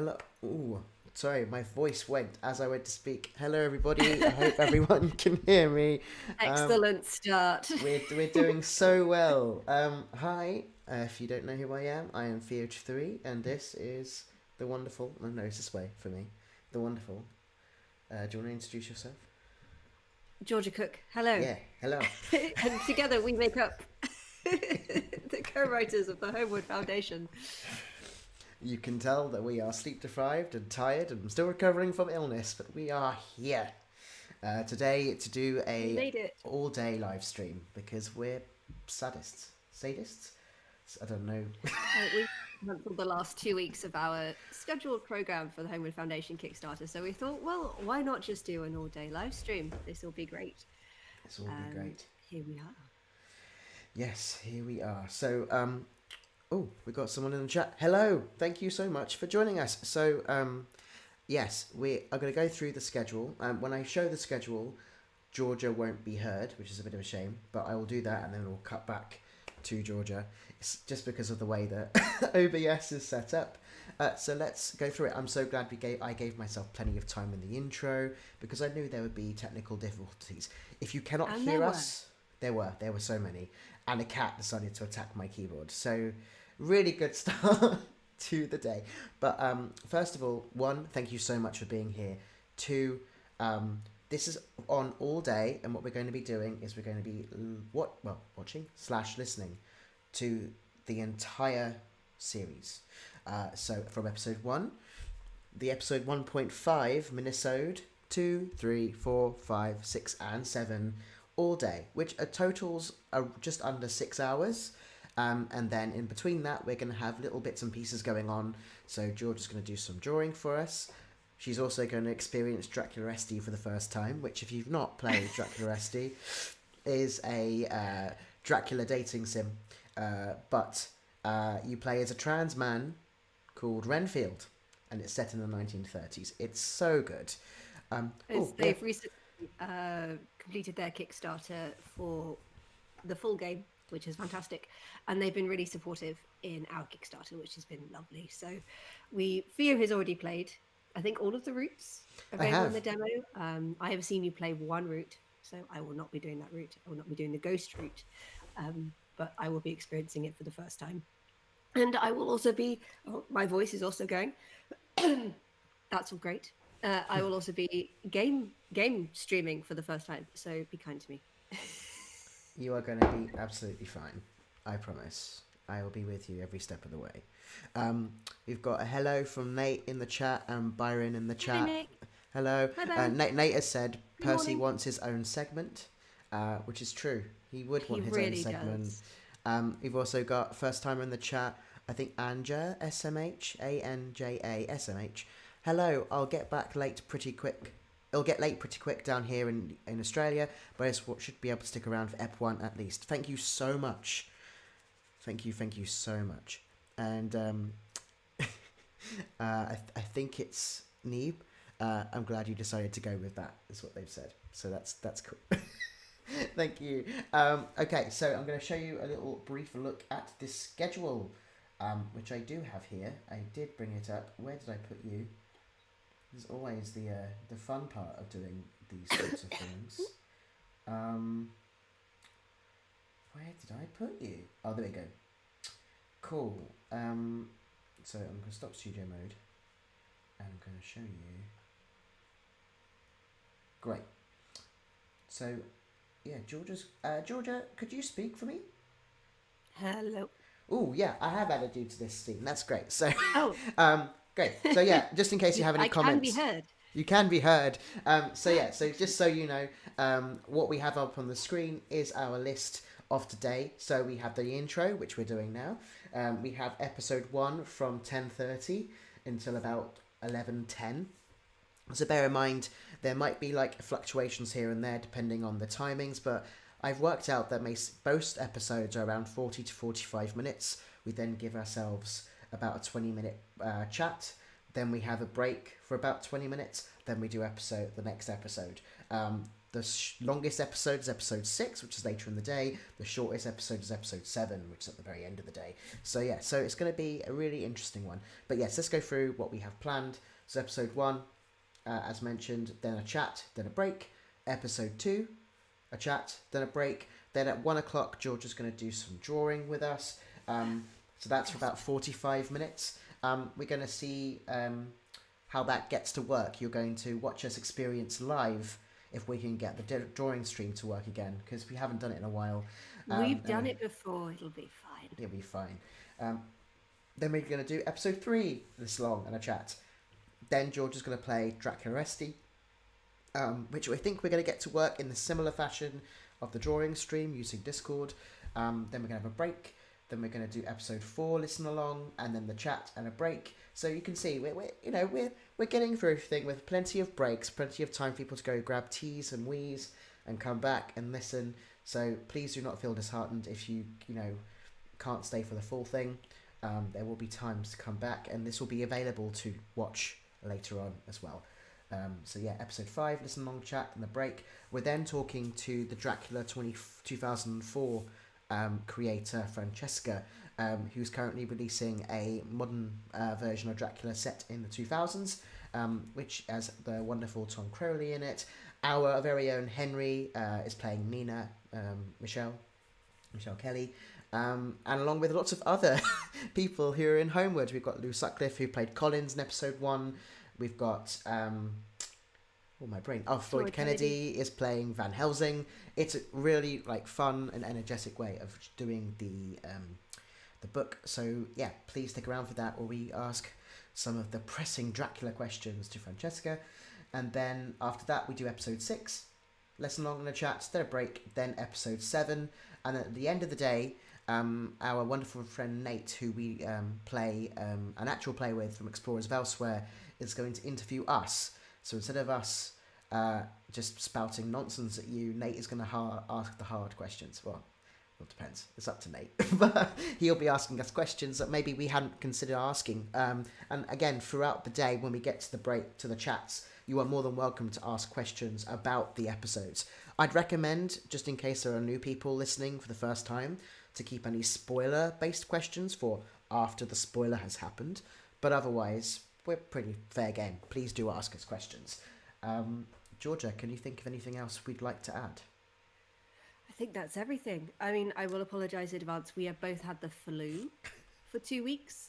Hello. Ooh, sorry, my voice went as I went to speak. Hello, everybody. I hope everyone can hear me. Excellent start. We're doing so well. Hi. If you don't know who I am Theo3, and this is the wonderful. No, it's this way for me. The wonderful. Do you want to introduce yourself? Georgia Cook, hello. Yeah. Hello. And together we make up the co-writers of the Holmwood Foundation. You can tell that we are sleep deprived and tired and still recovering from illness, but we are here today to do We made it. all day live stream because we're sadists. I don't know. We cancelled the last 2 weeks of our scheduled program for the Holmwood Foundation Kickstarter, so we thought, well, why not just do an all-day live stream? This will be great. This will be great. Here we are. Yes, here we are. So, oh, we got someone in the chat. Hello, thank you so much for joining us. So, yes, we are going to go through the schedule. When I show the schedule, Georgia won't be heard, which is a bit of a shame, but I will do that and then we'll cut back to Georgia. It's just because of the way that OBS is set up. So let's go through it. I'm so glad I gave myself plenty of time in the intro because I knew there would be technical difficulties. If you cannot hear us, there were so many, and a cat decided to attack my keyboard. So really good start to the day. But first of all, one, thank you so much for being here. Two, this is on all day, and what we're going to be doing is we're going to be watching/listening to the entire series. So from episode 1, the episode 1.5 minisode 2, 3, 4, 5, 6 and 7 all day, which totals are just under 6 hours. And then in between that, we're going to have little bits and pieces going on. So George is going to do some drawing for us. She's also going to experience Draculesti for the first time, which if you've not played Draculesti, is a Dracula dating sim. But you play as a trans man called Renfield, and it's set in the 1930s. It's so good. They've recently completed their Kickstarter for the full game, which is fantastic, and they've been really supportive in our Kickstarter, which has been lovely. So Theo has already played, I think, all of the routes available in the demo. I have seen you play one route, so I will not be doing that route. I will not be doing the ghost route, but I will be experiencing it for the first time. And I will also be, my voice is also going. That's all great. I will also be game streaming for the first time, so be kind to me. You are going to be absolutely fine. I promise. I will be with you every step of the way. We've got a hello from Nate in the chat and Byron in the chat. Hi, Nate. Hello. Hi, Nate has said Good Percy morning. wants his own segment, which is true. He would want his really own segment. does. We've also got first timer in the chat. I think Anja SMH, ANJA SMH. Hello. I'll get back late pretty quick. It'll get late pretty quick down here in Australia, but I should be able to stick around for EP1 at least. Thank you so much. Thank you so much. And I think it's Neeb. I'm glad you decided to go with that, is what they've said. So that's cool. Thank you. Okay, so I'm going to show you a little brief look at this schedule, which I do have here. I did bring it up. Where did I put you? There's always the fun part of doing these sorts of things. Where did I put you? Oh, there we go. Cool. So I'm going to stop studio mode, and I'm going to show you. Great. So, yeah, Georgia, could you speak for me? Hello. Oh, yeah, I have added you to this scene. That's great. So, Oh. Great. So yeah, just in case you have any comments. I can be heard. You can be heard. So yeah, so just so you know, what we have up on the screen is our list of today. So we have the intro, which we're doing now. We have episode 1 from 10:30 until about 11:10. So bear in mind, there might be like fluctuations here and there depending on the timings, but I've worked out that most episodes are around 40 to 45 minutes. We then give ourselves about a 20-minute chat then we have a break for about 20 minutes, then we do the next episode. The longest episode is episode 6, which is later in the day. The shortest episode is episode 7, which is at the very end of the day. So yeah, so it's going to be a really interesting one. But yes, let's go through what we have planned. So episode 1, as mentioned, then a chat, then a break. Episode 2, a chat, then a break. Then at 1 o'clock, George is going to do some drawing with us. So that's for about 45 minutes. We're going to see how that gets to work. You're going to watch us experience live if we can get the drawing stream to work again, because we haven't done it in a while. We've done it before. It'll be fine. It'll be fine. Then we're going to do episode 3, Listenalong and a chat. Then George is going to play Draculesti, which I think we're going to get to work in the similar fashion of the drawing stream using Discord. Then we're going to have a break. Then we're going to do episode 4, listen along, and then the chat and a break. So you can see we're getting through everything with plenty of breaks, plenty of time for people to go grab teas and wheeze and come back and listen. So please do not feel disheartened if you can't stay for the full thing. There will be times to come back, and this will be available to watch later on as well. So yeah, episode 5, listen along, chat, and the break. We're then talking to the Dracula 2004 creator Francesca, who's currently releasing a modern version of Dracula set in the 2000s, which has the wonderful Tom Crowley in it. Our very own Henry is playing Mina, Michelle Kelly, and along with lots of other people who are in Holmwood. We've got Lou Sutcliffe, who played Collins in episode 1. We've got Floyd Kennedy is playing Van Helsing. It's a really fun and energetic way of doing the book. So yeah, please stick around for that, where we ask some of the pressing Dracula questions to Francesca. And then after that, we do episode 6, lesson long in a chat, then a break, then episode 7. And at the end of the day, our wonderful friend Nate, who we play an actual play with from Explorers of Elsewhere, is going to interview us. So instead of us just spouting nonsense at you, Nate is going to ask the hard questions. Well, it depends. It's up to Nate. But he'll be asking us questions that maybe we hadn't considered asking. And again, throughout the day, when we get to the break, to the chats, you are more than welcome to ask questions about the episodes. I'd recommend, just in case there are new people listening for the first time, to keep any spoiler-based questions for after the spoiler has happened. But otherwise, we're pretty fair game. Please do ask us questions. Georgia, can you think of anything else we'd like to add? I think that's everything. I mean, I will apologise in advance. We have both had the flu for 2 weeks.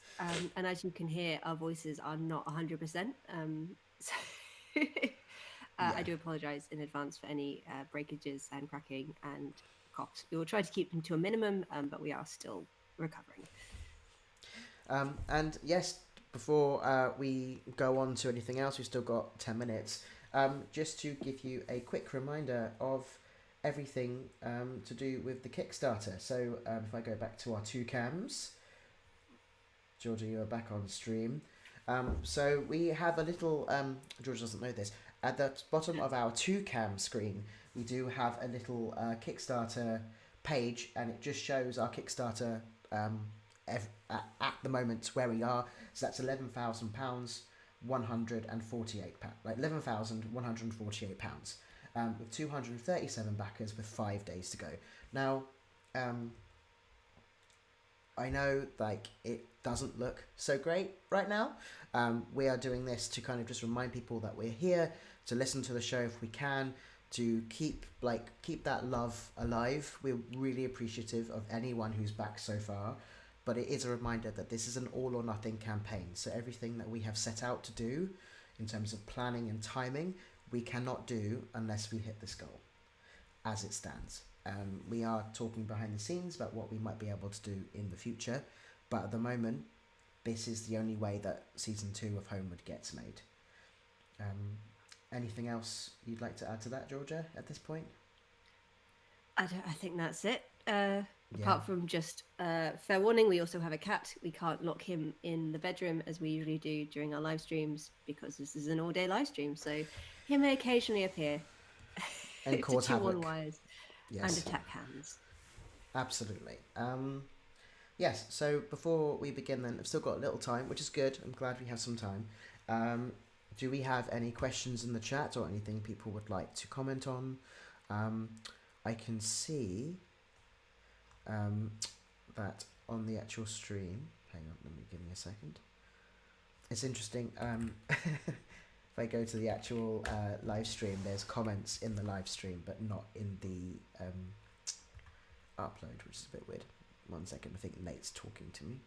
And as you can hear, our voices are not 100%. So I do apologise in advance for any breakages and cracking and coughs. We will try to keep them to a minimum, but we are still recovering. And yes, before we go on to anything else, we've still got 10 minutes. Just to give you a quick reminder of everything to do with the Kickstarter. So if I go back to our 2 cams, Georgia, you are back on stream. So we have a little, Georgia doesn't know this, at the bottom of our 2 cam screen, we do have a little Kickstarter page, and it just shows our Kickstarter at the moment where we are. So that's £11,000, 148 pounds, like £11,148, with 237 backers with 5 days to go. Now, I know it doesn't look so great right now. We are doing this to kind of just remind people that we're here to listen to the show if we can, to keep that love alive. We're really appreciative of anyone who's back so far. But it is a reminder that this is an all or nothing campaign. So everything that we have set out to do in terms of planning and timing, we cannot do unless we hit this goal as it stands. We are talking behind the scenes about what we might be able to do in the future. But at the moment, this is the only way that season 2 of Holmwood gets made. Anything else you'd like to add to that, Georgia, at this point? I think that's it. Apart from just fair warning, we also have a cat. We can't lock him in the bedroom as we usually do during our live streams, because this is an all-day live stream. So he may occasionally appear and cause to chew havoc. on wires and attack hands. Absolutely. Yes, so before we begin then, I've still got a little time, which is good. I'm glad we have some time. do we have any questions in the chat or anything people would like to comment on? I can see that on the actual stream. Hang on, give me a second. It's interesting. If I go to the actual live stream, there's comments in the live stream, but not in the upload, which is a bit weird. 1 second, I think Nate's talking to me.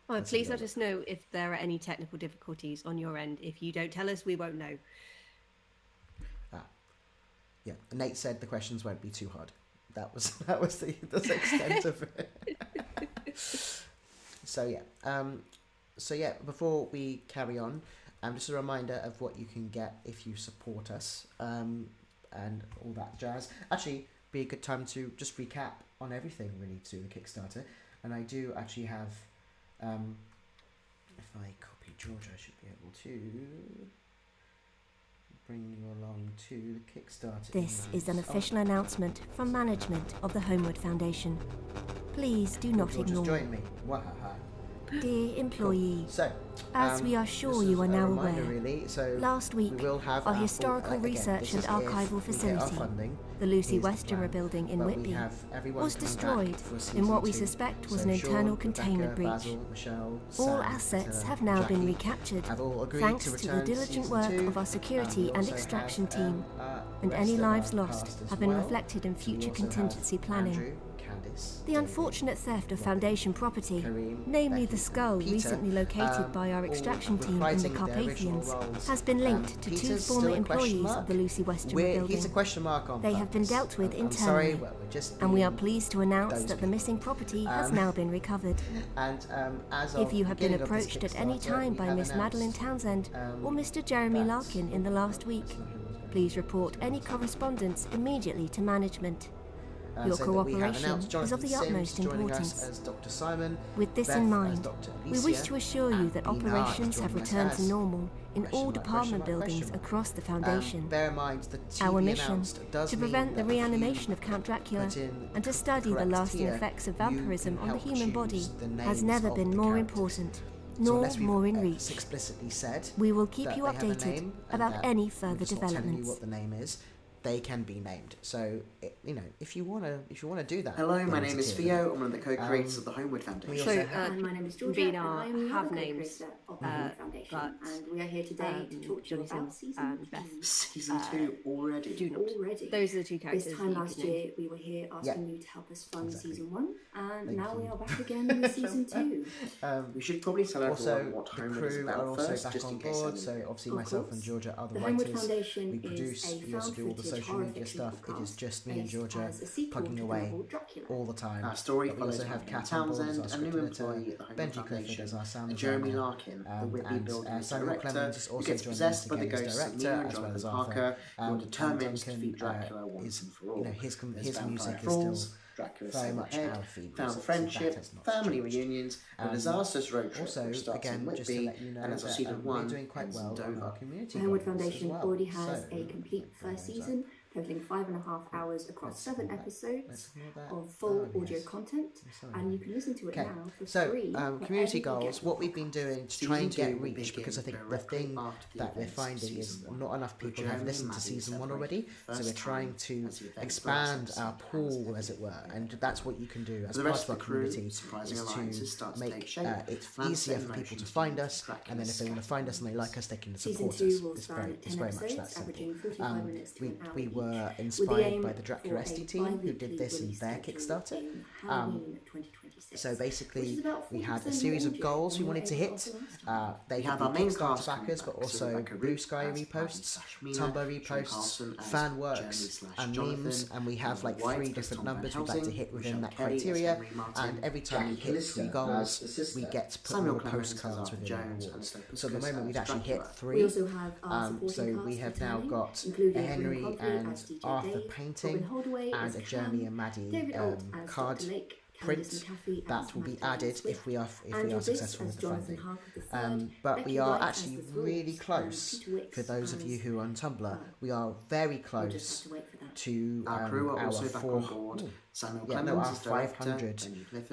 Oh, please let us know if there are any technical difficulties on your end. If you don't tell us, we won't know. Yeah, Nate said the questions won't be too hard. That was the extent of it. So yeah, before we carry on, just a reminder of what you can get if you support us, and all that jazz. Actually, be a good time to just recap on everything really to the Kickstarter. And I do actually have, if I copy George, I should be able to bring you along to the Kickstarter. This is an official announcement from management of the Holmwood Foundation. Please do not ignore. Just join me. Wahaha. Dear employee, So, as we are sure you are now aware, really. So last week, we will have our historical research and archival facility, the Lucy Westoner building in Whitby, was destroyed in what we suspect was an internal containment breach. All assets have now been recaptured, thanks to the diligent work of our security and extraction team, and any lives lost have been reflected in future contingency planning. The unfortunate theft of Foundation property, namely the skull recently located by our extraction team in the Carpathians, has been linked to two former employees of the Lucy Westoner building. They have been dealt with internally, and we are pleased to announce that the missing property has now been recovered. If you have been approached at any time by Miss Madeline Townsend or Mr. Jeremy Larkin in the last week, please report any correspondence immediately to management. Your cooperation is of the utmost importance. As Dr. Simon, with this in mind, we wish to assure you that operations have returned to normal in all department buildings across the Foundation. Bear in mind, the TV Our mission, to prevent the reanimation of Count Dracula and to study the lasting effects of vampirism on the human body, has never been more important, nor more in reach. Explicitly said, we will keep you updated about any further developments. What the name is. They can be named. So, if you wanna do that. Hello, my name is Theo. I'm one of the co-creators of the Holmwood Foundation. So, my name is Georgia. Bina have names, of the Holmwood Foundation, and we are here today to talk to you about season 2. Season 2 already. Do not. Those are the two characters. This time last year, we were here asking you to help us fund season 1, and now we are back again with season 2. We should probably tell everyone what the Holmwood is crew about are also first, back just on in case. board. So obviously myself and Georgia are the Holmwood writers. Foundation We produce. We also do all the social media stuff. It is just me and Georgia plugging away all the time. Our story but we follows also have Madeline Kat on board as our Townsend, a new script editor, employee at the Holmwood Benji Clifford Foundation, as our sound and designer, Jeremy Larkin, the Whitby building Samuel director, Clemens is who also gets joining us possessed by the again as ghosts of director, Mia and as well Jonathan as Parker, Arthur. who are determined to Duncan, defeat Dracula once and for all. his There's music vampire is falls, still Dracula's very Silver much Head, our theme. found So friendship, that has not family changed. reunions, a disastrous road trip Also, which starts in again, just to Whitby, let you know and as of that season we're 1 doing quite ends well in on our Dover. community The Holmwood goals Foundation as well. already has So, a complete first season, totaling 5.5 hours across 7 episodes of full audio content, and you can listen to it now for free. Community goals, what we've been doing to try and get reach, because I think the directly thing after the that we're events of finding is season 1, not enough people with have Jeremy listened and to Maddie season 1 separated already, for the so we're first trying time to as the events expand blossom our and pool, as it were, and that's what you can do as the part rest of our of the crew, community, surprising is alliances to start to make take shape. it Plans easier set for in people to motion find to us, Dracula's and then if they want to find us and they like us, they can Season support 2 us. will It's span 10 very much that episodes, simple. averaging 45 minutes to an hour We each, were with the inspired aim by the for a Draculesti team who did bi-weekly this in release their schedule Kickstarter. in Halloween 2026. So which basically, is about we had a 40% series of more goals we than wanted to we were able hit. to offer last time. They We could have be our main Kickstarter cast backers, but coming back, so also Rebecca Blue Root Sky as reposts, Paddy/Mina, Tumblr Sean reposts, Carlson as fan works, Jeremy and Jonathan, memes, and we have like White 3 as different Tom numbers Van we'd like to Helsing, hit within Michelle that Kelly as criteria, Henry Martin, and every time we hit 3 Draculesti goals, as the sister, we get to put Samuel little Clemens as postcards Arthur within Jones, the and awards. Stopus So at the Chris moment we've as actually Dracula. hit We 3. also have our supporting So we cast have now returning, got including a Henry Erin Cogley and as DJ Arthur Dave, painting, Robin Holdaway and as a Cam, Jeremy and Maddie David Alt as card Dr. Lake, print Candice McAfee that as will be Magdalene added Swift, if we are Andrew Biss successful as with the Jonathan funding. Harker III, But Becky we are White actually as the really Thralls, close. Peter Wicks For those of you as- who are on Tumblr, well, we are very we'll just close have to wait for that. to our crew are also back on board. Samuel Clemens our is director, 500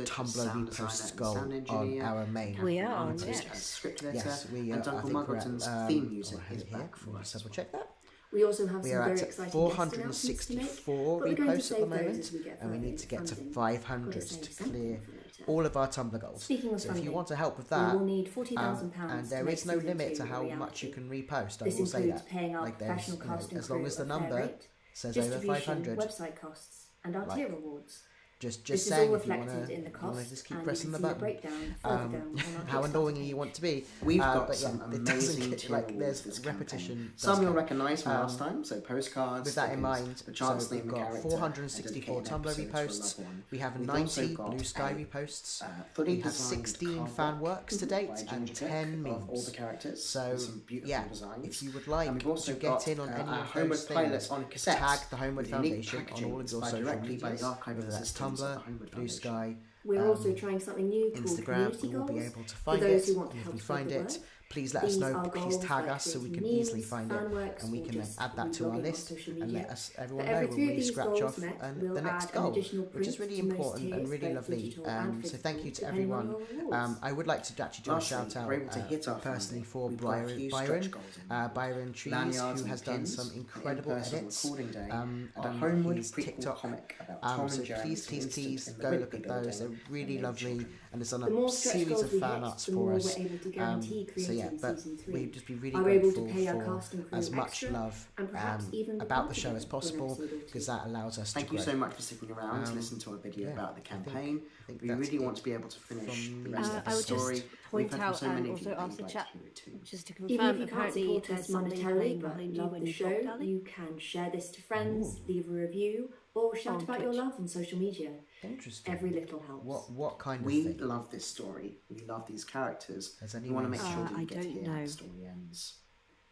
Tumblr reposts goal on our main. We are, as script editor, Yes, we and Duncan Muggleton's theme music is back for us. Double check that. We also have We some are very at exciting 464 reposts at the moment, and we need to get to funding. 500 to clear all of our Tumblr goals. Speaking of So if you funding, want to help with we that, will need £40,000 and to there make is no season limit 2 to a how reality. much you can repost. I This will say includes that. paying our Like there's, professional cast and as long crew as the a fair number rate, says over distribution, 500, website costs, and our Like, tier rewards. just This is saying all if you want reflected in the to costs, just keep and pressing you the can see a button. breakdown further down on our How Kickstarter annoying page. you want to be. We've got but some it doesn't amazing get, like tier there's rewards this repetition. campaign. does Some you'll count. recognise from last time, so postcards. With that in stickers, mind, the chance so to name we've a got character, 464 and dedicate Tumblr an episode to a reposts. loved one. We have We've 90 also got Blue Sky a, reposts. fully We have designed 16 card fan book works to date by and Ginger Cook 10 of all the memes. characters. So with some beautiful yeah, designs. if you would like And we've to also get got in on any our of Homeward those pilots things, on cassettes. tag the Homeward with unique Foundation on packaging all of your inspired social directly by the medias, archiving whether that's systems of the Tumblr, Homeward Blue Foundation. Sky, We're also trying something new called Instagram. community We will goals. be able to For find those it. who want to And if help we spread find the it, word. please let us These know. are Please goals tag like us so we creating can easily memes, find fan it, works, and we or can just add that to our reblogging on list social and media. let us everyone For know every when 3 of we these scratch goals off met, and we'll the next add an goal, additional which is print really to most important and tiers, really both lovely. digital and So thank you to physical, depending on everyone. your rewards. I would like to actually do a Lastly, shout out we're able to hit our personally funding. for We've got a few Byron, stretch goals in Byron Trees, lanyards who and has done pins, some incredible in-person edits. recording day, I our don't know Holmwood his prequel TikTok. comic about Tom So and Jeremy please Winston in the go look Whitby at those. They're building really and their lovely, children. and it's on The more a stretch series goals of we fan hit, arts the for more us. we're able to guarantee So creating yeah, but season 3. we'd just be really Are able grateful to pay our for cast and crew as much extra, love and perhaps even be about part the of show it as for an possible, episode or two. because that allows us Thank to you grow. so much for sticking around to listen to our video yeah, about the I think- campaign. I think We that's really it want to be able to finish from the me. rest of the I would story. just We've point had out so many and of you also that ask the would chat like to hear it too. just to Even confirm. if you can't Apparently, support there's us something monetarily playing but behind you love when the you show, talk, darling. you can share this to friends, leave a review, or shout On about your Twitch. love on social media. Interesting. Every little helps. What kind of We thing? love this story. We love these characters. Has We want to anyone make seen sure it? that I you get to don't hear how know. the story ends.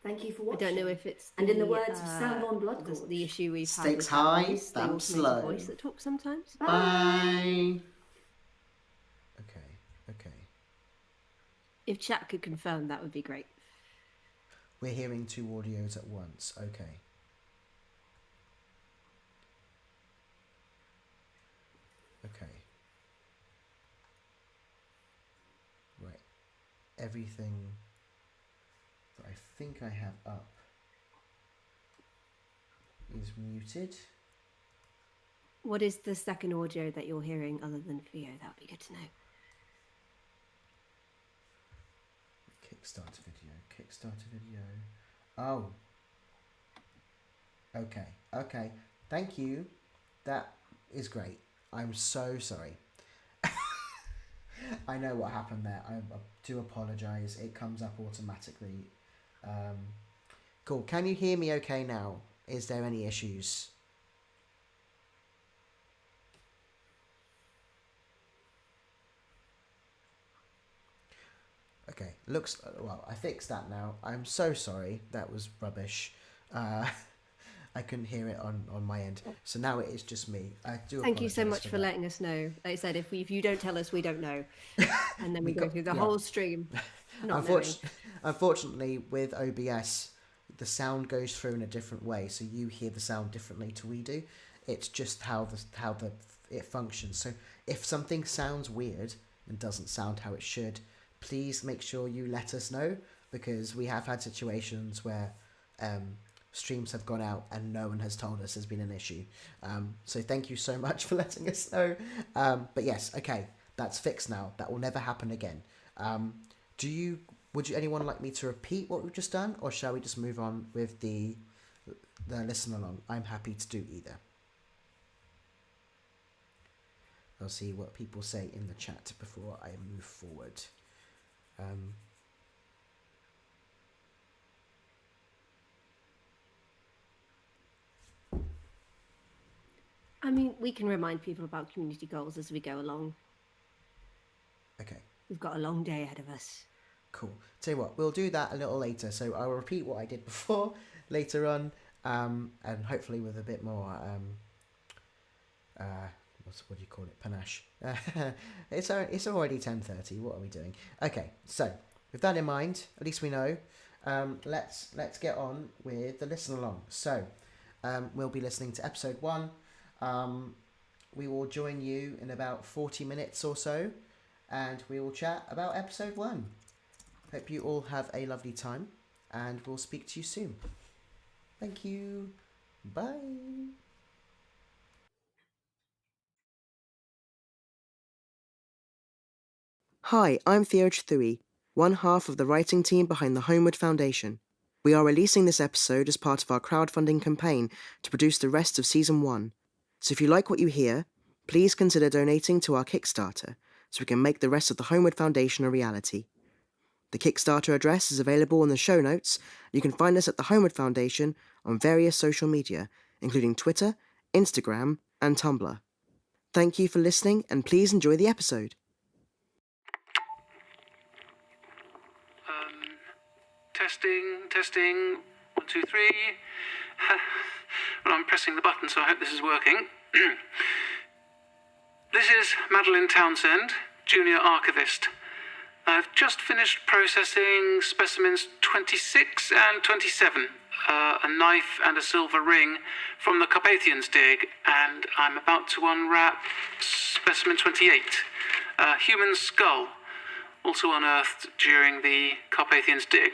Thank you for I watching. don't know if it's And in the words of Sam von the Bloodgorge, issue we've had Stakes with that high, voice, the damn automated slow. voice that talks sometimes. Bye. Okay. If chat could confirm, that would be great. We're hearing 2 audios at once. Okay. Right. Everything that I think I have up is muted. What is the second audio that you're hearing other than Theo? That would be good to know. Kickstarter video. Oh. Okay. Thank you. That is great. I'm so sorry. I know what happened there. I do apologise. It comes up automatically. Cool. Can you hear me okay now? Is there any issues? Okay, looks, well, I fixed that now. I'm so sorry, that was rubbish. I couldn't hear it on my end. So now it is just me. I do Thank you so apologise much for that. letting us know. Like I said, if you don't tell us, we don't know. And then we go through the yeah. whole stream not knowing. Unfortunately, with OBS, the sound goes through in a different way, so you hear the sound differently to we do. It's just how it functions. So if something sounds weird and doesn't sound how it should, please make sure you let us know, because we have had situations where streams have gone out and no one has told us there's been an issue. So thank you so much for letting us know. But yes, okay, that's fixed now. That will never happen again. Would anyone like me to repeat what we've just done, or shall we just move on with the listen along? I'm happy to do either. I'll see what people say in the chat before I move forward. I mean, we can remind people about community goals as we go along. Okay. We've got a long day ahead of us. Cool. Tell you what, we'll do that a little later. So I'll repeat what I did before later on, and hopefully with a bit more what do you call it? Panache. It's already 10:30. What are we doing? Okay. So with that in mind, at least we know. Let's get on with the listen along. So we'll be listening to episode 1. We will join you in about 40 minutes or so, and we will chat about episode 1. Hope you all have a lovely time, and we'll speak to you soon. Thank you. Bye. Hi, I'm Theoj Thui, one half of the writing team behind the Holmwood Foundation. We are releasing this episode as part of our crowdfunding campaign to produce the rest of Season 1. So if you like what you hear, please consider donating to our Kickstarter so we can make the rest of the Holmwood Foundation a reality. The Kickstarter address is available in the show notes. You can find us at the Holmwood Foundation on various social media, including Twitter, Instagram, and Tumblr. Thank you for listening, and please enjoy the episode. Testing, 1, 2, 3. Well, I'm pressing the button, so I hope this is working. This is Madeline Townsend, Junior Archivist. I've just finished processing specimens 26 and 27, a knife and a silver ring from the Carpathians dig, and I'm about to unwrap specimen 28, a human skull, also unearthed during the Carpathians dig.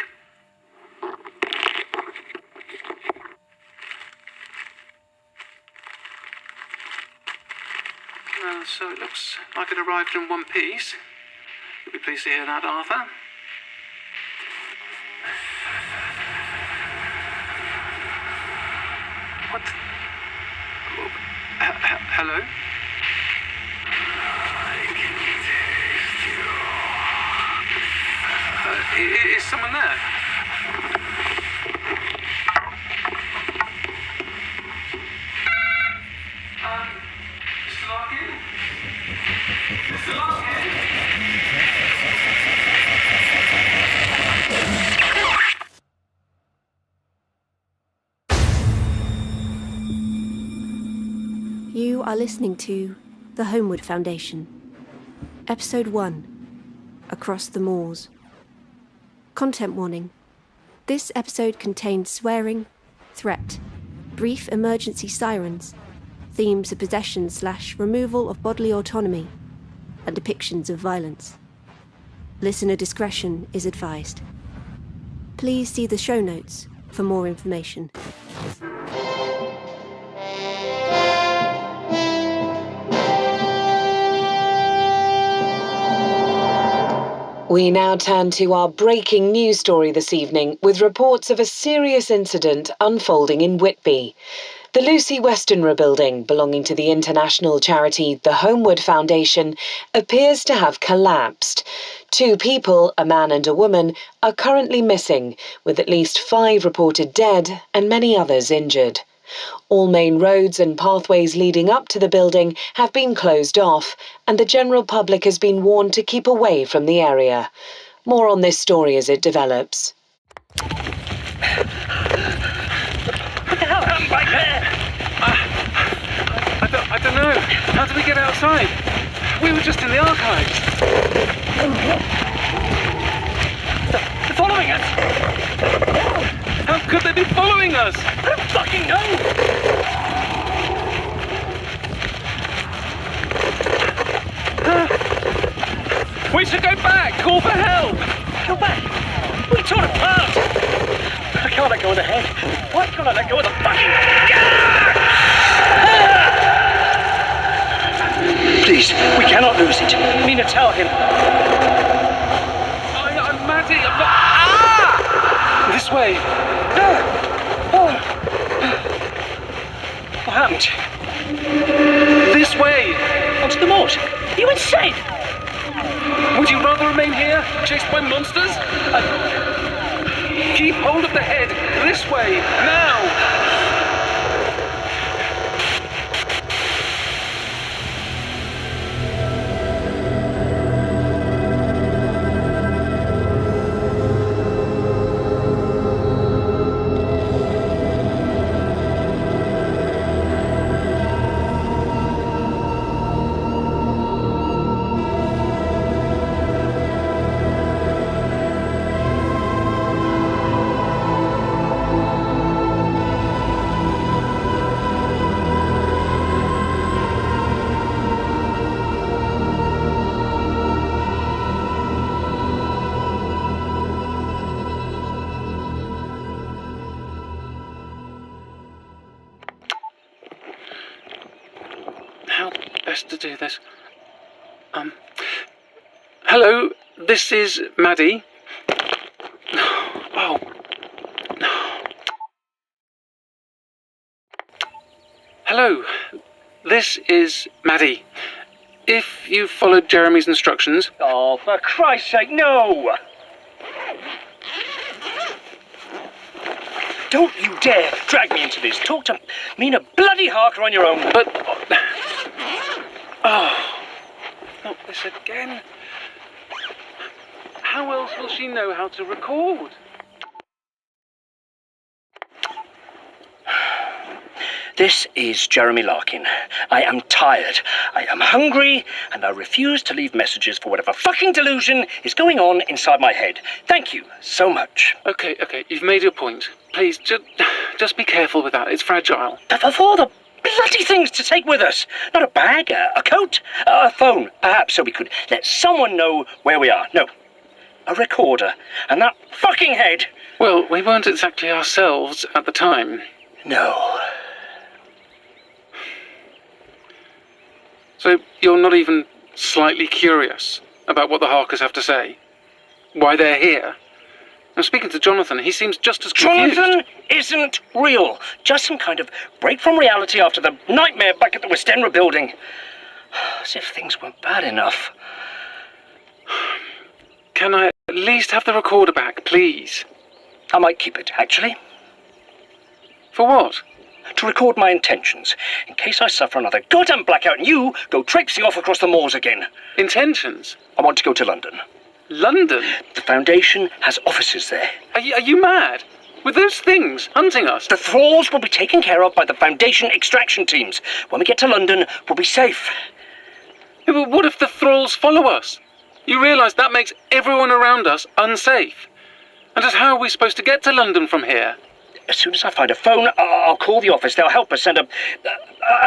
So it looks like it arrived in one piece. You'll be pleased to hear that, Arthur. What? Hello? Is someone there? Mr. Larkin? Mr. Larkin? You are listening to The Holmwood Foundation. Episode 1, Across the Moors. Content warning. This episode contains swearing, threat, brief emergency sirens, themes of possession/removal of bodily autonomy, and depictions of violence. Listener discretion is advised. Please see the show notes for more information. We now turn to our breaking news story this evening with reports of a serious incident unfolding in Whitby. The Lucy Westenra building, belonging to the international charity The Holmwood Foundation, appears to have collapsed. 2 people, a man and a woman, are currently missing, with at least 5 reported dead and many others injured. All main roads and pathways leading up to the building have been closed off, and the general public has been warned to keep away from the area. More on this story as it develops. What the hell happened back there? I don't know. How did we get outside? We were just in the archives. They're following us! How could they be following us? I don't fucking know! We should go back! Call for help! Go back? We torn apart! I can't let go of the head. Why can't I let go of the fucking... Please, we cannot lose it. Mina, tell him. I'm Maddie, I'm not... Ah! This way. What happened? This way. Onto the moat. You insane? Would you rather remain here, chased by monsters? Keep hold of the head. This way. Now. best to do this. Hello, this is Maddie. Oh. Hello, this is Maddie. If you followed Jeremy's instructions... Oh, for Christ's sake, no! Don't you dare drag me into this. Talk to Mina bloody Harker on your own. But... Oh, not this again. How else will she know how to record? This is Jeremy Larkin. I am tired, I am hungry, and I refuse to leave messages for whatever fucking delusion is going on inside my head. Thank you so much. Okay, you've made your point. Please, just be careful with that. It's fragile. Of all the bloody things to take with us. Not a bag, a coat, a phone, perhaps, so we could let someone know where we are. No, a recorder, and that fucking head. Well, we weren't exactly ourselves at the time. No. So you're not even slightly curious about what the Harkers have to say? Why they're here? I'm speaking to Jonathan. He seems just as confused. Jonathan isn't real. Just some kind of break from reality after the nightmare back at the Westenra building. As if things weren't bad enough. Can I at least have the recorder back, please? I might keep it, actually. For what? To record my intentions, in case I suffer another goddamn blackout and you go traipsing off across the moors again. Intentions? I want to go to London. London? The Foundation has offices there. Are you mad? With those things hunting us? The thralls will be taken care of by the Foundation extraction teams. When we get to London, we'll be safe. Yeah, but what if the thralls follow us? You realise that makes everyone around us unsafe. And just how are we supposed to get to London from here? As soon as I find a phone, I'll call the office. They'll help us send a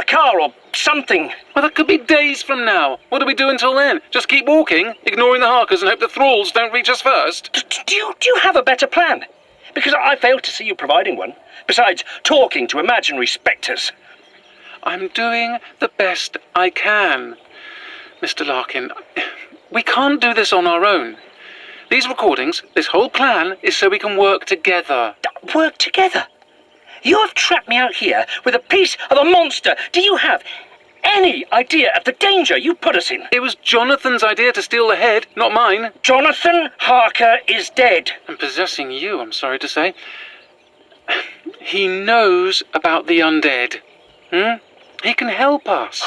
car or something. Well, that could be days from now. What do we do until then? Just keep walking, ignoring the Harkers, and hope the thralls don't reach us first? Do you have a better plan? Because I failed to see you providing one. Besides talking to imaginary spectres. I'm doing the best I can, Mr. Larkin. We can't do this on our own. These recordings, this whole plan, is so we can work together. Work together? You have trapped me out here with a piece of a monster. Do you have any idea of the danger you put us in? It was Jonathan's idea to steal the head, not mine. Jonathan Harker is dead. And possessing you, I'm sorry to say. He knows about the undead. He can help us.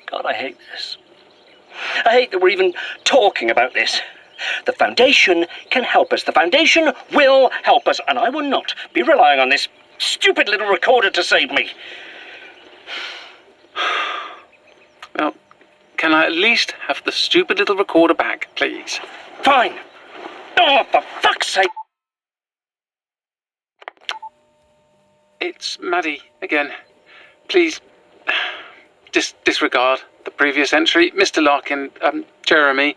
God, I hate this. I hate that we're even talking about this. The Foundation can help us. The Foundation will help us, and I will not be relying on this stupid little recorder to save me. Well, can I at least have the stupid little recorder back, please? Fine. Oh, for fuck's sake. It's Maddie again. Please, disregard the previous entry. Mr. Larkin, Jeremy,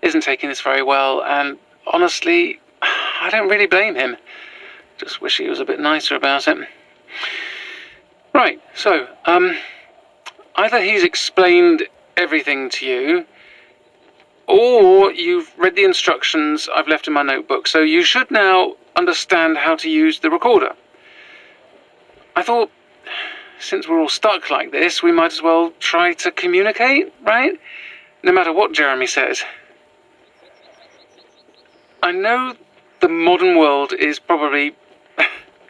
isn't taking this very well, and honestly, I don't really blame him. Just wish he was a bit nicer about it. Right, so, either he's explained everything to you, or you've read the instructions I've left in my notebook, so you should now understand how to use the recorder. I thought, since we're all stuck like this, we might as well try to communicate, right? No matter what Jeremy says. I know the modern world is probably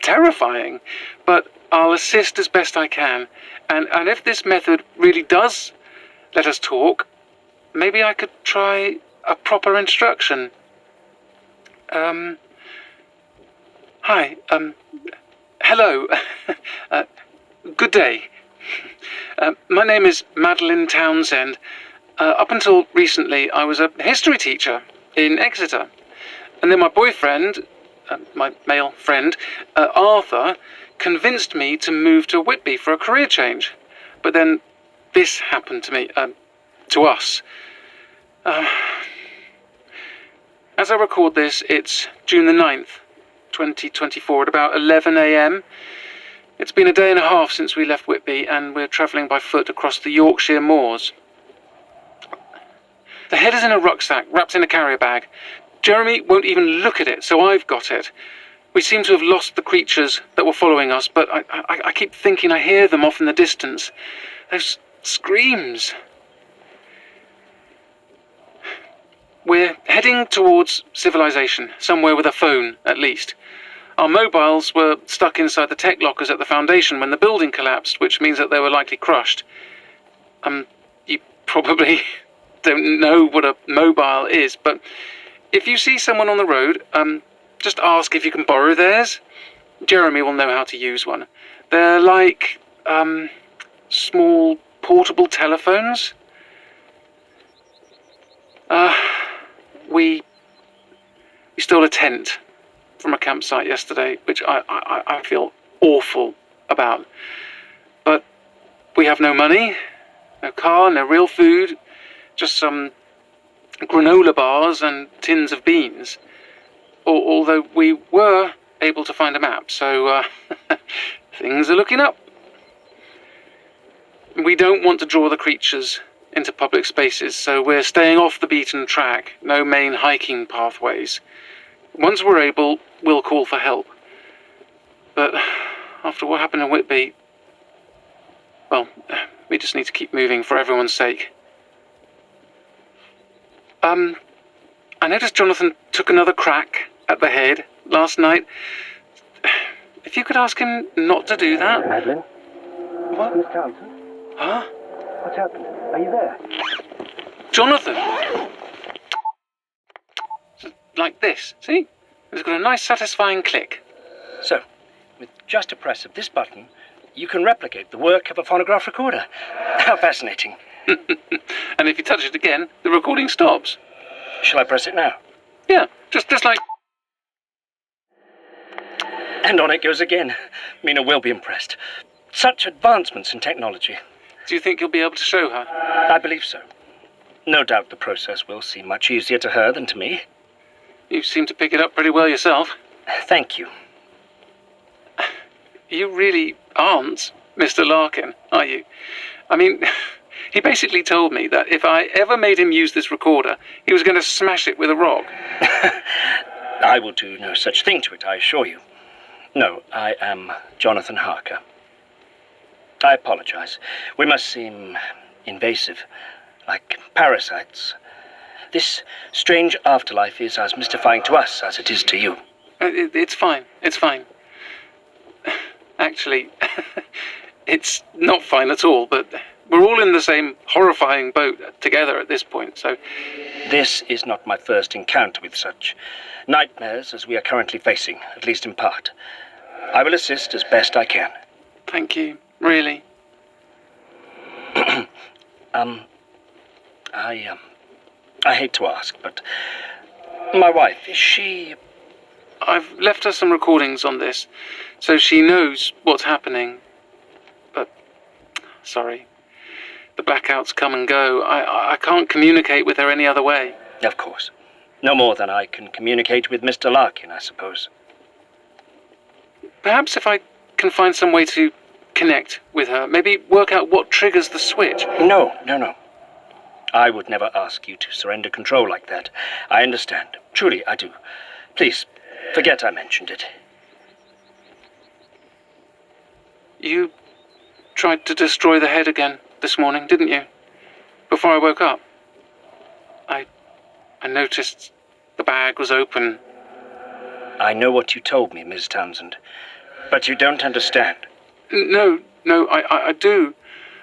terrifying, but I'll assist as best I can. And if this method really does let us talk, maybe I could try a proper instruction. Hi, hello. Good day. My name is Madeline Townsend. Up until recently, I was a history teacher in Exeter. And then my boyfriend, my male friend, Arthur, convinced me to move to Whitby for a career change. But then this happened to me, to us. As I record this, it's June the 9th, 2024, at about 11 a.m. It's been a day and a half since we left Whitby, and we're travelling by foot across the Yorkshire moors. The head is in a rucksack, wrapped in a carrier bag. Jeremy won't even look at it, so I've got it. We seem to have lost the creatures that were following us, but I keep thinking I hear them off in the distance. Those screams. We're heading towards civilization, somewhere with a phone, at least. Our mobiles were stuck inside the tech lockers at the Foundation when the building collapsed, which means that they were likely crushed. You probably don't know what a mobile is, but if you see someone on the road, just ask if you can borrow theirs. Jeremy will know how to use one. They're like, small portable telephones. We stole a tent from a campsite yesterday, which I feel awful about. But we have no money, no car, no real food, just some granola bars and tins of beans. Although we were able to find a map, so things are looking up. We don't want to draw the creatures into public spaces, so we're staying off the beaten track, no main hiking pathways. Once we're able, we'll call for help. But after what happened in Whitby, well, we just need to keep moving for everyone's sake. I noticed Jonathan took another crack at the head last night. If you could ask him not to do that. Madeline? What? Miss Townsend? Huh? What's happened? Are you there? Jonathan! Like this, see? It's got a nice satisfying click. So, with just a press of this button, you can replicate the work of a phonograph recorder. How fascinating. And if you touch it again, the recording stops. Shall I press it now? Yeah, just like... And on it goes again. Mina will be impressed. Such advancements in technology. Do you think you'll be able to show her? I believe so. No doubt the process will seem much easier to her than to me. You seem to pick it up pretty well yourself. Thank you. You really aren't Mr. Larkin, are you? I mean, he basically told me that if I ever made him use this recorder, he was going to smash it with a rock. I will do no such thing to it, I assure you. No, I am Jonathan Harker. I apologize. We must seem invasive, like parasites. This strange afterlife is as mystifying to us as it is to you. It's fine. It's fine. Actually, it's not fine at all, but we're all in the same horrifying boat together at this point, so... This is not my first encounter with such nightmares as we are currently facing, at least in part. I will assist as best I can. Thank you. Really? I hate to ask, but my wife, is she... I've left her some recordings on this, so she knows what's happening. But, sorry, the blackouts come and go. I can't communicate with her any other way. Of course. No more than I can communicate with Mr. Larkin, I suppose. Perhaps if I can find some way to connect with her, maybe work out what triggers the switch. No. I would never ask you to surrender control like that. I understand. Truly, I do. Please, forget I mentioned it. You tried to destroy the head again this morning, didn't you? Before I woke up. I noticed the bag was open. I know what you told me, Ms. Townsend, but you don't understand. No, I do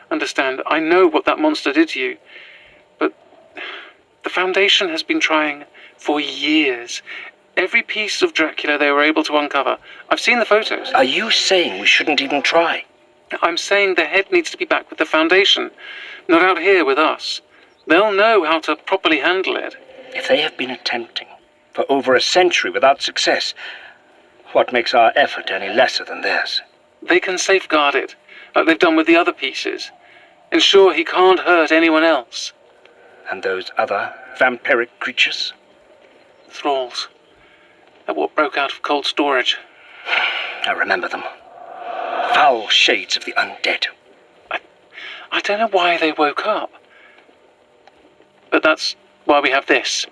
understand. I know what that monster did to you. But the Foundation has been trying for years. Every piece of Dracula they were able to uncover. I've seen the photos. Are you saying we shouldn't even try? I'm saying the head needs to be back with the Foundation, not out here with us. They'll know how to properly handle it. If they have been attempting for over a century without success, what makes our effort any lesser than theirs? They can safeguard it, like they've done with the other pieces. Ensure he can't hurt anyone else. And those other vampiric creatures? Thralls. They're what broke out of cold storage. I remember them. foul shades of the undead. I don't know why they woke up. But that's why we have this.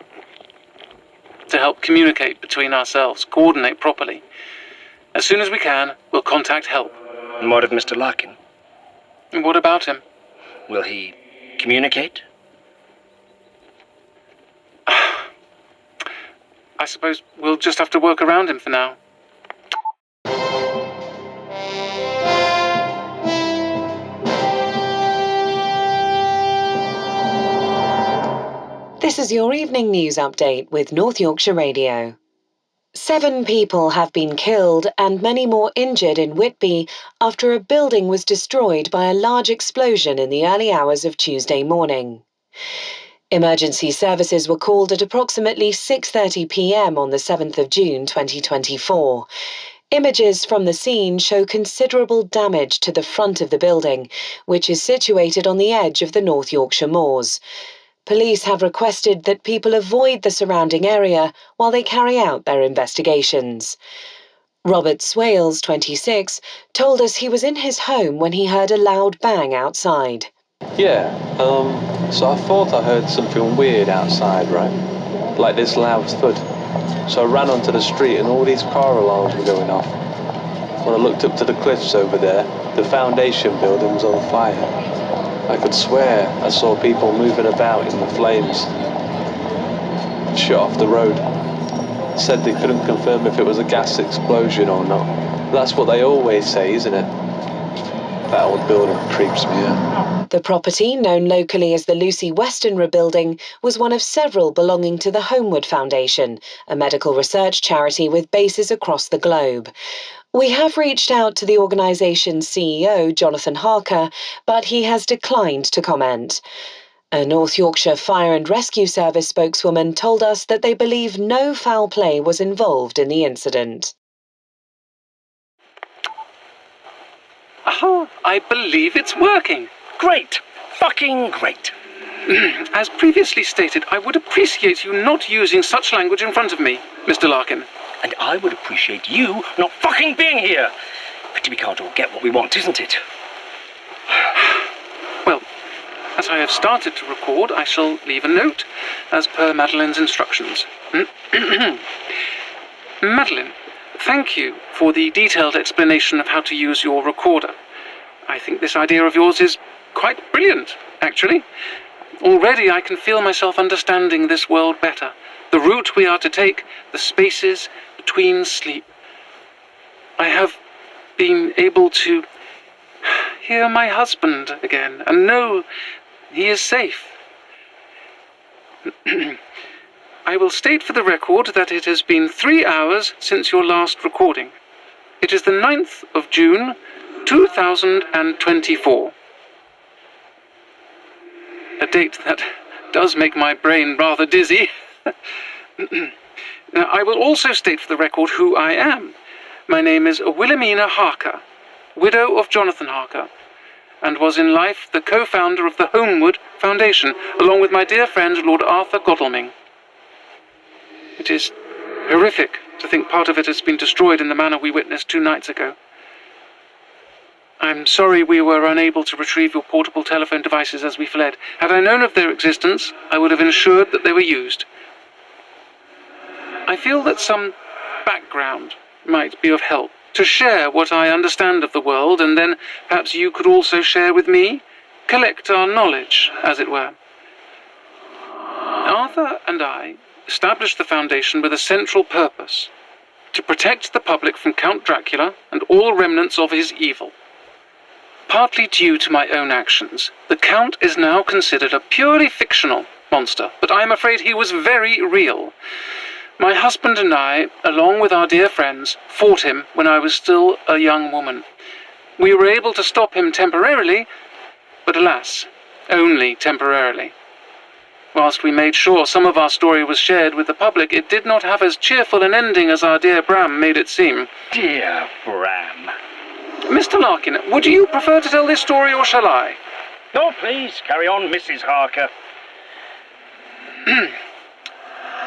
To help communicate between ourselves, coordinate properly. As soon as we can, we'll contact help. And what of Mr. Larkin? And what about him? Will he communicate? I suppose we'll just have to work around him for now. This is your evening news update with North Yorkshire Radio. 7 people have been killed and many more injured in Whitby after a building was destroyed by a large explosion in the early hours of Tuesday morning. Emergency services were called at approximately 6:30 p.m. on the 7th of June 2024. Images from the scene show considerable damage to the front of the building, which is situated on the edge of the North Yorkshire moors. Police have requested that people avoid the surrounding area while they carry out their investigations. Robert Swales, 26, told us he was in his home when he heard a loud bang outside. Yeah, so I thought I heard something weird outside, right? Like this loud thud. So I ran onto the street and all these car alarms were going off. When I looked up to the cliffs over there, the foundation building was on fire. I could swear I saw people moving about in the flames. Shut off the road. Said they couldn't confirm if it was a gas explosion or not. That's what they always say, isn't it? That old building creeps me out. The property, known locally as the Lucy Westenra building, was one of several belonging to the Holmwood Foundation, a medical research charity with bases across the globe. We have reached out to the organisation's CEO, Jonathan Harker, but he has declined to comment. A North Yorkshire Fire and Rescue Service spokeswoman told us that they believe no foul play was involved in the incident. Oh, I believe it's working. Great! Fucking great! As previously stated, I would appreciate you not using such language in front of me, Mr. Larkin. And I would appreciate you not fucking being here. But we can't all get what we want, isn't it? Well, as I have started to record, I shall leave a note, as per Madeline's instructions. Madeline, thank you for the detailed explanation of how to use your recorder. I think this idea of yours is quite brilliant, actually. Already I can feel myself understanding this world better. The route we are to take, the spaces between sleep. I have been able to hear my husband again and know he is safe. I will state for the record that it has been 3 hours since your last recording. It is the 9th of June, 2024. A date that does make my brain rather dizzy. Now, I will also state for the record who I am. My name is Wilhelmina Harker, widow of Jonathan Harker, and was in life the co-founder of the Holmwood Foundation, along with my dear friend Lord Arthur Godalming. It is horrific to think part of it has been destroyed in the manner we witnessed 2 nights ago. I'm sorry we were unable to retrieve your portable telephone devices as we fled. Had I known of their existence, I would have ensured that they were used. I feel that some background might be of help to share what I understand of the world, and then perhaps you could also share with me, collect our knowledge, as it were. Arthur and I established the Foundation with a central purpose: to protect the public from Count Dracula and all remnants of his evil. Partly due to my own actions, the Count is now considered a purely fictional monster, but I am afraid he was very real. My husband and I, along with our dear friends, fought him when I was still a young woman. We were able to stop him temporarily, but alas, only temporarily. Whilst we made sure some of our story was shared with the public, it did not have as cheerful an ending as our dear Bram made it seem. Dear Bram. Mr. Larkin, would you prefer to tell this story, or shall I? No, please, carry on, Mrs. Harker.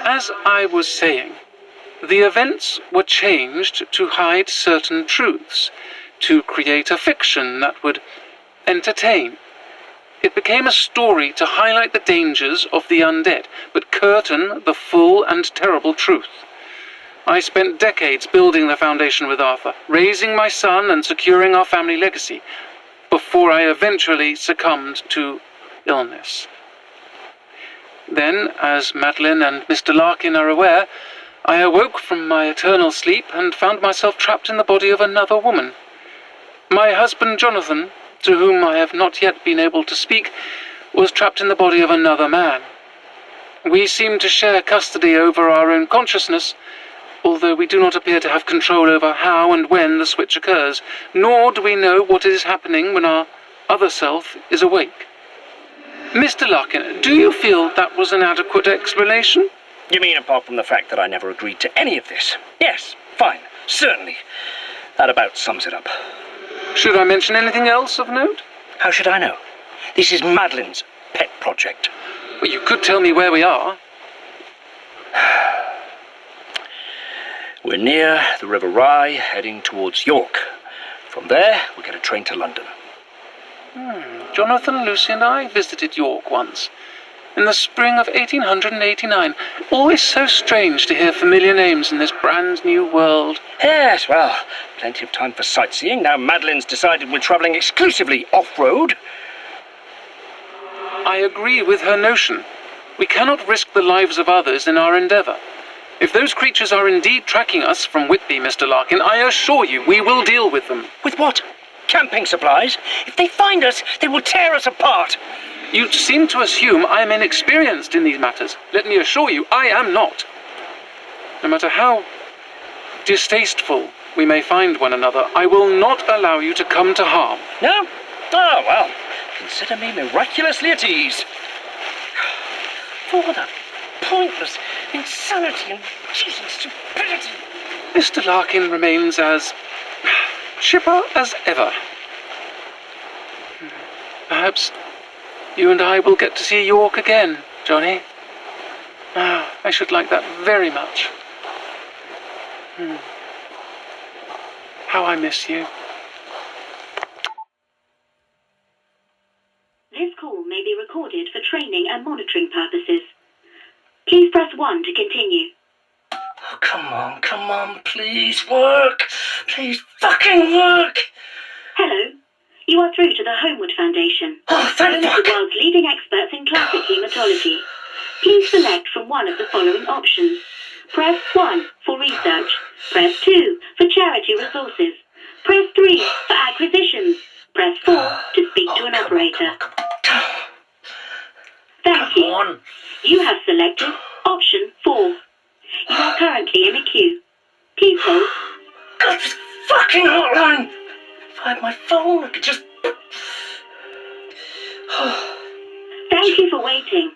As I was saying, the events were changed to hide certain truths, to create a fiction that would entertain. It became a story to highlight the dangers of the undead, but curtain the full and terrible truth. I spent decades building the foundation with Arthur, raising my son and securing our family legacy, before I eventually succumbed to illness. Then, as Madeline and Mr. Larkin are aware, I awoke from my eternal sleep and found myself trapped in the body of another woman. My husband Jonathan, to whom I have not yet been able to speak, was trapped in the body of another man. We seem to share custody over our own consciousness, although we do not appear to have control over how and when the switch occurs, nor do we know what is happening when our other self is awake. Mr. Larkin, do you feel that was an adequate explanation? You mean apart from the fact that I never agreed to any of this? Yes, fine, certainly. That about sums it up. Should I mention anything else of note? How should I know? This is Madeline's pet project. Well, you could tell me where we are. We're near the River Rye, heading towards York. From there, we'll get a train to London. Jonathan, Lucy and I visited York once, in the spring of 1889. Always so strange to hear familiar names in this brand new world. Yes, well, plenty of time for sightseeing. Now Madeline's decided we're travelling exclusively off-road. I agree with her notion. We cannot risk the lives of others in our endeavour. If those creatures are indeed tracking us from Whitby, Mr. Larkin, I assure you we will deal with them. With what? Camping supplies? If they find us, they will tear us apart. You seem to assume I am inexperienced in these matters. Let me assure you, I am not. No matter how distasteful we may find one another, I will not allow you to come to harm. No? Oh, well, consider me miraculously at ease. For that pointless insanity and cheating stupidity. Mr. Larkin remains as chipper as ever. Perhaps you and I will get to see York again, Johnny. I should like that very much. How I miss you. This call may be recorded for training and monitoring purposes. Please press 1 to continue. Oh, come on, please work. Please fucking work. Hello. You are through to the Holmwood Foundation, Oh, thank home of fuck. the world's leading experts in classic hematology. Please select from one of the following options. Press 1 for research. Press 2 for charity resources. Press 3 for acquisitions. Press 4 to speak to an operator. Thank you. On. You have selected option 4. You are currently in a queue. Please hold. God, this fucking hotline. If I had my phone, I could just... Thank you for waiting.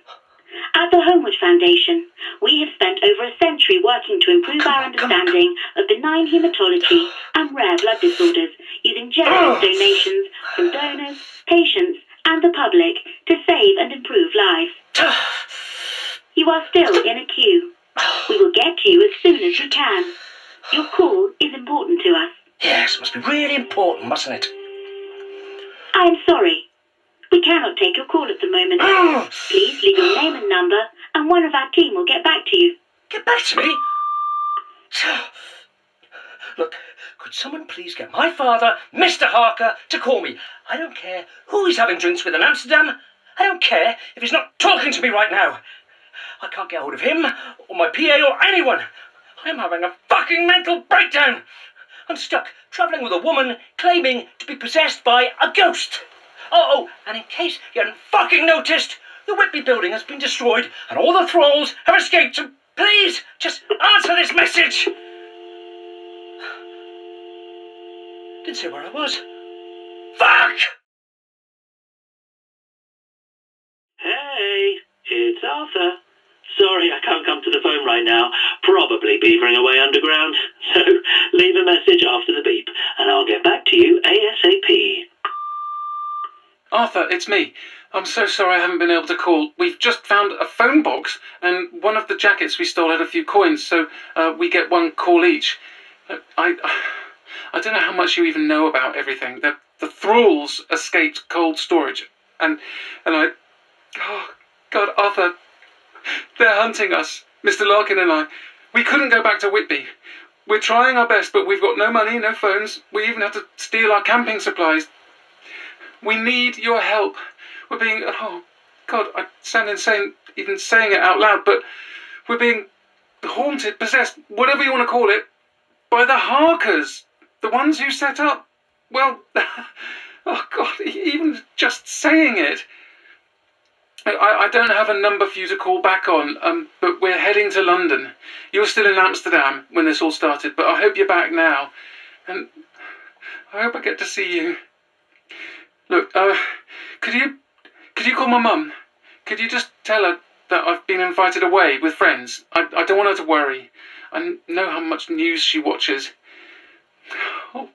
At the Holmwood Foundation, we have spent over a century working to improve our understanding of benign hematology and rare blood disorders, using generous donations from donors, patients, and the public to save and improve lives. You are still in a queue. We will get to you as soon as we can. Your call is important to us. Yes, must be really important, mustn't it? I am sorry. We cannot take your call at the moment. Please leave your name and number, and one of our team will get back to you. Get back to me? Look, could someone please get my father, Mr. Harker, to call me? I don't care who he's having drinks with in Amsterdam. I don't care if he's not talking to me right now. I can't get hold of him, or my PA, or anyone. I'm having a fucking mental breakdown. I'm stuck travelling with a woman claiming to be possessed by a ghost. Oh, and in case you hadn't fucking noticed, the Whitby building has been destroyed and all the thralls have escaped, so please, just answer this message. Didn't say where I was. Fuck! Hey, it's Arthur. Sorry I can't come to the phone right now. Probably beavering away underground. So leave a message after the beep and I'll get back to you ASAP. Arthur, it's me. I'm so sorry I haven't been able to call. We've just found a phone box, and one of the jackets we stole had a few coins, so we get one call each. I don't know how much you even know about everything. The thralls escaped cold storage, and I... Oh, God, Arthur, they're hunting us, Mr. Larkin and I. We couldn't go back to Whitby. We're trying our best, but we've got no money, no phones. We even have to steal our camping supplies. We need your help. We're being... Oh, God, I sound insane even saying it out loud, but we're being haunted, possessed, whatever you want to call it, by the Harkers, the ones who set up... Well, oh, God, even just saying it... I don't have a number for you to call back on, but we're heading to London. You were still in Amsterdam when this all started, but I hope you're back now. And I hope I get to see you. Look, could you call my mum? Could you just tell her that I've been invited away with friends? I don't want her to worry. I know how much news she watches. Oh,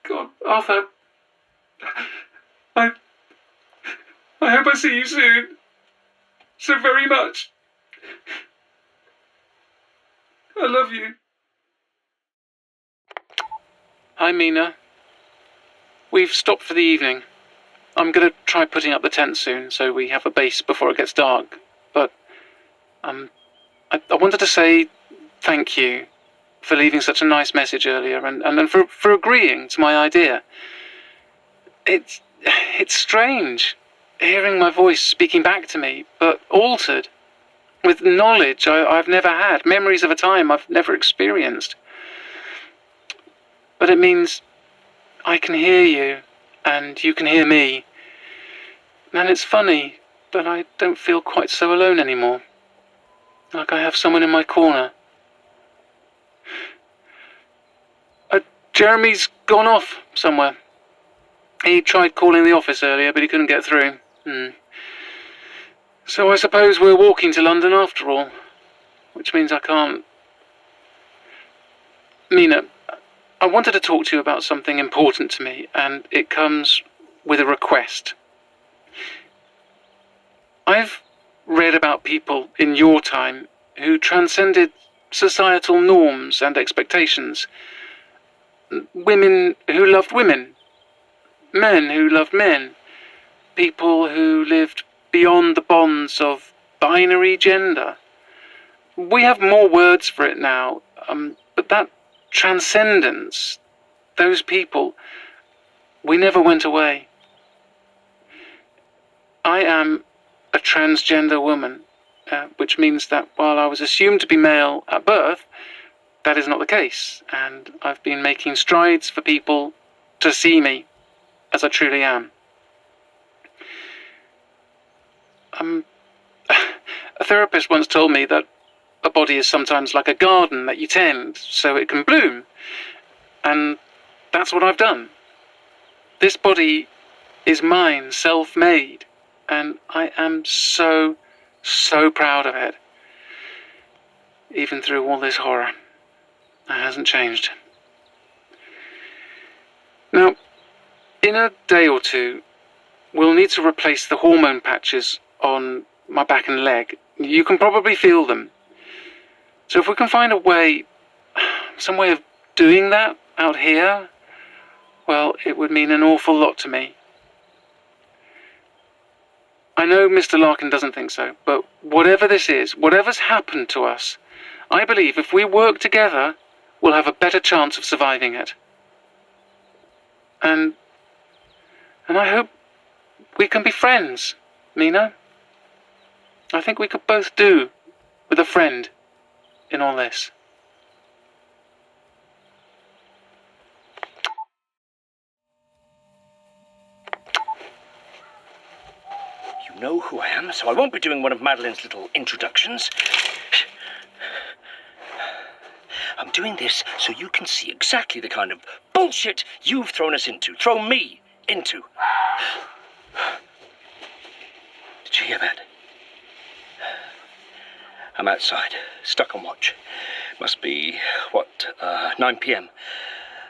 God, Arthur. I hope I see you soon. So very much. I love you. Hi, Mina. We've stopped for the evening. I'm going to try putting up the tent soon, so we have a base before it gets dark. But, I wanted to say thank you for leaving such a nice message earlier, and for agreeing to my idea. It's strange, hearing my voice speaking back to me, but altered, with knowledge I've never had, memories of a time I've never experienced. But it means I can hear you, and you can hear me. And it's funny, but I don't feel quite so alone anymore. Like I have someone in my corner. Jeremy's gone off somewhere. He tried calling the office earlier, but he couldn't get through. So I suppose we're walking to London after all, which means I can't... Mina, I wanted to talk to you about something important to me, and it comes with a request. I've read about people in your time who transcended societal norms and expectations. Women who loved women. Men who loved men. People who lived beyond the bonds of binary gender. We have more words for it now, but that transcendence, those people, we never went away. I am a transgender woman, which means that while I was assumed to be male at birth, that is not the case, and I've been making strides for people to see me as I truly am. A therapist once told me that a body is sometimes like a garden that you tend so it can bloom, and that's what I've done. This body is mine, self-made, and I am so proud of it. Even through all this horror, it hasn't changed. Now, in a day or two, we'll need to replace the hormone patches on my back and leg. You can probably feel them. So if we can find a way, some way of doing that out here, well, it would mean an awful lot to me. I know Mr. Larkin doesn't think so, but whatever this is, whatever's happened to us, I believe if we work together, we'll have a better chance of surviving it. And I hope we can be friends, Mina. I think we could both do with a friend in all this. You know who I am, so I won't be doing one of Madeline's little introductions. I'm doing this so you can see exactly the kind of bullshit you've thrown us into. Thrown me into. Did you hear that? I'm outside, stuck on watch. Must be, 9 p.m.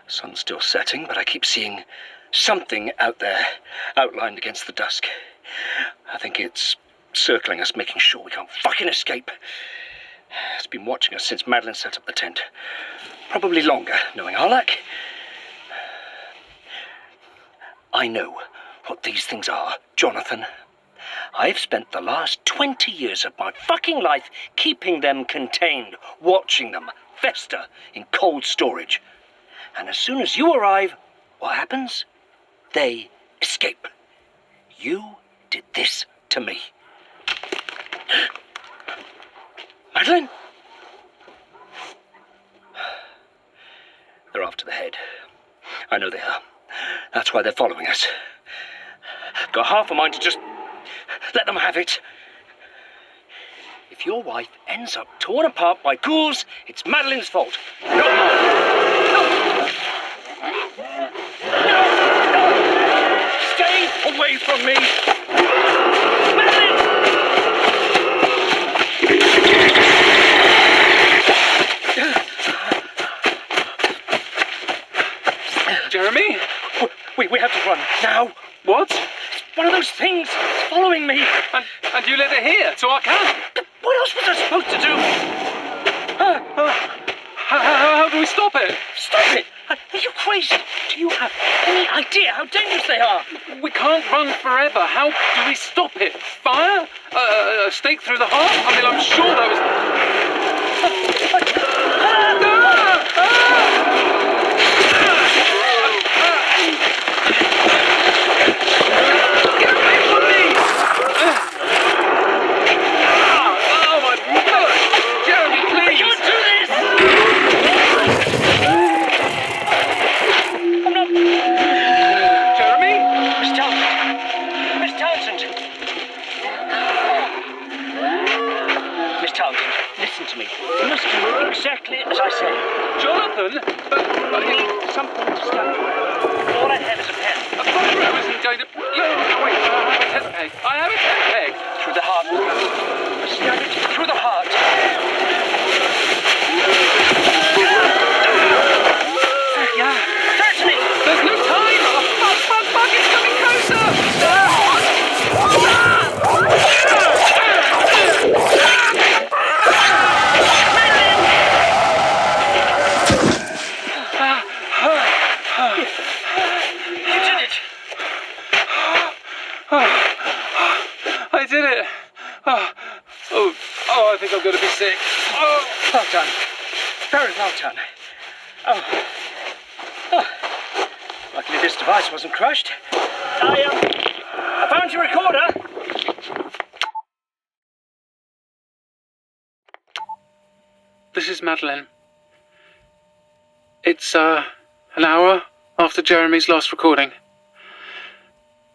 Sun's still setting, but I keep seeing something out there, outlined against the dusk. I think it's circling us, making sure we can't fucking escape. It's been watching us since Madeline set up the tent. Probably longer, knowing our luck. I know what these things are, Jonathan. I've spent the last 20 years of my fucking life keeping them contained, watching them fester in cold storage. And as soon as you arrive, what happens? They escape. You did this to me. Madeline? They're after the head. I know they are. That's why they're following us. Got half a mind to just let them have it. If your wife ends up torn apart by ghouls, it's Madeline's fault, not mine. No! No! No! Stay away from me! Madeline! Jeremy? We have to run, now. What? It's one of those things. It's following me. And you led it here, to our camp? What else was I supposed to do? How do we stop it? Stop it? Are you crazy? Do you have any idea how dangerous they are? We can't run forever. How do we stop it? Fire? A stake through the heart? I mean, I'm sure that was... Get away from me! Oh, my God! Jeremy, please! I can't do this! I'm not... Jeremy? Miss Townsend! Miss Townsend! Miss Townsend, listen to me. You must do exactly as I say. Jonathan? But you need something to stab with. All I have is a pen. A photo isn't going to... Wait, I have a tent peg. I have a tent peg. Through the heart. Stab it through the heart. Yeah. Touch me! There's no time! Bug, it's coming closer! You did it! I did it! Oh, I think I'm going to be sick. Oh. Well done. Very well done. Oh. Luckily this device wasn't crushed. I found your recorder. This is Madeline. It's, an hour after Jeremy's last recording.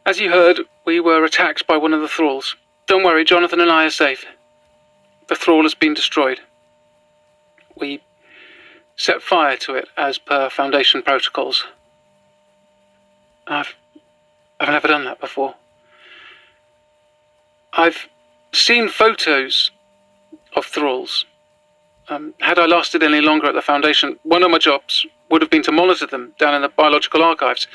As you heard, we were attacked by one of the thralls. Don't worry, Jonathan and I are safe. The thrall has been destroyed. We set fire to it as per Foundation protocols. I've never done that before. I've seen photos of thralls. Had I lasted any longer at the Foundation, one of my jobs would have been to monitor them down in the biological archives.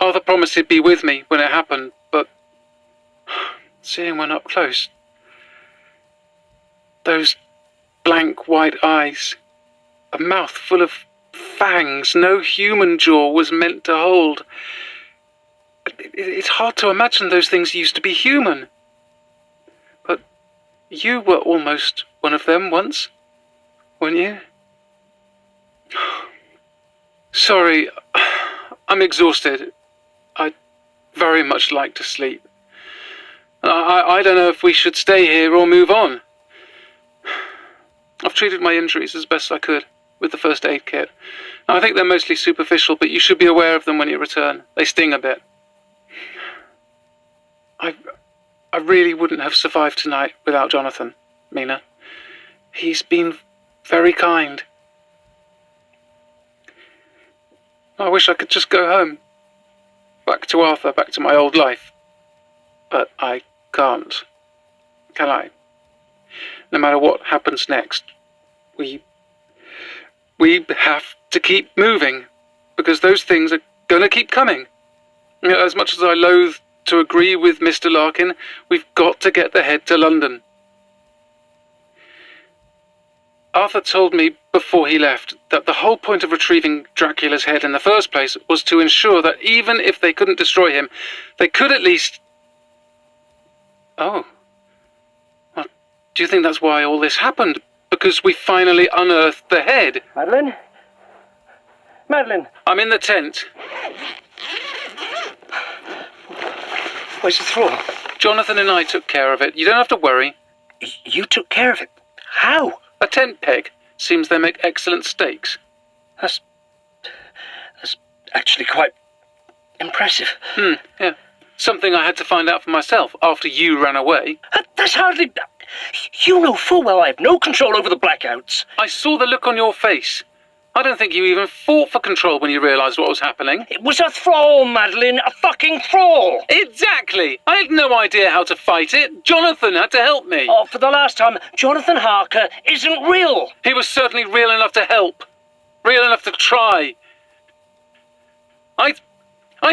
Arthur promised he'd be with me when it happened, but seeing one up close, those blank white eyes, a mouth full of fangs no human jaw was meant to hold. It's hard to imagine those things used to be human. But you were almost one of them once, weren't you? Sorry, I'm exhausted. I'd very much like to sleep. I don't know if we should stay here or move on. I've treated my injuries as best I could with the first aid kit. I think they're mostly superficial, but you should be aware of them when you return. They sting a bit. I really wouldn't have survived tonight without Jonathan, Mina. He's been very kind. I wish I could just go home. Back to Arthur, back to my old life. But I can't. Can I? No matter what happens next, we have to keep moving, because those things are going to keep coming. You know, as much as I loathe to agree with Mr. Larkin, we've got to get the head to London. Arthur told me before he left that the whole point of retrieving Dracula's head in the first place was to ensure that even if they couldn't destroy him, they could at least... Oh. Well, do you think that's why all this happened? Because we finally unearthed the head? Madeline? Madeline? I'm in the tent. Where's the thrall? Jonathan and I took care of it. You don't have to worry. You took care of it? How? A tent peg. Seems they make excellent steaks. That's actually quite impressive. Yeah. Something I had to find out for myself after you ran away. That's hardly... You know full well I have no control over the blackouts. I saw the look on your face. I don't think you even fought for control when you realised what was happening. It was a thrall, Madeline. A fucking thrall. Exactly. I had no idea how to fight it. Jonathan had to help me. Oh, for the last time, Jonathan Harker isn't real. He was certainly real enough to help. Real enough to try. I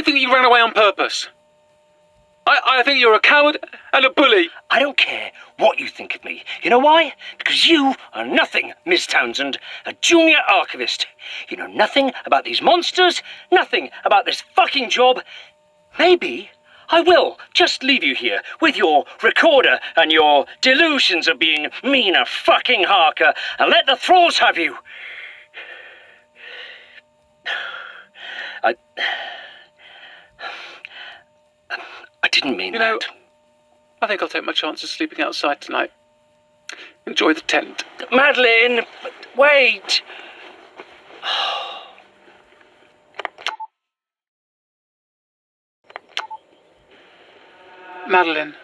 think you ran away on purpose. I think you're a coward and a bully. I don't care what you think of me. You know why? Because you are nothing, Miss Townsend, a junior archivist. You know nothing about these monsters, nothing about this fucking job. Maybe I will just leave you here with your recorder and your delusions of being Mina fucking Harker and let the thralls have you. I didn't mean that. I think I'll take my chances sleeping outside tonight. Enjoy the tent. Madeline, wait. Madeline,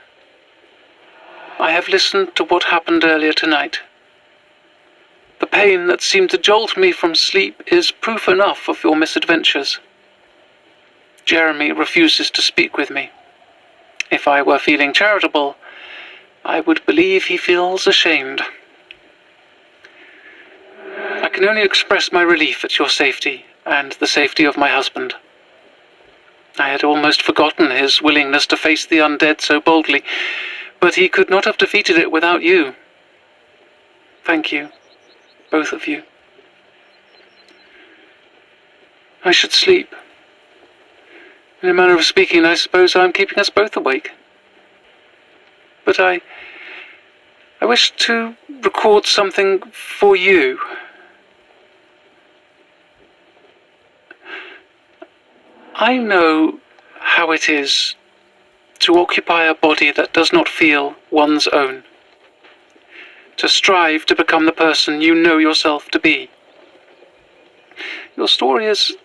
I have listened to what happened earlier tonight. The pain that seemed to jolt me from sleep is proof enough of your misadventures. Jeremy refuses to speak with me. If I were feeling charitable, I would believe he feels ashamed. I can only express my relief at your safety and the safety of my husband. I had almost forgotten his willingness to face the undead so boldly, but he could not have defeated it without you. Thank you, both of you. I should sleep. In a manner of speaking, I suppose I'm keeping us both awake. But I wish to record something for you. I know how it is to occupy a body that does not feel one's own. To strive to become the person you know yourself to be. Your story is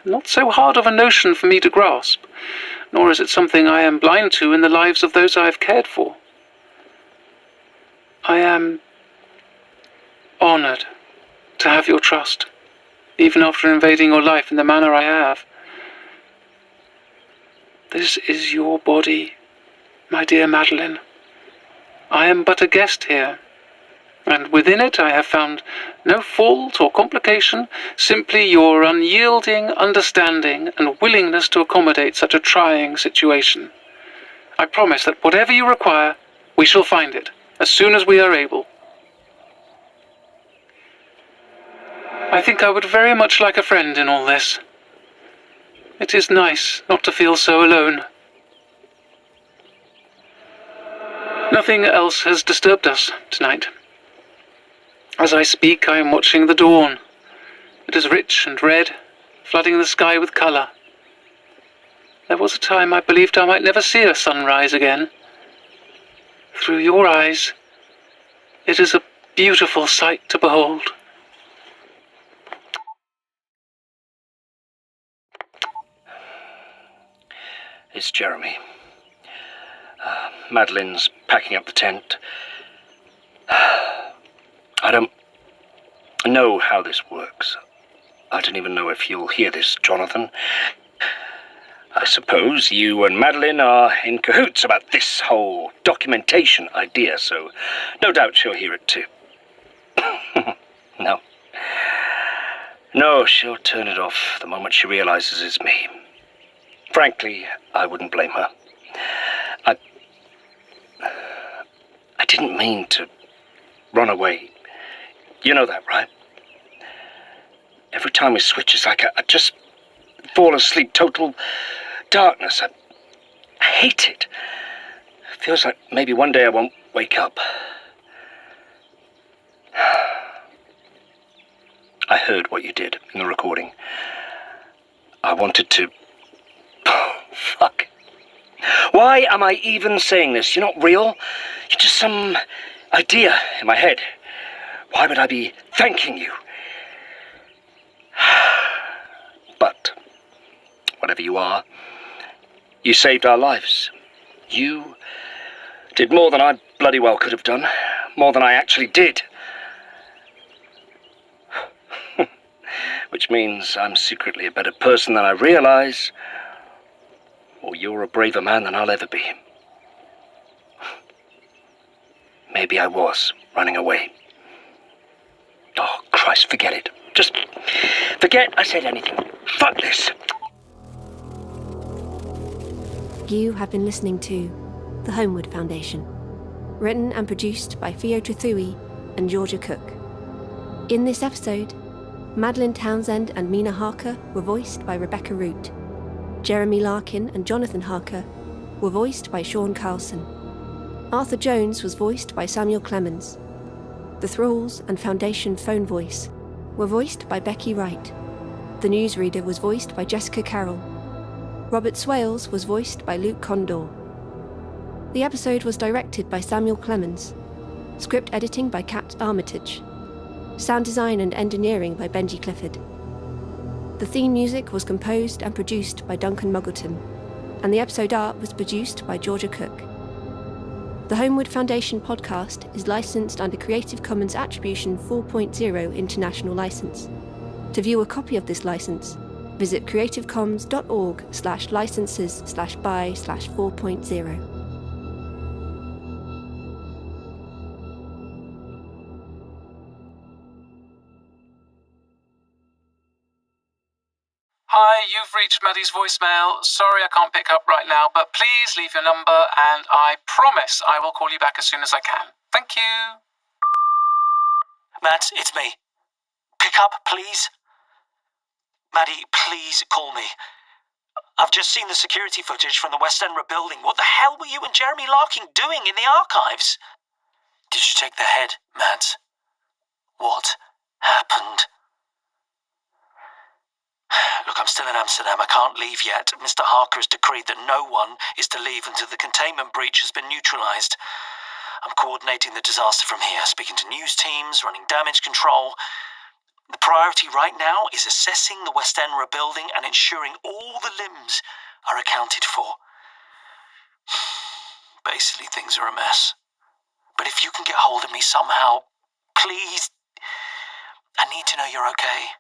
not so hard of a notion for me to grasp, nor is it something I am blind to in the lives of those I have cared for. I am honoured to have your trust, even after invading your life in the manner I have. This is your body, my dear Madeline. I am but a guest here, and within it I have found no fault or complication, simply your unyielding understanding and willingness to accommodate such a trying situation. I promise that whatever you require, we shall find it, as soon as we are able. I think I would very much like a friend in all this. It is nice not to feel so alone. Nothing else has disturbed us tonight. As I speak, I am watching the dawn. It is rich and red, flooding the sky with colour. There was a time I believed I might never see a sunrise again. Through your eyes, it is a beautiful sight to behold. It's Jeremy. Madeline's packing up the tent. I don't know how this works. I don't even know if you'll hear this, Jonathan. I suppose you and Madeline are in cahoots about this whole documentation idea, so no doubt she'll hear it too. No, she'll turn it off the moment she realizes it's me. Frankly, I wouldn't blame her. I didn't mean to run away. You know that, right? Every time we switch, it's like I just fall asleep. Total darkness. I hate it. Feels like maybe one day I won't wake up. I heard what you did in the recording. I wanted to... Fuck. Why am I even saying this? You're not real. You're just some idea in my head. Why would I be thanking you? But, whatever you are, you saved our lives. You did more than I bloody well could have done. More than I actually did. Which means I'm secretly a better person than I realise, or you're a braver man than I'll ever be. Maybe I was running away. Oh, Christ, forget it. Just forget I said anything. Fuck this. You have been listening to The Holmwood Foundation, written and produced by Theo Trathui and Georgia Cook. In this episode, Madeline Townsend and Mina Harker were voiced by Rebecca Root. Jeremy Larkin and Jonathan Harker were voiced by Sean Carlson. Arthur Jones was voiced by Samuel Clemens. The Thralls and Foundation phone voice were voiced by Becky Wright. The newsreader was voiced by Jessica Carroll. Robert Swales was voiced by Luke Condor. The episode was directed by Samuel Clemens. Script editing by Kat Armitage. Sound design and engineering by Benji Clifford. The theme music was composed and produced by Duncan Muggleton, and the episode art was produced by Georgia Cook. The Holmwood Foundation podcast is licensed under Creative Commons Attribution 4.0 International License. To view a copy of this license, visit creativecommons.org/licenses/by/4.0. Hi, you've reached Maddie's voicemail. Sorry I can't pick up right now, but please leave your number and I promise I will call you back as soon as I can. Thank you. Mads, it's me. Pick up, please. Maddie, please call me. I've just seen the security footage from the West End rebuilding. What the hell were you and Jeremy Larkin doing in the archives? Did you take the head, Mads? What happened? Look, I'm still in Amsterdam. I can't leave yet. Mr. Harker has decreed that no one is to leave until the containment breach has been neutralised. I'm coordinating the disaster from here, speaking to news teams, running damage control. The priority right now is assessing the West End rebuilding and ensuring all the limbs are accounted for. Basically, things are a mess. But if you can get hold of me somehow, please, I need to know you're okay.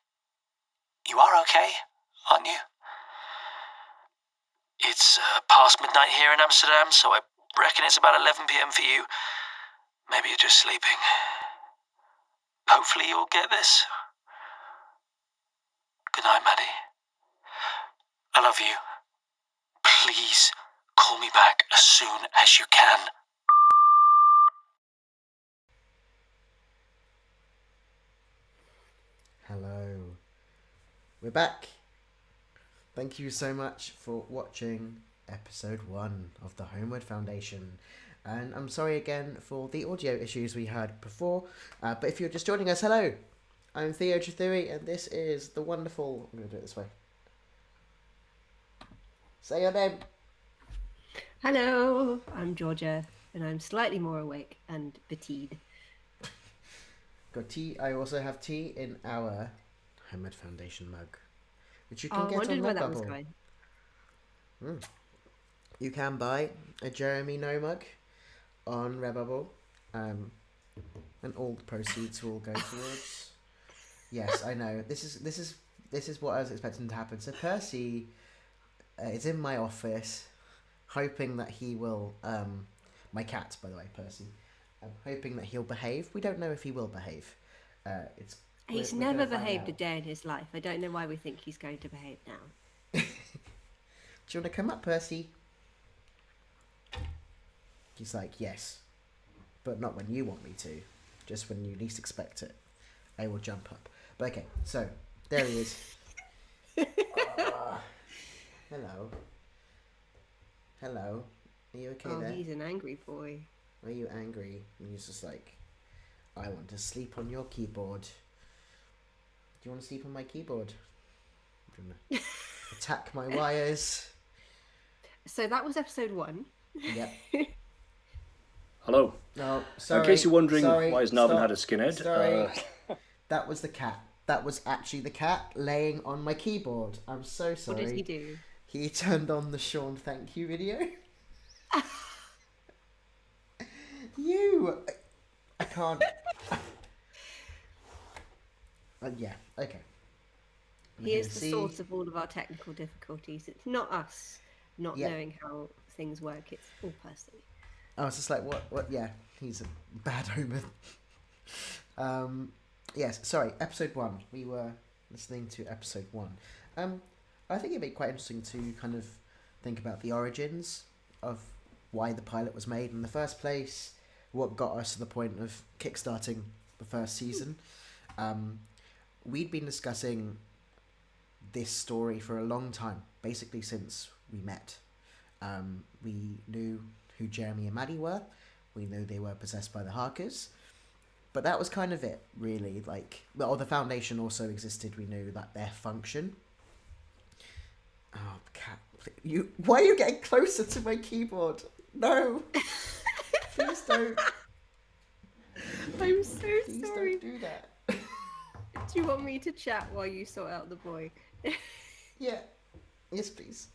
You are okay, aren't you? It's past midnight here in Amsterdam, so I reckon it's about 11 p.m. for you. Maybe you're just sleeping. Hopefully you'll get this. Good night, Maddie. I love you. Please call me back as soon as you can. Hello. We're back. Thank you so much for watching episode 1 of the Holmwood Foundation. And I'm sorry again for the audio issues we had before. But if you're just joining us, hello. I'm Theo Trathui and this is the wonderful... I'm going to do it this way. Say your name. Hello, I'm Georgia and I'm slightly more awake and fatigued. Got tea. I also have tea in our Holmwood Foundation mug, which you can get on Redbubble. You can buy a Jeremy No mug on Redbubble, and all the proceeds will go towards. Yes, I know. This is what I was expecting to happen. So Percy is in my office, hoping that he will. My cat, by the way, Percy. I'm hoping that he'll behave. We don't know if he will behave. He's never behaved a day in his life. I don't know why we think he's going to behave now. Do you want to come up, Percy? He's like, yes. But not when you want me to. Just when you least expect it. I will jump up. But okay, so There he is. Hello. Hello. Are you okay there? Oh, he's an angry boy. Are you angry? And he's just like, I want to sleep on your keyboard. Do you want to sleep on my keyboard? I'm gonna attack my wires. So that was episode 1. Yep. Hello. No, sorry. In case you're wondering sorry, why has Narvin stop. had a skinhead, Sorry. That was the cat. That was actually the cat laying on my keyboard. I'm so sorry. What did he do? He turned on the Sean thank you video. I can't. Yeah, okay. He is the source of all of our technical difficulties. It's not us not knowing how things work. It's all personally. I was just like, what? Yeah, he's a bad omen. Yes, sorry, episode 1. We were listening to episode 1. I think it'd be quite interesting to kind of think about the origins of why the pilot was made in the first place, what got us to the point of kickstarting the first season. We'd been discussing this story for a long time, basically since we met. We knew who Jeremy and Maddie were. We knew they were possessed by the Harkers. But that was kind of it, really. Like, well, the Foundation also existed. We knew that their function. Oh, cat! Why are you getting closer to my keyboard? No, please don't. I'm so Please sorry. don't do that. Do you want me to chat while you sort out the boy? Yeah. Yes, please.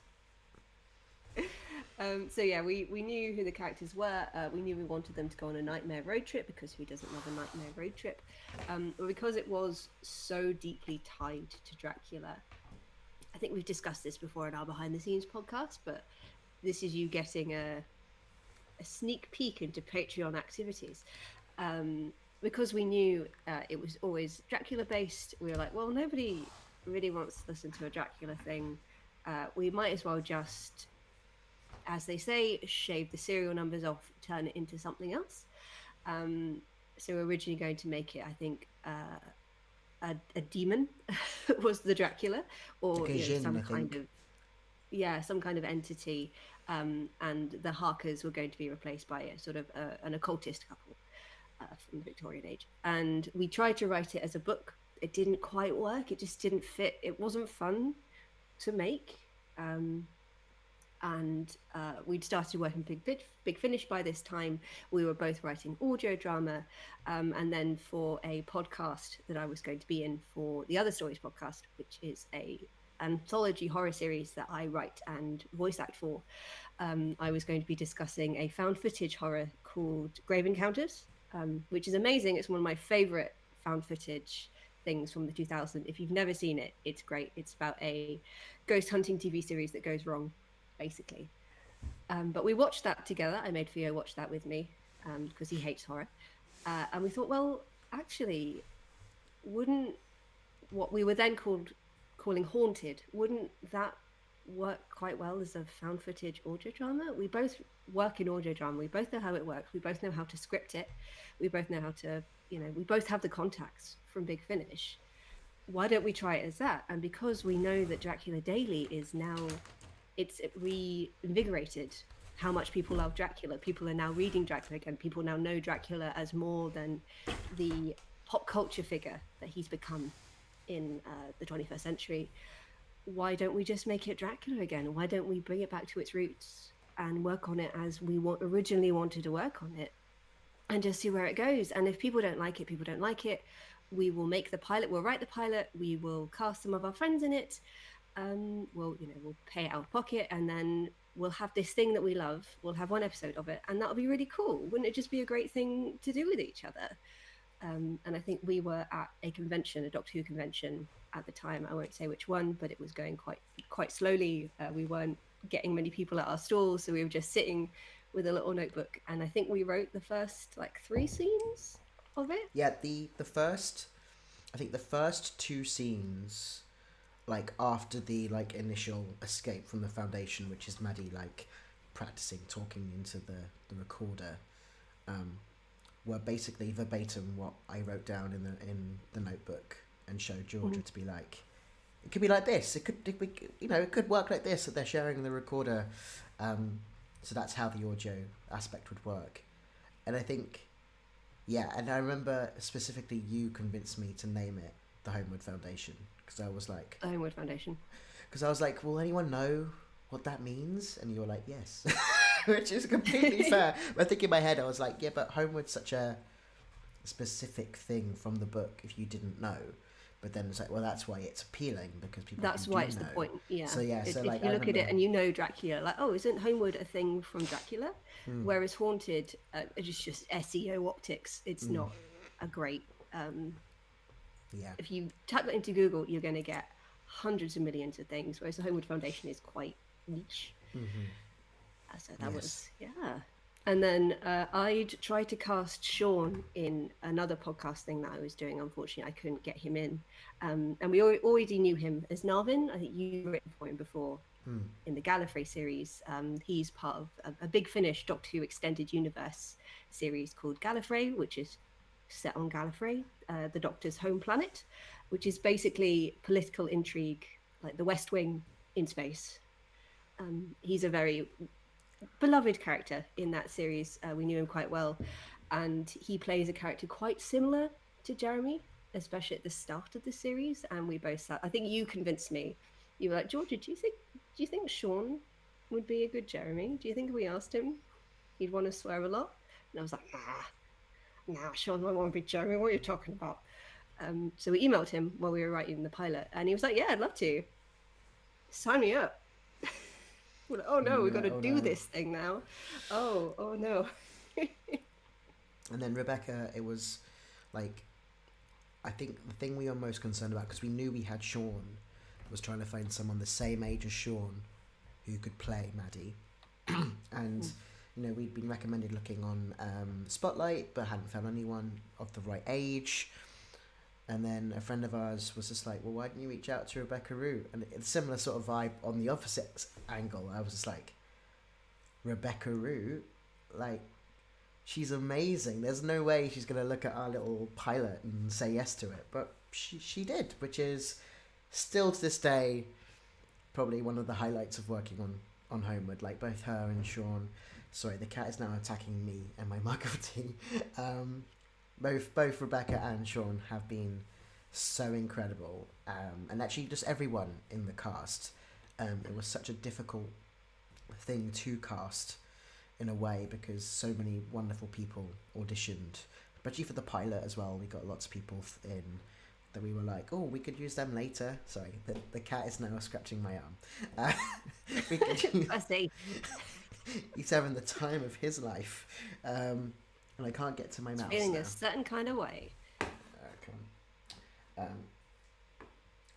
So yeah, we knew who the characters were. We knew we wanted them to go on a nightmare road trip, because who doesn't love a nightmare road trip? But because it was so deeply tied to Dracula, I think we've discussed this before in our behind the scenes podcast, but this is you getting a sneak peek into Patreon activities. Because we knew it was always Dracula based, we were like, well, nobody really wants to listen to a Dracula thing. We might as well just, as they say, shave the serial numbers off, turn it into something else. So we're originally going to make it, I think, a demon was the Dracula, or some kind of entity, and the Harkers were going to be replaced by a sort of an occultist couple from the Victorian age. And we tried to write it as a book. It didn't quite work. It just didn't fit. It wasn't fun to make. And we'd started working Big Finish by this time. We were both writing audio drama, and then for a podcast that I was going to be in for the Other Stories podcast, which is a anthology horror series that I write and voice act for, I was going to be discussing a found footage horror called Grave Encounters, which is amazing. It's one of my favorite found footage things from the 2000s. If you've never seen it, it's great. It's about a ghost hunting TV series that goes wrong, basically. But we watched that together. I made Theo watch that with me because he hates horror. And we thought, well, actually, wouldn't what we were then calling Haunted, wouldn't that work quite well as a found footage audio drama? We both work in audio drama. We both know how it works. We both know how to script it. We both know how to, we both have the contacts from Big Finish. Why don't we try it as that? And because we know that Dracula Daily is now, it's reinvigorated how much people love Dracula. People are now reading Dracula again. People now know Dracula as more than the pop culture figure that he's become in the 21st century. Why don't we just make it Dracula again? Why don't we bring it back to its roots and work on it as we originally wanted to work on it, and just see where it goes? And if people don't like it, people don't like it. We will make the pilot. We'll write the pilot. We will cast some of our friends in it. We'll pay it out of pocket, and then we'll have this thing that we love. We'll have one episode of it, and that'll be really cool. Wouldn't it just be a great thing to do with each other? And I think we were at a convention, a Doctor Who convention at the time. I won't say which one, but it was going quite slowly. We weren't getting many people at our stalls, so we were just sitting with a little notebook. And I think we wrote the first 3 scenes of it. Yeah, the first 2 scenes, after the initial escape from the Foundation, which is Maddie practicing talking into the recorder, were basically verbatim what I wrote down in the notebook. and showed Georgia to be like, it could be like this. It could work like this. That they're sharing the recorder, so that's how the audio aspect would work. And I think, and I remember specifically you convinced me to name it the Holmwood Foundation, because I was like, the Holmwood Foundation. Because I was like, will anyone know what that means? And you were like, yes, which is completely fair. But I think in my head I was like, yeah, but Holmwood's such a specific thing from the book if you didn't know. But then it's like, well, that's why it's appealing, because people. That's why it's know. The point. Yeah. So yeah, if you look at it and you know Dracula, like, oh, isn't Holmwood a thing from Dracula? Whereas Haunted, it's just SEO optics. It's not a great. If you type that into Google, you're going to get hundreds of millions of things. Whereas the Holmwood Foundation is quite niche. So that was And then I'd tried to cast Sean in another podcast thing that I was doing. Unfortunately, I couldn't get him in. And we already knew him as Narvin. I think you've written for him before in the Gallifrey series. He's part of a Big Finish Doctor Who Extended Universe series called Gallifrey, which is set on Gallifrey, the Doctor's home planet, which is basically political intrigue, like the West Wing in space. He's a very beloved character in that series. We knew him quite well, and he plays a character quite similar to Jeremy, especially at the start of the series. And we both sat, I think you convinced me. You were like, Georgia, do you think Sean would be a good Jeremy? Do you think if we asked him he'd want to swear a lot? And I was like, nah, Sean won't want to be Jeremy. What are you talking about? So we emailed him while we were writing the pilot, and he was like, yeah, I'd love to. Sign me up. We're like, oh no, we've got to do this thing now. Oh no. And then Rebecca, it was like, I think the thing we were most concerned about, because we knew we had Sean, was trying to find someone the same age as Sean who could play Maddie. And we'd been recommended looking on Spotlight, but hadn't found anyone of the right age. And then a friend of ours was just like, well, why didn't you reach out to Rebecca Root? And it's a similar sort of vibe on the opposite angle. I was just like, Rebecca Root? Like, she's amazing. There's no way she's going to look at our little pilot and say yes to it. But she did, which is still to this day probably one of the highlights of working on Holmwood. Like, both her and Sean. Sorry, the cat is now attacking me and my mug of tea. Both Rebecca and Sean have been so incredible, and actually just everyone in the cast. It was such a difficult thing to cast in a way, because so many wonderful people auditioned, especially for the pilot as well. We got lots of people in that we were like, oh, we could use them later. Sorry, the cat is now scratching my arm. We could use... I see. He's having the time of his life. And I can't get to my mouse. Feeling a certain kind of way. Come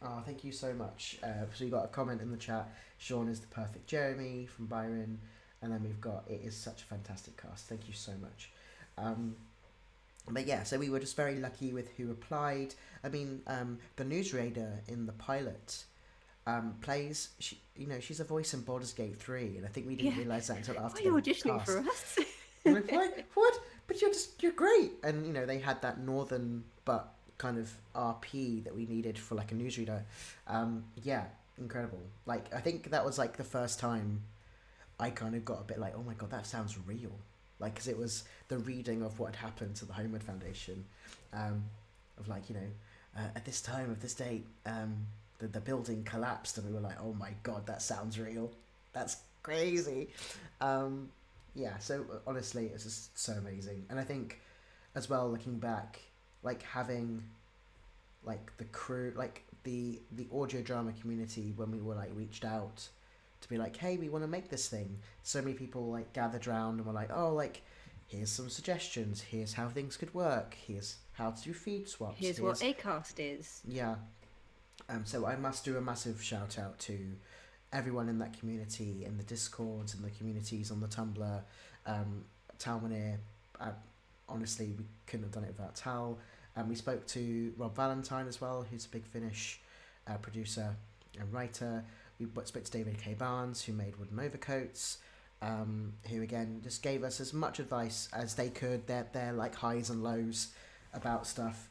on. Thank you so much. So we got a comment in the chat. Sean is the perfect Jeremy from Byron, and then we've got, it is such a fantastic cast. Thank you so much. But yeah, so we were just very lucky with who applied. I mean, the newsreader in the pilot plays. She's a voice in Baldur's Gate 3, and I think we didn't realise that until after. Why are you auditioning for us? Like, what? But you're great. And they had that northern but kind of RP that we needed for like a newsreader. Yeah, incredible. Like, I think that was like the first time I kind of got a bit like, oh my god, that sounds real. Like, because it was the reading of what had happened to the Holmwood Foundation, of like, at this time of this date, the building collapsed, and we were like, oh my god, that sounds real. That's crazy. Yeah, so honestly, it's just so amazing. And I think, as well, looking back, like having, like the crew, like the audio drama community, when we were like reached out to be like, hey, we want to make this thing. So many people like gathered round and were like, oh, like, here's some suggestions. Here's how things could work. Here's how to do feed swaps. Here's what Acast is. Yeah. So I must do a massive shout out to everyone in that community, in the Discords and the communities on the Tumblr. Talmanir, honestly, we couldn't have done it without Tal. We spoke to Rob Valentine as well, who's a Big Finish producer and writer. We spoke to David K. Barnes, who made Wooden Overcoats, who again just gave us as much advice as they could, their like highs and lows about stuff.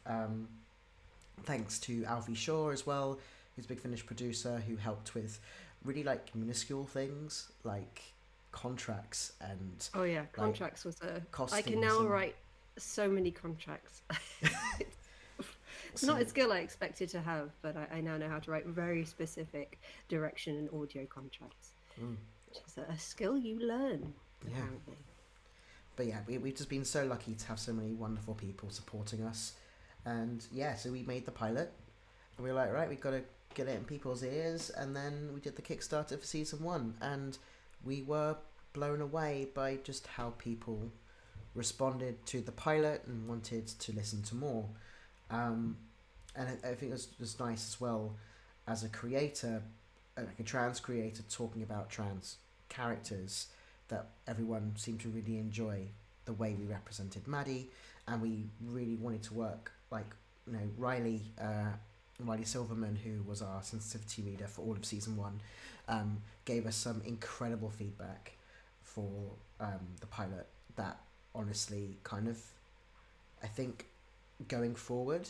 thanks to Alfie Shaw as well, who's a Big Finish producer, who helped with really like minuscule things like contracts and contracts was a costumes. I can now write so many contracts. It's not a skill I expected to have, but I now know how to write very specific direction and audio contracts, which is a skill you learn, apparently. But yeah, we've just been so lucky to have so many wonderful people supporting us. And yeah, so we made the pilot, and we were like, right, we've got to get it in people's ears. And then we did the Kickstarter for season 1, and we were blown away by just how people responded to the pilot and wanted to listen to more. And I think it was just nice as well, as a creator, like a trans creator, talking about trans characters, that everyone seemed to really enjoy the way we represented Maddie, and we really wanted to work, like, you know, Riley Silverman, who was our sensitivity reader for all of season 1, gave us some incredible feedback for the pilot that honestly kind of, I think, going forward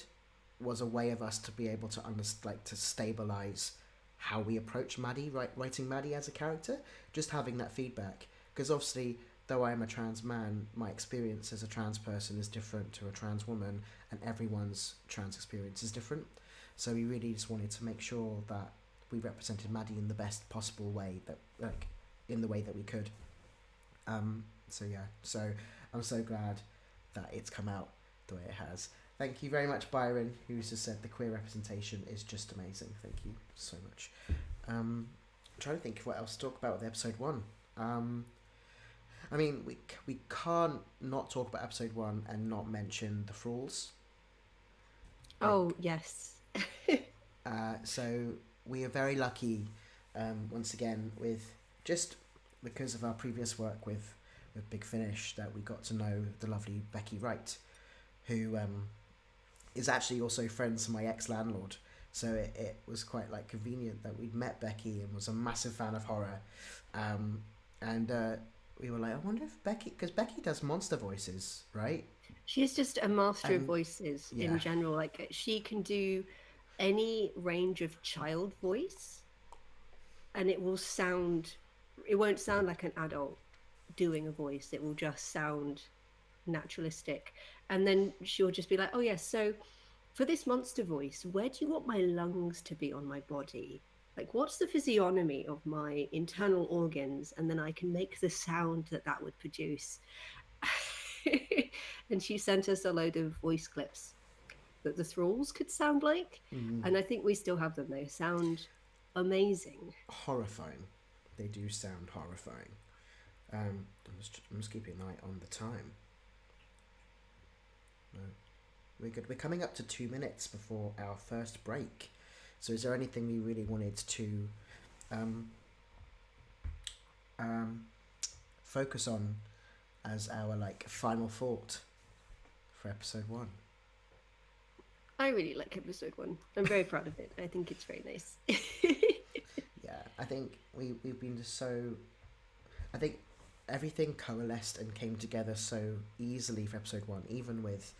was a way of us to be able to to stabilize how we approach Maddie, writing Maddie as a character, just having that feedback. Because obviously, though I am a trans man, my experience as a trans person is different to a trans woman, and everyone's trans experience is different. So we really just wanted to make sure that we represented Maddie in the best possible way, that in the way that we could. So I'm so glad that it's come out the way it has. Thank you very much, Byron, who's just said the queer representation is just amazing. Thank you so much. I'm trying to think of what else to talk about with episode 1. I mean, we can't not talk about episode 1 and not mention the Thralls. Yes. So we are very lucky, once again, with just because of our previous work with Big Finish, that we got to know the lovely Becky Wright, who is actually also friends with my ex-landlord. So it was quite convenient that we'd met Becky and was a massive fan of horror. And we were like, I wonder if Becky, because Becky does monster voices, right? She's just a master of voices in general. Like, she can do any range of child voice, and it won't sound like an adult doing a voice. It will just sound naturalistic. And then she'll just be like, oh yes, so for this monster voice, where do you want my lungs to be on my body? Like, what's the physiognomy of my internal organs? And then I can make the sound that would produce. And she sent us a load of voice clips that the Thralls could sound like. And I think we still have them. They sound amazing. Horrifying. They do sound horrifying. I'm just keeping an eye on the time. No. We're good. We're coming up to 2 minutes before our first break. So is there anything we really wanted to focus on as our final thought for episode 1? I really like episode 1. I'm very proud of it. I think it's very nice. Yeah, I think we've been just so... I think everything coalesced and came together so easily for episode 1, even with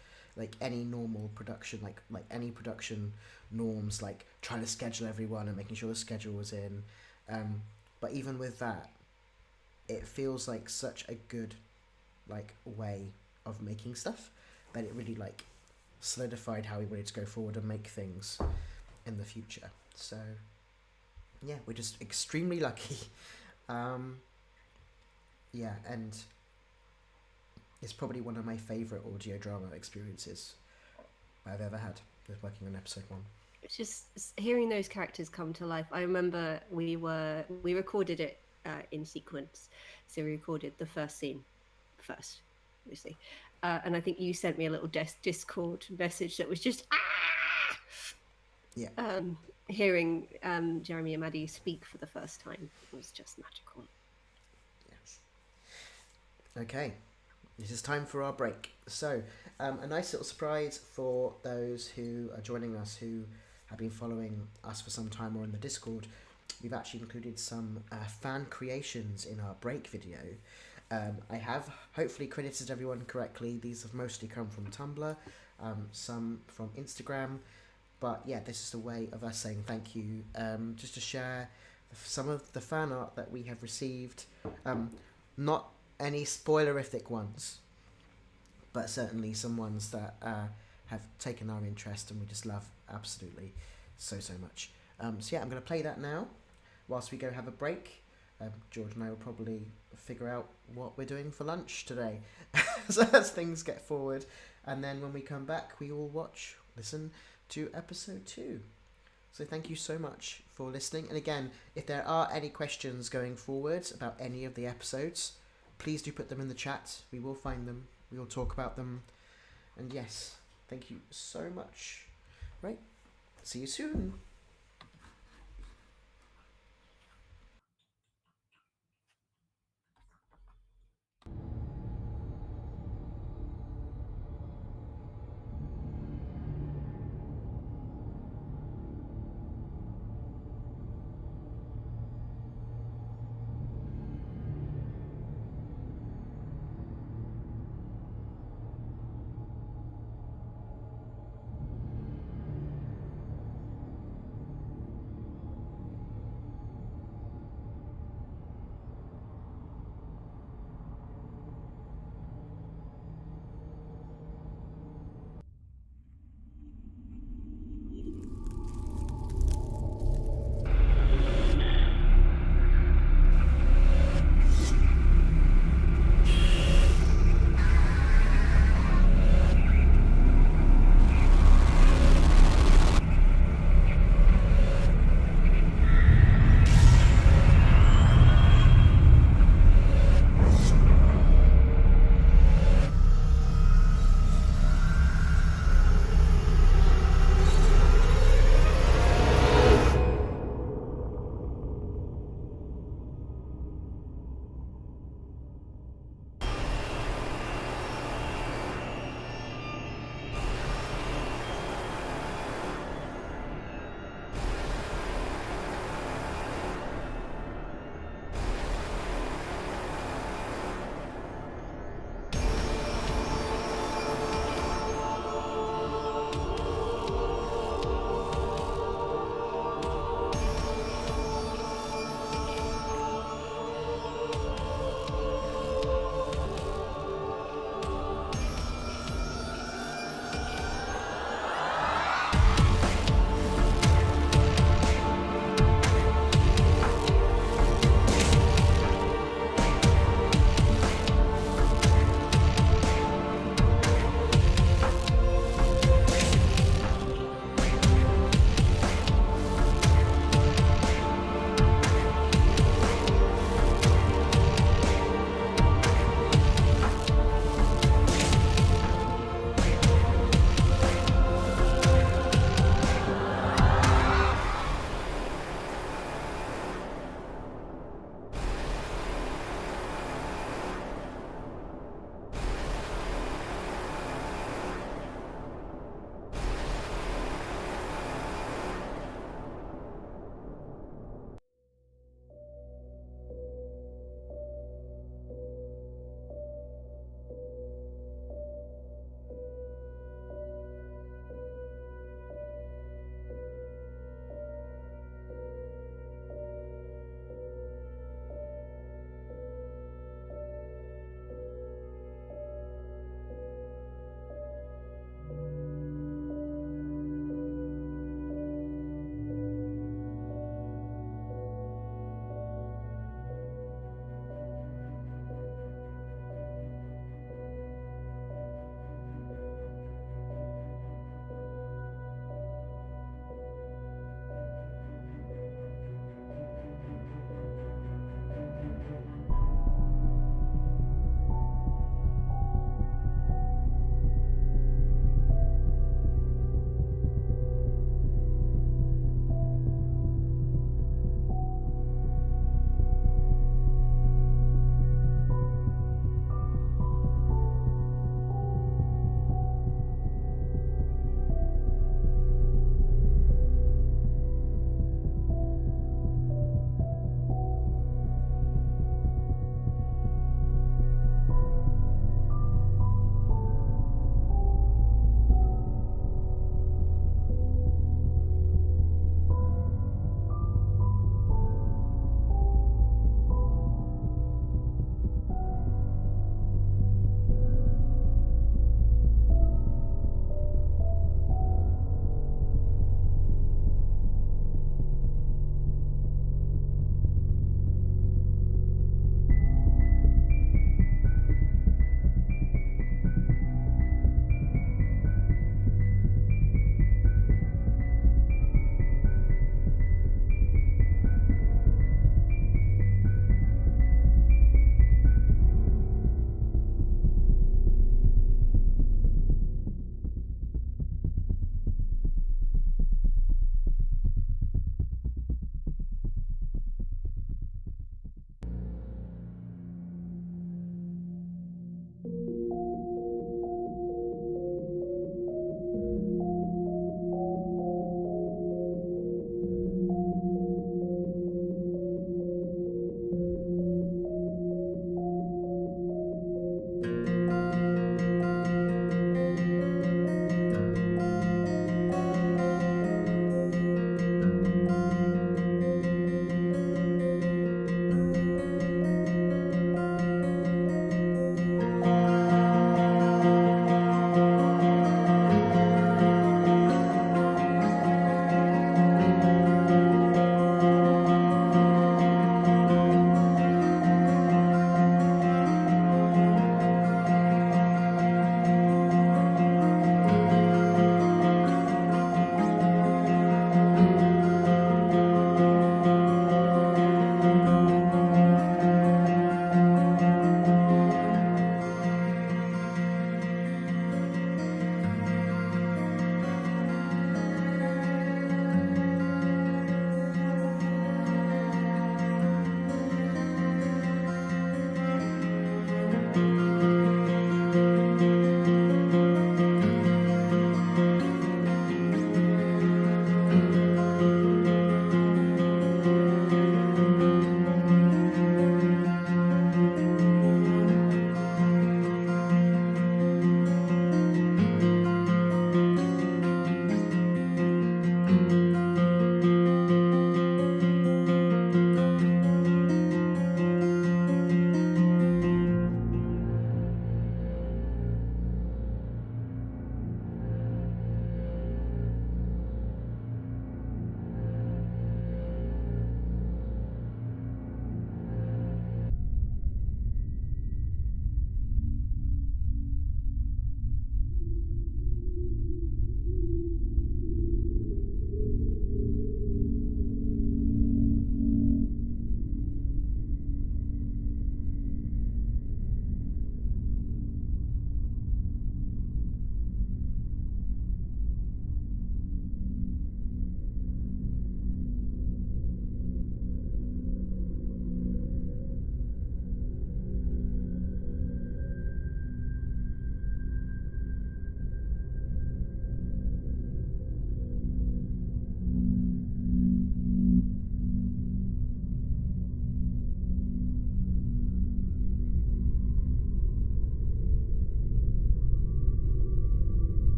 any normal production, like any production norms, like trying to schedule everyone and making sure the schedule was in. But even with that, it feels like such a good way of making stuff that it really solidified how we wanted to go forward and make things in the future. So yeah, we're just extremely lucky. Yeah, and it's probably one of my favourite audio drama experiences I've ever had, with working on episode 1. It's just hearing those characters come to life. I remember we recorded it in sequence. So we recorded the first scene first, obviously. And I think you sent me a little Discord message that was just yeah. Hearing Jeremy and Maddie speak for the first time was just magical. Yes. Okay. This is time for our break. So, a nice little surprise for those who are joining us, who have been following us for some time or in the Discord. We've actually included some fan creations in our break video. I have hopefully credited everyone correctly. These have mostly come from Tumblr, some from Instagram, But yeah, this is a way of us saying thank you, just to share some of the fan art that we have received. Not any spoilerific ones, but certainly some ones that have taken our interest and we just love absolutely so much. So yeah, I'm going to play that now whilst we go have a break. George and I will probably figure out what we're doing for lunch today so as things get forward, and then when we come back we will listen to episode 2. So thank you so much for listening, and again, if there are any questions going forward about any of the episodes, please do put them in the chat. We will find them, we will talk about them, and yes, thank you so much. Right, see you soon.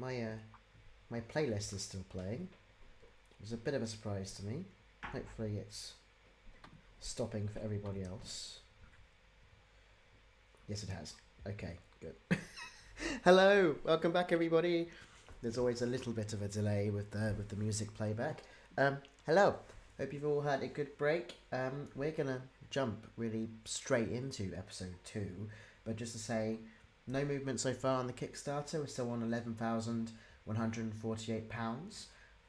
my playlist is still playing. It was a bit of a surprise to me. Hopefully it's stopping for everybody else. Yes, it has. Okay, good. Hello, welcome back, everybody. There's always a little bit of a delay with the music playback. Hello. Hope you've all had a good break. We're gonna jump really straight into episode 2, but just to say, no movement so far on the Kickstarter. We're still on £11,148,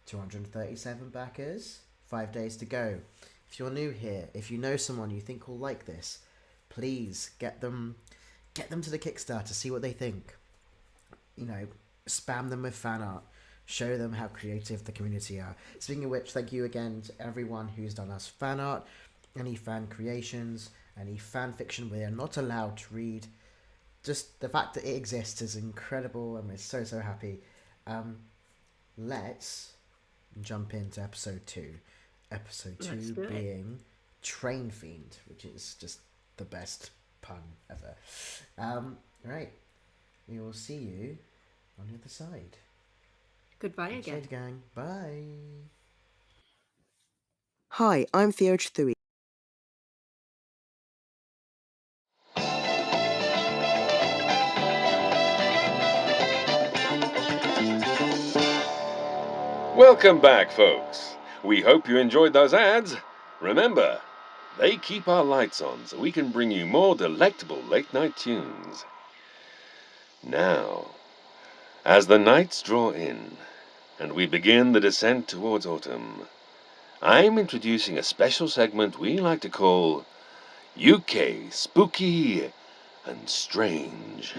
237 backers, 5 days to go. If you're new here, if you know someone you think will like this, please get them to the Kickstarter, see what they think. You know, spam them with fan art. Show them how creative the community are. Speaking of which, thank you again to everyone who's done us fan art, any fan creations, any fan fiction we are not allowed to read. Just the fact that it exists is incredible, and we're so happy. Let's jump into episode 2. Episode 2 being Train Fiend, which is just the best pun ever. Right, we will see you on the other side. Goodbye again. Gang. Bye. Hi, I'm Theo Chethui. Welcome back, folks. We hope you enjoyed those ads. Remember, they keep our lights on so we can bring you more delectable late-night tunes. Now, as the nights draw in, and we begin the descent towards autumn, I'm introducing a special segment we like to call UK Spooky and Strange,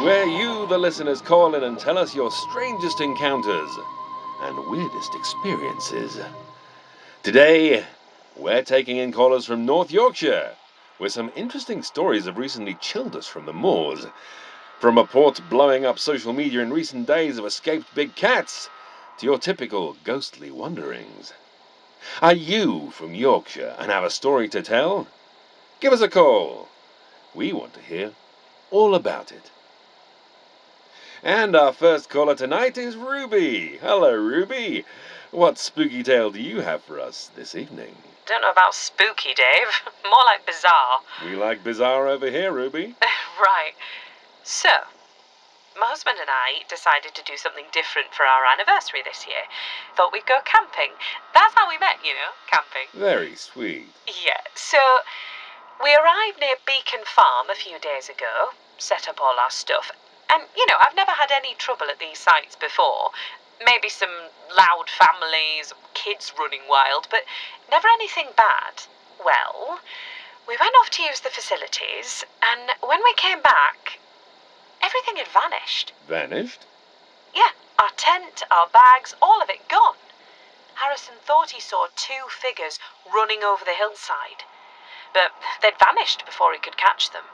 where you, the listeners, call in and tell us your strangest encounters and weirdest experiences. Today, we're taking in callers from North Yorkshire, where some interesting stories have recently chilled us from the moors. From reports blowing up social media in recent days of escaped big cats, to your typical ghostly wanderings. Are you from Yorkshire and have a story to tell? Give us a call. We want to hear all about it. And our first caller tonight is Ruby. Hello, Ruby. What spooky tale do you have for us this evening? Don't know about spooky, Dave. More like bizarre. We like bizarre over here, Ruby. Right. So, my husband and I decided to do something different for our anniversary this year. Thought we'd go camping. That's how we met, you know, camping. Very sweet. Yeah, so we arrived near Beacon Farm a few days ago, set up all our stuff, and, you know, I've never had any trouble at these sites before. Maybe some loud families, kids running wild, but never anything bad. Well, we went off to use the facilities, and when we came back, everything had vanished. Vanished? Yeah, our tent, our bags, all of it gone. Harrison thought he saw 2 figures running over the hillside, but they'd vanished before he could catch them.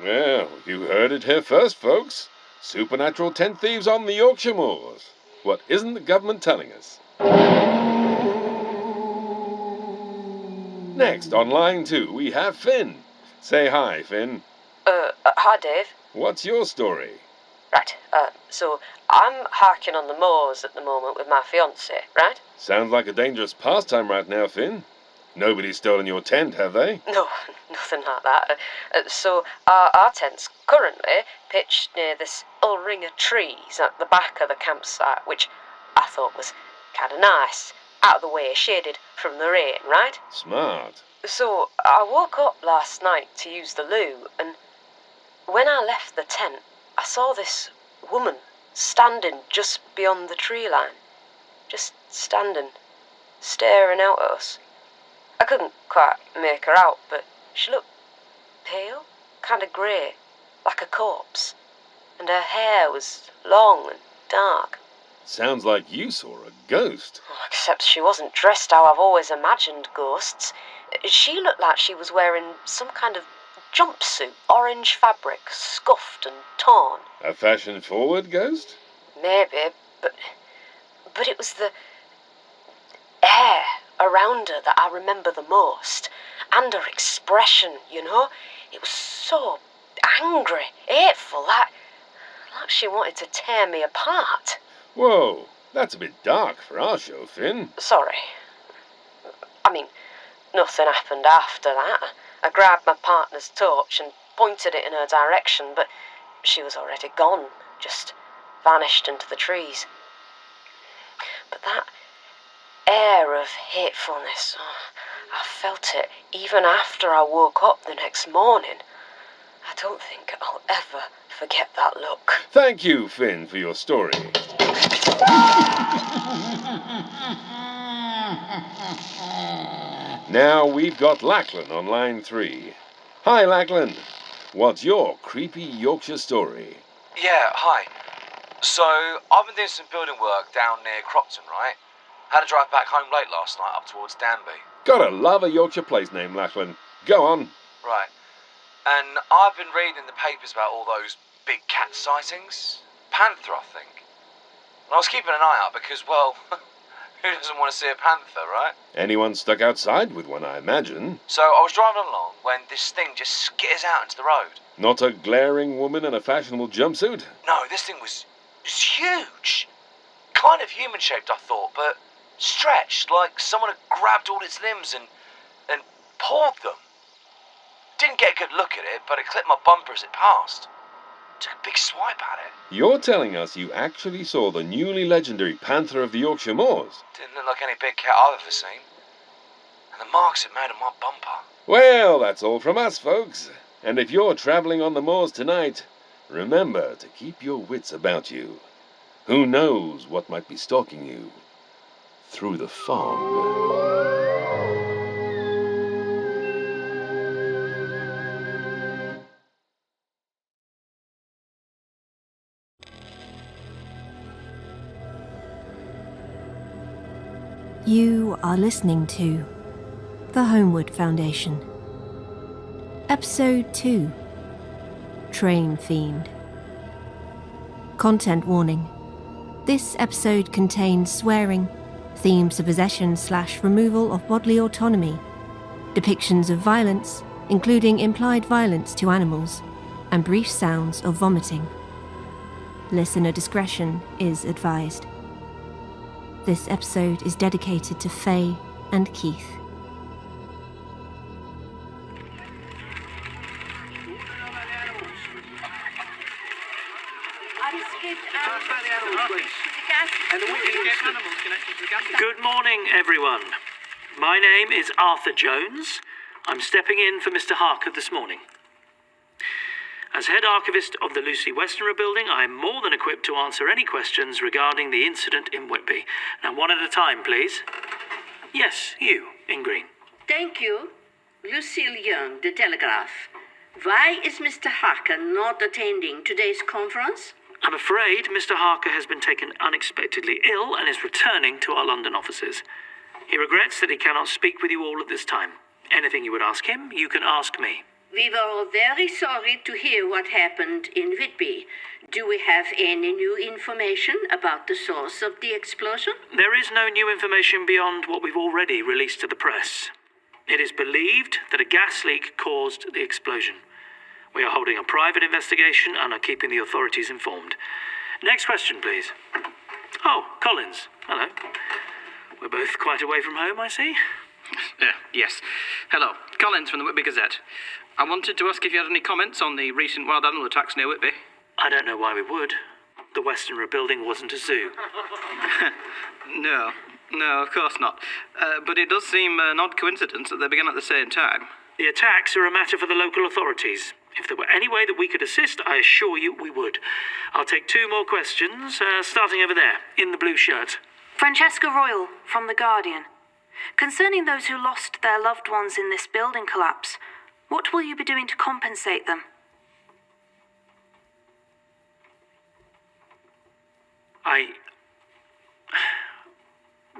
Well, you heard it here first, folks. Supernatural tent thieves on the Yorkshire moors. What isn't the government telling us? Next, on line 2, we have Finn. Say hi, Finn. Hi, Dave. What's your story? Right, so I'm hiking on the moors at the moment with my fiancé, right? Sounds like a dangerous pastime right now, Finn. Nobody's stolen your tent, have they? No, nothing like that. So our tent's currently pitched near this old ring of trees at the back of the campsite, which I thought was kind of nice, out of the way, shaded from the rain, right? Smart. So I woke up last night to use the loo, and when I left the tent, I saw this woman standing just beyond the tree line. Just standing, staring out at us. I couldn't quite make her out, but she looked pale, kind of grey, like a corpse. And her hair was long and dark. Sounds like you saw a ghost. Except she wasn't dressed how I've always imagined ghosts. She looked like she was wearing some kind of jumpsuit, orange fabric, scuffed and torn. A fashion-forward ghost? Maybe, but it was the air around her that I remember the most. And her expression, you know. It was so angry, hateful, She wanted to tear me apart. Whoa, that's a bit dark for our show, Finn. Sorry. I mean, nothing happened after that. I grabbed my partner's torch and pointed it in her direction, but she was already gone, just vanished into the trees. But that air of hatefulness, I felt it even after I woke up the next morning. I don't think I'll ever forget that look. Thank you, Finn, for your story. Now we've got Lachlan on line 3. Hi, Lachlan. What's your creepy Yorkshire story? Yeah, hi. So, I've been doing some building work down near Cropton, right? Had to drive back home late last night up towards Danby. Gotta love a Yorkshire place name, Lachlan. Go on. Right. And I've been reading the papers about all those big cat sightings. Panther, I think. And I was keeping an eye out because, well, who doesn't want to see a panther, right? Anyone stuck outside with one, I imagine. So I was driving along when this thing just skitters out into the road. Not a glaring woman in a fashionable jumpsuit? No, this thing was huge. Kind of human-shaped, I thought, but stretched, like someone had grabbed all its limbs and pulled them. Didn't get a good look at it, but it clipped my bumper as it passed. Took a big swipe at it. You're telling us you actually saw the newly legendary Panther of the Yorkshire Moors? Didn't look like any big cat I've ever seen. And the marks it made on my bumper. Well, that's all from us, folks. And if you're travelling on the moors tonight, remember to keep your wits about you. Who knows what might be stalking you through the fog. You are listening to the Holmwood Foundation. Episode 2. Train Fiend. Content warning. This episode contains swearing, themes of possession/removal of bodily autonomy, depictions of violence, including implied violence to animals, and brief sounds of vomiting. Listener discretion is advised. This episode is dedicated to Faye and Keith. Good morning, everyone. My name is Arthur Jones. I'm stepping in for Mr. Harker this morning. As head archivist of the Lucy Westenra building, I am more than equipped to answer any questions regarding the incident in Whitby. Now, one at a time, please. Yes, you, in green. Thank you. Lucille Young, The Telegraph. Why is Mr. Harker not attending today's conference? I'm afraid Mr. Harker has been taken unexpectedly ill and is returning to our London offices. He regrets that he cannot speak with you all at this time. Anything you would ask him, you can ask me. We were all very sorry to hear what happened in Whitby. Do we have any new information about the source of the explosion? There is no new information beyond what we've already released to the press. It is believed that a gas leak caused the explosion. We are holding a private investigation and are keeping the authorities informed. Next question, please. Oh, Collins. Hello. We're both quite away from home, I see. Yes. Hello. Collins from the Whitby Gazette. I wanted to ask if you had any comments on the recent wild animal attacks near Whitby. I don't know why we would. The Westenra building wasn't a zoo. No, of course not. But it does seem an odd coincidence that they began at the same time. The attacks are a matter for the local authorities. If there were any way that we could assist, I assure you we would. I'll take 2 more questions, starting over there, in the blue shirt. Francesca Royal, from The Guardian. Concerning those who lost their loved ones in this building collapse, what will you be doing to compensate them?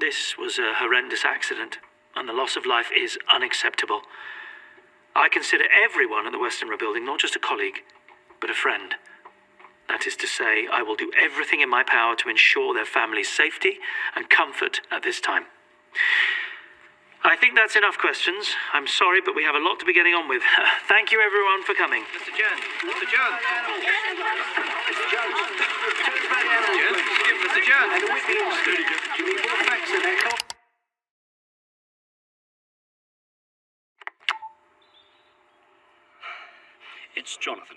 This was a horrendous accident, and the loss of life is unacceptable. I consider everyone at the Westenra building not just a colleague, but a friend. That is to say, I will do everything in my power to ensure their family's safety and comfort at this time. I think that's enough questions. I'm sorry, but we have a lot to be getting on with. Thank you, everyone, for coming. Mr. Jones. Mr. Jones. Mr. Jones. It's Jonathan.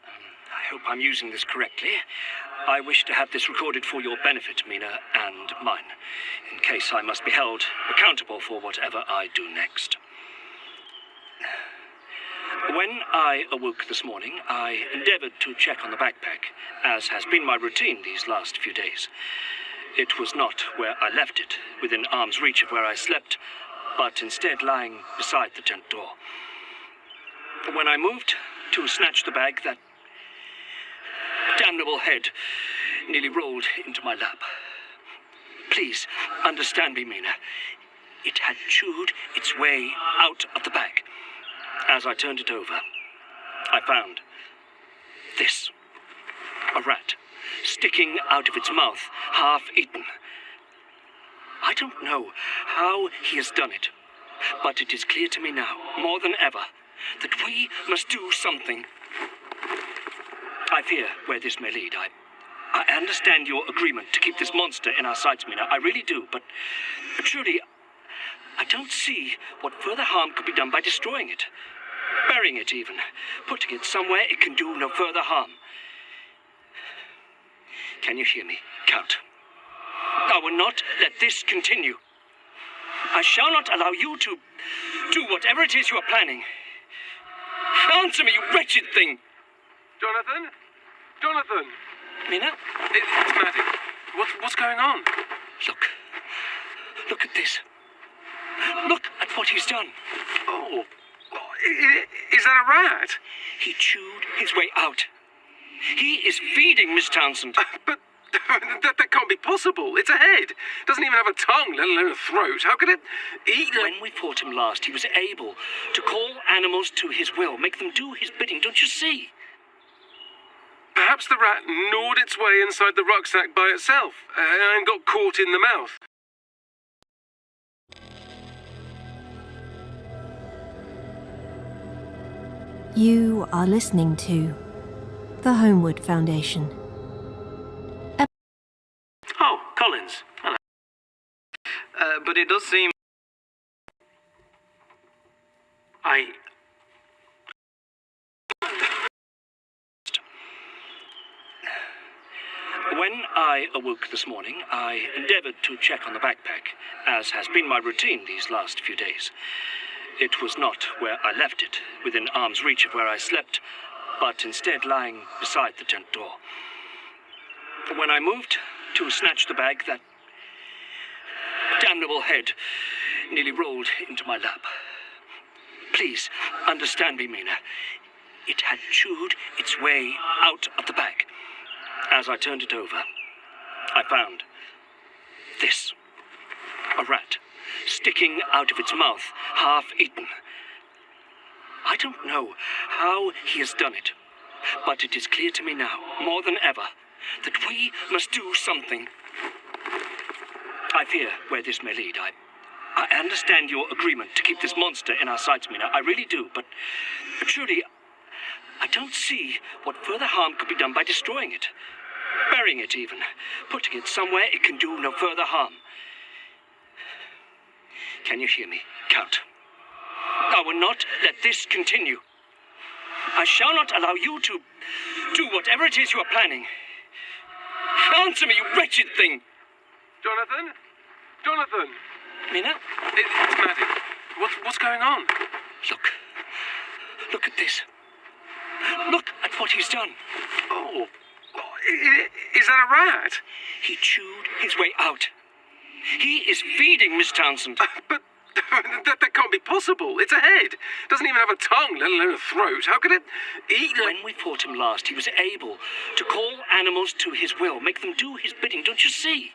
I hope I'm using this correctly. I wish to have this recorded for your benefit, Mina, and mine, in case I must be held accountable for whatever I do next. When I awoke this morning, I endeavored to check on the backpack, as has been my routine these last few days. It was not where I left it, within arm's reach of where I slept, but instead lying beside the tent door. When I moved to snatch the bag, that damnable head nearly rolled into my lap. Please understand me, Mina. It had chewed its way out of the bag. As I turned it over, I found this. A rat, sticking out of its mouth, half eaten. I don't know how he has done it, but it is clear to me now, more than ever, that we must do something. I fear where this may lead. I understand your agreement to keep this monster in our sights, Mina. I really do, but truly, I don't see what further harm could be done by destroying it. Burying it even. Putting it somewhere it can do no further harm. Can you hear me, Count? I will not let this continue. I shall not allow you to do whatever it is you are planning. Answer me, you wretched thing! Jonathan? Jonathan! Mina? It's Maddie. What's going on? Look at this. Look at what he's done. Oh, is that a rat? He chewed his way out. He is feeding Miss Townsend. But that can't be possible. It's a head. Doesn't even have a tongue, let alone a throat. How could it eat? When we fought him last, he was able to call animals to his will, make them do his bidding, don't you see? Perhaps the rat gnawed its way inside the rucksack by itself and got caught in the mouth. You are listening to the Holmwood Foundation. Oh, Collins. Hello. But it does seem... When I awoke this morning, I endeavored to check on the backpack, as has been my routine these last few days. It was not where I left it, within arm's reach of where I slept, but instead lying beside the tent door. When I moved to snatch the bag, that damnable head nearly rolled into my lap. Please understand me, Mina. It had chewed its way out of the bag. As I turned it over, I found this. A rat, sticking out of its mouth, half eaten. I don't know how he has done it, but it is clear to me now, more than ever, that we must do something. I fear where this may lead. I understand your agreement to keep this monster in our sights, Mina. I really do, but truly, I don't see what further harm could be done by destroying it. Burying it even. Putting it somewhere it can do no further harm. Can you hear me, Count? I will not let this continue. I shall not allow you to do whatever it is you are planning. Answer me, you wretched thing! Jonathan? Jonathan! Mina? It's Maddie. What's going on? Look at this. Look at what he's done. Oh, is that a rat? He chewed his way out. He is feeding Miss Townsend. But that can't be possible. It's a head. Doesn't even have a tongue, let alone a throat. How could it eat? When we fought him last, he was able to call animals to his will, make them do his bidding, don't you see?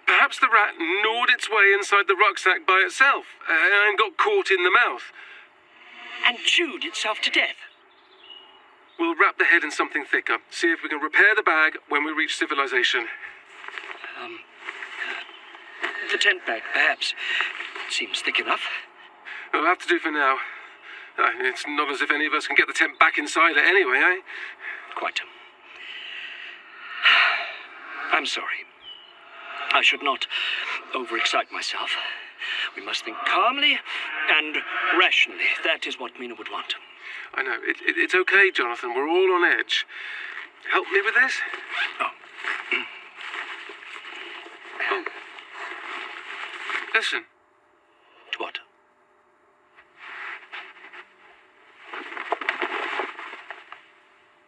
Perhaps the rat gnawed its way inside the rucksack by itself and got caught in the mouth. And chewed itself to death. We'll wrap the head in something thicker. See if we can repair the bag when we reach civilization. The tent bag, perhaps. Seems thick enough. It'll have to do for now. It's not as if any of us can get the tent back inside it anyway, eh? Quite. I'm sorry. I should not overexcite myself. We must think calmly and rationally. That is what Mina would want. I know. It's okay, Jonathan. We're all on edge. Help me with this? Oh. Listen. What?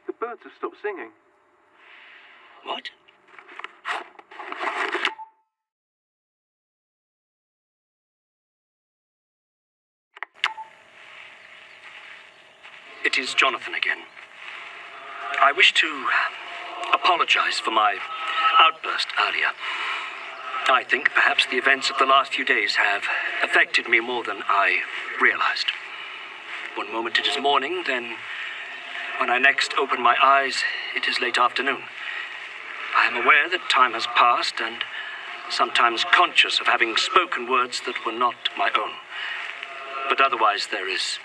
The birds have stopped singing. What? It is Jonathan again. I wish to apologize for my outburst earlier. I think perhaps the events of the last few days have affected me more than I realized. One moment it is morning, then when I next open my eyes, it is late afternoon. I am aware that time has passed and sometimes conscious of having spoken words that were not my own. But otherwise there is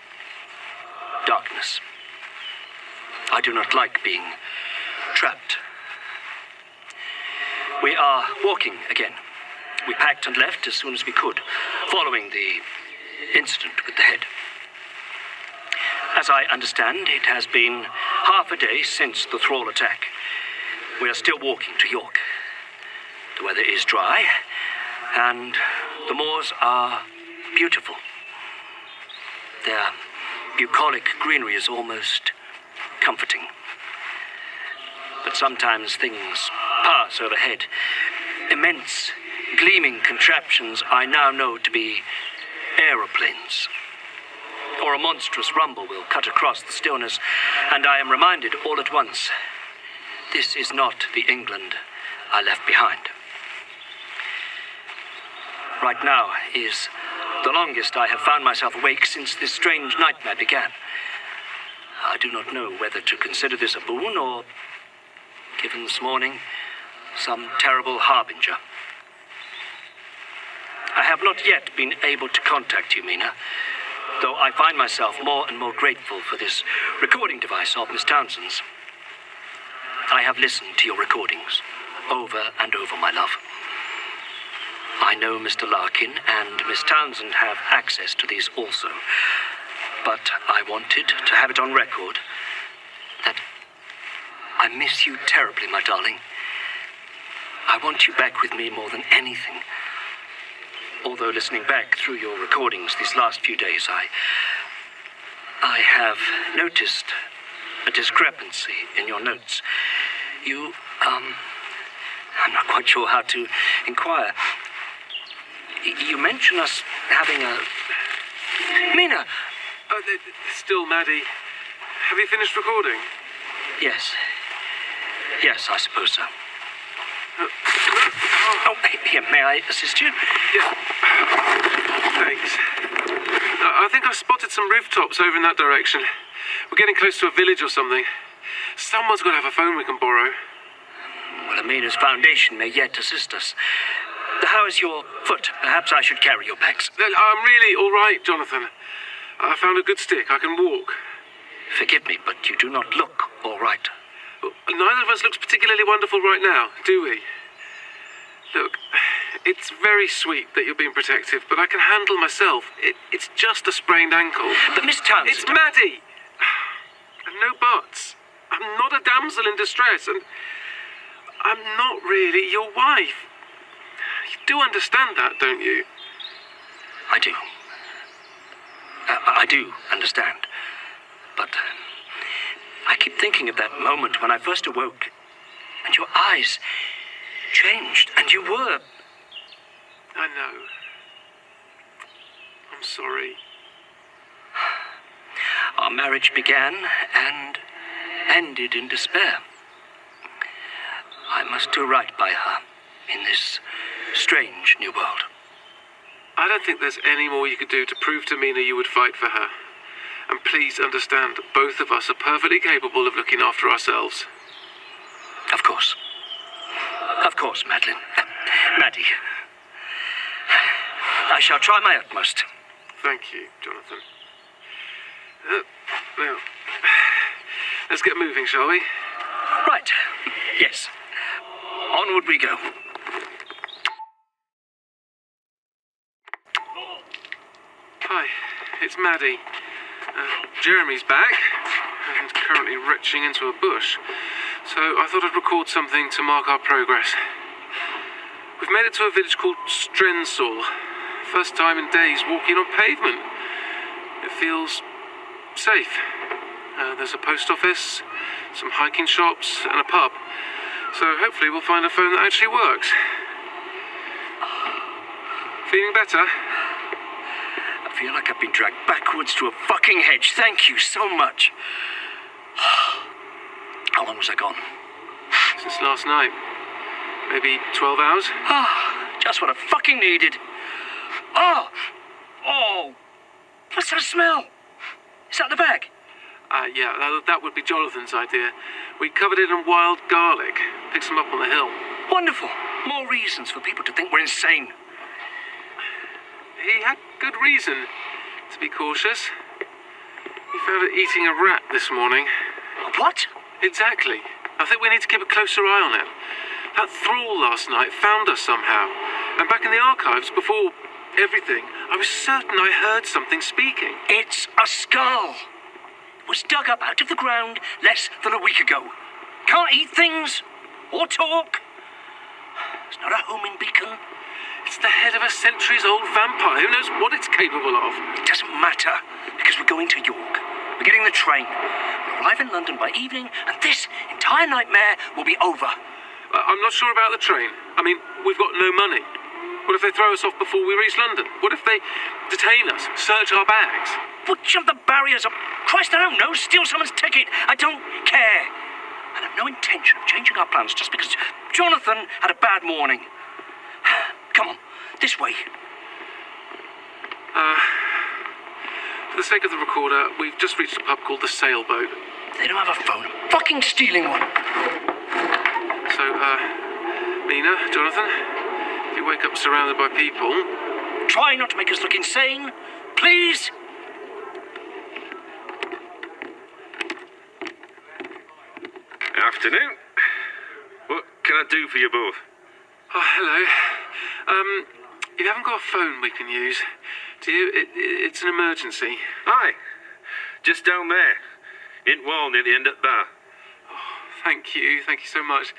darkness. I do not like being trapped. We are walking again. We packed and left as soon as we could, following the incident with the head. As I understand, it has been half a day since the thrall attack. We are still walking to York. The weather is dry, and the moors are beautiful. Their bucolic greenery is almost comforting. But sometimes things pass overhead. Immense, gleaming contraptions I now know to be aeroplanes. Or a monstrous rumble will cut across the stillness, and I am reminded all at once, this is not the England I left behind. Right now is the longest I have found myself awake since this strange nightmare began. I do not know whether to consider this a boon or, given this morning, some terrible harbinger. I have not yet been able to contact you, Mina, though I find myself more and more grateful for this recording device of Miss Townsend's. I have listened to your recordings over and over, my love. I know Mr. Larkin and Miss Townsend have access to these also, but I wanted to have it on record that I miss you terribly, my darling. I want you back with me more than anything. Although listening back through your recordings these last few days, I have noticed a discrepancy in your notes. You, I'm not quite sure how to inquire. You mention us having a... Mina! Still, Maddie. Have you finished recording? Yes. Yes, I suppose so. Oh, here, may I assist you? Yeah. Thanks. I think I've spotted some rooftops over in that direction. We're getting close to a village or something. Someone's got to have a phone we can borrow. Well, Amina's foundation may yet assist us. How is your foot? Perhaps I should carry your bags. I'm really all right, Jonathan. I found a good stick. I can walk. Forgive me, but you do not look all right. Neither of us looks particularly wonderful right now, do we? Look, it's very sweet that you're being protective, but I can handle myself. It's just a sprained ankle. But Miss Townsend... It's Maddie! And no buts. I'm not a damsel in distress, and I'm not really your wife. You do understand that, don't you? I do. I do understand. But I keep thinking of that moment when I first awoke, and your eyes changed, and you were... I know. I'm sorry. Our marriage began and ended in despair. I must do right by her in this strange new world. I don't think there's any more you could do to prove to Mina you would fight for her. And please understand that both of us are perfectly capable of looking after ourselves. Of course. Of course, Madeline. Maddie. I shall try my utmost. Thank you, Jonathan. Now, let's get moving, shall we? Right. Yes. Onward we go. Hi, it's Maddie. Jeremy's back and currently retching into a bush, so I thought I'd record something to mark our progress. We've made it to a village called Strensall. First time in days walking on pavement. It feels safe. There's a post office, some hiking shops, and a pub. So hopefully we'll find a phone that actually works. Feeling better? I feel like I've been dragged backwards to a fucking hedge. Thank you so much. How long was I gone? Since last night. Maybe 12 hours? Just what I fucking needed. Oh! What's that smell? Is that the bag? Yeah, that would be Jonathan's idea. We covered it in wild garlic. Picked some up on the hill. Wonderful. More reasons for people to think we're insane. He had good reason to be cautious. He found it eating a rat this morning. What? Exactly. I think we need to keep a closer eye on it. That thrall last night found us somehow. And back in the archives, before everything, I was certain I heard something speaking. It's a skull. It was dug up out of the ground less than a week ago. Can't eat things or talk. It's not a homing beacon. It's the head of a centuries-old vampire. Who knows what it's capable of? It doesn't matter, because we're going to York. We're getting the train. We'll arrive in London by evening, and this entire nightmare will be over. I'm not sure about the train. I mean, we've got no money. What if they throw us off before we reach London? What if they detain us, search our bags? We'll jump the barriers up. Christ, I don't know. Steal someone's ticket. I don't care. And I've no intention of changing our plans just because Jonathan had a bad morning. Come on, this way. For the sake of the recorder, we've just reached a pub called the Sailboat. They don't have a phone. I'm fucking stealing one. So, Mina, Jonathan, if you wake up surrounded by people... Try not to make us look insane, please. Afternoon. What can I do for you both? Oh, hello. You haven't got a phone we can use, do you? It's an emergency. Aye. Just down there. In wall near the end of the bar. Oh, thank you so much.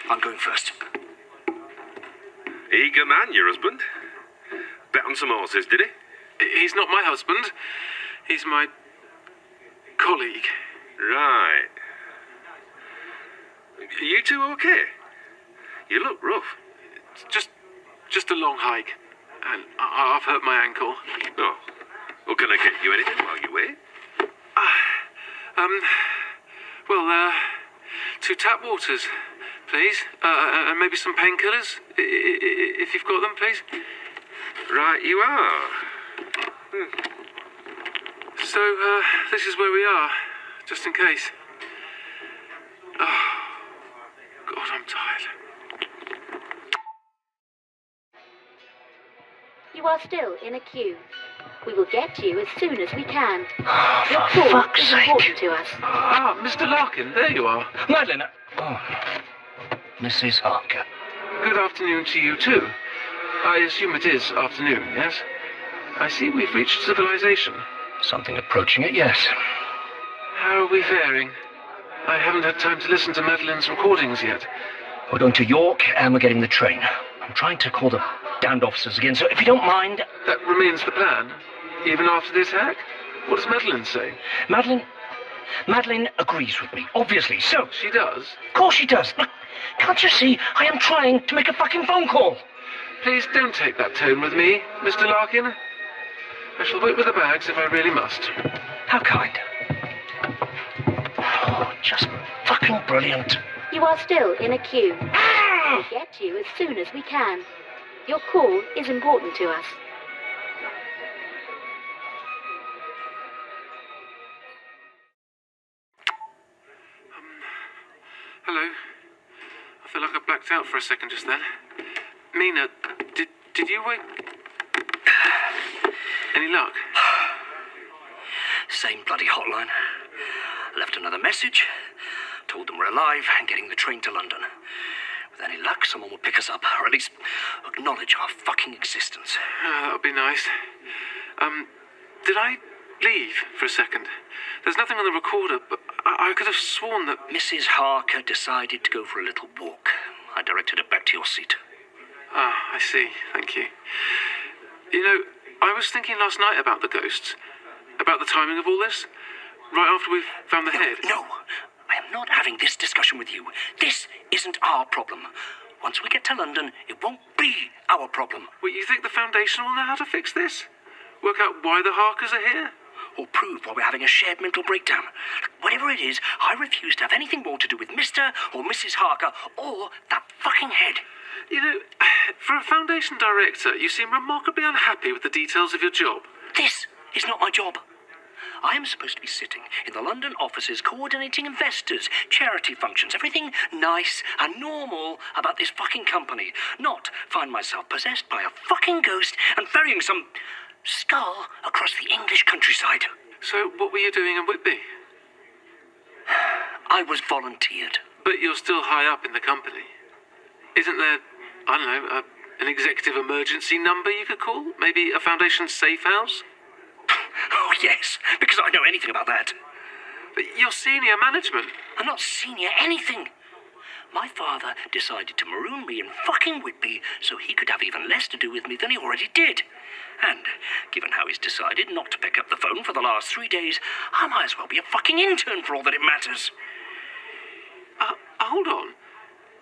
I'm going first. Eager man, your husband. Bet on some horses, did he? He's not my husband. He's my colleague. Right. Are you two okay? You look rough. It's just a long hike. And I've hurt my ankle. Oh. Well, can I get you anything while you wait? Well, 2 tap waters, please. And maybe some painkillers, if you've got them, please. Right, you are. So, this is where we are, just in case. Oh, God, I'm tired. You are still in a queue. We will get to you as soon as we can. Oh, your for call fuck's is sake. important to us. Ah, Mr. Larkin, there you are. Madeline. Oh, Mrs. Harker. Good afternoon to you, too. I assume it is afternoon, yes? I see we've reached civilization. Something approaching it, yes. How are we faring? I haven't had time to listen to Madeline's recordings yet. We're going to York and we're getting the train. I'm trying to call the damned officers again, so if you don't mind... That remains the plan? Even after the attack? What does Madeline say? Madeline agrees with me, obviously, so... She does? Of course she does. Look, can't you see? I am trying to make a fucking phone call. Please don't take that tone with me, Mr. Larkin. I shall wait with the bags if I really must. How kind. Oh, just fucking brilliant. You are still in a queue. We'll get to you as soon as we can. Your call is important to us. Hello. I feel like I blacked out for a second just then. Mina, did you wake... Any luck? Same bloody hotline. Left another message. Told them we're alive and getting the train to London. With any luck, someone will pick us up, or at least acknowledge our fucking existence. That would be nice. Did I leave for a second? There's nothing on the recorder, but I could have sworn that... Mrs. Harker decided to go for a little walk. I directed her back to your seat. Ah, I see. Thank you. You know, I was thinking last night about the ghosts. About the timing of all this. Right after we've found the head. No, I am not having this discussion with you. This isn't our problem. Once we get to London, it won't be our problem. Wait, you think the Foundation will know how to fix this? Work out why the Harkers are here? Or prove why we're having a shared mental breakdown. Whatever it is, I refuse to have anything more to do with Mr. or Mrs. Harker or that fucking head. You know, for a Foundation director, you seem remarkably unhappy with the details of your job. This is not my job. I am supposed to be sitting in the London offices coordinating investors, charity functions, everything nice and normal about this fucking company. Not find myself possessed by a fucking ghost and ferrying some skull across the English countryside. So what were you doing in Whitby? I was volunteered. But you're still high up in the company. Isn't there, I don't know, an executive emergency number you could call? Maybe a Foundation safe house? Oh, yes, because I know anything about that. But you're senior management. I'm not senior anything. My father decided to maroon me in fucking Whitby so he could have even less to do with me than he already did. And given how he's decided not to pick up the phone for the last 3 days, I might as well be a fucking intern for all that it matters. Hold on.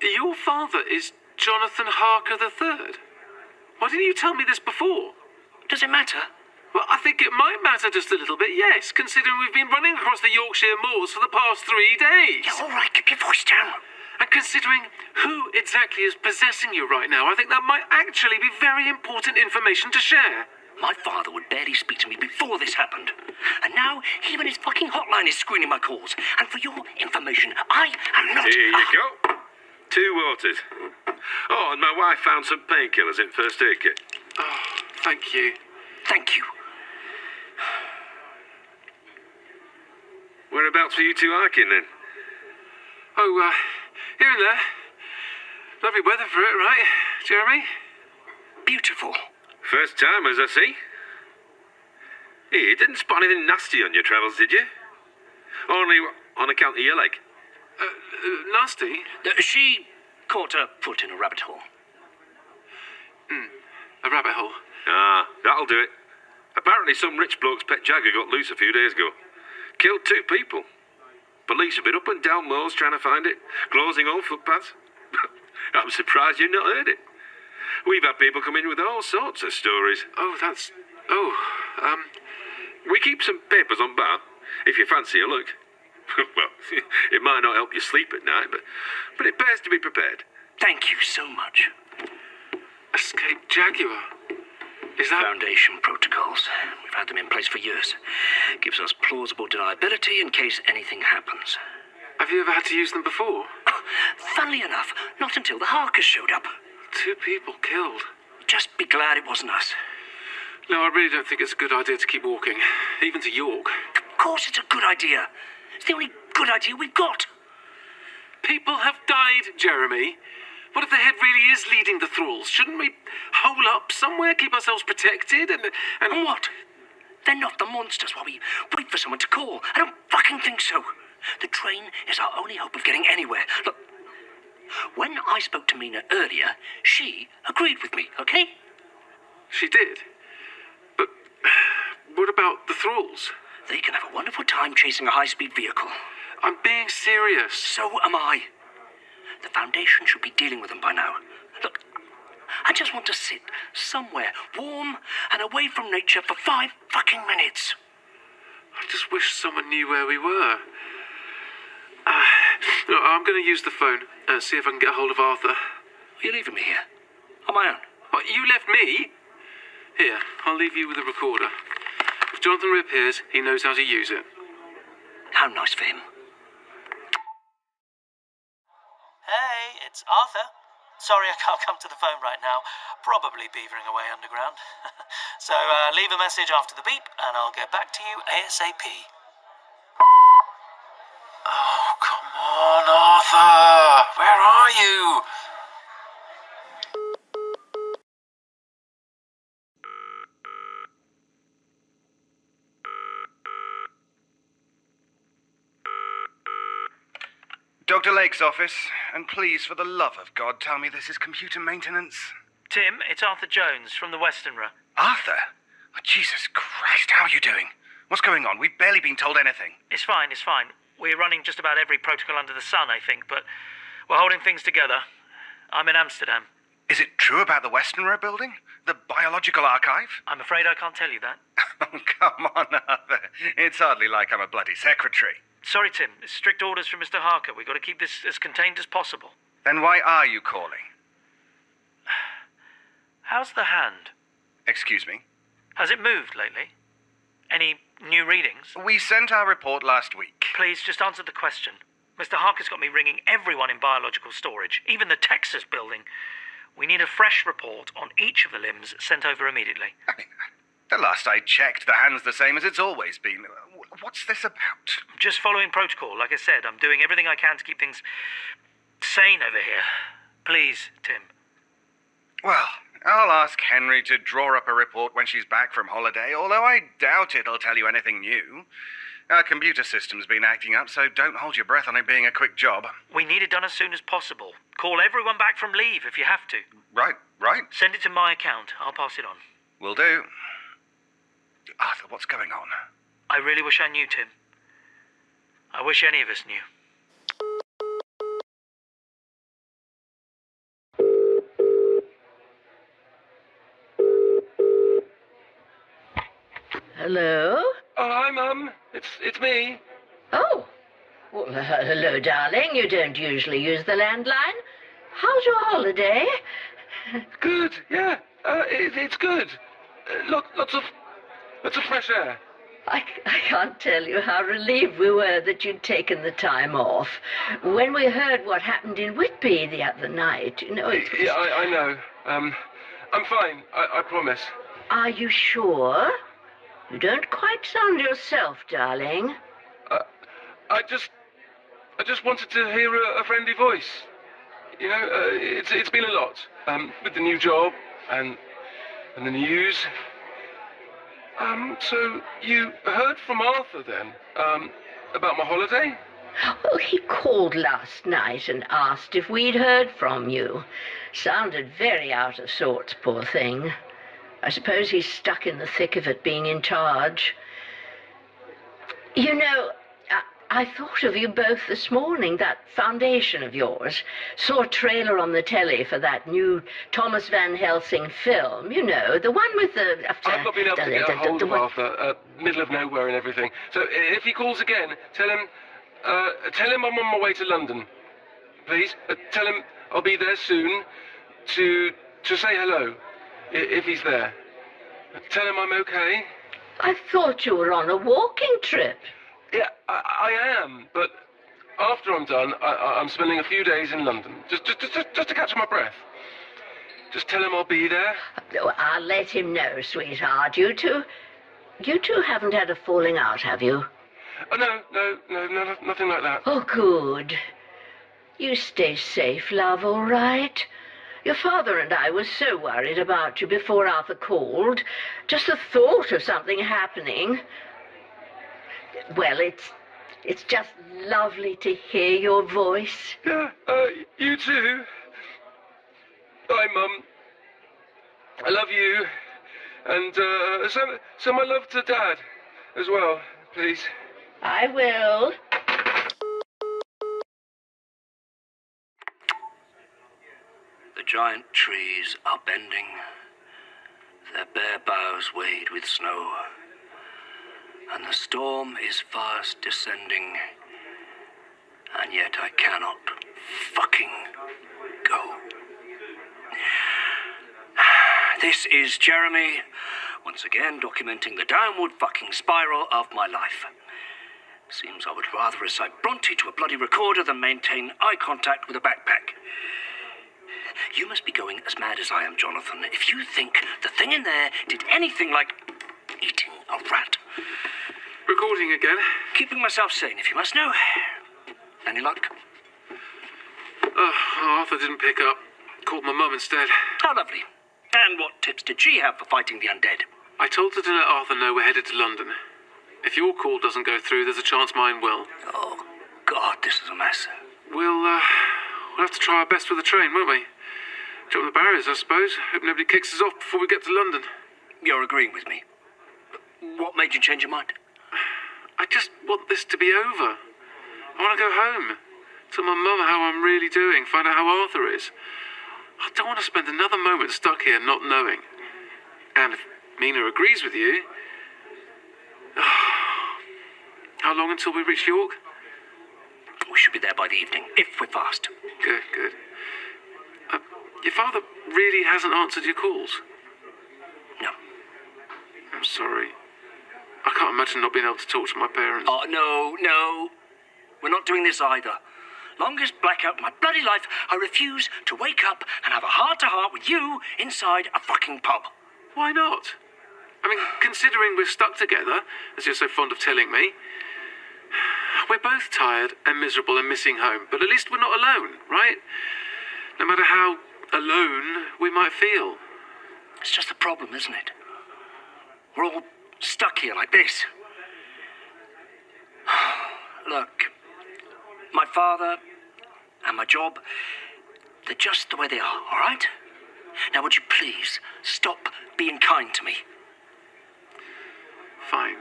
Your father is Jonathan Harker III. Why didn't you tell me this before? Does it matter? Well, I think it might matter just a little bit, yes, considering we've been running across the Yorkshire moors for the past 3 days. Yeah, all right, keep your voice down. And considering who exactly is possessing you right now, I think that might actually be very important information to share. My father would barely speak to me before this happened. And now, even his fucking hotline is screening my calls. And for your information, I am not... Here you go. 2 waters. Oh, and my wife found some painkillers in first aid kit. Oh, thank you. Thank you. Whereabouts were you two hiking then? Oh, here and there. Lovely weather for it, right, Jeremy? Beautiful. First timers, I see. Hey, you didn't spot anything nasty on your travels, did you? Only on account of your leg. Nasty? She caught her foot in a rabbit hole. A rabbit hole? Ah, that'll do it. Apparently some rich bloke's pet jagger got loose a few days ago. Killed 2 people. Police have been up and down moors trying to find it, closing all footpaths. I'm surprised you've not heard it. We've had people come in with all sorts of stories. Oh, that's... We keep some papers on bar, if you fancy a look. Well, it might not help you sleep at night, but it pays to be prepared. Thank you so much. Escaped jaguar? Is that... Foundation protocols. We've had them in place for years. Gives us plausible deniability in case anything happens. Have you ever had to use them before? Funnily enough, not until the Harkers showed up. 2 people killed. Just be glad it wasn't us. No, I really don't think it's a good idea to keep walking, even to York. Of course it's a good idea. It's the only good idea we've got. People have died, Jeremy. What if the head really is leading the thralls? Shouldn't we hole up somewhere, keep ourselves protected, and what? They're not the monsters while we wait for someone to call. I don't fucking think so. The train is our only hope of getting anywhere. Look, when I spoke to Mina earlier, she agreed with me, okay? She did? But what about the thralls? They can have a wonderful time chasing a high-speed vehicle. I'm being serious. So am I. The Foundation should be dealing with them by now. Look, I just want to sit somewhere warm and away from nature for 5 fucking minutes. I just wish someone knew where we were. I'm going to use the phone and see if I can get a hold of Arthur. Are you leaving me here? On my own? What, you left me? Here, I'll leave you with a recorder. If Jonathan reappears, he knows how to use it. How nice for him. Hey, it's Arthur. Sorry I can't come to the phone right now. Probably beavering away underground. So leave a message after the beep and I'll get back to you ASAP. Oh, come on, Arthur! Where are you? Dr. Lake's office, and please, for the love of God, tell me this is computer maintenance. Tim, it's Arthur Jones from the Westerner. Arthur? Oh, Jesus Christ, how are you doing? What's going on? We've barely been told anything. It's fine. We're running just about every protocol under the sun, I think, but we're holding things together. I'm in Amsterdam. Is it true about the Westerner building? The biological archive? I'm afraid I can't tell you that. Oh, come on, Arthur. It's hardly like I'm a bloody secretary. Sorry, Tim. It's strict orders from Mr. Harker. We've got to keep this as contained as possible. Then why are you calling? How's the hand? Excuse me? Has it moved lately? Any new readings? We sent our report last week. Please, just answer the question. Mr. Harker's got me ringing everyone in biological storage, even the Texas building. We need a fresh report on each of the limbs sent over immediately. The last I checked, the hand's the same as it's always been. What's this about? Just following protocol. Like I said, I'm doing everything I can to keep things sane over here. Please, Tim. Well, I'll ask Henry to draw up a report when she's back from holiday, although I doubt it'll tell you anything new. Our computer system's been acting up, so don't hold your breath on it being a quick job. We need it done as soon as possible. Call everyone back from leave if you have to. Right. Send it to my account. I'll pass it on. Will do. Arthur, what's going on? I really wish I knew, Tim. I wish any of us knew. Hello? Oh, hi, Mum. It's me. Oh. Well, hello, darling. You don't usually use the landline. How's your holiday? Good, yeah. It's good. Lots of fresh air. I can't tell you how relieved we were that you'd taken the time off. When we heard what happened in Whitby the other night, you know... Yeah, I know. I'm fine, I promise. Are you sure? You don't quite sound yourself, darling. I just wanted to hear a friendly voice. You know, it's been a lot. With the new job and the news. So you heard from Arthur then, about my holiday? Well, he called last night and asked if we'd heard from you. Sounded very out of sorts, poor thing. I suppose he's stuck in the thick of it, being in charge. You know, I thought of you both this morning, that foundation of yours. Saw a trailer on the telly for that new Thomas Van Helsing film, you know, the one with the... I've not been able to get a hold of Arthur, middle of nowhere and everything. So if he calls again, tell him I'm on my way to London. Please, tell him I'll be there soon to say hello, if he's there. Tell him I'm okay. I thought you were on a walking trip. Yeah, I am, but after I'm done, I'm spending a few days in London, just to catch my breath. Just tell him I'll be there. Oh, I'll let him know, sweetheart. You two haven't had a falling out, have you? Oh, no, nothing like that. Oh, good. You stay safe, love, all right? Your father and I were so worried about you before Arthur called. Just the thought of something happening. Well, it's just lovely to hear your voice. Yeah, you too. Bye, Mum. I love you. And, so my love to Dad as well, please. I will. The giant trees are bending, their bare boughs weighed with snow, and the storm is fast descending, and yet I cannot fucking go. This is Jeremy, once again documenting the downward fucking spiral of my life. Seems I would rather recite Bronte to a bloody recorder than maintain eye contact with a backpack. You must be going as mad as I am, Jonathan, if you think the thing in there did anything like eating a rat. Recording again. Keeping myself sane, if you must know. Any luck? Arthur didn't pick up. Called my mum instead. How lovely. And what tips did she have for fighting the undead? I told her to let Arthur know we're headed to London. If your call doesn't go through, there's a chance mine will. Oh, God, this is a mess. We'll have to try our best with the train, won't we? Jump the barriers, I suppose. Hope nobody kicks us off before we get to London. You're agreeing with me. What made you change your mind? I just want this to be over. I want to go home. Tell my mum how I'm really doing, find out how Arthur is. I don't want to spend another moment stuck here not knowing. And if Mina agrees with you... How long until we reach York? We should be there by the evening, if we're fast. Good, good. Your father really hasn't answered your calls? No. I'm sorry. I can't imagine not being able to talk to my parents. Oh, no. We're not doing this either. Longest blackout of my bloody life, I refuse to wake up and have a heart-to-heart with you inside a fucking pub. Why not? I mean, considering we're stuck together, as you're so fond of telling me, we're both tired and miserable and missing home, but at least we're not alone, right? No matter how alone we might feel. It's just the problem, isn't it? We're all stuck here like this. Look, my father and my job, they're just the way they are, all right? Now, would you please stop being kind to me? Fine.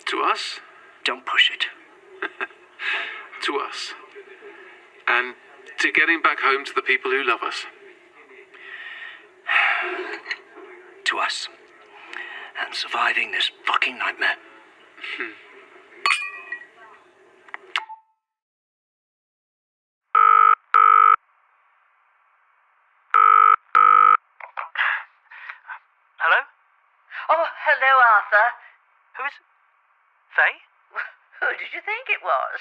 To us? Don't push it. To us. And to getting back home to the people who love us. To us. And surviving this fucking nightmare. Hello? Oh, hello, Arthur. Who is... Faye? Who did you think it was?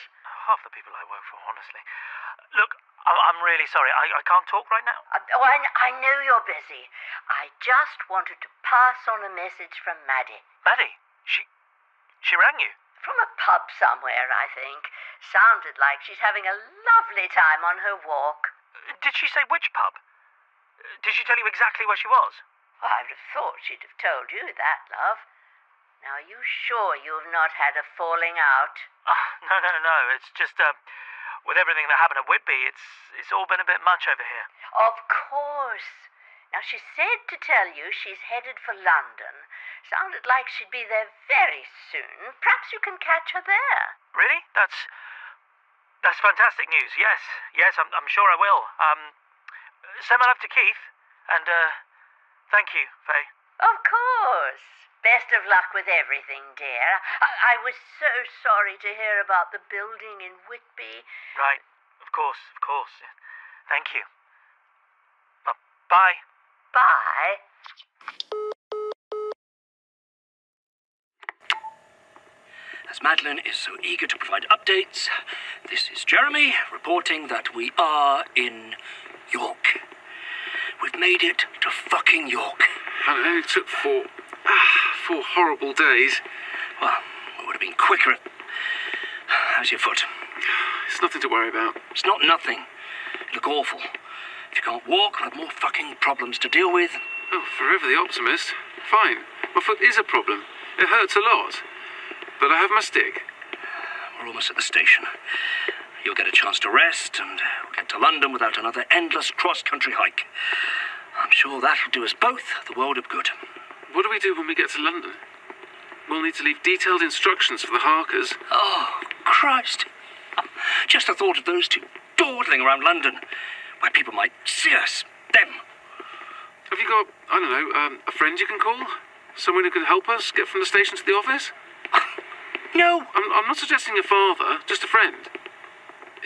Half the people I work for, honestly. Look, I'm really sorry. I can't talk right now. I know you're busy. I just wanted to pass on a message from Maddie. Maddie? She rang you? From a pub somewhere, I think. Sounded like she's having a lovely time on her walk. Did she say which pub? Did she tell you exactly where she was? Well, I would have thought she'd have told you that, love. Now, are you sure you've not had a falling out? No. It's just, with everything that happened at Whitby, it's all been a bit much over here. Of course. Now, she said to tell you she's headed for London. Sounded like she'd be there very soon. Perhaps you can catch her there. Really? That's fantastic news. Yes, I'm sure I will. Send my love to Keith, and, thank you, Faye. Of course. Best of luck with everything, dear. I was so sorry to hear about the building in Whitby. Right, of course. Thank you. Bye. Bye. As Madeline is so eager to provide updates, this is Jeremy reporting that we are in York. We've made it to fucking York. And it only took four horrible days. Well, it would have been quicker. How's your foot? It's nothing to worry about. It's not nothing. You look awful. If you can't walk, we'll have more fucking problems to deal with. Oh, forever the optimist. Fine. My foot is a problem. It hurts a lot. But I have my stick. We're almost at the station. You'll get a chance to rest, and we'll get to London without another endless cross-country hike. I'm sure that'll do us both the world of good. What do we do when we get to London? We'll need to leave detailed instructions for the Harkers. Oh, Christ. Just the thought of those two dawdling around London, where people might see us, them. Have you got, I don't know, a friend you can call? Someone who can help us get from the station to the office? No. I'm not suggesting a father, just a friend.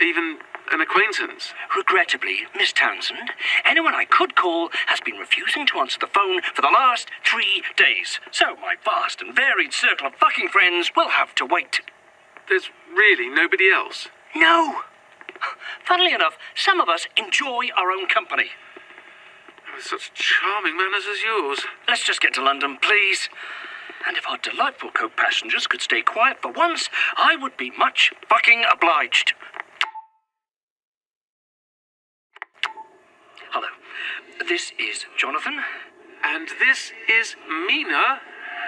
Even an acquaintance. Regrettably, Miss Townsend, anyone I could call has been refusing to answer the phone for the last 3 days. So my vast and varied circle of fucking friends will have to wait. There's really nobody else? No. Funnily enough, some of us enjoy our own company. With such charming manners as yours. Let's just get to London, please. And if our delightful co-passengers could stay quiet for once, I would be much fucking obliged. Hello. This is Jonathan. And this is Mina.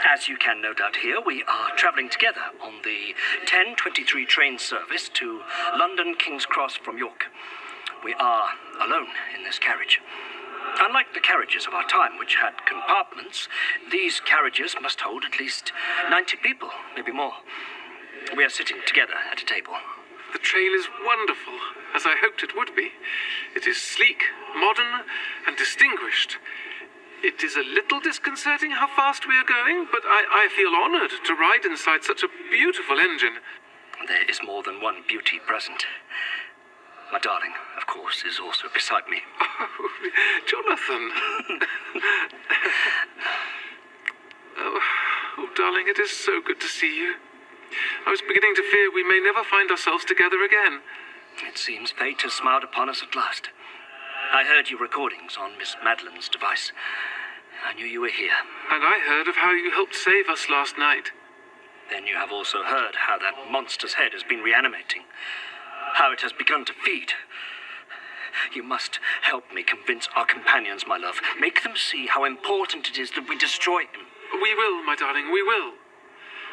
As you can no doubt hear, we are travelling together on the 10:23 train service to London King's Cross from York. We are alone in this carriage. Unlike the carriages of our time, which had compartments, these carriages must hold at least 90 people, maybe more. We are sitting together at a table. The train is wonderful, as I hoped it would be. It is sleek, modern, and distinguished. It is a little disconcerting how fast we are going, but I feel honoured to ride inside such a beautiful engine. There is more than one beauty present. My darling, of course, is also beside me. Oh, Jonathan. oh, darling, it is so good to see you. I was beginning to fear we may never find ourselves together again. It seems fate has smiled upon us at last. I heard your recordings on Miss Madeline's device. I knew you were here. And I heard of how you helped save us last night. Then you have also heard how that monster's head has been reanimating. How it has begun to feed. You must help me convince our companions, my love. Make them see how important it is that we destroy him. We will, my darling, we will.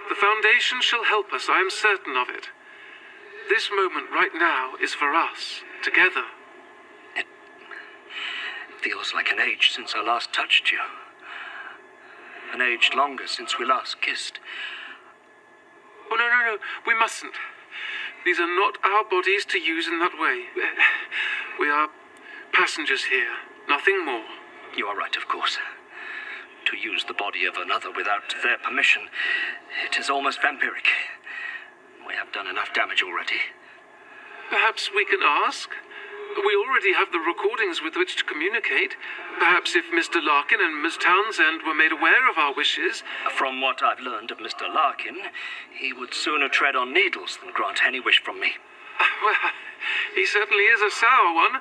The Foundation shall help us, I am certain of it. This moment right now is for us, together. It feels like an age since I last touched you. An age longer since we last kissed. Oh, no, we mustn't. These are not our bodies to use in that way. We are passengers here, nothing more. You are right, of course. To use the body of another without their permission, it is almost vampiric. We have done enough damage already. Perhaps we can ask? We already have the recordings with which to communicate. Perhaps if Mr. Larkin and Miss Townsend were made aware of our wishes... From what I've learned of Mr. Larkin, he would sooner tread on needles than grant any wish from me. Well, he certainly is a sour one,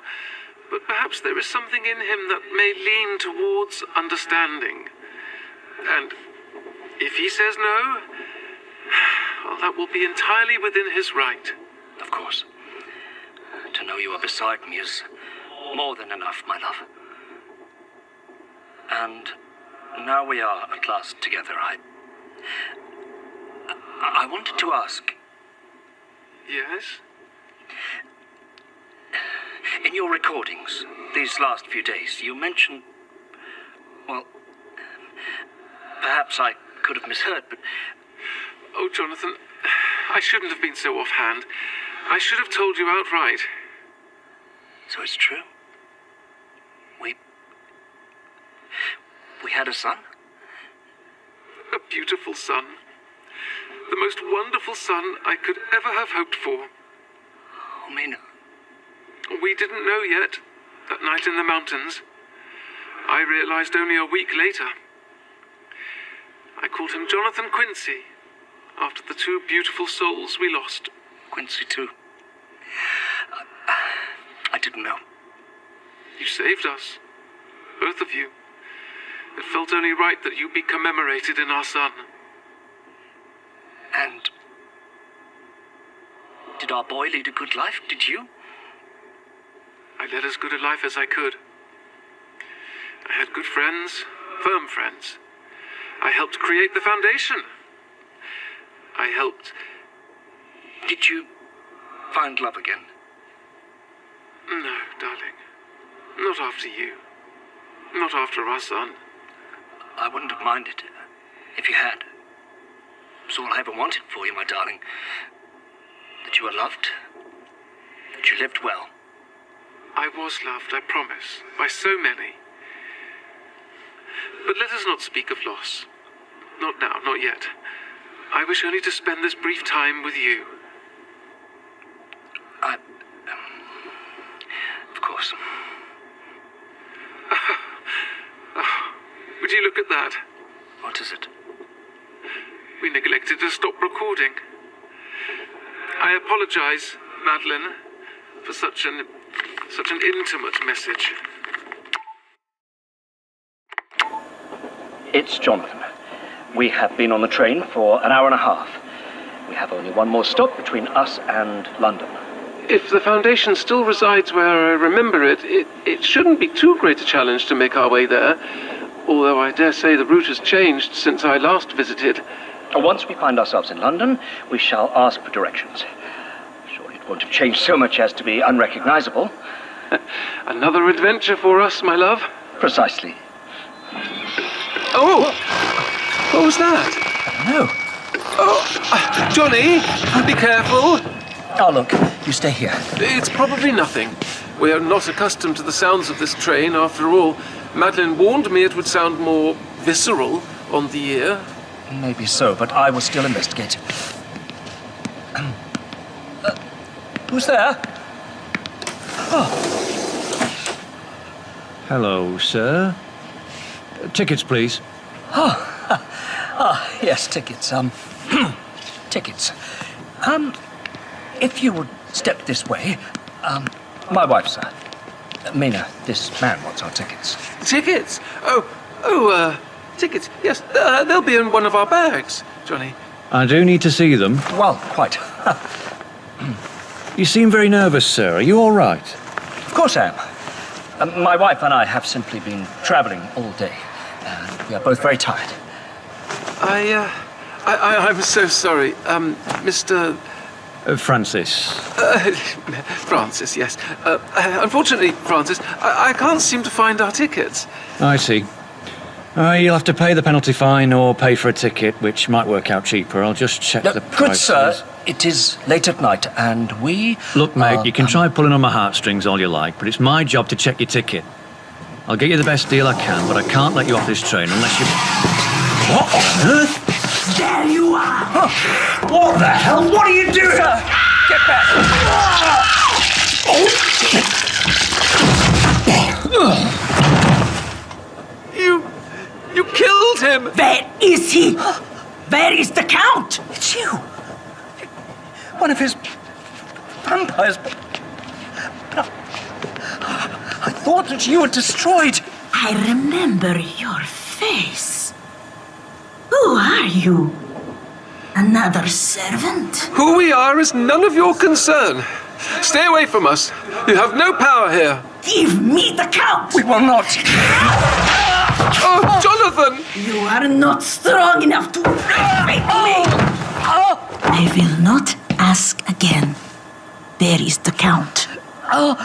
but perhaps there is something in him that may lean towards understanding. And if he says no, well, that will be entirely within his right. Of course. To know you are beside me is more than enough, my love. And now we are at last together. I wanted to ask... Yes? In your recordings, these last few days, you mentioned... Well, perhaps I could have misheard, but... Oh, Jonathan, I shouldn't have been so offhand. I should have told you outright. So it's true? We had a son? A beautiful son. The most wonderful son I could ever have hoped for. Oh, Mina. We didn't know yet, that night in the mountains. I realized only a week later. I called him Jonathan Quincy, after the two beautiful souls we lost. Quincy too. I didn't know. You saved us. Both of you. It felt only right that you be commemorated in our son. And... did our boy lead a good life? Did you? I led as good a life as I could. I had good friends, firm friends. I helped create the Foundation. I helped... Did you find love again? No, darling. Not after you. Not after our son. I wouldn't have minded if you had. It's all I ever wanted for you, my darling. That you were loved. That you lived well. I was loved, I promise, by so many. But let us not speak of loss. Not now, not yet. I wish only to spend this brief time with you. Of course. Would you look at that? What is it? We neglected to stop recording. I apologize, Madeline, for such an intimate message. It's Jonathan. We have been on the train for an hour and a half. We have only one more stop between us and London. If the Foundation still resides where I remember it, it shouldn't be too great a challenge to make our way there. although I dare say the route has changed since I last visited. Once we find ourselves in London, we shall ask for directions. Surely it won't have changed so much as to be unrecognizable. Another adventure for us, my love. Precisely. Oh! What was that? I don't know. Oh, Johnny, be careful. Oh, look, you stay here. It's probably nothing. We are not accustomed to the sounds of this train, after all. Madeline warned me it would sound more visceral on the ear. Maybe so, but I will still investigate. Who's there? Oh. Hello, sir. Tickets, please. Yes, tickets. Tickets. If you would step this way, my wife, sir. Mina, this man wants our tickets. Tickets? Tickets. Yes, they'll be in one of our bags, Johnny. I do need to see them. Well, quite. You seem very nervous, sir. Are you all right? Of course I am. My wife and I have simply been travelling all day, and we are both very tired. I'm so sorry. Mr. Francis. Francis, yes. Unfortunately, Francis, I can't seem to find our tickets. I see. You'll have to pay the penalty fine or pay for a ticket, which might work out cheaper. I'll just check the prices. Good sir, it is late at night, and we... Look, mate, you can try pulling on my heartstrings all you like, but it's my job to check your ticket. I'll get you the best deal I can, but I can't let you off this train unless you... What on earth? There you are! What the hell? What are you doing? Sir, get back! You killed him! Where is he? Where is the Count? It's you. One of his vampires. But I thought that you were destroyed. I remember your face. Who are you? Another servant? Who we are is none of your concern. Stay away from us. You have no power here. Give me the Count! We will not. Oh, Jonathan! You are not strong enough to fight me! I will not ask again. There is the Count. Oh,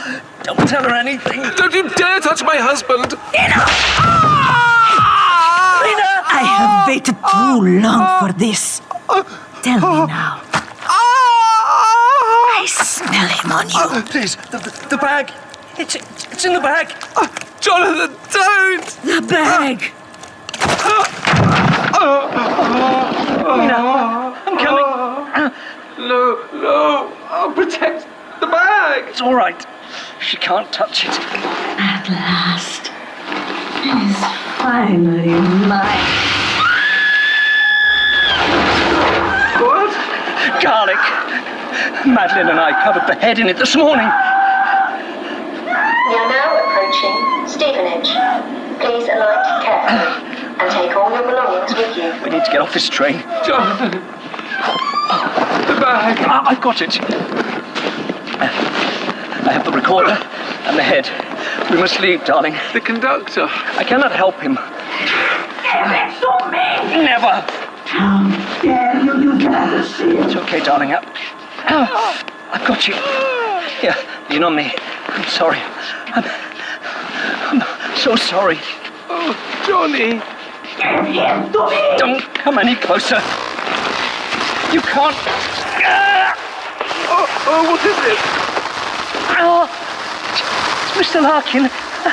don't tell her anything. Don't you dare touch my husband! Enough! I have waited too long for this. Tell me now. I smell him on you. Please, the bag. It's in the bag. Jonathan, don't! The bag. Mina, I'm coming. No. I'll protect the bag. It's all right. She can't touch it. At last. It's finally mine. What? Garlic. Madeline and I covered the head in it this morning. We are now approaching Stevenage. Please alight carefully and take all your belongings with you. We need to get off this train. Jonathan! The bag! I've got it. I have the recorder and the head. We must leave, darling. The conductor. I cannot help him. Give it to me! Never! How dare you? You never see it. It's okay, darling. I've got you. Here, lean on me. I'm sorry. I'm so sorry. Oh, Johnny. Give him to me! Don't come any closer. You can't. Oh, what is it? Oh, it's Mr. Larkin. I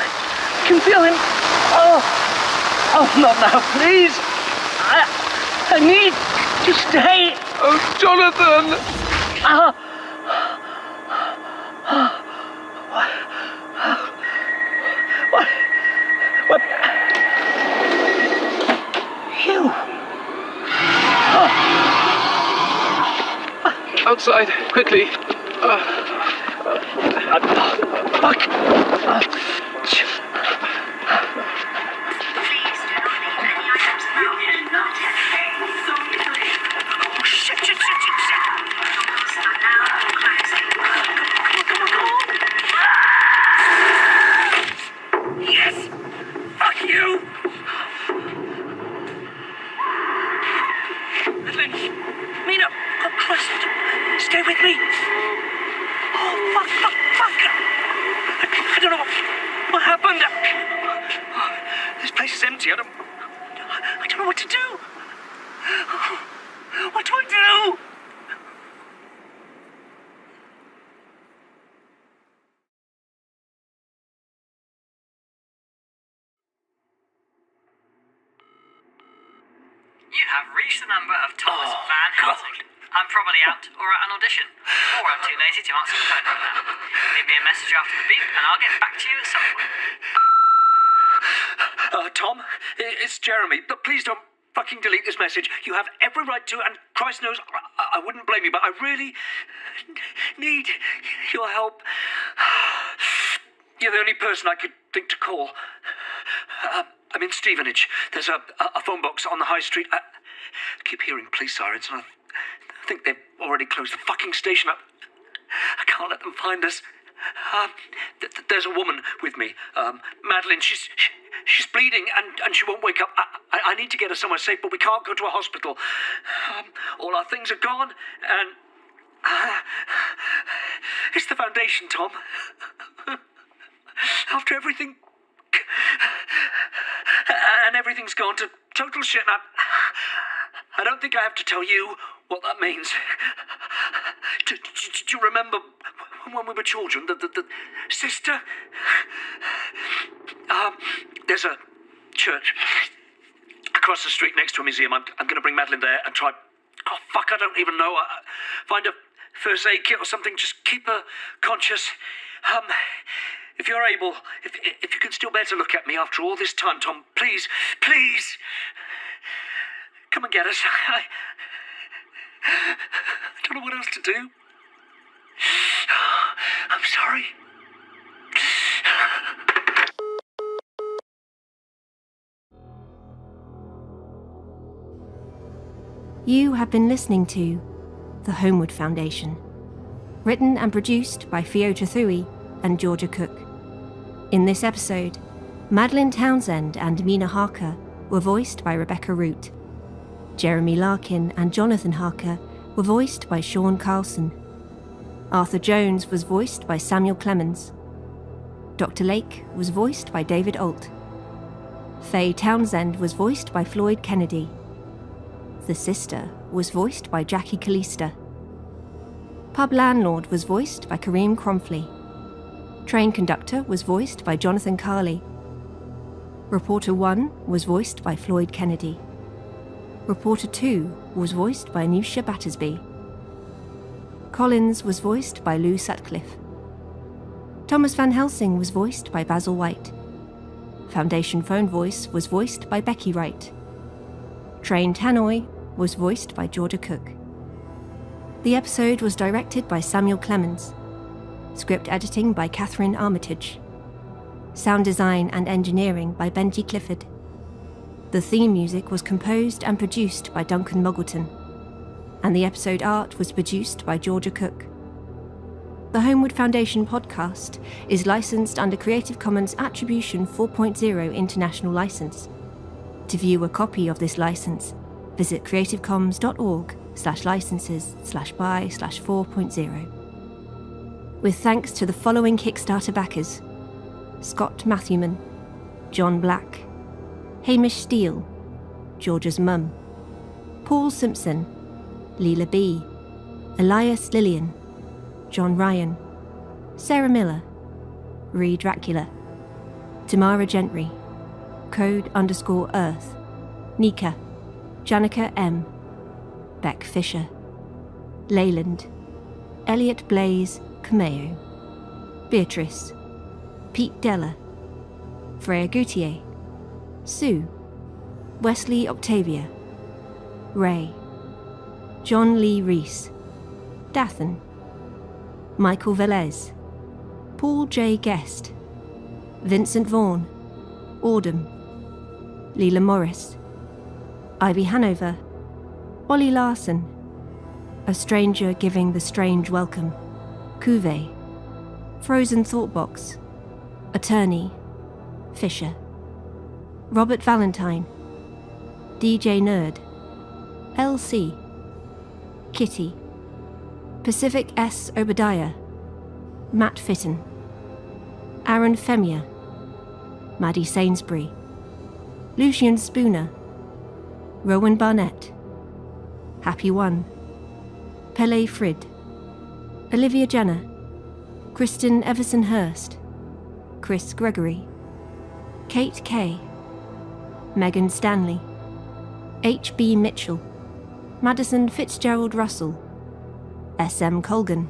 can feel him. Oh, not now, please. I need to stay. Oh, Jonathan. What? You. Outside, quickly. Fuck. Yes! Fuck you! place is empty. I don't know what to do. What do I do? You have reached the number of Thomas Van Helsing. I'm probably out or at an audition, or I'm too lazy to answer the phone right now. Leave me a message after the beep and I'll get back to you at some point. Tom, it's Jeremy. Please don't fucking delete this message. You have every right to, and Christ knows I wouldn't blame you, but I really need your help. You're the only person I could think to call. I'm in Stevenage. There's a phone box on the high street. I keep hearing police sirens, and I think they've already closed the fucking station. I can't let them find us. There's a woman with me, Madeline. She's bleeding and she won't wake up. I need to get her somewhere safe, but we can't go to a hospital. All our things are gone, and it's the foundation, Tom. After everything, and everything's gone to total shit. I don't think I have to tell you what that means. Do you remember when we were children, the sister? There's a church across the street next to a museum. I'm going to bring Madeline there and try... Oh, fuck, I don't even know. Find a first aid kit or something. Just keep her conscious. If you're able, if you can still bear to look at me after all this time, Tom, please, please, come and get us. I don't know what else to do. I'm sorry. You have been listening to The Holmwood Foundation, written and produced by Fiona Thui and Georgia Cook. In this episode, Madeline Townsend and Mina Harker were voiced by Rebecca Root. Jeremy Larkin and Jonathan Harker were voiced by Sean Carlson. Arthur Jones was voiced by Samuel Clemens. Dr. Lake was voiced by David Alt. Faye Townsend was voiced by Floyd Kennedy. The Sister was voiced by Jackie Kalista. Pub Landlord was voiced by Kareem Cromfley. Train Conductor was voiced by Jonathan Carley. Reporter 1 was voiced by Floyd Kennedy. Reporter 2 was voiced by Anusha Battersby. Collins was voiced by Lou Sutcliffe. Thomas Van Helsing was voiced by Basil White. Foundation Phone Voice was voiced by Becky Wright. Train Tannoy was voiced by Georgia Cook. The episode was directed by Samuel Clemens. Script editing by Catherine Armitage. Sound design and engineering by Benji Clifford. The theme music was composed and produced by Duncan Muggleton, and the episode art was produced by Georgia Cook. The Holmwood Foundation podcast is licensed under Creative Commons Attribution 4.0 International License. To view a copy of this license, visit creativecommons.org/licenses/by/4.0. With thanks to the following Kickstarter backers: Scott Matthewman, John Black, Hamish Steele, Georgia's Mum, Paul Simpson, Leela B, Elias Lillian, John Ryan, Sarah Miller, Ree Dracula, Tamara Gentry, Code_Earth, Nika, Janica M, Beck Fisher, Leyland, Elliot Blaze Cameo, Beatrice, Pete Della, Freya Gautier, Sue, Wesley Octavia, Ray, John Lee Rees, Dathan, Michael Velez, Paul J. Guest, Vincent Vaughan, Audum, Leela Morris, Ivy Hanover, Ollie Larson, A Stranger Giving the Strange Welcome, Cuvée, Frozen Thoughtbox, Attorney, Fisher, Robert Valentine, DJ Nerd, LC, Kitty, Pacific S. Obadiah, Matt Fitton, Aaron Femia, Maddie Sainsbury, Lucian Spooner, Rowan Barnett, Happy One, Pele Frid, Olivia Jenner, Kristen Everson Hurst, Chris Gregory, Kate Kay, Megan Stanley, H.B. Mitchell, Madison Fitzgerald Russell, S.M. Colgan,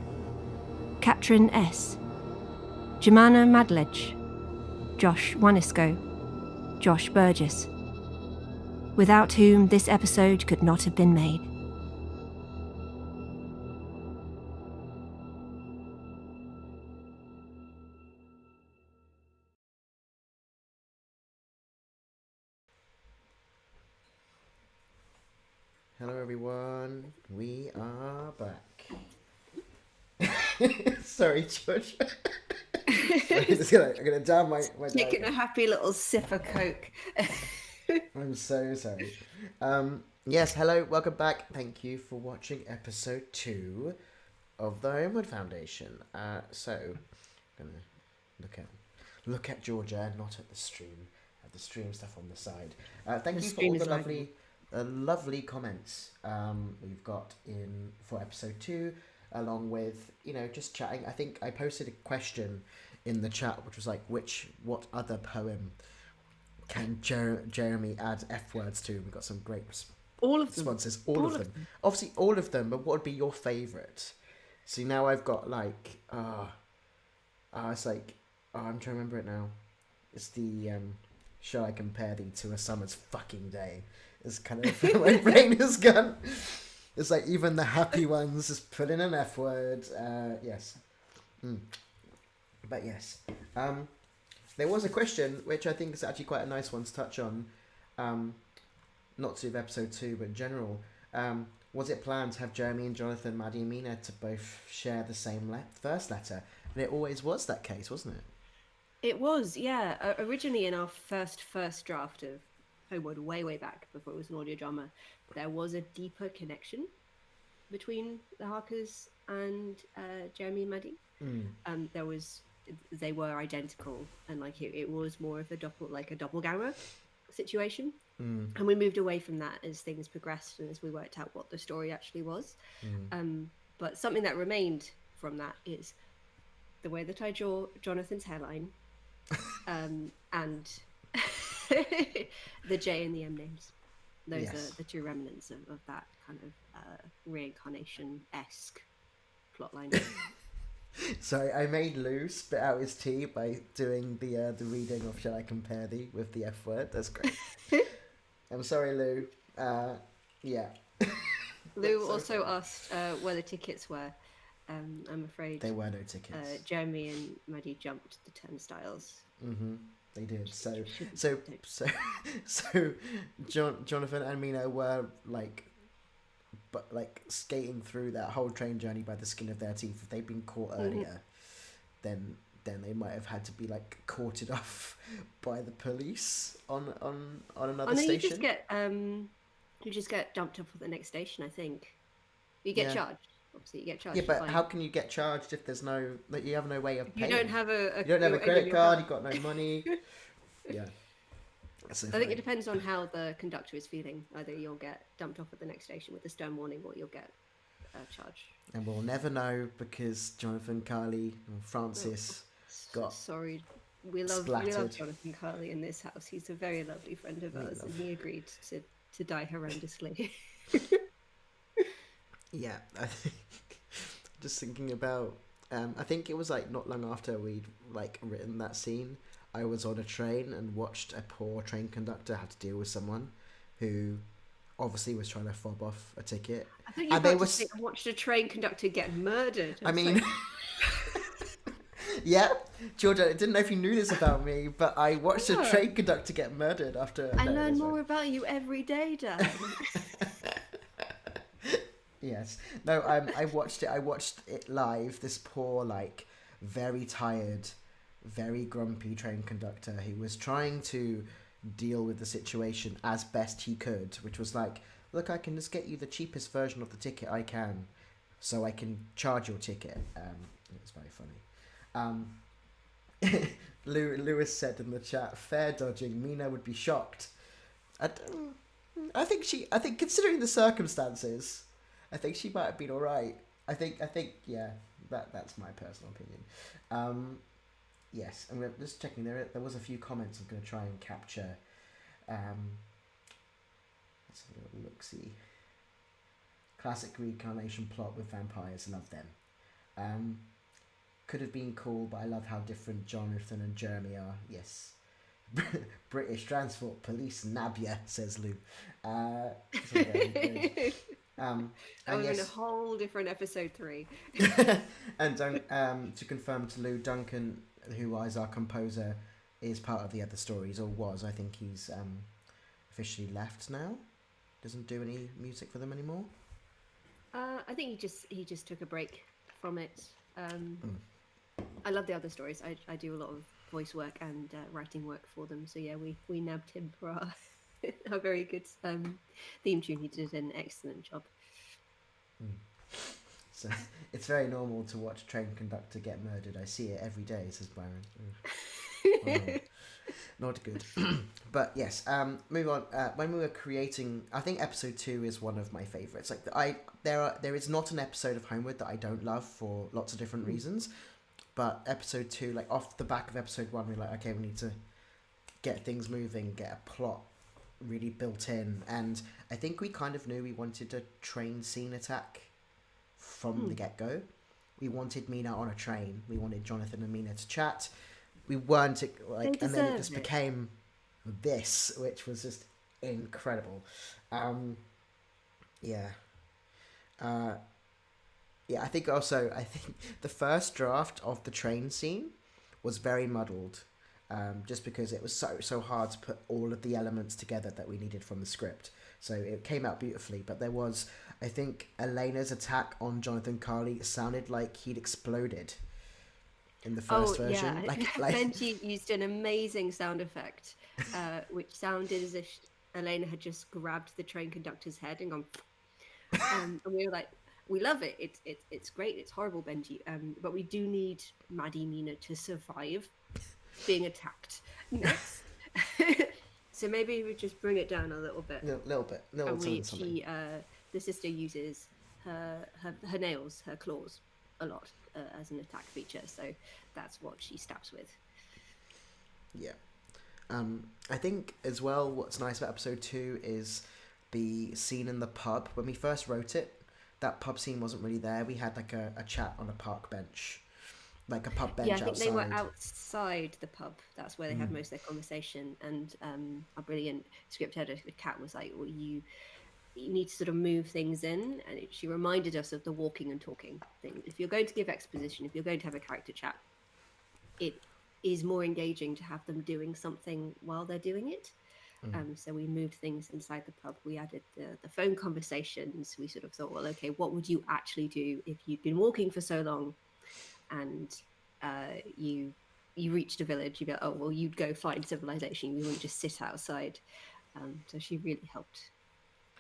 Katrin S., Jemana Madledge, Josh Wanisco, Josh Burgess, without whom this episode could not have been made. Hello everyone, we are back. Sorry, George. I'm gonna down my taking a happy little sip of Coke. I'm so sorry. Yes, hello, welcome back. Thank you for watching episode 2 of the Holmwood Foundation. So I'm gonna look at Georgia, not at the stream. Have the stream stuff on the side. Thank you for all the lovely comments we've got in for episode 2, along with just chatting. I think I posted a question in the chat which was like, what other poem can Jeremy add F words to? We got some great responses. All of them. Obviously all of them, but what would be your favourite? See, now I've got like it's like I'm trying to remember it now. It's the shall I compare thee to a summer's fucking day? It's kind of where my brain has gone. It's like even the happy ones just put in an F word. Yes. But yes. There was a question which I think is actually quite a nice one to touch on. Not to episode 2, but in general. Was it planned to have Jeremy and Jonathan, Maddie and Mina to both share the same first letter? And it always was that case, wasn't it? It was, yeah. Originally in our first draft of Holmwood, way back before it was an audio drama, there was a deeper connection between the Harkers and Jeremy and Maddie. They were identical, and like it was more of a doppelganger situation. And we moved away from that as things progressed and as we worked out what the story actually was. But something that remained from that is the way that I draw Jonathan's hairline, and the J and the M names. Those are the two remnants of that kind of reincarnation-esque plotline. Sorry, I made Lou spit out his tea by doing the reading of Shall I Compare Thee with the F word. That's great. I'm sorry, Lou. Yeah. Lou also asked where the tickets were. I'm afraid there were no tickets. Jeremy and Maddie jumped the turnstiles. They did. So Jonathan and Mina were like skating through that whole train journey by the skin of their teeth. If they'd been caught earlier, then they might have had to be like courted off by the police on another station. You just get dumped off at the next station. I think you get charged. Obviously, you get charged. Yeah, but how can you get charged if there's no you have no way of paying? You don't have you don't have a credit card. You've got no money. Yeah. So I think it depends on how the conductor is feeling. Either you'll get dumped off at the next station with a stern warning, or you'll get charged. And we'll never know because Jonathan, Carly, and Francis got sorry. We love Jonathan Carly in this house. He's a very lovely friend of ours, and he agreed to die horrendously. Yeah, I think just thinking about. I think it was like not long after we'd like written that scene. I was on a train and watched a poor train conductor have to deal with someone who obviously was trying to fob off a ticket. I thought you were to watched a train conductor get murdered. I mean, yeah, Georgia, I didn't know if you knew this about me, but I watched a train conductor get murdered after. I learn more about you every day, Dad. Yes. No, I watched it live. This poor, like, very tired, very grumpy train conductor who was trying to deal with the situation as best he could, which was like, look, I can just get you the cheapest version of the ticket I can, so I can charge your ticket. It was very funny. Lewis said in the chat, fair dodging, Mina would be shocked. I think considering the circumstances, I think she might have been all right. I think yeah, that's my personal opinion. Yes, I'm just checking. There was a few comments I'm going to try and capture. Let's have a little look-see. Classic reincarnation plot with vampires. Love them. Could have been cool, but I love how different Jonathan and Jeremy are. Yes. British Transport Police Nabia, says Lou. Very good. I'm in a whole different episode 3. And to confirm to Lou, Duncan, who is our composer, is part of the other stories, or was. I think he's officially left now. Doesn't do any music for them anymore. I think he just took a break from it. I love the other stories. I do a lot of voice work and writing work for them. So yeah, we nabbed him for our very good theme tune. He did an excellent job. So it's very normal to watch a train conductor get murdered. I see it every day, says Byron. Not good. But yes, move on. When we were creating, I think episode 2 is one of my favourites. Like there is not an episode of Holmwood that I don't love for lots of different reasons. But episode 2, like off the back of episode 1, we're like, okay, we need to get things moving, get a plot really built in. And I think we kind of knew we wanted a train scene attack from the get-go. We wanted Mina on a train. We wanted Jonathan and Mina to chat. We weren't like, and then it just became this, which was just incredible. Yeah, I think the first draft of the train scene was very muddled, just because it was so hard to put all of the elements together that we needed from the script. So it came out beautifully, but there was, I think, Elena's attack on Jonathan Carley sounded like he'd exploded in the first version. Yeah. Benji used an amazing sound effect, which sounded as if Elena had just grabbed the train conductor's head and gone, and we were like, we love it. It's great. It's horrible, Benji. But we do need Maddie Mina to survive being attacked next. So maybe we just bring it down a little bit. The sister uses her nails, her claws, a lot as an attack feature. So that's what she stabs with. Yeah. I think as well, what's nice about episode 2 is the scene in the pub. When we first wrote it, that pub scene wasn't really there. We had like a chat on a park bench, like a pub bench outside. Yeah, I think they were outside the pub. That's where they had most of their conversation. And our brilliant script editor, Kat, was like, well, you need to sort of move things in. And she reminded us of the walking and talking thing. If you're going to give exposition, if you're going to have a character chat, it is more engaging to have them doing something while they're doing it. So we moved things inside the pub. We added the phone conversations. We sort of thought, well, okay, what would you actually do if you'd been walking for so long and you reached a village? You'd be like, oh, well, you'd go find civilization. You wouldn't just sit outside. So she really helped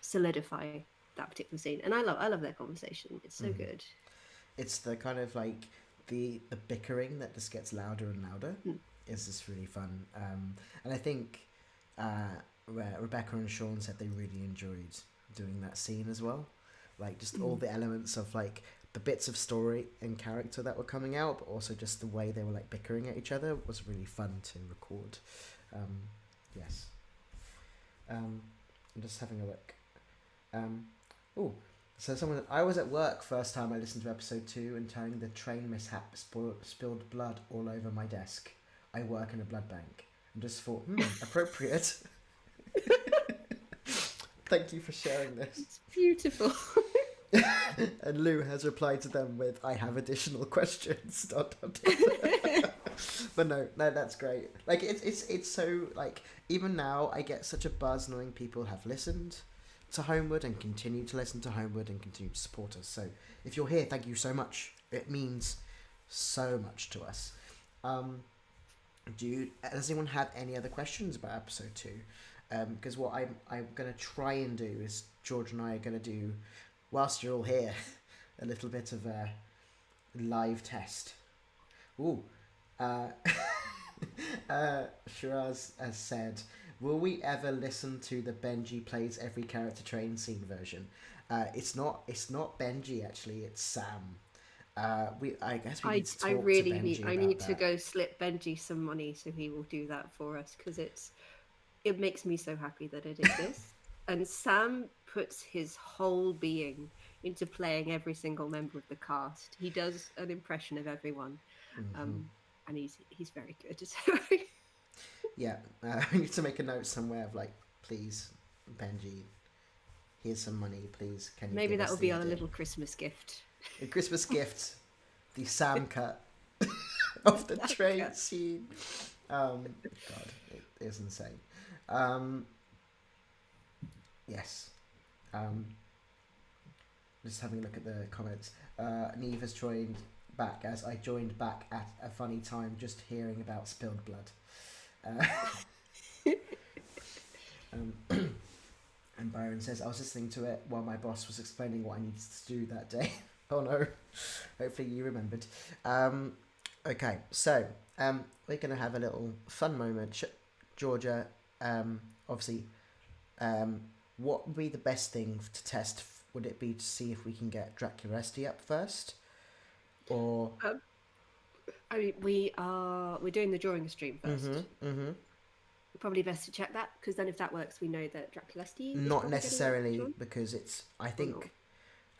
solidify that particular scene. And I love their conversation. It's so good. It's the kind of like the bickering that just gets louder and louder. It's just really fun. And I think Rebecca and Sean said they really enjoyed doing that scene as well, like just all the elements of like the bits of story and character that were coming out, but also just the way they were like bickering at each other was really fun to record. Yes. I'm just having a look. So I was at work first time I listened to episode 2 and telling the train mishap spilled blood all over my desk. I work in a blood bank. And just thought, appropriate. Thank you for sharing this. It's beautiful. And Lou has replied to them with, I have additional questions. But no, that's great. Like it's so like, even now I get such a buzz knowing people have listened to Holmwood and continue to listen to Holmwood and continue to support us. So if you're here, thank you so much. It means so much to us. Does anyone have any other questions about episode 2? Because what I'm going to try and do is George and I are going to do, whilst you're all here, a little bit of a live test. Shiraz has said, Will we ever listen to the Benji plays every character train scene version? It's not Benji actually. It's Sam. I guess we need to talk to Benji about I need that. to go slip Benji some money so he will do that for us, because it makes me so happy that it exists. And Sam puts his whole being into playing every single member of the cast. He does an impression of everyone, and he's very good. Yeah, we need to make a note somewhere of like, please, Benji, here's some money, please. Can you? Maybe give that us will the be our idea? little Christmas gift. A Christmas gift, the Sam cut of the train scene. God, it is insane. Yes. Just having a look at the comments. Neve has joined back as I joined back at a funny time just hearing about spilled blood. And Byron says, I was listening to it while my boss was explaining what I needed to do that day. Oh no. Hopefully you remembered. Okay, so we're going to have a little fun moment. Georgia, obviously, what would be the best thing to test? Would it be to see if we can get Draculesti up first? Or... I mean, we're doing the drawing stream first. Probably best to check that, because then if that works, we know that Draculesti. Not necessarily, because it's. I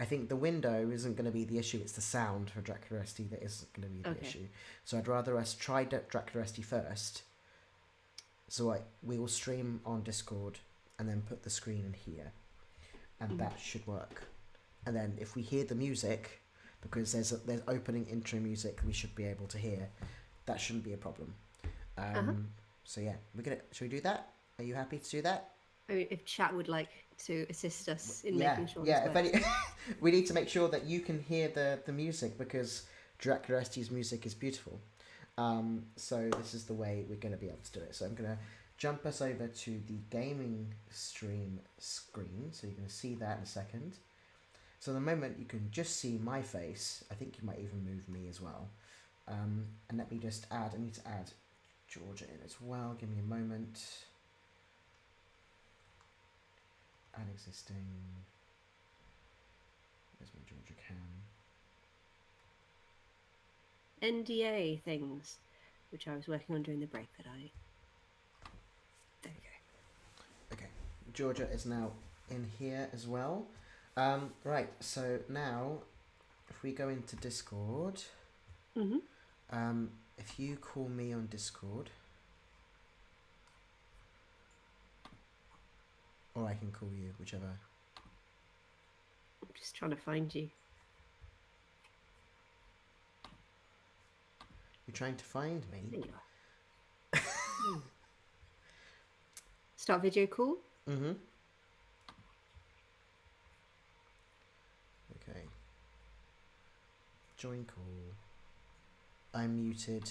think the window isn't going to be the issue. It's the sound for Draculesti that isn't going to be the issue. So I'd rather us try Draculesti first. So we will stream on Discord and then put the screen in here, and that should work. And then if we hear the music, because there's opening intro music we should be able to hear, that shouldn't be a problem. So yeah, should we do that? Are you happy to do that? I mean, if chat would like to assist us in making sure. Yeah, we need to make sure that you can hear the music, because Draculesti's music is beautiful. So this is the way we're going to be able to do it. So I'm going to jump us over to the gaming stream screen, so you're going to see that in a second. So the moment you can just see my face, I think you might even move me as well. And let me just I need to add Georgia in as well. Give me a moment. Add existing. Where's my Georgia cam? NDA things, which I was working on during the break that I... There we go. Okay, Georgia is now in here as well. Right, so now if we go into Discord, if you call me on Discord, or I can call you, whichever. I'm just trying to find you. You're trying to find me? There you are. Start video call? Okay. Join call. I'm muted.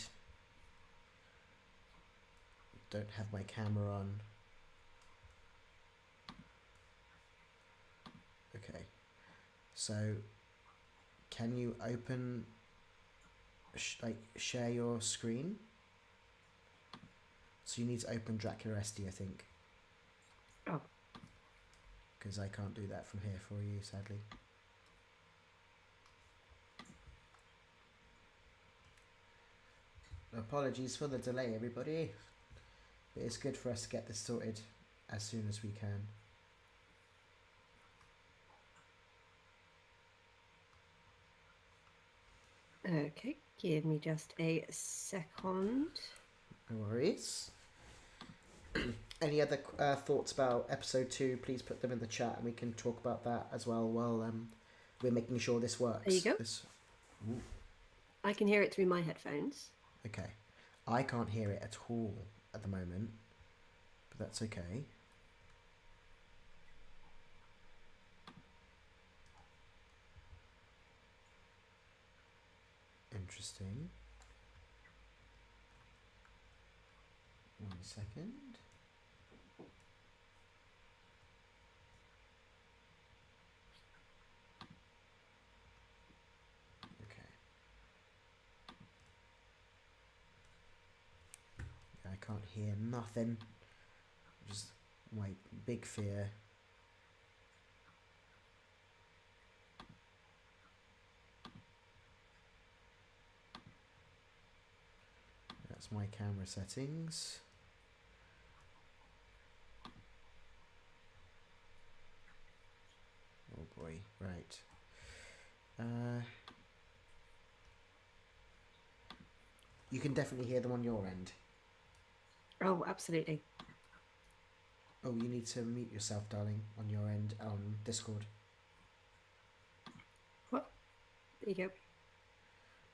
Don't have my camera on. Okay. So, can you open, share your screen? So you need to open Draculesti, I think. Oh. Because I can't do that from here for you, sadly. Apologies for the delay, everybody. But it's good for us to get this sorted as soon as we can. Okay, give me just a second. No worries. Any other thoughts about episode 2, please put them in the chat and we can talk about that as well while we're making sure this works. There you go. I can hear it through my headphones. Okay. I can't hear it at all at the moment, but that's okay. Interesting. 1 second. I can't hear nothing. Just my big fear. That's my camera settings. Oh boy, right. You can definitely hear them on your end. Oh, absolutely. Oh, you need to mute yourself, darling, on your end on Discord. What? There you go.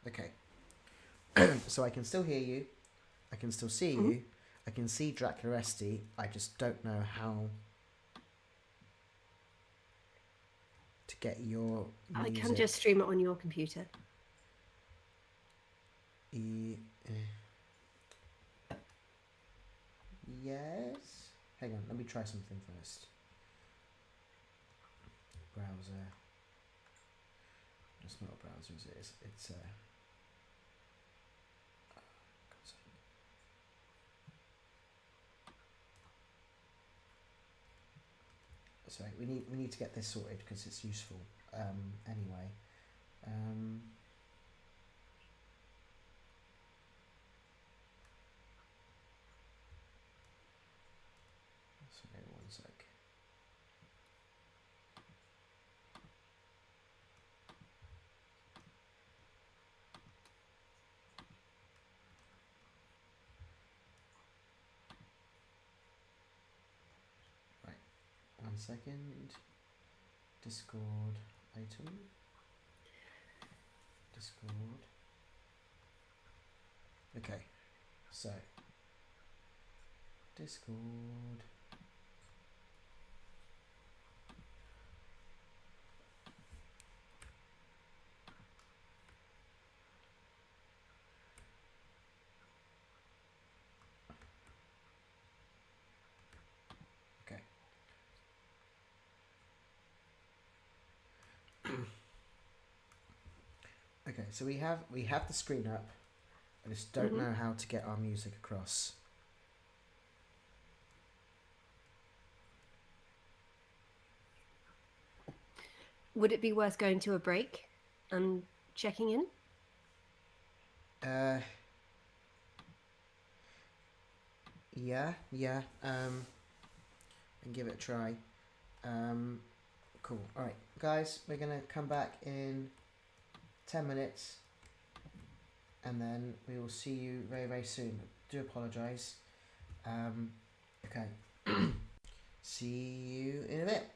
Okay. So I can still hear you. I can still see you. I can see Draculesti. I just don't know how to get your music. I can just stream it on your computer. Yes. Hang on, let me try something first. Browser. It's not a browser, is it? It's sorry, we need to get this sorted because it's useful. Anyway. Sorry, one sec. Right, 1 second. Discord item. Discord. Okay, so Discord. Okay, so we have the screen up. I just don't know how to get our music across. Would it be worth going to a break and checking in? Yeah. And give it a try. Cool. All right, guys, we're gonna come back in 10 minutes, and then we will see you very, very soon. Do apologise. Okay. See you in a bit.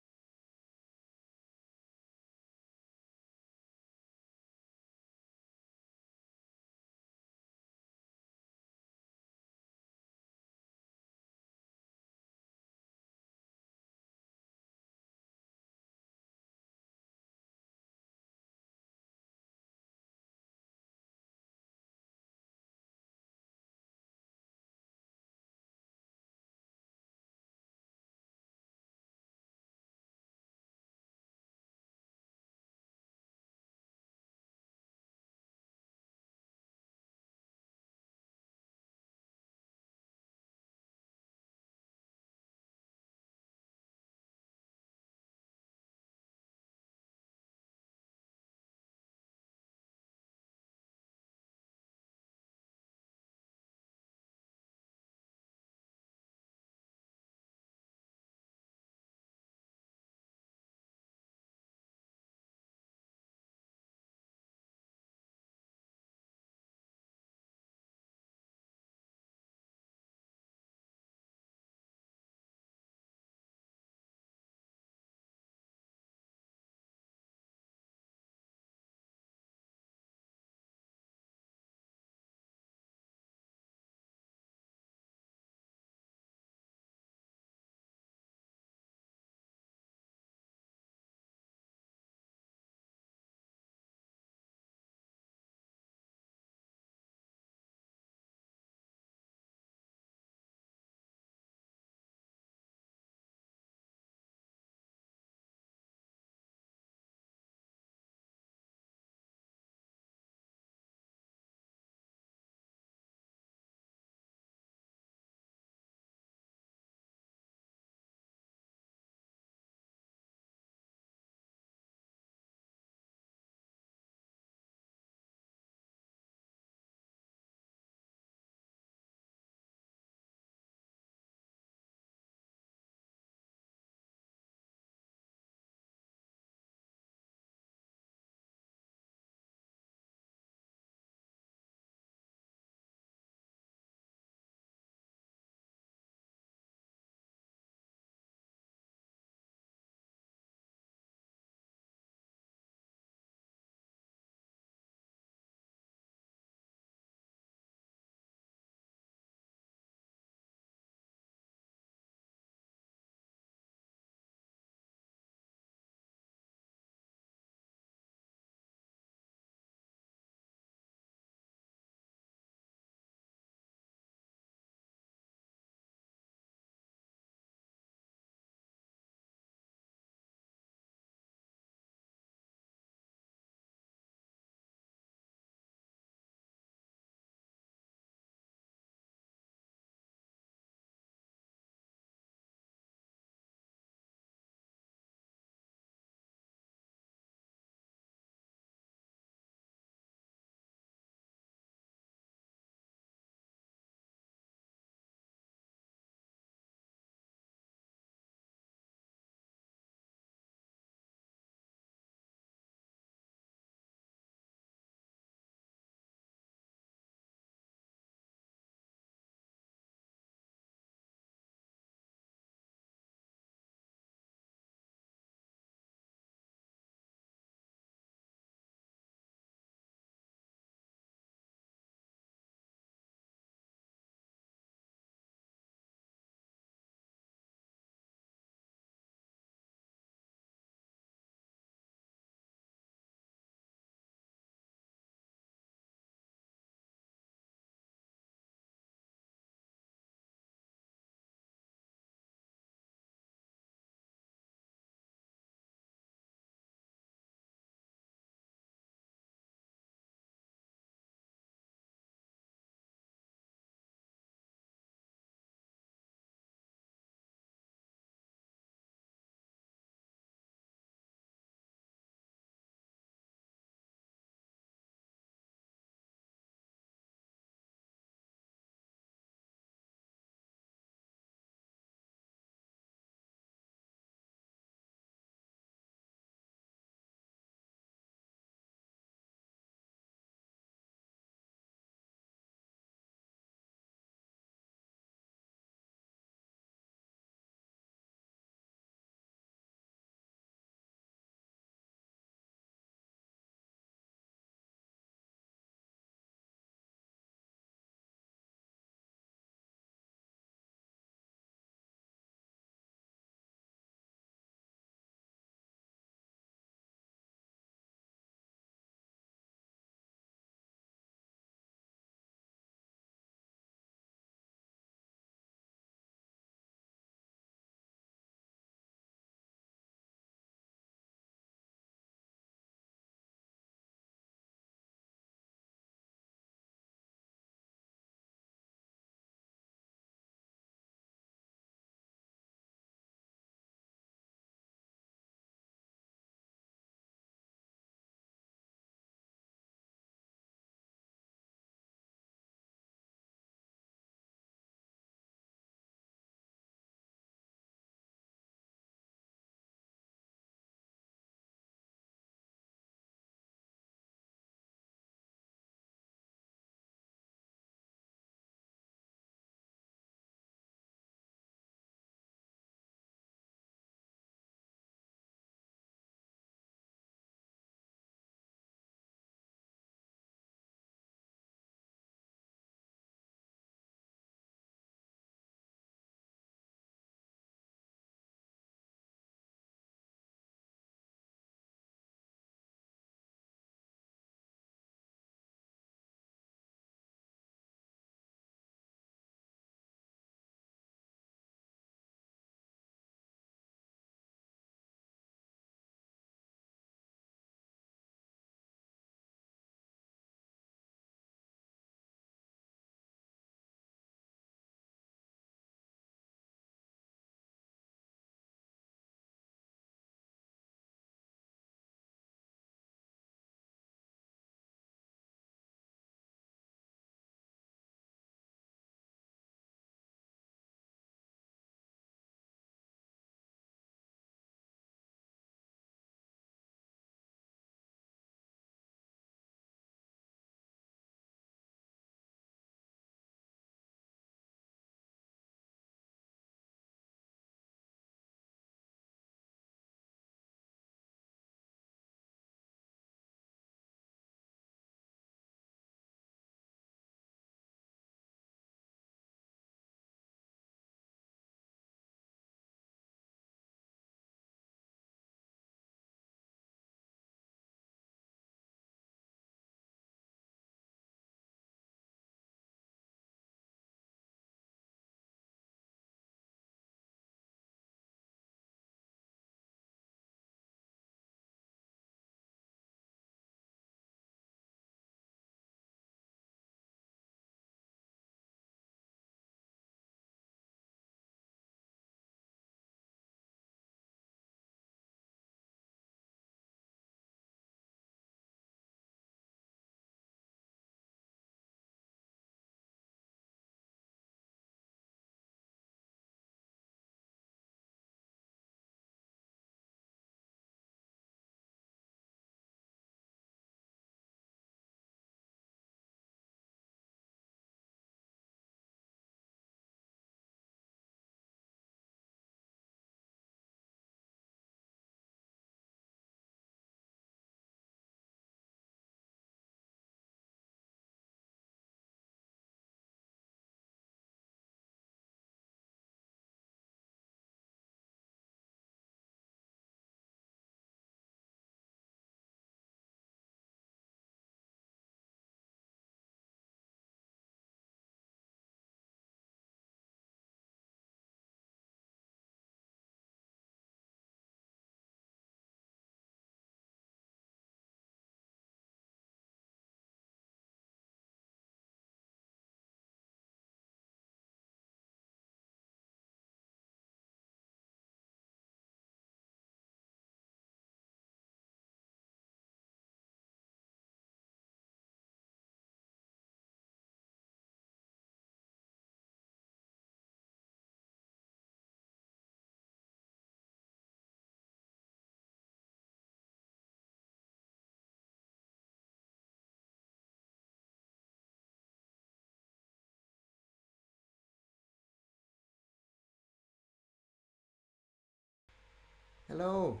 Hello.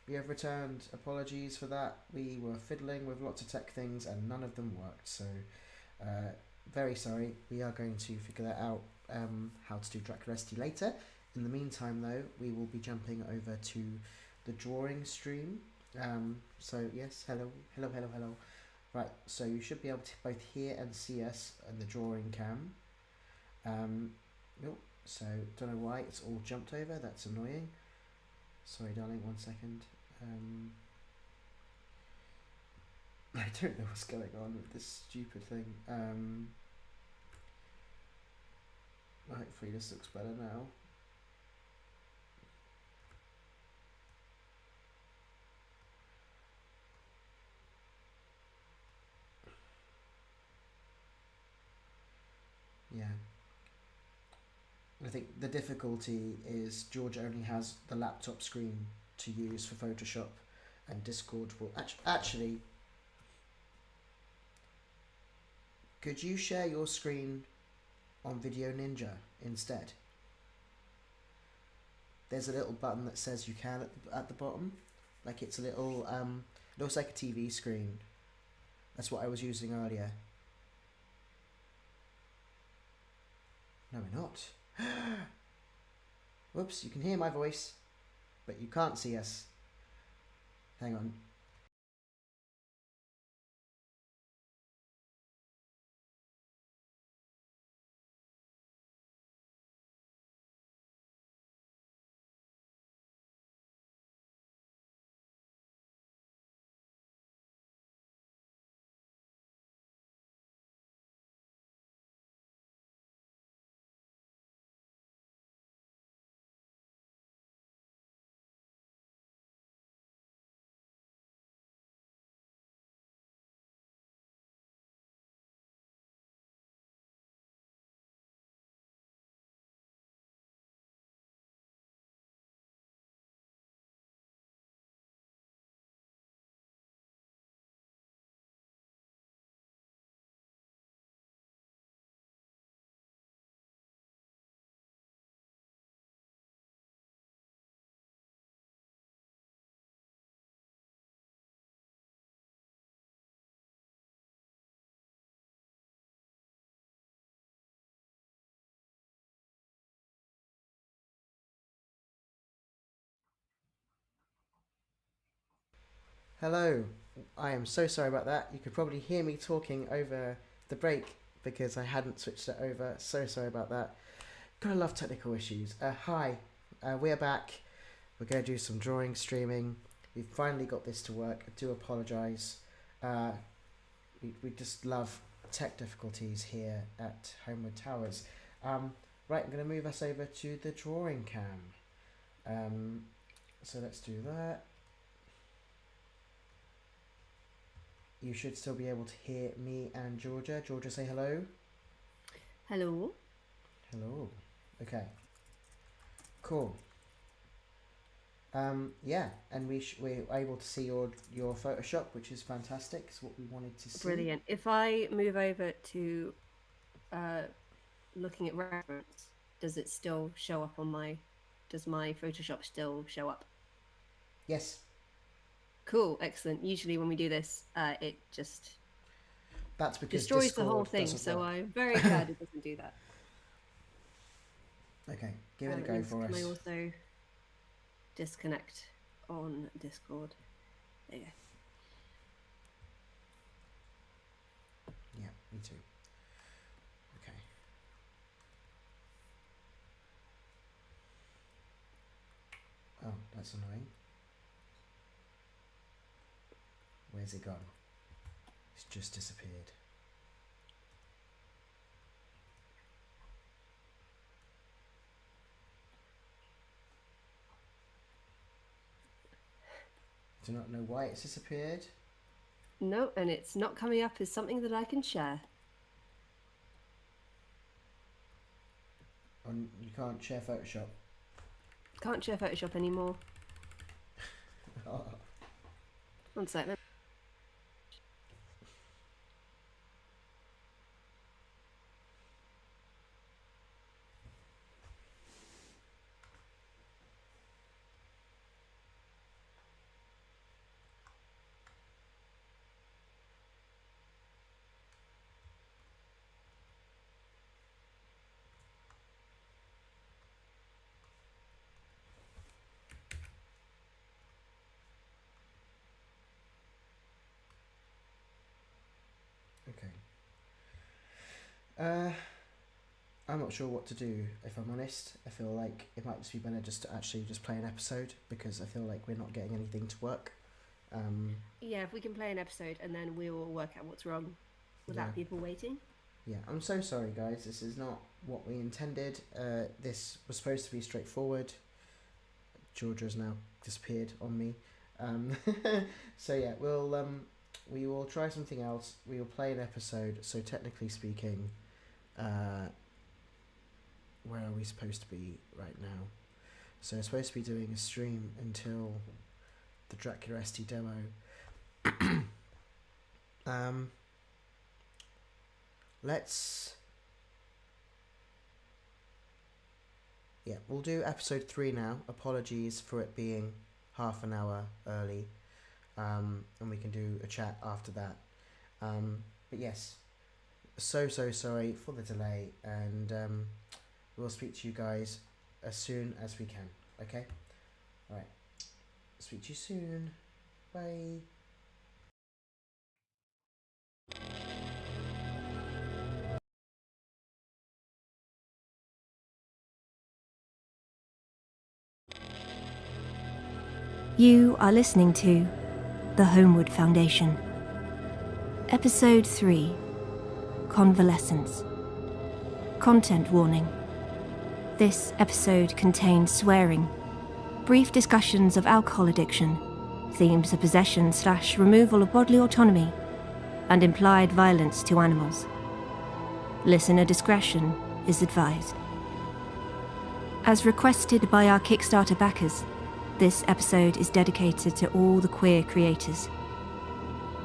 We have returned. Apologies for that. We were fiddling with lots of tech things and none of them worked. So, very sorry. We are going to figure that out, how to do Draculesti later. In the meantime, though, we will be jumping over to the drawing stream. So, yes, hello. Right, so you should be able to both hear and see us in the drawing cam. So, don't know why it's all jumped over. That's annoying. Sorry, darling, 1 second. I don't know what's going on with this stupid thing. Hopefully this looks better now. Yeah. I think the difficulty is George only has the laptop screen to use for Photoshop, and Discord will actually. Could you share your screen on Video Ninja instead? There's a little button that says you can at the bottom, like it's a little looks like a TV screen. That's what I was using earlier. No, we're not. Whoops, you can hear my voice, but you can't see us. Hang on. Hello, I am so sorry about that. You could probably hear me talking over the break because I hadn't switched it over. So sorry about that. Gotta love technical issues. Hi, we're back. We're going to do some drawing streaming. We've finally got this to work. I do apologise. We just love tech difficulties here at Holmwood Towers. Right, I'm going to move us over to the drawing cam. So let's do that. You should still be able to hear me and Georgia. Georgia, say hello. Hello. Hello. Okay. Cool. Yeah, and we're able to see your Photoshop, which is fantastic. It's what we wanted to see. Brilliant. If I move over to looking at reference, does it still show up on my? Does my Photoshop still show up? Yes. Cool, excellent. Usually when we do this, it just that's because destroys Discord the whole thing. So work. I'm very glad it doesn't do that. Okay, give it a go for us. Can I also disconnect on Discord? There you go. Yeah, me too. Okay. Oh, that's annoying. Where's it gone? It's just disappeared. Do not know why it's disappeared. No, and it's not coming up as something that I can share. You can't share Photoshop. Can't share Photoshop anymore. Oh. 1 second. I'm not sure what to do, if I'm honest. I feel like it might just be better just to actually just play an episode, because I feel like we're not getting anything to work. Yeah, if we can play an episode and then we will work out what's wrong without people waiting. Yeah, I'm so sorry, guys. This is not what we intended. This was supposed to be straightforward. Georgia's now disappeared on me. So yeah, we will try something else. We will play an episode. So technically speaking, where are we supposed to be right now? So we're supposed to be doing a stream until the Draculesti demo. We'll do episode 3 now. Apologies for it being half an hour early, and we can do a chat after that. But yes, so sorry for the delay, and we'll speak to you guys as soon as we can. Okay? Alright. Speak to you soon. Bye. You are listening to the Holmwood Foundation. Episode 3, Convalescence. Content warning. This episode contains swearing, brief discussions of alcohol addiction, themes of possession/removal of bodily autonomy, and implied violence to animals. Listener discretion is advised. As requested by our Kickstarter backers, this episode is dedicated to all the queer creators.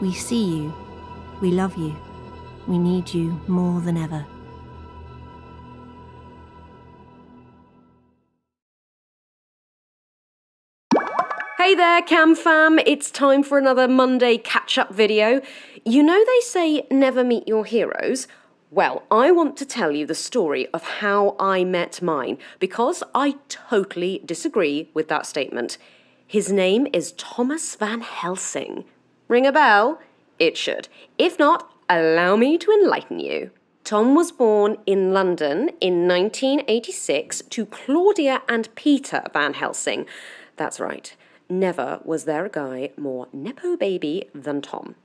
We see you, we love you, we need you more than ever. Hey there, Cam Fam, it's time for another Monday catch-up video. You know they say never meet your heroes? Well, I want to tell you the story of how I met mine, because I totally disagree with that statement. His name is Thomas Van Helsing. Ring a bell? It should. If not, allow me to enlighten you. Tom was born in London in 1986 to Claudia and Peter Van Helsing. That's right. Never was there a guy more nepo baby than Tom.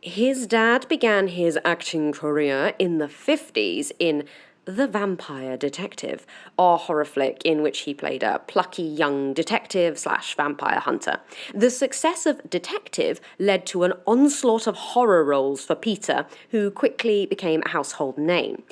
His dad began his acting career in the 50s in The Vampire Detective, a horror flick in which he played a plucky young detective/vampire hunter. The success of Detective led to an onslaught of horror roles for Peter, who quickly became a household name.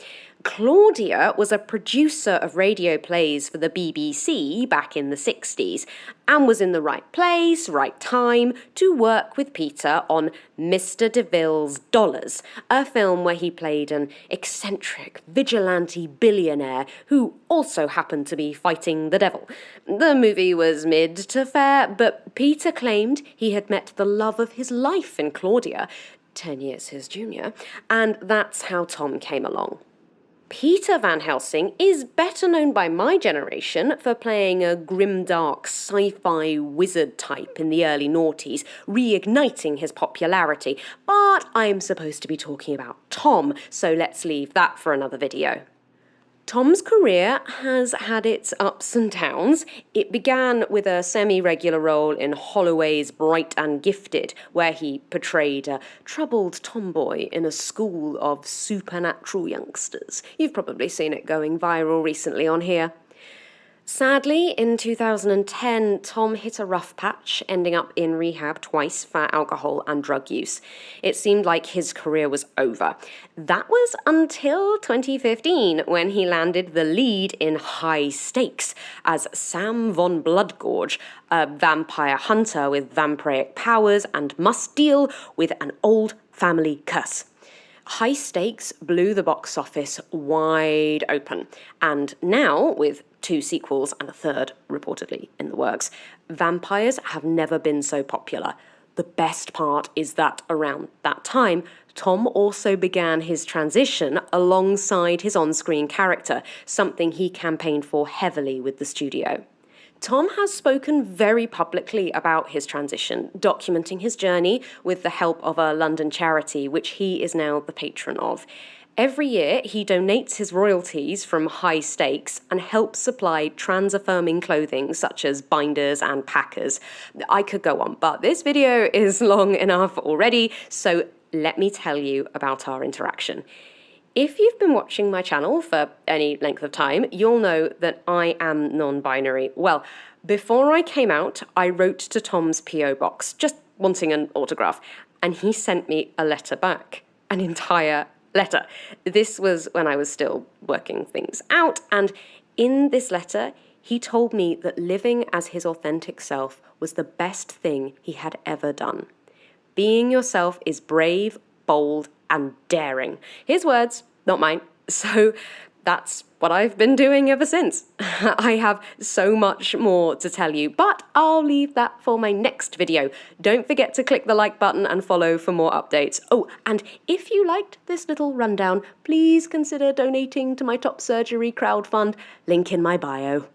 Claudia was a producer of radio plays for the BBC back in the 60s and was in the right place, right time to work with Peter on Mr. DeVille's Dollars, a film where he played an eccentric vigilante billionaire who also happened to be fighting the devil. The movie was mid to fair, but Peter claimed he had met the love of his life in Claudia, 10 years his junior, and that's how Tom came along. Peter Van Helsing is better known by my generation for playing a grimdark sci-fi wizard type in the early noughties, reigniting his popularity, but I'm supposed to be talking about Tom, so let's leave that for another video. Tom's career has had its ups and downs. It began with a semi-regular role in Holloway's Bright and Gifted, where he portrayed a troubled tomboy in a school of supernatural youngsters. You've probably seen it going viral recently on here. Sadly, in 2010, Tom hit a rough patch, ending up in rehab twice for alcohol and drug use. It seemed like his career was over. That was until 2015, when he landed the lead in High Stakes as Sam von Bloodgorge, a vampire hunter with vampiric powers and must deal with an old family curse. High Stakes blew the box office wide open, and now, with 2 sequels and a third reportedly in the works, vampires have never been so popular. The best part is that around that time, Tom also began his transition alongside his on-screen character, something he campaigned for heavily with the studio. Tom has spoken very publicly about his transition, documenting his journey with the help of a London charity, which he is now the patron of. Every year, he donates his royalties from high stakes and helps supply trans-affirming clothing such as binders and packers. I could go on, but this video is long enough already, so let me tell you about our interaction. If you've been watching my channel for any length of time, you'll know that I am non-binary. Well, before I came out, I wrote to Tom's PO box, just wanting an autograph, and he sent me a letter back, an entire letter. This was when I was still working things out, and in this letter, he told me that living as his authentic self was the best thing he had ever done. Being yourself is brave, bold, and daring. His words, not mine. So that's what I've been doing ever since. I have so much more to tell you, but I'll leave that for my next video. Don't forget to click the like button and follow for more updates. Oh, and if you liked this little rundown, please consider donating to my Top Surgery crowdfund, link in my bio.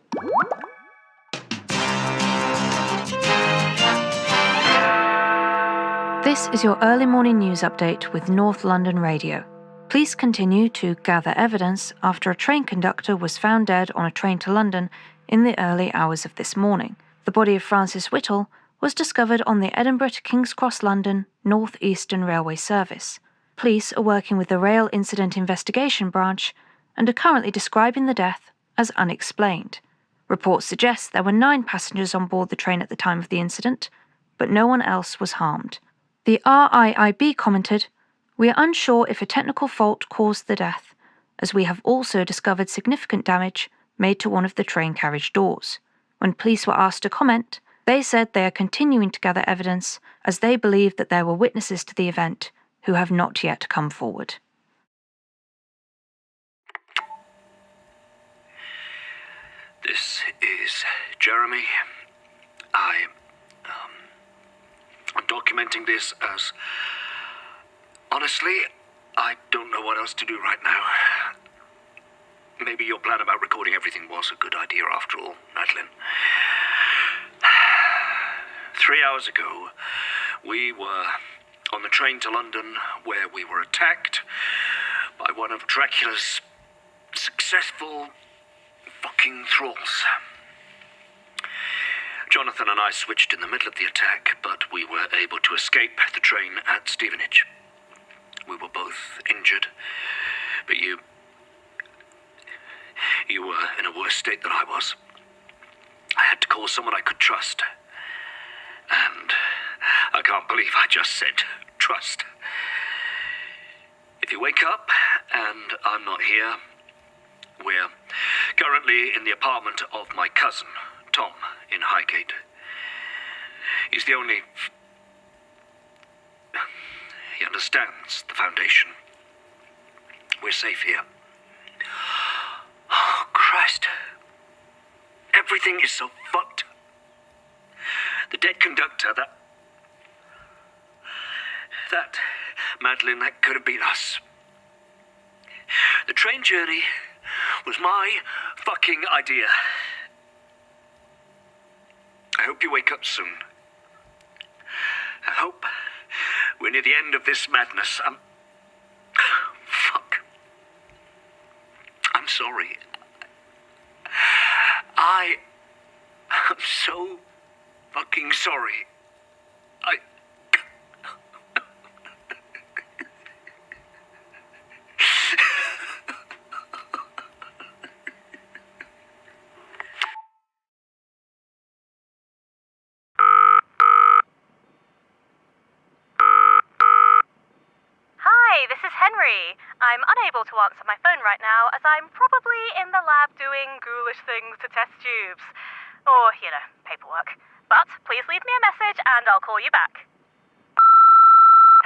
This is your early morning news update with North London Radio. Police continue to gather evidence after a train conductor was found dead on a train to London in the early hours of this morning. The body of Francis Whittle was discovered on the Edinburgh to King's Cross London North Eastern Railway service. Police are working with the Rail Incident Investigation Branch and are currently describing the death as unexplained. Reports suggest there were 9 passengers on board the train at the time of the incident, but no one else was harmed. The RIIB commented, "We are unsure if a technical fault caused the death, as we have also discovered significant damage made to one of the train carriage doors." When police were asked to comment, they said they are continuing to gather evidence as they believe that there were witnesses to the event who have not yet come forward. This is Jeremy. I'm documenting this as... Honestly, I don't know what else to do right now. Maybe your plan about recording everything was a good idea after all, Madeline. 3 hours ago, we were on the train to London where we were attacked by one of Dracula's successful fucking thralls. Jonathan and I switched in the middle of the attack, but we were able to escape the train at Stevenage. We were both injured, but you were in a worse state than I was. I had to call someone I could trust. And I can't believe I just said trust. If you wake up and I'm not here, we're currently in the apartment of my cousin, Tom, in Highgate. He's the only... He understands the Foundation. We're safe here. Oh, Christ. Everything is so fucked. The dead conductor, that Madeline, that could have been us. The train journey was my fucking idea. I hope you wake up soon. I hope we're near the end of this madness. Fuck. I'm sorry. I am so fucking sorry. I'm unable to answer my phone right now as I'm probably in the lab doing ghoulish things to test tubes. Or, paperwork. But please leave me a message and I'll call you back.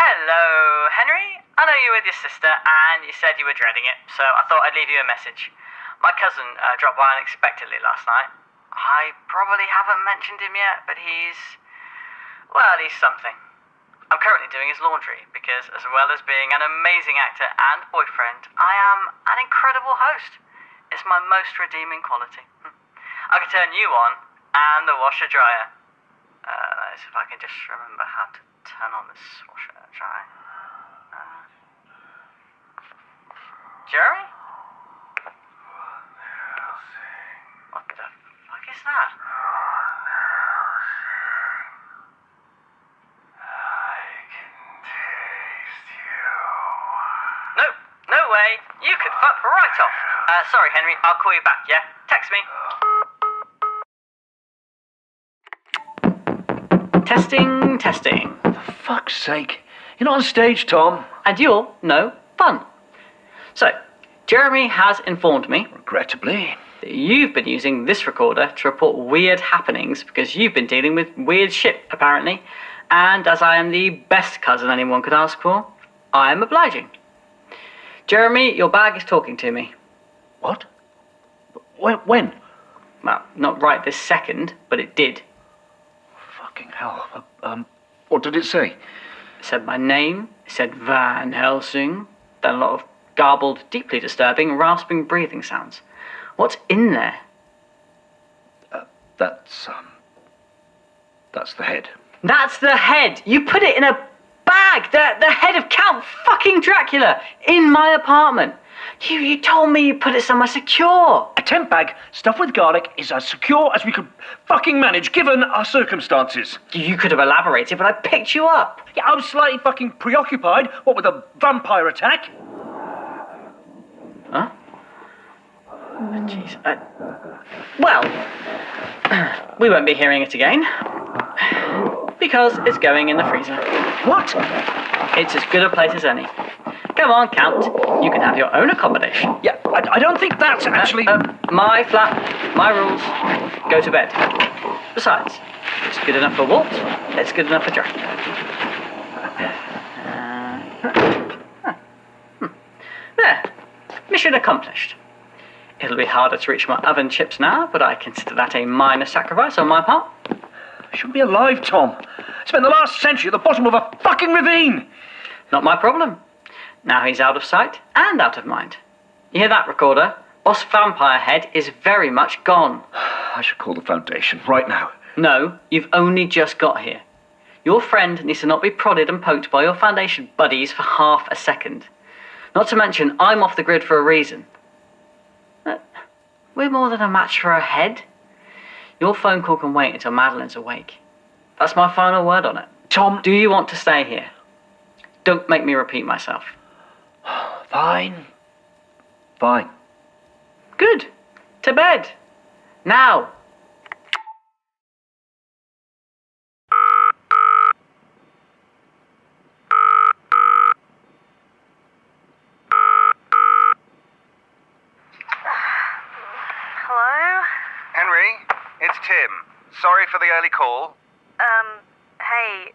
Hello, Henry. I know you were with your sister and you said you were dreading it, so I thought I'd leave you a message. My cousin dropped by unexpectedly last night. I probably haven't mentioned him yet, but he's something. I'm currently doing his laundry because, as well as being an amazing actor and boyfriend, I am an incredible host. It's my most redeeming quality. I can turn you on and the washer dryer. Let's see if I can just remember how to turn on this washer dryer. Jeremy? What the fuck is that? No way. You could fuck right off. Sorry, Henry. I'll call you back, yeah? Text me. Testing. For fuck's sake. You're not on stage, Tom. And you're no fun. So, Jeremy has informed me, regrettably, that you've been using this recorder to report weird happenings because you've been dealing with weird shit, apparently. And as I am the best cousin anyone could ask for, I am obliging. Jeremy, your bag is talking to me. What? When? Well, not right this second, but it did. Fucking hell. What did it say? It said my name, it said Van Helsing, then a lot of garbled, deeply disturbing, rasping breathing sounds. What's in there? That's the head. That's the head! You put it in a bag! The head of Count fucking Dracula in my apartment! You told me you put it somewhere secure! A tent bag stuffed with garlic is as secure as we could fucking manage, given our circumstances. You could have elaborated, but I picked you up. Yeah, I was slightly fucking preoccupied, what with a vampire attack. Huh? Jeez. Well, we won't be hearing it again. Because it's going in the freezer. What? It's as good a place as any. Come on, Count. You can have your own accommodation. Yeah, I don't think that's actually... my flat, my rules. Go to bed. Besides, it's good enough for Walt, it's good enough for Dracula. There. Mission accomplished. It'll be harder to reach my oven chips now, but I consider that a minor sacrifice on my part. I shouldn't be alive, Tom. Spent the last century at the bottom of a fucking ravine. Not my problem. Now he's out of sight and out of mind. You hear that, recorder? Boss Vampire Head is very much gone. I should call the Foundation right now. No, you've only just got here. Your friend needs to not be prodded and poked by your Foundation buddies for half a second. Not to mention, I'm off the grid for a reason. We're more than a match for a head. Your phone call can wait until Madeline's awake. That's my final word on it. Tom, do you want to stay here? Don't make me repeat myself. Fine. Good. To bed. Now. Hello? Henry, it's Tim. Sorry for the early call. Hey,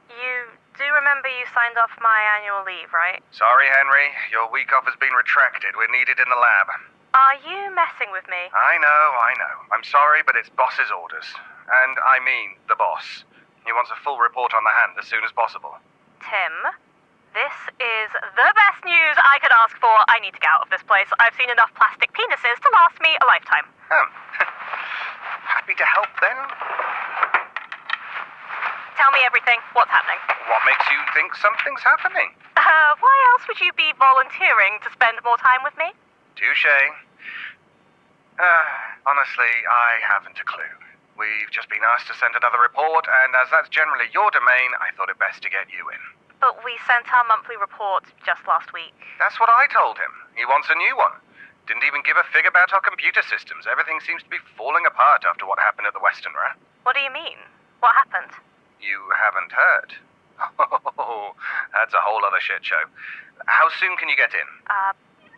you do remember you signed off my annual leave, right? Sorry, Henry. Your week off has been retracted. We're needed in the lab. Are you messing with me? I know. I'm sorry, but it's boss's orders. And I mean the boss. He wants a full report on the hand as soon as possible. Tim, this is the best news I could ask for. I need to get out of this place. I've seen enough plastic penises to last me a lifetime. Happy to help, then? Tell me everything. What's happening? What makes you think something's happening? Why else would you be volunteering to spend more time with me? Touché. Honestly, I haven't a clue. We've just been asked to send another report, and as that's generally your domain, I thought it best to get you in. But we sent our monthly report just last week. That's what I told him. He wants a new one. Didn't even give a fig about our computer systems. Everything seems to be falling apart after what happened at the Western Ra. What do you mean? What happened? You haven't heard? Oh, that's a whole other shit show. How soon can you get in?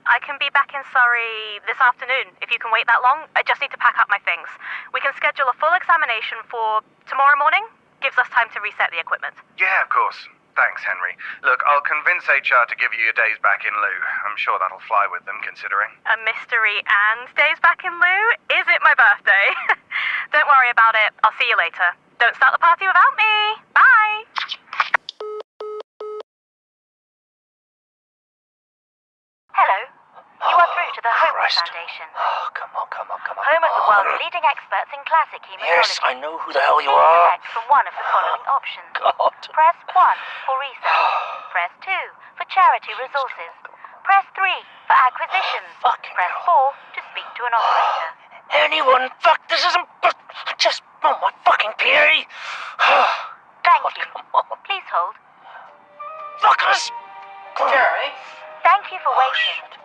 I can be back in Surrey this afternoon, if you can wait that long. I just need to pack up my things. We can schedule a full examination for tomorrow morning. Gives us time to reset the equipment. Yeah, of course. Thanks, Henry. Look, I'll convince HR to give you your days back in lieu. I'm sure that'll fly with them, considering. A mystery and days back in lieu? Is it my birthday? Don't worry about it. I'll see you later. Don't start the party without me. Bye! Hello. You are through to the Holmwood Foundation. Oh, come on. Home of the world's leading experts in classic hematology. Yes, I know who the hell you Please are. select from one of the following options. God. Press 1 for research. Press 2 for charity resources. Press 3 for For acquisitions, press 4 to speak to an operator. Anyone? Fuck, this isn't... Just... Oh, my fucking Peary! Thank you. Please hold. Fuckers! Jeremy? Thank you for waiting.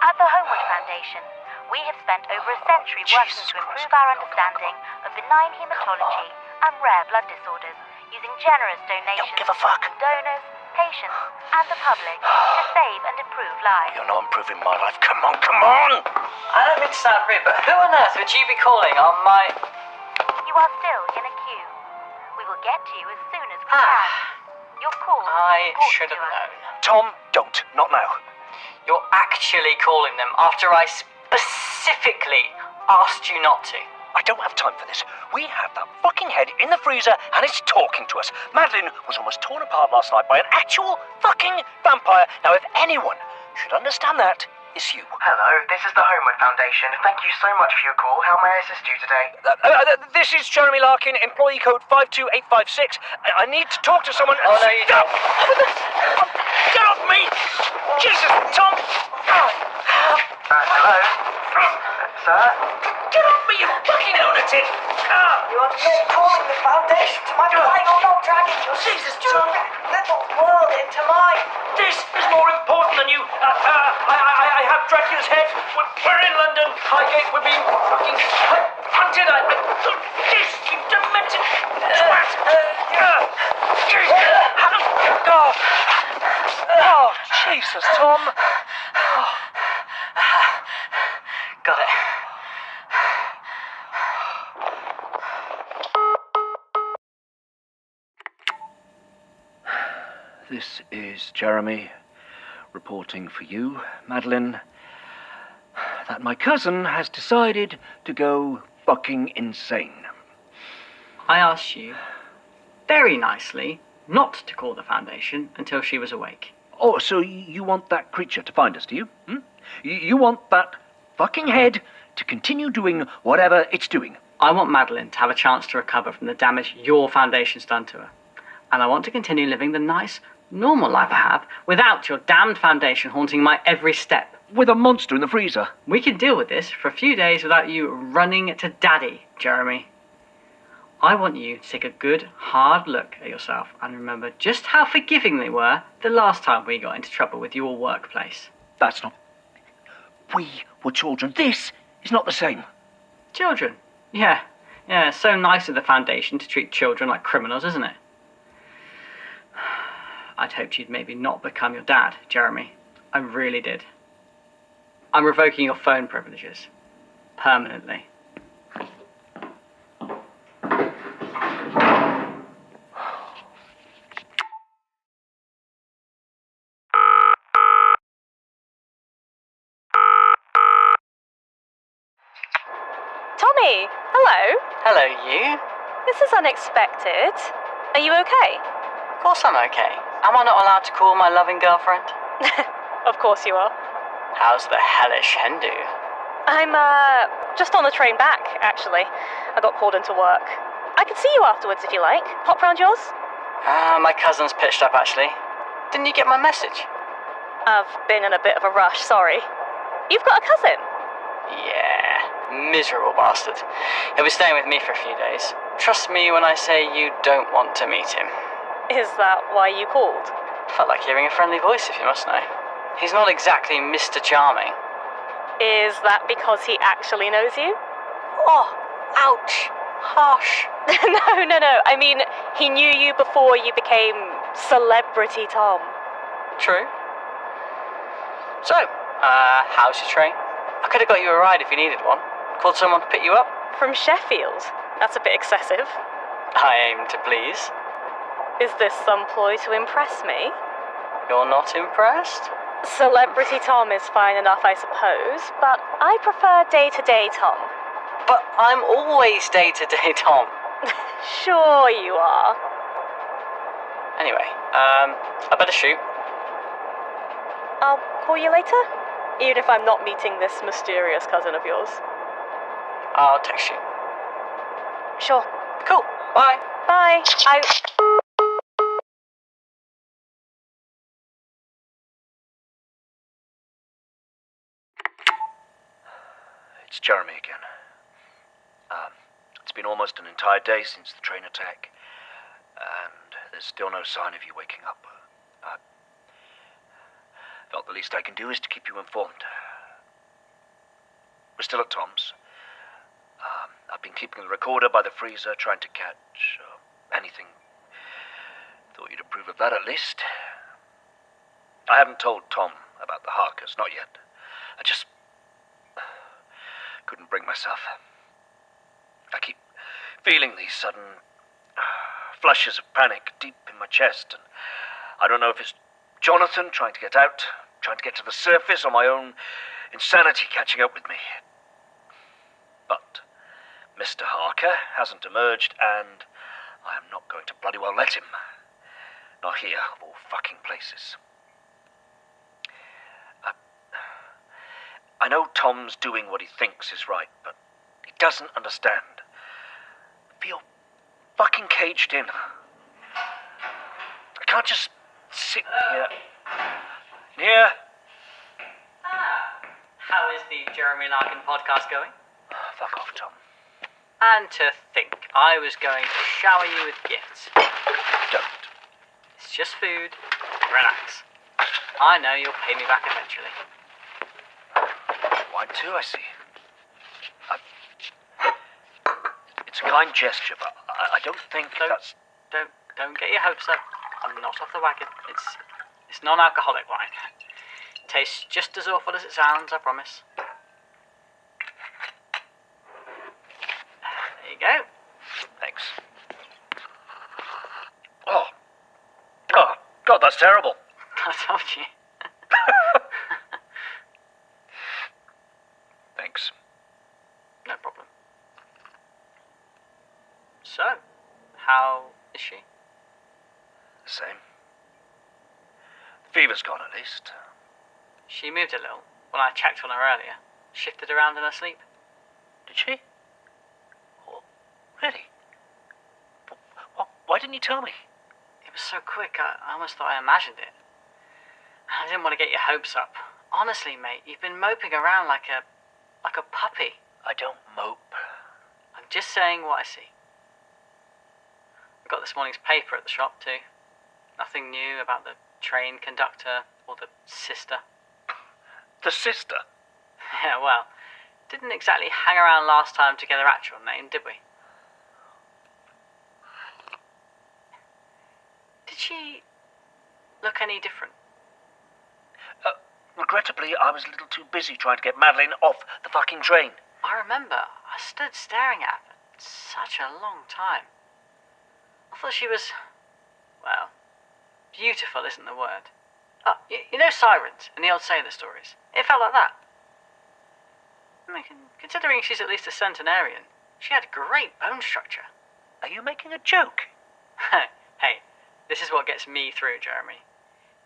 At the Holmwood Foundation, we have spent over a century working to improve our understanding of benign hematology and rare blood disorders, using generous donations from donors, patients, and the public to save and improve lives. You're not improving my life. Come on, come on! I don't mean to sound rude, but who on earth would you be calling on my... You are still in a queue. We will get to you as soon as we can. Your call I should have known. Tom, don't. Not now. You're actually calling them after I specifically asked you not to. I don't have time for this. We have that fucking head in the freezer and it's talking to us. Madeline was almost torn apart last night by an actual fucking vampire. Now, if anyone should understand that, it's you. Hello, this is the Holmwood Foundation. Thank you so much for your call. How may I assist you today? This is Jeremy Larkin, employee code 52856. I need to talk to someone. Oh, no, you don't. Get off me! Jesus, Tom! Hello? Sir? Get off me, you fucking lunatic! You are not calling the Foundation to my plane. I'm not dragging your Jesus, little world into mine. This is more important than you. I have Dracula's head. We're in London. Highgate. We're being fucking hunted. This, you demented twat. Oh, Jesus, Tom. Oh. Got it. This is Jeremy reporting for you, Madeline, that my cousin has decided to go fucking insane. I asked you, very nicely, not to call the Foundation until she was awake. Oh, so you want that creature to find us, do you? You want that fucking head to continue doing whatever it's doing? I want Madeline to have a chance to recover from the damage your Foundation's done to her. And I want to continue living the nice, normal life I have without your damned Foundation haunting my every step. With a monster in the freezer. We can deal with this for a few days without you running to Daddy, Jeremy. I want you to take a good, hard look at yourself and remember just how forgiving they were the last time we got into trouble with your workplace. That's not... We were children. This is not the same. Children? Yeah, so nice of the Foundation to treat children like criminals, isn't it? I'd hoped you'd maybe not become your dad, Jeremy. I really did. I'm revoking your phone privileges. Permanently. Tommy, hello. Hello, you. This is unexpected. Are you okay? Of course I'm okay. Am I not allowed to call my loving girlfriend? Of course you are. How's the hellish hen do? I'm, just on the train back, actually. I got called into work. I can see you afterwards if you like. Pop round yours? My cousin's pitched up, actually. Didn't you get my message? I've been in a bit of a rush, sorry. You've got a cousin? Yeah, miserable bastard. He'll be staying with me for a few days. Trust me when I say you don't want to meet him. Is that why you called? Felt like hearing a friendly voice, if you must know. He's not exactly Mr. Charming. Is that because he actually knows you? Oh, ouch. Harsh. No. I mean, he knew you before you became Celebrity Tom. True. So, how's your train? I could have got you a ride if you needed one. Called someone to pick you up? From Sheffield? That's a bit excessive. I aim to please. Is this some ploy to impress me? You're not impressed? Celebrity Tom is fine enough, I suppose, but I prefer day-to-day Tom. But I'm always day-to-day Tom. Sure you are. Anyway, I better shoot. I'll call you later, even if I'm not meeting this mysterious cousin of yours. I'll text you. Sure. Cool. Bye. Bye. It's Jeremy again. It's been almost an entire day since the train attack, and there's still no sign of you waking up. I felt the least I can do is to keep you informed. We're still at Tom's. I've been keeping the recorder by the freezer, trying to catch anything. Thought you'd approve of that at least. I haven't told Tom about the Harkers, not yet. I just couldn't bring myself. I keep feeling these sudden flushes of panic deep in my chest, and I don't know if it's Jonathan trying to get out, trying to get to the surface, or my own insanity catching up with me. But Mr. Harker hasn't emerged, and I am not going to bloody well let him. Not here, of all fucking places. I know Tom's doing what he thinks is right, but he doesn't understand. I feel fucking caged in. I can't just sit here. How is the Jeremy Larkin podcast going? Fuck off, Tom. And to think, I was going to shower you with gifts. Don't. It's just food. Relax. I know you'll pay me back eventually. Wine too, I see. It's a kind gesture, but I don't think that's... Don't get your hopes up. I'm not off the wagon. It's non-alcoholic wine. Tastes just as awful as it sounds, I promise. There you go. Thanks. Oh, God, that's terrible. I told you. Thanks. No problem. So, how is she? The same. The fever's gone, at least. She moved a little when I checked on her earlier. Shifted around in her sleep. Did she? Oh, really? Why didn't you tell me? It was so quick, I almost thought I imagined it. I didn't want to get your hopes up. Honestly, mate, you've been moping around like a puppy. I don't mope. I'm just saying what I see. I got this morning's paper at the shop, too. Nothing new about the train conductor or the sister. The sister? Yeah, well, didn't exactly hang around last time to get her actual name, did we? Did she look any different? Regrettably, I was a little too busy trying to get Madeline off the fucking train. I remember. I stood staring at her for such a long time. I thought she was... well, beautiful isn't the word. You know sirens in the old sailor stories? It felt like that. I mean, considering she's at least a centenarian, she had great bone structure. Are you making a joke? Hey, this is what gets me through, Jeremy.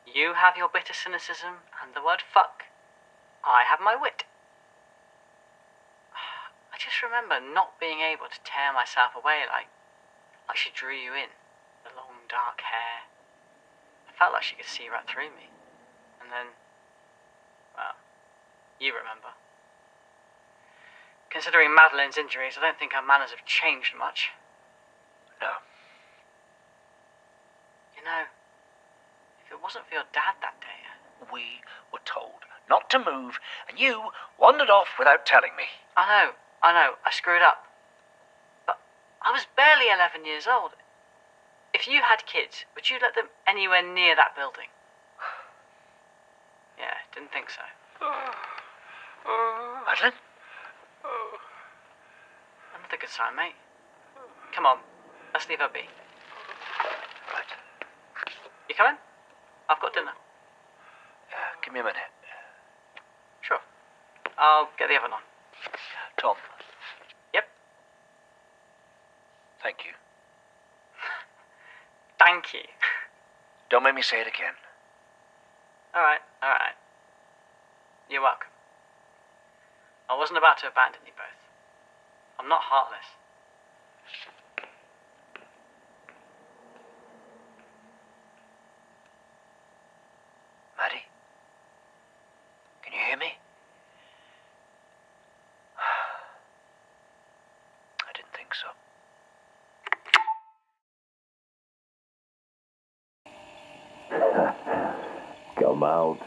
You have your bitter cynicism and the word fuck. I have my wit. I just remember not being able to tear myself away like she drew you in. The long dark hair. I felt like she could see right through me. And then, well, you remember. Considering Madeline's injuries, I don't think her manners have changed much. No. You know, if it wasn't for your dad that day... We were told not to move, and you wandered off without telling me. I know, I screwed up. But I was barely 11 years old. If you had kids, would you let them anywhere near that building? Yeah, didn't think so. Madeline? Another good sign, mate. Come on, let's leave her be. Right. You coming? I've got dinner. Give me a minute. Sure. I'll get the oven on. Tom. Yep. Thank you. Thank you. Don't make me say it again. Alright. You're welcome. I wasn't about to abandon you both. I'm not heartless. Maddie? Can you hear me? Come out,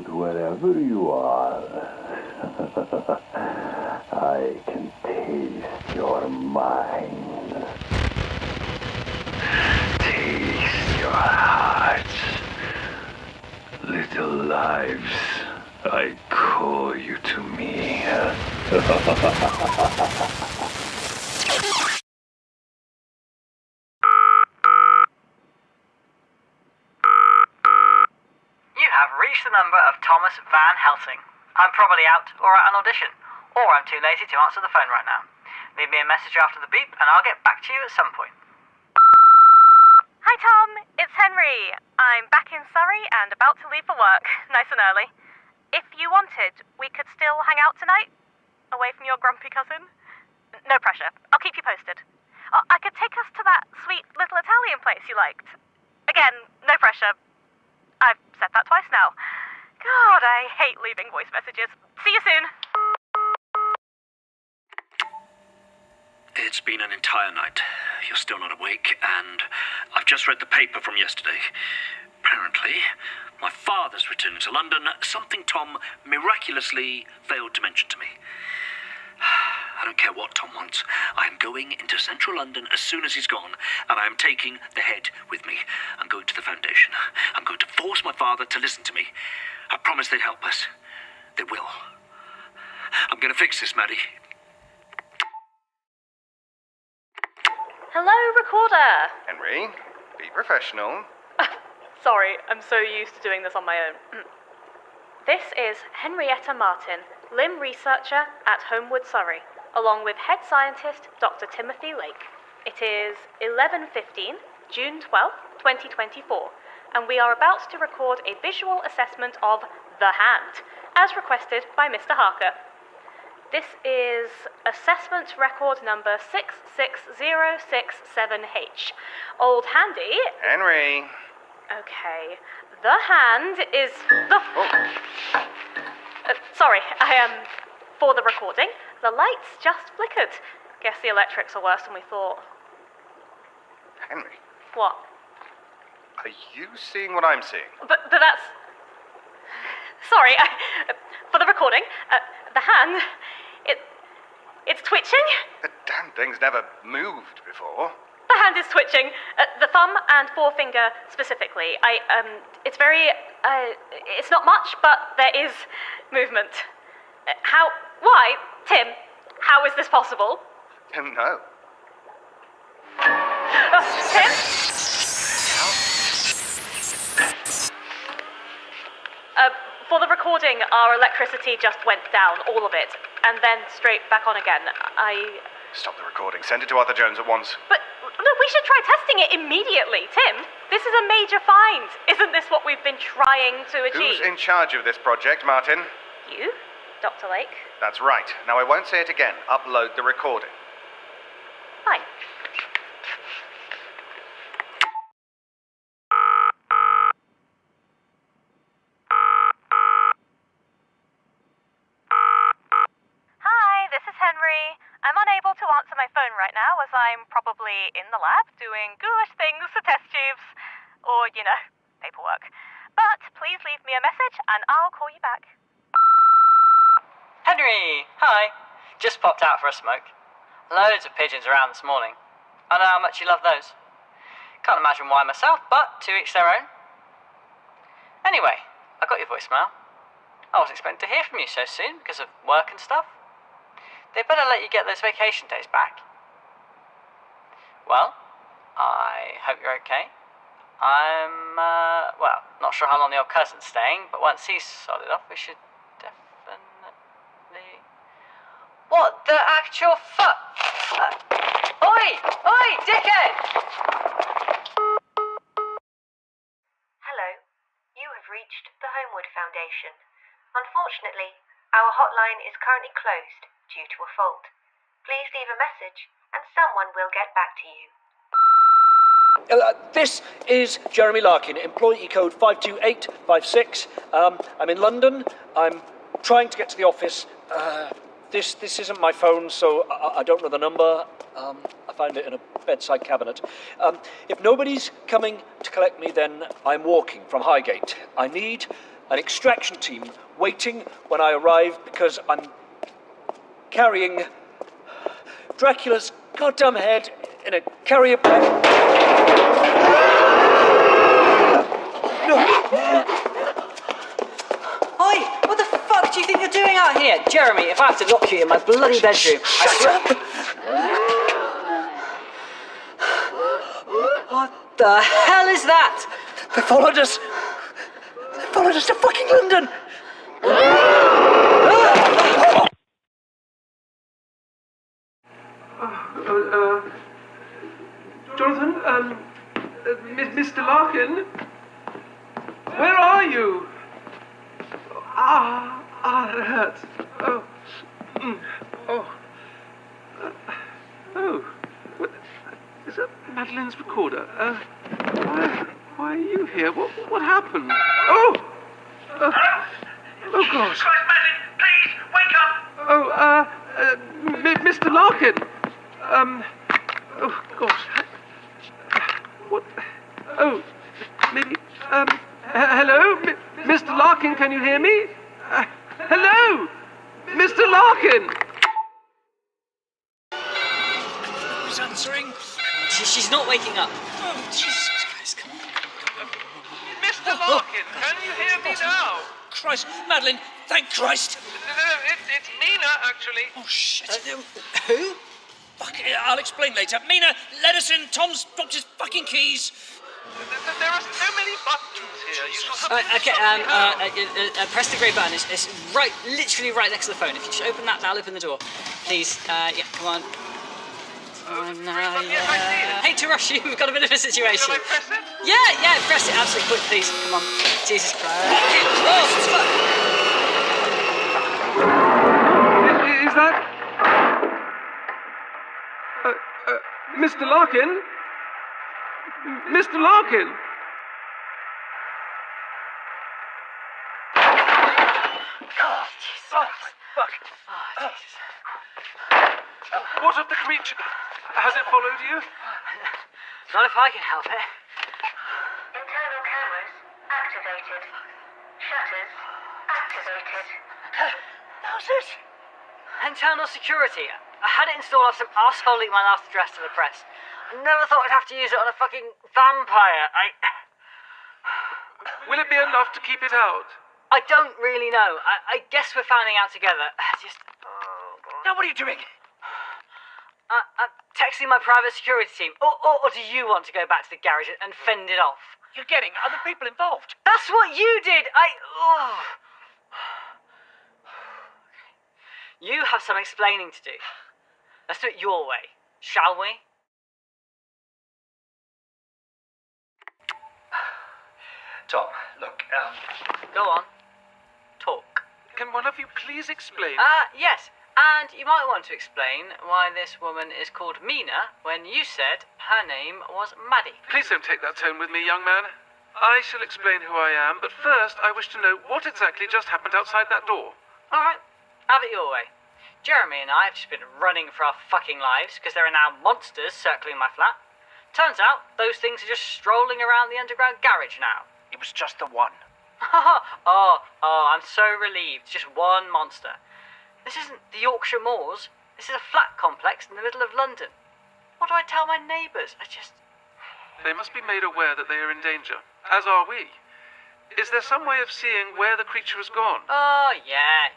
wherever you are. I can taste your mind. Taste your hearts. Little lives, I call you to me. Reach the number of Thomas Van Helsing. I'm probably out or at an audition, or I'm too lazy to answer the phone right now. Leave me a message after the beep and I'll get back to you at some point. Hi Tom, it's Henry. I'm back in Surrey and about to leave for work, nice and early. If you wanted, we could still hang out tonight, away from your grumpy cousin. No pressure, I'll keep you posted. I could take us to that sweet little Italian place you liked. Again, no pressure. I've said that twice now. God, I hate leaving voice messages. See you soon. It's been an entire night. You're still not awake, and I've just read the paper from yesterday. Apparently, my father's returning to London, something Tom miraculously failed to mention to me. I don't care what Tom wants. I am going into central London as soon as he's gone, and I am taking the head with me. I'm going to the foundation. I'm going to force my father to listen to me. I promised they'd help us. They will. I'm going to fix this, Maddie. Hello, recorder. Henry, be professional. Sorry, I'm so used to doing this on my own. This is Henrietta Martin, limb researcher at Holmwood, Surrey, along with head scientist Dr. Timothy Lake. It is 11:15, June 12th, 2024, and we are about to record a visual assessment of the hand, as requested by Mr. Harker. This is assessment record number 66067H. Old Handy... Henry! Okay, the hand is the... sorry, for the recording, the lights just flickered. Guess the electrics are worse than we thought. Henry, What? are you seeing what I'm seeing? But that's... Sorry, for the recording, the hand, it's twitching. The damn thing's never moved before. The hand is twitching. The thumb and forefinger specifically. It's very, it's not much, but there is movement. Why? Tim, how is this possible? Don't know. Tim? For the recording, our electricity just went down, all of it, and then straight back on again. Stop the recording. Send it to Arthur Jones at once. But, look, we should try testing it immediately. Tim, this is a major find. Isn't this what we've been trying to achieve? Who's in charge of this project, Martin? You, Dr. Lake. That's right. Now, I won't say it again. Upload the recording. Fine. I'm unable to answer my phone right now as I'm probably in the lab doing ghoulish things for test tubes. Or, paperwork. But please leave me a message and I'll call you back. Henry! Hi. Just popped out for a smoke. Loads of pigeons around this morning. I know how much you love those. Can't imagine why myself, but to each their own. Anyway, I got your voicemail. I wasn't expecting to hear from you so soon because of work and stuff. They better let you get those vacation days back. Well, I hope you're okay. I'm, not sure how long the old cousin's staying, but once he's sorted off, we should definitely... What the actual fuck? Oi! Oi, dickhead! Hello. You have reached the Holmwood Foundation. Unfortunately, our hotline is currently closed due to a fault. Please leave a message and someone will get back to you. This is Jeremy Larkin, employee code 52856. I'm in London. I'm trying to get to the office. This isn't my phone, so I don't know the number. I found it in a bedside cabinet. If nobody's coming to collect me, then I'm walking from Highgate. I need an extraction team waiting when I arrive because I'm carrying Dracula's goddamn head in a carrier bag. Oi! What the fuck do you think you're doing out here? Jeremy, if I have to lock you in my bloody bedroom, I swear... What the hell is that? They followed us. They followed us to fucking London. Jonathan, Mr. Larkin, where are you? That hurts. What? Is that Madeline's recorder? Why are you here? What happened? Oh gosh. Madeline, please, wake up! Mr. Larkin. Oh gosh. What? Oh, maybe. Hello, Mr. Larkin. Can you hear me? Hello, Mr. Larkin. Who's answering? She's not waking up. Oh, Jesus Christ, come on. Mr. Larkin, can you hear me now? Christ, Madeline, thank Christ. It's Mina, actually. Oh, shit. Who? Fuck, I'll explain later. Mina, let us in. Tom's dropped his fucking keys. There are so many buttons here. You shall have press the grey button. It's right, literally right next to the phone. If you just open that, that'll open the door. Please, yeah, come on. Hate to rush you, we've got a bit of a situation. Shall I press it? Yeah, press it absolutely quick, please. Come on. Jesus Christ. Is that... Mr. Larkin? Mr. Larkin? Oh, Jesus. Oh, fuck. Oh, Jesus. What of the creature? Has it followed you? Not if I can help it. Internal cameras activated. Shutters activated. How's this? Internal security. I had it installed on some arsehole leaked my last address to the press. I never thought I'd have to use it on a fucking vampire. Will it be enough to keep it out? I don't really know. I guess we're finding out together. Now what are you doing? I'm texting my private security team. Or do you want to go back to the garage and fend it off? You're getting other people involved. That's what you did! You have some explaining to do. Let's do it your way, shall we? Tom, look, Go on. Talk. Can one of you please explain? Yes. And you might want to explain why this woman is called Mina when you said her name was Maddie. Please don't take that tone with me, young man. I shall explain who I am, but first I wish to know what exactly just happened outside that door. All right. Have it your way. Jeremy and I have just been running for our fucking lives because there are now monsters circling my flat. Turns out those things are just strolling around the underground garage now. it was just the one. oh, I'm so relieved. Just one monster. This isn't the Yorkshire Moors. This is a flat complex in the middle of London. What do I tell my neighbours? They must be made aware that they are in danger, as are we. Is there some way of seeing where the creature has gone? Oh, yeah.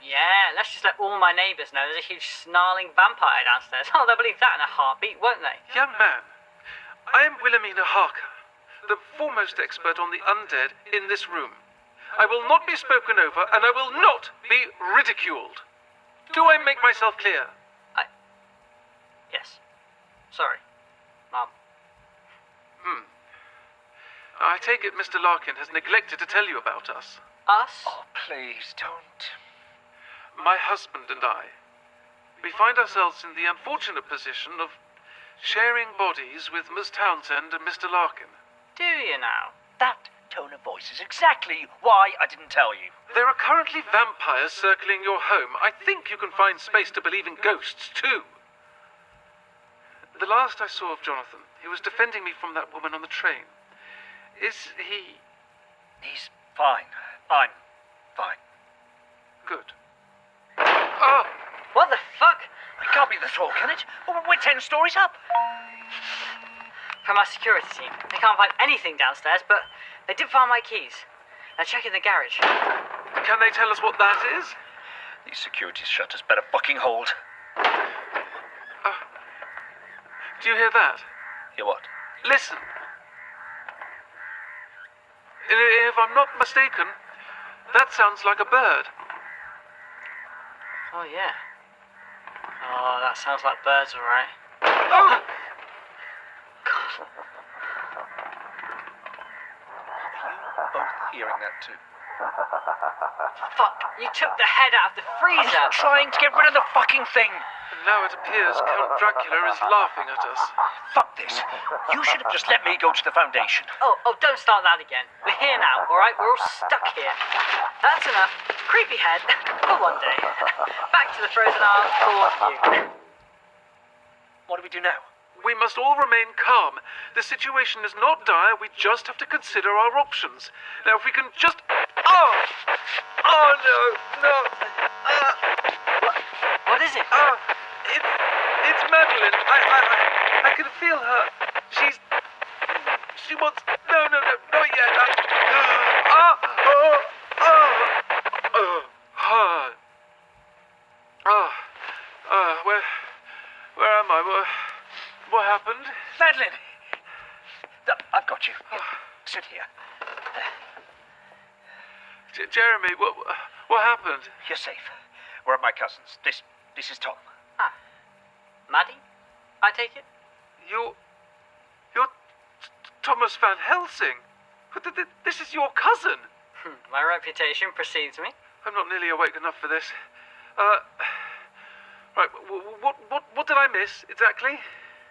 Let's just let all my neighbours know there's a huge snarling vampire downstairs. Oh, they'll believe that in a heartbeat, won't they? Young man, I am Wilhelmina Harker, the foremost expert on the undead in this room. I will not be spoken over, and I will not be ridiculed. Do I make myself clear? Yes. Sorry, Mum. I take it Mr. Larkin has neglected to tell you about us. Us? Oh, please don't. My husband and I. We find ourselves in the unfortunate position of sharing bodies with Miss Townsend and Mr. Larkin. Do you now? That tone of voice is exactly why I didn't tell you. There are currently vampires circling your home. I think you can find space to believe in ghosts, too. The last I saw of Jonathan, he was defending me from that woman on the train. Is he... He's fine. I'm fine. Good. Oh! What the fuck? It can't be the thrall, can it? Well, we're 10 stories up. From our security team. They can't find anything downstairs, but they did find my keys. They're checking the garage. Can they tell us what that is? These security shutters better fucking hold. Do you hear that? Hear what? Listen. If I'm not mistaken, that sounds like a bird. Oh, yeah. Oh, that sounds like birds, alright. Oh! God. Both hearing that too. Fuck, you took the head out of the freezer! I'm trying to get rid of the fucking thing! And now it appears Count Dracula is laughing at us. Fuck this. You should have just let me go to the Foundation. Oh, don't start that again. We're here now, alright? We're all stuck here. That's enough. Creepy head for one day. Back to the Frozen Isle for you. What do we do now? We must all remain calm. The situation is not dire, we just have to consider our options. Now if we can just... Oh! Oh no! No! What is it? It's Madeline. I can feel her. She wants... No, not yet. Where am I? What happened? Madeline! I've got you. Here, sit here. Jeremy, what happened? You're safe. We're at my cousin's. This is Tom. Maddie? I take it? You're Thomas Van Helsing. This is your cousin. My reputation precedes me. I'm not nearly awake enough for this. Right, what did I miss exactly?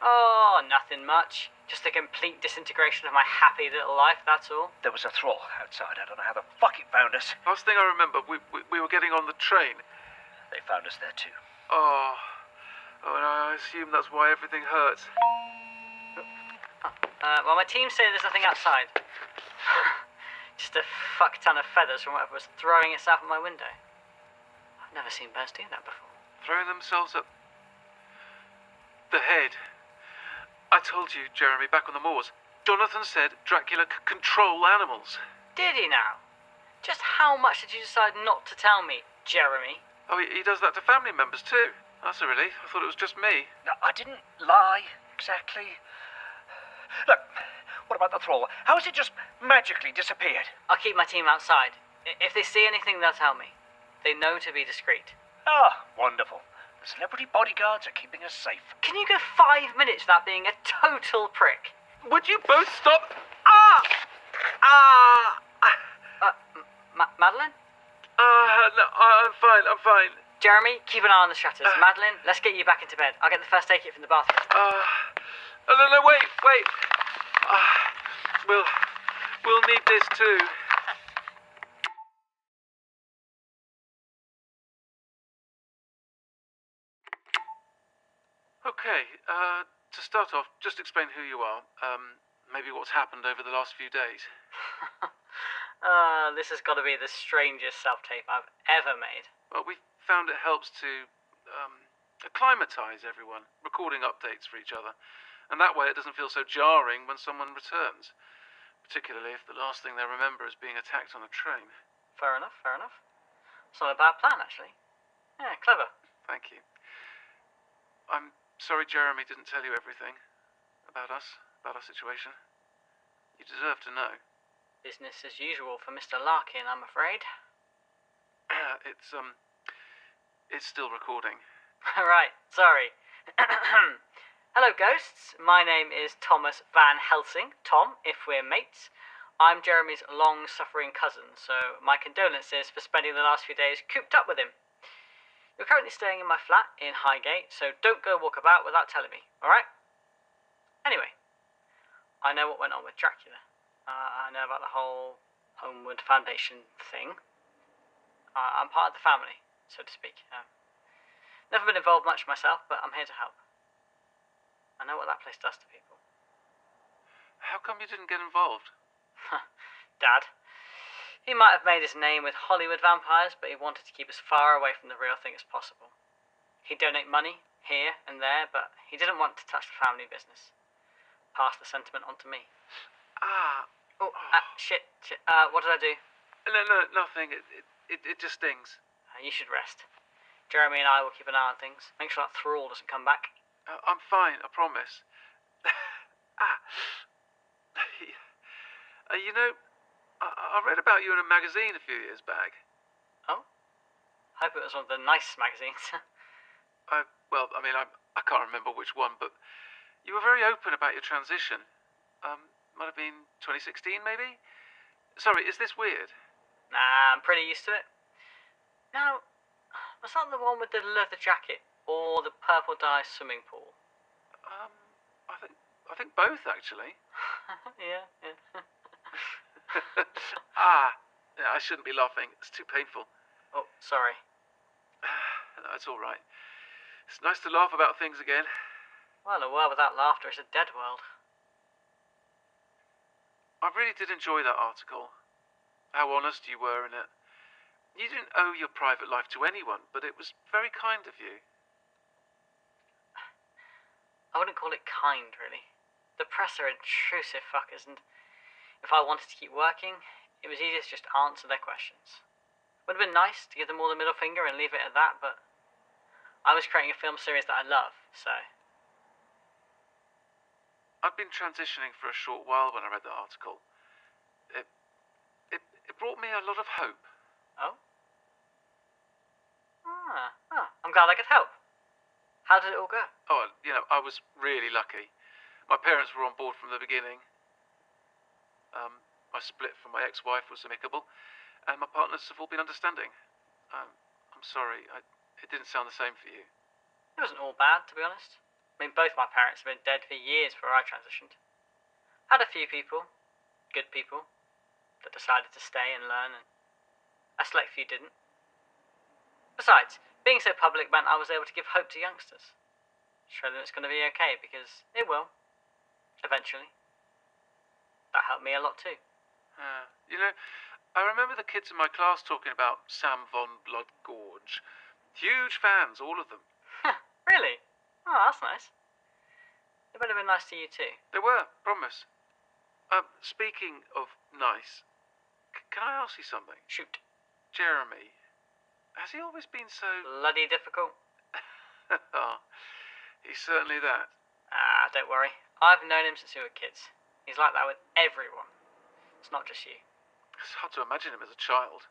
Oh, nothing much. Just a complete disintegration of my happy little life, that's all. There was a thrall outside. I don't know how the fuck it found us. Last thing I remember, we were getting on the train. They found us there too. Oh, and I assume that's why everything hurts. Well, my team say there's nothing outside. Just a fuck ton of feathers from whatever was throwing itself at my window. I've never seen birds do that before. Throwing themselves at the head. I told you, Jeremy, back on the moors. Jonathan said Dracula could control animals. Did he now? Just how much did you decide not to tell me, Jeremy? Oh, he does that to family members too. That's a relief. I thought it was just me. No, I didn't lie, exactly. Look, what about the thrall? How has it just magically disappeared? I'll keep my team outside. If they see anything, they'll tell me. They know to be discreet. Ah, wonderful. The celebrity bodyguards are keeping us safe. Can you go 5 minutes without being a total prick? Would you both stop? Madeline? No, I'm fine. Jeremy, keep an eye on the shutters. Madeline, let's get you back into bed. I'll get the first aid kit from the bathroom. No, wait. We'll need this too. Okay, to start off, just explain who you are. Maybe what's happened over the last few days. This has got to be the strangest self-tape I've ever made. Well, we found it helps to acclimatise everyone, recording updates for each other. And that way it doesn't feel so jarring when someone returns. Particularly if the last thing they remember is being attacked on a train. Fair enough. It's not a bad plan, actually. Yeah, clever. Thank you. I'm sorry Jeremy didn't tell you everything about us, about our situation. You deserve to know. Business as usual for Mr. Larkin, I'm afraid. It's still recording. Right, sorry. Hello, ghosts. My name is Thomas Van Helsing. Tom, if we're mates. I'm Jeremy's long-suffering cousin, so my condolences for spending the last few days cooped up with him. You're currently staying in my flat in Highgate, so don't go walk about without telling me, alright? Anyway, I know what went on with Dracula. I know about the whole Holmwood Foundation thing. I'm part of the family, so to speak. Never been involved much myself, but I'm here to help. I know what that place does to people. How come you didn't get involved? Dad. He might have made his name with Hollywood vampires, but he wanted to keep as far away from the real thing as possible. He'd donate money, here and there, but he didn't want to touch the family business. Pass the sentiment on to me. Shit. What did I do? No, nothing. It just stings. You should rest. Jeremy and I will keep an eye on things. Make sure that thrall doesn't come back. I'm fine, I promise. You know, I read about you in a magazine a few years back. Oh? Hope it was one of the nice magazines. I can't remember which one, but you were very open about your transition. Might have been 2016, maybe? Sorry, is this weird? Nah, I'm pretty used to it. Now, was that the one with the leather jacket or the purple dye swimming pool? I think both, actually. Yeah. I shouldn't be laughing. It's too painful. Oh, sorry. No, it's all right. It's nice to laugh about things again. Well, a world without laughter is a dead world. I really did enjoy that article. How honest you were in it. You didn't owe your private life to anyone, but it was very kind of you. I wouldn't call it kind, really. The press are intrusive fuckers, and if I wanted to keep working, it was easier to just answer their questions. Would have been nice to give them all the middle finger and leave it at that, but I was creating a film series that I love, so... I'd been transitioning for a short while when I read the article. It brought me a lot of hope. Oh? I'm glad I could help. How did it all go? Oh, I was really lucky. My parents were on board from the beginning. My split from my ex-wife was amicable, and my partners have all been understanding. I'm sorry, it didn't sound the same for you. It wasn't all bad, to be honest. I mean, both my parents have been dead for years before I transitioned. Had a few people, good people, that decided to stay and learn, and a select few didn't. Besides, being so public meant I was able to give hope to youngsters. Show them it's going to be okay, because it will. Eventually. That helped me a lot too. I remember the kids in my class talking about Sam von Blood Gorge. Huge fans, all of them. Really? Oh, that's nice. They better have been nice to you too. They were, promise. Speaking of nice, can I ask you something? Shoot. Jeremy, has he always been so... Bloody difficult? He's certainly that. Don't worry. I've known him since we were kids. He's like that with everyone. It's not just you. It's hard to imagine him as a child.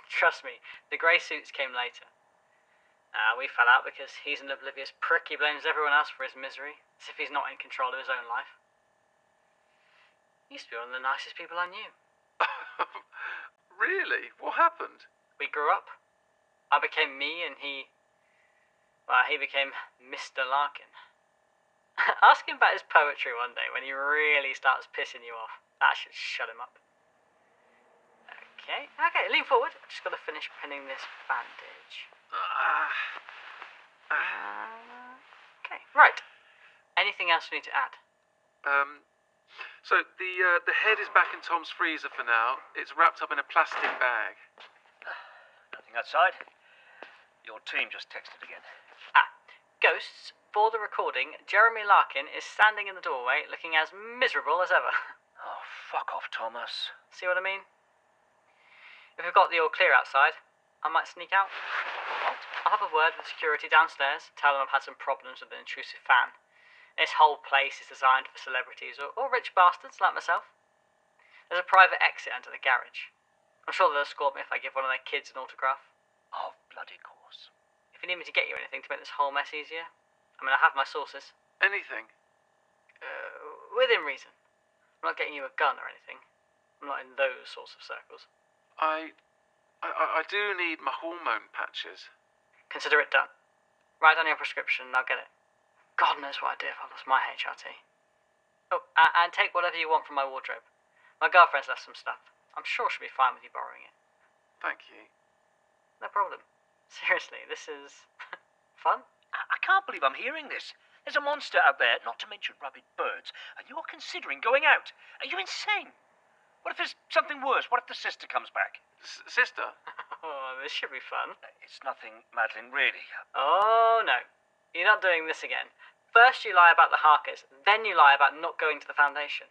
Trust me, the grey suits came later. We fell out because he's an oblivious prick. He blames everyone else for his misery, as if he's not in control of his own life. He used to be one of the nicest people I knew. Really? What happened? We grew up. I became me and he became Mr. Larkin. Ask him about his poetry one day when he really starts pissing you off. That should shut him up. Okay, lean forward. I've just got to finish pinning this bandage. Okay, right. Anything else we need to add? So the head is back in Tom's freezer for now. It's wrapped up in a plastic bag. Nothing outside. Your team just texted again. Ghosts, for the recording, Jeremy Larkin is standing in the doorway looking as miserable as ever. Oh, fuck off, Thomas. See what I mean? If we've got the all clear outside, I might sneak out. I'll have a word with security downstairs, tell them I've had some problems with an intrusive fan. This whole place is designed for celebrities or rich bastards like myself. There's a private exit under the garage. I'm sure they'll escort me if I give one of their kids an autograph. Oh, bloody course. If you need me to get you anything to make this whole mess easier, I mean, I have my sources. Anything? Within reason. I'm not getting you a gun or anything. I'm not in those sorts of circles. I do need my hormone patches. Consider it done. Write down your prescription and I'll get it. God knows what I'd do if I lost my HRT. Oh, and take whatever you want from my wardrobe. My girlfriend's left some stuff. I'm sure she'll be fine with you borrowing it. Thank you. No problem. Seriously, this is... fun? I can't believe I'm hearing this. There's a monster out there, not to mention rabid birds, and you're considering going out. Are you insane? What if there's something worse? What if the sister comes back? Sister? Oh, this should be fun. It's nothing, Madeline, really. Oh, no. You're not doing this again. First you lie about the Harkers, then you lie about not going to the Foundation.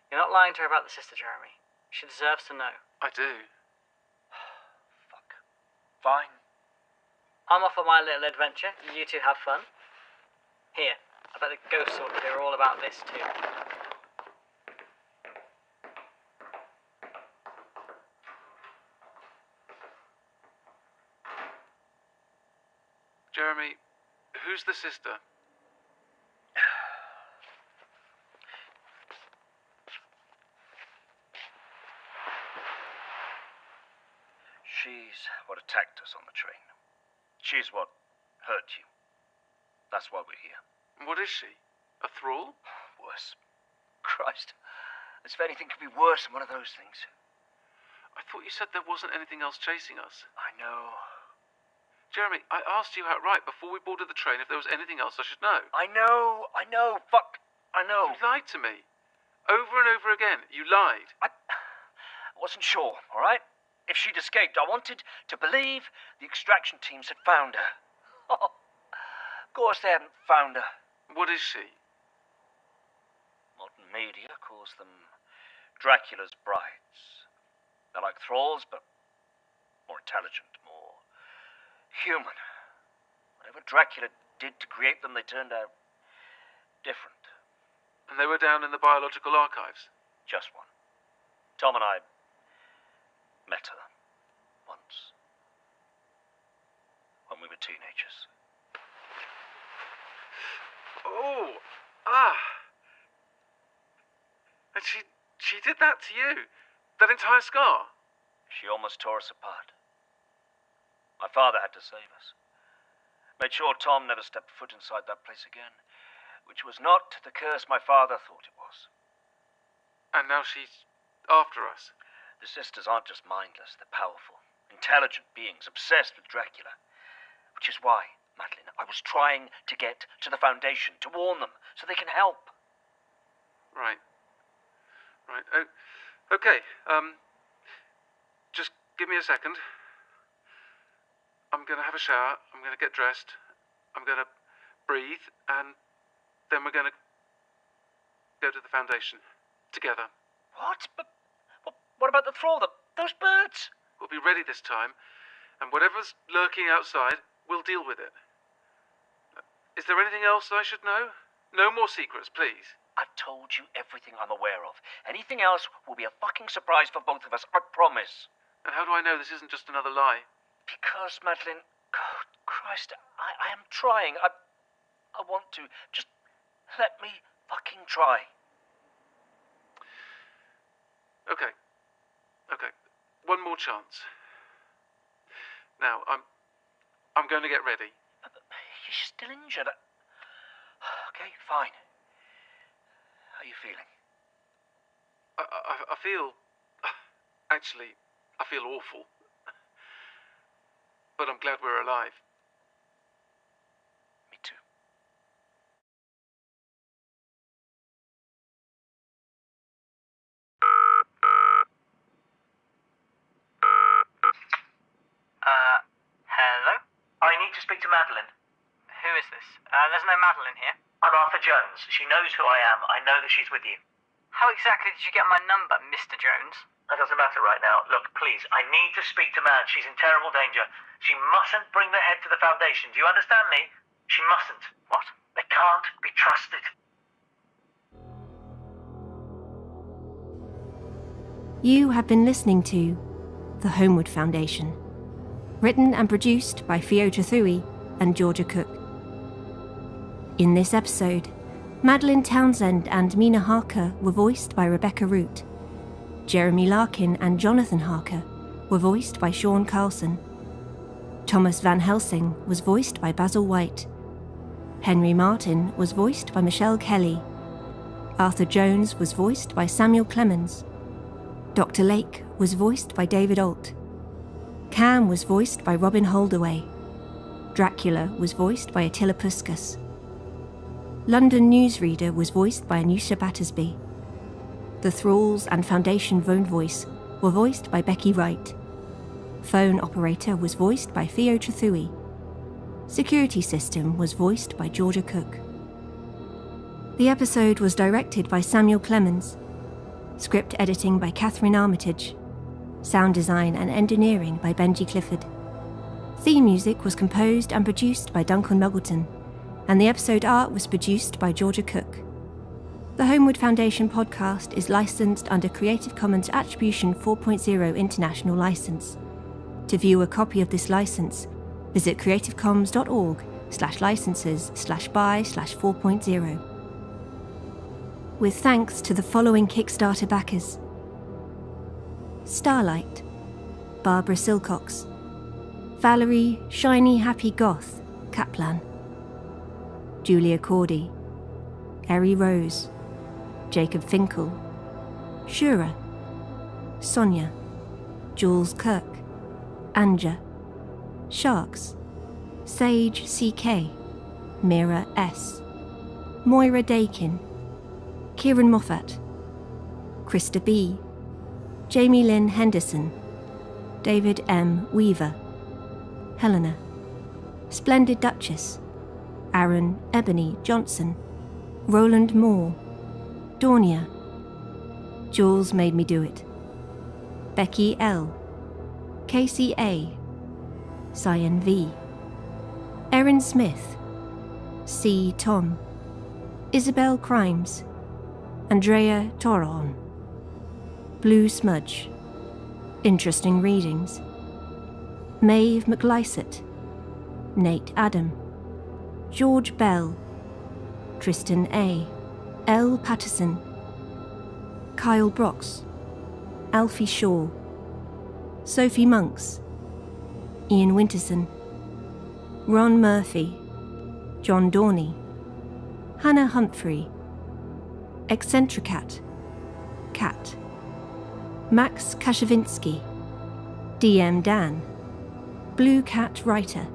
You're not lying to her about the sister, Jeremy. She deserves to know. I do. Fuck. Fine. I'm off on my little adventure. You two have fun. Here, I bet the ghosts will hear all about this too. Jeremy, who's the sister? She's what attacked us on the train. She's what hurt you. That's why we're here. What is she? A thrall? Worse. Christ. As if anything could be worse than one of those things. I thought you said there wasn't anything else chasing us. I know. Jeremy, I asked you outright before we boarded the train if there was anything else I should know. I know. Fuck. I know. You lied to me. Over and over again. You lied. I wasn't sure, all right? If she'd escaped, I wanted to believe the extraction teams had found her. Oh, of course they hadn't found her. What is she? Modern media calls them Dracula's brides. They're like thralls, but more intelligent, more human. Whatever Dracula did to create them, they turned out different. And they were down in the biological archives? Just one. Tom and I met her once. When we were teenagers. Oh, And she did that to you? That entire scar? She almost tore us apart. My father had to save us. Made sure Tom never stepped foot inside that place again, which was not the curse my father thought it was. And now she's after us? The sisters aren't just mindless, they're powerful, intelligent beings obsessed with Dracula. Which is why, Madeline, I was trying to get to the Foundation to warn them so they can help. Right. Oh, okay, just give me a second. I'm going to have a shower, I'm going to get dressed, I'm going to breathe, and then we're going to go to the Foundation. Together. What? But what about the thrall? Those birds? We'll be ready this time, and whatever's lurking outside, we'll deal with it. Is there anything else I should know? No more secrets, please. I've told you everything I'm aware of. Anything else will be a fucking surprise for both of us, I promise. And how do I know this isn't just another lie? Because, Madeline, God, Christ, I am trying. I want to. Just let me fucking try. Okay. One more chance. Now, I'm going to get ready. You're still injured. Okay, fine. How are you feeling? I feel... Actually, I feel awful. But I'm glad we're alive. Me too. Hello? I need to speak to Madeline. Who is this? There's no Madeline here. I'm Arthur Jones. She knows who I am. I know that she's with you. How exactly did you get my number, Mr. Jones? That doesn't matter right now. Look, please, I need to speak to Mad. She's in terrible danger. She mustn't bring the head to the Foundation. Do you understand me? She mustn't. What? They can't be trusted. You have been listening to The Holmwood Foundation, written and produced by Theo Chathui and Georgia Cook. In this episode, Madeline Townsend and Mina Harker were voiced by Rebecca Root. Jeremy Larkin and Jonathan Harker were voiced by Sean Carlson. Thomas Van Helsing was voiced by Basil White. Henry Martin was voiced by Michelle Kelly. Arthur Jones was voiced by Samuel Clemens. Dr. Lake was voiced by David Alt. Cam was voiced by Robin Holdaway. Dracula was voiced by Attila Puskas. London Newsreader was voiced by Anusha Battersby. The Thralls and Foundation phone voice were voiced by Becky Wright. Phone operator was voiced by Theo Trethui. Security system was voiced by Georgia Cook. The episode was directed by Samuel Clemens. Script editing by Catherine Armitage. Sound design and engineering by Benji Clifford. Theme music was composed and produced by Duncan Muggleton, and the episode art was produced by Georgia Cook. The Holmwood Foundation podcast is licensed under Creative Commons Attribution 4.0 International License. To view a copy of this license, visit creativecommons.org/licenses/by/4.0. With thanks to the following Kickstarter backers: Starlight, Barbara Silcox, Valerie Shiny Happy Goth Kaplan, Julia Cordy, Eri Rose, Jacob Finkel, Shura, Sonia, Jules Kirk, Anja, Sharks, Sage CK, Mira S, Moira Dakin, Kieran Moffat, Krista B, Jamie Lynn Henderson, David M. Weaver, Helena, Splendid Duchess, Aaron Ebony Johnson, Roland Moore, Dornia, Jules Made Me Do It, Becky L, Casey A, Cyan V, Erin Smith, C. Tom, Isabel Crimes, Andrea Toron, Blue Smudge, Interesting Readings, Maeve McLysett, Nate Adam, George Bell, Tristan A, L. Patterson, Kyle Brox, Alfie Shaw, Sophie Monks, Ian Winterson, Ron Murphy, John Dorney, Hannah Humphrey, Eccentricat, Cat, Max Kashavinsky, DM Dan, Blue Cat Writer,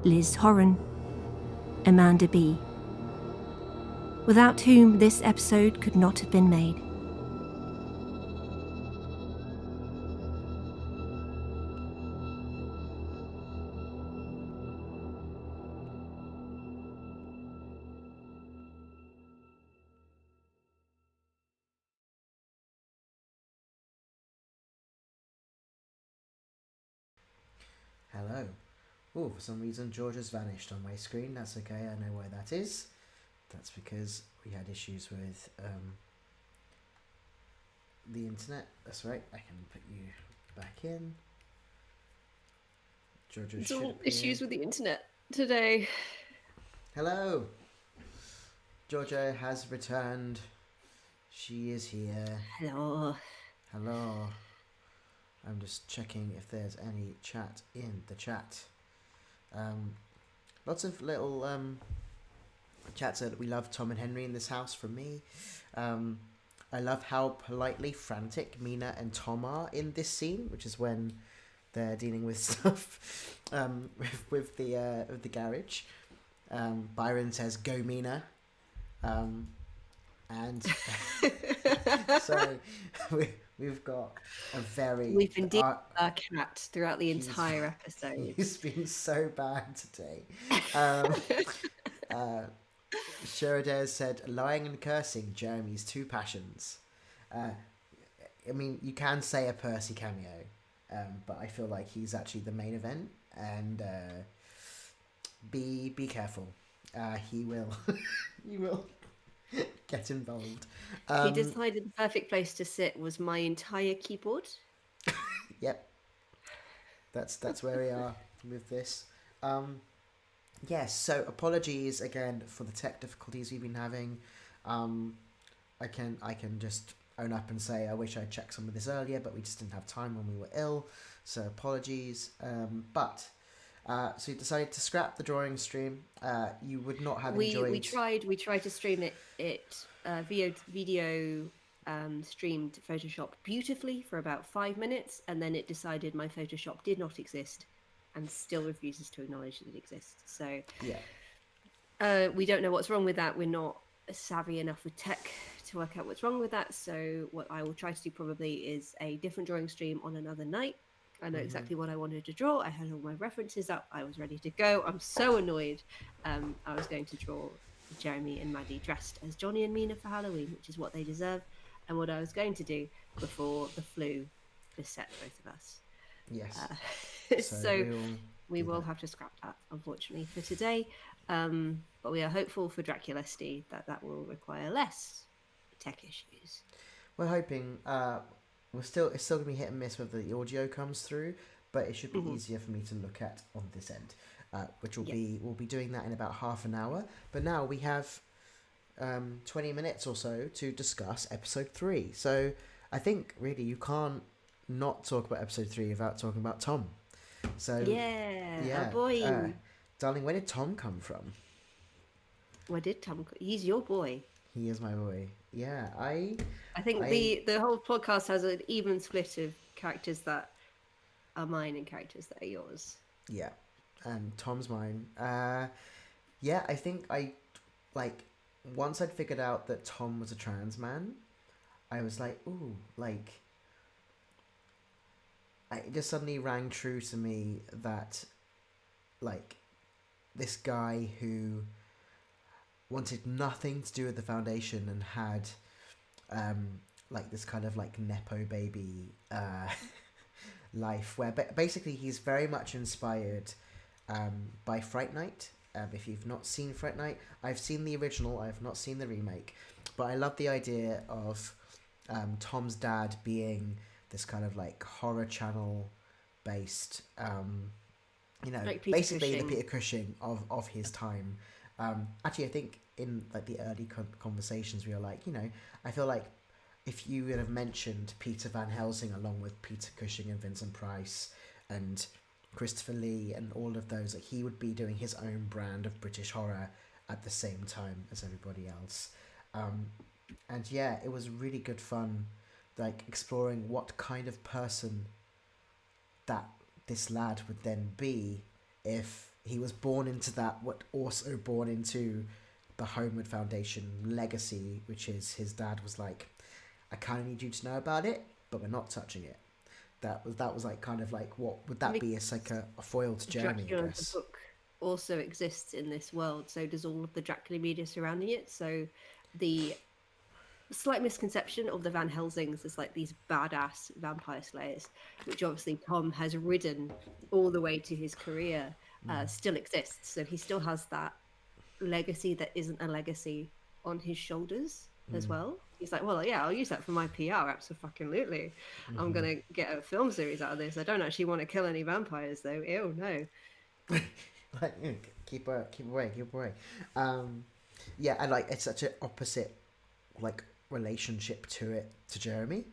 Liz Horan, Amanda B., without whom this episode could not have been made. Hello. Oh, for some reason George has vanished on my screen. That's okay, I know why that is. That's because we had issues with the internet. That's right, I can put you back in. Georgia It's should all appear. issues with the internet today. Hello. Georgia has returned. She is here. Hello. Hello. I'm just checking if there's any chat in the chat. Lots of little chats that we love Tom and Henry in this house from me. I love how politely frantic Mina and Tom are in this scene, which is when they're dealing with stuff with the garage. Byron says, "Go Mina," and so we've got a very... We've been dealing with our cat throughout the entire episode. He's been so bad today. Sheridan said, "Lying and cursing, Jeremy's two passions." I mean, you can say a Percy cameo, but I feel like he's actually the main event, and be careful. He will he will get involved. He decided the perfect place to sit was my entire keyboard. Yep. That's where we are with this. Yes, so apologies again for the tech difficulties we've been having. I can just own up and say I wish I'd checked some of this earlier, but we just didn't have time when we were ill, so apologies. So you decided to scrap the drawing stream. You would not have enjoyed... We tried to stream it video streamed Photoshop beautifully for about 5 minutes, and then it decided my Photoshop did not exist and still refuses to acknowledge that it exists. So yeah, we don't know what's wrong with that. We're not savvy enough with tech to work out what's wrong with that. So what I will try to do probably is a different drawing stream on another night. I know exactly what I wanted to draw. I had all my references up. I was ready to go. I'm so annoyed. I was going to draw Jeremy and Maddie dressed as Johnny and Mina for Halloween, which is what they deserve, and what I was going to do before the flu beset both of us. Yes. So we will have to scrap that, unfortunately, for today. But we are hopeful for Draculesti that will require less tech issues. We're hoping. It's still gonna be hit and miss whether the audio comes through, but it should be easier for me to look at on this end, which will be we'll be doing that in about half an hour. But now we have 20 minutes or so to discuss episode 3. So I think really you can't not talk about episode 3 without talking about Tom. So yeah, boy. Darling, where did Tom come from? Where did Tom? He's your boy. He is my boy. Yeah, I think the whole podcast has an even split of characters that are mine and characters that are yours. Yeah, and Tom's mine. Yeah, I think once I'd figured out that Tom was a trans man, I was like, ooh, like, it just suddenly rang true to me that, like, this guy who wanted nothing to do with the Foundation and had like this kind of like nepo baby life where basically he's very much inspired by Fright Night. If you've not seen Fright Night, I've seen the original, I've not seen the remake, but I love the idea of Tom's dad being this kind of like horror channel based like basically Cushing. The Peter Cushing of his time. Actually, I think in like the early conversations we were like, I feel like if you would have mentioned Peter Van Helsing along with Peter Cushing and Vincent Price and Christopher Lee and all of those, like he would be doing his own brand of British horror at the same time as everybody else. And yeah, it was really good fun, like exploring what kind of person that this lad would then be if he was born into that, but also born into the Holmwood Foundation legacy, which is his dad was like, I kind of need you to know about it, but we're not touching it. That was like kind of like, what would that be? It's like a foil to Jeremy, Dracula, I guess. the book, also exists in this world, so does all of the Dracula media surrounding it. So the slight misconception of the Van Helsings as like these badass vampire slayers, which obviously Tom has ridden all the way to his career, still exists. So he still has that legacy that isn't a legacy on his shoulders as well. He's like, well, yeah, I'll use that for my PR, absolutely. I'm gonna get a film series out of this. I don't actually want to kill any vampires though. Ew, no. Like, keep away. Yeah, and like it's such an opposite like relationship to Jeremy,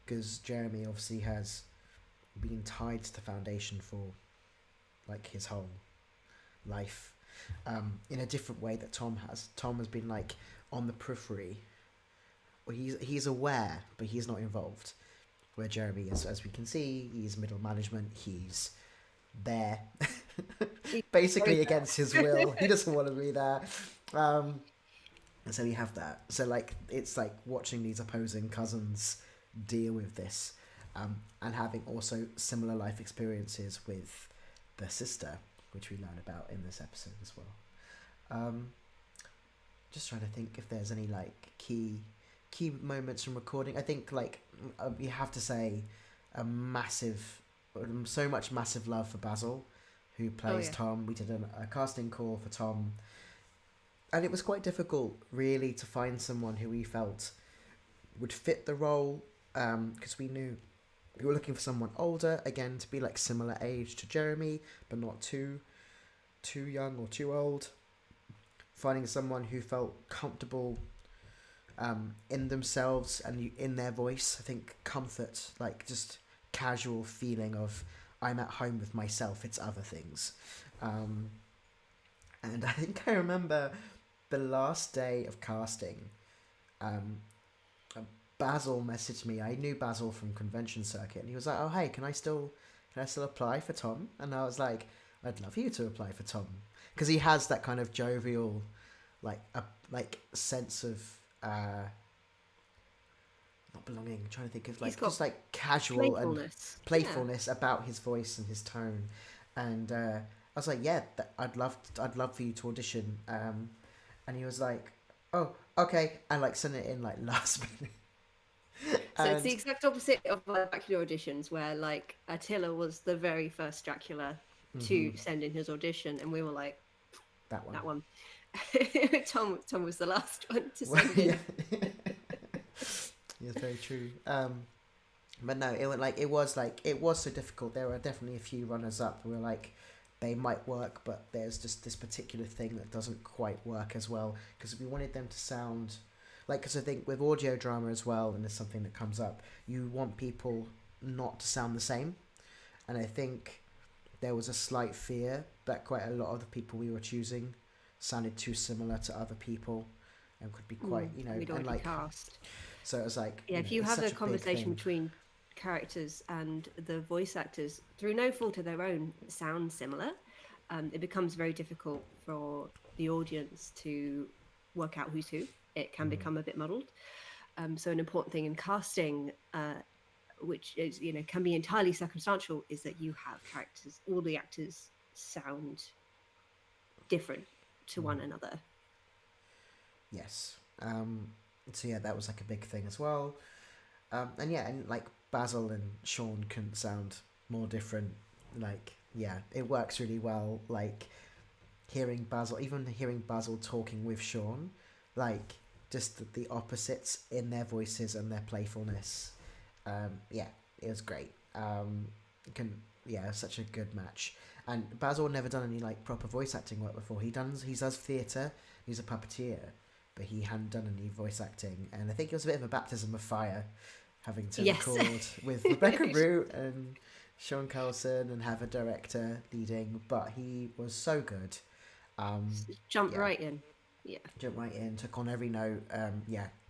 because Jeremy obviously has been tied to the Foundation for like his whole life, in a different way that Tom has. Tom has been like on the periphery. Well, he's aware, but he's not involved. Where Jeremy is, as we can see, he's middle management. He's there, basically against his will. He doesn't want to be there. And so we have that. So like it's like watching these opposing cousins deal with this, and having also similar life experiences with the sister, which we learn about in this episode as well. Just trying to think if there's any like key moments from recording. I think like you have to say so much massive love for Basil, who plays Tom. We did a casting call for Tom, and it was quite difficult really to find someone who we felt would fit the role, because we knew we were looking for someone older, again, to be like similar age to Jeremy but not too young or too old. Finding someone who felt comfortable in themselves and in their voice. I think comfort, like just casual feeling of I'm at home with myself, it's other things. And I think I remember the last day of casting, Basil messaged me. I knew Basil from convention circuit, and he was like, oh hey, can I still apply for Tom? And I was like, I'd love you to apply for Tom, because he has that kind of jovial like sense of not belonging. I'm trying to think of like just like casual playfulness about his voice and his tone, and I was like, yeah, I'd love for you to audition, and he was like, oh, okay, and like sent it in like last minute. So it's the exact opposite of Dracula auditions, where like Attila was the very first Dracula to send in his audition, and we were like, that one. Tom was the last one to send in. Yeah, very true. But no, it was so difficult. There were definitely a few runners up who were like, they might work, but there's just this particular thing that doesn't quite work as well, because we wanted them to sound like, because I think with audio drama as well, and there's something that comes up, you want people not to sound the same, and I think there was a slight fear that quite a lot of the people we were choosing sounded too similar to other people and could be quite, we don't and want like to cast. So it was like, if you have a conversation between characters and the voice actors, through no fault of their own, sound similar, it becomes very difficult for the audience to work out who's who. It can become a bit muddled. So an important thing in casting, which is, can be entirely circumstantial, is that you have characters, all the actors sound different to one another. Yes. So yeah, that was like a big thing as well. And like Basil and Sean couldn't sound more different. Like, yeah, it works really well. Like hearing Basil talking with Sean, like just the opposites in their voices and their playfulness. Yeah, it was great. Such a good match. And Basil never done any like proper voice acting work before. He does theatre. He's a puppeteer, but he hadn't done any voice acting. And I think it was a bit of a baptism of fire, having to record with Rebecca Root and Sean Carlson and have a director leading. But he was so good. Jumped right in. Yeah. Jumped right in. Took on every note.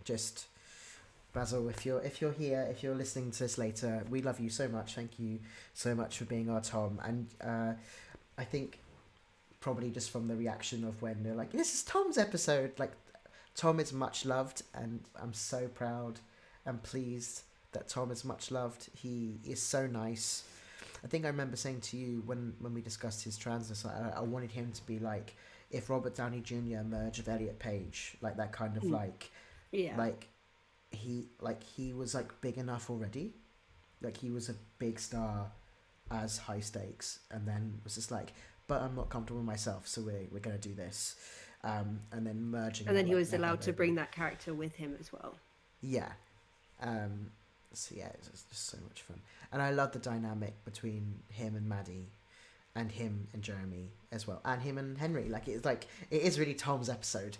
Just. Basil, if you're here, if you're listening to this later, we love you so much. Thank you so much for being our Tom. And I think probably just from the reaction of when they're like, this is Tom's episode, like Tom is much loved, and I'm so proud and pleased that Tom is much loved. He is so nice. I think I remember saying to you when we discussed his transness, I wanted him to be like if Robert Downey Jr. merged with Elliot Page, like that kind of he was like big enough already, like he was a big star as High Stakes, and then was just like, but I'm not comfortable with myself, so we're gonna do this, and then merging, and then he was allowed to bring that character with him as well. So yeah, it was just so much fun, and I love the dynamic between him and Maddie, and him and Jeremy as well, and him and Henry. Like it is really Tom's episode.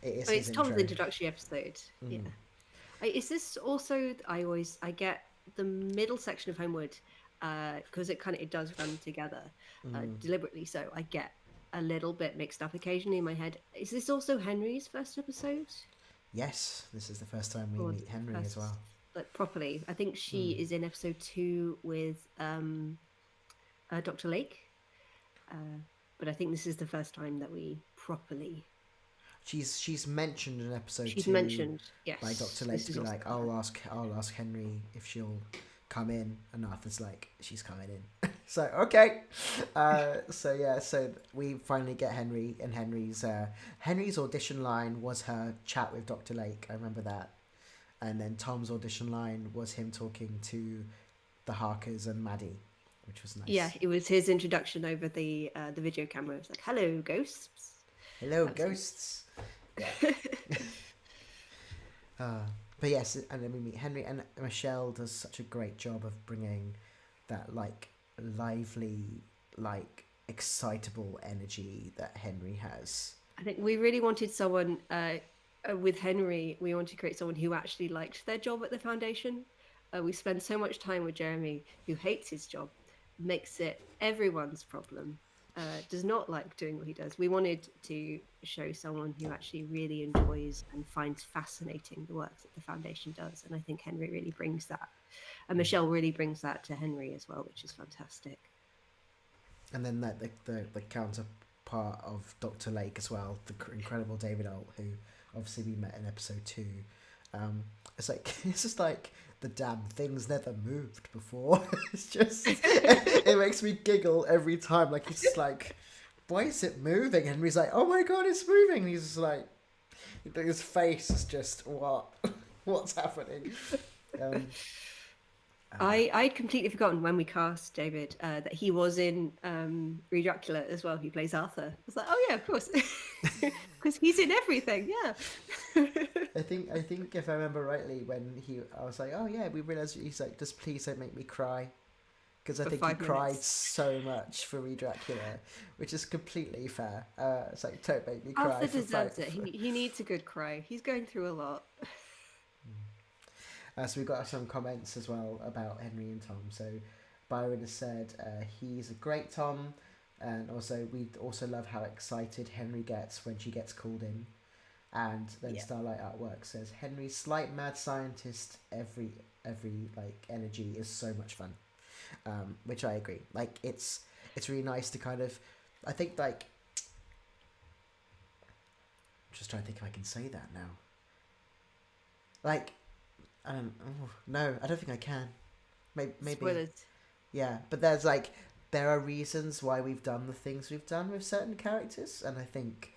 It's Tom's introductory episode. Yeah. Is this also? I get the middle section of Holmwood, because it does run together, deliberately. So I get a little bit mixed up occasionally in my head. Is this also Henry's first episode? Yes, this is the first time we meet Henry as well. Like properly, I think she is in episode 2 with Dr. Lake, but I think this is the first time that we properly. She's mentioned in episode 2. She's mentioned, yes, by Dr. Lake to be like, I'll ask Henry if she'll come in, and Arthur's like, she's coming in. So okay, so we finally get Henry, and Henry's audition line was her chat with Dr. Lake. I remember that, and then Tom's audition line was him talking to the Harkers and Maddie, which was nice. Yeah, it was his introduction over the video camera. It was like, hello, ghosts. Hello, ghosts. Yeah. But yes, and then we meet Henry, and Michelle does such a great job of bringing that like lively, like excitable energy that Henry has. I think we really wanted someone with Henry. We wanted to create someone who actually liked their job at the foundation. We spend so much time with Jeremy, who hates his job, makes it everyone's problem. Does not like doing what he does. We wanted to show someone who actually really enjoys and finds fascinating the work that the foundation does, and I think Henry really brings that, and Michelle really brings that to Henry as well, which is fantastic. And then that the counterpart of Dr. Lake as well, the incredible David Alt, who obviously we met in episode 2. It's like it's just like the damn thing's never moved before. It's just it makes me giggle every time. Like it's just like, why is it moving? And he's like, oh my god, it's moving. And he's just like, his face is just what's happening. I'd completely forgotten when we cast David that he was in Dracula as well. He plays Arthur. I was like, oh yeah, of course, because he's in everything. Yeah. I think if I remember rightly, I was like, oh yeah, we realized he's like, just please don't make me cry, because I think he cried so much for Dracula, which is completely fair. It's like, don't make me cry. Arthur deserves it. He needs a good cry. He's going through a lot. So we've got some comments as well about Henry and Tom. So Byron has said he's a great Tom, and also we also love how excited Henry gets when she gets called in. And then Starlight Artwork says Henry's slight mad scientist, every like energy is so much fun, which I agree. Like it's really nice to kind of, I think like, just trying to think if I can say that now. Like. I don't think I can. Maybe. Spoilers. Yeah, but there are reasons why we've done the things we've done with certain characters, and I think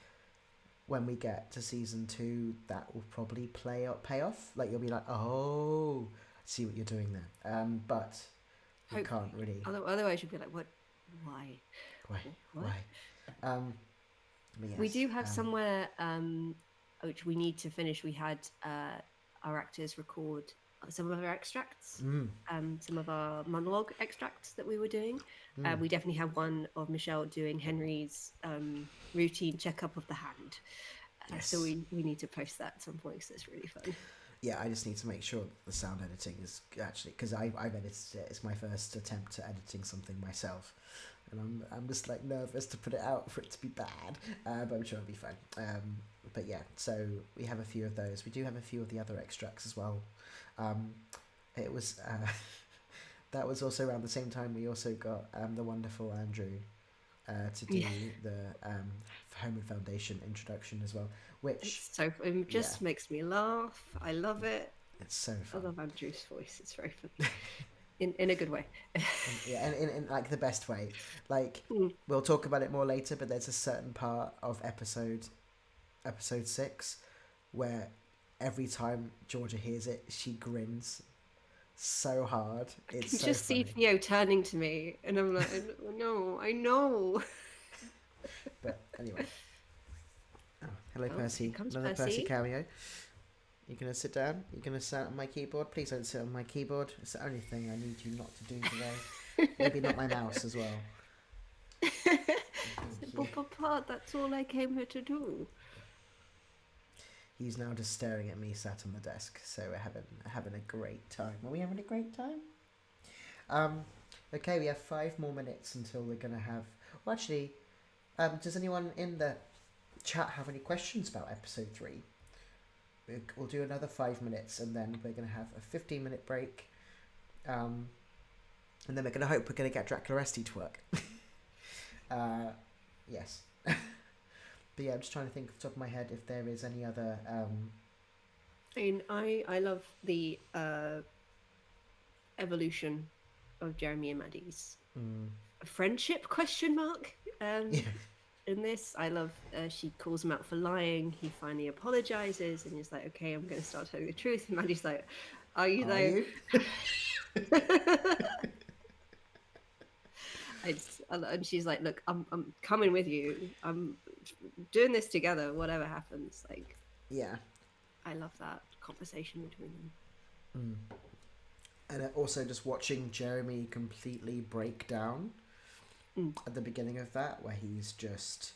when we get to season 2, that will probably pay off. Like you'll be like, oh, I see what you're doing there. But you can't really. Otherwise, you'll be like, what? Why? Why? Yes, we do have somewhere which we need to finish. We had. Our actors record some of our extracts, some of our monologue extracts that we were doing. We definitely have one of Michelle doing Henry's routine checkup of the hand. So we need to post that at some point because it's really fun. Yeah, I just need to make sure the sound editing is actually, because I've edited it. It's my first attempt at editing something myself, and I'm just like nervous to put it out for it to be bad, but I'm sure it'll be fine. But yeah, so we have a few of those. We do have a few of the other extracts as well. It was that was also around the same time we also got the wonderful Andrew to do the Holmwood Foundation introduction as well, which it just makes me laugh. I love it. It's so fun. I love Andrew's voice. It's very fun. In a good way. And in like the best way. Like we'll talk about it more later, but there's a certain part of episode 6 where every time Georgia hears it, she grins so hard. It's I can just see Theo turning to me, and I'm like, no, I know. But anyway. Oh, hello, Percy. Another Percy cameo. You're going to sit down? You're going to sit on my keyboard? Please don't sit on my keyboard. It's the only thing I need you not to do today. Maybe not my mouse as well. Papa, that's all I came here to do. He's now just staring at me sat on the desk, so we're having a great time. Are we having a great time? Okay, we have 5 more minutes until we're going to have... Well, actually, does anyone in the chat have any questions about episode 3? We'll do another 5 minutes, and then we're going to have a 15-minute break. And then we're going to hope we're going to get Draculesti to work. Yes. But yeah, I'm just trying to think off the top of my head if there is any other... I mean, I love the evolution of Jeremy and Maddie's friendship, ? In this. I love she calls him out for lying. He finally apologizes and he's like, okay, I'm going to start telling the truth. And Maddie's like, are you though? And she's like, look, I'm coming with you. I'm doing this together, whatever happens. Like, yeah, I love that conversation between them. And also just watching Jeremy completely break down at the beginning of that, where he's just,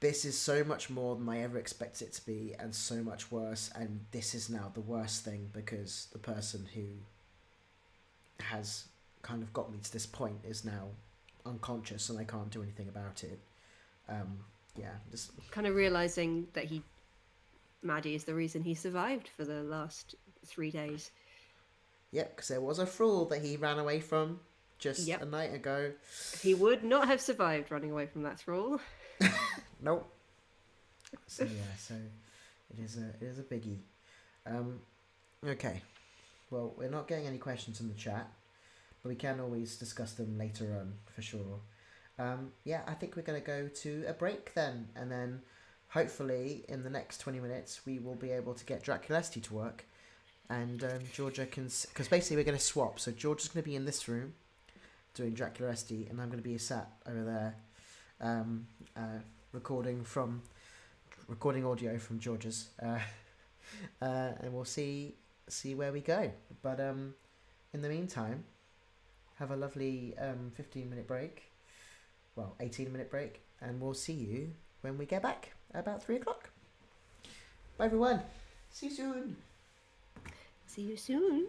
this is so much more than I ever expected it to be, and so much worse, and this is now the worst thing because the person who has kind of got me to this point is now unconscious and I can't do anything about it. Yeah, just kind of realizing that Maddie is the reason he survived for the last 3 days. Yep, because there was a fool that he ran away from just a night ago. He would not have survived running away from that thrall. Nope. So yeah, so it is a biggie. Okay. Well, we're not getting any questions in the chat, but we can always discuss them later on for sure. Yeah, I think we're going to go to a break then, and then hopefully in the next 20 minutes we will be able to get Draculesti to work, and Georgia can, because basically we're going to swap. So Georgia's going to be in this room doing Draculesti, and I'm going to be sat over there recording audio from Georgia's, and we'll see where we go. But in the meantime, have a lovely 15-minute break, well, 18-minute break, and we'll see you when we get back at about 3 o'clock. Bye everyone, see you soon. See you soon.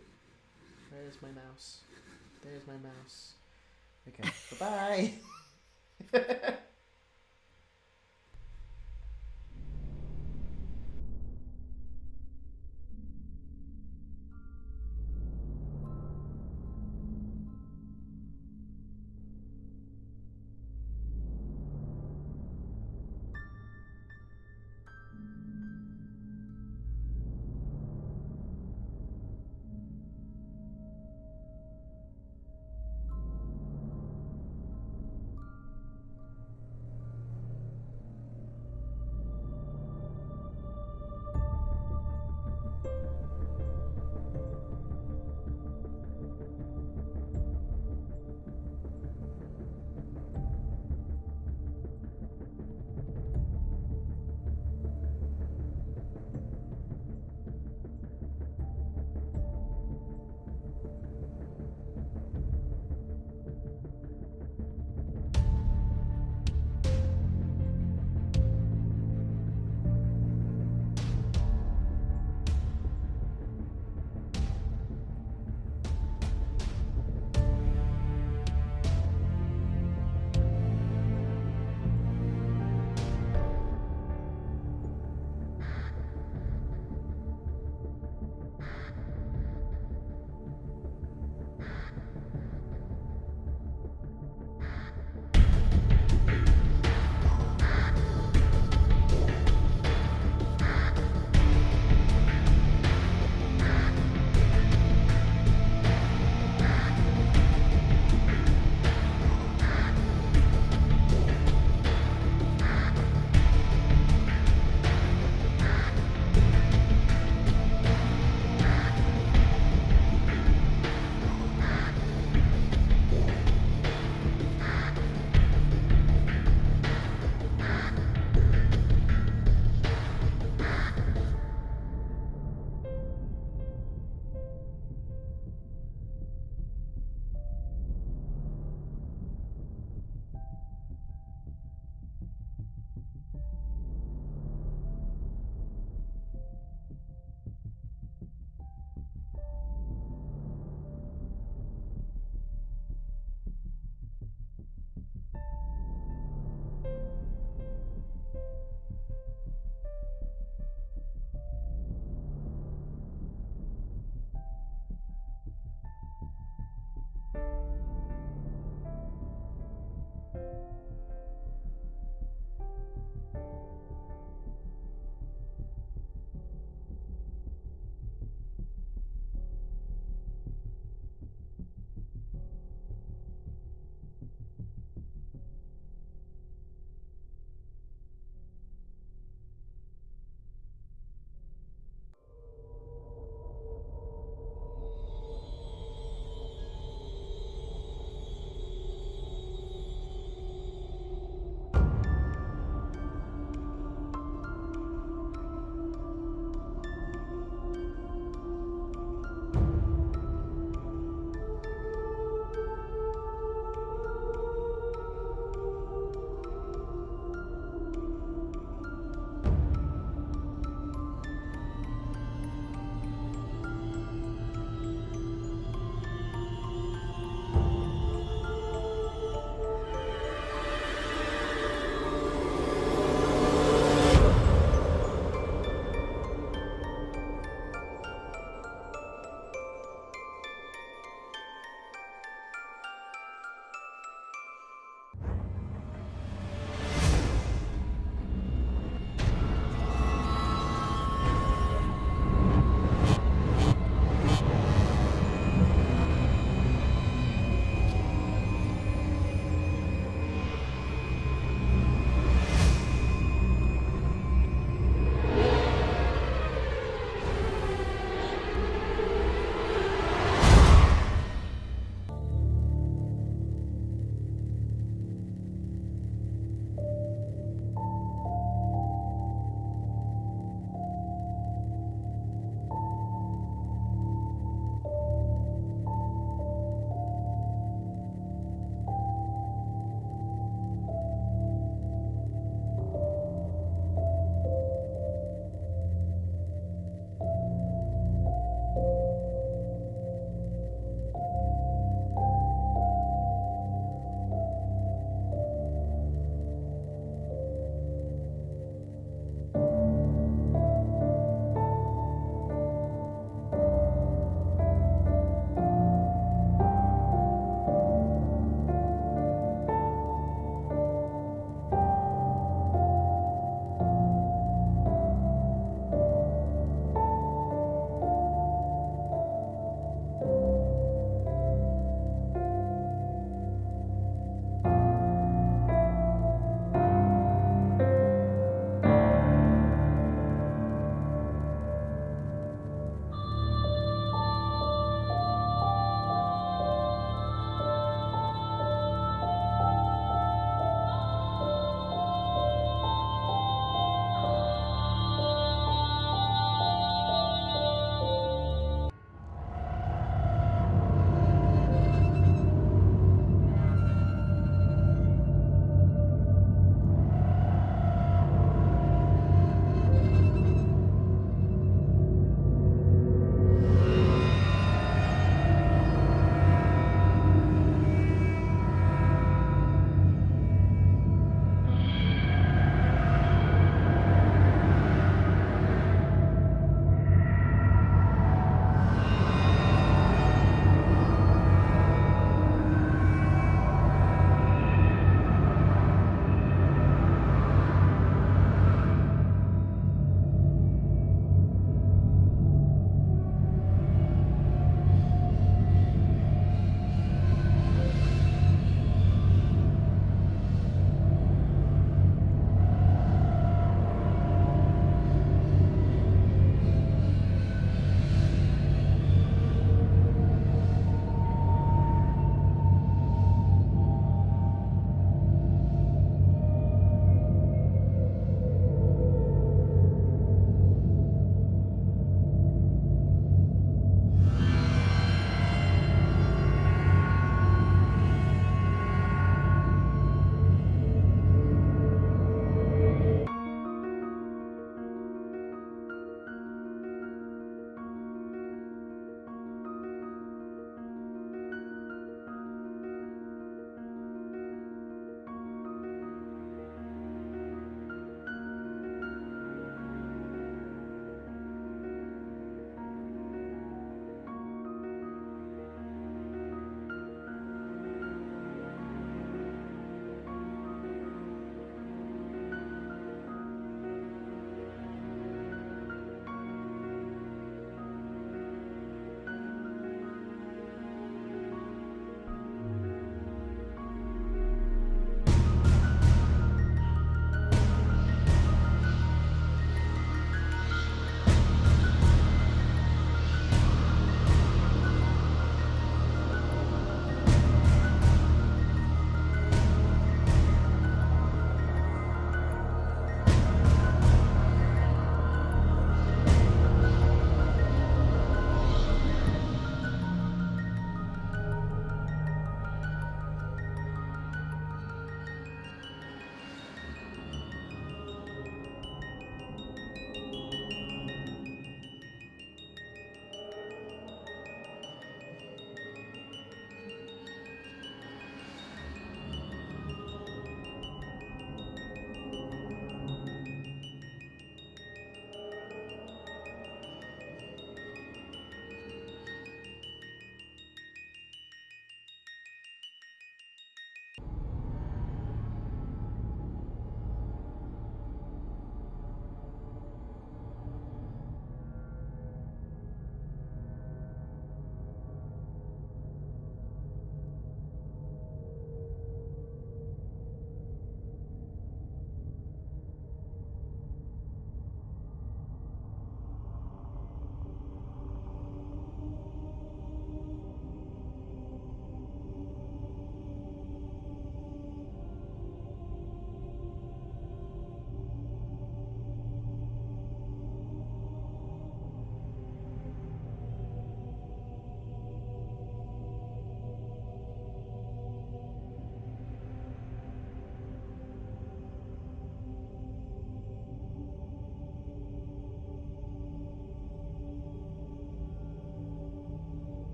Where's my mouse? There's my mouse. Okay, bye-bye.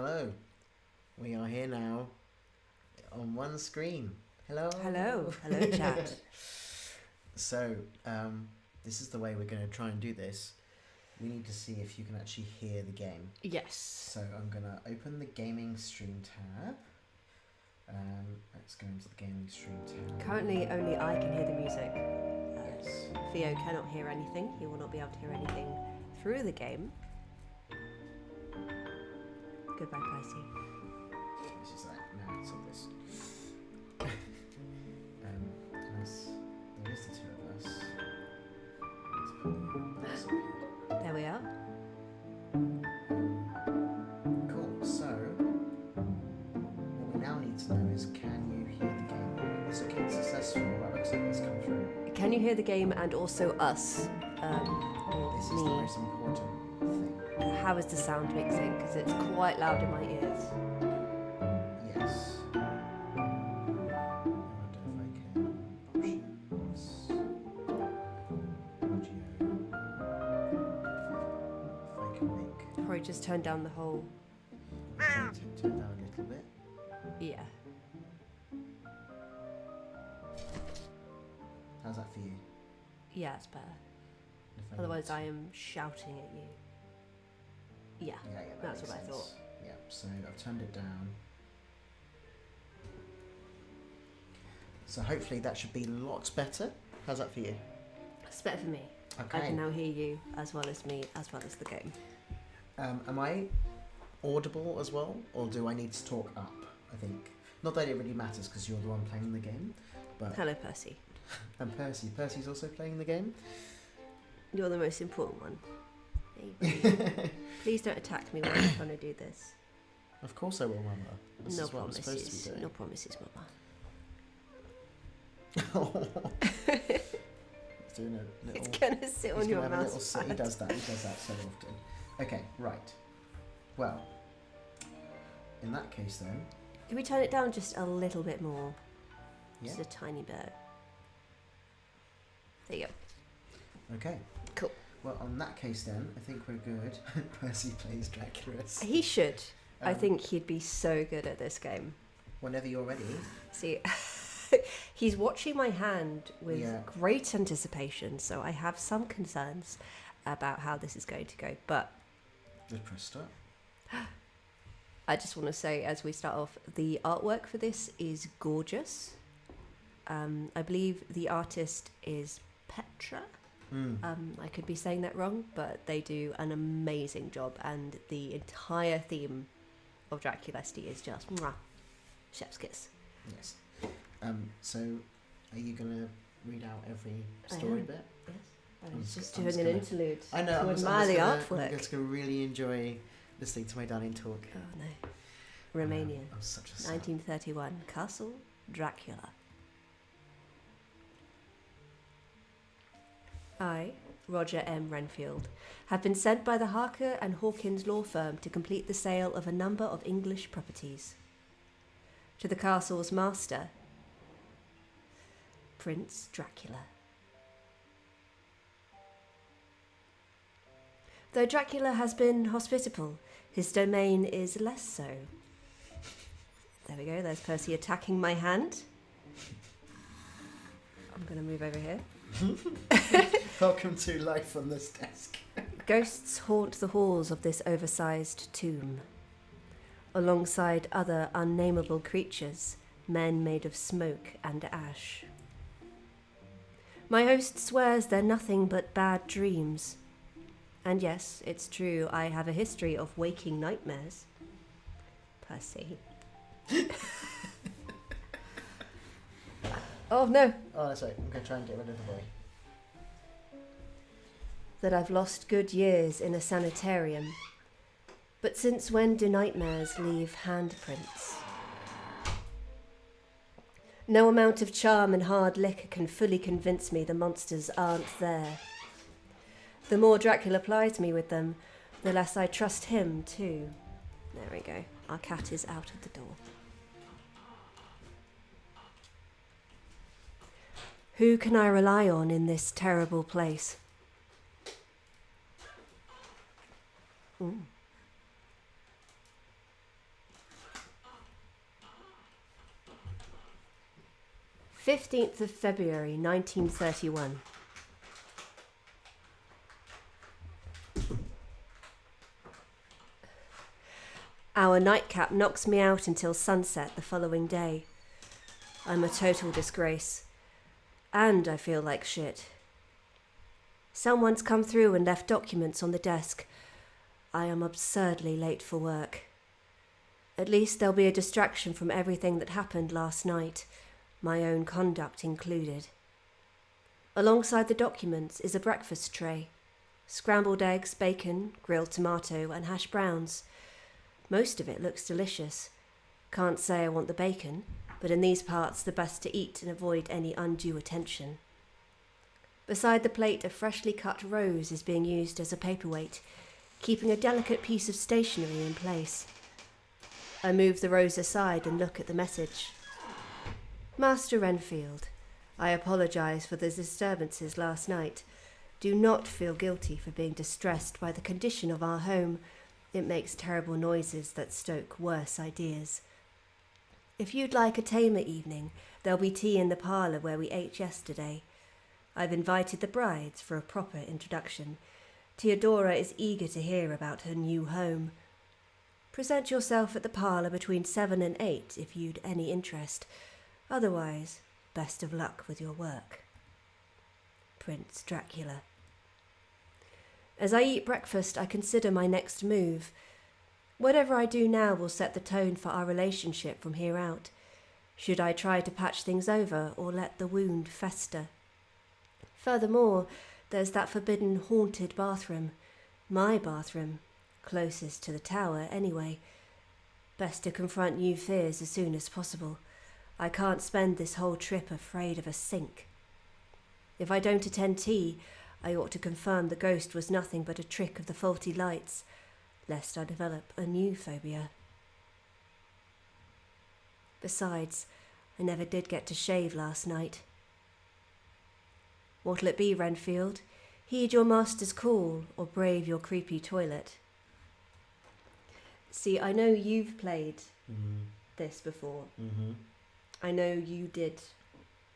Hello. We are here now on one screen. Hello. Hello. Hello, chat. So, this is the way we're going to try and do this. We need to see if you can actually hear the game. Yes. So I'm going to open the gaming stream tab. Let's go into the gaming stream tab. Currently, only I can hear the music. Yes. Theo cannot hear anything. He will not be able to hear anything through the game. Goodbye, Percy. This is like, no, it's all this. As there is the two of us. Let's put the box up here. There we are. Cool. So, what we now need to know is, can you hear the game? Is it successful? That looks like it's come through. Can you hear the game and also us? This is the most important thing. How is the sound mixing? Because it's quite loud in my ears. Yes. I wonder if I can options, audio. If I can make. Probably just turn down the whole. Turn down a little bit. Yeah. How's that for you? Yeah, it's better. If Otherwise, need I to- am shouting at you. Yeah, Yeah, that's makes what I sense. thought. Yeah, so I've turned it down. So hopefully that should be lots better. How's that for you? It's better for me. Okay. I can now hear you as well as me, as well as the game. Am I audible as well, or do I need to talk up? I think not that it really matters because you're the one playing the game. But Hello, Percy. And Percy's also playing the game. You're the most important one. Maybe. Please don't attack me while I'm trying to do this. Of course I will, Mama. This No is what I'm supposed to promises. be doing. No promises, He's Mama. doing a little. It's gonna sit on he's your gonna have a mouse little sit. He pad. does that. He does that so often. Okay, right. Well, in that case then. Can we turn it down just a little bit more? Yeah. Just a tiny bit. There you go. Okay. Cool. Well, in that case then, I think we're good. Percy plays Draculesti. He should. I Um, think he'd be so good at this game. Whenever you're ready. See, he's watching my hand with Yeah. great anticipation, so I have some concerns about how this is going to go. But Just press start. I just want to say, as we start off, the artwork for this is gorgeous. I believe the artist is Petra. I could be saying that wrong, but they do an amazing job, and the entire theme of Draculesti is just mwah, chef's kiss. Yes. So, are you gonna read out every story bit? Yes. I I'm was just I'm doing an gonna- interlude I know. to I'm admire the I'm artwork. just gonna really enjoy listening to my darling talk. Oh no. Romania, I'm such a sap. 1931, Castle Dracula. I, Roger M. Renfield, have been sent by the Harker and Hawkins law firm to complete the sale of a number of English properties. To the castle's master, Prince Dracula. Though Dracula has been hospitable, his domain is less so. There we go, there's Percy attacking my hand. I'm going to move over here. Welcome to Life on this Desk. Ghosts haunt the halls of this oversized tomb. Alongside other unnameable creatures, men made of smoke and ash. My host swears they're nothing but bad dreams. And yes, it's true, I have a history of waking nightmares. Percy. Oh no! Oh, that's right. I'm going to try and get rid of the boy. That I've lost good years in a sanitarium. But since when do nightmares leave handprints? No amount of charm and hard liquor can fully convince me the monsters aren't there. The more Dracula plies me with them, the less I trust him too. There we go. Our cat is out of the door. Who can I rely on in this terrible place? 15th of February, 1931. Our nightcap knocks me out until sunset the following day. I'm a total disgrace. And I feel like shit. Someone's come through and left documents on the desk. I am absurdly late for work. At least there'll be a distraction from everything that happened last night, my own conduct included. Alongside the documents is a breakfast tray. Scrambled eggs, bacon, grilled tomato, and hash browns. Most of it looks delicious. Can't say I want the bacon, but in these parts the best to eat and avoid any undue attention. Beside the plate, a freshly cut rose is being used as a paperweight, keeping a delicate piece of stationery in place. I move the rose aside and look at the message. Master Renfield, I apologise for the disturbances last night. Do not feel guilty for being distressed by the condition of our home. It makes terrible noises that stoke worse ideas. If you'd like a tamer evening, there'll be tea in the parlour where we ate yesterday. I've invited the brides for a proper introduction. Theodora is eager to hear about her new home. Present yourself at the parlour between 7 and 8 if you'd any interest. Otherwise, best of luck with your work. Prince Dracula. As I eat breakfast, I consider my next move. Whatever I do now will set the tone for our relationship from here out. Should I try to patch things over or let the wound fester? Furthermore, there's that forbidden haunted bathroom. My bathroom. Closest to the tower, anyway. Best to confront new fears as soon as possible. I can't spend this whole trip afraid of a sink. If I don't attend tea, I ought to confirm the ghost was nothing but a trick of the faulty lights, lest I develop a new phobia. Besides, I never did get to shave last night. What'll it be, Renfield? Heed your master's call or brave your creepy toilet? See, I know you've played this before. Mm-hmm. I know you did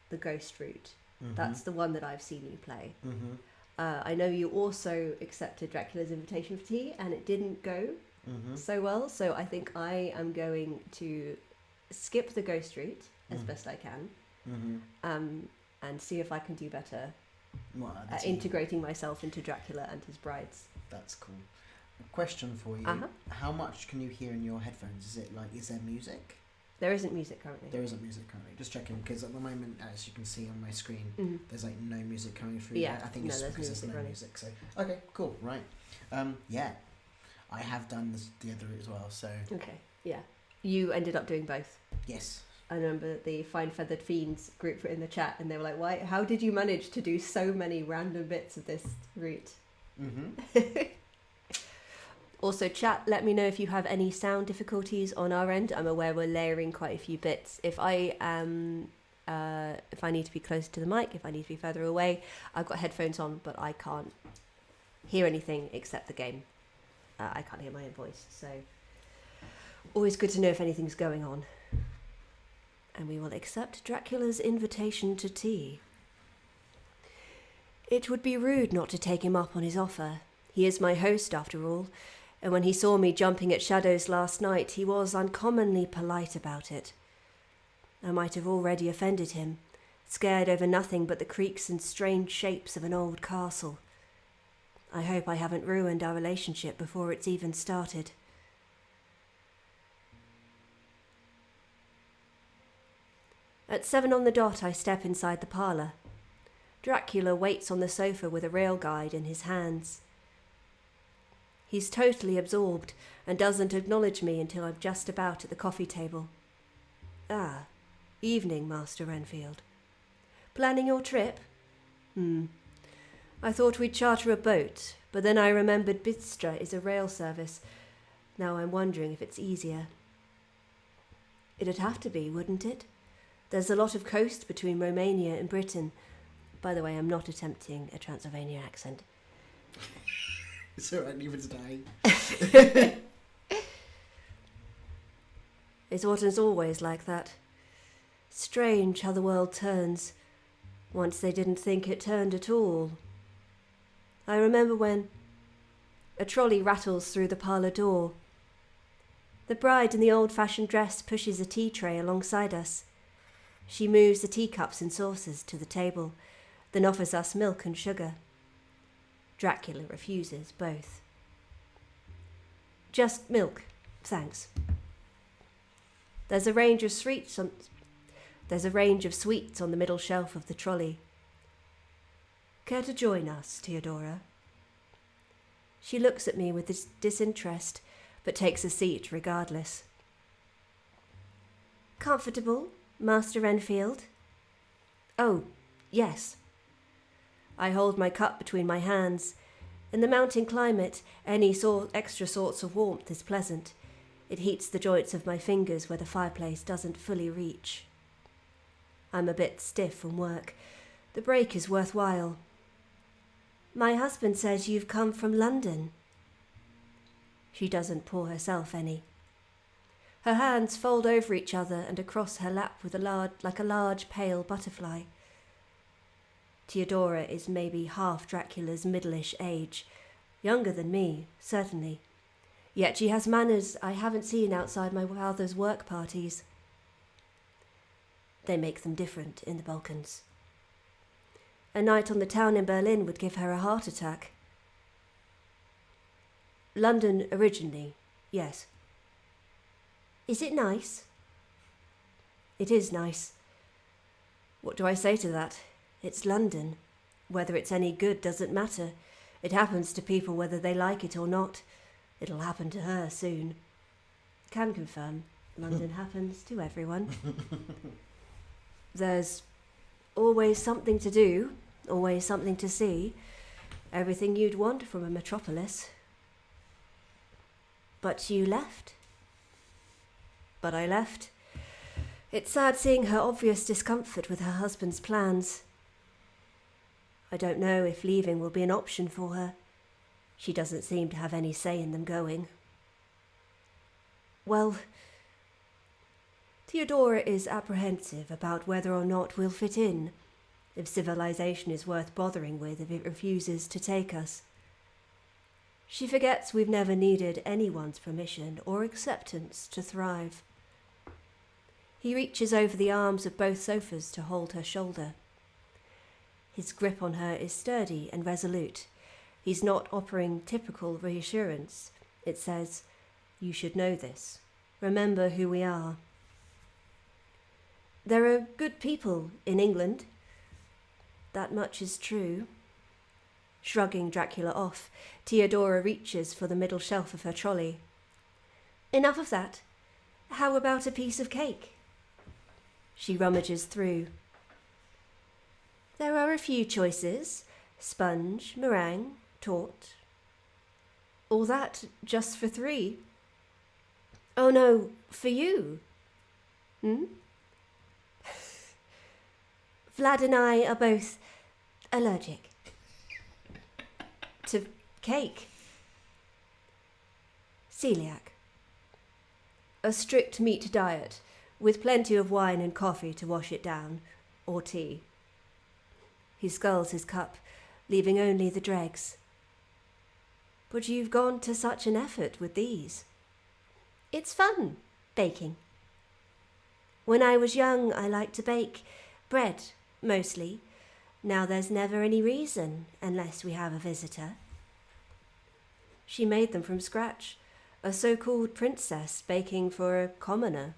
the ghost route. Mm-hmm. That's the one that I've seen you play. Mm-hmm. I know you also accepted Dracula's invitation for tea and it didn't go so well. So I think I am going to skip the ghost route as best I can and see if I can do better at integrating myself into Dracula and his brides. That's cool. A question for you. How much can you hear in your headphones? Is there music? There isn't music currently. There isn't music currently. Just checking, because at the moment, as you can see on my screen, there's no music coming through. Yeah, I think it's because there's no music. So okay, cool, right. Yeah, I have done the other route as well. So okay, yeah, you ended up doing both. Yes. I remember the Fine Feathered Fiends group were in the chat, and they were like, "Why? How did you manage to do so many random bits of this route?" Also, chat, let me know if you have any sound difficulties on our end. I'm aware we're layering quite a few bits. If I need to be closer to the mic, if I need to be further away, I've got headphones on, but I can't hear anything except the game. I can't hear my own voice, so always good to know if anything's going on. And we will accept Dracula's invitation to tea. It would be rude not to take him up on his offer. He is my host, after all. And when he saw me jumping at shadows last night, he was uncommonly polite about it. I might have already offended him, scared over nothing but the creaks and strange shapes of an old castle. I hope I haven't ruined our relationship before it's even started. At 7 on the dot, I step inside the parlour. Dracula waits on the sofa with a rail guide in his hands. He's totally absorbed and doesn't acknowledge me until I'm just about at the coffee table. Ah, evening, Master Renfield. Planning your trip? I thought we'd charter a boat, but then I remembered Bystra is a rail service. Now I'm wondering if it's easier. It'd have to be, wouldn't it? There's a lot of coast between Romania and Britain. By the way, I'm not attempting a Transylvania accent. It's alright, even today. It wasn't always like that. Strange how the world turns, once they didn't think it turned at all. I remember when a trolley rattles through the parlour door. The bride in the old-fashioned dress pushes a tea tray alongside us. She moves the teacups and saucers to the table, then offers us milk and sugar. Dracula refuses both. Just milk, thanks. There's a range of sweets on the middle shelf of the trolley. Care to join us, Theodora? She looks at me with disinterest, but takes a seat regardless. Comfortable, Master Enfield? Oh, yes. I hold my cup between my hands. In the mountain climate, any extra sorts of warmth is pleasant. It heats the joints of my fingers where the fireplace doesn't fully reach. I'm a bit stiff from work. The break is worthwhile. My husband says you've come from London. She doesn't pour herself any. Her hands fold over each other and across her lap like a large pale butterfly. Theodora is maybe half Dracula's middle-ish age, younger than me, certainly. Yet she has manners I haven't seen outside my father's work parties. They make them different in the Balkans. A night on the town in Berlin would give her a heart attack. London originally, yes. Is it nice? It is nice. What do I say to that? It's London. Whether it's any good doesn't matter. It happens to people whether they like it or not. It'll happen to her soon. Can confirm, London happens to everyone. There's always something to do, always something to see. Everything you'd want from a metropolis. But you left. But I left. It's sad seeing her obvious discomfort with her husband's plans. I don't know if leaving will be an option for her. She doesn't seem to have any say in them going. Well, Theodora is apprehensive about whether or not we'll fit in, if civilization is worth bothering with if it refuses to take us. She forgets we've never needed anyone's permission or acceptance to thrive. He reaches over the arms of both sofas to hold her shoulder. His grip on her is sturdy and resolute. He's not offering typical reassurance. It says, "You should know this. Remember who we are." There are good people in England. That much is true. Shrugging Dracula off, Theodora reaches for the middle shelf of her trolley. Enough of that. How about a piece of cake? She rummages through. There are a few choices. Sponge, meringue, torte. All that just for 3. Oh no, for you. Vlad and I are both allergic to cake. Celiac. A strict meat diet, with plenty of wine and coffee to wash it down, or tea. He sculls his cup, leaving only the dregs. But you've gone to such an effort with these. It's fun, baking. When I was young, I liked to bake bread, mostly. Now there's never any reason, unless we have a visitor. She made them from scratch, a so-called princess baking for a commoner.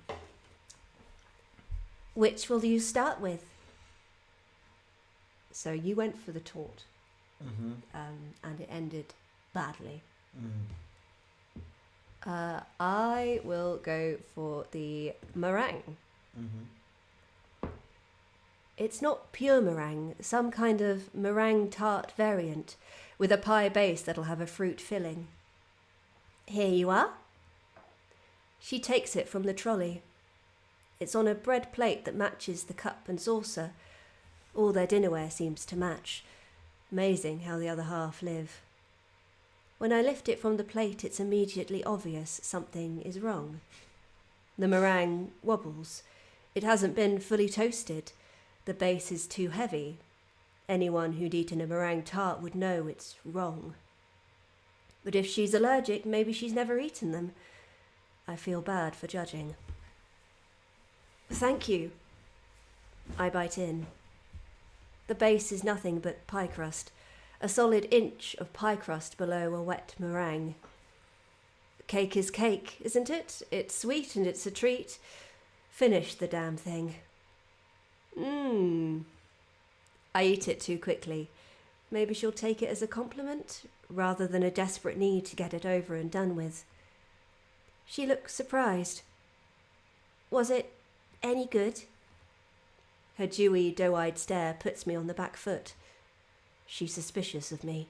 Which will you start with? So you went for the torte, and it ended badly. I will go for the meringue. It's not pure meringue, some kind of meringue tart variant with a pie base that'll have a fruit filling. Here you are. She takes it from the trolley. It's on a bread plate that matches the cup and saucer. All their dinnerware seems to match. Amazing how the other half live. When I lift it from the plate, it's immediately obvious something is wrong. The meringue wobbles. It hasn't been fully toasted. The base is too heavy. Anyone who'd eaten a meringue tart would know it's wrong. But if she's allergic, maybe she's never eaten them. I feel bad for judging. Thank you. I bite in. The base is nothing but pie crust, a solid inch of pie crust below a wet meringue. Cake is cake, isn't it? It's sweet and it's a treat. Finish the damn thing. I eat it too quickly. Maybe she'll take it as a compliment, rather than a desperate need to get it over and done with. She looks surprised. Was it any good? Her dewy, doe-eyed stare puts me on the back foot. She's suspicious of me.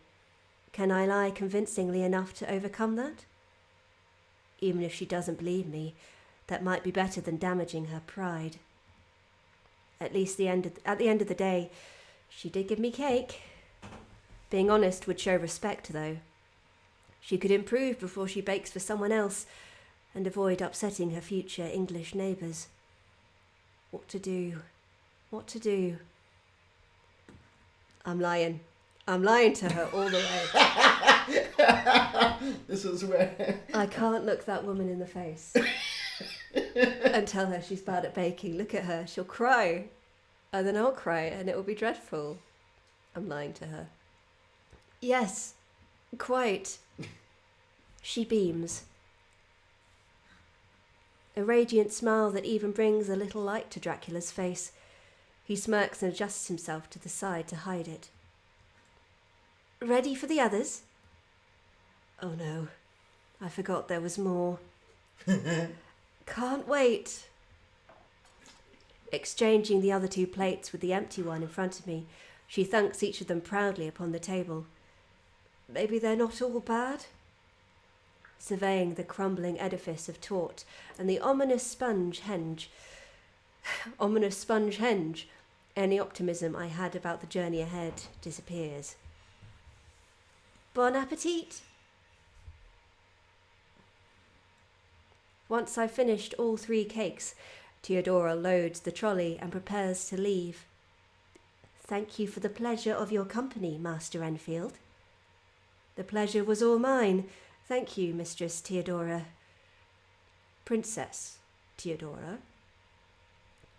Can I lie convincingly enough to overcome that? Even if she doesn't believe me, that might be better than damaging her pride. At the end of the day, she did give me cake. Being honest would show respect, though. She could improve before she bakes for someone else and avoid upsetting her future English neighbours. What to do? What to do? I'm lying. I'm lying to her all the way. This was where... I can't look that woman in the face and tell her she's bad at baking. Look at her. She'll cry. And then I'll cry and it will be dreadful. I'm lying to her. Yes, quite. She beams. A radiant smile that even brings a little light to Dracula's face. He smirks and adjusts himself to the side to hide it. Ready for the others? Oh no, I forgot there was more. Can't wait. Exchanging the other 2 plates with the empty one in front of me, she thunks each of them proudly upon the table. Maybe they're not all bad? Surveying the crumbling edifice of tort and the ominous sponge henge, any optimism I had about the journey ahead disappears. Bon appetit! Once I've finished all 3 cakes, Theodora loads the trolley and prepares to leave. Thank you for the pleasure of your company, Master Enfield. The pleasure was all mine. Thank you, Mistress Theodora. Princess Theodora.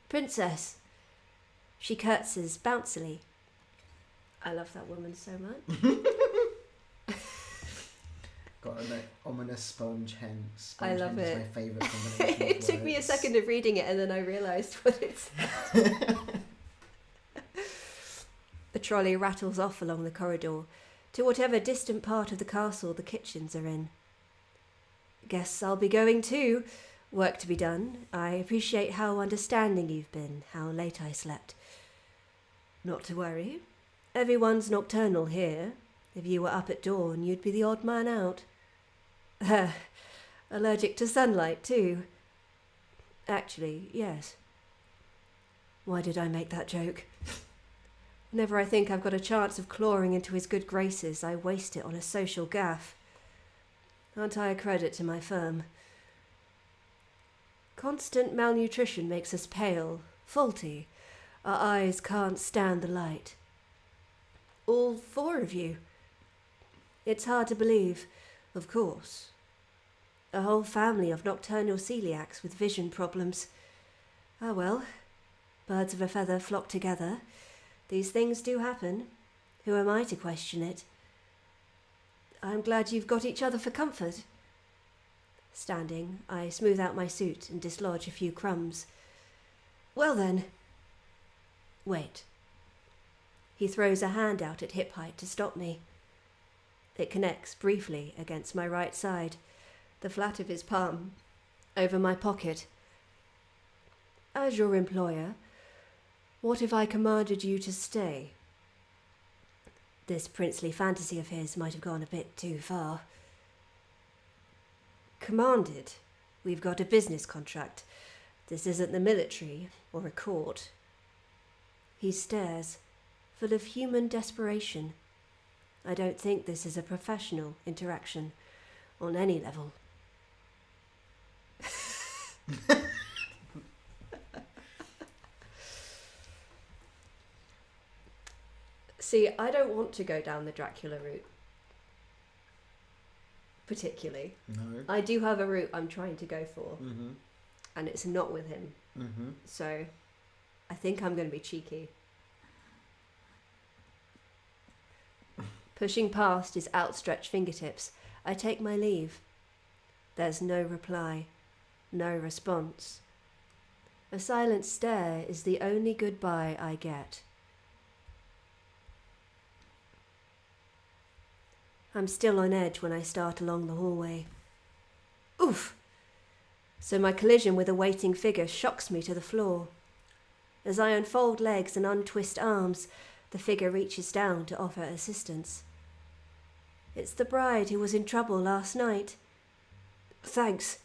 Princess. She curtsies bouncily. I love that woman so much. Got an ominous sponge hen. I love hen it. Is my favourite combination. It took me a second of reading it and then I realised what it said. The trolley rattles off along the corridor to whatever distant part of the castle the kitchens are in. Guess I'll be going too. Work to be done. I appreciate how understanding you've been, how late I slept. Not to worry. Everyone's nocturnal here. If you were up at dawn, you'd be the odd man out. Allergic to sunlight, too. Actually, yes. Why did I make that joke? Whenever I think I've got a chance of clawing into his good graces, I waste it on a social gaffe. Aren't I a credit to my firm? Constant malnutrition makes us pale, faulty. Our eyes can't stand the light. All 4 of you. It's hard to believe, of course. A whole family of nocturnal celiacs with vision problems. Ah well, birds of a feather flock together. These things do happen. Who am I to question it? I'm glad you've got each other for comfort. Standing, I smooth out my suit and dislodge a few crumbs. Well then. Wait. He throws a hand out at hip height to stop me. It connects briefly against my right side, the flat of his palm, over my pocket. As your employer, what if I commanded you to stay? This princely fantasy of his might have gone a bit too far. Commanded? We've got a business contract. This isn't the military or a court. He stares, full of human desperation. I don't think this is a professional interaction on any level. See, I don't want to go down the Dracula route. Particularly. No. I do have a route I'm trying to go for. Mm-hmm. And it's not with him. Mm-hmm. So, I think I'm going to be cheeky. Pushing past his outstretched fingertips, I take my leave. There's no reply. No response. A silent stare is the only goodbye I get. I'm still on edge when I start along the hallway. Oof! So my collision with a waiting figure shocks me to the floor. As I unfold legs and untwist arms, the figure reaches down to offer assistance. It's the bride who was in trouble last night. Thanks.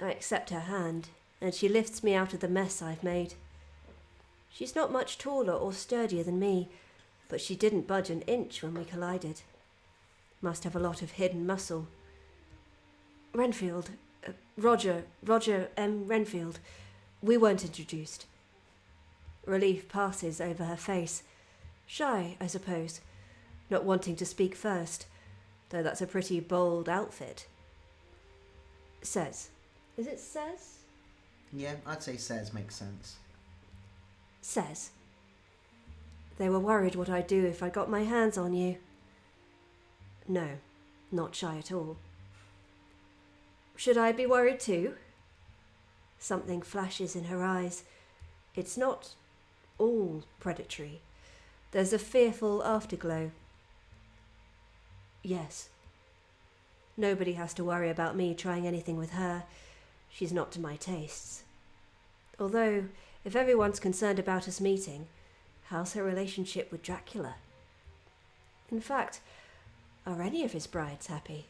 I accept her hand, and she lifts me out of the mess I've made. She's not much taller or sturdier than me, but she didn't budge an inch when we collided. Must have a lot of hidden muscle. Renfield. Roger M. Renfield. We weren't introduced. Relief passes over her face. Shy, I suppose. Not wanting to speak first, though that's a pretty bold outfit. Says. Is it says? Yeah, I'd say says makes sense. Says. They were worried what I'd do if I got my hands on you. No, not shy at all. Should I be worried too? Something flashes in her eyes. It's not all predatory. There's a fearful afterglow. Yes. Nobody has to worry about me trying anything with her. She's not to my tastes. Although, if everyone's concerned about us meeting, how's her relationship with Dracula? In fact, are any of his brides happy?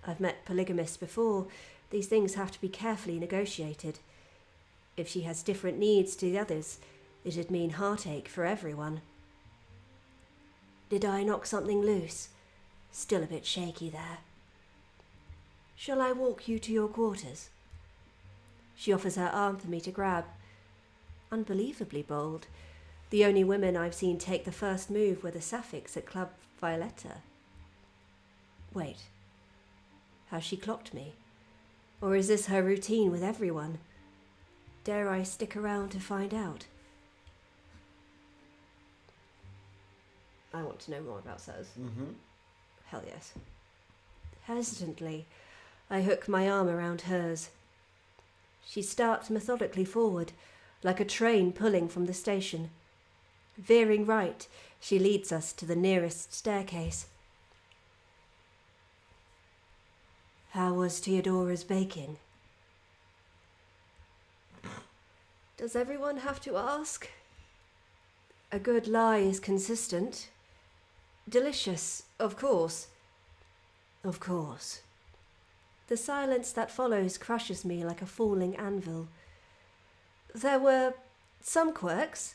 I've met polygamists before. These things have to be carefully negotiated. If she has different needs to the others, it'd mean heartache for everyone. Did I knock something loose? Still a bit shaky there. Shall I walk you to your quarters? She offers her arm for me to grab. Unbelievably bold. The only women I've seen take the first move were the Sapphics at Club Violetta. Wait. Has she clocked me? Or is this her routine with everyone? Dare I stick around to find out? I want to know more about Says. Mm-hmm. Hell yes. Hesitantly, I hook my arm around hers. She starts methodically forward, like a train pulling from the station. Veering right, she leads us to the nearest staircase. How was Theodora's baking? Does everyone have to ask? A good lie is consistent. Delicious, of course. Of course. The silence that follows crushes me like a falling anvil. There were some quirks,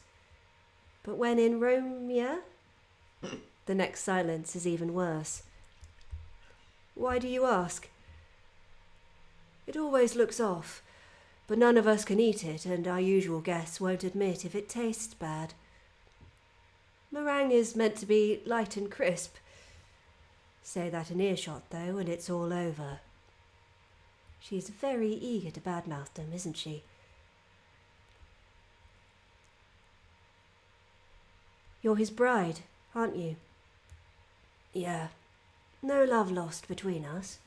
but when in Rome, yeah? The next silence is even worse. Why do you ask? It always looks off, but none of us can eat it, and our usual guests won't admit if it tastes bad. Meringue is meant to be light and crisp. Say that in earshot, though, and it's all over. She's very eager to badmouth them, isn't she? You're his bride, aren't you? Yeah. No love lost between us.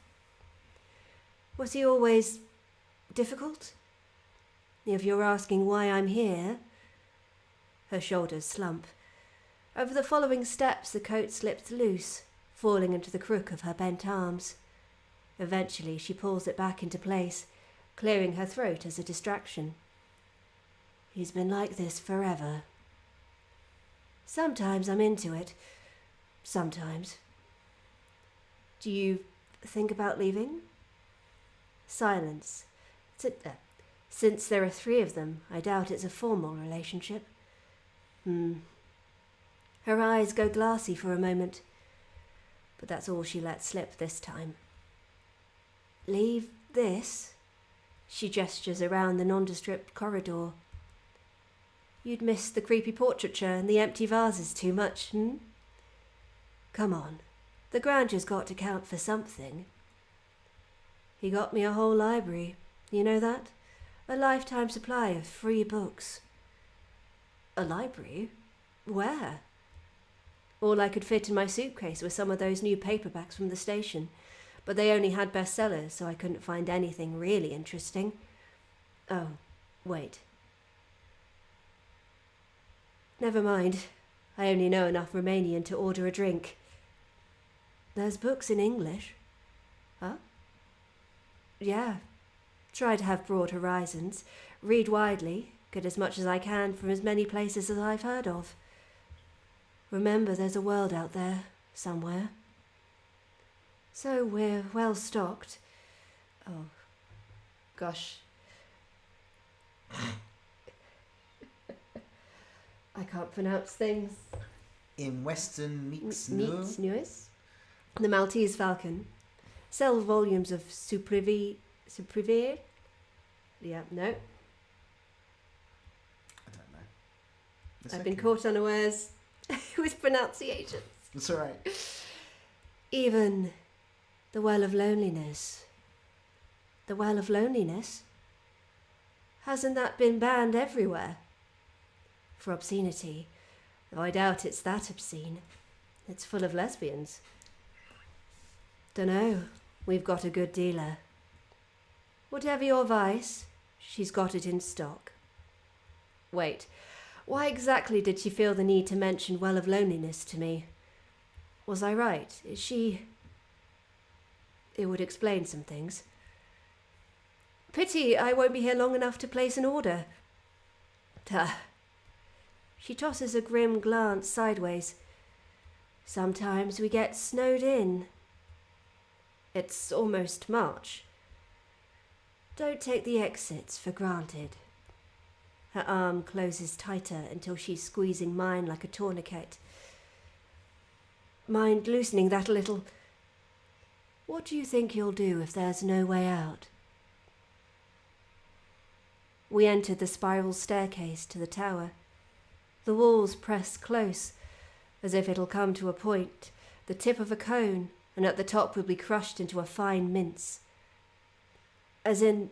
Was he always difficult? If you're asking why I'm here... Her shoulders slump. Over the following steps the coat slips loose, falling into the crook of her bent arms. Eventually she pulls it back into place, clearing her throat as a distraction. He's been like this forever. Sometimes I'm into it. Sometimes. Do you think about leaving? Silence. Since there are 3 of them, I doubt it's a formal relationship. Her eyes go glassy for a moment, but that's all she lets slip this time. Leave this? She gestures around the nondescript corridor. You'd miss the creepy portraiture and the empty vases too much, Come on, the granger's got to count for something. He got me a whole library, you know that? A lifetime supply of free books. A library? Where? All I could fit in my suitcase were some of those new paperbacks from the station, but they only had bestsellers, so I couldn't find anything really interesting. Oh, wait. Never mind. I only know enough Romanian to order a drink. There's books in English. Huh? Yeah. Try to have broad horizons. Read widely. Get as much as I can from as many places as I've heard of. Remember, there's a world out there, somewhere. So we're well stocked. Oh, gosh. I can't pronounce things. In Western Meets News. The Maltese Falcon. Sell volumes of Superior? Yeah, no. I don't know. I've been caught unawares with pronunciations. It's all right. Even the Well of Loneliness. The Well of Loneliness? Hasn't that been banned everywhere? For obscenity, though I doubt it's that obscene. It's full of lesbians. Dunno, we've got a good dealer. Whatever your vice, she's got it in stock. Wait, why exactly did she feel the need to mention Well of Loneliness to me? Was I right? Is she... It would explain some things. Pity I won't be here long enough to place an order. Duh. She tosses a grim glance sideways. Sometimes we get snowed in. It's almost March. Don't take the exits for granted. Her arm closes tighter until she's squeezing mine like a tourniquet. Mind loosening that a little? What do you think you'll do if there's no way out? We entered the spiral staircase to the tower. The walls press close, as if it'll come to a point, the tip of a cone, and at the top will be crushed into a fine mince. As in,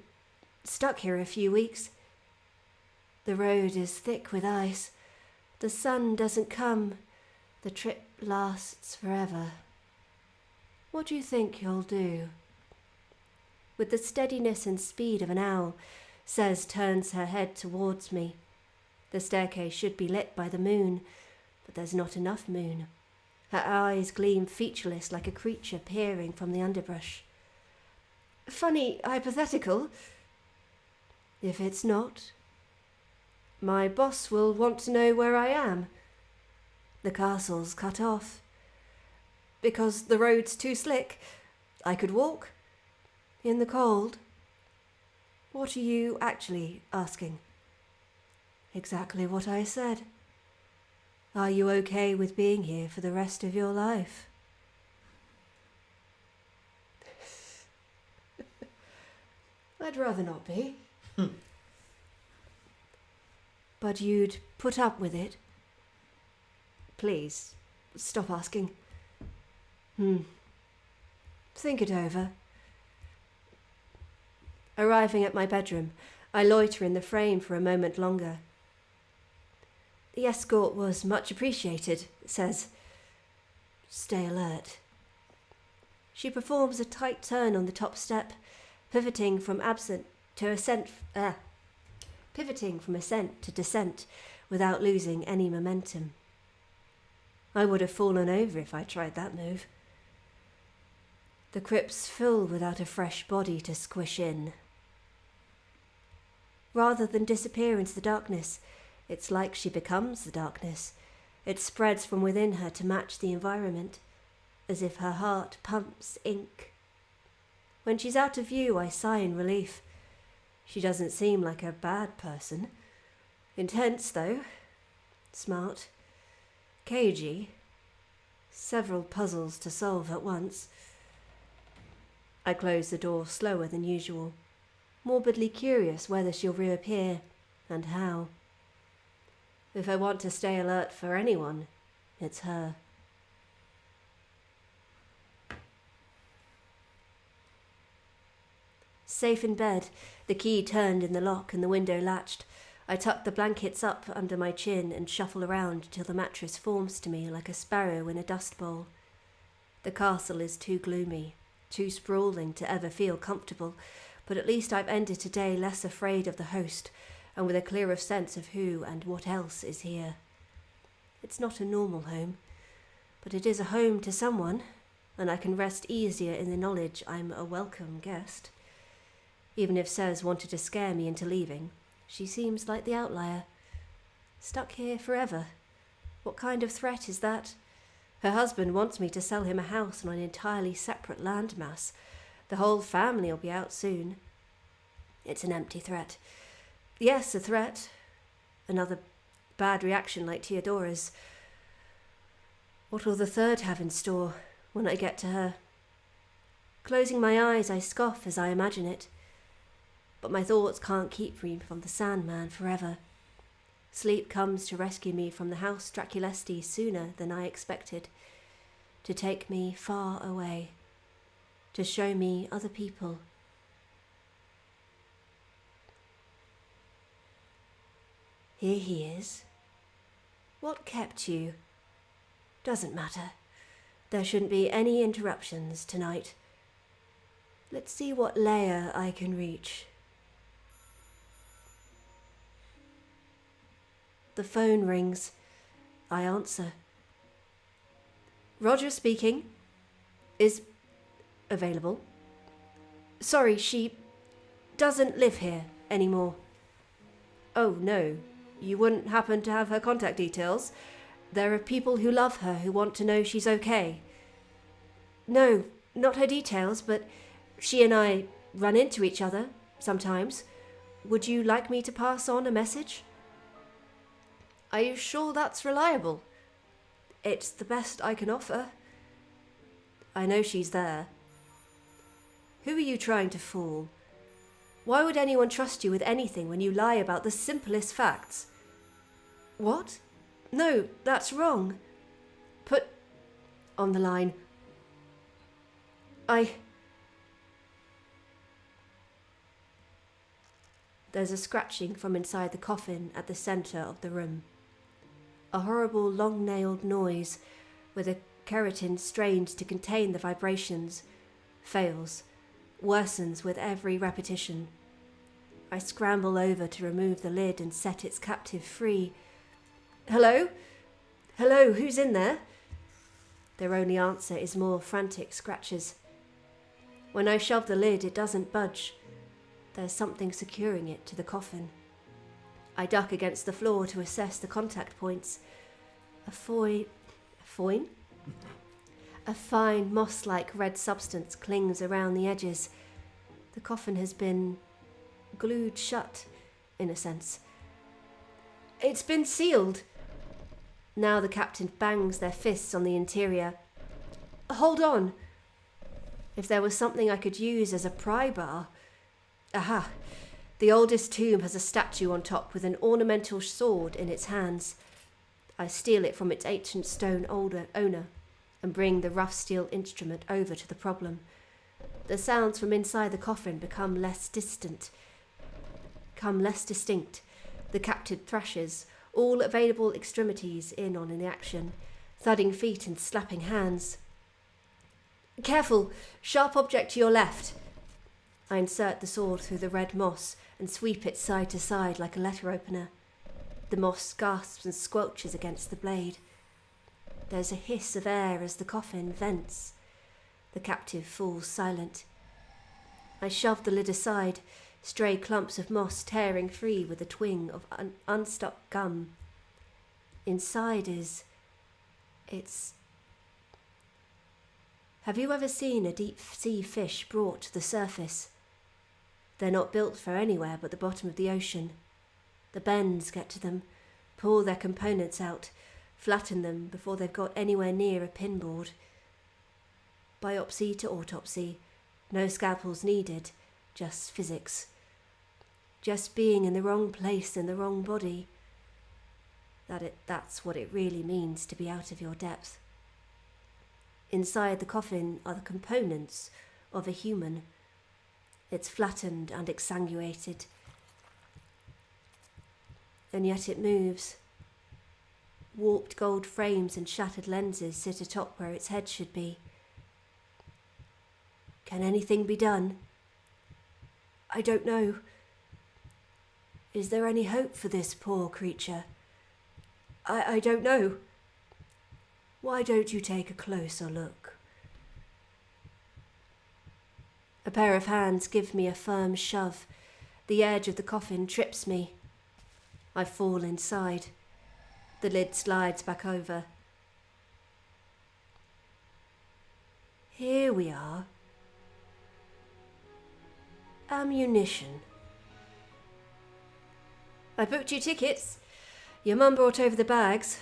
stuck here a few weeks. The road is thick with ice. The sun doesn't come. The trip lasts forever. What do you think you'll do? With the steadiness and speed of an owl, Cez turns her head towards me. The staircase should be lit by the moon, but there's not enough moon. Her eyes gleam featureless like a creature peering from the underbrush. Funny hypothetical. If it's not, my boss will want to know where I am. The castle's cut off. Because the road's too slick. I could walk. In the cold. What are you actually asking? Exactly what I said. Are you okay with being here for the rest of your life? I'd rather not be. But you'd put up with it? Please, stop asking. Think it over. Arriving at my bedroom, I loiter in the frame for a moment longer. The escort was much appreciated, Cez. Stay alert. She performs a tight turn on the top step, pivoting from ascent to descent without losing any momentum. I would have fallen over if I tried that move. The crypts fill without a fresh body to squish in. Rather than disappear into the darkness, it's like she becomes the darkness. It spreads from within her to match the environment, as if her heart pumps ink. When she's out of view, I sigh in relief. She doesn't seem like a bad person. Intense, though. Smart. Cagey. Several puzzles to solve at once. I close the door slower than usual, morbidly curious whether she'll reappear, and how. If I want to stay alert for anyone, it's her. Safe in bed, the key turned in the lock and the window latched. I tuck the blankets up under my chin and shuffle around till the mattress forms to me like a sparrow in a dust bowl. The castle is too gloomy, too sprawling to ever feel comfortable, but at least I've ended today less afraid of the host and with a clearer sense of who and what else is here. It's not a normal home, but it is a home to someone, and I can rest easier in the knowledge I'm a welcome guest. Even if Sez wanted to scare me into leaving, she seems like the outlier. Stuck here forever. What kind of threat is that? Her husband wants me to sell him a house on an entirely separate landmass. The whole family will be out soon. It's an empty threat. Yes, a threat. Another bad reaction like Theodora's. What will the third have in store when I get to her? Closing my eyes, I scoff as I imagine it. But my thoughts can't keep me from the Sandman forever. Sleep comes to rescue me from the house Draculesti sooner than I expected, to take me far away, to show me other people. Here he is. What kept you? Doesn't matter. There shouldn't be any interruptions tonight. Let's see what layer I can reach. The phone rings. I answer. Roger speaking. Is available. Sorry, she doesn't live here anymore. Oh, no. You wouldn't happen to have her contact details? There are people who love her who want to know she's okay. No, not her details, but she and I run into each other sometimes. Would you like me to pass on a message? Are you sure that's reliable? It's the best I can offer. I know she's there. Who are you trying to fool? Why would anyone trust you with anything when you lie about the simplest facts? What? No, that's wrong. Put on the line. There's a scratching from inside the coffin at the centre of the room. A horrible long-nailed noise, with a keratin strained to contain the vibrations, fails, worsens with every repetition. I scramble over to remove the lid and set its captive free. Hello? Hello, who's in there? Their only answer is more frantic scratches. When I shove the lid, it doesn't budge. There's something securing it to the coffin. I duck against the floor to assess the contact points. A fine moss-like red substance clings around the edges. The coffin has been glued shut, in a sense. It's been sealed. Now the captain bangs their fists on the interior. Hold on. If there was something I could use as a pry bar. Aha! The oldest tomb has a statue on top with an ornamental sword in its hands. I steal it from its ancient stone owner and bring the rough steel instrument over to the problem. The sounds from inside the coffin become less distinct. The captain thrashes, all available extremities in on the action, thudding feet and slapping hands. Careful! Sharp object to your left! I insert the sword through the red moss and sweep it side to side like a letter opener. The moss gasps and squelches against the blade. There's a hiss of air as the coffin vents. The captive falls silent. I shove the lid aside, stray clumps of moss tearing free with a twing of unstuck gum. Inside it's... Have you ever seen a deep-sea fish brought to the surface? They're not built for anywhere but the bottom of the ocean. The bends get to them, pull their components out, flatten them before they've got anywhere near a pinboard. Biopsy to autopsy, no scalpels needed, just physics. Just being in the wrong place in the wrong body. that's what it really means to be out of your depth. Inside the coffin are the components of a human. It's flattened and exsanguated, and yet it moves. Warped gold frames and shattered lenses sit atop where its head should be. Can anything be done? I don't know. Is there any hope for this poor creature? I don't know. Why don't you take a closer look? A pair of hands give me a firm shove. The edge of the coffin trips me. I fall inside. The lid slides back over. Here we are. Ammunition. I booked you tickets. Your mum brought over the bags.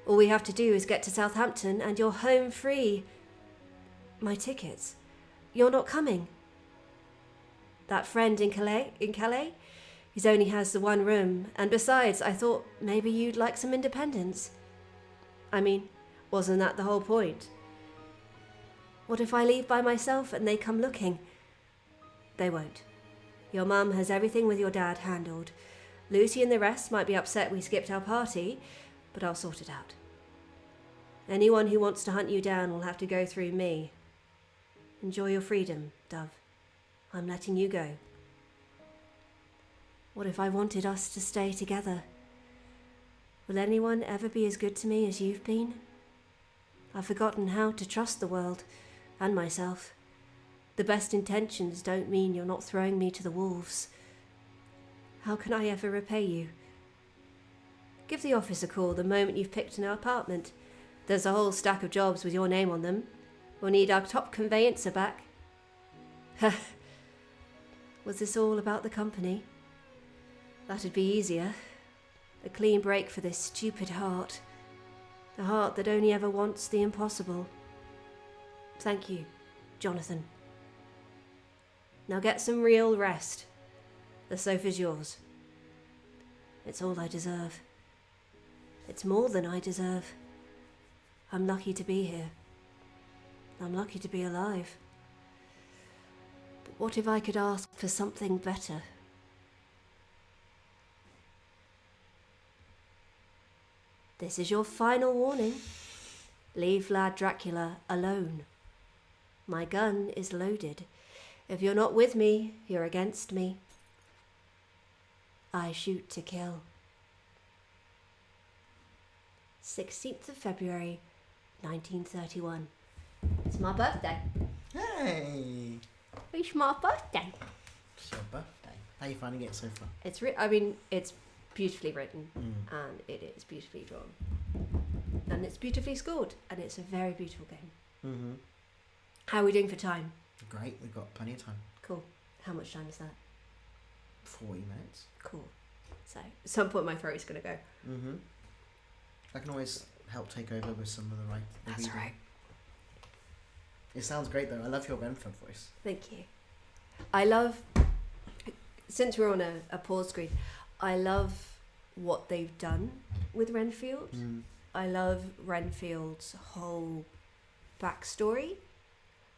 All we have to do is get to Southampton and you're home free. My tickets? You're not coming? That friend in Calais? He only has the one room, and besides, I thought maybe you'd like some independence. I mean, wasn't that the whole point? What if I leave by myself and they come looking? They won't. Your mum has everything with your dad handled. Lucy and the rest might be upset we skipped our party, but I'll sort it out. Anyone who wants to hunt you down will have to go through me. Enjoy your freedom, Dove. I'm letting you go. What if I wanted us to stay together? Will anyone ever be as good to me as you've been? I've forgotten how to trust the world and myself. The best intentions don't mean you're not throwing me to the wolves. How can I ever repay you? Give the office a call the moment you've picked an apartment. There's a whole stack of jobs with your name on them. We'll need our top conveyancer back. Was this all about the company? That'd be easier. A clean break for this stupid heart. The heart that only ever wants the impossible. Thank you, Jonathan. Now get some real rest. The sofa's yours. It's all I deserve. It's more than I deserve. I'm lucky to be here. I'm lucky to be alive. But what if I could ask for something better? This is your final warning. Leave Lad Dracula alone. My gun is loaded. If you're not with me, you're against me. I shoot to kill. 16th of February, 1931. It's my birthday. Hey! It's my birthday. It's your birthday. How are you finding it so far? It's it's beautifully written and it is beautifully drawn. And it's beautifully scored and it's a very beautiful game. Mm-hmm. How are we doing for time? Great, we've got plenty of time. Cool. How much time is that? 40 minutes. Cool. So, at some point my throat is going to go. Mm-hmm. I can always help take over with some of the right. That's right. It sounds great though. I love your Renford voice. Thank you. I love, since we're on a pause screen, I love what they've done with Renfield. I love Renfield's whole backstory.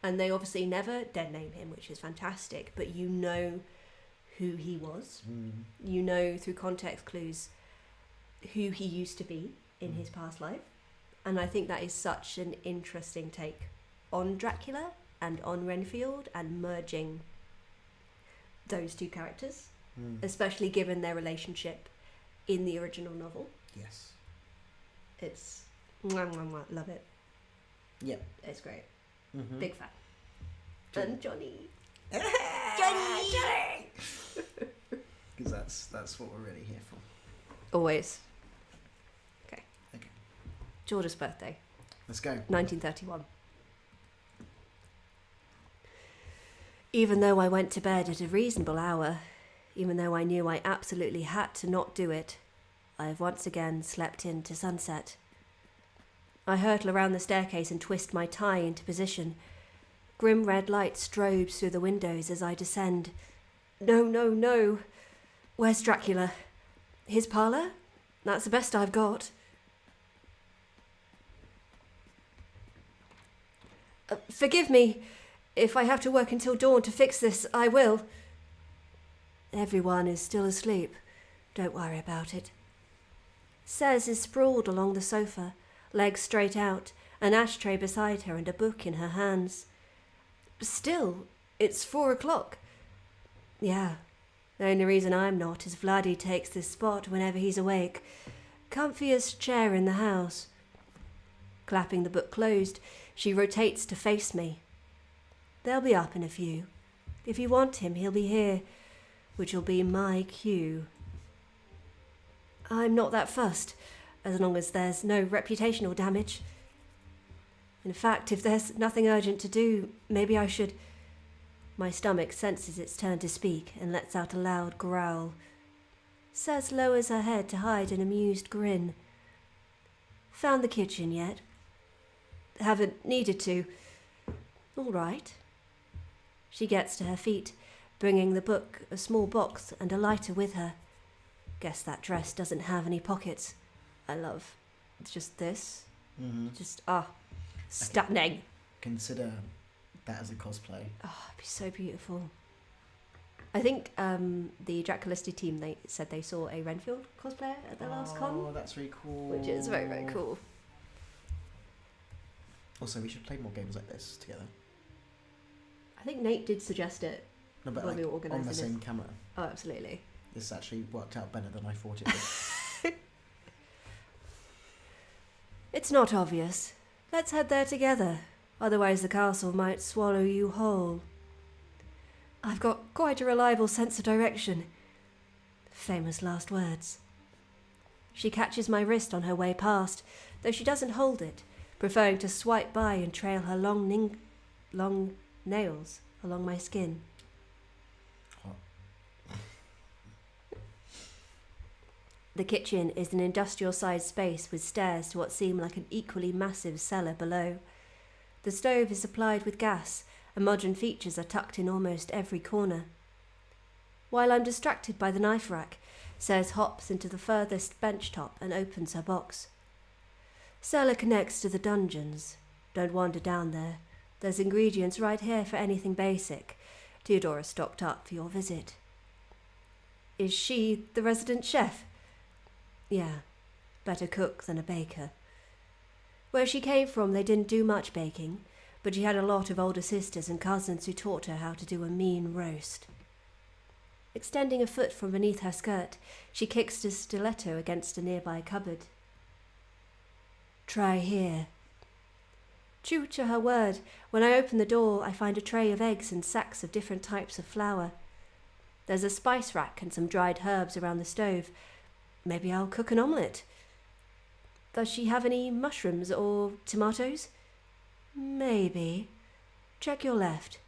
And they obviously never dead name him, which is fantastic, but you know who he was. You know through context clues who he used to be in his past life. And I think that is such an interesting take on Dracula and on Renfield and merging those two characters, especially given their relationship in the original novel. Yes. It's love it. Yep. It's great. Mm-hmm. Big fan. And Johnny. Johnny! Because that's what we're really here for. Always. Okay. George's birthday. Let's go. 1931. Even though I went to bed at a reasonable hour, even though I knew I absolutely had to not do it, I have once again slept into sunset. I hurtle around the staircase and twist my tie into position. Grim red light strobes through the windows as I descend. No. Where's Dracula? His parlour? That's the best I've got. Forgive me. If I have to work until dawn to fix this, I will. Everyone is still asleep. Don't worry about it. Sez is sprawled along the sofa, legs straight out, an ashtray beside her and a book in her hands. Still, it's 4 o'clock. Yeah, the only reason I'm not is Vladdy takes this spot whenever he's awake. Comfiest chair in the house. Clapping the book closed, she rotates to face me. They'll be up in a few. If you want him, he'll be here, which will be my cue. I'm not that fussed, as long as there's no reputational damage. In fact, if there's nothing urgent to do, maybe I should... My stomach senses its turn to speak and lets out a loud growl. Sez lowers her head to hide an amused grin. Found the kitchen yet? Haven't needed to. All right. She gets to her feet, bringing the book, a small box, and a lighter with her. Guess that dress doesn't have any pockets. I love just this. Mm-hmm. Just, stunning. Consider that as a cosplay. Oh, it'd be so beautiful. I think the Draculesti team, they said they saw a Renfield cosplayer at their last con. Oh, that's really cool. Which is very, very cool. Also, we should play more games like this together. I think Nate did suggest it. No, but when like we were organising on the same this. camera. Oh, absolutely. This actually worked out better than I thought it would. It's not obvious. Let's head there together. Otherwise the castle might swallow you whole. I've got quite a reliable sense of direction. Famous last words. She catches my wrist on her way past, though she doesn't hold it, preferring to swipe by and trail her long nails along my skin. The kitchen is an industrial-sized space with stairs to what seem like an equally massive cellar below. The stove is supplied with gas, and modern features are tucked in almost every corner. While I'm distracted by the knife rack, Sez hops into the furthest bench top and opens her box. Cellar connects to the dungeons. Don't wander down there. There's ingredients right here for anything basic. Theodora stocked up for your visit. Is she the resident chef? Yeah, better cook than a baker. Where she came from, they didn't do much baking, but she had a lot of older sisters and cousins who taught her how to do a mean roast. Extending a foot from beneath her skirt, she kicks a stiletto against a nearby cupboard. Try here. True to her word, when I open the door, I find a tray of eggs and sacks of different types of flour. There's a spice rack and some dried herbs around the stove. Maybe I'll cook an omelette. Does she have any mushrooms or tomatoes? Maybe. Check your left.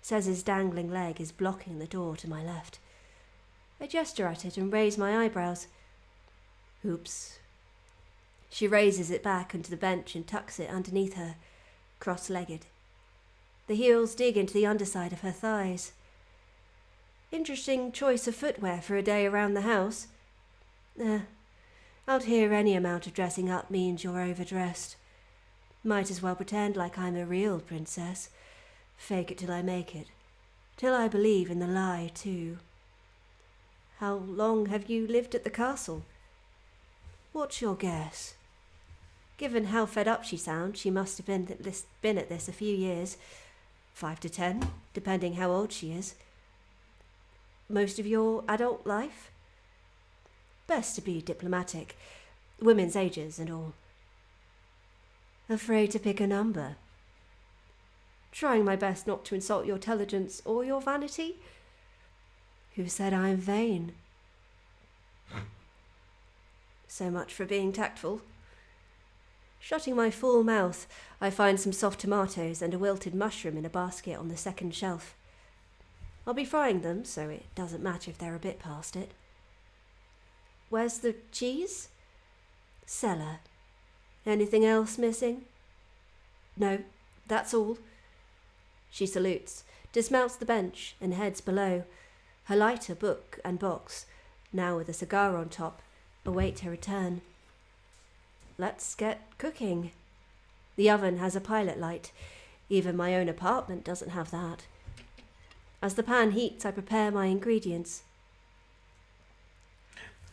Sez's dangling leg is blocking the door to my left. I gesture at it and raise my eyebrows. Oops. She raises it back onto the bench and tucks it underneath her, cross-legged. The heels dig into the underside of her thighs. Interesting choice of footwear for a day around the house. Out here any amount of dressing up means you're overdressed. Might as well pretend like I'm a real princess. Fake it till I make it. Till I believe in the lie, too. How long have you lived at the castle? What's your guess? Given how fed up she sounds, she must have been at this a few years. 5 to 10, depending how old she is. Most of your adult life? Best to be diplomatic. Women's ages and all. Afraid to pick a number? Trying my best not to insult your intelligence or your vanity? Who said I'm vain? So much for being tactful. Shutting my full mouth, I find some soft tomatoes and a wilted mushroom in a basket on the second shelf. I'll be frying them, so it doesn't matter if they're a bit past it. Where's the cheese? Cellar. Anything else missing? No, that's all. She salutes, dismounts the bench and heads below, her lighter, book and box, now with a cigar on top, await her return. Let's get cooking. The oven has a pilot light. Even my own apartment doesn't have that. As the pan heats, I prepare my ingredients.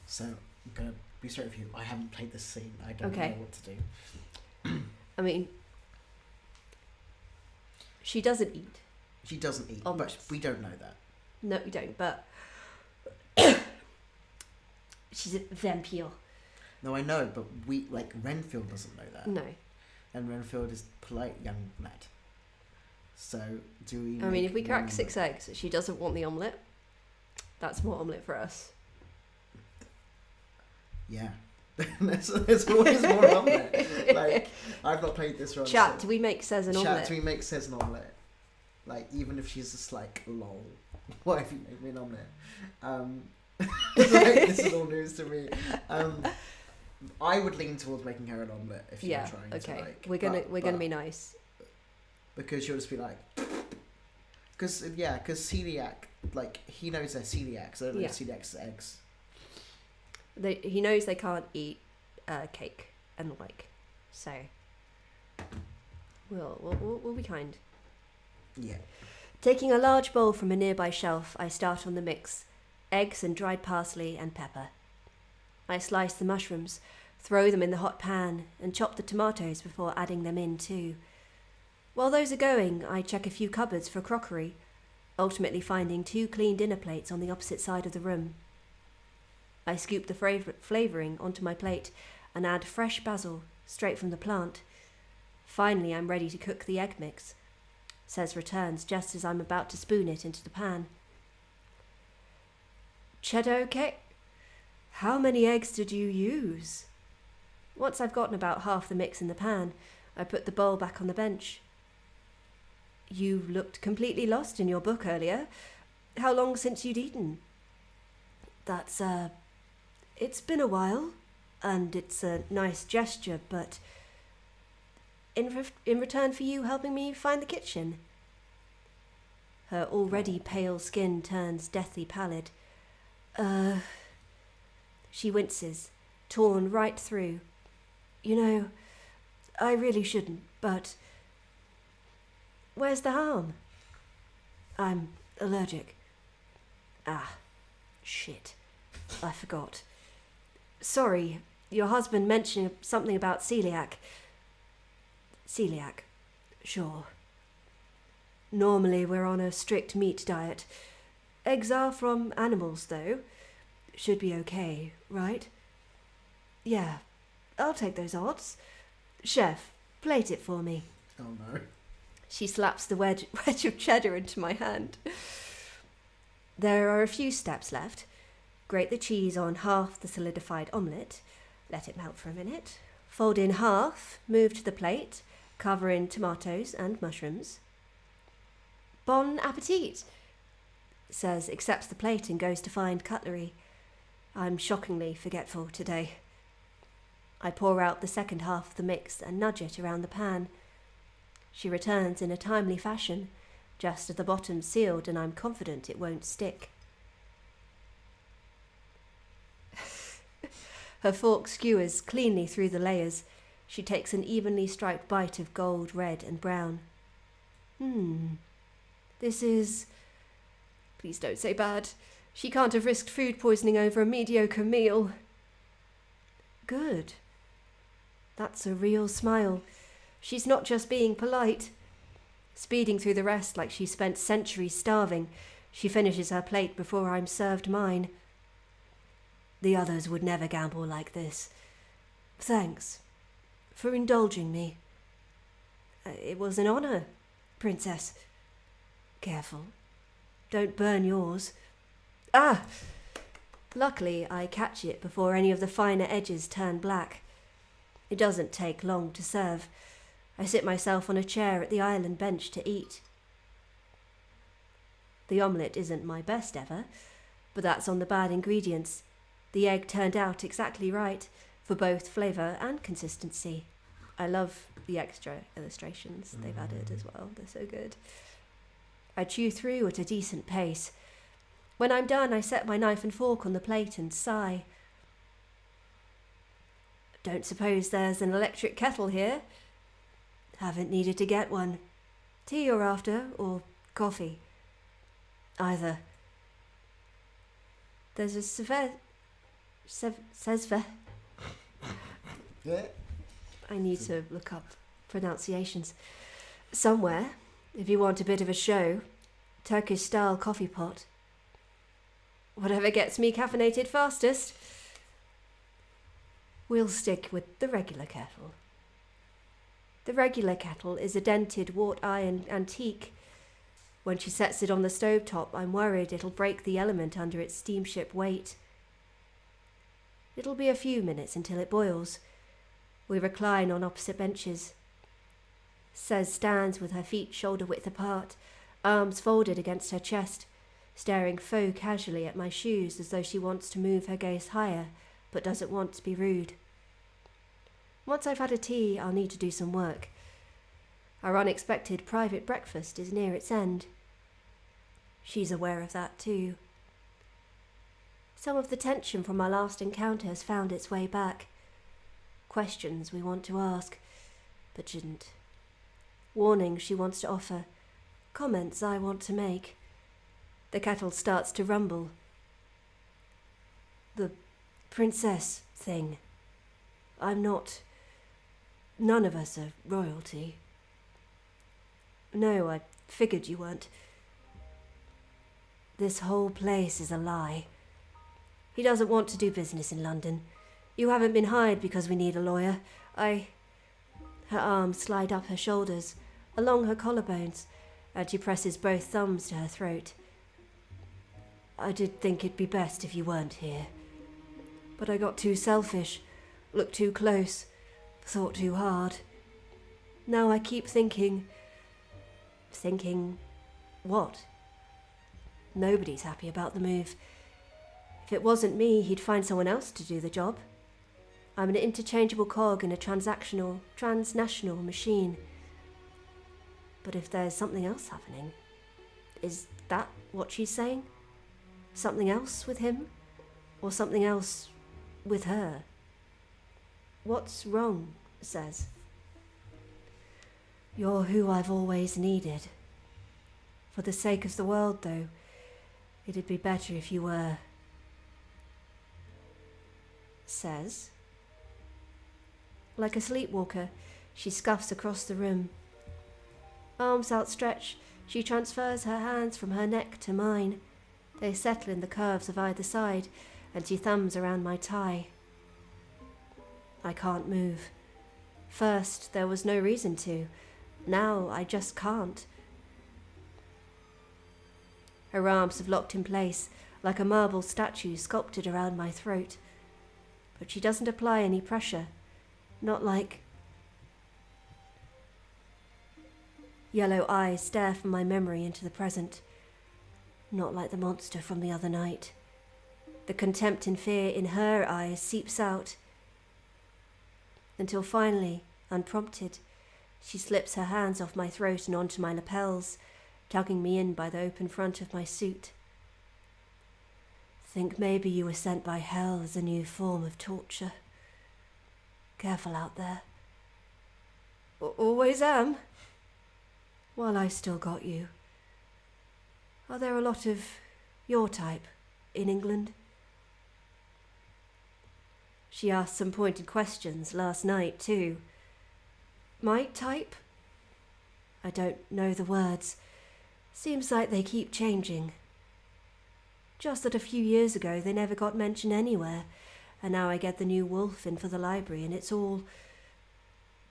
So, I'm going to be straight with you. I haven't played this scene. I don't know what to do. I mean, she doesn't eat. She doesn't eat, but we don't know that. No, we don't, but she's a vampire. No, I know, but Renfield doesn't know that. No. And Renfield is polite young lad. So, do we... I mean, if we crack 6 eggs, she doesn't want the omelette. That's more omelette for us. Yeah. there's always more omelette. Like, I've not played this run. Chat, do we make Says an omelette? Chat, do we make Says an omelette? Like, even if she's just like, lol. Why have you made me an omelette? This is all news to me. I would lean towards making her an omelette if you're trying to like... We're gonna be nice. Because she'll just be like... Because celiac, like, he knows they're celiac, so I don't know if celiac's eggs. He knows they can't eat cake and so we'll be kind. Yeah. Taking a large bowl from a nearby shelf, I start on the mix: eggs and dried parsley and pepper. I slice the mushrooms, throw them in the hot pan, and chop the tomatoes before adding them in too. While those are going, I check a few cupboards for crockery, ultimately finding 2 clean dinner plates on the opposite side of the room. I scoop the flavouring onto my plate and add fresh basil, straight from the plant. Finally, I'm ready to cook the egg mix. Says returns just as I'm about to spoon it into the pan. Cheddar okay? How many eggs did you use? Once I've gotten about half the mix in the pan, I put the bowl back on the bench. You looked completely lost in your book earlier. How long since you'd eaten? That's, it's been a while, and it's a nice gesture, but in return for you helping me find the kitchen. Her already pale skin turns deathly pallid. She winces, torn right through. You know, I really shouldn't, but where's the harm? I'm allergic. Ah, shit. I forgot. Sorry, your husband mentioned something about celiac. Celiac, sure. Normally we're on a strict meat diet. Eggs are from animals, though. Should be okay, right? Yeah, I'll take those odds. Chef, plate it for me. Oh no. She slaps the wedge of cheddar into my hand. There are a few steps left. Grate the cheese on half the solidified omelette. Let it melt for a minute. Fold in half, move to the plate, cover in tomatoes and mushrooms. Bon appetit, Says, accepts the plate and goes to find cutlery. I'm shockingly forgetful today. I pour out the second half of the mix and nudge it around the pan. She returns in a timely fashion, just as the bottom's sealed and I'm confident it won't stick. Her fork skewers cleanly through the layers. She takes an evenly striped bite of gold, red and brown. This is... Please don't say bad. She can't have risked food poisoning over a mediocre meal. Good. That's a real smile. She's not just being polite. Speeding through the rest like she spent centuries starving, she finishes her plate before I'm served mine. The others would never gamble like this. Thanks for indulging me. It was an honor, Princess. Careful. Don't burn yours. Ah! Luckily, I catch it before any of the finer edges turn black. It doesn't take long to serve. I sit myself on a chair at the island bench to eat. The omelette isn't my best ever, but that's on the bad ingredients. The egg turned out exactly right for both flavour and consistency. I love the extra illustrations they've added as well. They're so good. I chew through at a decent pace. When I'm done, I set my knife and fork on the plate and sigh. Don't suppose there's an electric kettle here? Haven't needed to get one. Tea you're after, or coffee? Either. There's a Sezve. Yeah. I need to look up pronunciations. Somewhere, if you want a bit of a show, Turkish-style coffee pot. Whatever gets me caffeinated fastest. We'll stick with the regular kettle. The regular kettle is a dented wrought iron antique. When she sets it on the stovetop, I'm worried it'll break the element under its steamship weight. It'll be a few minutes until it boils. We recline on opposite benches. Sez stands with her feet shoulder-width apart, arms folded against her chest, staring faux casually at my shoes as though she wants to move her gaze higher, but doesn't want to be rude. Once I've had a tea, I'll need to do some work. Our unexpected private breakfast is near its end. She's aware of that too. Some of the tension from our last encounter has found its way back. Questions we want to ask, but shouldn't. Warnings she wants to offer. Comments I want to make. The kettle starts to rumble. The princess thing. I'm not... None of us are royalty. No, I figured you weren't. This whole place is a lie. He doesn't want to do business in London. You haven't been hired because we need a lawyer. Her arms slide up her shoulders, along her collarbones, and she presses both thumbs to her throat. I did think it'd be best if you weren't here. But I got too selfish, looked too close, thought too hard. Now I keep thinking... Thinking... what? Nobody's happy about the move. If it wasn't me, he'd find someone else to do the job. I'm an interchangeable cog in a transnational machine. But if there's something else happening, is that what she's saying? Something else with him? Or something else with her? What's wrong, Sez? You're who I've always needed. For the sake of the world, though, it'd be better if you were... Sez. Like a sleepwalker, she scuffs across the room. Arms outstretched, she transfers her hands from her neck to mine. They settle in the curves of either side, and she thumbs around my tie. I can't move. First, there was no reason to. Now, I just can't. Her arms have locked in place, like a marble statue sculpted around my throat. But she doesn't apply any pressure. Not like... Yellow eyes stare from my memory into the present. Not like the monster from the other night. The contempt and fear in her eyes seeps out. Until finally, unprompted, she slips her hands off my throat and onto my lapels, tugging me in by the open front of my suit. Think maybe you were sent by hell as a new form of torture. Careful out there. Always am. While I still got you. Are there a lot of your type in England? She asked some pointed questions last night, too. My type? I don't know the words. Seems like they keep changing. Just that a few years ago they never got mentioned anywhere, and now I get the new wolf in for the library and it's all...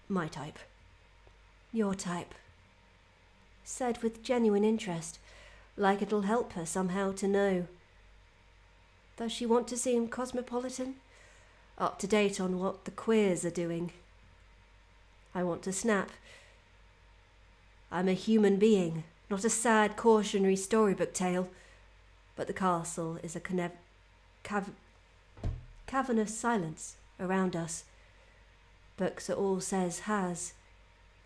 my type. Your type. Said with genuine interest, like it'll help her somehow to know. Does she want to seem cosmopolitan? Up to date on what the queers are doing? I want to snap. I'm a human being, not a sad cautionary storybook tale. But the castle is a cavernous silence around us. Books are all Sez has,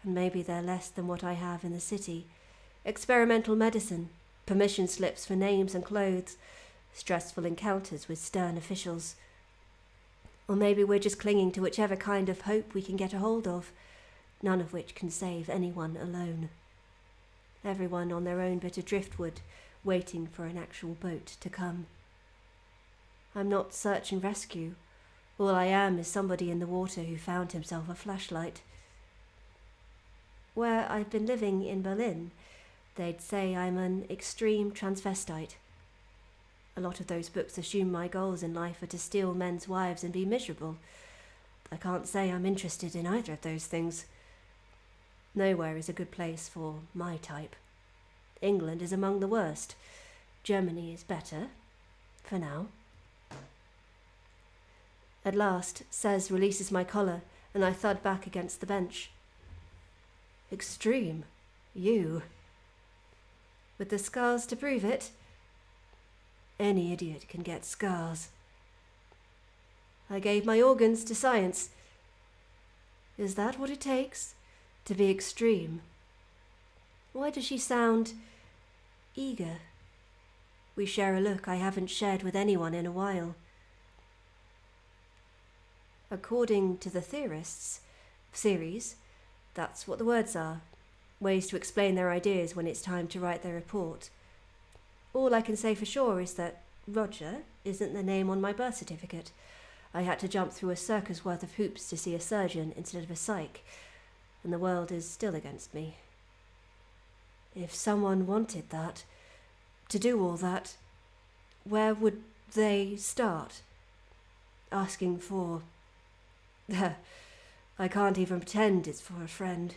and maybe they're less than what I have in the city. Experimental medicine, permission slips for names and clothes, stressful encounters with stern officials. Or maybe we're just clinging to whichever kind of hope we can get a hold of, none of which can save anyone alone. Everyone on their own bit of driftwood, waiting for an actual boat to come. I'm not search and rescue. All I am is somebody in the water who found himself a flashlight. Where I've been living in Berlin, they'd say I'm an extreme transvestite. A lot of those books assume my goals in life are to steal men's wives and be miserable. I can't say I'm interested in either of those things. Nowhere is a good place for my type. England is among the worst. Germany is better, for now. At last, Sez releases my collar, and I thud back against the bench. Extreme? You? With the scars to prove it? Any idiot can get scars. I gave my organs to science. Is that what it takes to be extreme? Why does she sound eager? We share a look I haven't shared with anyone in a while. According to the theorists' theories, that's what the words are. Ways to explain their ideas when it's time to write their report. All I can say for sure is that Roger isn't the name on my birth certificate. I had to jump through a circus worth of hoops to see a surgeon instead of a psych, and the world is still against me. If someone wanted that, to do all that, where would they start? Asking for... I can't even pretend it's for a friend.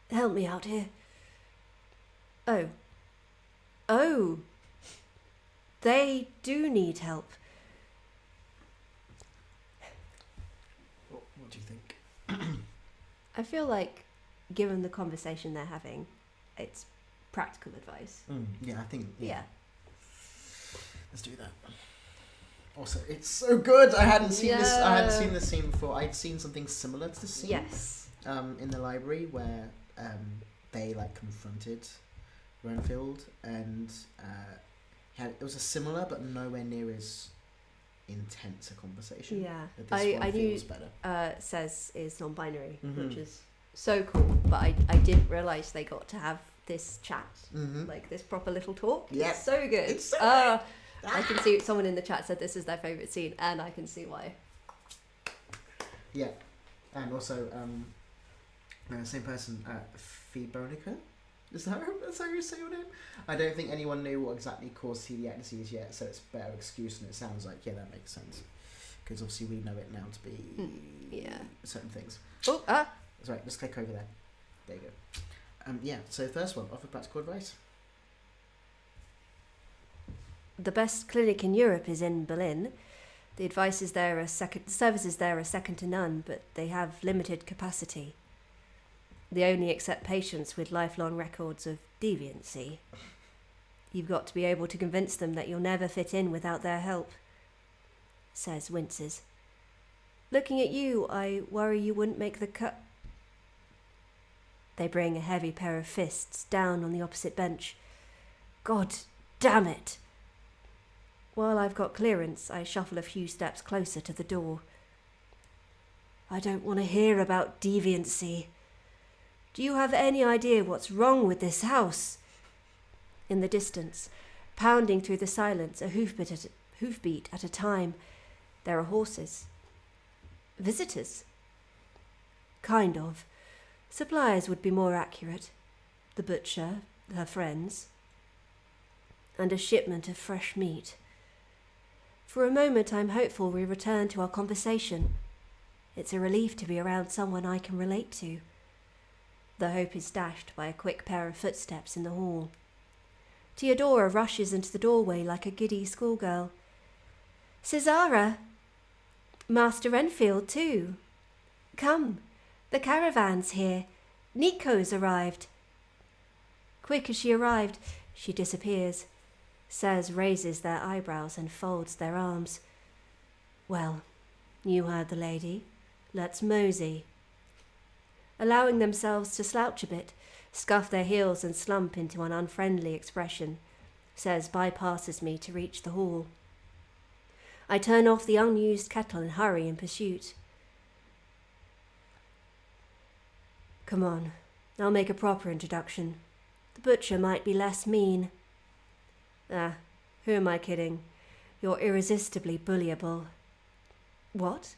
Help me out here. Oh. They do need help. What do you think? I feel like, given the conversation they're having, it's practical advice. Yeah, I think... Yeah. Let's do that. Also, it's so good. I hadn't seen this. I hadn't seen this scene before. I'd seen something similar to this scene. Yes. In the library where they confronted Renfield, and it was a similar but nowhere near as intense a conversation. Yeah, I knew better. Sez is non-binary, which is so cool. But I didn't realise they got to have this chat, this proper little talk. Yeah, it's so good. It's so good. I can see someone in the chat said this is their favourite scene, and I can see why. Yeah, and also, same person, Febonica? Is that how you say your name? I don't think anyone knew what exactly caused celiac disease yet, so it's a better excuse, and it sounds like, yeah, that makes sense. Because obviously we know it now to be certain things. That's right, just click over there. There you go. So first one, offer practical advice. The best clinic in Europe is in Berlin. The services there are second to none, but they have limited capacity. They only accept patients with lifelong records of deviancy. You've got to be able to convince them that you'll never fit in without their help. Sez winces. Looking at you, I worry you wouldn't make the cut. They bring a heavy pair of fists down on the opposite bench. God damn it! While I've got clearance, I shuffle a few steps closer to the door. I don't want to hear about deviancy. Do you have any idea what's wrong with this house? In the distance, pounding through the silence, a hoofbeat at a time, there are horses. Visitors? Kind of. Suppliers would be more accurate. The butcher, her friends, and a shipment of fresh meat. For a moment I'm hopeful we return to our conversation. It's a relief to be around someone I can relate to. The hope is dashed by a quick pair of footsteps in the hall. Theodora rushes into the doorway like a giddy schoolgirl. Cesara! Master Renfield too. Come, the caravan's here. Nico's arrived. Quick as she arrived, she disappears. Sez raises their eyebrows and folds their arms. Well, you heard the lady. Let's mosey. Allowing themselves to slouch a bit, scuff their heels and slump into an unfriendly expression, Sez bypasses me to reach the hall. I turn off the unused kettle and hurry in pursuit. Come on, I'll make a proper introduction. The butcher might be less mean. Ah, who am I kidding? You're irresistibly bullyable. What?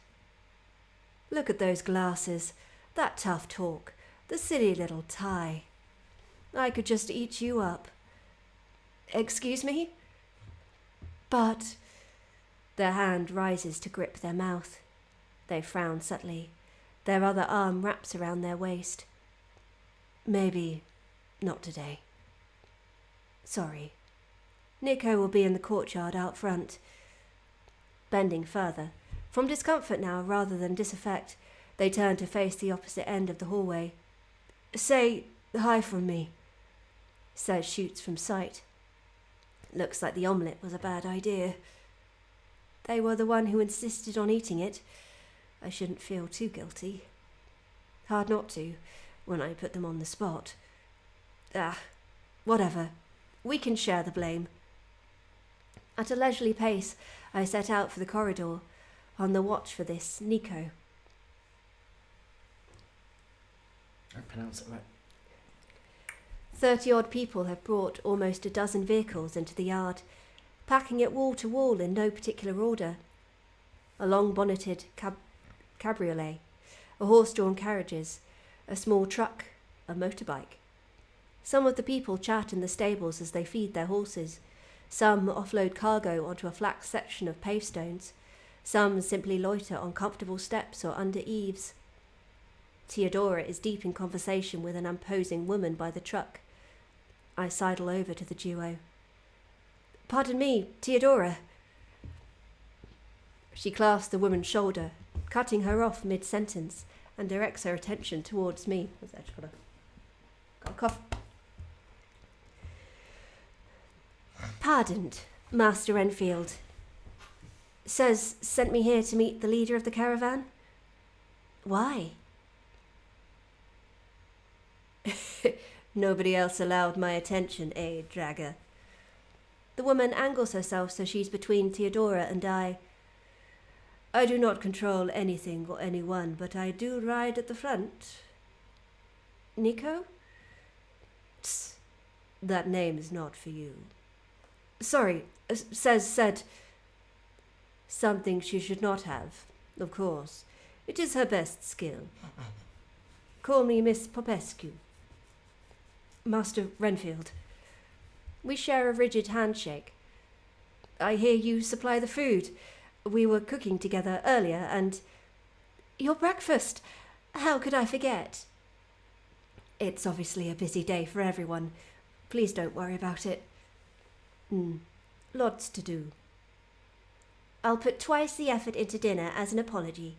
Look at those glasses, that tough talk, the silly little tie. I could just eat you up. Excuse me? But... Their hand rises to grip their mouth. They frown subtly. Their other arm wraps around their waist. Maybe not today. Sorry. Nico will be in the courtyard out front. Bending further, from discomfort now rather than disaffect, they turn to face the opposite end of the hallway. Say hi from me, says shoots from sight. Looks like the omelette was a bad idea. They were the one who insisted on eating it. I shouldn't feel too guilty. Hard not to, when I put them on the spot. Ah, whatever. We can share the blame. At a leisurely pace, I set out for the corridor, on the watch for this Nico. I pronounce it right. 30-odd people have brought almost a dozen vehicles into the yard, packing it wall to wall in no particular order. A long-bonneted cabriolet, a horse-drawn carriages, a small truck, a motorbike. Some of the people chat in the stables as they feed their horses. Some offload cargo onto a flat section of pavestones. Some simply loiter on comfortable steps or under eaves. Theodora is deep in conversation with an imposing woman by the truck. I sidle over to the duo. Pardon me, Theodora. She clasps the woman's shoulder, cutting her off mid-sentence, and directs her attention towards me. What's that? Got a cough. Pardoned, Master Enfield. Says sent me here to meet the leader of the caravan. Why? Nobody else allowed my attention, eh, Dragger? The woman angles herself so she's between Theodora and I. I do not control anything or anyone, but I do ride at the front. Nico? Tss, that name is not for you. Sorry, said. Something she should not have, of course. It is her best skill. Call me Miss Popescu. Master Renfield. We share a rigid handshake. I hear you supply the food. We were cooking together earlier and... Your breakfast! How could I forget? It's obviously a busy day for everyone. Please don't worry about it. Lots to do. I'll put twice the effort into dinner as an apology.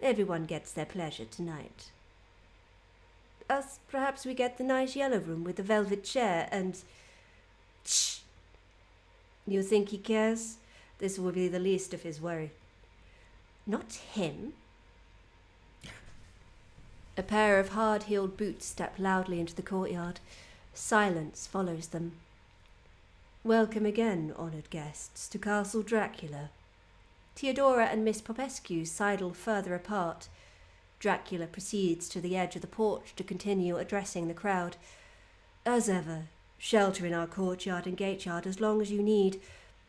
Everyone gets their pleasure tonight. Us, perhaps we get the nice yellow room with the velvet chair and... Shh! You think he cares? This will be the least of his worry. Not him. A pair of hard-heeled boots step loudly into the courtyard. Silence follows them. Welcome again, honoured guests, to Castle Dracula. Theodora and Miss Popescu sidle further apart. Dracula proceeds to the edge of the porch to continue addressing the crowd. As ever, shelter in our courtyard and gateyard as long as you need.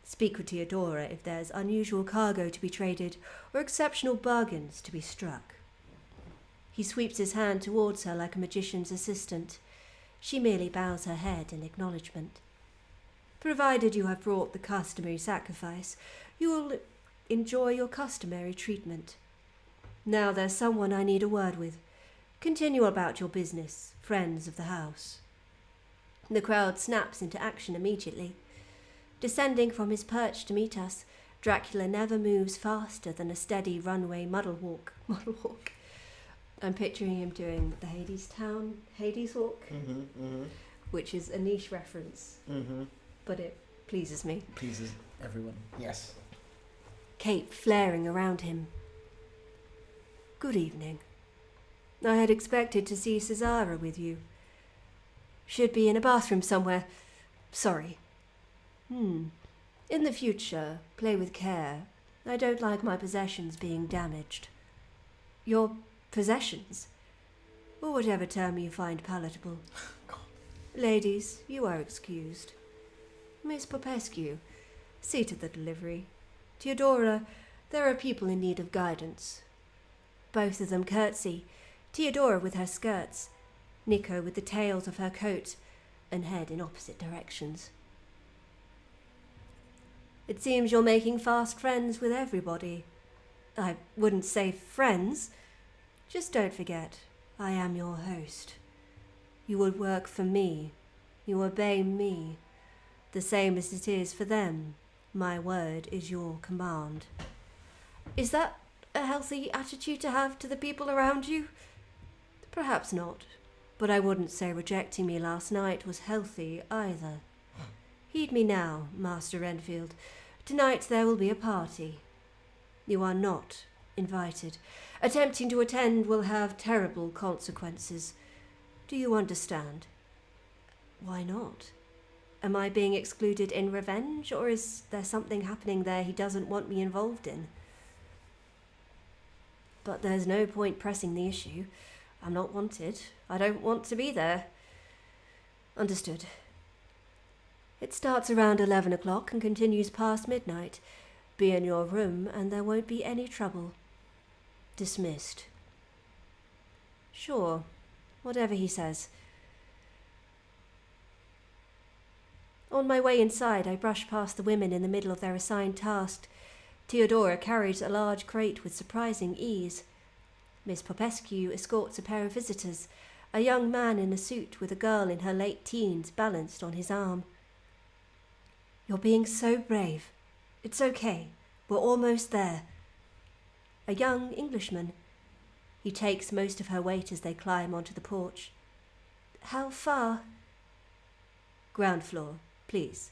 Speak with Theodora if there's unusual cargo to be traded or exceptional bargains to be struck. He sweeps his hand towards her like a magician's assistant. She merely bows her head in acknowledgement. Provided you have brought the customary sacrifice, you will enjoy your customary treatment. Now there's someone I need a word with. Continue about your business, friends of the house. The crowd snaps into action immediately. Descending from his perch to meet us, Dracula never moves faster than a steady runway muddle walk. I'm picturing him doing the Hades walk, which is a niche reference. But it pleases me. Pleases everyone, yes. Cape flaring around him. Good evening. I had expected to see Cesara with you. Should be in a bathroom somewhere. Sorry. In the future, play with care. I don't like my possessions being damaged. Your possessions? Or whatever term you find palatable. Ladies, you are excused. Miss Popescu, see to the delivery. Theodora, there are people in need of guidance. Both of them curtsy, Theodora with her skirts, Nico with the tails of her coat, and head in opposite directions. It seems you're making fast friends with everybody. I wouldn't say friends. Just don't forget, I am your host. You would work for me. You obey me. The same as it is for them. My word is your command. Is that a healthy attitude to have to the people around you? Perhaps not, but I wouldn't say rejecting me last night was healthy either. Heed me now, Master Enfield. Tonight there will be a party. You are not invited. Attempting to attend will have terrible consequences. Do you understand? Why not? Am I being excluded in revenge, or is there something happening there he doesn't want me involved in? But there's no point pressing the issue. I'm not wanted. I don't want to be there. Understood. It starts around 11 o'clock and continues past midnight. Be in your room and there won't be any trouble. Dismissed. Sure, whatever he says. On my way inside, I brush past the women in the middle of their assigned task. Theodora carries a large crate with surprising ease. Miss Popescu escorts a pair of visitors, a young man in a suit with a girl in her late teens balanced on his arm. You're being so brave. It's okay. We're almost there. A young Englishman. He takes most of her weight as they climb onto the porch. How far? Ground floor, please.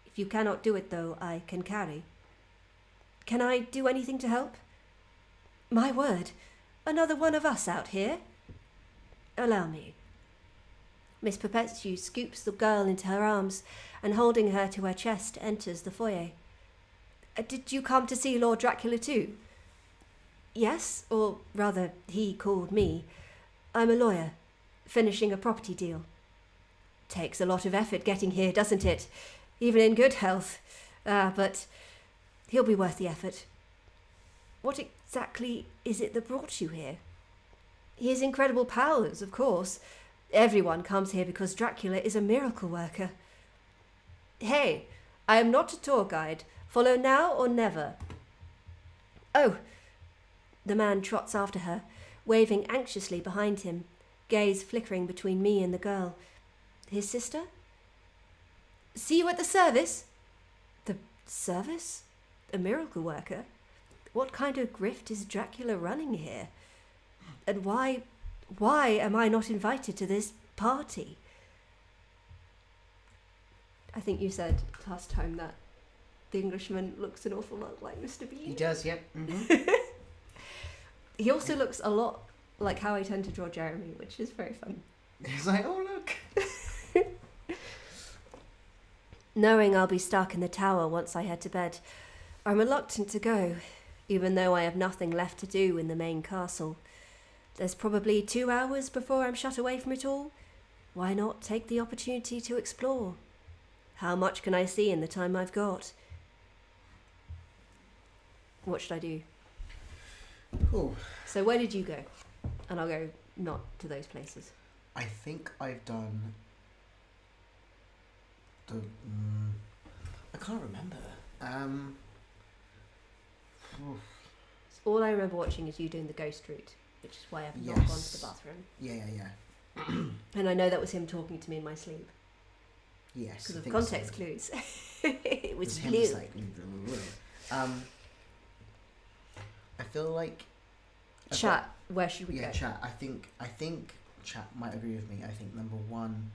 If you cannot do it, though, I can carry. Can I do anything to help? My word, another one of us out here? Allow me. Miss Popescu scoops the girl into her arms and, holding her to her chest, enters the foyer. Did you come to see Lord Dracula too? Yes, or rather, he called me. I'm a lawyer, finishing a property deal. Takes a lot of effort getting here, doesn't it? Even in good health. But he'll be worth the effort. What exactly is it that brought you here? His incredible powers, of course. Everyone comes here because Dracula is a miracle worker. Hey, I am not a tour guide. Follow now or never. Oh! The man trots after her, waving anxiously behind him, gaze flickering between me and the girl. His sister? See you at the service? The service? A miracle worker? What kind of grift is Dracula running here? And why am I not invited to this party? I think you said last time that the Englishman looks an awful lot like Mr. Bean. He does, yep. Mm-hmm. He also looks a lot like how I tend to draw Jeremy, which is very fun. He's like, oh look. Knowing I'll be stuck in the tower once I head to bed, I'm reluctant to go, even though I have nothing left to do in the main castle. There's probably 2 hours before I'm shut away from it all. Why not take the opportunity to explore? How much can I see in the time I've got? What should I do? Ooh. So where did you go? And I'll go not to those places. I think I've done I can't remember. All I remember watching is you doing the ghost route, which is why I've not gone to the bathroom. Yeah. And I know that was him talking to me in my sleep. Yes. Because of context clues. It was blue. Like, I feel like chat. Where should we go? Yeah, chat. I think chat might agree with me. I think number one,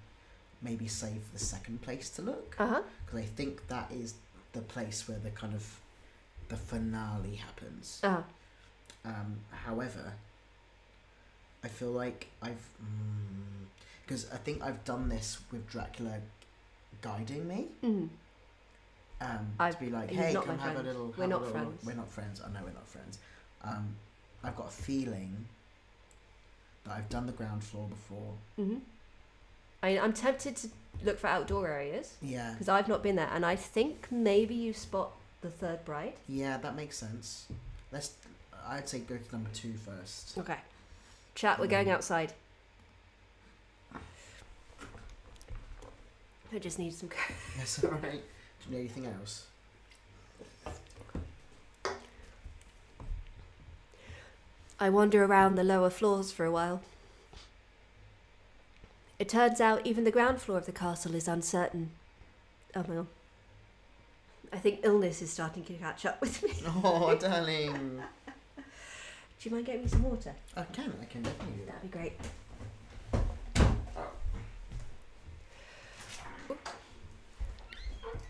maybe save the second place to look. Because I think that is the place where the kind of the finale happens. However, I feel like because I think I've done this with Dracula guiding me. To be like, hey, come have a little... We're not friends. We're not friends. I know we're not friends. I've got a feeling that I've done the ground floor before. Mm-hmm. I'm tempted to look for outdoor areas. Yeah. Because I've not been there, and I think maybe you spot the third bride. Yeah, that makes sense. I'd say go to number 2 first. Okay. Chat, we're going outside. I just need some... That's alright. Do you need anything else? I wander around the lower floors for a while. It turns out even the ground floor of the castle is uncertain. Oh well. I think illness is starting to catch up with me. Oh, darling. Do you mind getting me some water? I can definitely do that. That'd be great.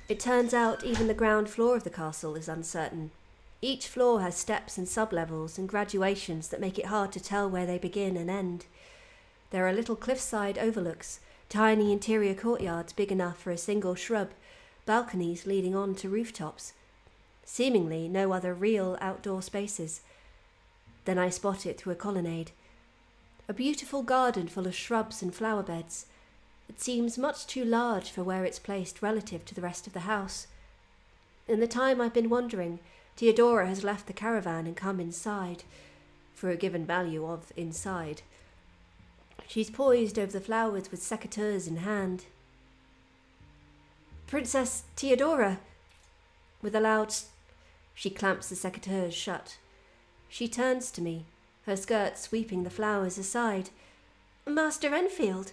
It turns out even the ground floor of the castle is uncertain. Each floor has steps and sub-levels and graduations that make it hard to tell where they begin and end. There are little cliffside overlooks, tiny interior courtyards big enough for a single shrub, balconies leading on to rooftops. Seemingly no other real outdoor spaces. Then I spot it through a colonnade. A beautiful garden full of shrubs and flower beds. It seems much too large for where it's placed relative to the rest of the house. In the time I've been wandering, Theodora has left the caravan and come inside, for a given value of inside. She's poised over the flowers with secateurs in hand. Princess Theodora! With a loud... She clamps the secateurs shut. She turns to me, her skirt sweeping the flowers aside. Master Enfield!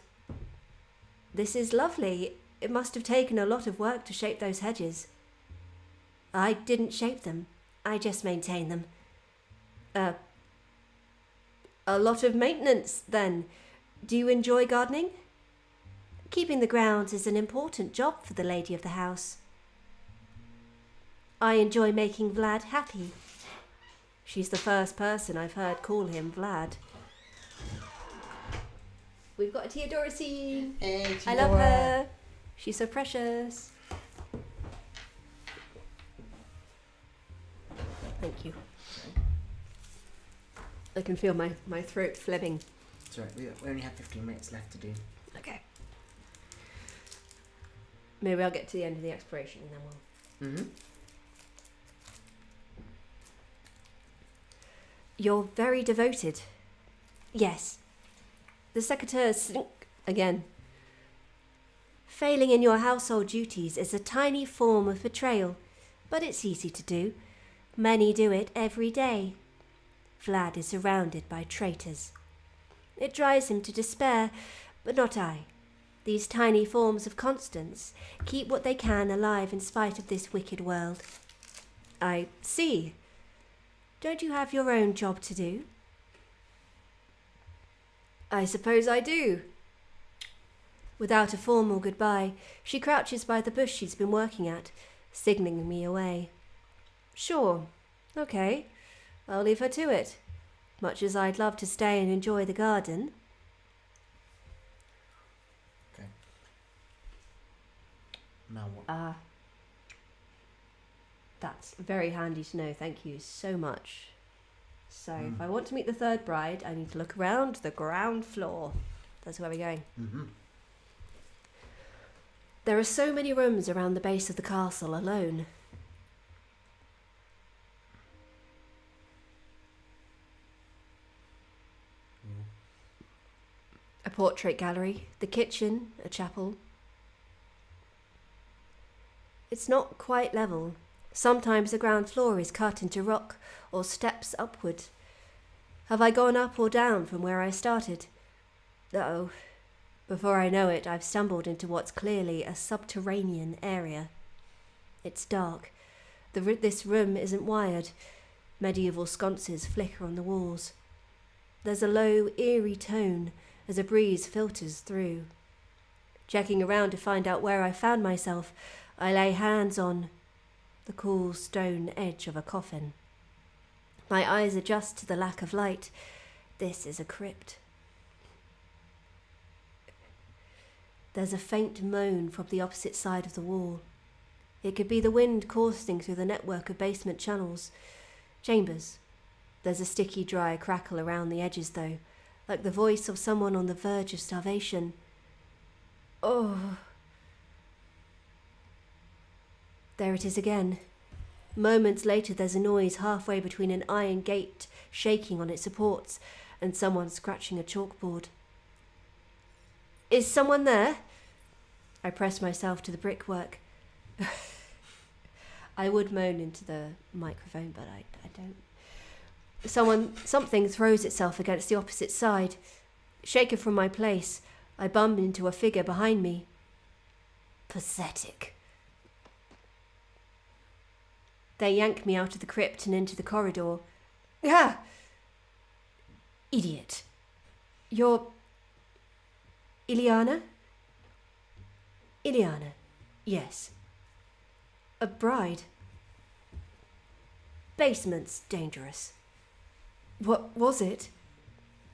This is lovely. It must have taken a lot of work to shape those hedges. I didn't shape them. I just maintain them. A lot of maintenance, then. Do you enjoy gardening? Keeping the grounds is an important job for the lady of the house. I enjoy making Vlad happy. She's the first person I've heard call him Vlad. We've got a Theodora scene. Hey, Theodora. I love her. She's so precious. Thank you. I can feel my throat phlegming. It's alright, we only have 15 minutes left to do. Okay. Maybe I'll get to the end of the exploration and then we'll... Mm-hmm. You're very devoted. Yes. The secateurs slink again. Failing in your household duties is a tiny form of betrayal, but it's easy to do. Many do it every day. Vlad is surrounded by traitors. It drives him to despair, but not I. These tiny forms of constance keep what they can alive in spite of this wicked world. I see. Don't you have your own job to do? I suppose I do. Without a formal goodbye, she crouches by the bush she's been working at, signalling me away. Sure, okay, I'll leave her to it, much as I'd love to stay and enjoy the garden. Okay. Now what? That's very handy to know, thank you so much. So if I want to meet the third bride, I need to look around the ground floor. That's where we're going. Mm-hmm. There are so many rooms around the base of the castle alone. A portrait gallery, the kitchen, a chapel. It's not quite level. Sometimes the ground floor is cut into rock or steps upward. Have I gone up or down from where I started? Oh, before I know it, I've stumbled into what's clearly a subterranean area. It's dark. This room isn't wired. Medieval sconces flicker on the walls. There's a low, eerie tone as a breeze filters through. Checking around to find out where I found myself, I lay hands on the cool stone edge of a coffin. My eyes adjust to the lack of light. This is a crypt. There's a faint moan from the opposite side of the wall. It could be the wind coursing through the network of basement chambers. There's a sticky, dry crackle around the edges, though, like the voice of someone on the verge of starvation. Oh. There it is again. Moments later, there's a noise halfway between an iron gate shaking on its supports and someone scratching a chalkboard. Is someone there? I press myself to the brickwork. I would moan into the microphone, but I don't. Something throws itself against the opposite side. Shaken from my place, I bump into a figure behind me. Pathetic. They yank me out of the crypt and into the corridor. Ah! Idiot. You're... Ileana? Ileana, yes. A bride. Basement's dangerous. What was it?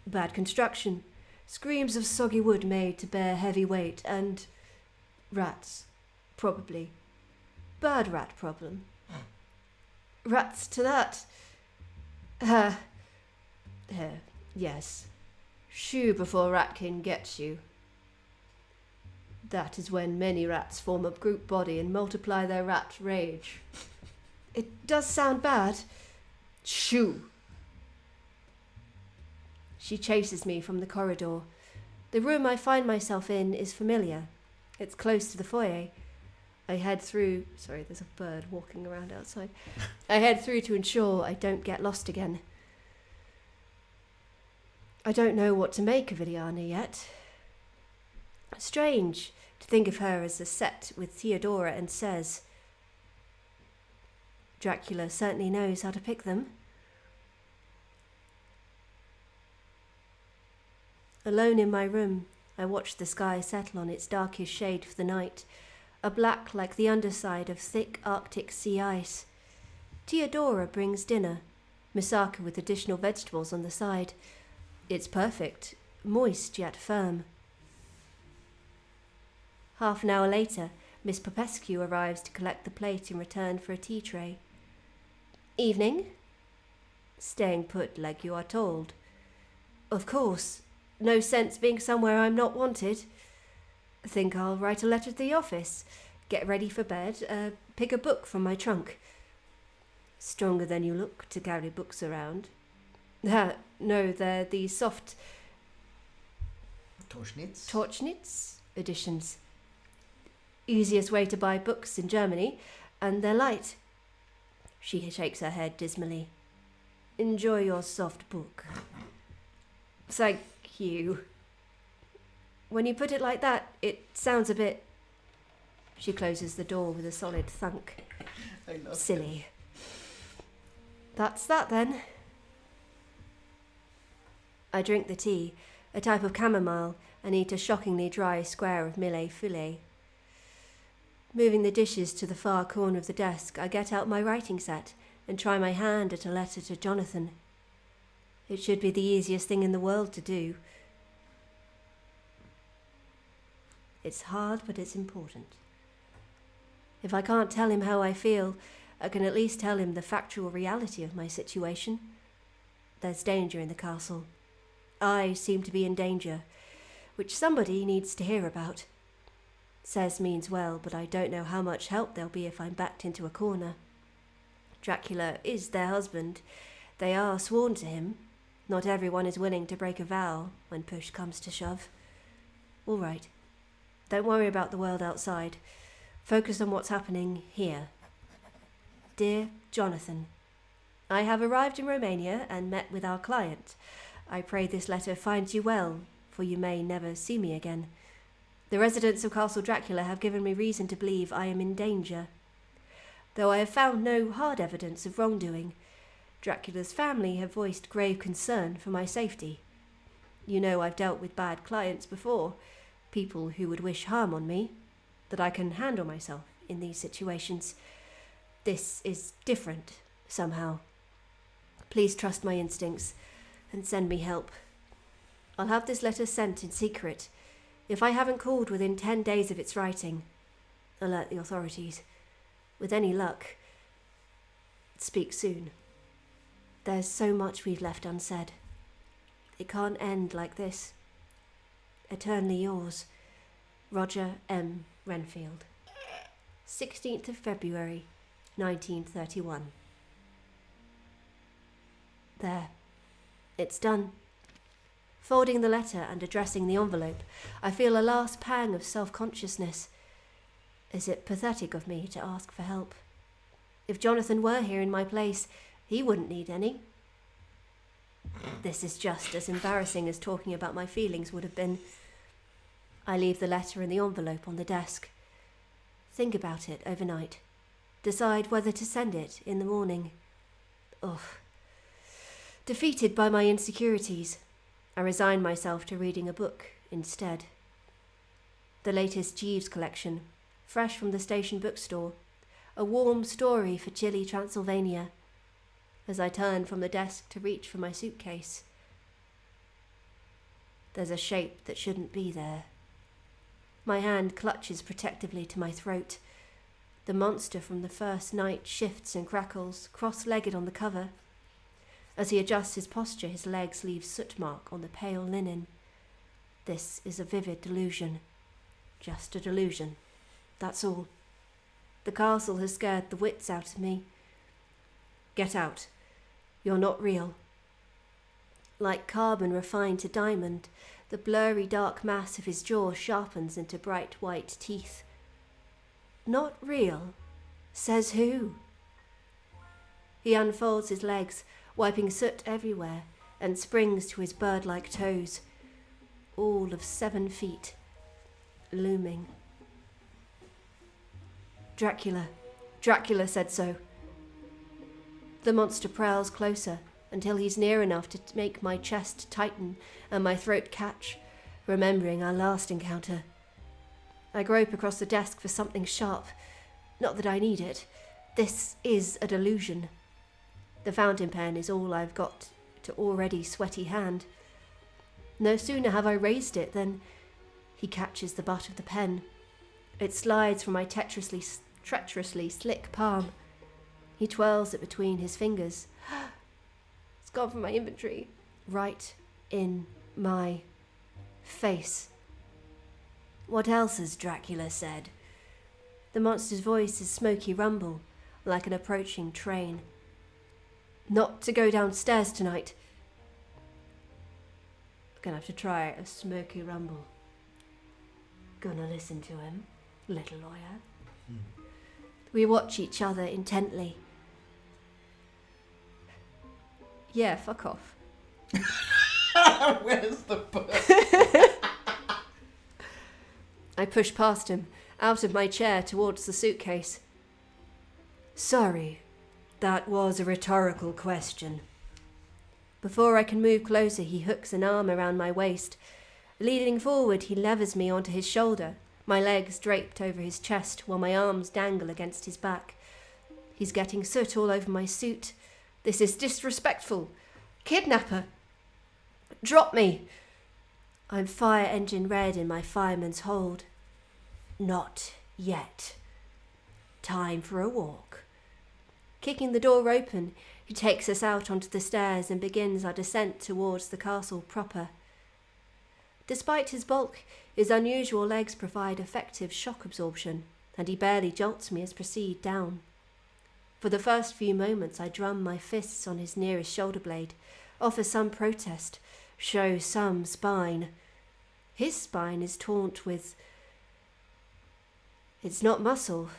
Bad construction. Screams of soggy wood made to bear heavy weight and... rats. Probably. Bad rat problem. Rats to that. Yes. Shoo before ratkin gets you. That is when many rats form a group body and multiply their rat rage. It does sound bad. Shoo! She chases me from the corridor. The room I find myself in is familiar. It's close to the foyer. I head through... Sorry, there's a bird walking around outside. I head through to ensure I don't get lost again. I don't know what to make of Ileana yet. Strange to think of her as a set with Theodora and Says. Dracula certainly knows how to pick them. Alone in my room, I watch the sky settle on its darkest shade for the night, a black like the underside of thick Arctic sea ice. Theodora brings dinner, moussaka with additional vegetables on the side. It's perfect, moist yet firm. Half an hour later, Miss Popescu arrives to collect the plate in return for a tea tray. Evening? Staying put like you are told. Of course. No sense being somewhere I'm not wanted. Think I'll write a letter to the office, get ready for bed, pick a book from my trunk. Stronger than you look to carry books around. No, they're the soft... Torchnitz editions. Easiest way to buy books in Germany, and they're light. She shakes her head dismally. Enjoy your soft book. Thank you. When you put it like that, it sounds a bit... She closes the door with a solid thunk. Silly. That's that then. I drink the tea, a type of chamomile, and eat a shockingly dry square of millet filet. Moving the dishes to the far corner of the desk, I get out my writing set and try my hand at a letter to Jonathan. It should be the easiest thing in the world to do. It's hard, but it's important. If I can't tell him how I feel, I can at least tell him the factual reality of my situation. There's danger in the castle. I seem to be in danger, which somebody needs to hear about. Says means well, but I don't know how much help there'll be if I'm backed into a corner. Dracula is their husband. They are sworn to him. Not everyone is willing to break a vow when push comes to shove. All right. Don't worry about the world outside. Focus on what's happening here. Dear Jonathan, I have arrived in Romania and met with our client. I pray this letter finds you well, for you may never see me again. The residents of Castle Dracula have given me reason to believe I am in danger. Though I have found no hard evidence of wrongdoing, Dracula's family have voiced grave concern for my safety. You know I've dealt with bad clients before, people who would wish harm on me, that I can handle myself in these situations. This is different, somehow. Please trust my instincts and send me help. I'll have this letter sent in secret. If I haven't called within 10 days of its writing, alert the authorities. with any luck, speak soon. There's so much we've left unsaid. It can't end like this. Eternally yours, Roger M. Renfield. 16th of February, 1931. There. It's done. Folding the letter and addressing the envelope, I feel a last pang of self-consciousness. Is it pathetic of me to ask for help? If Jonathan were here in my place, he wouldn't need any. This is just as embarrassing as talking about my feelings would have been. I leave the letter and the envelope on the desk. Think about it overnight. Decide whether to send it in the morning. Ugh. Defeated by my insecurities, I resign myself to reading a book instead. The latest Jeeves collection, fresh from the station bookstore, a warm story for chilly Transylvania. As I turn from the desk to reach for my suitcase, there's a shape that shouldn't be there. My hand clutches protectively to my throat. The monster from the first night shifts and crackles, cross-legged on the cover. As he adjusts his posture, his legs leave soot mark on the pale linen. This is a vivid delusion. Just a delusion. That's all. The castle has scared the wits out of me. Get out. You're not real. Like carbon refined to diamond, the blurry dark mass of his jaw sharpens into bright white teeth. Not real? Says who? He unfolds his legs, wiping soot everywhere, and springs to his bird-like toes, all of 7 feet, looming. Dracula. Dracula said so. The monster prowls closer until he's near enough to make my chest tighten and my throat catch, remembering our last encounter. I grope across the desk for something sharp. Not that I need it. This is a delusion. The fountain pen is all I've got to already sweaty hand. No sooner have I raised it than he catches the butt of the pen. It slides from my treacherously slick palm. He twirls it between his fingers. It's gone from my inventory. Right in my face. What else has Dracula said? The monster's voice is smoky rumble, like an approaching train. Not to go downstairs tonight. Gonna have to try a smoky rumble. Gonna listen to him, little lawyer. We watch each other intently. Yeah, fuck off. Where's the book? I push past him, out of my chair towards the suitcase. Sorry, that was a rhetorical question. Before I can move closer, he hooks an arm around my waist. Leaning forward, he levers me onto his shoulder, my legs draped over his chest while my arms dangle against his back. He's getting soot all over my suit. This is disrespectful. Kidnapper! Drop me! I'm fire engine red in my fireman's hold. Not yet. Time for a walk. Kicking the door open, he takes us out onto the stairs and begins our descent towards the castle proper. Despite his bulk, his unusual legs provide effective shock absorption, and he barely jolts me as proceed down. For the first few moments I drum my fists on his nearest shoulder blade, offer some protest, show some spine. His spine is taunt with... It's not muscle,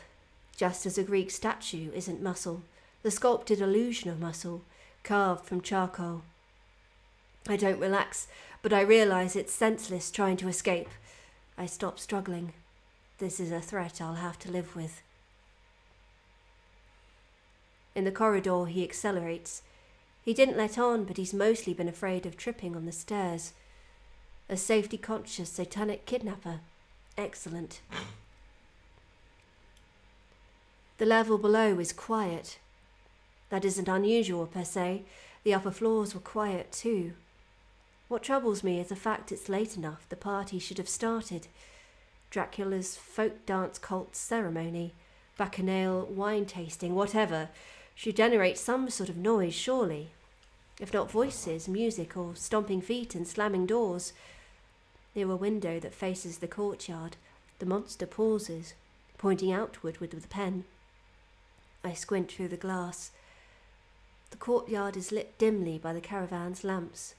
just as a Greek statue isn't muscle, the sculpted illusion of muscle, carved from charcoal. I don't relax, but I realize it's senseless trying to escape. I stop struggling. This is a threat I'll have to live with. In the corridor, he accelerates. He didn't let on, but he's mostly been afraid of tripping on the stairs. A safety-conscious satanic kidnapper. Excellent. The level below is quiet. That isn't unusual per se. The upper floors were quiet too. What troubles me is the fact it's late enough. The party should have started. Dracula's folk dance cult ceremony, bacchanal, wine tasting, whatever, should generate some sort of noise, surely. If not voices, music, or stomping feet and slamming doors. Near a window that faces the courtyard, the monster pauses, pointing outward with the pen. I squint through the glass. The courtyard is lit dimly by the caravan's lamps.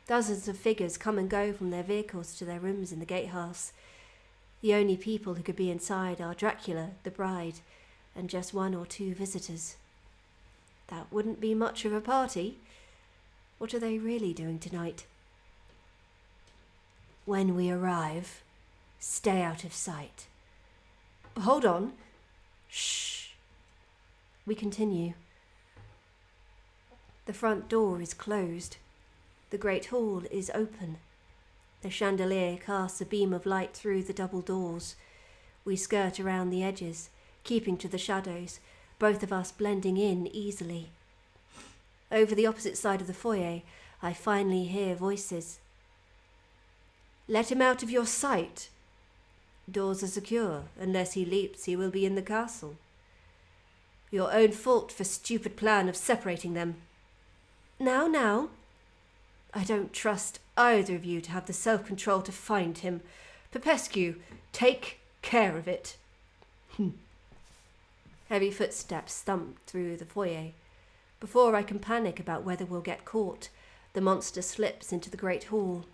Dozens of figures come and go from their vehicles to their rooms in the gatehouse. The only people who could be inside are Dracula, the bride, and just 1 or 2 visitors. That wouldn't be much of a party. What are they really doing tonight? When we arrive, stay out of sight. Hold on. Shh. We continue. The front door is closed. The great hall is open. The chandelier casts a beam of light through the double doors. We skirt around the edges, keeping to the shadows, both of us blending in easily. Over the opposite side of the foyer, I finally hear voices. Let him out of your sight. Doors are secure. Unless he leaps, he will be in the castle. Your own fault for stupid plan of separating them. Now. I don't trust either of you to have the self-control to find him. Popescu, take care of it. Heavy footsteps thump through the foyer. Before I can panic about whether we'll get caught, the monster slips into the great hall.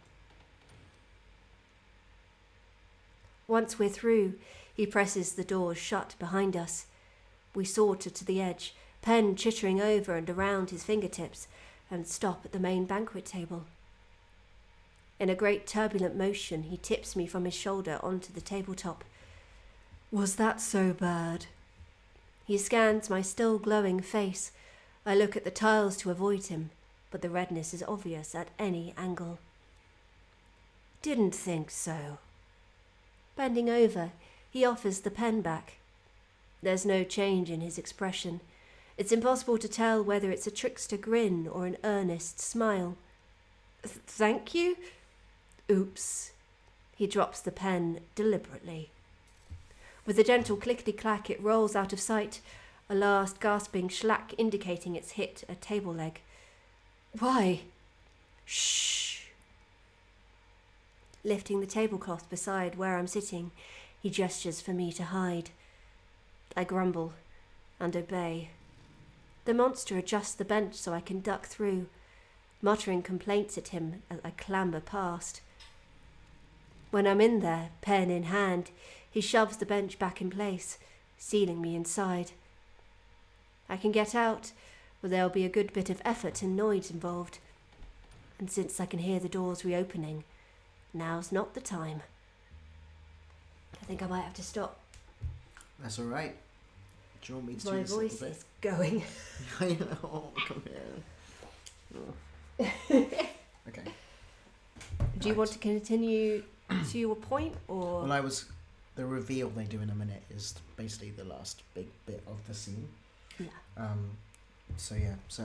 Once we're through, he presses the doors shut behind us. We saunter to the edge, pen chittering over and around his fingertips, and stop at the main banquet table. In a great turbulent motion, he tips me from his shoulder onto the tabletop. Was that so bad? He scans my still glowing face. I look at the tiles to avoid him, but the redness is obvious at any angle. Didn't think so. Bending over, he offers the pen back. There's no change in his expression. It's impossible to tell whether it's a trickster grin or an earnest smile. Thank you? Oops. He drops the pen deliberately. With a gentle clickety-clack, it rolls out of sight, a last gasping schlack indicating it's hit a table leg. Why? Shh. Lifting the tablecloth beside where I'm sitting, he gestures for me to hide. I grumble and obey. The monster adjusts the bench so I can duck through, muttering complaints at him as I clamber past. When I'm in there, pen in hand, he shoves the bench back in place, sealing me inside. I can get out, but there'll be a good bit of effort and noise involved. And since I can hear the doors reopening, now's not the time. I think I might have to stop. That's all right. Do you want me to do My this a voice little is going. I know. Come here. Oh. Okay. Do you want to continue to your point, or? Well, the reveal they do in a minute is basically the last big bit of the scene. Yeah. So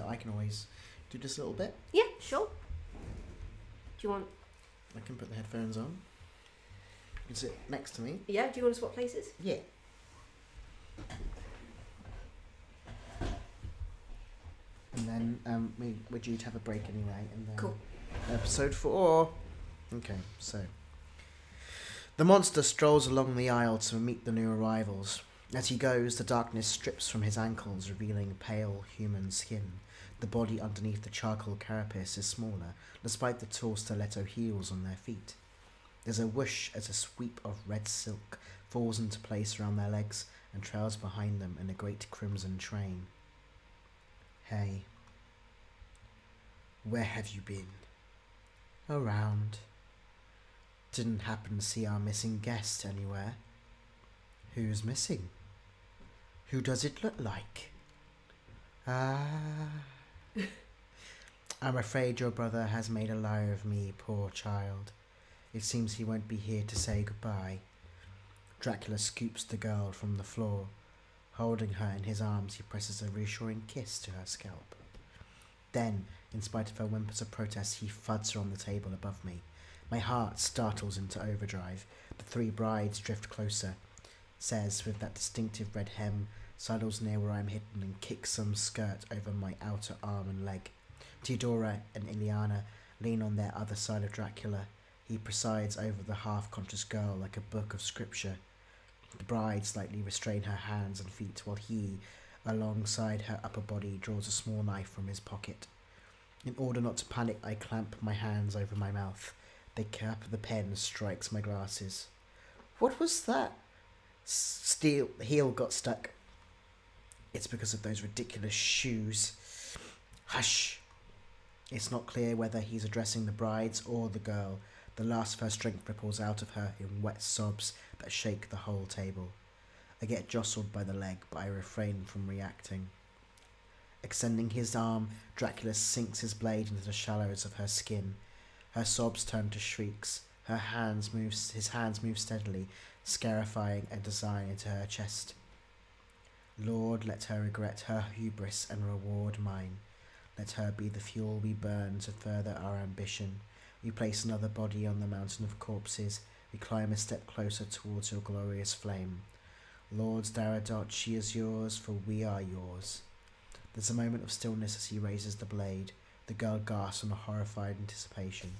I can always do this a little bit. Yeah, sure. Do you want? I can put the headphones on. You can sit next to me. Yeah. Do you want to swap places? Yeah. And then we're due to have a break anyway. And then cool. Episode 4. Okay, so the monster strolls along the aisle to meet the new arrivals. As he goes, the darkness strips from his ankles, revealing pale human skin. The body underneath the charcoal carapace is smaller, despite the tall stiletto heels on their feet. There's a whoosh as a sweep of red silk falls into place around their legs and trails behind them in a great crimson train. Hey. Where have you been? Around. Didn't happen to see our missing guest anywhere. Who's missing? Who does it look like? I'm afraid your brother has made a liar of me, poor child. It seems he won't be here to say goodbye. Dracula scoops the girl from the floor. Holding her in his arms, he presses a reassuring kiss to her scalp. Then, in spite of her whimpers of protest, he thuds her on the table above me. My heart startles into overdrive. The 3 brides drift closer. says with that distinctive red hem, sidles near where I'm hidden and kicks some skirt over my outer arm and leg. Theodora and Ileana lean on their other side of Dracula. He presides over the half-conscious girl like a book of scripture. The bride slightly restrains her hands and feet while he, alongside her upper body, draws a small knife from his pocket. In order not to panic, I clamp my hands over my mouth. The cap of the pen strikes my glasses. What was that? Steel heel got stuck. It's because of those ridiculous shoes. Hush! It's not clear whether he's addressing the brides or the girl. The last of her strength ripples out of her in wet sobs that shake the whole table. I get jostled by the leg, but I refrain from reacting. Extending his arm, Dracula sinks his blade into the shallows of her skin. Her sobs turn to shrieks. His hands move steadily, scarifying a design into her chest. Lord, let her regret her hubris and reward mine. Let her be the fuel we burn to further our ambition. We place another body on the mountain of corpses. We climb a step closer towards your glorious flame. Lord Daradot, she is yours, for we are yours. There's a moment of stillness as he raises the blade. The girl gasps in a horrified anticipation.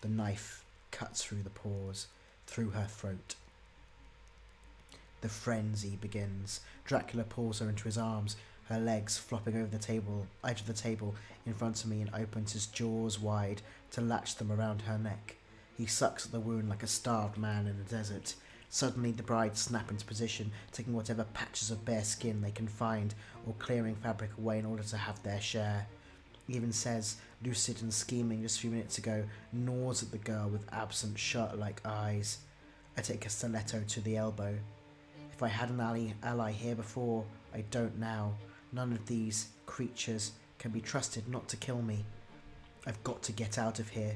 The knife cuts through the pores, through her throat. The frenzy begins. Dracula pulls her into his arms, her legs flopping over the edge of the table in front of me, and opens his jaws wide to latch them around her neck. He sucks at the wound like a starved man in a desert. Suddenly the brides snap into position, taking whatever patches of bare skin they can find, or clearing fabric away in order to have their share. Even says, lucid and scheming just a few minutes ago, gnaws at the girl with absent, shark-like eyes. I take a stiletto to the elbow. If I had an ally here before, I don't now. None of these creatures can be trusted not to kill me. I've got to get out of here.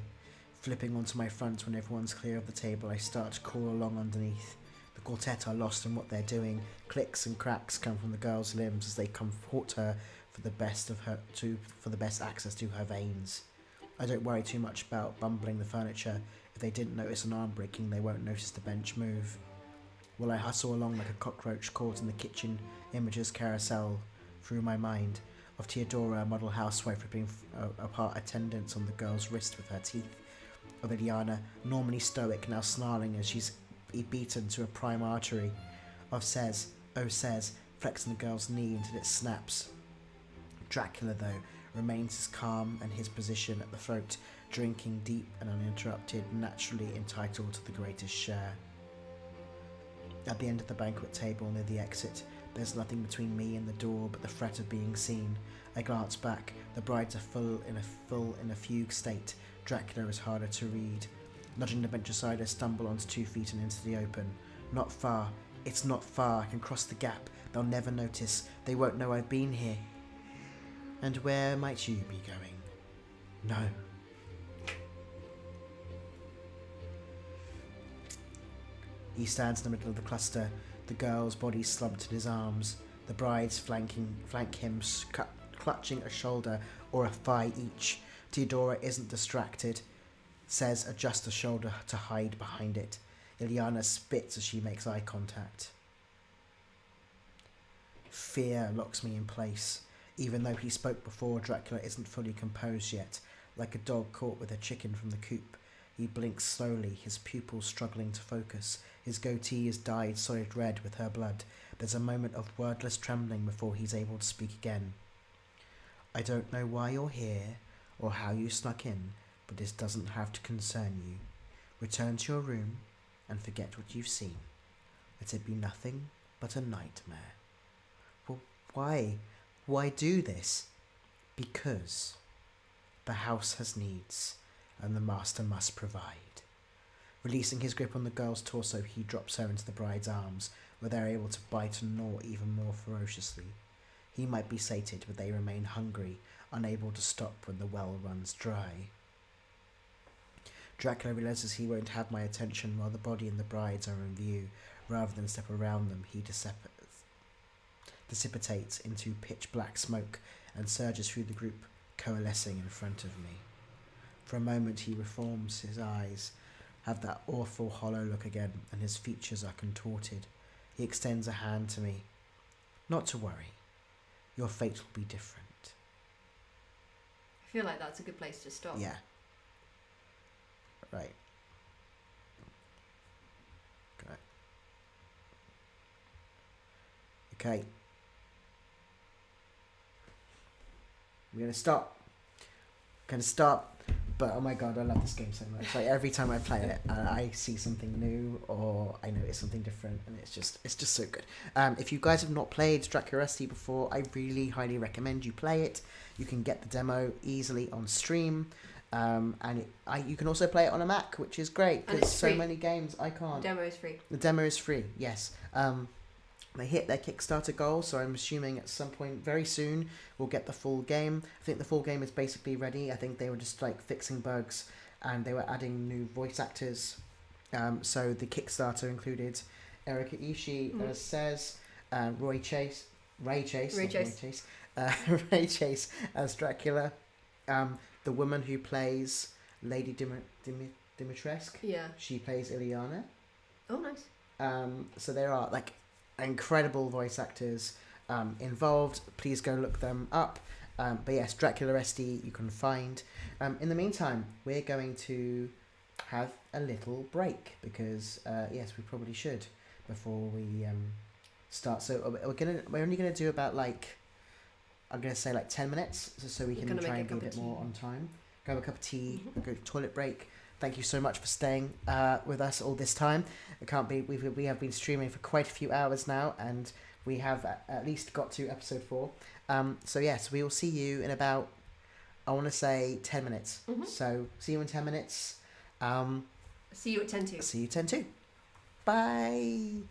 Flipping onto my front when everyone's clear of the table, I start to crawl along underneath. The quartet are lost in what they're doing. Clicks and cracks come from the girl's limbs as they comport her for the best access to her veins. I don't worry too much about bumbling the furniture. If they didn't notice an arm breaking, they won't notice the bench move. While I hustle along like a cockroach caught in the kitchen images carousel through my mind of Theodora, a model housewife, ripping apart a tendon on the girl's wrist with her teeth. Of Ileana, normally stoic, now snarling as she's beaten to a prime artery. Of says, flexing the girl's knee until it snaps. Dracula, though, remains as calm and his position at the throat, drinking deep and uninterrupted, naturally entitled to the greatest share. At the end of the banquet table near the exit, there's nothing between me and the door but the threat of being seen. I glance back. The brides are in a fugue state. Dracula is harder to read. Nudging the bench aside, I stumble onto 2 feet and into the open. Not far. It's not far. I can cross the gap. They'll never notice. They won't know I've been here. And where might you be going? No. He stands in the middle of the cluster, the girl's body slumped in his arms. The brides flank him, clutching a shoulder or a thigh each. Theodora isn't distracted, says adjust a shoulder to hide behind it. Ileana spits as she makes eye contact. Fear locks me in place. Even though he spoke before, Dracula isn't fully composed yet. Like a dog caught with a chicken from the coop, he blinks slowly, his pupils struggling to focus. His goatee is dyed solid red with her blood. There's a moment of wordless trembling before he's able to speak again. I don't know why you're here, or how you snuck in, but this doesn't have to concern you. Return to your room, and forget what you've seen. Let it be nothing but a nightmare. Well, why? Why do this? Because the house has needs, and the master must provide. Releasing his grip on the girl's torso, he drops her into the bride's arms, where they're able to bite and gnaw even more ferociously. He might be sated, but they remain hungry, unable to stop when the well runs dry. Dracula realizes he won't have my attention while the body and the brides are in view. Rather than step around them, he dissipates into pitch-black smoke and surges through the group, coalescing in front of me. For a moment he reforms, his eyes have that awful hollow look again, and his features are contorted. He extends a hand to me. Not to worry. Your fate will be different. I feel like that's a good place to stop. Yeah. Right. Okay. We're gonna stop. But oh my god, I love this game so much. Like every time I play it, I see something new or I notice something different, and it's just so good. If you guys have not played Draculesti before, I really highly recommend you play it. You can get the demo easily on stream, and you can also play it on a Mac, which is great because so many games I can't. The demo is free. The demo is free. Yes. They hit their Kickstarter goal, so I'm assuming at some point very soon we'll get the full game. I think the full game is basically ready. I think they were just like fixing bugs and they were adding new voice actors. So the Kickstarter included Erika Ishii as Sez, Ray Chase as Dracula, the woman who plays Lady Dimitrescu. Yeah. She plays Ileana. Oh, nice. So there are like incredible voice actors involved. Please go look them up. But yes, Draculesti you can find. In the meantime, we're going to have a little break because yes, we probably should before we start. So we're only gonna do about I'm gonna say 10 minutes, so we can try and be a bit more on time. Grab a cup of tea, go to toilet break. Thank you so much for staying with us all this time. It can't be. We have been streaming for quite a few hours now, and we have at least got to episode 4. So yes, we will see you in about, I want to say 10 minutes. So see you in 10 minutes. See you at 10:02. See you 10:02. Bye.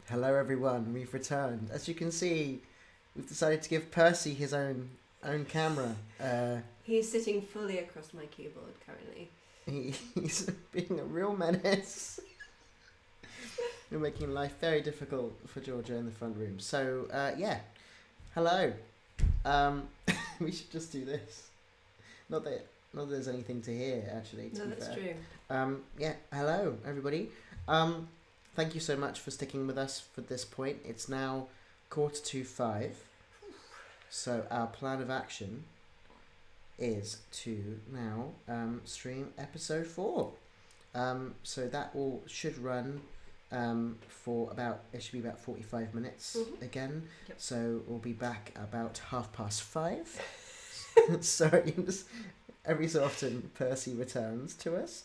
Hello everyone, we've returned. As you can see, we've decided to give Percy his own camera. He's sitting fully across my keyboard currently. He's being a real menace. You're making life very difficult for Georgia in the front room. So, yeah. Hello. We should just do this. Not that there's anything to hear, actually, to be fair. True. Yeah, hello, everybody. Thank you so much for sticking with us for this point. It's now 5:45. So our plan of action is to now stream episode 4. So that should run for it should be about 45 minutes again. Yep. So we'll be back about 5:30. Sorry, every so often Percy returns to us.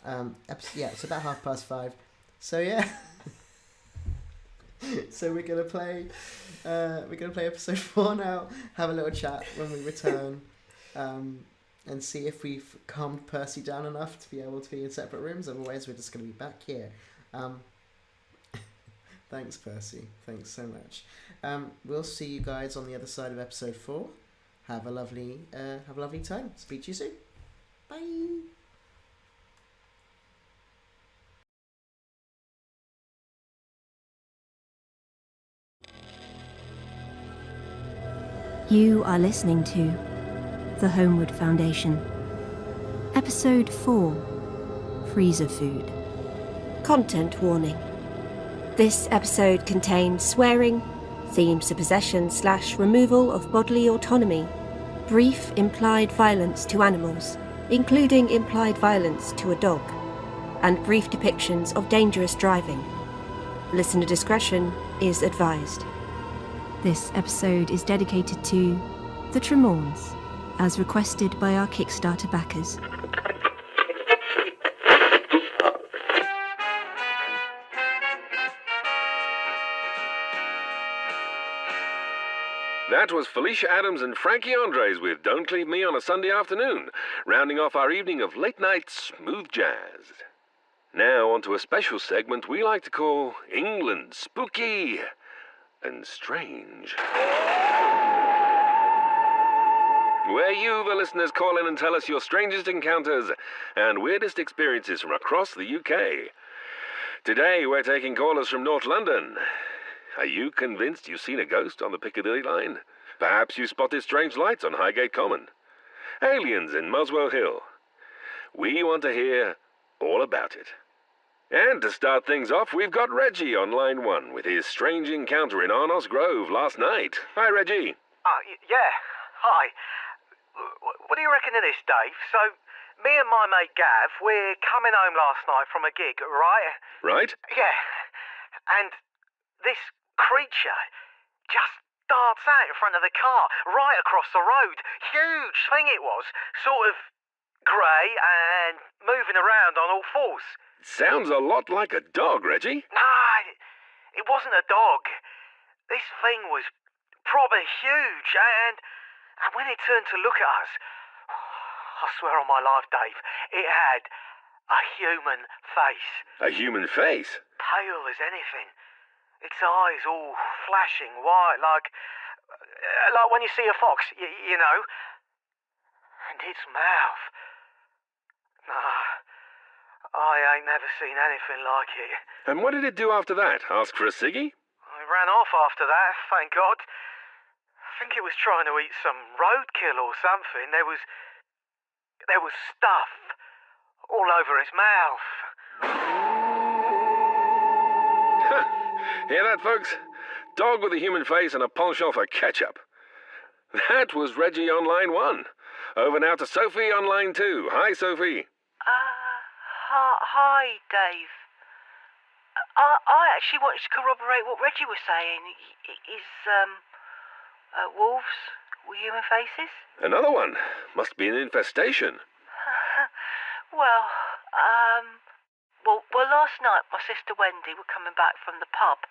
It's about 5:30. So yeah. So we're gonna play episode 4 now. Have a little chat when we return, and see if we've calmed Percy down enough to be able to be in separate rooms. Otherwise, we're just gonna be back here. Thanks, Percy. Thanks so much. We'll see you guys on the other side of episode 4. Have a lovely time. Speak to you soon. Bye. You are listening to The Holmwood Foundation. Episode 4, Freezer Food. Content warning. This episode contains swearing, themes to possession/removal of bodily autonomy, brief implied violence to animals, including implied violence to a dog, and brief depictions of dangerous driving. Listener discretion is advised. This episode is dedicated to the Tremorns, as requested by our Kickstarter backers. That was Felicia Adams and Frankie Andres with Don't Leave Me on a Sunday Afternoon, rounding off our evening of late-night smooth jazz. Now on to a special segment we like to call England Spooky and Strange, where you, the listeners, call in and tell us your strangest encounters and weirdest experiences from across the UK. Today we're taking callers from North London. Are you convinced you've seen a ghost on the Piccadilly line? Perhaps you spotted strange lights on Highgate Common. Aliens in Muswell Hill. We want to hear all about it. And to start things off, we've got Reggie on line 1 with his strange encounter in Arnos Grove last night. Hi, Reggie. Yeah. Hi. What do you reckon of this, Dave? So, me and my mate Gav, we're coming home last night from a gig, right? Right? Yeah. And this creature just darts out in front of the car, right across the road. Huge thing it was. Sort of grey and moving around on all fours. Sounds a lot like a dog, Reggie. Nah, it wasn't a dog. This thing was proper huge, and when it turned to look at us, I swear on my life, Dave, it had a human face. A human face? Pale as anything. Its eyes all flashing white, like when you see a fox, you know. And its mouth. Nah. I ain't never seen anything like it. And what did it do after that? Ask for a ciggy? I ran off after that, thank God. I think it was trying to eat some roadkill or something. There was stuff all over its mouth. Hear that, folks? Dog with a human face and a penchant for ketchup. That was Reggie on line 1. Over now to Sophie on line 2. Hi, Sophie. Hi, Dave. I actually wanted to corroborate what Reggie was saying. Is, wolves with human faces? Another one. Must be an infestation. Well, last night my sister Wendy were coming back from the pub,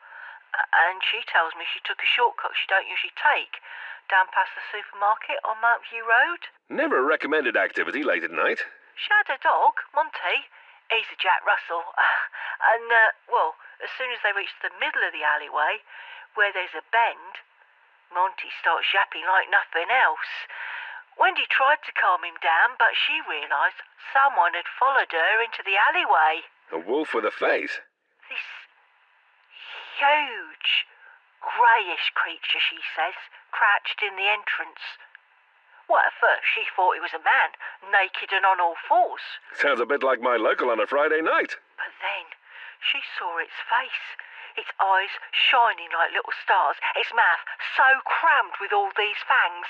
and she tells me she took a shortcut she don't usually take, down past the supermarket on Mount View Road. Never a recommended activity late at night. She had a dog, Monty. He's a Jack Russell. And, well, as soon as they reach the middle of the alleyway, where there's a bend, Monty starts yapping like nothing else. Wendy tried to calm him down, but she realised someone had followed her into the alleyway. A wolf with a face? This huge, greyish creature, she says, crouched in the entrance. Well, at first she thought it was a man, naked and on all fours. Sounds a bit like my local on a Friday night. But then she saw its face, its eyes shining like little stars, its mouth so crammed with all these fangs,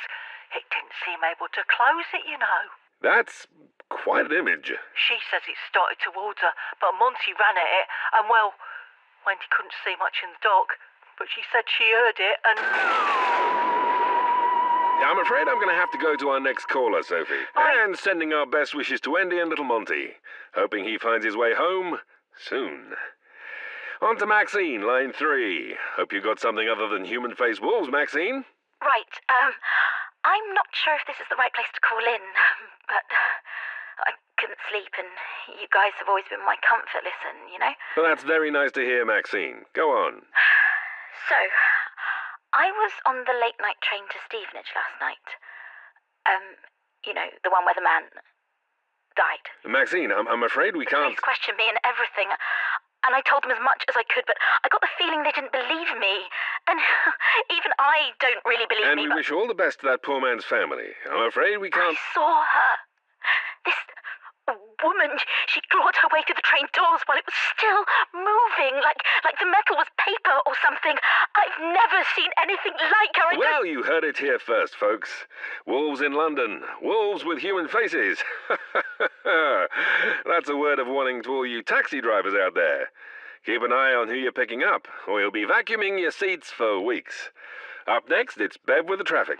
it didn't seem able to close it, you know. That's quite an image. She says it started towards her, but Monty ran at it, and well, Wendy couldn't see much in the dark, but she said she heard it, and... I'm afraid I'm going to have to go to our next caller, Sophie. And sending our best wishes to Wendy and little Monty. Hoping he finds his way home soon. On to Maxine, line 3. Hope you got something other than human-faced wolves, Maxine. Right, I'm not sure if this is the right place to call in, but I couldn't sleep and you guys have always been my comfort, listen, you know? Well, that's very nice to hear, Maxine. Go on. So, I was on the late-night train to Stevenage last night. You know, the one where the man died. Maxine, I'm afraid we can't... Police questioned me and everything, and I told them as much as I could, but I got the feeling they didn't believe me. And even I don't really believe me. And we wish all the best to that poor man's family. I'm afraid we can't... I saw her. This woman, she clawed her way to the train doors while it was still moving, like the metal was paper or something. I've never seen anything like her. Well, you heard it here first, folks. Wolves in London. Wolves with human faces. That's a word of warning to all you taxi drivers out there. Keep an eye on who you're picking up, or you'll be vacuuming your seats for weeks. Up next, it's Bev with the traffic.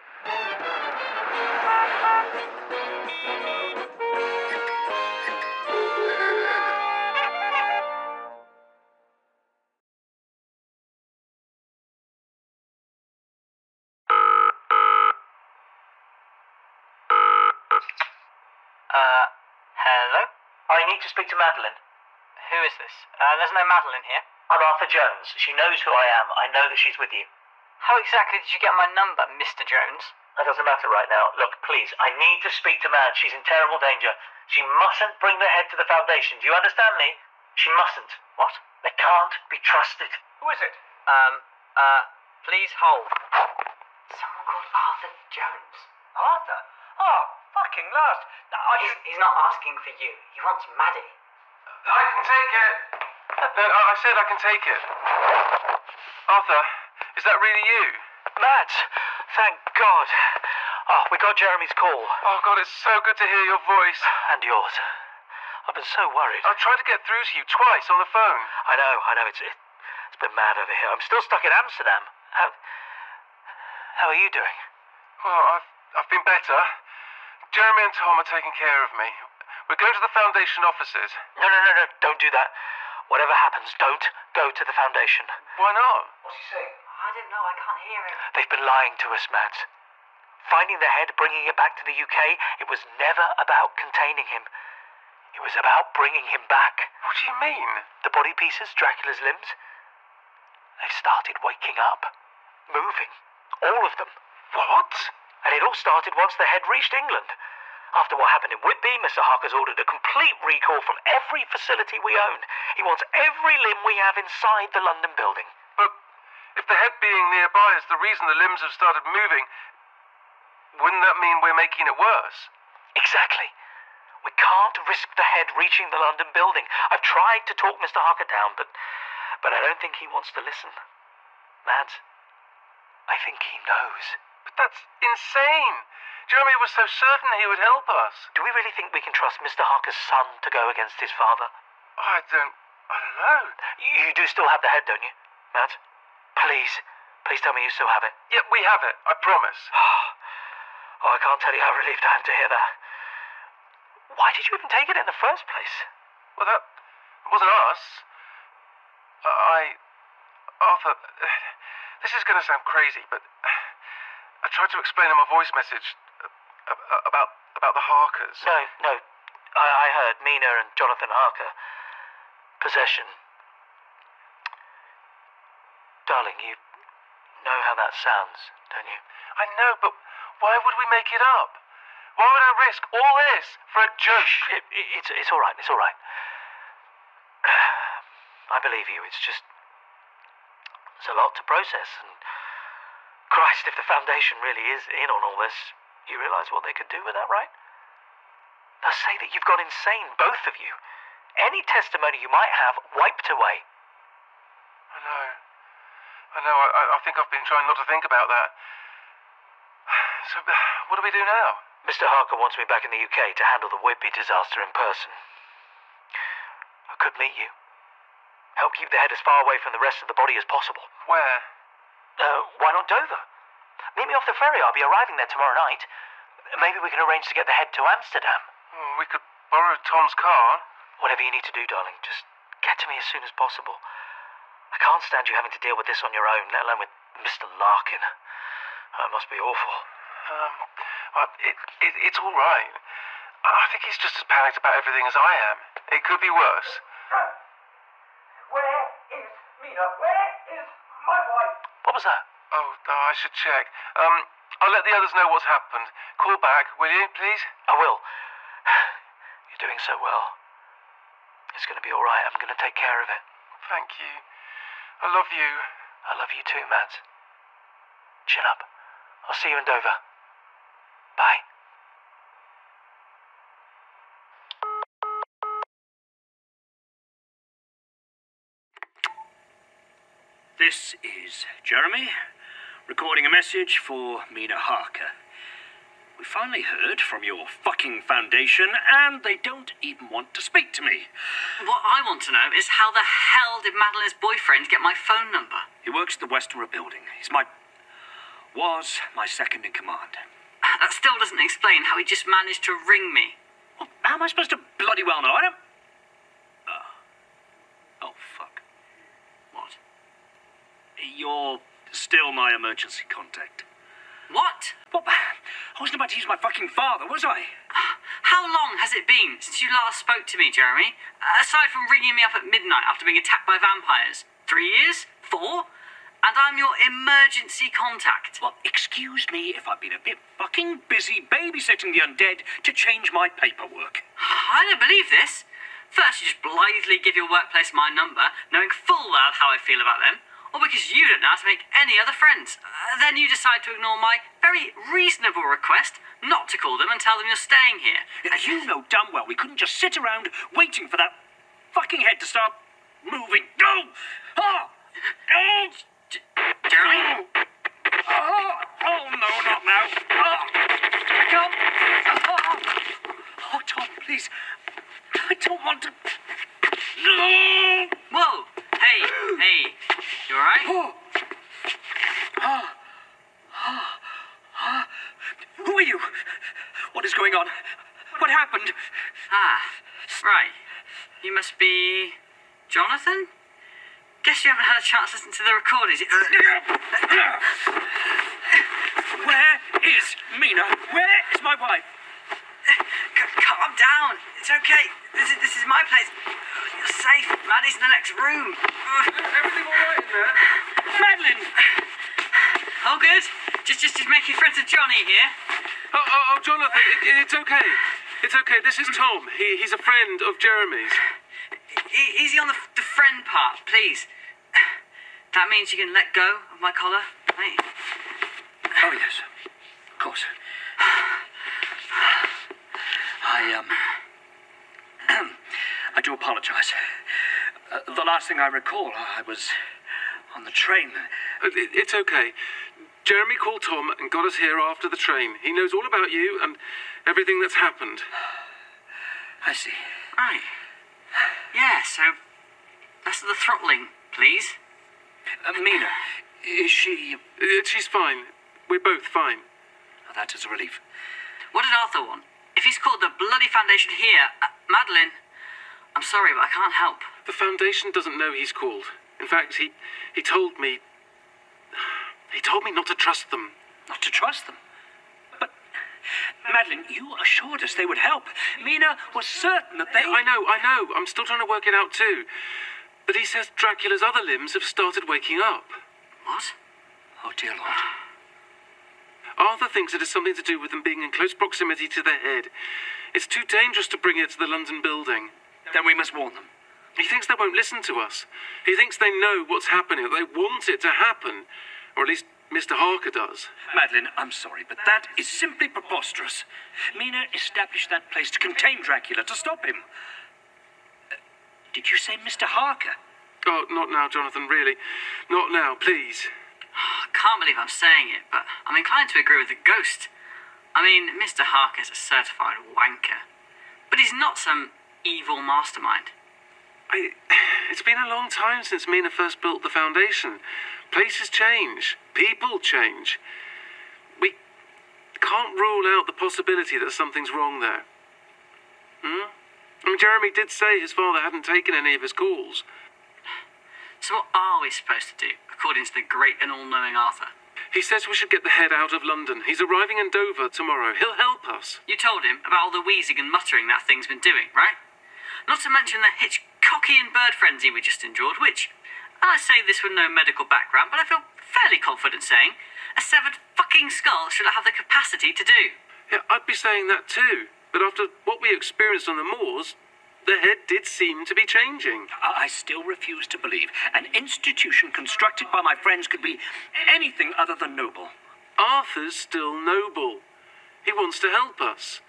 Hello? I need to speak to Madeline. Who is this? There's no Madeline here. I'm Arthur Jones. She knows who I am. I know that she's with you. How exactly did you get my number, Mr. Jones? That doesn't matter right now. Look, please, I need to speak to Mad. She's in terrible danger. She mustn't bring the head to the Foundation. Do you understand me? She mustn't. What? They can't be trusted. Who is it? Please hold. Someone called Arthur Jones. Arthur? Oh, fucking last. He's not asking for you. He wants Maddie. I can take it. No, I said I can take it. Arthur, is that really you? Mads, thank God. Oh, we got Jeremy's call. Oh, God, it's so good to hear your voice. And yours. I've been so worried. I tried to get through to you twice on the phone. I know. It's been mad over here. I'm still stuck in Amsterdam. How are you doing? Well, I've been better. Jeremy and Tom are taking care of me. We're going to the Foundation offices. No. Don't do that. Whatever happens, don't go to the Foundation. Why not? What's he saying? I don't know. I can't hear him. They've been lying to us, Mads. Finding the head, bringing it back to the UK, it was never about containing him. It was about bringing him back. What do you mean? The body pieces, Dracula's limbs, they've started waking up. Moving. All of them. What? And it all started once the head reached England. After what happened in Whitby, Mr. Harker's ordered a complete recall from every facility we own. He wants every limb we have inside the London building. But if the head being nearby is the reason the limbs have started moving, wouldn't that mean we're making it worse? Exactly. We can't risk the head reaching the London building. I've tried to talk Mr. Harker down, but I don't think he wants to listen. Mads, I think he knows. But that's insane. Jeremy was so certain he would help us. Do we really think we can trust Mr. Harker's son to go against his father? I don't know. You do still have the head, don't you, Mads? Please tell me you still have it. Yeah, we have it, I promise. Oh, I can't tell you how relieved I am to hear that. Why did you even take it in the first place? Well, that wasn't us. Arthur, this is going to sound crazy, but I tried to explain in my voice message about the Harkers. No, I heard Mina and Jonathan Harker. Possession. Darling, you know how that sounds, don't you? I know, but why would we make it up? Why would I risk all this for a joke? It's all right, it's all right. I believe you, it's just... It's a lot to process, and... Christ, if the Foundation really is in on all this, you realise what they could do with that, right? They'll say that you've gone insane, both of you. Any testimony you might have wiped away. I know, I think I've been trying not to think about that. So, what do we do now? Mr. Harker wants me back in the UK to handle the Whitby disaster in person. I could meet you. Help keep the head as far away from the rest of the body as possible. Where? Why not Dover? Meet me off the ferry. I'll be arriving there tomorrow night. Maybe we can arrange to get the head to Amsterdam. We could borrow Tom's car. Whatever you need to do, darling, just get to me as soon as possible. I can't stand you having to deal with this on your own, let alone with Mr. Larkin. It must be awful. It's all right. I think he's just as panicked about everything as I am. It could be worse. Where is Mina? Where is my wife? What was that? Oh, I should check. I'll let the others know what's happened. Call back, will you, please? I will. You're doing so well. It's going to be all right. I'm going to take care of it. Thank you. I love you. I love you too, Mads. Chin up. I'll see you in Dover. Bye. This is Jeremy, recording a message for Mina Harker. We finally heard from your fucking Foundation, and they don't even want to speak to me. What I want to know is how the hell did Madeline's boyfriend get my phone number? He works at the Westenra building. Was my second in command. That still doesn't explain how he just managed to ring me. Well, how am I supposed to bloody well know? I don't... Oh, fuck. What? You're still my emergency contact. What? Well, I wasn't about to use my fucking father, was I? How long has it been since you last spoke to me, Jeremy? Aside from ringing me up at midnight after being attacked by vampires. 3 years? 4? And I'm your emergency contact. Well, excuse me if I've been a bit fucking busy babysitting the undead to change my paperwork. I don't believe this. First, you just blithely give your workplace my number, knowing full well how I feel about them. Or because you don't know how to make any other friends. Then you decide to ignore my very reasonable request not to call them and tell them you're staying here. You know damn well we couldn't just sit around waiting for that fucking head to start moving. No! Oh! Oh! Jeremy? Oh, no, not now. I can't. Oh, Tom, please. I don't want to. No! Whoa! Hey. You alright? Who are you? What is going on? What happened? Right. You must be... Jonathan? Guess you haven't had a chance to listen to the recordings. Where is Mina? Where is my wife? Calm down. It's okay. This is my place. You're safe. Maddie's in the next room. Everything all right in there? Madeline! All good? Just making friends with Johnny here. Oh, Jonathan, it's okay. It's okay. This is Tom. He's a friend of Jeremy's. Easy on the friend part, please. That means you can let go of my collar, right? Oh, yes. Of course. I do apologize. The last thing I recall, I was on the train. It's okay. Jeremy called Tom and got us here after the train. He knows all about you and everything that's happened. I see. Right. Yeah, so that's the throttling, please. Mina, is she... She's fine. We're both fine. Oh, that is a relief. What did Arthur want? If he's called the bloody Foundation here... Madeline, I'm sorry, but I can't help. The Foundation doesn't know he's called. In fact, he told me... He told me not to trust them. Not to trust them? But Madeline, you assured us they would help. Mina was certain that they... I know. I'm still trying to work it out too. But he says Dracula's other limbs have started waking up. What? Oh, dear Lord. Arthur thinks it has something to do with them being in close proximity to the head. It's too dangerous to bring it to the London building. Then we must warn them. He thinks they won't listen to us. He thinks they know what's happening, that they want it to happen. Or at least Mr. Harker does. Madeline, I'm sorry, but that is simply preposterous. Mina established that place to contain Dracula, to stop him. Did you say Mr. Harker? Oh, not now, Jonathan, really. Not now, please. I can't believe I'm saying it, but I'm inclined to agree with the ghost. I mean, Mr. Harker's a certified wanker. But he's not some evil mastermind. It's been a long time since Mina first built the foundation. Places change. People change. We can't rule out the possibility that something's wrong there. I mean, Jeremy did say his father hadn't taken any of his calls. So what are we supposed to do, according to the great and all-knowing Arthur? He says we should get the head out of London. He's arriving in Dover tomorrow. He'll help us. You told him about all the wheezing and muttering that thing's been doing, right? Not to mention the Hitchcockian bird frenzy we just endured, which, and I say this with no medical background, but I feel fairly confident saying, a severed fucking skull should have the capacity to do. Yeah, I'd be saying that too. But after what we experienced on the moors, the head did seem to be changing. I still refuse to believe an institution constructed by my friends could be anything other than noble. Arthur's still noble. He wants to help us.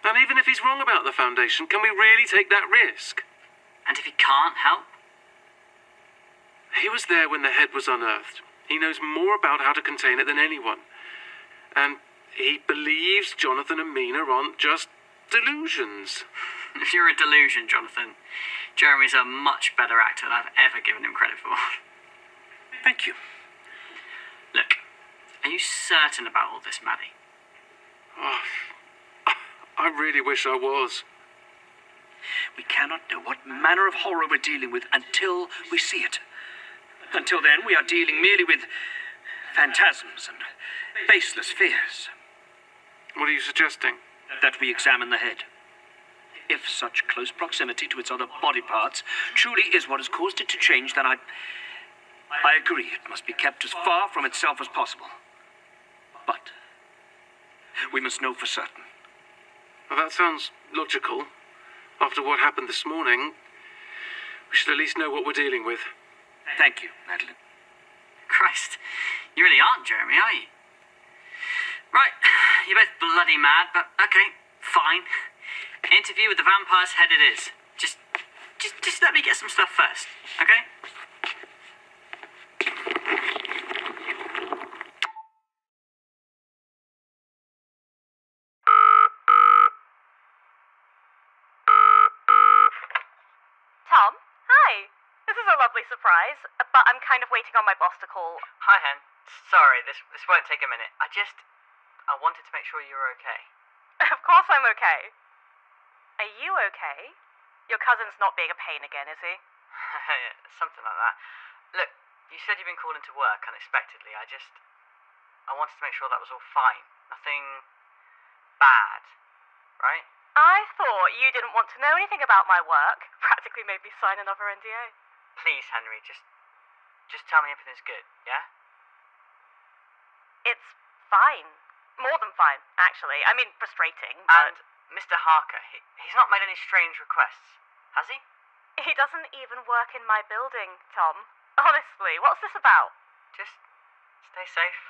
And even if he's wrong about the foundation, can we really take that risk? And if he can't help? He was there when the head was unearthed. He knows more about how to contain it than anyone. And he believes Jonathan and Mina aren't just delusions. If you're a delusion, Jonathan, Jeremy's a much better actor than I've ever given him credit for. Thank you. Look, are you certain about all this, Maddie? Oh, I really wish I was. We cannot know what manner of horror we're dealing with until we see it. Until then, we are dealing merely with phantasms and baseless fears. What are you suggesting? That we examine the head. If such close proximity to its other body parts truly is what has caused it to change, then I agree it must be kept as far from itself as possible. But we must know for certain. Well, that sounds logical. After what happened this morning, we should at least know what we're dealing with. Thank you, Madeline. Christ, you really aren't Jeremy, are you? Right, you're both bloody mad, but okay, fine. Interview with the vampire's head it is. Just let me get some stuff first, okay? Tom? Hi. This is a lovely surprise, but I'm kind of waiting on my boss to call. Hi, Hen. Sorry, this won't take a minute. I wanted to make sure you were okay. Of course I'm okay. Are you okay? Your cousin's not being a pain again, is he? Something like that. Look, you said you've been called into work unexpectedly. I wanted to make sure that was all fine. Nothing bad, right? I thought you didn't want to know anything about my work. Practically made me sign another NDA. Please, Henry, just tell me everything's good, yeah? It's fine. More than fine, actually. I mean, frustrating, but... And Mr. Harker, he's not made any strange requests, has he? He doesn't even work in my building, Tom. Honestly, what's this about? Just stay safe,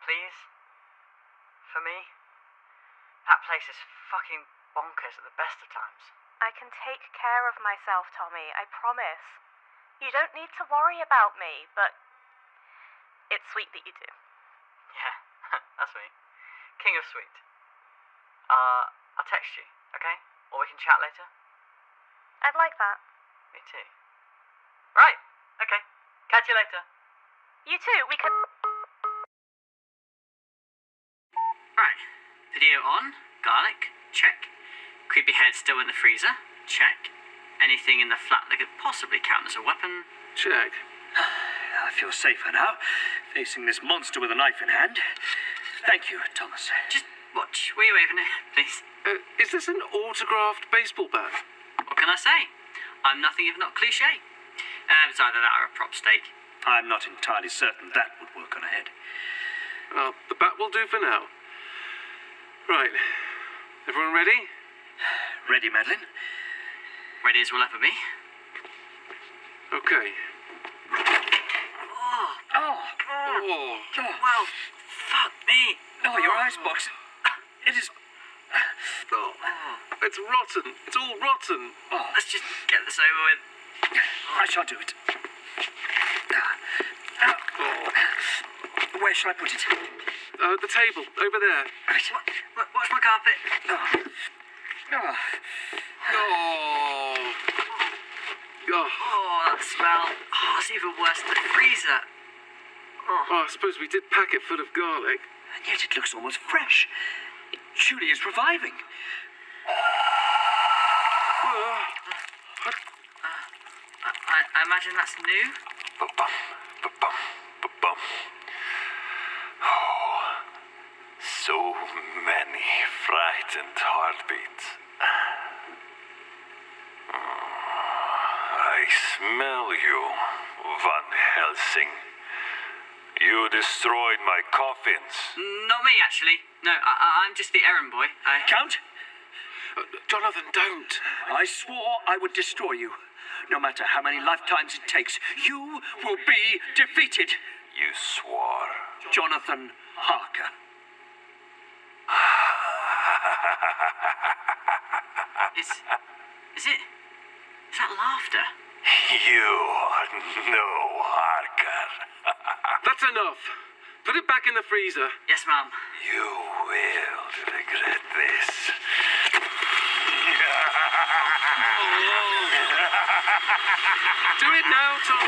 please. For me. That place is fucking bonkers at the best of times. I can take care of myself, Tommy, I promise. You don't need to worry about me, but it's sweet that you do. Yeah, that's me. King of sweet. I'll text you, okay? Or we can chat later? I'd like that. Me too. Right, okay. Catch you later. You too, we could... Right, video on, garlic, check. Creepy head still in the freezer, check. Anything in the flat that could possibly count as a weapon, check. I feel safer now, facing this monster with a knife in hand. Thank you, Thomas. Just What were you waving at, please? Is this an autographed baseball bat? What can I say? I'm nothing if not cliché. It's either that or a prop stake. I'm not entirely certain that would work on a head. The bat will do for now. Right. Everyone ready? Ready, Madeline? Ready as we'll ever be. Okay. Well, fuck me. Oh, your icebox. It is... It's rotten. It's all rotten. Let's just get this over with. I shall do it. Where shall I put it? The table, over there. Watch my carpet. Oh, that smell. Oh, it's even worse than the freezer. I suppose we did pack it full of garlic. And yet it looks almost fresh. It surely is reviving. I imagine that's new. So many frightened heartbeats. I smell you, Van Helsing. You destroyed my coffins. Not me, actually. No, I'm just the errand boy. Count? Jonathan, don't. I swore I would destroy you. No matter how many lifetimes it takes, you will be defeated. You swore. Jonathan Harker. Is it? Is that laughter? You are no Harker. That's enough. Put it back in the freezer. Yes, ma'am. You will regret this. Do it now, Tom.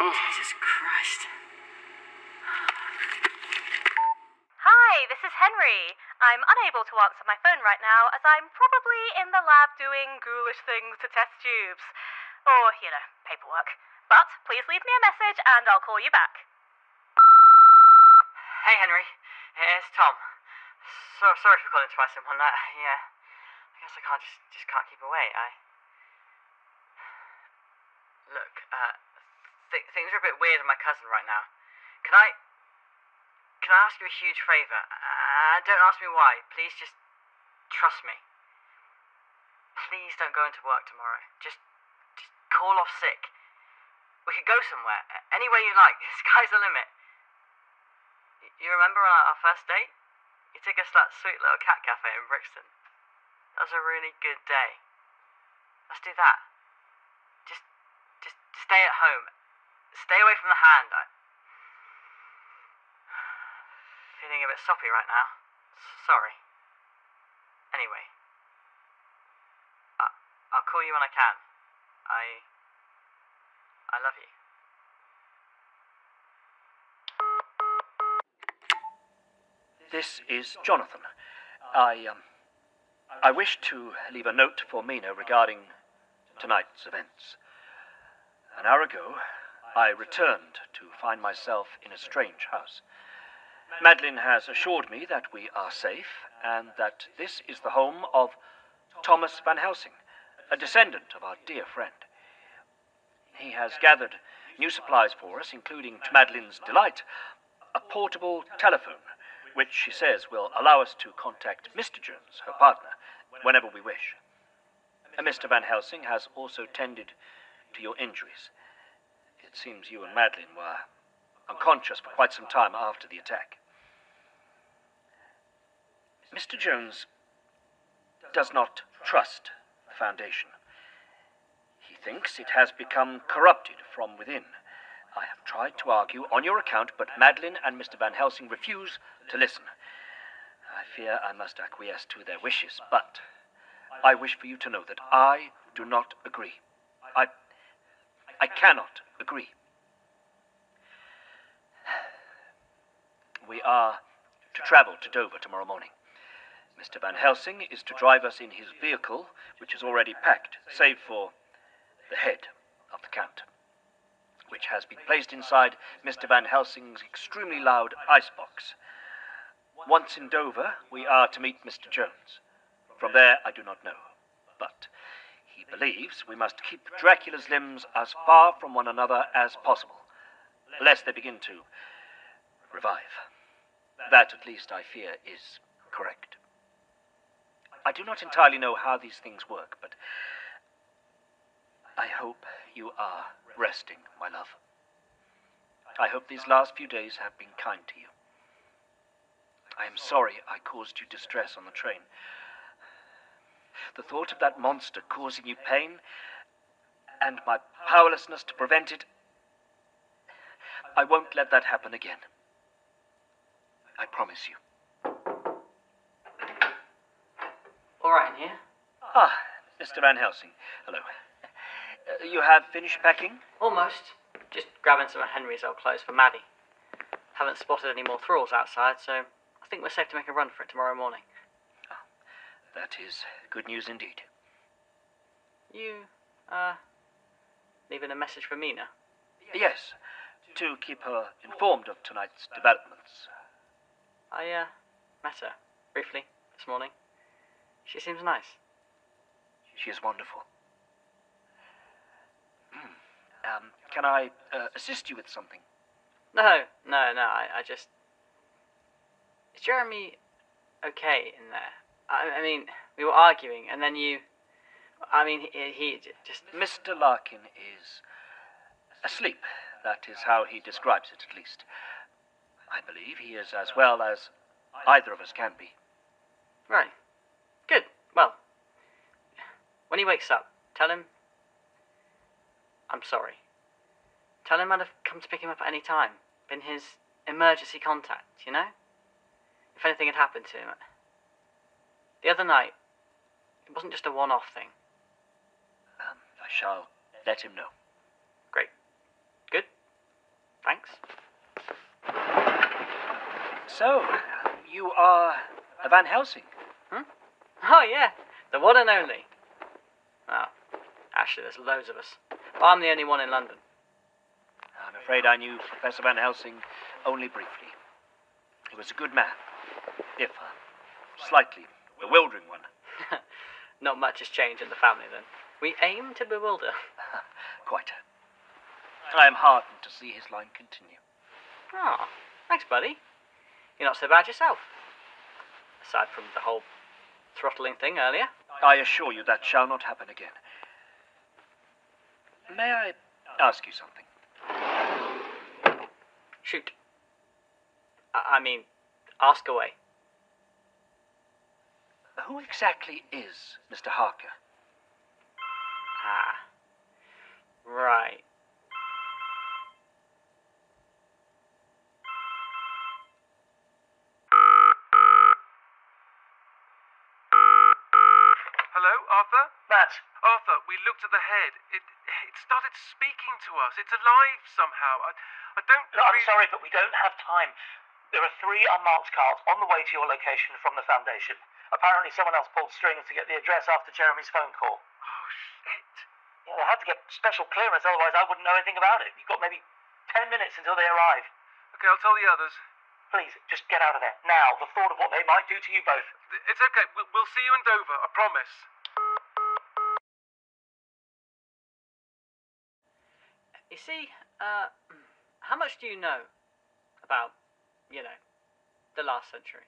Jesus Christ. Hi, this is Henry. I'm unable to answer my phone right now as I'm probably in the lab doing ghoulish things to test tubes. Or, paperwork. But please leave me a message and I'll call you back. Hey, Henry. It's Tom. Sorry for calling twice in one night. Yeah. I guess I just can't keep away. Look, things are a bit weird with my cousin right now. Can I ask you a huge favour? Don't ask me why. Please just trust me. Please don't go into work tomorrow. Just call off sick. We could go somewhere. Anywhere you like. Sky's the limit. You remember on our first date? You took us to that sweet little cat cafe in Brixton. That was a really good day. Let's do that. Just stay at home. Stay away from the hand. Feeling a bit soppy right now. Sorry. Anyway. I'll call you when I can. I love you. This is Jonathan. I wish to leave a note for Mina regarding tonight's events. An hour ago, I returned to find myself in a strange house. Madeline has assured me that we are safe, and that this is the home of Thomas Van Helsing, a descendant of our dear friend. He has gathered new supplies for us, including, to Madeline's delight, a portable telephone, which she says will allow us to contact Mr. Jones, her partner, whenever we wish. Mr. Van Helsing has also tended to your injuries. It seems you and Madeline were unconscious for quite some time after the attack. Mr. Jones does not trust the Foundation. He thinks it has become corrupted from within. I have tried to argue on your account, but Madeline and Mr. Van Helsing refuse to listen. I fear I must acquiesce to their wishes, but I wish for you to know that I do not agree. I cannot agree. We are to travel to Dover tomorrow morning. Mr. Van Helsing is to drive us in his vehicle, which is already packed, save for the head of the Count. which has been placed inside Mr. Van Helsing's extremely loud icebox. Once in Dover, we are to meet Mr. Jones. From there, I do not know, but he believes we must keep Dracula's limbs as far from one another as possible, lest they begin to revive. That, at least, I fear, is correct. I do not entirely know how these things work, but I hope you are resting, my love. I hope these last few days have been kind to you. I am sorry I caused you distress on the train. The thought of that monster causing you pain, and my powerlessness to prevent it, I won't let that happen again. I promise you. All right in here? Ah, Mr. Van Helsing. Hello. You have finished packing? Almost. Just grabbing some of Henry's old clothes for Maddie. Haven't spotted any more thralls outside, so I think we're safe to make a run for it tomorrow morning. Oh, that is good news indeed. You, leaving a message for Mina? Yes, to keep her informed of tonight's developments. I, met her, briefly, this morning. She seems nice. She is wonderful. Can I assist you with something? No, I just... Is Jeremy okay in there? I mean, we were arguing, and then you... I mean, he just... Mr. Larkin is asleep. That is how he describes it, at least. I believe he is as well as either of us can be. Right. Good. Well, when he wakes up, tell him... I'm sorry. Tell him I'd have come to pick him up at any time. Been his emergency contact, you know? If anything had happened to him. The other night, it wasn't just a one-off thing. I shall let him know. Great. Good. Thanks. So, you are a Van Helsing? Oh, yeah. The one and only. Oh, actually, there's loads of us. But I'm the only one in London. I'm afraid I knew Professor Van Helsing only briefly. He was a good man, if a slightly bewildering one. Not much has changed in the family, then. We aim to bewilder. Quite. I am heartened to see his line continue. Oh, thanks, buddy. You're not so bad yourself. Aside from the whole throttling thing earlier. I assure you that shall not happen again. May I ask you something? Shoot. I mean, ask away. Who exactly is Mr. Harker? Ah. Right. Hello, Arthur? Matt. Arthur, we looked at the head. It started speaking to us. It's alive somehow. I don't... Look, I'm sorry, but we don't have time. There are 3 unmarked cars on the way to your location from the Foundation. Apparently someone else pulled strings to get the address after Jeremy's phone call. Oh, shit. Yeah, they had to get special clearance, otherwise I wouldn't know anything about it. You've got maybe 10 minutes until they arrive. Okay, I'll tell the others. Please, just get out of there. Now, the thought of what they might do to you both. It's okay. We'll see you in Dover, I promise. You see, how much do you know about, the last century?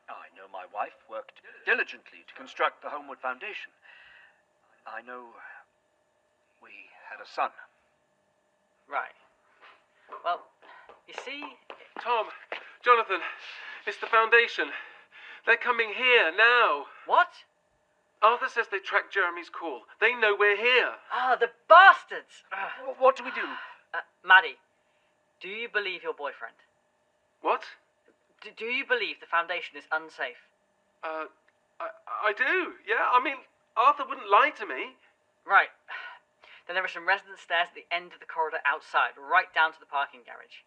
I know my wife worked diligently to construct the Holmwood Foundation. I know we had a son. Right. Well, you see... Tom, Jonathan, it's the Foundation. They're coming here now. What? Arthur says they tracked Jeremy's call. They know we're here. Ah, the bastards! What do we do? Maddie, do you believe your boyfriend? What? Do you believe the Foundation is unsafe? I do, yeah. I mean, Arthur wouldn't lie to me. Right. Then there are some residence stairs at the end of the corridor outside, right down to the parking garage.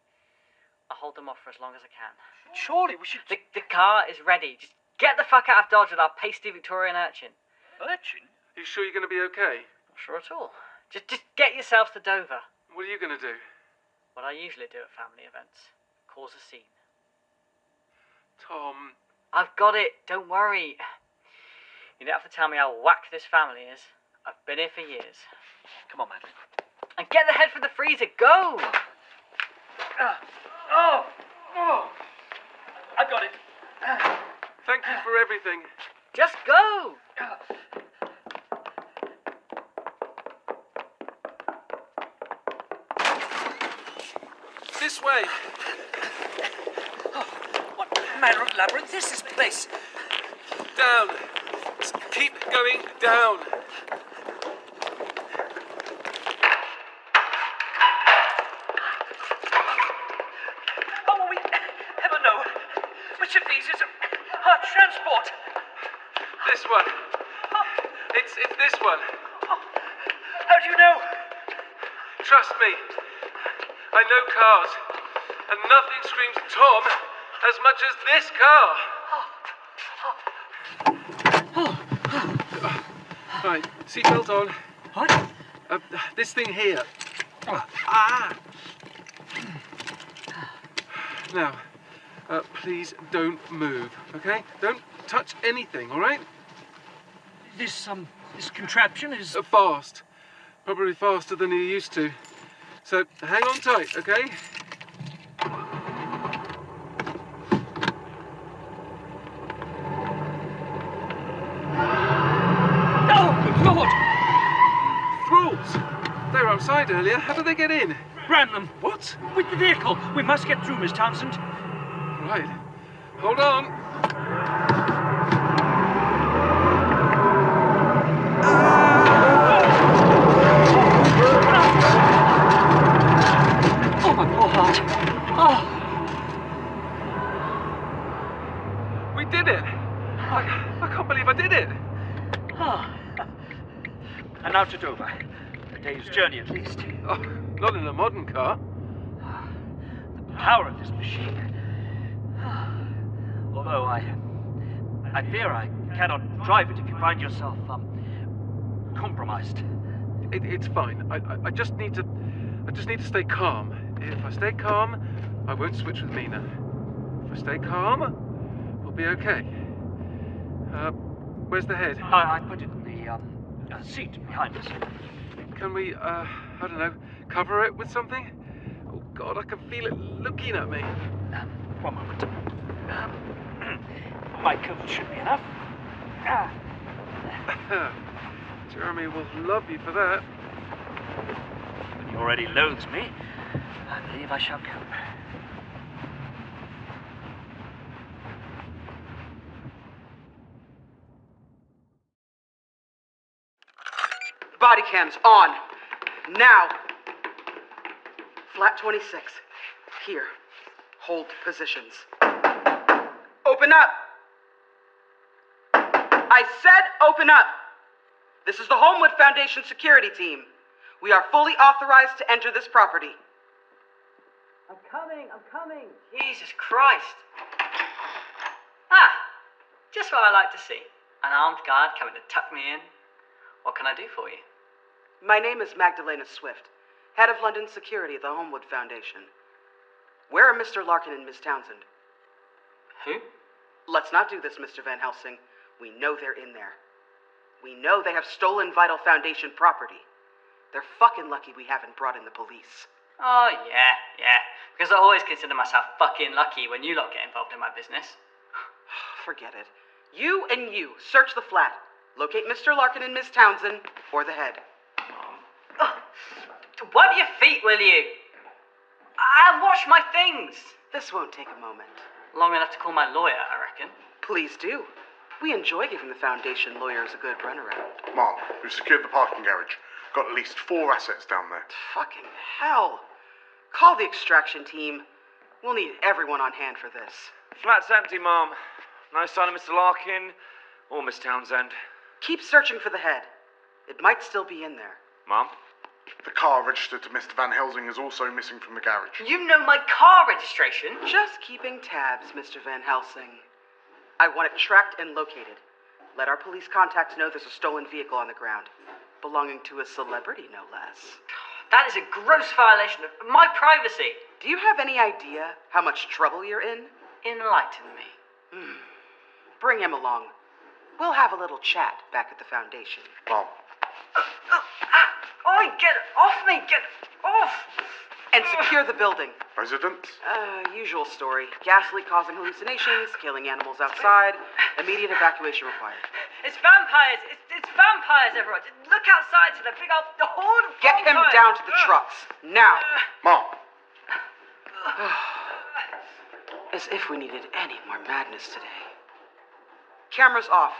I'll hold them off for as long as I can. Surely we should... The car is ready. Just get the fuck out of Dodge with our pasty Victorian urchin. Urchin? You sure you're going to be okay? Not sure at all. Just get yourselves to Dover. What are you going to do? What I usually do at family events. Cause a scene. Tom. I've got it, don't worry. You don't have to tell me how whack this family is. I've been here for years. Come on, Madeline. And get the head from the freezer, go! I've got it. Thank you for everything. Just go! This way. What manner of labyrinth is this place? Down. Just keep going down. How will we ever know which of these is our transport? This one. It's this one. How do you know? Trust me. I know cars. And nothing screams Tom as much as this car. Right, seatbelt on. What? This thing here. Now, please don't move, okay? Don't touch anything, all right? This contraption is... Fast. Probably faster than you're used to. So, hang on tight, okay? Oh, Lord! Thralls! They were outside earlier. How did they get in? Ran them. What? With the vehicle. We must get through, Miss Townsend. Right. Hold on. Oh, my poor heart. Oh. We did it. I can't believe I did it. Oh. And now to Dover. A day's journey at least. Oh, not in a modern car. The power of this machine. Although I fear I cannot drive it if you find yourself, compromised. It's fine. I just need to stay calm. If I stay calm, I won't switch with Mina. If I stay calm, we'll be okay. Where's the head? I put it in the seat behind us. Can we, I don't know, cover it with something? Oh God, I can feel it looking at me. One moment. My coat should be enough. Jeremy will love you for that. When he already loathes me, I believe I shall cope. Body cams on. Now. Flat 26. Here. Hold positions. Open up. I said open up. This is the Holmwood Foundation security team. We are fully authorized to enter this property. I'm coming. Jesus Christ. Just what I like to see. An armed guard coming to tuck me in. What can I do for you? My name is Magdalena Swift, head of London security at the Holmwood Foundation. Where are Mr. Larkin and Miss Townsend? Who? Let's not do this, Mr. Van Helsing. We know they're in there. We know they have stolen vital Foundation property. They're fucking lucky we haven't brought in the police. Oh, yeah. Because I always consider myself fucking lucky when you lot get involved in my business. Forget it. You and you, search the flat. Locate Mr. Larkin and Miss Townsend, or the head. Wipe your feet, will you? And wash my things. This won't take a moment. Long enough to call my lawyer, I reckon. Please do. We enjoy giving the Foundation lawyers a good runaround. Mom, we've secured the parking garage. Got at least 4 assets down there. Fucking hell. Call the extraction team. We'll need everyone on hand for this. Flat's empty, Mom. No sign of Mr. Larkin or Miss Townsend. Keep searching for the head. It might still be in there. Mom? The car registered to Mr. Van Helsing is also missing from the garage. You know my car registration? Just keeping tabs, Mr. Van Helsing. I want it tracked and located. Let our police contacts know there's a stolen vehicle on the ground. Belonging to a celebrity, no less. That is a gross violation of my privacy. Do you have any idea how much trouble you're in? Enlighten me. Bring him along. We'll have a little chat back at the Foundation. Well... Oi, get off me! Get off! And secure the building. Resident? Usual story. Gas leak causing hallucinations, killing animals outside, immediate evacuation required. It's vampires! It's vampires, everyone! Look outside to the big old horde of Get him vampires. down to the trucks, now! Mom! As if we needed any more madness today. Cameras off.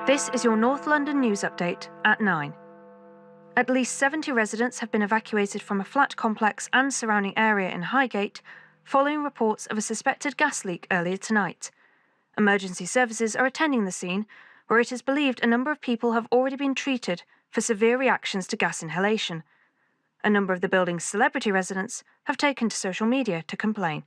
This is your North London news update at 9. At least 70 residents have been evacuated from a flat complex and surrounding area in Highgate following reports of a suspected gas leak earlier tonight. Emergency services are attending the scene, where it is believed a number of people have already been treated for severe reactions to gas inhalation. A number of the building's celebrity residents have taken to social media to complain.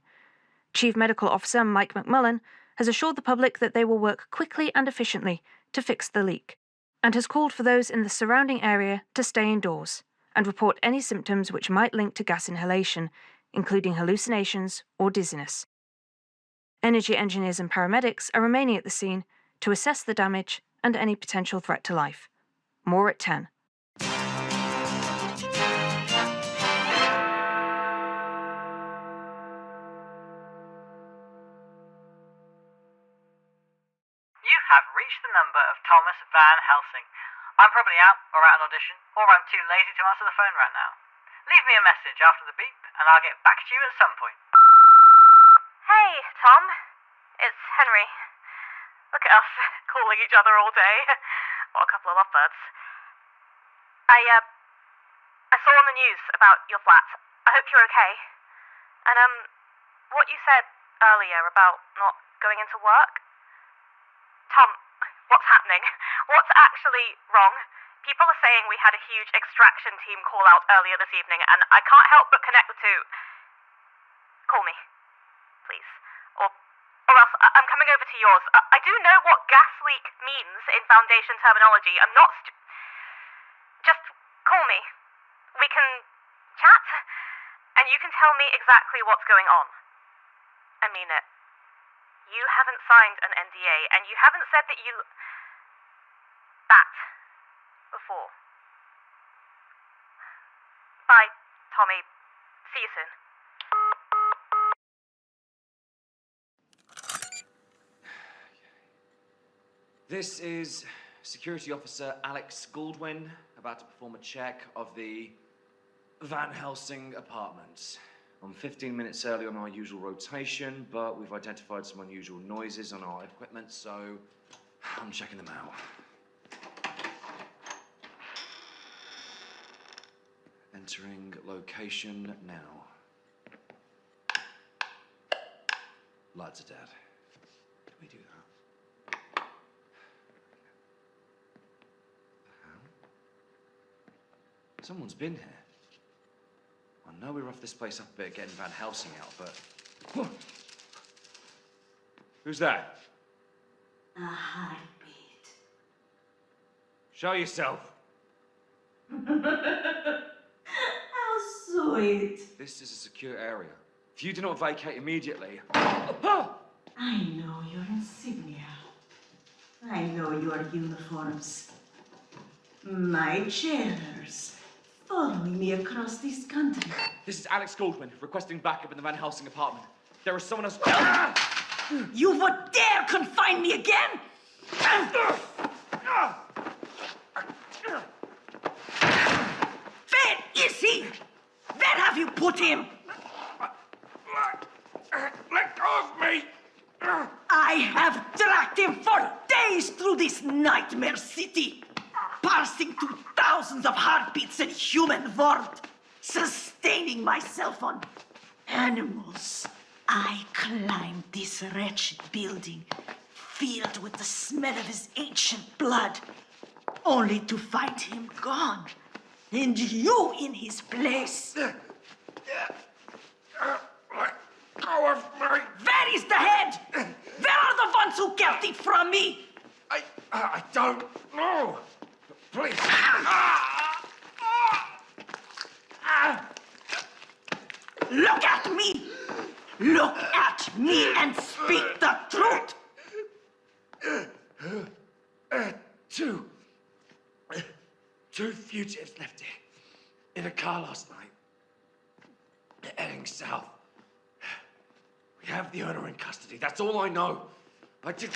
Chief Medical Officer Mike McMullen has assured the public that they will work quickly and efficiently to fix the leak, and has called for those in the surrounding area to stay indoors and report any symptoms which might link to gas inhalation, including hallucinations or dizziness. Energy engineers and paramedics are remaining at the scene to assess the damage and any potential threat to life. More at 10. You have reached the number of Thomas Van Helsing. I'm probably out or at an audition, or I'm too lazy to answer the phone right now. Leave me a message after the beep, and I'll get back to you at some point. Hey, Tom. It's Henry. Look at us, calling each other all day. What a couple of lovebirds. I saw on the news about your flat. I hope you're okay. And, what you said earlier about not going into work? Tom, what's happening? What's actually wrong? People are saying we had a huge extraction team call out earlier this evening, and I can't help but connect the two. Call me, please. Or else I'm coming over to yours. I do know what gas leak means in Foundation terminology. I'm not Just call me. We can chat, and you can tell me exactly what's going on. I mean it. You haven't signed an NDA, and you haven't said that you... that before. Bye, Tommy. See you soon. This is Security Officer Alex Goldwyn, about to perform a check of the Van Helsing apartments. I'm 15 minutes early on our usual rotation, but we've identified some unusual noises on our equipment, so I'm checking them out. Entering location now. Lights are dead. Can we do that? Someone's been here. I know we roughed this place up a bit getting Van Helsing out, but... Who's that? A heartbeat. Show yourself. How sweet. This is a secure area. If you do not vacate immediately... I know your insignia. I know your uniforms. My jailers. Following me across this country. This is Alex Goldwyn, requesting backup in the Van Helsing apartment. There is someone else... You would dare confine me again? Where is he? Where have you put him? Let go of me! I have tracked him for days through this nightmare city. Parsing through thousands of heartbeats and human world, sustaining myself on animals. I climbed this wretched building, filled with the smell of his ancient blood, only to find him gone, and you in his place. Let go of me! Where is the head? Where are the ones who Look at me! Look at me and speak the truth! Two fugitives left here in a car last night. They're heading south. We have the owner in custody. That's all I know. I just...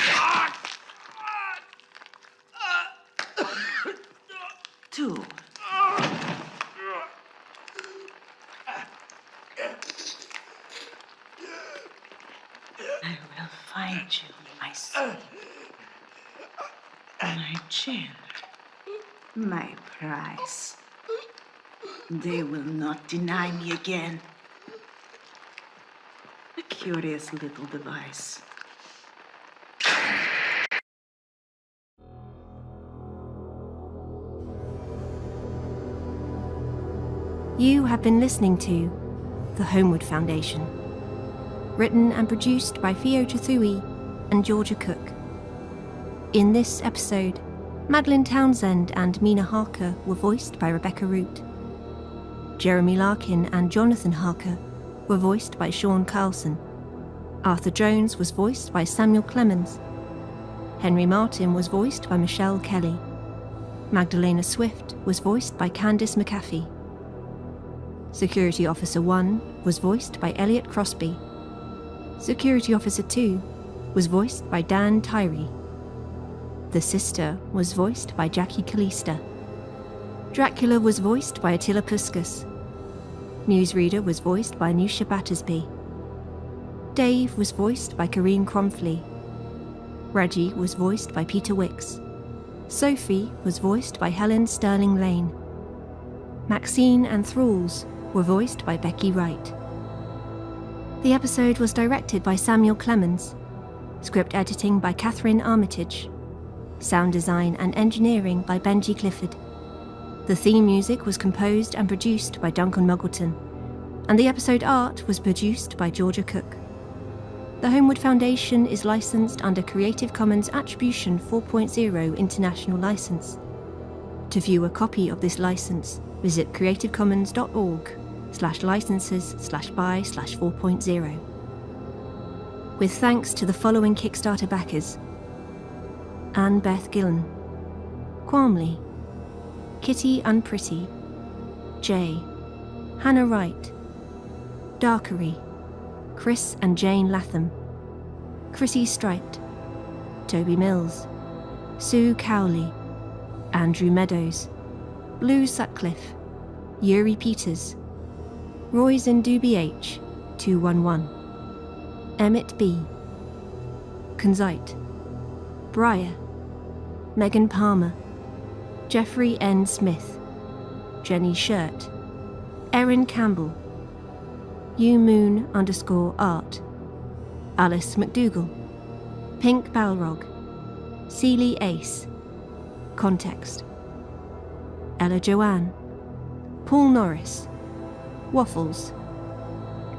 Two. I will find you, my son. My child. My prize. They will not deny me again. A curious little device. You have been listening to The Holmwood Foundation, written and produced by Theo Chathui and Georgia Cook. In this episode, Madeline Townsend and Mina Harker were voiced by Rebecca Root. Jeremy Larkin and Jonathan Harker were voiced by Sean Carlson. Arthur Jones was voiced by Samuel Clemens. Henry Martin was voiced by Michelle Kelly. Magdalena Swift was voiced by Candice McAfee. Security Officer 1 was voiced by Elliot Crosby. Security Officer 2 was voiced by Dan Tyree. The Sister was voiced by Jackie Kalista. Dracula was voiced by Attila Puskas. Newsreader was voiced by Nusha Battersby. Dave was voiced by Kareen Cromfley. Reggie was voiced by Peter Wicks. Sophie was voiced by Helen Sterling Lane. Maxine and Thralls were voiced by Becky Wright. The episode was directed by Samuel Clemens. Script editing by Catherine Armitage. Sound design and engineering by Benji Clifford. The theme music was composed and produced by Duncan Muggleton, and the episode art was produced by Georgia Cook. The Holmwood Foundation is licensed under Creative Commons Attribution 4.0 International License. To view a copy of this license, visit creativecommons.org/licenses/by/4.0. With thanks to the following Kickstarter backers: Anne Beth Gillen, Quamley, Kitty Unpretty, Jay, Hannah Wright, Darkery, Chris and Jane Latham, Chrissy Striped, Toby Mills, Sue Cowley, Andrew Meadows, Blue Sutcliffe, Yuri Peters, Royzen Doobie H 211, Emmett B, Conzite, Briar, Megan Palmer, Jeffrey N. Smith, Jenny Shirt, Erin Campbell, umoon_art, Alice McDougall, Pink Balrog, Seeley Ace, Context, Ella Joanne, Paul Norris, Waffles,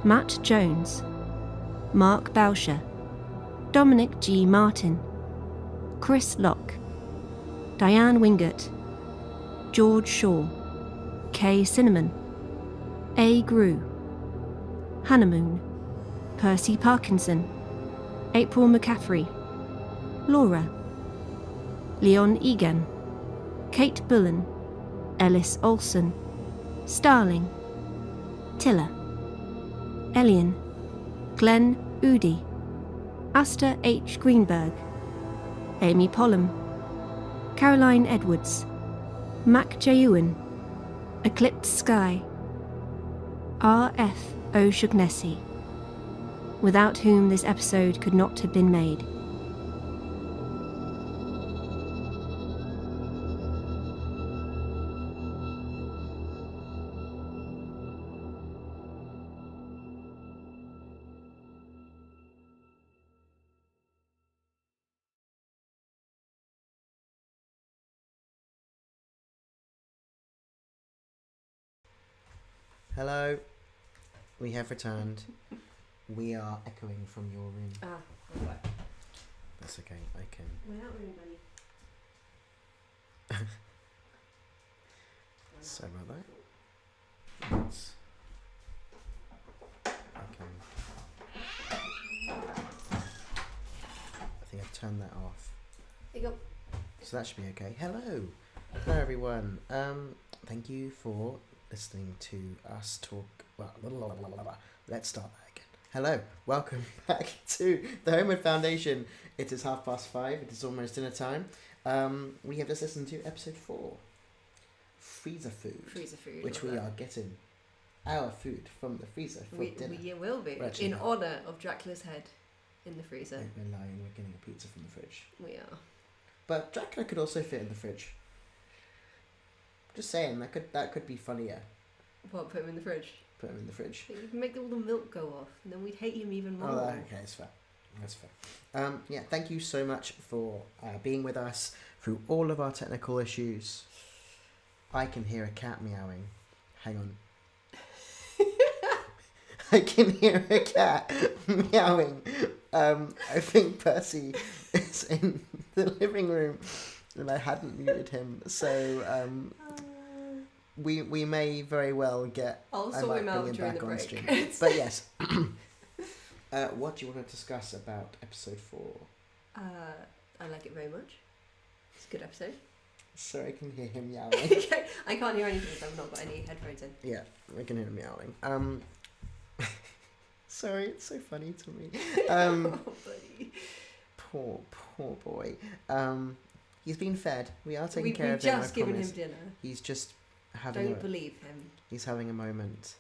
Matt Jones, Mark Bauscher, Dominic G. Martin, Chris Locke, Diane Wingert, George Shaw, Kay Cinnamon, A. Grew, Hannahmoon, Percy Parkinson, April McCaffrey, Laura, Leon Egan, Kate Bullen, Ellis Olson, Starling, Tiller, Elian, Glenn Udi, Asta H. Greenberg, Amy Pollum, Caroline Edwards, Mac J. Ewan, Eclipsed Sky, R.F. O'Shaughnessy, without whom this episode could not have been made. Hello, we have returned. We are echoing from your room. Okay. That's okay, I can. We're not room, buddy. Sorry about that. turn that off. There you go. So that should be okay. Hello everyone. Thank you for listening to us talk. Well, let's start that again. Hello, welcome back to the Holmwood Foundation. It is 5:30. It is almost dinner time. We have just listened to episode 4, freezer food, which we are getting our food from the freezer for dinner. We will be in honour of Dracula's head in the freezer. We're lying. We're getting a pizza from the fridge. We are. But Dracula could also fit in the fridge. Just saying, that could be funnier. What, put him in the fridge? Put him in the fridge. You'd make all the milk go off, and then we'd hate him even more. Oh, okay, that's fair. That's fair. Yeah, thank you so much for being with us through all of our technical issues. I can hear a cat meowing. Hang on. I can hear a cat meowing. I think Percy is in the living room, and I hadn't muted him, so we may very well get. I'll sort him out during the break. Stream. But yes, what do you want to discuss about episode 4? I like it very much. It's a good episode. Sorry, I can hear him yowling. I can't hear anything because I've not got any headphones in. Yeah, I can hear him yowling. Sorry, it's so funny to me. Oh, buddy. Poor boy. He's been fed. We are taking care of him. We've just given him dinner. He's just having. Don't believe him. He's having a moment.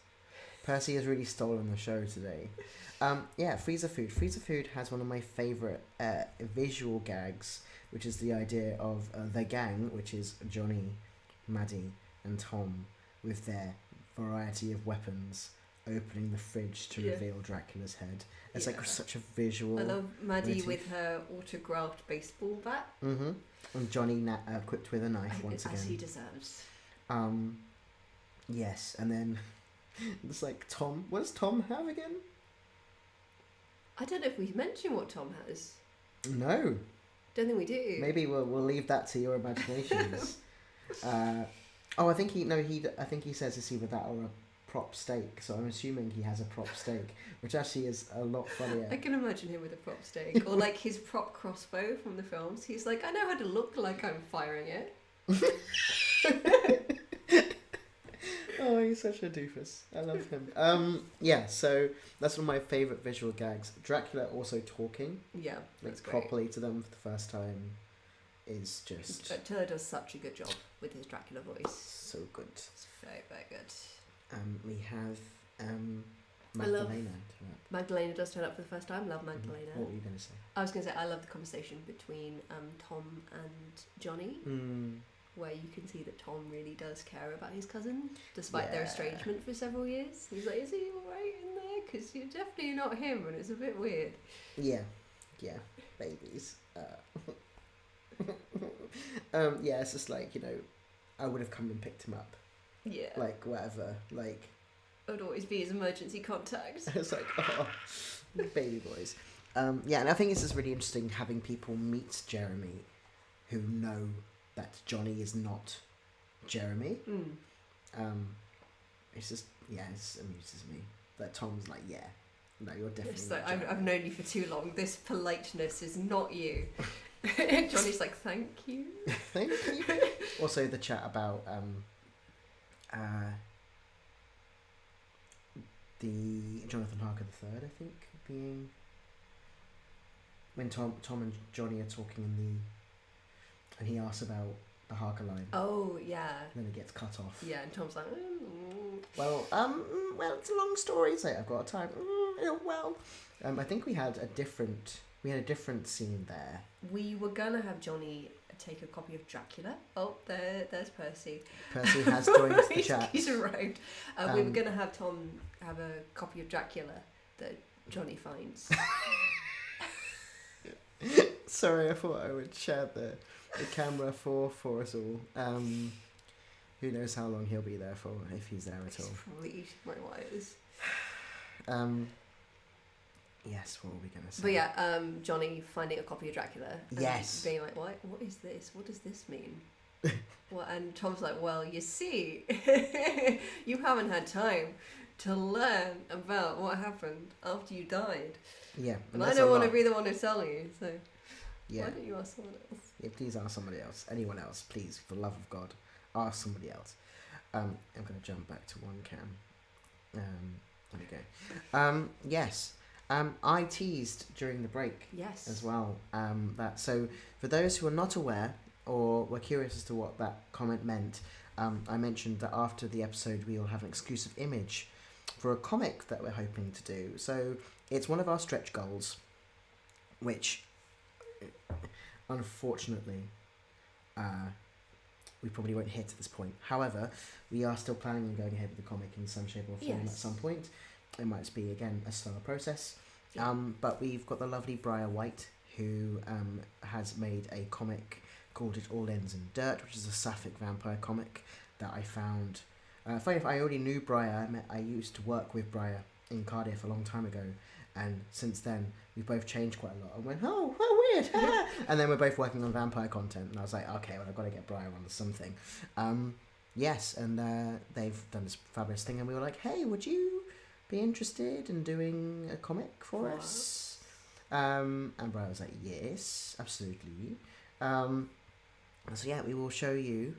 Percy has really stolen the show today. Yeah, freezer food. Freezer food has one of my favourite visual gags, which is the idea of the gang, which is Johnny, Maddie, and Tom, with their variety of weapons, opening the fridge to reveal Dracula's head. It's like such a visual. I love Maddie with her autographed baseball bat. Mm-hmm. And Johnny equipped with a knife once again. As he deserves. Yes, and then it's like Tom. What does Tom have again? I don't know if we mentioned what Tom has. No. Don't think we do. Maybe we'll leave that to your imaginations. I think he says it's either that or a prop steak, so I'm assuming he has a prop steak, which actually is a lot funnier. I can imagine him with a prop steak, or like his prop crossbow from the films. He's like, I know how to look like I'm firing it. Oh, he's such a doofus. I love him. Yeah, so that's one of my favourite visual gags. Dracula also talking. Yeah, like properly to them for the first time is just. Attila does such a good job with his Dracula voice. So good. It's very, very good. We have Magdalena. Magdalena does turn up for the first time. Love Magdalena. What were you going to say? I was going to say I love the conversation between Tom and Johnny, where you can see that Tom really does care about his cousin, despite their estrangement for several years. He's like, is he alright in there? Because you're definitely not him, and it's a bit weird. Yeah, babies. Yeah, it's just like, I would have come and picked him up. Yeah. Like, whatever. Like, I would always be his emergency contact. It's like, oh, baby boys. Yeah, and I think it's just really interesting having people meet Jeremy who know that Johnny is not Jeremy. It's just, it amuses me that Tom's like, yeah, no, you're definitely it's not like, I've known you for too long. This politeness is not you. Johnny's like, thank you. Thank you. Also, the chat about the Jonathan Harker III, I think, being when Tom and Johnny are talking and he asks about the Harker line. Oh yeah. And then it gets cut off. Yeah, and Tom's like, well, it's a long story. So I've got time. I think we had a different scene there. We were gonna have Johnny take a copy of Dracula. Oh, there's Percy. Percy has joined the chat. He's arrived. We were gonna have Tom have a copy of Dracula that Johnny finds. Sorry, I thought I would share the camera for us all. Who knows how long he'll be there for, if he's there at all. He's probably my wires. Yes, what were we going to say? But yeah, Johnny finding a copy of Dracula. And yes. Being like, what is this? What does this mean? And Tom's like, well, you see, you haven't had time to learn about what happened after you died. Yeah. And I don't want to be the one to tell you, so... Yeah. Why don't you ask someone else? Yeah, please ask somebody else. Anyone else, please, for the love of God, ask somebody else. I'm going to jump back to one cam. There we go. Yes. I teased during the break as well. That so for those who are not aware or were curious as to what that comment meant, I mentioned that after the episode we will have an exclusive image for a comic that we're hoping to do. So it's one of our stretch goals, which unfortunately we probably won't hit at this point. However, we are still planning on going ahead with the comic in some shape or form at some point. It might be, again, a slower process. But we've got the lovely Briar White, who has made a comic called It All Ends in Dirt, which is a sapphic vampire comic that I found. Funny enough, I already knew Briar. I used to work with Briar in Cardiff a long time ago. And since then, we've both changed quite a lot. I went, oh, weird. And then we're both working on vampire content. And I was like, okay, well, I've got to get Briar onto something. Yes, and they've done this fabulous thing. And we were like, hey, would you be interested in doing a comic for us? And Briar was like, yes, absolutely. So yeah, we will show you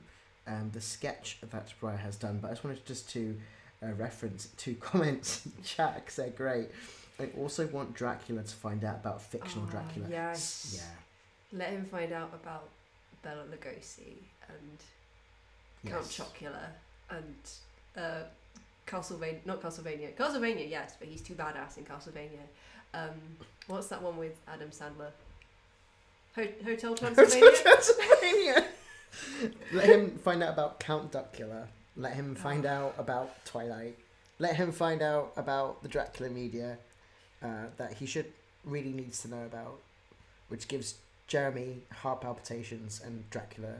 the sketch that Briar has done. But I just wanted to reference 2 comments in chat because they're great. I also want Dracula to find out about fictional Dracula. Yes. Yeah. Let him find out about Bela Lugosi and Count Chocula and Castlevania. Not Castlevania. Castlevania, yes, but he's too badass in Castlevania. What's that one with Adam Sandler? Hotel Transylvania? Hotel Transylvania! Let him find out about Count Duckula. Let him find out about Twilight. Let him find out about the Dracula media that he really needs to know about, which gives Jeremy heart palpitations and Dracula.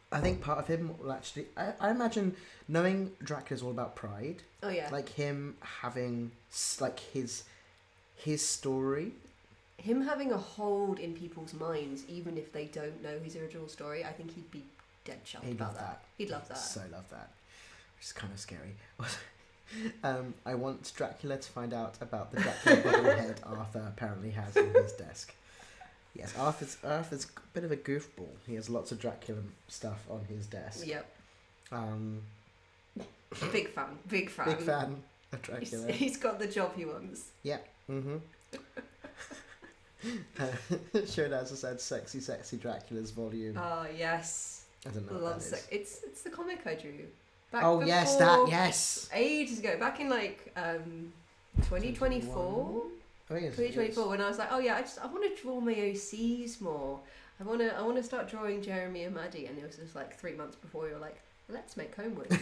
I think part of him will actually. I imagine knowing Dracula's all about pride. Oh yeah. Like him having like his story. Him having a hold in people's minds, even if they don't know his original story. I think he'd be dead chuffed about that. He'd love that. So love that. Which is kind of scary. I want Dracula to find out about the Dracula bobblehead Arthur apparently has in his desk. Yes, Arthur's a bit of a goofball. He has lots of Dracula stuff on his desk. Yep. Big fan. Big fan of Dracula. He's got the job he wants. Yeah. Showed, as I said, Sexy Dracula's volume. Oh yes. I don't know what that is. It's the comic I drew. Yes. Ages ago, back in like 2024. 2024, when I was like, oh yeah, I want to draw my OCs more. I want to start drawing Jeremy and Maddie, and it was just like 3 months before we were like, let's make Holmwood.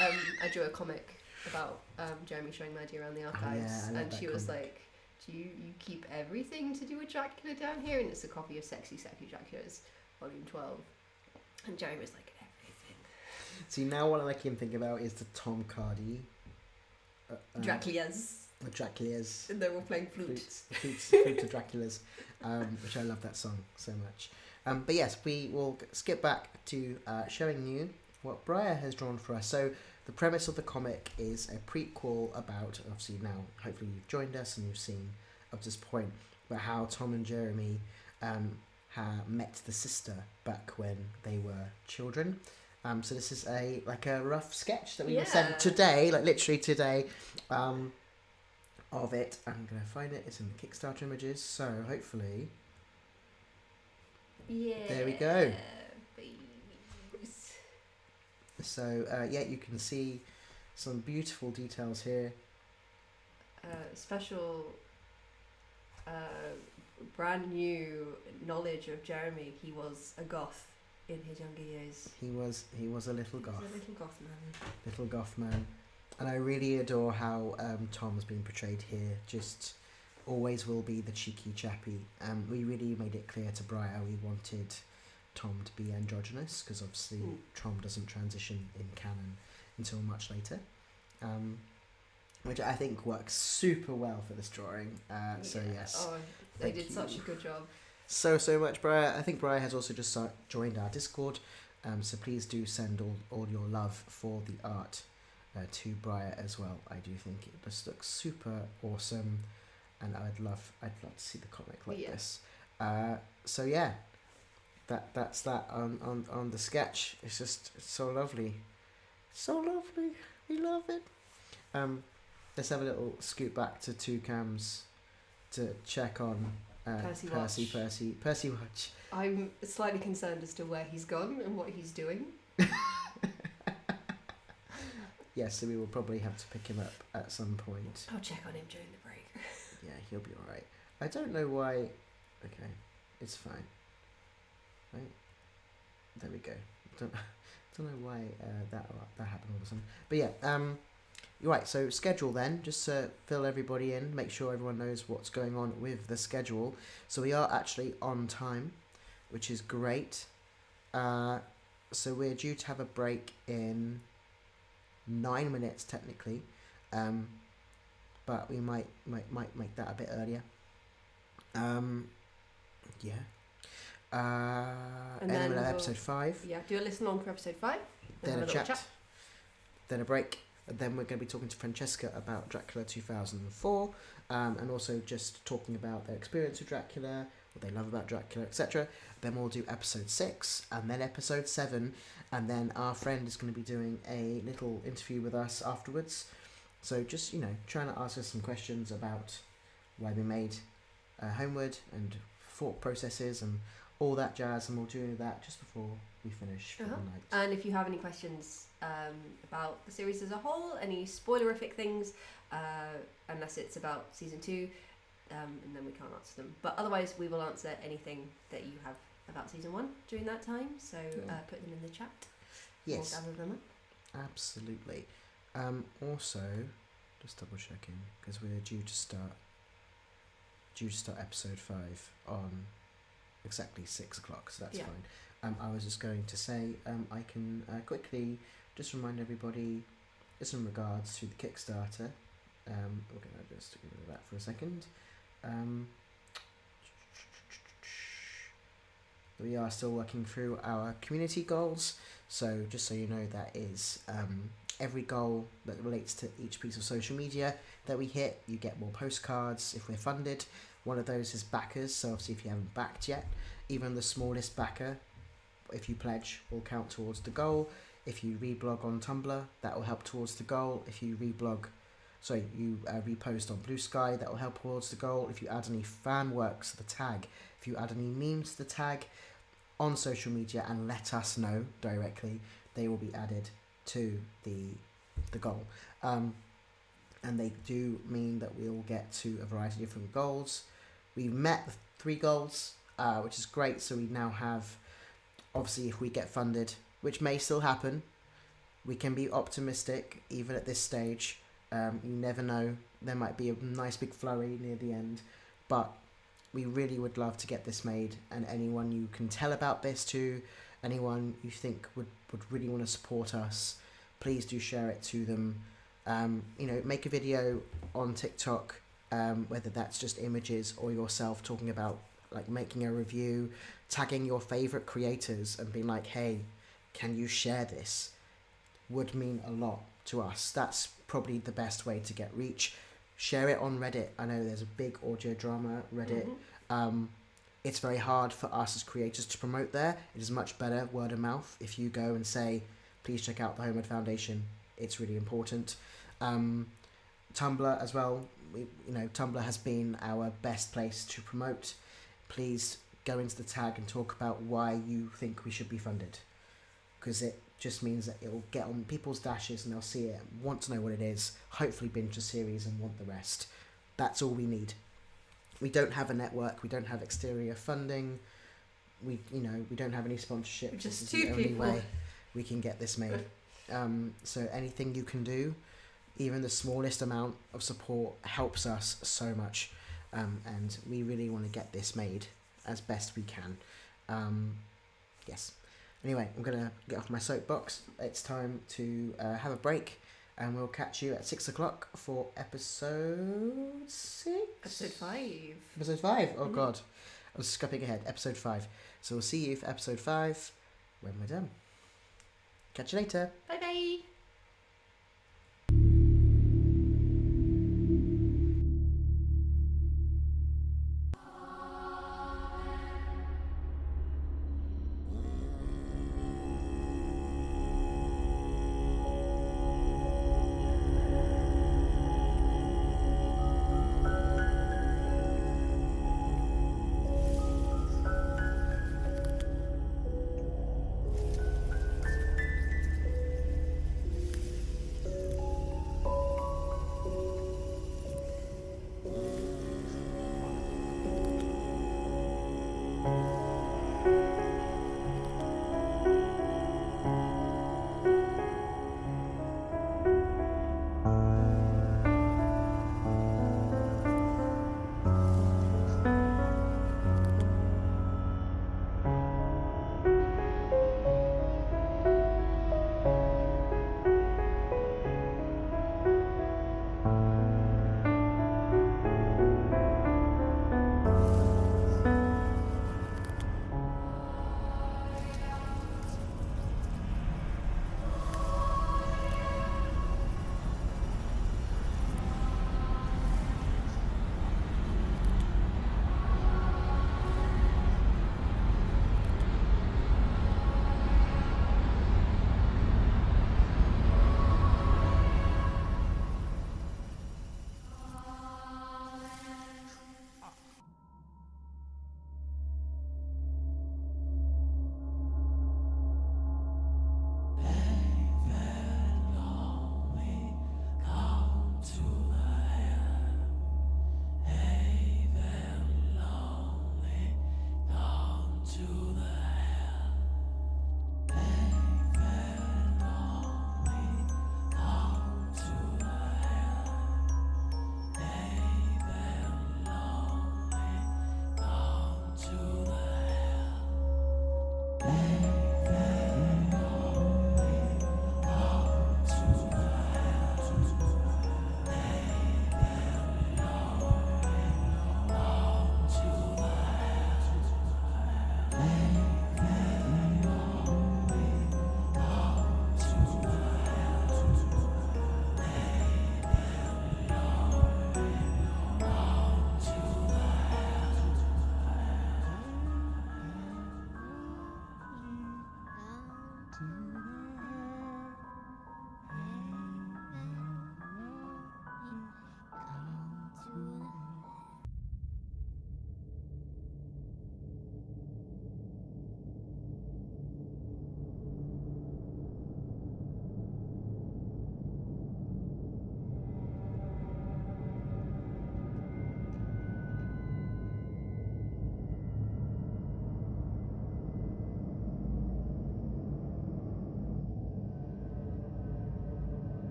I drew a comic about Jeremy showing Maddie around the archives, and she was like, do you keep everything to do with Dracula down here? And it's a copy of Sexy Dracula's volume 12. And Jeremy was like, everything. See, now what I can think about is the Tom Cardy. Draculas. Draculas. And they're all playing flute. Flute of Draculas, which I love that song so much. But yes, we will skip back to showing you what Briar has drawn for us. So the premise of the comic is a prequel about, obviously now, hopefully you've joined us and you've seen up to this point, about how Tom and Jeremy met the sister back when they were children. So this is a rough sketch that we will send today, like literally today, of it. I'm going to find it. It's in the Kickstarter images, so hopefully... Yeah. There we go. Please. So, you can see some beautiful details here. Special, brand new knowledge of Jeremy. He was a goth in his younger years. He was a little goth. He was a little goth man. Little goth man. And I really adore how Tom's been portrayed here. Just always will be the cheeky chappy. We really made it clear to Briar we wanted Tom to be androgynous, because obviously Tom doesn't transition in canon until much later. Which I think works super well for this drawing. So yes. Oh, they did such a good job. So much, Briar. I think Briar has also just joined our Discord. So please do send all your love for the art to Briar as well. I do think it just looks super awesome. and I'd love to see the comic like this. So yeah, that's that on the sketch. It's so lovely, so lovely. We love it. Let's have a little scoot back to two cams to check on Percy Watch. I'm slightly concerned as to where he's gone and what he's doing. Yes, so we will probably have to pick him up at some point. I'll check on him during the break. Yeah, he'll be alright. I don't know why... Okay, it's fine. Right? There we go. Don't know why that happened all of a sudden. But yeah, you're right, so schedule then, just to fill everybody in, make sure everyone knows what's going on with the schedule. So we are actually on time, which is great. So we're due to have a break in 9 minutes technically, but we might make that a bit earlier. Yeah. And then we'll have episode 5. Yeah, do a listen along for episode 5. Then a chat. Then a break. And then we're going to be talking to Francesca about Dracula 2004, and also just talking about their experience with Dracula, what they love about Dracula, etc. Then we'll do episode 6, and then episode 7, and then our friend is going to be doing a little interview with us afterwards. So just, trying to ask us some questions about why we made Holmwood and thought processes and all that jazz, and we'll do that just before we finish for the night. And if you have any questions about the series as a whole, any spoilerific things, unless it's about season 2, and then we can't answer them. But otherwise, we will answer anything that you have about season 1 during that time. So put them in the chat. Yes. We'll gather them up. Absolutely. Also, just double checking because we're due to start episode 5 on exactly 6 o'clock, so that's fine. I was just going to say I can quickly just remind everybody just in regards to the Kickstarter. We're going to just get rid of that for a second. We are still working through our community goals, so just so you know, that is every goal that relates to each piece of social media that we hit, you get more postcards if we're funded. One of those is backers, so obviously if you haven't backed yet, even the smallest backer, if you pledge, will count towards the goal. If you reblog on Tumblr, that will help towards the goal. If you repost on Blue Sky, that will help towards the goal. If you add any fan works to the tag, if you add any memes to the tag on social media and let us know directly, they will be added to the goal. And they do mean that we will get to a variety of different goals. We've met the 3 goals, which is great. So we now have, obviously, if we get funded, which may still happen, we can be optimistic even at this stage. You never know, there might be a nice big flurry near the end, but we really would love to get this made, and anyone you can tell about this to, anyone you think would really want to support us, please do share it to them. Make a video on TikTok, whether that's just images or yourself talking about like making a review, tagging your favorite creators and being like, hey, can you share this? Would mean a lot to us. That's probably the best way to get reach. Share it on Reddit. I know there's a big audio drama Reddit. It's very hard for us as creators to promote there. It is much better word of mouth. If you go and say, please check out the Holmwood Foundation, it's really important. Tumblr as well. Tumblr has been our best place to promote. Please go into the tag and talk about why you think we should be funded, because it just means that it will get on people's dashes and they'll see it, want to know what it is, hopefully binge the series and want the rest. That's all we need. We don't have a network, we don't have exterior funding, we don't have any sponsorship. Just this is 2 the only people. way we can get this made. So anything you can do, even the smallest amount of support, helps us so much, and we really want to get this made as best we can. Yes. Anyway, I'm going to get off my soapbox. It's time to have a break, and we'll catch you at 6 o'clock for episode 6? Episode 5. Episode 5? Oh God. I was skipping ahead. Episode 5. So we'll see you for episode 5 when we're done. Catch you later. Bye-bye.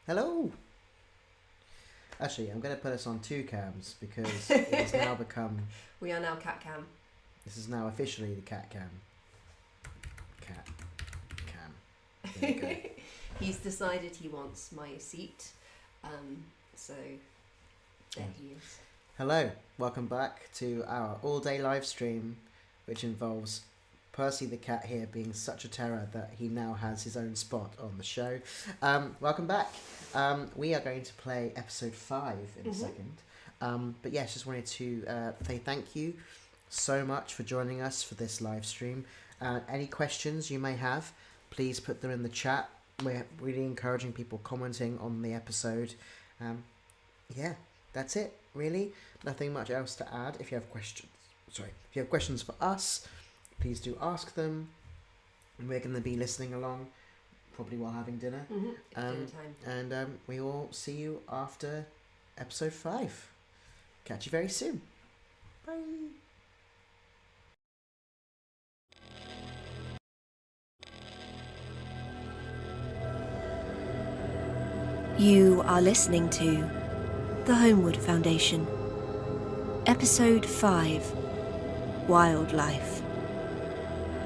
Hello. Actually, I'm going to put us on 2 cams because it has now become... We are now cat cam. This is now officially the cat cam. Cat cam. There we go. He's decided he wants my seat. So there he is. Hello, welcome back to our all-day live stream, which involves Percy the cat here being such a terror that he now has his own spot on the show. Welcome back. We are going to play episode 5 in a second. But yes, just wanted to say thank you so much for joining us for this live stream. Any questions you may have, please put them in the chat. We're really encouraging people commenting on the episode. Yeah, that's it, really. Nothing much else to add. If you have questions, if you have questions for us, please do ask them. We're going to be listening along, probably while having dinner. Dinner time. And we will see you after episode 5. Catch you very soon. Bye. You are listening to the Holmwood Foundation, Episode 5, Wildlife.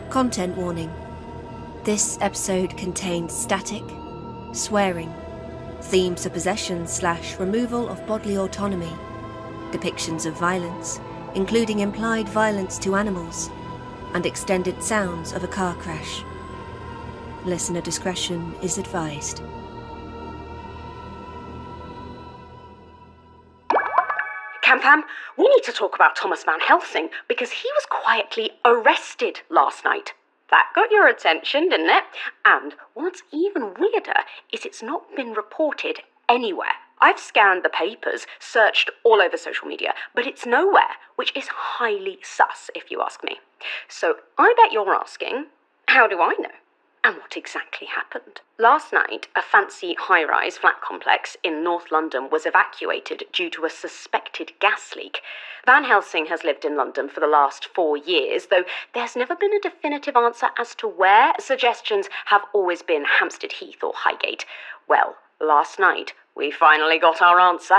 Content warning. This episode contains static, swearing, themes of possession/removal of bodily autonomy, depictions of violence, including implied violence to animals, and extended sounds of a car crash. Listener discretion is advised. Cam, we need to talk about Thomas Van Helsing because he was quietly arrested last night. That got your attention, didn't it? And what's even weirder is it's not been reported anywhere. I've scanned the papers, searched all over social media, but it's nowhere, which is highly sus, if you ask me. So I bet you're asking, how do I know? And what exactly happened? Last night, a fancy high-rise flat complex in North London was evacuated due to a suspected gas leak. Van Helsing has lived in London for the last 4 years, though there's never been a definitive answer as to where. Suggestions have always been Hampstead Heath or Highgate. Well, last night, we finally got our answer.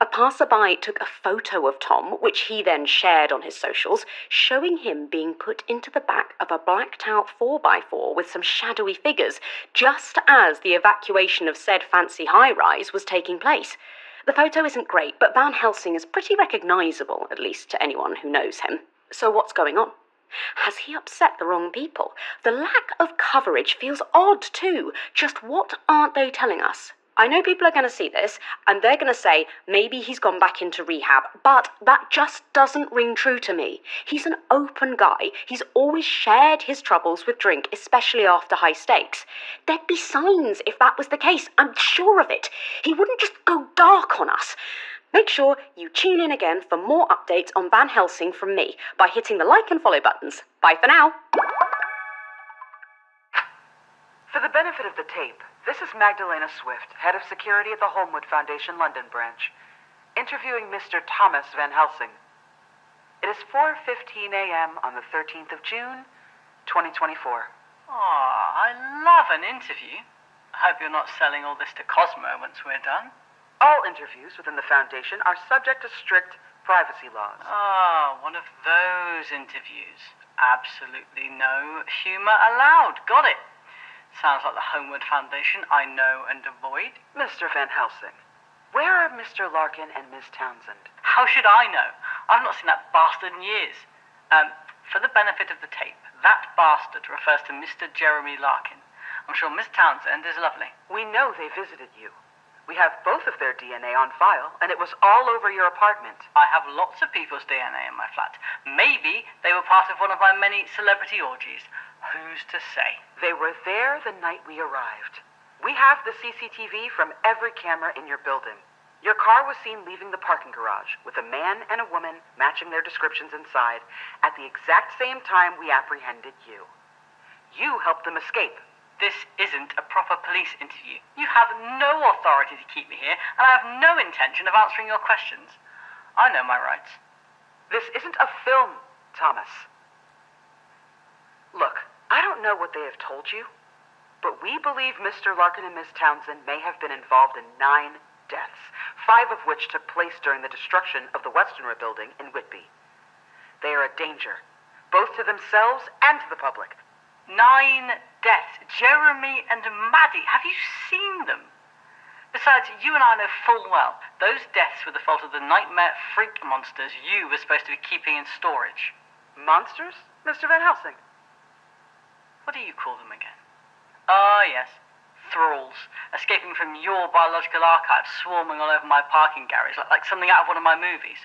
A passerby took a photo of Tom, which he then shared on his socials, showing him being put into the back of a blacked-out 4x4 with some shadowy figures, just as the evacuation of said fancy high-rise was taking place. The photo isn't great, but Van Helsing is pretty recognisable, at least to anyone who knows him. So what's going on? Has he upset the wrong people? The lack of coverage feels odd too. Just what aren't they telling us? I know people are going to see this, and they're going to say, maybe he's gone back into rehab, but that just doesn't ring true to me. He's an open guy. He's always shared his troubles with drink, especially after high stakes. There'd be signs if that was the case. I'm sure of it. He wouldn't just go dark on us. Make sure you tune in again for more updates on Van Helsing from me by hitting the like and follow buttons. Bye for now. For the benefit of the tape, this is Magdalena Swift, Head of Security at the Holmwood Foundation London branch, interviewing Mr. Thomas Van Helsing. It is 4:15 a.m. on the 13th of June, 2024. Oh, I love an interview. I hope you're not selling all this to Cosmo once we're done. All interviews within the Foundation are subject to strict privacy laws. Oh, one of those interviews. Absolutely no humour allowed. Got it. Sounds like the Holmwood Foundation I know and avoid. Mr. Van Helsing, where are Mr. Larkin and Miss Townsend? How should I know? I've not seen that bastard in years. For the benefit of the tape, that bastard refers to Mr. Jeremy Larkin. I'm sure Miss Townsend is lovely. We know they visited you. We have both of their DNA on file, and it was all over your apartment. I have lots of people's DNA in my flat. Maybe they were part of one of my many celebrity orgies. Who's to say? They were there the night we arrived. We have the CCTV from every camera in your building. Your car was seen leaving the parking garage with a man and a woman matching their descriptions inside at the exact same time we apprehended you. You helped them escape. This isn't a proper police interview. You have no authority to keep me here, and I have no intention of answering your questions. I know my rights. This isn't a film, Thomas. Look, I don't know what they have told you, but we believe Mr. Larkin and Miss Townsend may have been involved in 9 deaths, 5 of which took place during the destruction of the Westenra building in Whitby. They are a danger, both to themselves and to the public. 9 deaths. Jeremy and Maddie, have you seen them? Besides, you and I know full well those deaths were the fault of the nightmare freak monsters you were supposed to be keeping in storage. Monsters, Mr. Van Helsing? What do you call them again? Ah, yes. Thralls, escaping from your biological archive, swarming all over my parking garage like something out of one of my movies.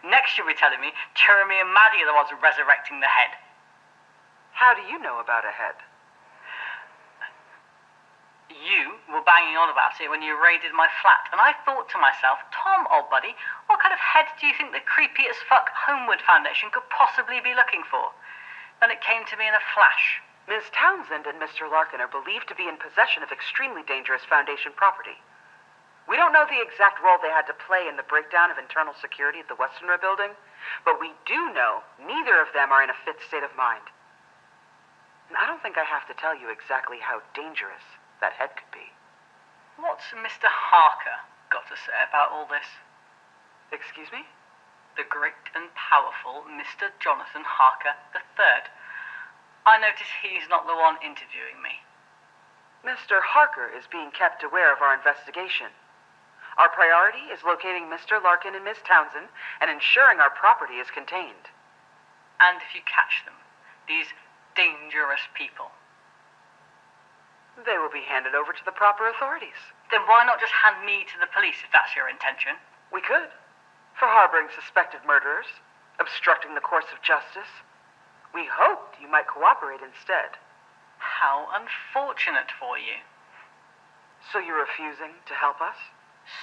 Next you'll be telling me Jeremy and Maddie are the ones resurrecting the head. How do you know about a head? You were banging on about it when you raided my flat, and I thought to myself, Tom, old buddy, what kind of head do you think the creepy as fuck Holmwood Foundation could possibly be looking for? Then it came to me in a flash. Miss Townsend and Mr. Larkin are believed to be in possession of extremely dangerous Foundation property. We don't know the exact role they had to play in the breakdown of internal security at the Westenra building, but we do know neither of them are in a fit state of mind. And I don't think I have to tell you exactly how dangerous that head could be. What's Mr. Harker got to say about all this? Excuse me? The great and powerful Mr. Jonathan Harker III. I notice he's not the one interviewing me. Mr. Harker is being kept aware of our investigation. Our priority is locating Mr. Larkin and Miss Townsend and ensuring our property is contained. And if you catch them, these dangerous people, they will be handed over to the proper authorities. Then why not just hand me to the police if that's your intention? We could. For harboring suspected murderers, obstructing the course of justice. We hoped you might cooperate instead. How unfortunate for you. So you're refusing to help us?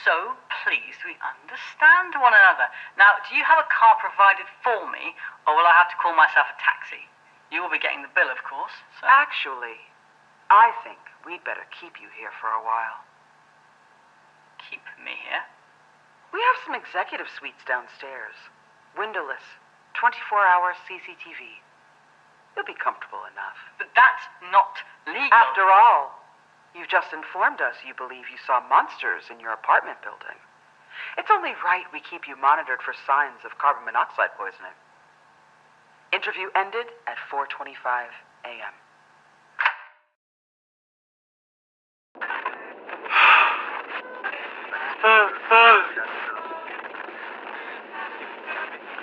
So pleased we understand one another. Now, do you have a car provided for me, or will I have to call myself a taxi? You will be getting the bill, of course. So. Actually, I think we'd better keep you here for a while. Keep me here? We have some executive suites downstairs. Windowless, 24-hour CCTV. You'll be comfortable enough. But that's not legal. After all, you've just informed us you believe you saw monsters in your apartment building. It's only right we keep you monitored for signs of carbon monoxide poisoning. Interview ended at 4:25 a.m.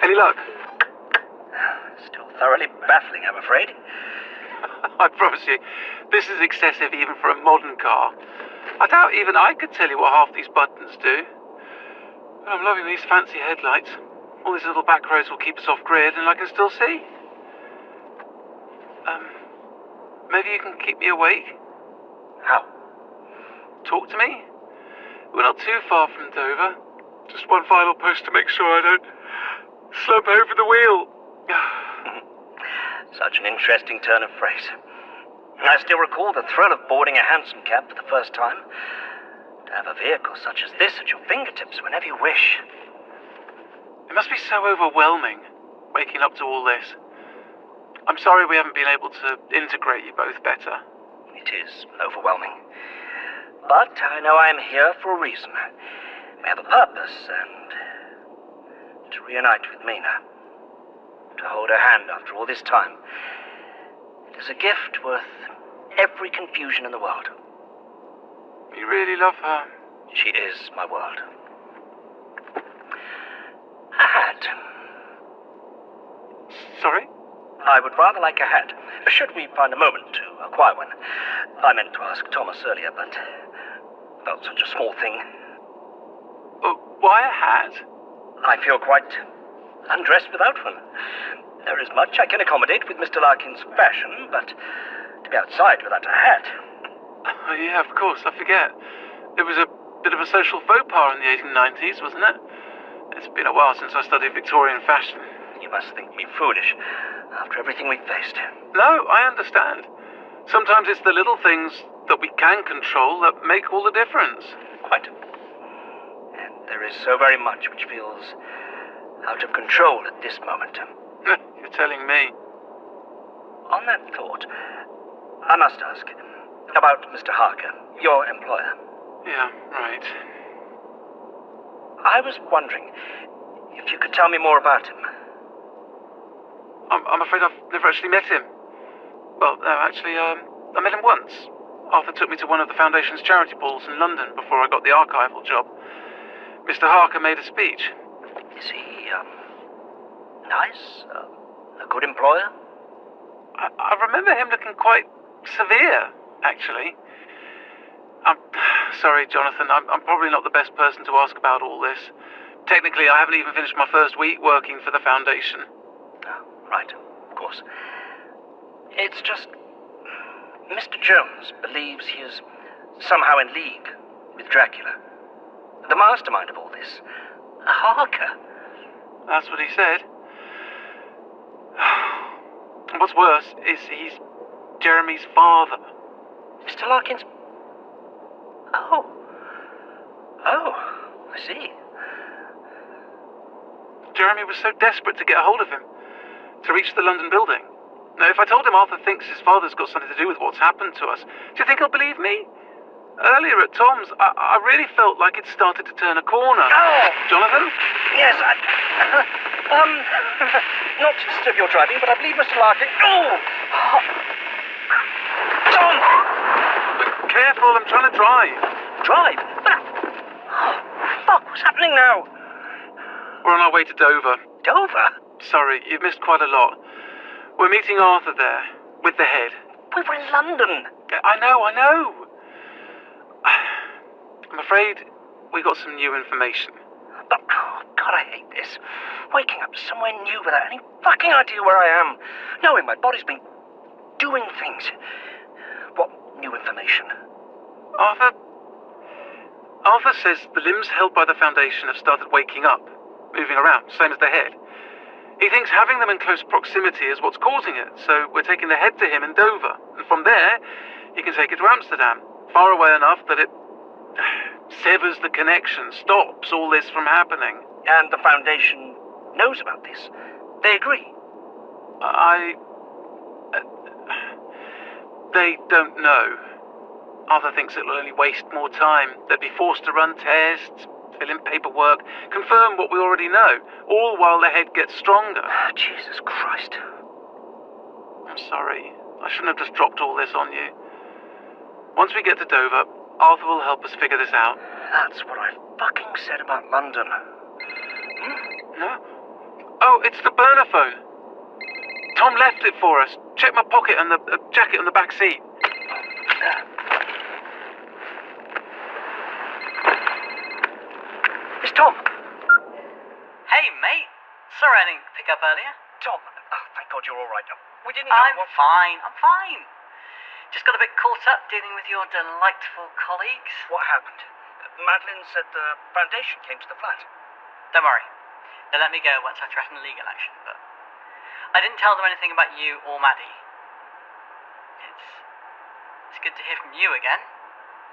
Any luck? Still thoroughly baffling, I'm afraid. I promise you, this is excessive even for a modern car. I doubt even I could tell you what half these buttons do. But I'm loving these fancy headlights. All these little back roads will keep us off grid, and I can still see. Maybe you can keep me awake? How? Talk to me? We're not too far from Dover. Just one final push to make sure I don't slump over the wheel. Such an interesting turn of phrase. I still recall the thrill of boarding a hansom cab for the first time. To have a vehicle such as this at your fingertips whenever you wish. It must be so overwhelming, waking up to all this. I'm sorry we haven't been able to integrate you both better. It is overwhelming. But I know I am here for a reason. We have a purpose, and to reunite with Mina. To hold her hand after all this time. It is a gift worth every confusion in the world. You really love her. She is my world. A hat. Sorry? I would rather like a hat. Should we find a moment to acquire one? I meant to ask Thomas earlier, but about such a small thing. Why a hat? I feel quite undressed without one. There is much I can accommodate with Mr. Larkin's fashion, but to be outside without a hat... Oh, yeah, of course, I forget. It was a bit of a social faux pas in the 1890s, wasn't it? It's been a while since I studied Victorian fashion. You must think me foolish, after everything we've faced. No, I understand. Sometimes it's the little things that we can control that make all the difference. Quite. And there is so very much which feels out of control at this moment. You're telling me. On that thought, I must ask about Mr. Harker, your employer. Yeah, right. I was wondering if you could tell me more about him. I'm afraid I've never actually met him. Well, no, actually, I met him once. Arthur took me to one of the Foundation's charity balls in London before I got the archival job. Mr. Harker made a speech. Is he, nice? A good employer? I remember him looking quite severe, actually. I'm sorry, Jonathan, I'm probably not the best person to ask about all this. Technically, I haven't even finished my first week working for the Foundation. Oh, right, of course. It's just... Mr. Jones believes he is somehow in league with Dracula. The mastermind of all this. Harker. That's what he said. And what's worse is he's Jeremy's father. Mr. Larkins? Oh, I see. Jeremy was so desperate to get a hold of him, to reach the London building. Now, if I told him Arthur thinks his father's got something to do with what's happened to us, do you think he'll believe me? Earlier at Tom's, I really felt like it started to turn a corner. Oh! Jonathan? Yes, not to disturb your driving, but I believe Mr. Larkin... Oh! Tom! Careful, I'm trying to drive. Drive? But... Oh, fuck, what's happening now? We're on our way to Dover. Dover? Sorry, you've missed quite a lot. We're meeting Arthur there, with the head. We were in London. I know. I'm afraid we got some new information. But, oh, God, I hate this. Waking up somewhere new without any fucking idea where I am. Knowing my body's been doing things. What new information? Arthur says the limbs held by the Foundation have started waking up, moving around, same as the head. He thinks having them in close proximity is what's causing it, so we're taking the head to him in Dover. And from there, he can take it to Amsterdam, far away enough that it severs the connection, stops all this from happening. And the Foundation knows about this? They agree? They don't know. Arthur thinks it'll only waste more time. They'd be forced to run tests, fill in paperwork, confirm what we already know, all while the head gets stronger. Jesus Christ. I'm sorry. I shouldn't have just dropped all this on you. Once we get to Dover, Arthur will help us figure this out. That's what I fucking said about London. No? Oh, it's the burner phone. Tom left it for us. Check my pocket and the jacket on the back seat. It's Tom. Hey, mate. Sorry I didn't pick up earlier. Tom, thank God you're all right. We didn't know I'm fine. Just got a bit caught up dealing with your delightful colleagues. What happened? Madeline said the Foundation came to the flat. Don't worry. They let me go once I threatened legal action, but I didn't tell them anything about you or Maddie. It's good to hear from you again.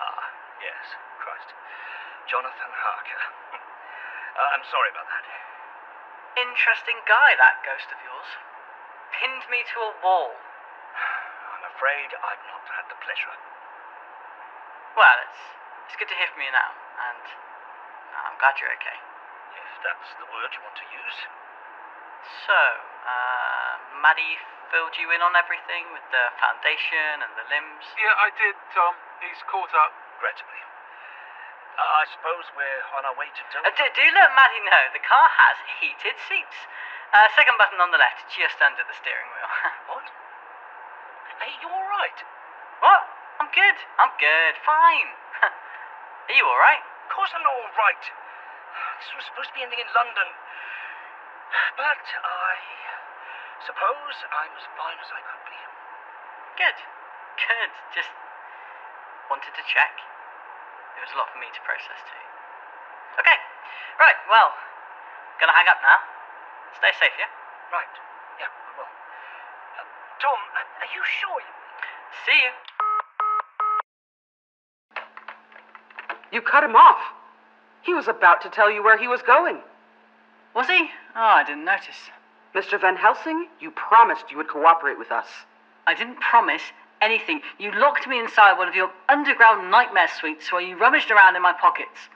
Ah, yes. Christ. Jonathan Harker. I'm sorry about that. Interesting guy, that ghost of yours. Pinned me to a wall. I'm afraid I've not had the pleasure. Well, it's good to hear from you now, and I'm glad you're okay. If that's the word you want to use. So, Maddie filled you in on everything with the Foundation and the limbs? Yeah, I did, Tom. He's caught up. Regrettably. I suppose we're on our way to Dover. Do let Maddie know the car has heated seats. Second button on the left, just under the steering wheel. What? Hey, you all right? What? I'm good. Fine. Are you all right? Of course I'm not all right. This was supposed to be ending in London. But I suppose I'm as fine as I could be. Good. Just wanted to check. There was a lot for me to process too. Okay. Right, well, gonna hang up now. Stay safe, yeah? Right. Yeah, I will. Tom, are you sure you... See you. You cut him off. He was about to tell you where he was going. Was he? Oh, I didn't notice. Mr. Van Helsing, you promised you would cooperate with us. I didn't promise anything. You locked me inside one of your underground nightmare suites where you rummaged around in my pockets.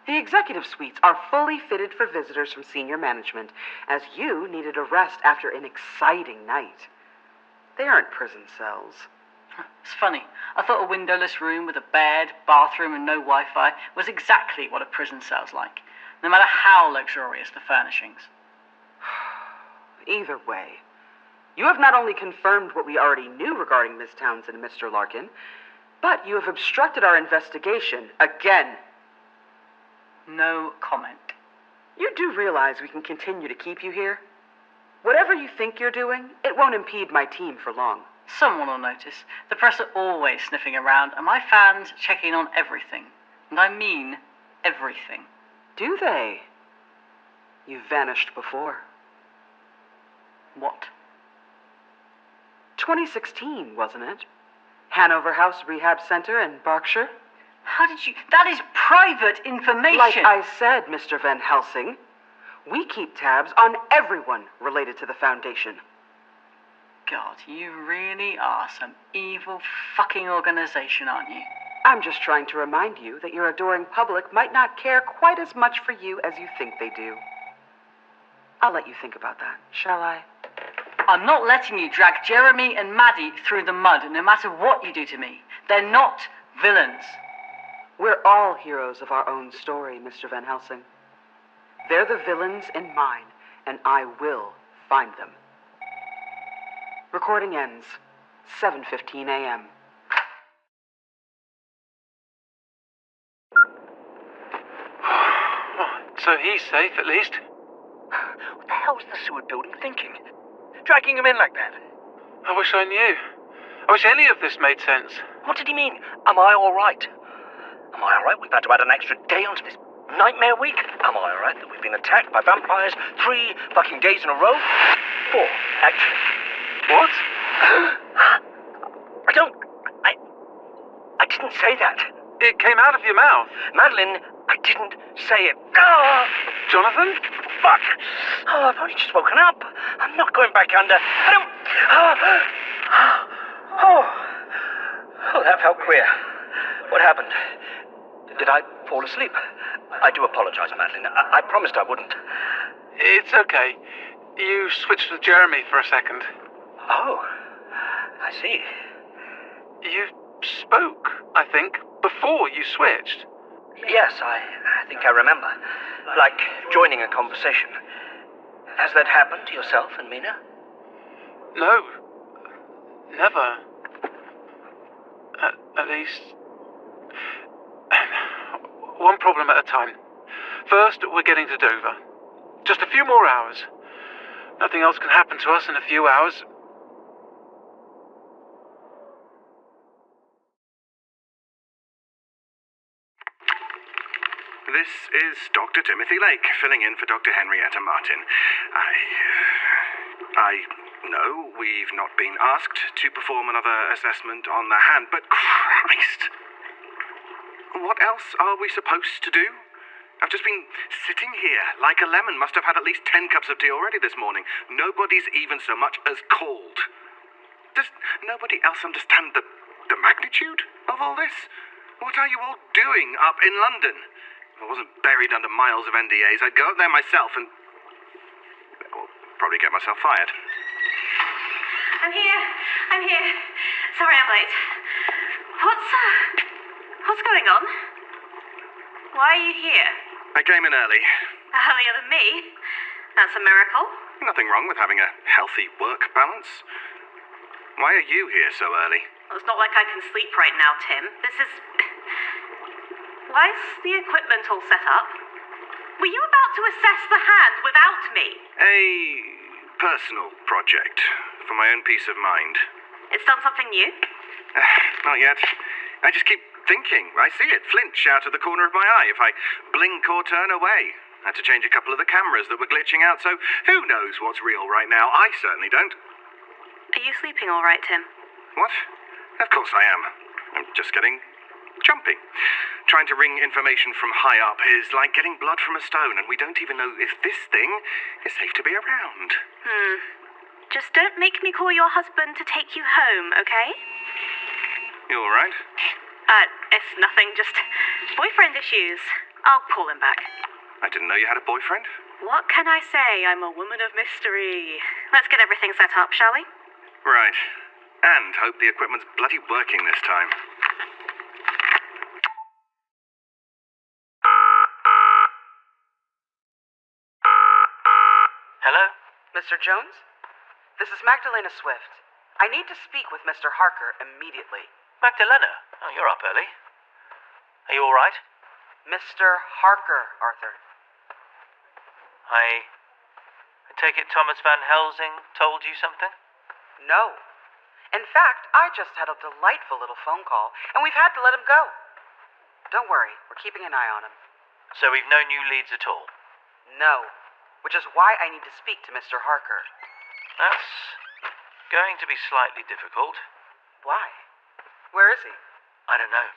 The executive suites are fully fitted for visitors from senior management, as you needed a rest after an exciting night. They aren't prison cells. It's funny. I thought a windowless room with a bed, bathroom, and no Wi-Fi was exactly what a prison cell's like, no matter how luxurious the furnishings. Either way, you have not only confirmed what we already knew regarding Miss Townsend and Mr. Larkin, but you have obstructed our investigation again. No comment. You do realize we can continue to keep you here? Whatever you think you're doing, it won't impede my team for long. Someone will notice. The press are always sniffing around, and my fans checking on everything. And I mean everything. Do they? You've vanished before. What? 2016, wasn't it? Hanover House Rehab Center in Berkshire? How did you... That is private information! Like I said, Mr. Van Helsing, we keep tabs on everyone related to the Foundation. God, you really are some evil fucking organization, aren't you? I'm just trying to remind you that your adoring public might not care quite as much for you as you think they do. I'll let you think about that, shall I? I'm not letting you drag Jeremy and Maddie through the mud, no matter what you do to me. They're not villains. We're all heroes of our own story, Mr. Van Helsing. They're the villains in mine, and I will find them. Recording ends 7:15 a.m. So he's safe, at least. What the hell's the Seward building thinking? Dragging him in like that? I wish I knew. I wish any of this made sense. What did he mean? Am I all right? Am I all right? We've had to add an extra day onto this nightmare week. Am I all right that we've been attacked by vampires 3 fucking days in a row? 4, actually. What? I didn't say that. It came out of your mouth. Madeline, I didn't say it. Ah! Jonathan? Fuck! Oh, I've only just woken up. I'm not going back under. I don't... Oh, that felt queer. What happened? Did I fall asleep? I do apologize, Madeline. I promised I wouldn't. It's okay. You switched with Jeremy for a second. Oh, I see. You spoke, I think, before you switched. Yes, I think I remember. Like joining a conversation. Has that happened to yourself and Mina? No. Never. At least... one problem at a time. First, we're getting to Dover. Just a few more hours. Nothing else can happen to us in a few hours. This is Dr. Timothy Lake, filling in for Dr. Henrietta Martin. I know we've not been asked to perform another assessment on the hand, but Christ! What else are we supposed to do? I've just been sitting here like a lemon. Must have had at least 10 cups of tea already this morning. Nobody's even so much as called. Does nobody else understand the magnitude of all this? What are you all doing up in London? If I wasn't buried under miles of NDAs, I'd go up there myself and... well, probably get myself fired. I'm here. Sorry I'm late. What's going on? Why are you here? I came in early. Earlier than me? That's a miracle. Nothing wrong with having a healthy work balance. Why are you here so early? Well, it's not like I can sleep right now, Tim. This is... Why is the equipment all set up? Were you about to assess the hand without me? A personal project for my own peace of mind. It's done something new? Not yet. I just keep thinking. I see it flinch out of the corner of my eye if I blink or turn away. I had to change a couple of the cameras that were glitching out, so who knows what's real right now? I certainly don't. Are you sleeping all right, Tim? What? Of course I am. I'm just getting jumpy. Trying to wring information from high up is like getting blood from a stone, and we don't even know if this thing is safe to be around. Just don't make me call your husband to take you home, okay? You alright? It's nothing, just boyfriend issues. I'll call him back. I didn't know you had a boyfriend. What can I say? I'm a woman of mystery. Let's get everything set up, shall we? Right. And hope the equipment's bloody working this time. Hello? Mr. Jones? This is Magdalena Swift. I need to speak with Mr. Harker immediately. Magdalena? Oh, you're up early. Are you alright? Mr. Harker, Arthur. I take it Thomas Van Helsing told you something? No. In fact, I just had a delightful little phone call, and we've had to let him go. Don't worry, we're keeping an eye on him. So we've no new leads at all? No. Which is why I need to speak to Mr. Harker. That's going to be slightly difficult. Why? Where is he? I don't know.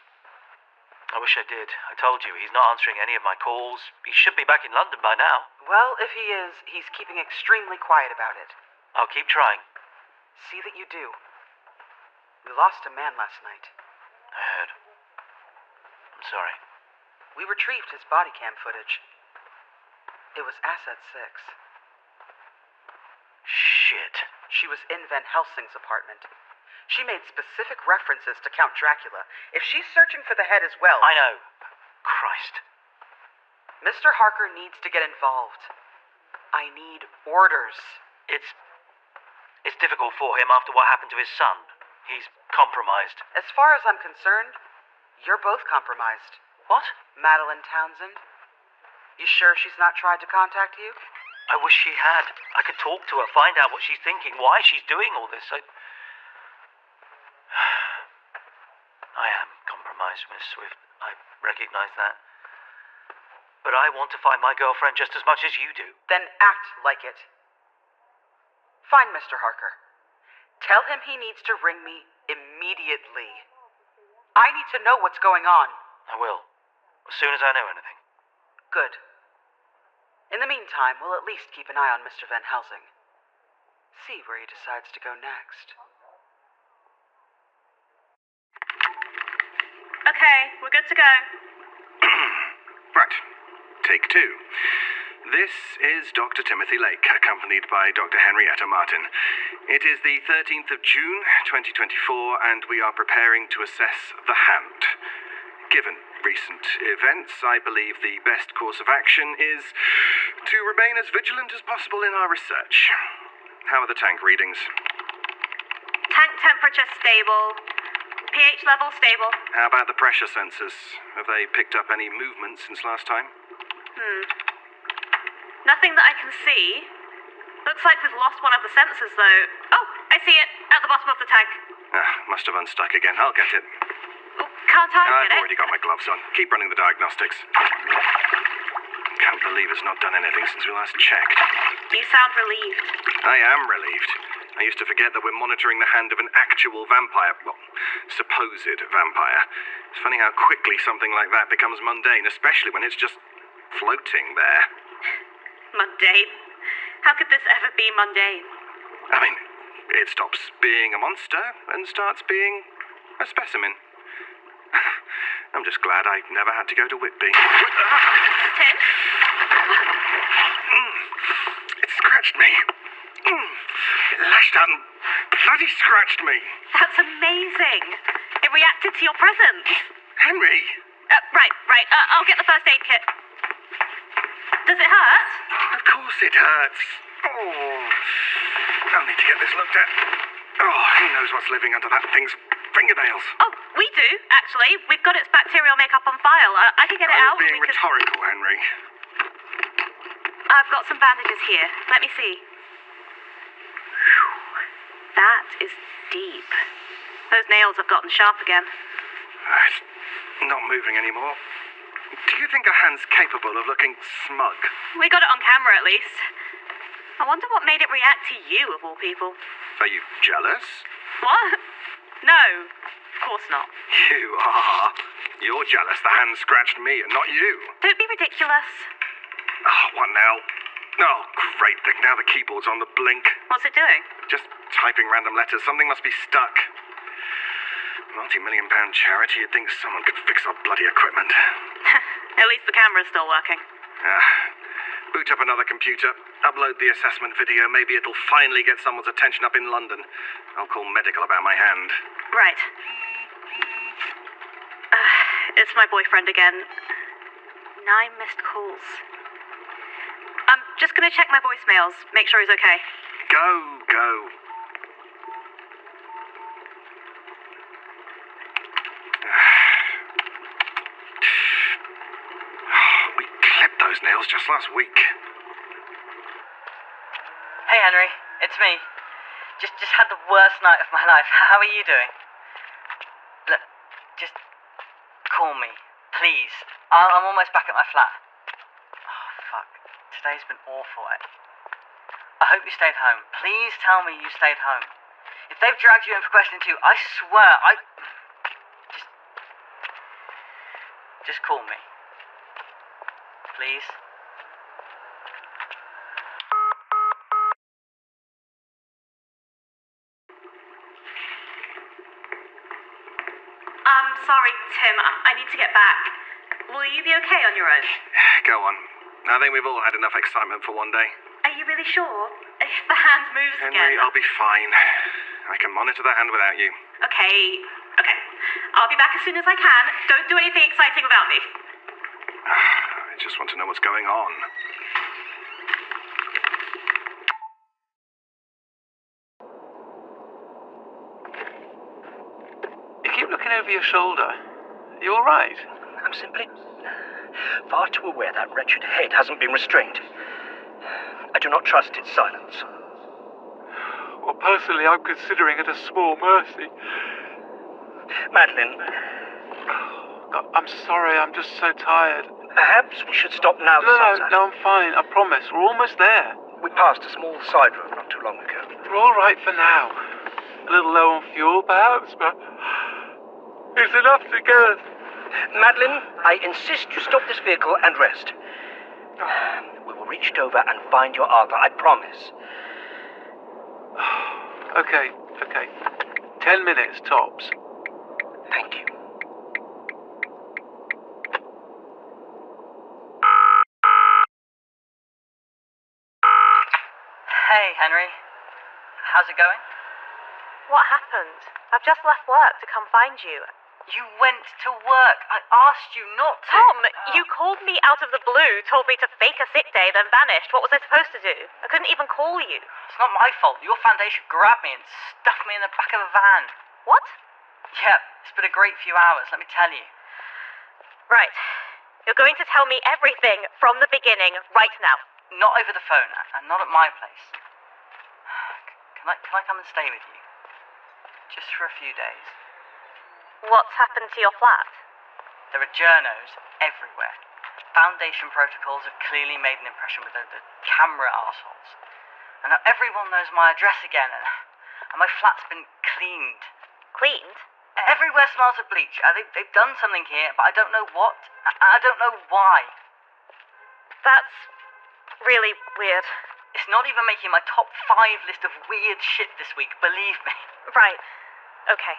I wish I did. I told you, he's not answering any of my calls. He should be back in London by now. Well, if he is, he's keeping extremely quiet about it. I'll keep trying. See that you do. We lost a man last night. I heard. I'm sorry. We retrieved his body cam footage. It was Asset 6. Shit. She was in Van Helsing's apartment. She made specific references to Count Dracula. If she's searching for the head as well... I know. Christ. Mr. Harker needs to get involved. I need orders. It's difficult for him after what happened to his son. He's compromised. As far as I'm concerned, you're both compromised. What? Madeline Townsend. You sure she's not tried to contact you? I wish she had. I could talk to her, find out what she's thinking, why she's doing all this. I am compromised, Miss Swift. I recognize that. But I want to find my girlfriend just as much as you do. Then act like it. Find Mr. Harker. Tell him he needs to ring me immediately. I need to know what's going on. I will. As soon as I know anything. Good. In the meantime, we'll at least keep an eye on Mr. Van Helsing. See where he decides to go next. Okay, we're good to go. Right. Take 2. This is Dr. Timothy Lake, accompanied by Dr. Henrietta Martin. It is the 13th of June, 2024, and we are preparing to assess the hand. Given recent events, I believe the best course of action is to remain as vigilant as possible in our research. How are the tank readings? Tank temperature stable. pH level stable. How about the pressure sensors? Have they picked up any movement since last time? Nothing that I can see. Looks like we've lost one of the sensors, though. Oh, I see it. At the bottom of the tank. Must have unstuck again. I'll get it. Can't I I've get it? already got my gloves on. Keep running the diagnostics. Can't believe it's not done anything since we last checked. You sound relieved. I am relieved. I used to forget that we're monitoring the hand of an actual vampire. Well, supposed vampire. It's funny how quickly something like that becomes mundane, especially when it's just floating there. Mundane? How could this ever be mundane? I mean, it stops being a monster and starts being a specimen. I'm just glad I never had to go to Whitby. Tim? It scratched me. It lashed out and bloody scratched me. That's amazing. It reacted to your presence. Henry! Right. I'll get the first aid kit. Does it hurt? Of course it hurts. Oh, I'll need to get this looked at. Oh, who knows what's living under that thing's fingernails? Oh, we do, actually. We've got its bacterial makeup on file. I can get it out. I was being rhetorical, Henry. I've got some bandages here. Let me see. Whew. That is deep. Those nails have gotten sharp again. It's not moving anymore. Do you think a hand's capable of looking smug? We got it on camera, at least. I wonder what made it react to you, of all people. Are you jealous? What? No, of course not. You are. You're jealous the hand scratched me and not you. Don't be ridiculous. Oh, what now? Oh, great. Now the keyboard's on the blink. What's it doing? Just typing random letters. Something must be stuck. Multi-million-pound charity. You'd think someone could fix our bloody equipment. At least the camera's still working. Boot up another computer. Upload the assessment video. Maybe it'll finally get someone's attention up in London. I'll call medical about my hand. Right. It's my boyfriend again. 9 missed calls. I'm just gonna check my voicemails, make sure he's okay. Go. We clipped those nails just last week. Hey Henry, it's me. Just had the worst night of my life. How are you doing? Look, just call me, please. I'm almost back at my flat. Oh, fuck. Today's been awful. I hope you stayed home. Please tell me you stayed home. If they've dragged you in for questioning too, I swear, Just call me. Please. I'm sorry, Tim. I need to get back. Will you be okay on your own? Go on. I think we've all had enough excitement for one day. Are you really sure? If the hand moves Henry, again... I'll be fine. I can monitor the hand without you. Okay. I'll be back as soon as I can. Don't do anything exciting without me. I just want to know what's going on. You keep looking over your shoulder. Are you all right? I'm simply far too aware that wretched head hasn't been restrained. I do not trust its silence. Well, personally, I'm considering it a small mercy. Madeline. God, I'm sorry, I'm just so tired. Perhaps we should stop now. No, I'm fine, I promise. We're almost there. We passed a small side road not too long ago. We're all right for now. A little low on fuel, perhaps, but it's enough to get us. Madeline, I insist you stop this vehicle and rest. We will reach over and find your Arthur, I promise. Okay. 10 minutes, tops. Thank you. Hey, Henry. How's it going? What happened? I've just left work to come find you. You went to work. I asked you not to. Tom, you called me out of the blue, told me to fake a sick day, then vanished. What was I supposed to do? I couldn't even call you. It's not my fault. Your foundation grabbed me and stuffed me in the back of a van. What? Yeah, it's been a great few hours, let me tell you. Right. You're going to tell me everything from the beginning right now. Not over the phone, and not at my place. Can I come and stay with you? Just for a few days. What's happened to your flat? There are journos everywhere. Foundation protocols have clearly made an impression with the camera arseholes. And now everyone knows my address again, and my flat's been cleaned. Cleaned? Everywhere smells of bleach. They've done something here, but I don't know what. I don't know why. That's really weird. It's not even making my top 5 list of weird shit this week, believe me. Right. Okay.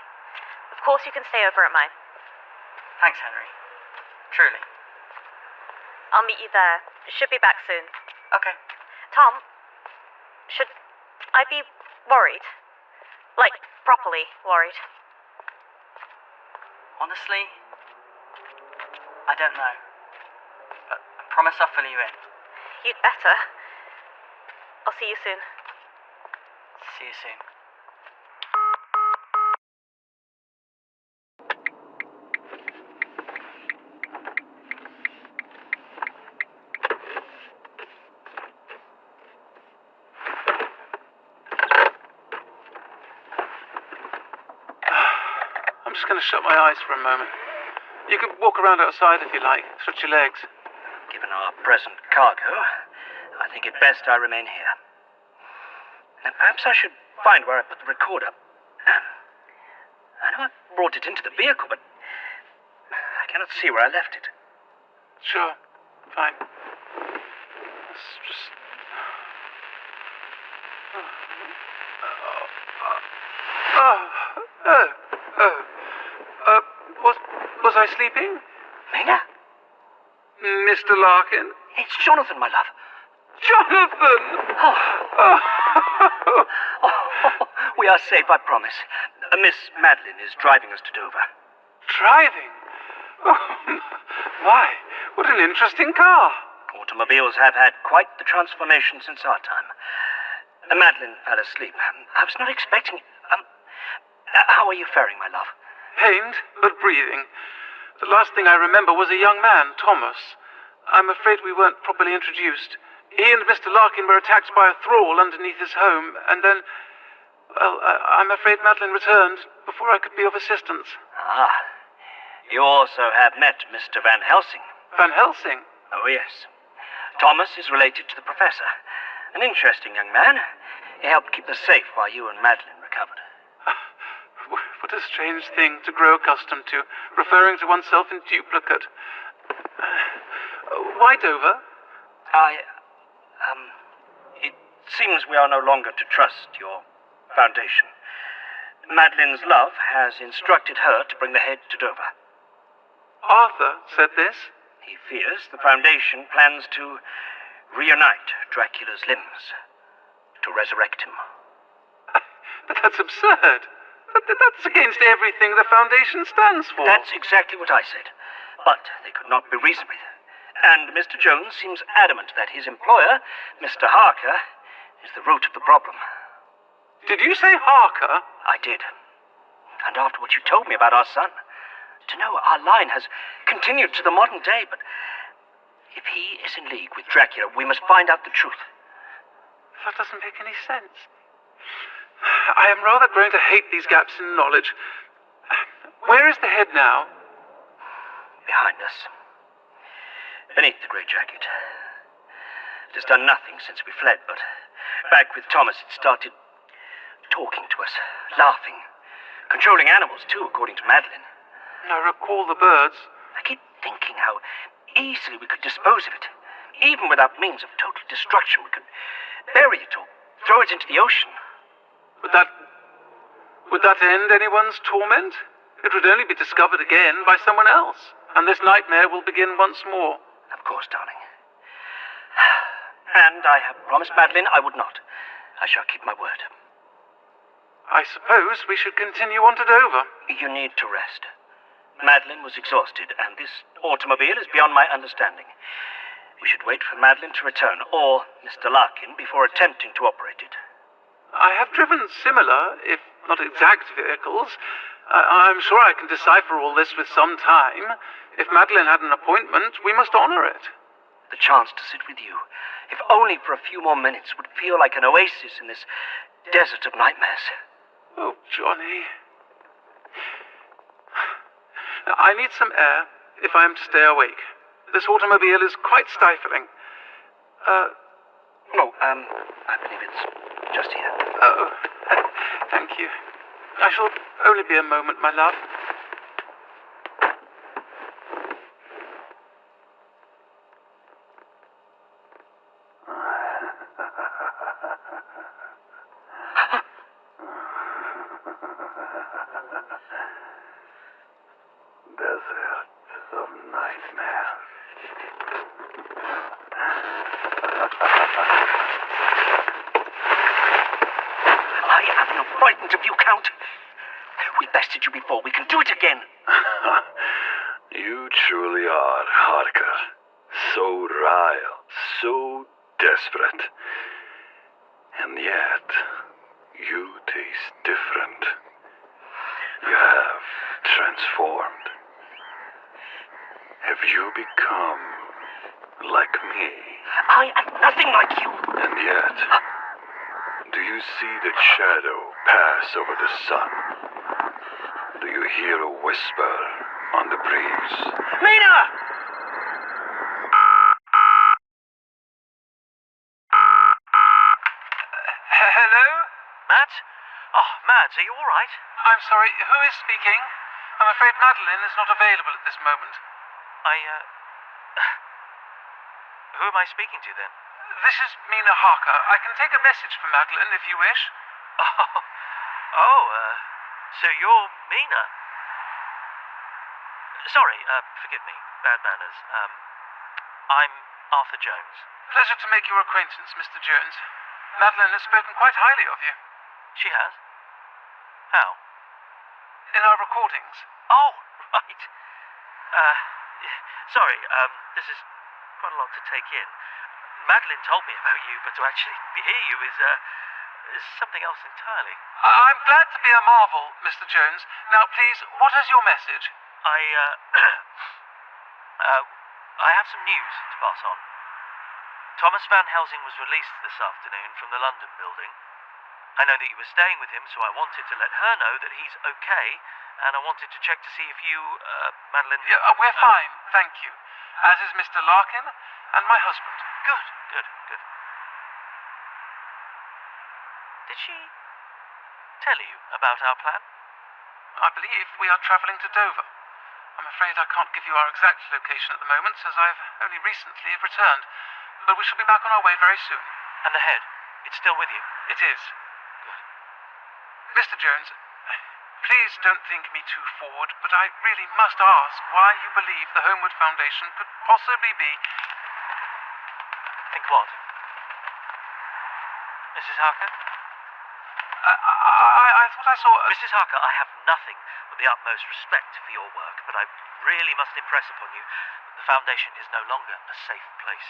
Of course you can stay over at mine. Thanks, Henry. Truly. I'll meet you there. Should be back soon. Okay. Tom, should I be worried? Like, properly worried? Honestly, I don't know. But I promise I'll fill you in. You'd better. I'll see you soon. See you soon. I'm just going to shut my eyes for a moment. You can walk around outside if you like. Stretch your legs. Given our present cargo, I think it best I remain here. And perhaps I should find where I put the recorder. I know I brought it into the vehicle, but I cannot see where I left it. Sure. Fine. Let's just try sleeping? Mina? Mr. Larkin? It's Jonathan, my love. Jonathan! Oh. We are safe, I promise. Miss Madeline is driving us to Dover. Driving? Oh, my, what an interesting car. Automobiles have had quite the transformation since our time. Madeline fell asleep. I was not expecting... how are you faring, my love? Pained, but breathing. The last thing I remember was a young man, Thomas. I'm afraid we weren't properly introduced. He and Mr. Larkin were attacked by a thrall underneath his home, and then... Well, I'm afraid Madeline returned before I could be of assistance. Ah. You also have met Mr. Van Helsing. Van Helsing? Oh, yes. Thomas is related to the professor. An interesting young man. He helped keep us safe while you and Madeline recovered. What a strange thing to grow accustomed to, referring to oneself in duplicate. Why Dover? It seems we are no longer to trust your foundation. Madeline's love has instructed her to bring the head to Dover. Arthur said this? He fears the Foundation plans to reunite Dracula's limbs, to resurrect him. But that's absurd. That's against everything the Foundation stands for. That's exactly what I said. But they could not be reasoned with. And Mr. Jones seems adamant that his employer, Mr. Harker, is the root of the problem. Did you say Harker? I did. And after what you told me about our son, to know our line has continued to the modern day, but if he is in league with Dracula, we must find out the truth. That doesn't make any sense. I am rather growing to hate these gaps in knowledge. Where is the head now? Behind us. Beneath the grey jacket. It has done nothing since we fled, but back with Thomas it started talking to us, laughing, controlling animals too, according to Madeline. I recall the birds. I keep thinking how easily we could dispose of it. Even without means of total destruction, we could bury it or throw it into the ocean. Would that end anyone's torment? It would only be discovered again by someone else, and this nightmare will begin once more. Of course, darling. And I have promised Madeline I would not. I shall keep my word. I suppose we should continue on to Dover. You need to rest. Madeline was exhausted, and this automobile is beyond my understanding. We should wait for Madeline to return, or Mr. Larkin, before attempting to operate it. I have driven similar, if not exact, vehicles. I'm sure I can decipher all this with some time. If Madeline had an appointment, we must honor it. The chance to sit with you, if only for a few more minutes, would feel like an oasis in this desert of nightmares. Oh, Johnny. I need some air if I am to stay awake. This automobile is quite stifling. I believe it's just here. Oh, thank you. I shall only be a moment, my love. Desert of nightmare. I am not frightened of you, Count. We bested you before. We can do it again. You truly are, Harker. So vile, so desperate. And yet, you taste different. You have transformed. Have you become like me? I am nothing like you. And yet, do you see the shadow pass over the sun? Do you hear a whisper on the breeze? Mina! Hello? Matt? Oh, Mads, are you all right? I'm sorry, who is speaking? I'm afraid Madeline is not available at this moment. Who am I speaking to, then? This is Mina Harker. I can take a message for Madeline if you wish. So you're Mina. Sorry, forgive me. Bad manners. I'm Arthur Jones. Pleasure to make your acquaintance, Mr. Jones. Madeline has spoken quite highly of you. She has? How? In our recordings. Oh, right. Sorry, this is quite a lot to take in. Madeline told me about you, but to actually hear you is something else entirely. I'm glad to be a marvel, Mr. Jones. Now, please, what is your message? I have some news to pass on. Thomas Van Helsing was released this afternoon from the London building. I know that you were staying with him, so I wanted to let her know that he's okay, and I wanted to check to see if you, Madeline... Yeah, we're fine, thank you. As is Mr. Larkin and my husband. Good. Did she tell you about our plan? I believe we are travelling to Dover. I'm afraid I can't give you our exact location at the moment, as I've only recently returned. But we shall be back on our way very soon. And the head? It's still with you? It is. Good. Mr. Jones, please don't think me too forward, but I really must ask why you believe the Holmwood Foundation could possibly be... Think what? Mrs. Harker? I thought I saw... Mrs. Harker, I have nothing but the utmost respect for your work, but I really must impress upon you that the Foundation is no longer a safe place.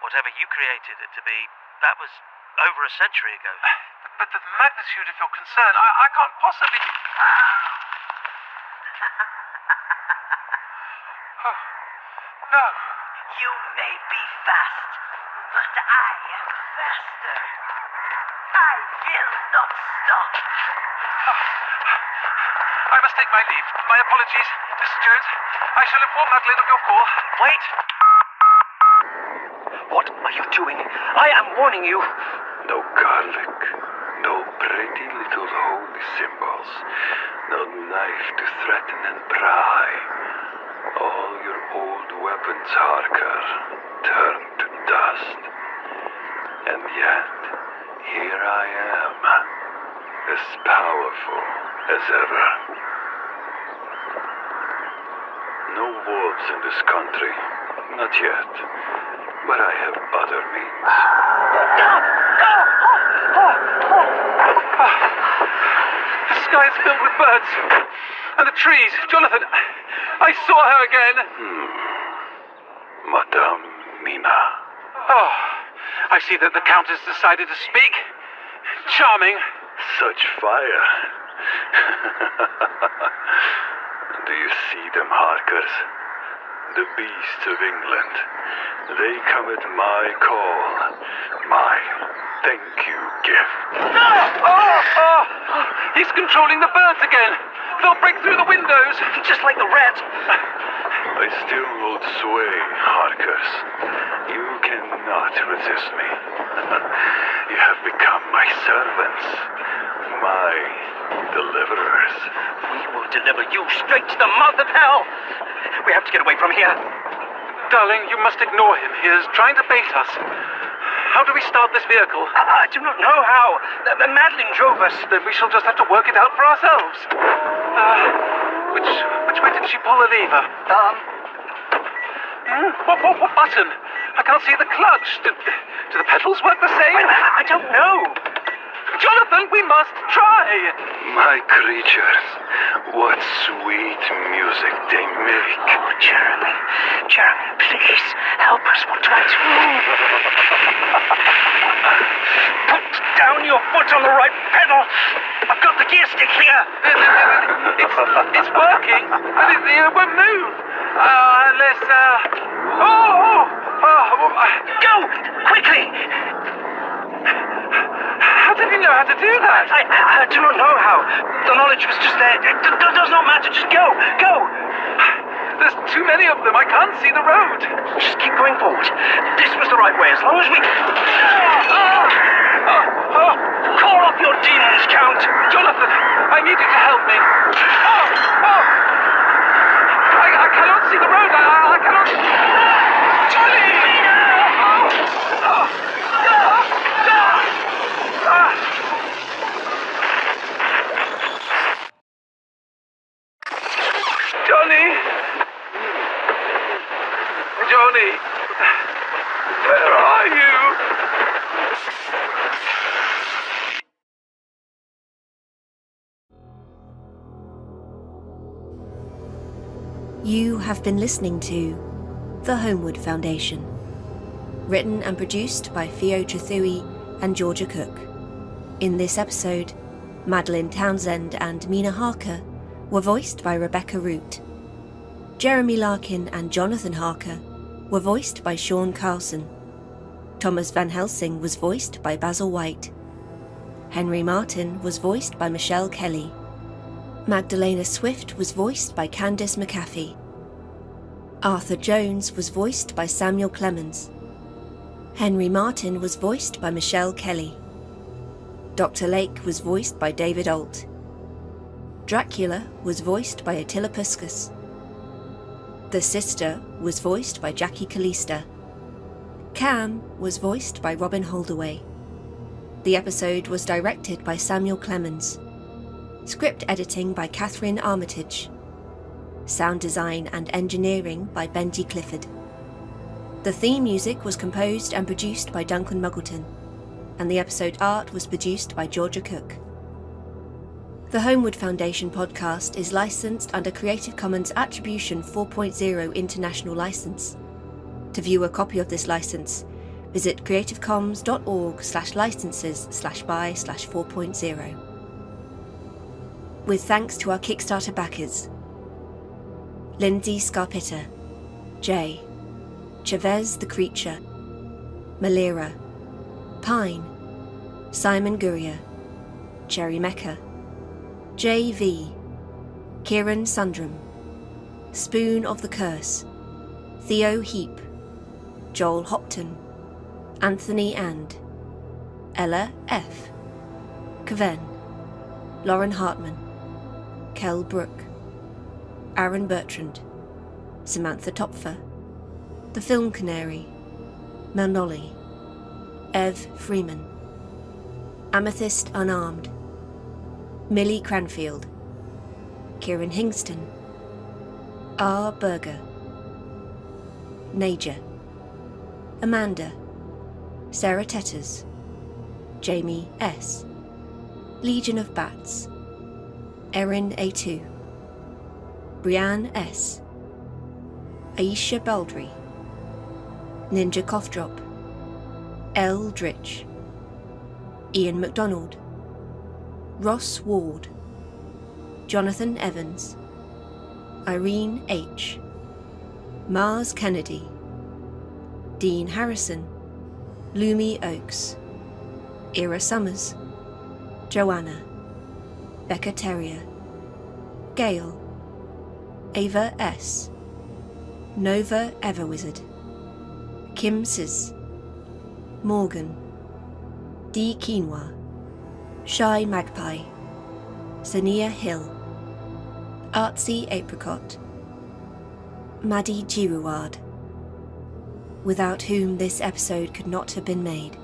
Whatever you created it to be, that was over a century ago. But the magnitude of your concern, I can't possibly... Oh, no. You may be fast, but I am faster. I will not stop. I must take my leave. My apologies, Mr. Jones. I shall inform Madeline of your call. Wait! What are you doing? I am warning you. No garlic, no pretty little holy symbols, no knife to threaten and pry. All your old weapons, Harker, turned to dust. And yet, here I am, as powerful as ever. No wolves in this country, not yet, but I have other means. The sky is filled with birds, and the trees. Jonathan, I saw her again. Madame Mina. Oh, I see that the Countess decided to speak. Charming. Such fire. Do you see them, Harkers? The beasts of England. They come at my call. My thank you gift. No! Oh! He's controlling the birds again. They'll break through the windows. Just like the rats. I still hold sway, Harkers. You cannot resist me. You have become my servants. My deliverers. We will deliver you straight to the mouth of hell. We have to get away from here. Darling, you must ignore him. He is trying to bait us. How do we start this vehicle? I do not know how. Madeline drove us. Then we shall just have to work it out for ourselves. Which way did she pull the lever? What button? I can't see the clutch. Do the pedals work the same? I don't know. Jonathan, we must try. My creatures, what sweet music they make. Oh, Jeremy, please help us. What do I do? Put down your foot on the right pedal. I've got the gear stick here. It's working, and it won't move. Go quickly. How did he know how to do that? I do not know how. The knowledge was just there. It does not matter. Just go. There's too many of them. I can't see the road. Just keep going forward. This was the right way as long as we... Call up your demons, Count. Jonathan, I need you to help me. I cannot see the road. I cannot... Johnny! Johnny! Tony! Where are you? You have been listening to The Holmwood Foundation, written and produced by Theo Trethui and Georgia Cook. In this episode, Madeline Townsend and Mina Harker were voiced by Rebecca Root. Jeremy Larkin and Jonathan Harker were voiced by Sean Carlson. Thomas Van Helsing was voiced by Basil White. Henry Martin was voiced by Michelle Kelly. Magdalena Swift was voiced by Candice McAfee. Arthur Jones was voiced by Samuel Clemens. Henry Martin was voiced by Michelle Kelly. Dr. Lake was voiced by David Alt. Dracula was voiced by Attila Puskas. The Sister was voiced by Jackie Kalista. Cam was voiced by Robin Holdaway. The episode was directed by Samuel Clemens. Script editing by Catherine Armitage. Sound design and engineering by Benji Clifford. The theme music was composed and produced by Duncan Muggleton, and the episode art was produced by Georgia Cook. The Holmwood Foundation podcast is licensed under Creative Commons Attribution 4.0 International License. To view a copy of this license, visit creativecommons.org/licenses/by/4.0. With thanks to our Kickstarter backers: Lindsay Scarpitta, Jay, Chavez the Creature, Malira, Pine, Simon Gurrier, Cherry Mecca, J.V., Kieran Sundram, Spoon of the Curse, Theo Heap, Joel Hopton, Anthony And, Ella F., Kven, Lauren Hartman, Kel Brook, Aaron Bertrand, Samantha Topfer, The Film Canary, Mel Nolly, Ev Freeman, Amethyst Unarmed, Millie Cranfield, Kieran Hingston, R. Berger, Naja, Amanda, Sarah Tetters, Jamie S., Legion of Bats, Erin A2, Brianne S., Aisha Baldry, Ninja Coughdrop, L. Dritch, Ian MacDonald, Ross Ward, Jonathan Evans, Irene H., Mars Kennedy, Dean Harrison, Lumi Oakes, Ira Summers, Joanna, Becca Terrier, Gail, Ava S., Nova Everwizard, Kim Sis, Morgan, D. Quinoa, Shy Magpie, Sania Hill, Artsy Apricot, Maddie Girouard, without whom this episode could not have been made.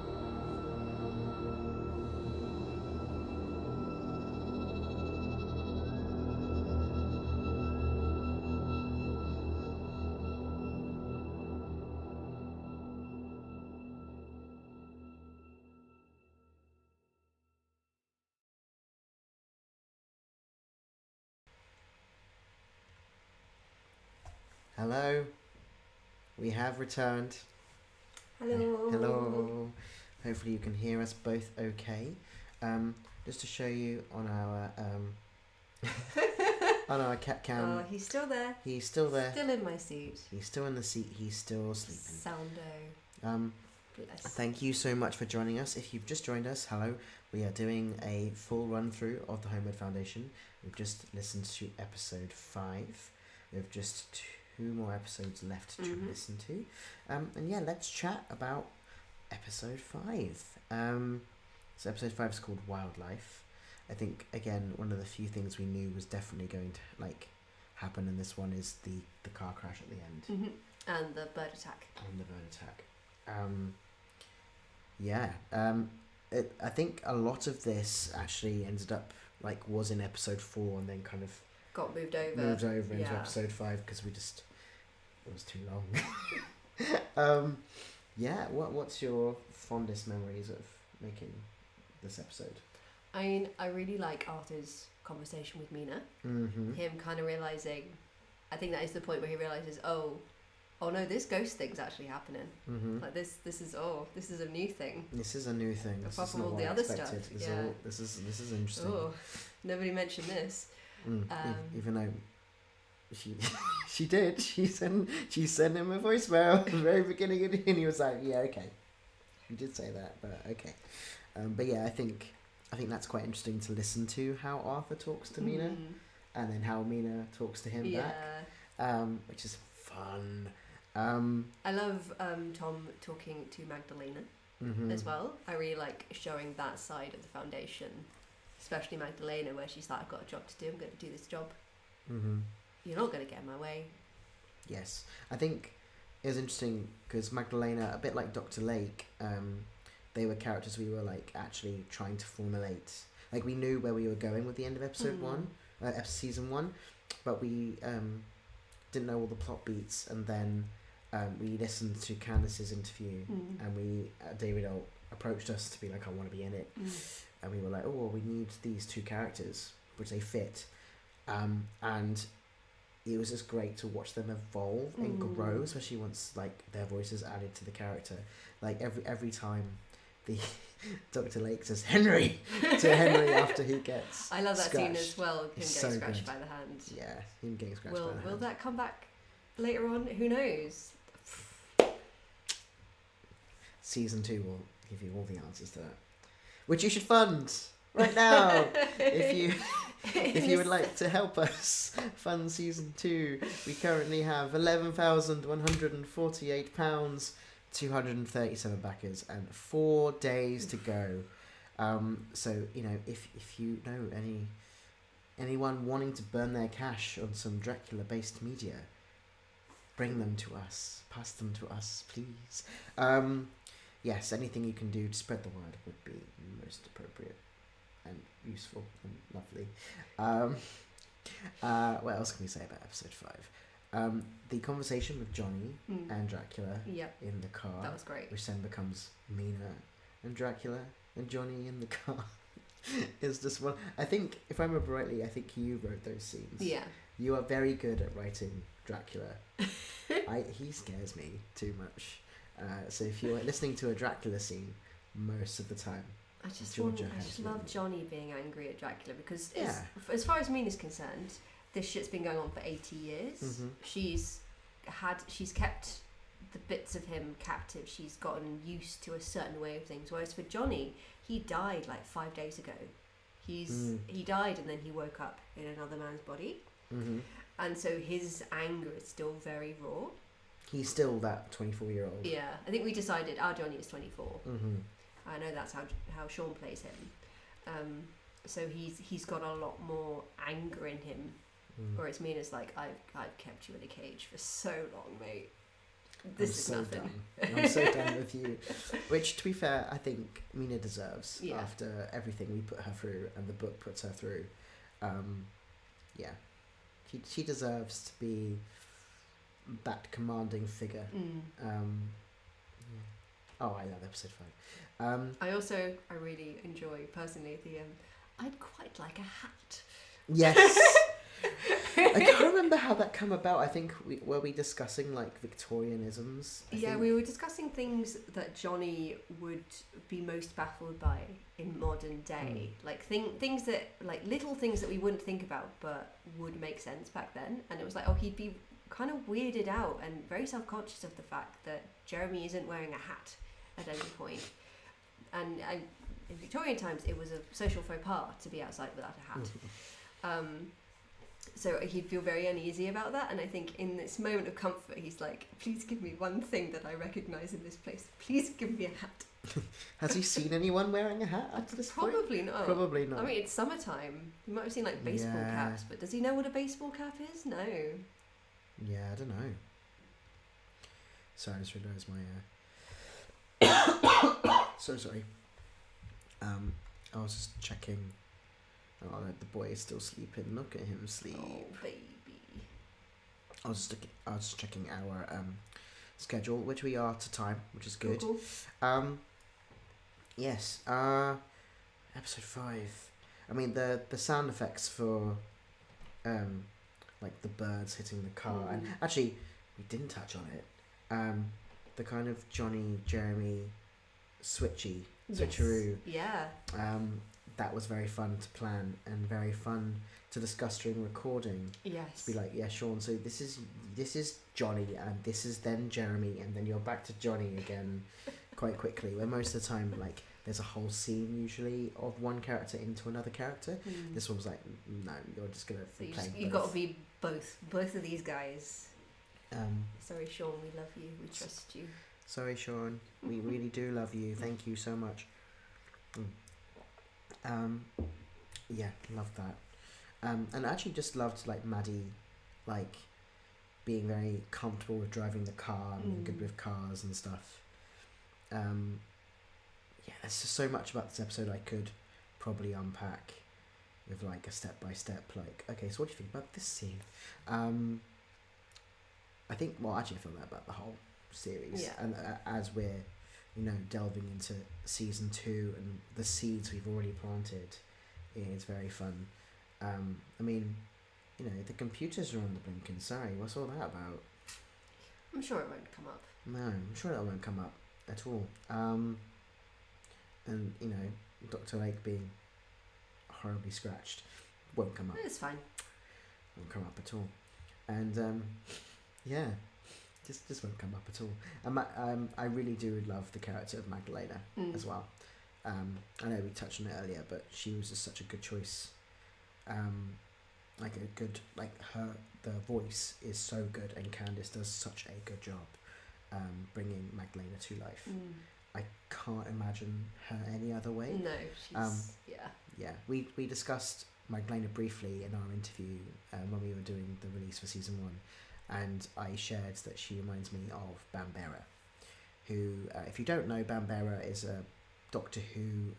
Hello, we have returned. Hello. Hello. Hopefully you can hear us both okay. Just to show you on our on our cat cam. Oh, he's still there. He's still there. Still in my seat. He's still in the seat. He's still sleeping. Soundo. Bless. Thank you so much for joining us. If you've just joined us, hello. We are doing a full run through of the Holmwood Foundation. We've just listened to episode 5. We have just 2 more episodes left to listen to. And yeah, let's chat about episode 5. So episode 5 is called Wildlife. I think, again, one of the few things we knew was definitely going to happen in this one is the car crash at the end. And the bird attack. I think a lot of this actually ended up was in episode 4 and then kind of got moved over into episode 5 because it was too long. Yeah, what's your fondest memories of making this episode? I mean, I really like Arthur's conversation with Mina. Mm-hmm. Him kind of realizing, I think that is the point where he realizes, oh no, this ghost thing's actually happening. Mm-hmm. Like this is a new thing. This is a new thing. Apart from all the other stuff. This is interesting. Oh, nobody mentioned this. Even though she did. She sent him a voicemail at the very beginning, and he was like, "Yeah, okay, you did say that, but okay." But yeah, I think that's quite interesting to listen to how Arthur talks to Mina, and then how Mina talks to him back, which is fun. I love Tom talking to Magdalena as well. I really like showing that side of the Foundation, especially Magdalena, where she's like, "I've got a job to do. I'm going to do this job. You're not going to get in my way." Yes, I think it was interesting because Magdalena, a bit like Dr. Lake, they were characters we were like actually trying to formulate. Like we knew where we were going with the end of season 1, but we didn't know all the plot beats, and then we listened to Candace's interview, and David approached us to be like, "I want to be in it," and we were like, "Oh, well, we need these 2 characters, which they fit," and it was just great to watch them evolve and grow, especially once like their voices added to the character. Like every time the Dr. Lake says Henry to Henry after he gets I love that scratched. Scene as well, him getting so scratched good. by the hand. Yeah, him getting scratched by the hand. Will that come back later on? Who knows? Season 2 will give you all the answers to that, which you should fund right now. If you would like to help us fund season 2, we currently have £11,148, 237 backers, and 4 days to go. So if you know anyone wanting to burn their cash on some Dracula-based media, bring them to us. Pass them to us, please. Yes, anything you can do to spread the word would be most appropriate and useful and lovely. What else can we say about episode 5? The conversation with Johnny and Dracula in the car. That was great. Which then becomes Mina and Dracula and Johnny in the car. Is just one. I think, if I remember rightly, I think you wrote those scenes. Yeah. You are very good at writing Dracula. He scares me too much. So if you're listening to a Dracula scene most of the time, I just love Johnny being angry at Dracula because as far as Mina's concerned, this shit's been going on for 80 years. She's kept the bits of him captive. She's gotten used to a certain way of things. Whereas for Johnny, he died like 5 days ago. He died and then he woke up in another man's body. And so his anger is still very raw. He's still that 24-year-old. Yeah, I think we decided our Johnny is 24. I know that's how Sean plays him. So he's got a lot more anger in him. Whereas Mina's like, I've kept you in a cage for so long, mate. This is nothing. I'm so done with you. Which, to be fair, I think Mina deserves after everything we put her through and the book puts her through. She deserves to be that commanding figure. Oh, I love episode 5. I really enjoy personally the I'd quite like a hat. Yes. I can't remember how that came about. I think were we discussing like Victorianisms? I think we were discussing things that Johnny would be most baffled by in modern day, like things that like little things that we wouldn't think about but would make sense back then. And it was like, he'd be kind of weirded out and very self-conscious of the fact that Jeremy isn't wearing a hat at any point. And in Victorian times, it was a social faux pas to be outside without a hat. So he'd feel very uneasy about that. And I think in this moment of comfort, he's like, please give me one thing that I recognise in this place. Please give me a hat. Has he seen anyone wearing a hat up to this point? Probably not. Probably not. I mean, it's summertime. You might have seen like baseball caps, but does he know what a baseball cap is? No. Yeah, I don't know. Sorry, I just realised my... So sorry. I was just checking. Oh, the boy is still sleeping. Look at him sleep. Oh, baby. I was just checking our schedule, which we are to time, which is good. Cool. Yes. Episode 5. I mean, the sound effects for like the birds hitting the car, and actually we didn't touch on it. The kind of Johnny Jeremy switcheroo. Yeah. That was very fun to plan and very fun to discuss during recording. Yes. To be like, yeah, Sean, so this is Johnny and this is then Jeremy and then you're back to Johnny again quite quickly. Where most of the time, like, there's a whole scene usually of one character into another character. This one was like, no, you're just gonna play. You've got to be both of these guys. Sorry, Sean, we love you. We trust you. Sorry, Sean. We really do love you. Thank you so much. Yeah, loved that. And I actually just loved like Maddie, like being very comfortable with driving the car and being good with cars and stuff. Yeah, there's just so much about this episode I could probably unpack with like a step by step. Like, okay, so what do you think about this scene? I think, well, actually, I feel that about the whole series, and as we're, delving into season 2 and the seeds we've already planted, it's very fun. I mean, the computers are on the blinking. Sorry, what's all that about? I'm sure it won't come up. No, I'm sure that won't come up at all. And Dr. Lake being horribly scratched won't come up. It's fine. Won't come up at all. And yeah, just won't come up at all. And I really do love the character of Magdalena as well. I know we touched on it earlier, but she was just such a good choice. The voice is so good, and Candice does such a good job bringing Magdalena to life. I can't imagine her any other way. No, she's yeah. We discussed Magdalena briefly in our interview when we were doing the release for season 1, and I shared that she reminds me of Bambera, who, if you don't know, Bambera is a Doctor Who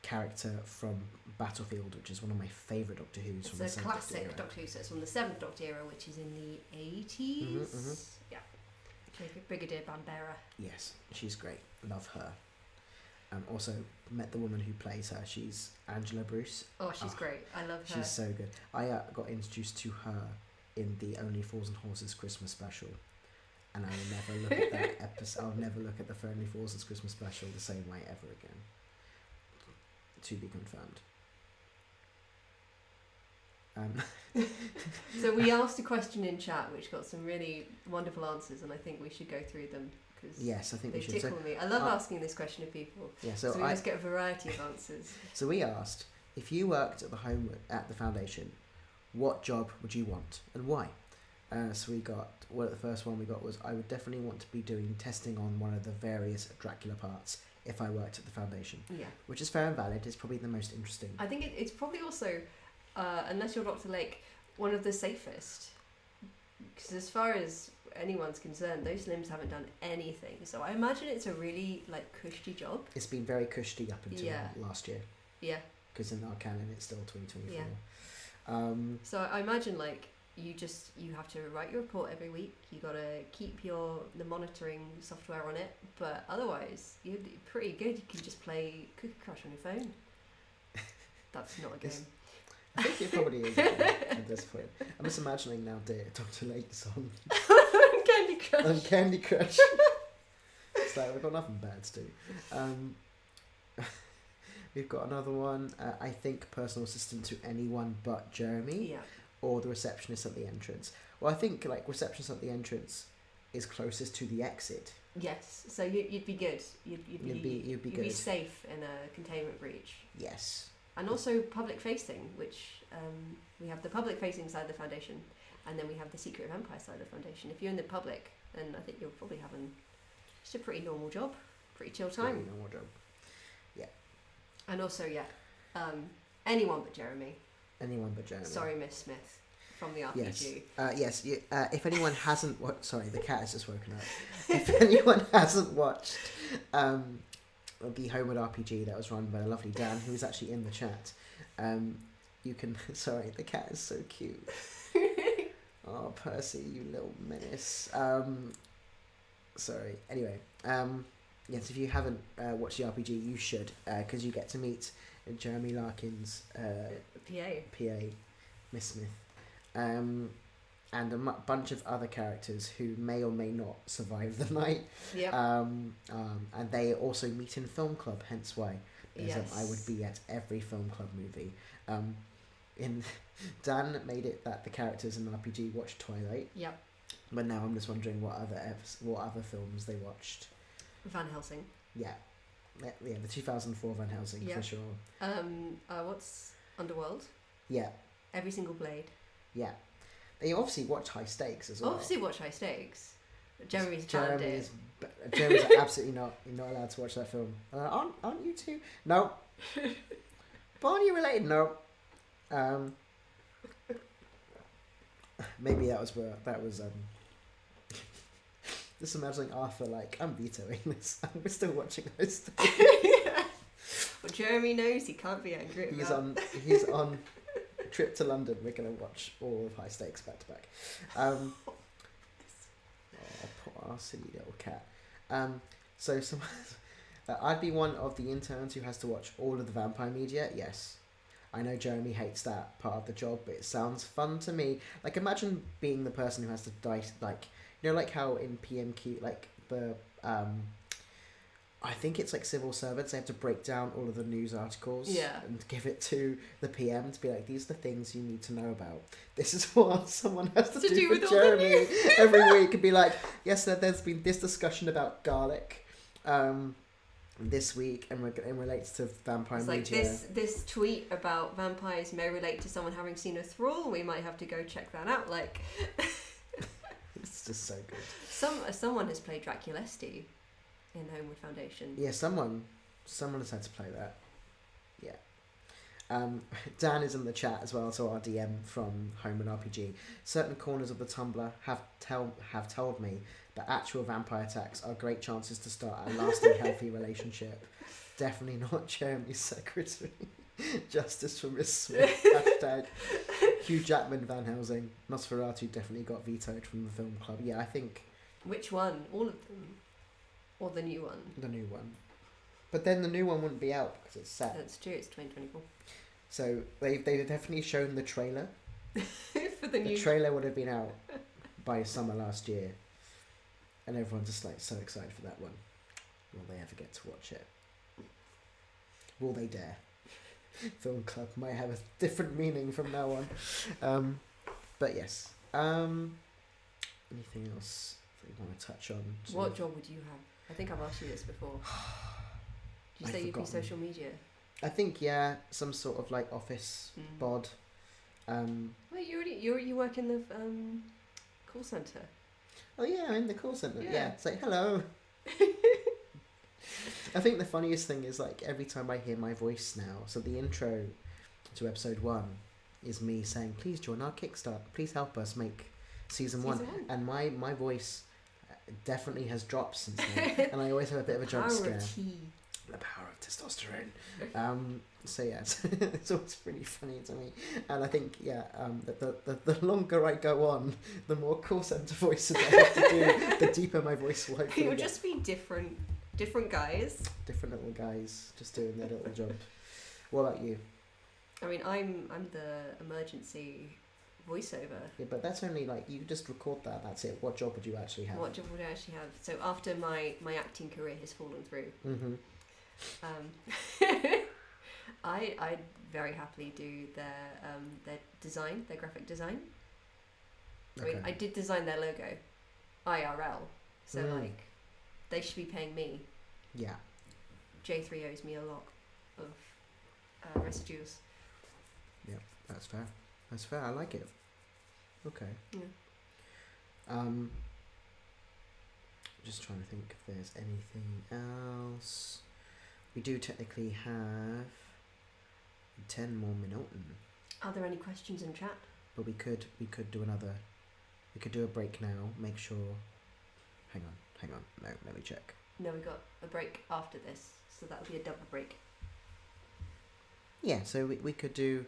character from Battlefield, which is one of my favourite Doctor Who's. From the 7th classic Doctor Who, so it's from the 7th Doctor era, which is in the 80s. Yeah. Brigadier Bambera. Yes, she's great. Love her. Also met the woman who plays her. She's Angela Bruce. Oh, she's great. I love her. She's so good. I got introduced to her in the Only Fools and Horses Christmas special, and I will never look at that episode. I'll never look at the Only Fools and Horses Christmas special the same way ever again. To be confirmed. So we asked a question in chat which got some really wonderful answers, and I think we should go through them because yes, I think they we should. tickle me. I love asking this question of people. Yeah, so we just get a variety of answers. So we asked, if you worked at the foundation, what job would you want and why? So we got, the first one we got was, I would definitely want to be doing testing on one of the various Dracula parts if I worked at the foundation. Yeah. Which is fair and valid. It's probably the most interesting. I think it's probably also, unless you're Dr. Lake, one of the safest. Because as far as anyone's concerned, those limbs haven't done anything. So I imagine it's a really cushy job. It's been very cushy up until last year. Yeah. Because in our canon it's still 2024. Yeah. So I imagine you have to write your report every week. You gotta keep the monitoring software on it, but otherwise you're pretty good. You can just play Cookie Crush on your phone. That's not a game. I think it probably is a game at this point. I'm just imagining now Dr. Lake's on Candy Crush. On Candy Crush. It's like we've got nothing bad to do. We've got another one. I think personal assistant to anyone but Jeremy. Yeah. Or the receptionist at the entrance. Well, I think receptionist at the entrance is closest to the exit. Yes, so you'd be good. You'd be good. Be safe in a containment breach. Yes. And also public facing, which we have the public facing side of the foundation, and then we have the Secret of Empire side of the foundation. If you're in the public, then I think you're probably having just a pretty normal job, pretty chill time. Pretty normal job. Yeah. And also, anyone but Jeremy. Anyone but Jeremy. Sorry, Miss Smith, from the RPG. Yes. If anyone hasn't watched... Sorry, the cat has just woken up. If anyone hasn't watched the Holmwood RPG that was run by the lovely Dan, who is actually in the chat, you can... Sorry, the cat is so cute. Oh, Percy, you little menace. Sorry. Anyway, yes, if you haven't watched the RPG, you should, because you get to meet Jeremy Larkin's PA, Miss Smith, and a bunch of other characters who may or may not survive the night. Yep. And they also meet in film club, hence why I would be at every film club movie. Dan made it that the characters in RPG watched Twilight. Yep. But now I'm just wondering what other films they watched. Van Helsing. Yeah, the 2004 Van Helsing for sure. What's Underworld? Yeah. Every Single Blade. Yeah. They obviously watch High Stakes as well. Obviously watch High Stakes. Jeremy's banned it. Jeremy's absolutely not. You're not allowed to watch that film. Aren't you two? No. Barney related? No. Maybe that was just imagining Arthur like, I'm vetoing this. We're still watching those things. Well, Jeremy knows he can't be angry He's about. He's on a trip to London. We're gonna watch all of High Stakes back to back. Poor silly little cat. So I'd be one of the interns who has to watch all of the vampire media. Yes. I know Jeremy hates that part of the job, but it sounds fun to me. Like, imagine being the person who has to dice, like, you know, like how in PMQ, like, the, I think it's like civil servants, they have to break down all of the news articles and give it to the PM to be like, these are the things you need to know about. This is what someone has to do with Jeremy every week, and be like, yes, there's been this discussion about garlic, this week, and it relates to vampire media. Like this tweet about vampires may relate to someone having seen a thrall. We might have to go check that out. Like, it's just so good. Someone has played Draculesti in Holmwood Foundation. Yeah, someone has had to play that. Yeah. Dan is in the chat as well, so our DM from Holmwood RPG. Certain corners of the Tumblr have told me that actual vampire attacks are great chances to start a lasting healthy relationship. Definitely not Jeremy's secretary. Justice for Miss Smith. Hashtag Hugh Jackman, Van Helsing. Nosferatu definitely got vetoed from the film club. Yeah, I think. Which one? All of them? Or the new one? The new one. But then the new one wouldn't be out because it's set. That's true, it's 2024. So they've definitely shown the trailer. For the new... The trailer would have been out by summer last year. And everyone's just like so excited for that one. Will they ever get to watch it? Will they dare? Film club might have a different meaning from now on. But yes. Anything else that you want to touch on? What job would you have? I think I've asked you this before. Did you say you'd be social media? I think some sort of like office bod. Wait, you work in the call centre. Oh yeah, I'm in the call centre. Yeah, it's like hello. I think the funniest thing is like every time I hear my voice now. So the intro to episode 1 is me saying, "Please join our Kickstarter. Please help us make season 1." And my voice definitely has dropped since then, and I always have a bit of a jump scare. The power of testosterone. So yeah, it's always pretty funny to me, and I think that the longer I go on, the more call centre voices I have to do, the deeper my voice will hopefully It'll just be different guys. Different little guys just doing their little job. What about you? I mean, I'm the emergency voiceover. Yeah, but that's only like you just record that. That's it. What job would you actually have? What job would I actually have? So after my acting career has fallen through. I'd very happily do their design, their graphic design. Okay. I mean, I did design their logo, IRL. So like, they should be paying me. Yeah. J3 owes me a lot of residuals. Yeah, that's fair. That's fair. I like it. Okay. Yeah. Just trying to think if there's anything else. We do technically have 10 more minutes. Are there any questions in chat? But we could do another. We could do a break now. Make sure. Hang on. No, let me check. No, we got a break after this, so that would be a double break. Yeah, so we could do.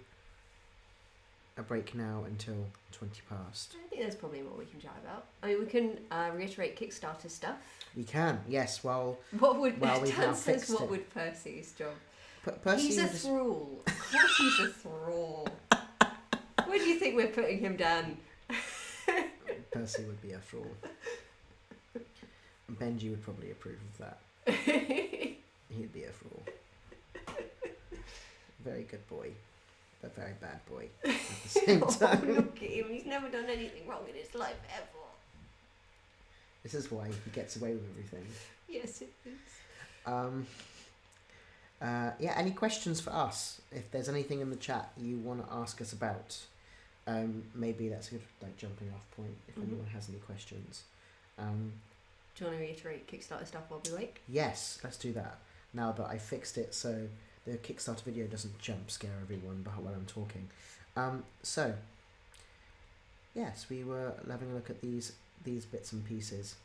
a break now until 20 past. I think there's probably more we can chat about. I mean, we can reiterate Kickstarter stuff. We can, yes. While we've now says, fixed what it. would Percy's job? Percy He's a thrall. Of course he's a thrall. Where do you think we're putting him down? Percy would be a thrall. Benji would probably approve of that. He'd be a thrall. Very good boy, but very bad boy at the same time. Look at him, he's never done anything wrong in his life ever. This is why he gets away with everything. Yes, it is. Yeah, any questions for us? If there's anything in the chat you want to ask us about, maybe that's a good jumping off point if anyone has any questions. Do you want to reiterate Kickstarter stuff while we wait? Yes, let's do that. Now that I fixed it so the Kickstarter video doesn't jump scare everyone while I'm talking. So, yes, we were having a look at these bits and pieces.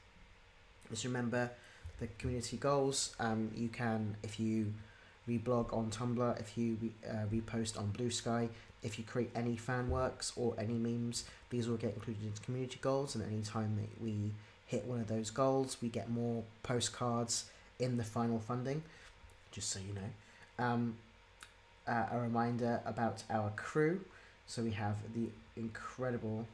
Just remember the community goals. You can, if you reblog on Tumblr, if you repost on Blue Sky, if you create any fan works or any memes, these will get included into community goals, and any time that we hit one of those goals, we get more postcards in the final funding, just so you know. A reminder about our crew. So we have the incredible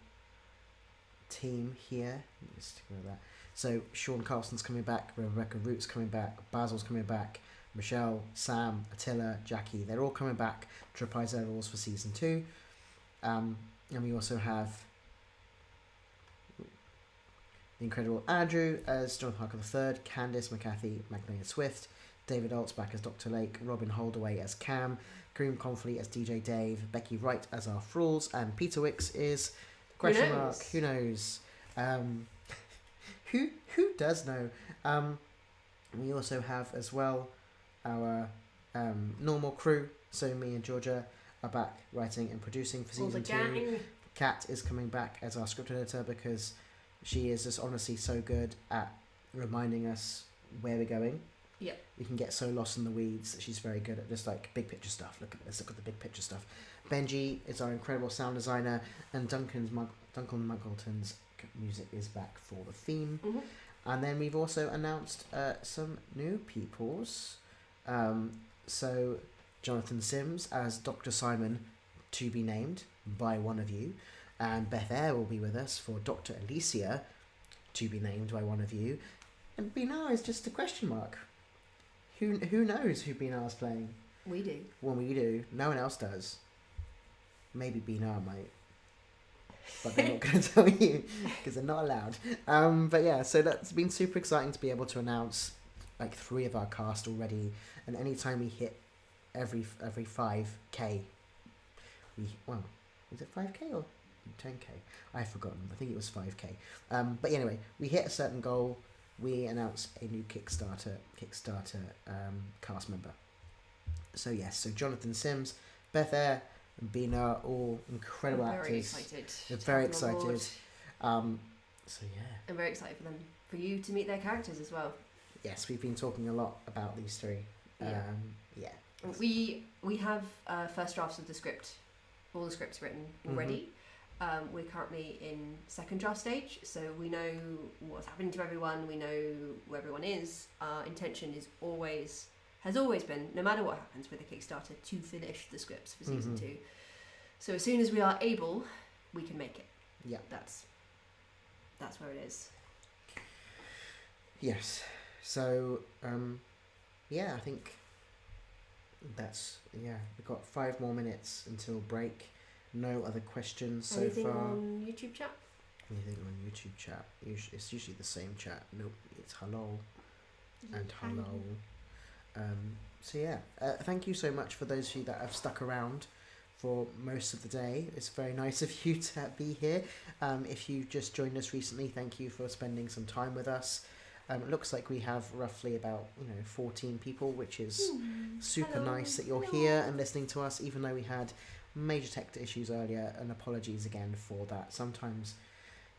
team here. Let's stick with that. So Sean Carlson's coming back, Rebecca Root's coming back, Basil's coming back, Michelle, Sam, Attila, Jackie, they're all coming back to reprise their roles for season 2. And we also have the incredible Andrew as Jonathan Harker III, Candice McCarthy, Magnolia Swift, David Oltz back as Dr. Lake, Robin Holdaway as Cam, Kareem Confley as DJ Dave, Becky Wright as our Thralls, and Peter Wicks is question mark. Who knows? Who does know? We also have as well our normal crew. So me and Georgia are back writing and producing for season 2. Kat is coming back as our script editor because she is just honestly so good at reminding us where we're going. Yeah. We can get so lost in the weeds that she's very good at just big picture stuff. Let's look at the big picture stuff. Benji is our incredible sound designer, and Duncan Muggleton's music is back for the theme. And then we've also announced some new peoples. So Jonathan Sims as Dr. Simon, to be named by one of you, and Beth Eyre will be with us for Dr. Alicia, to be named by one of you, and Binar is just a question mark. Who knows who Binar's playing? We do. Well, we do. No one else does. Maybe Binar might. But they're not going to tell you because they're not allowed. But yeah, so that's been super exciting to be able to announce 3 of our cast already. And anytime we hit every 5k, is it 5k or 10k? I've forgotten. I think it was 5k. But anyway, we hit a certain goal. We announce a new Kickstarter cast member. So yes, so Jonathan Sims, Beth Eyre, and Bina, all incredible actors. We're very excited. So yeah. I'm very excited for you to meet their characters as well. Yes, we've been talking a lot about these 3. Yeah. We have first drafts of the script, all the scripts written already. We're currently in second draft stage, so we know what's happening to everyone, we know where everyone is. Our intention has always been, no matter what happens with the Kickstarter, to finish the scripts for season 2. So as soon as we are able, we can make it. Yeah. That's where it is. Yes. So, yeah, I think we've got 5 more minutes until break. No other questions Anything so far. on YouTube chat? Anything on YouTube chat? It's usually the same chat. Nope, it's hello and hello. So yeah, thank you so much for those of you that have stuck around for most of the day. It's very nice of you to be here. If you just joined us recently, thank you for spending some time with us. It looks like we have roughly about 14 people, which is super nice that you're here and listening to us, even though we had major tech issues earlier, and apologies again for that. Sometimes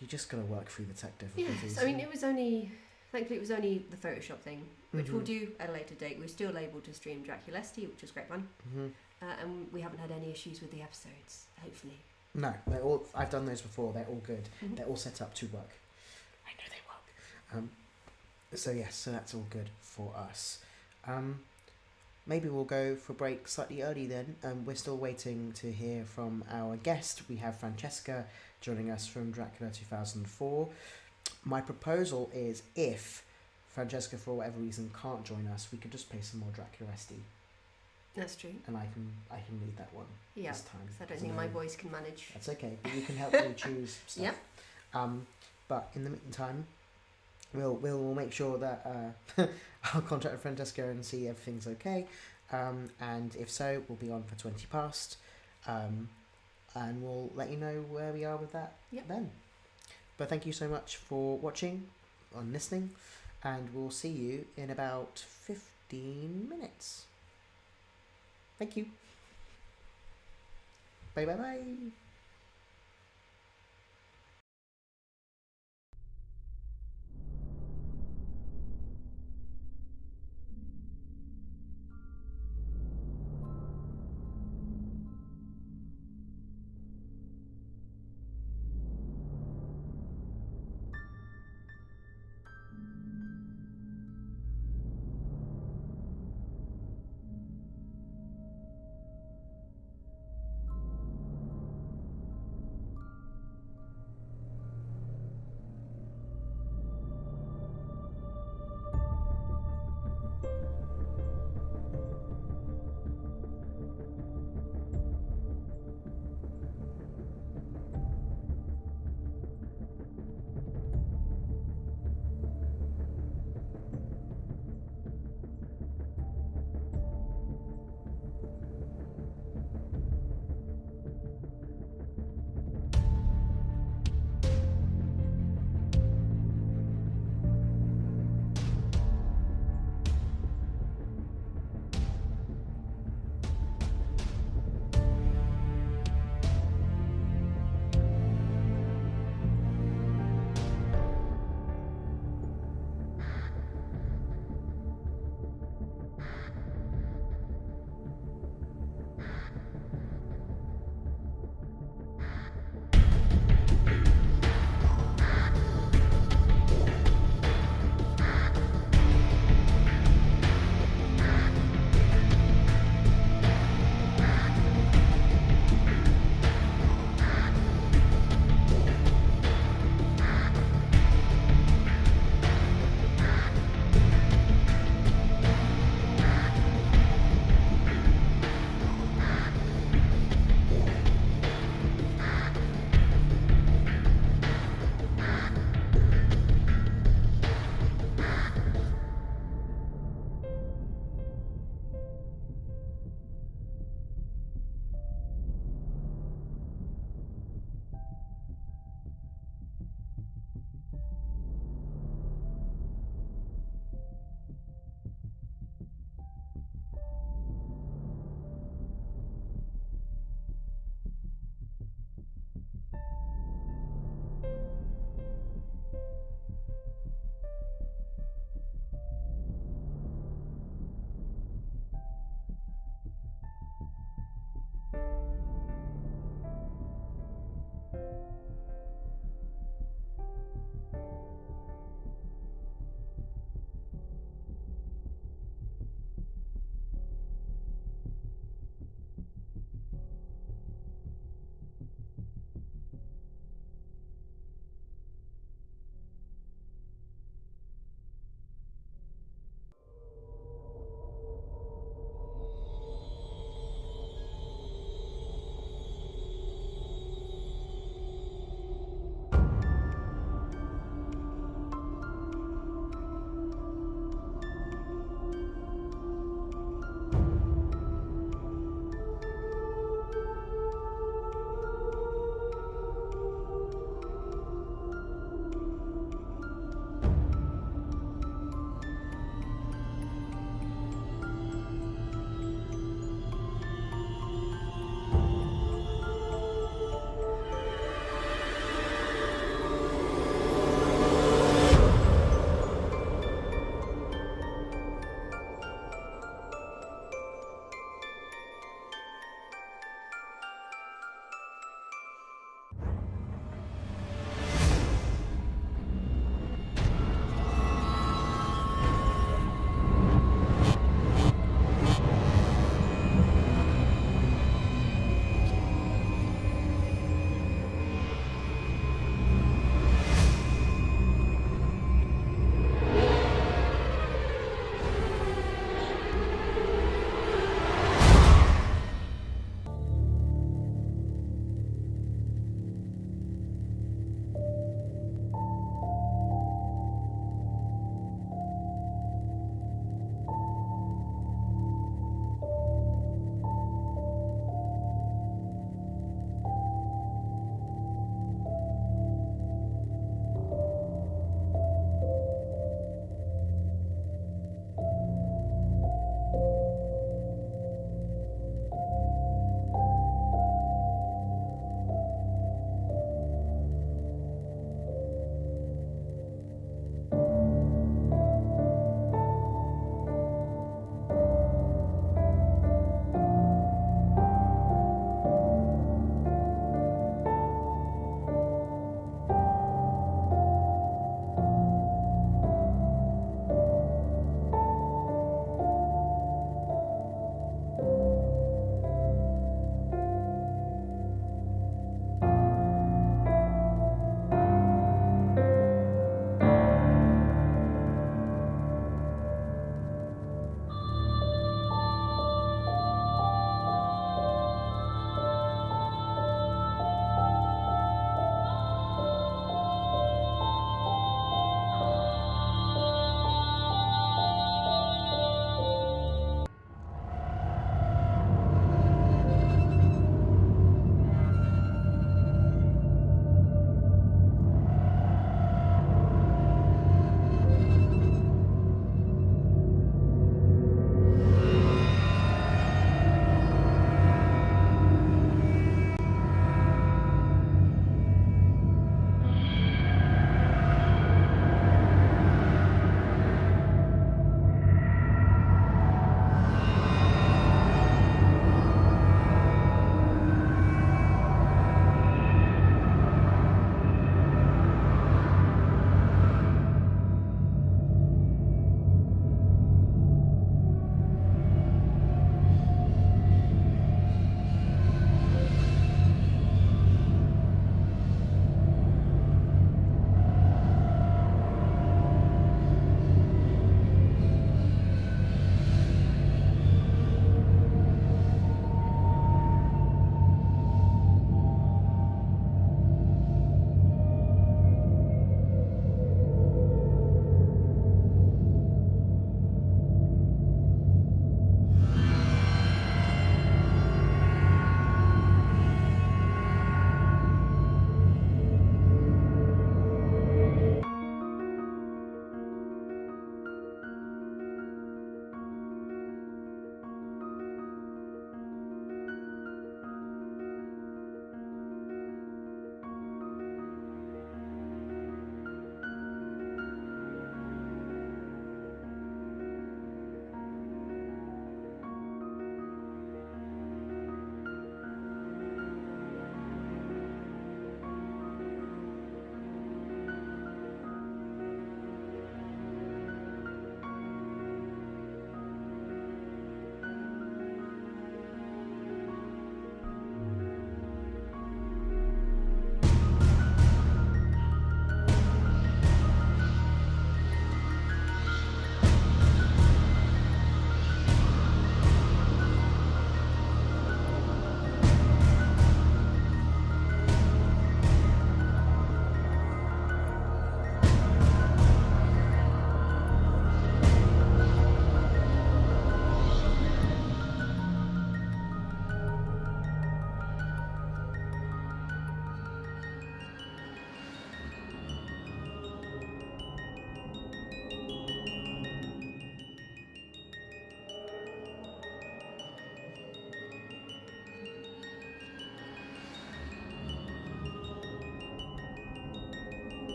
you just gotta work through the tech difficulties. Yes, I mean thankfully it was only the Photoshop thing, which we'll do at a later date. We're still able to stream Draculesti, which was great fun. And we haven't had any issues with the episodes, hopefully. No, they're all. I've done those before. They're all good. Mhm. They're all set up to work. I know they work. So yes, so that's all good for us. Maybe we'll go for break slightly early then. We're still waiting to hear from our guest. We have Francesca joining us from Dracula 2004. My proposal is, if Francesca for whatever reason can't join us, we could just play some more Draculesti. That's true. And I can lead that one this time. I don't think my voice can manage. That's okay, but we can help you choose stuff. Yeah. But in the meantime, we'll make sure that I'll contact Francesca and see if everything's okay. And if so, we'll be on for 20 past. And we'll let you know where we are with that then. But thank you so much for watching and listening. And we'll see you in about 15 minutes. Thank you. Bye bye bye.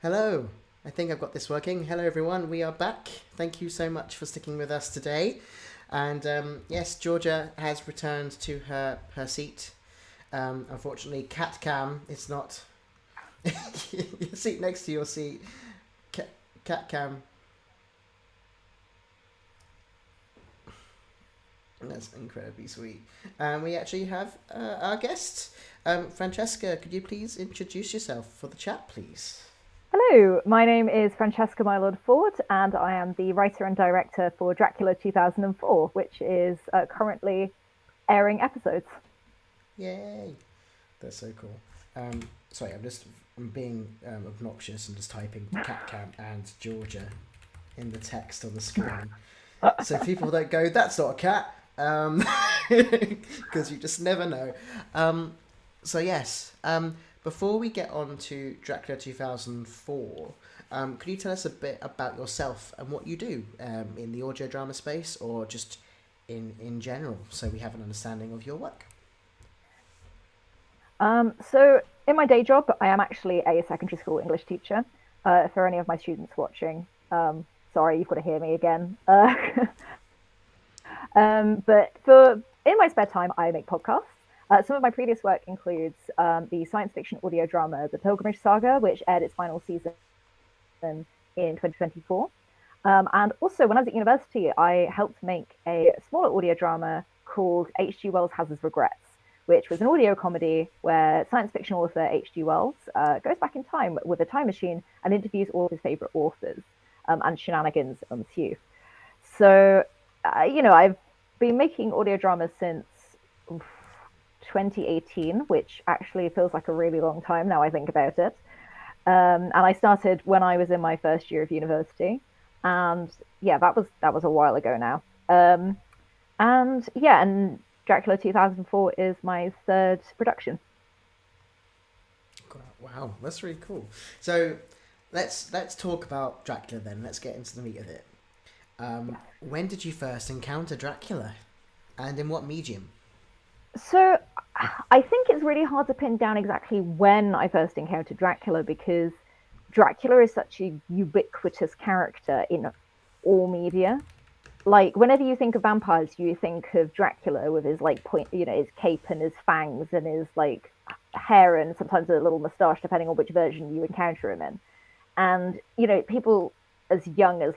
Hello. I think I've got this working. Hello, everyone. We are back. Thank you so much for sticking with us today. And yes, Georgia has returned to her seat. Unfortunately, cat cam is not your seat next to your seat. Cat cam. That's incredibly sweet. We actually have our guest, Francesca. Could you please introduce yourself for the chat, please? Hello, my name is Francesca Mylod Ford, and I am the writer and director for Dracula 2004, which is currently airing episodes. Yay! That's so cool. Sorry, I'm being obnoxious and just typing cat cam and Georgia in the text on the screen. So people don't go, that's not a cat, because you just never know. So yes, before we get on to Dracula 2004, could you tell us a bit about yourself and what you do in the audio drama space, or just in general, so we have an understanding of your work? So in my day job, I am actually a secondary school English teacher. For any of my students watching, sorry, you've got to hear me again. But in my spare time, I make podcasts. Some of my previous work includes the science fiction audio drama The Pilgrimage Saga, which aired its final season in 2024. And also, when I was at university, I helped make a smaller audio drama called H.G. Wells Has His Regrets, which was an audio comedy where science fiction author H.G. Wells goes back in time with a time machine and interviews all of his favorite authors, and shenanigans ensue. So, I've been making audio dramas since 2018, which actually feels like a really long time now I think about it. And I started when I was in my first year of university, and yeah, that was a while ago now. And Dracula 2004 is my third production. Wow, that's really cool. So let's talk about Dracula then. Let's get into the meat of it. When did you first encounter Dracula, and in what medium? So I think it's really hard to pin down exactly when I first encountered Dracula, because Dracula is such a ubiquitous character in all media. Like, whenever you think of vampires, you think of Dracula with his his cape and his fangs and his hair and sometimes a little moustache, depending on which version you encounter him in. And people as young as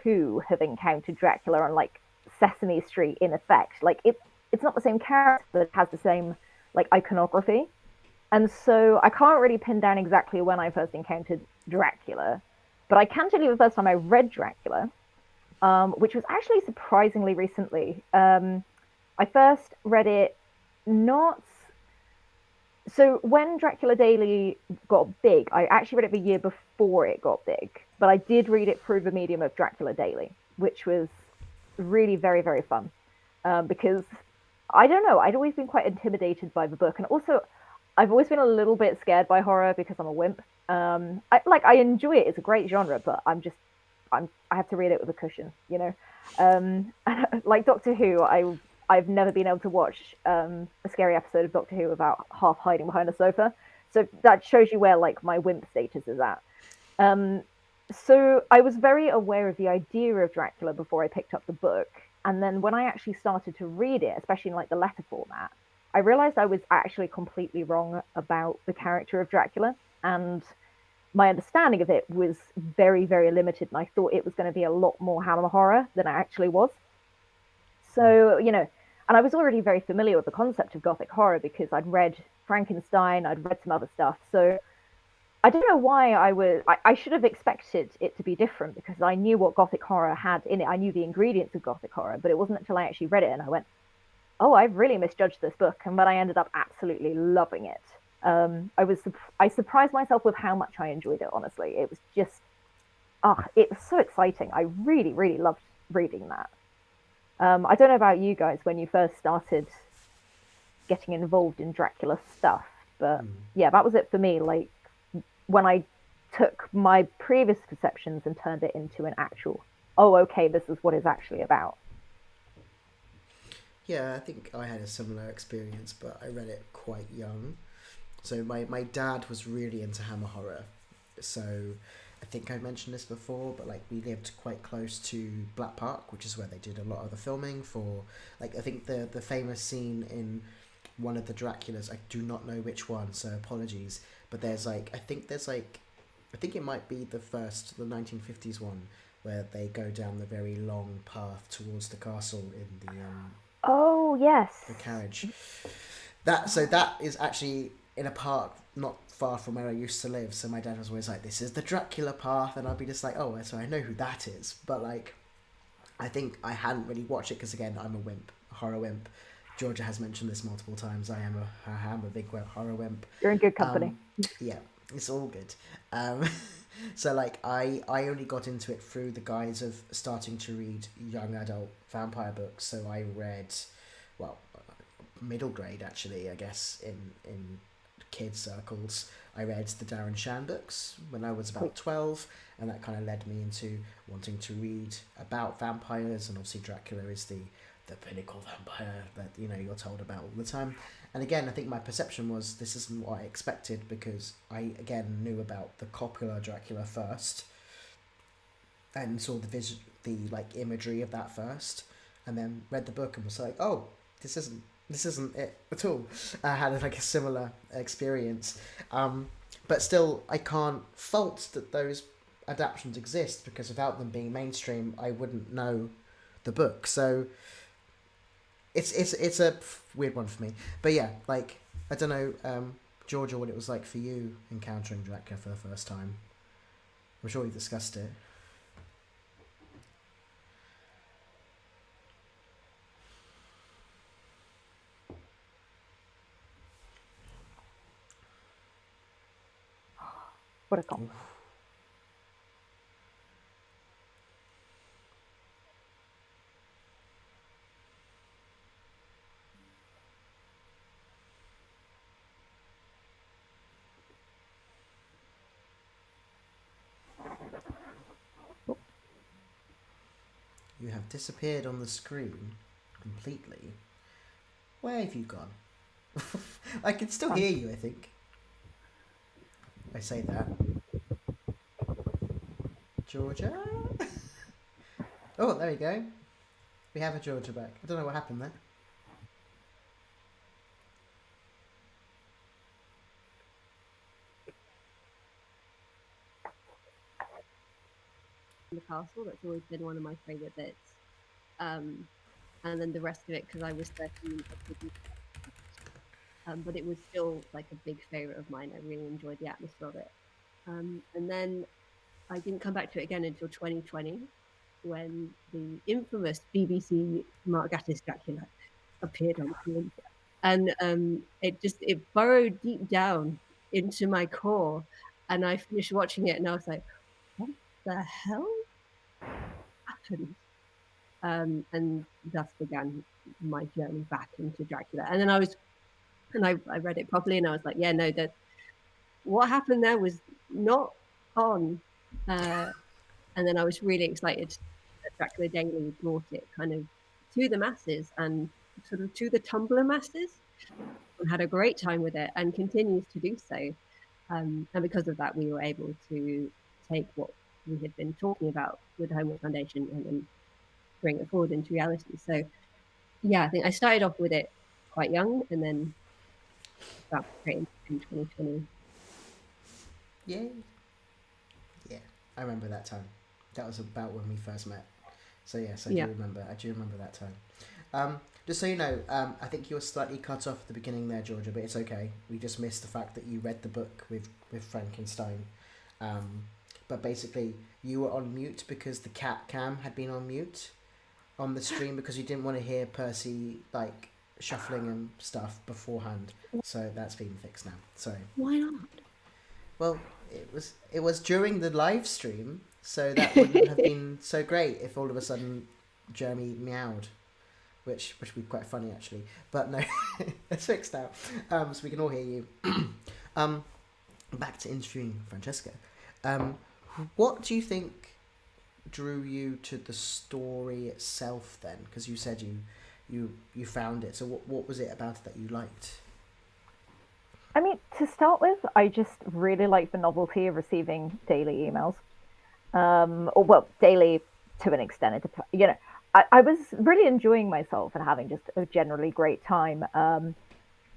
2 have encountered Dracula on Sesame Street, in effect. It's not the same character, but it has the same iconography. And so I can't really pin down exactly when I first encountered Dracula, but I can tell you the first time I read Dracula, which was actually surprisingly recently. I first read it so when Dracula Daily got big, I actually read it the year before it got big, but I did read it through the medium of Dracula Daily, which was really very, very fun, because I don't know, I'd always been quite intimidated by the book, and also I've always been a little bit scared by horror because I'm a wimp. I enjoy it; it's a great genre, but I have to read it with a cushion, like Doctor Who, I've never been able to watch a scary episode of Doctor Who without half hiding behind a sofa. So that shows you where my wimp status is at. So I was very aware of the idea of Dracula before I picked up the book. And then when I actually started to read it, especially in the letter format, I realized I was actually completely wrong about the character of Dracula. And my understanding of it was very, very limited. And I thought it was going to be a lot more Hammer horror than it actually was. So, and I was already very familiar with the concept of Gothic horror because I'd read Frankenstein, I'd read some other stuff. So I don't know why I should have expected it to be different, because I knew what Gothic horror had in it. I knew the ingredients of Gothic horror, but it wasn't until I actually read it and I went, oh, I've really misjudged this book. And then I ended up absolutely loving it. I surprised myself with how much I enjoyed it, honestly. It was just, it was so exciting. I really, really loved reading that. I don't know about you guys when you first started getting involved in Dracula stuff, but yeah, that was it for me. When I took my previous perceptions and turned it into an actual, oh, okay, this is what it's actually about. Yeah, I think I had a similar experience, but I read it quite young. So my dad was really into Hammer horror So I think I mentioned this before, but like we lived quite close to Black Park, which is where they did a lot of the filming for, like, I think the famous scene in one of the Draculas, I do not know which one, so apologies, but there's like, I think it might be the 1950s one, where they go down the very long path towards the castle in the Oh yes. the carriage. That is actually in a park not far from where I used to live. So my dad was always like, "This is the Dracula path," and I'd be just like, "Oh, so I know who that is." But like, I think I hadn't really watched it because again, I'm a horror wimp. Georgia has mentioned this multiple times. I am a big horror wimp. You're in good company. Yeah, it's all good. So like I only got into it through the guise of starting to read young adult vampire books. So I read, well, middle grade actually, I guess, in kids circles. I read the Darren Shan books when I was about 12, and that kind of led me into wanting to read about vampires, and obviously Dracula is the pinnacle vampire that you're told about all the time. And again, I think my perception was this isn't what I expected, because I again knew about the Coppola Dracula first and saw the like imagery of that first, and then read the book and was like, oh, this isn't it at all. I had like a similar experience, but still I can't fault that those adaptations exist, because without them being mainstream I wouldn't know the book. So it's a weird one for me. But yeah, like, I don't know, Georgia, what it was like for you encountering Dracula for the first time. I'm sure we discussed it. What a call. You have disappeared on the screen completely. Where have you gone? I can still hear you, I think. I say that. Georgia? Oh, there we go. We have a Georgia back. I don't know what happened there. The castle, that's always been one of my favourite bits. And then the rest of it, because I was 13, but it was still like a big favourite of mine. I really enjoyed the atmosphere of it. And then I didn't come back to it again until 2020, when the infamous BBC Mark Gatiss Dracula appeared on screen. And it burrowed deep down into my core, and I finished watching it and I was like, what the hell happened? And thus began my journey back into Dracula. And then I read it properly, and I was like, yeah, no, that what happened there was not on. And then I was really excited that Dracula Daily brought it kind of to the masses, and sort of to the Tumblr masses, and had a great time with it, and continues to do so. And because of that, we were able to take what we had been talking about with the Holmwood Foundation and then bring it forward into reality. So yeah, I think I started off with it quite young, and then about in 2020. Yeah, I remember that time. That was about when we first met. So yes, I do remember that time. Just so you know, I think you were slightly cut off at the beginning there, Georgia, but it's okay. We just missed the fact that you read the book with Frankenstein. But basically, you were on mute because the cat cam had been on mute on the stream, because you didn't want to hear Percy like shuffling and stuff beforehand. So that's been fixed now. Sorry. Why not? Well, it was during the live stream, so that wouldn't have been so great if all of a sudden Jeremy meowed, which would be quite funny actually. But no, it's fixed now, so we can all hear you. Back to interviewing Francesca. What do you think drew you to the story itself then? Because you said you found it. So what was it about it that you liked? I mean, to start with, I just really like the novelty of receiving daily emails. Or, well, daily to an extent. I was really enjoying myself and having just a generally great time. And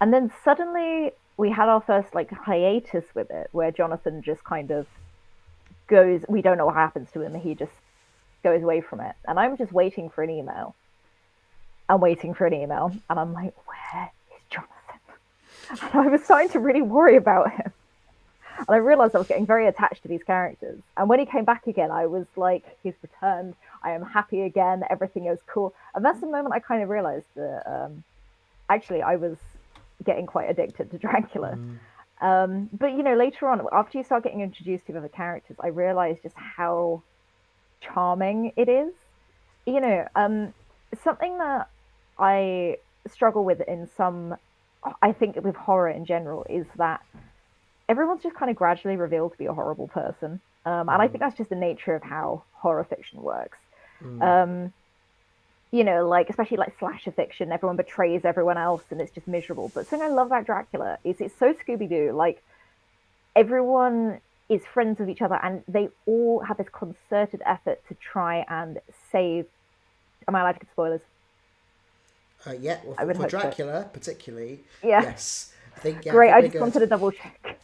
then suddenly we had our first like hiatus with it, where Jonathan just kind of goes, we don't know what happens to him. He just goes away from it. And I'm just waiting for an email. I'm waiting for an email. And I'm like, where is Jonathan? And I was starting to really worry about him. And I realized I was getting very attached to these characters. And when he came back again, I was like, he's returned. I am happy again. Everything is cool. And that's the moment I kind of realized that actually I was getting quite addicted to Dracula. But, later on, after you start getting introduced to the other characters, I realized just how charming it is. Something that I struggle with I think with horror in general, is that everyone's just kind of gradually revealed to be a horrible person. And I think that's just the nature of how horror fiction works. Especially like slasher fiction, everyone betrays everyone else and it's just miserable. But something I love about Dracula is it's so Scooby-Doo. Like, everyone is friends with each other and they all have this concerted effort to try and save... Am I allowed to give spoilers? Yeah, well, for Dracula, particularly, yeah. Yes. I think, Great, I just good. wanted to double check.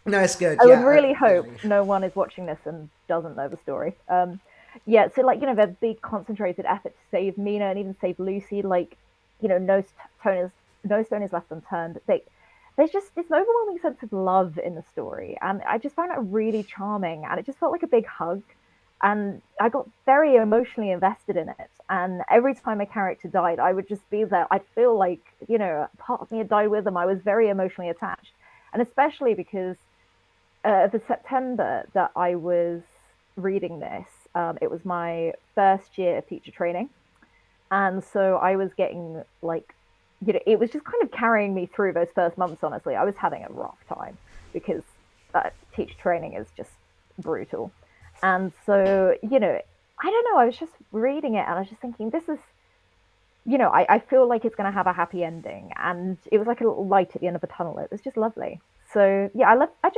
No, it's good. I would really hope no one is watching this and doesn't know the story. So their big concentrated effort to save Mina and even save Lucy, no stone is left unturned. There's just this overwhelming sense of love in the story, and I just found it really charming, and it just felt like a big hug. And I got very emotionally invested in it. And every time a character died, I would just be there. I'd feel like, part of me had died with them. I was very emotionally attached. And especially because the September that I was reading this, it was my first year of teacher training. And so I was getting it was just kind of carrying me through those first months, honestly. I was having a rough time because teacher training is just brutal. And so, I don't know, I was just reading it and I was just thinking, this is, I feel like it's going to have a happy ending. And it was like a little light at the end of the tunnel. It was just lovely. So, yeah, I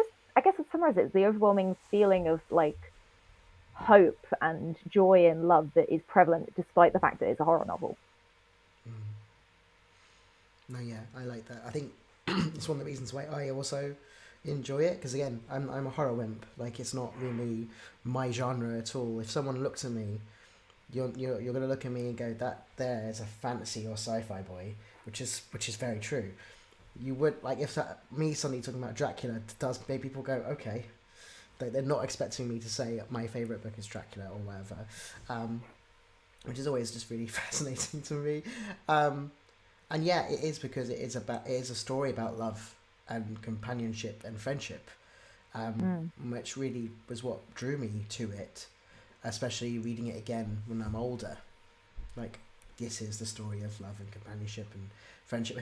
guess it summarizes the overwhelming feeling of hope and joy and love that is prevalent despite the fact that it's a horror novel. No, yeah, I like that. I think it's one of the reasons why I also enjoy it, because again, I'm a horror wimp. It's not really my genre at all. If someone looks at me, you're gonna look at me and go, that there is a fantasy or sci-fi boy, which is very true. You would if me suddenly talking about Dracula does make people go, okay, they're not expecting me to say my favorite book is Dracula or whatever, which is always just really fascinating to me. And yeah, it is, because it is a story about love and companionship and friendship, which really was what drew me to it, especially reading it again when I'm older. This is the story of love and companionship and friendship.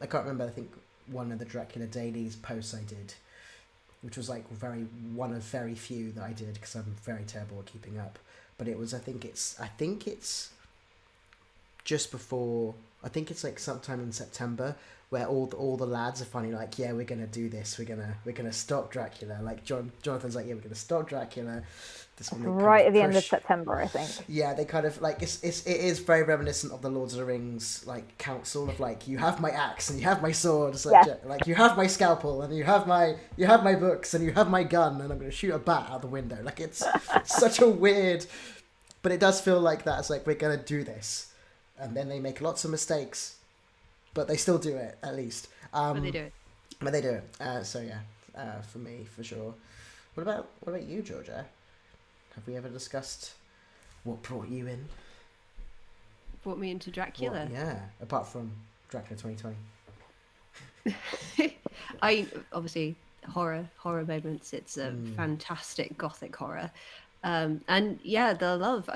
I can't remember, I think one of the Dracula Daily's posts I did, which was one of very few that I did because I'm very terrible at keeping up, but it was, I think it's just before, I think it's sometime in September, where all the lads are finally yeah, we're gonna do this. We're gonna stop Dracula. Jonathan's yeah, we're gonna stop Dracula. This one right at the end of September, I think. Yeah, they kind of it is very reminiscent of the Lord of the Rings council of you have my axe and you have my sword. It's you have my scalpel and you have my books and you have my gun and I'm gonna shoot a bat out the window. It's such a weird, but it does feel like that. It's we're gonna do this, and then they make lots of mistakes. But they still do it, at least. But they do it. But they do it. So yeah, for me, for sure. What about you, Georgia? Have we ever discussed what brought you in? Brought me into Dracula? Apart from Dracula 2020. Obviously, horror moments. It's a fantastic gothic horror. And yeah, the love.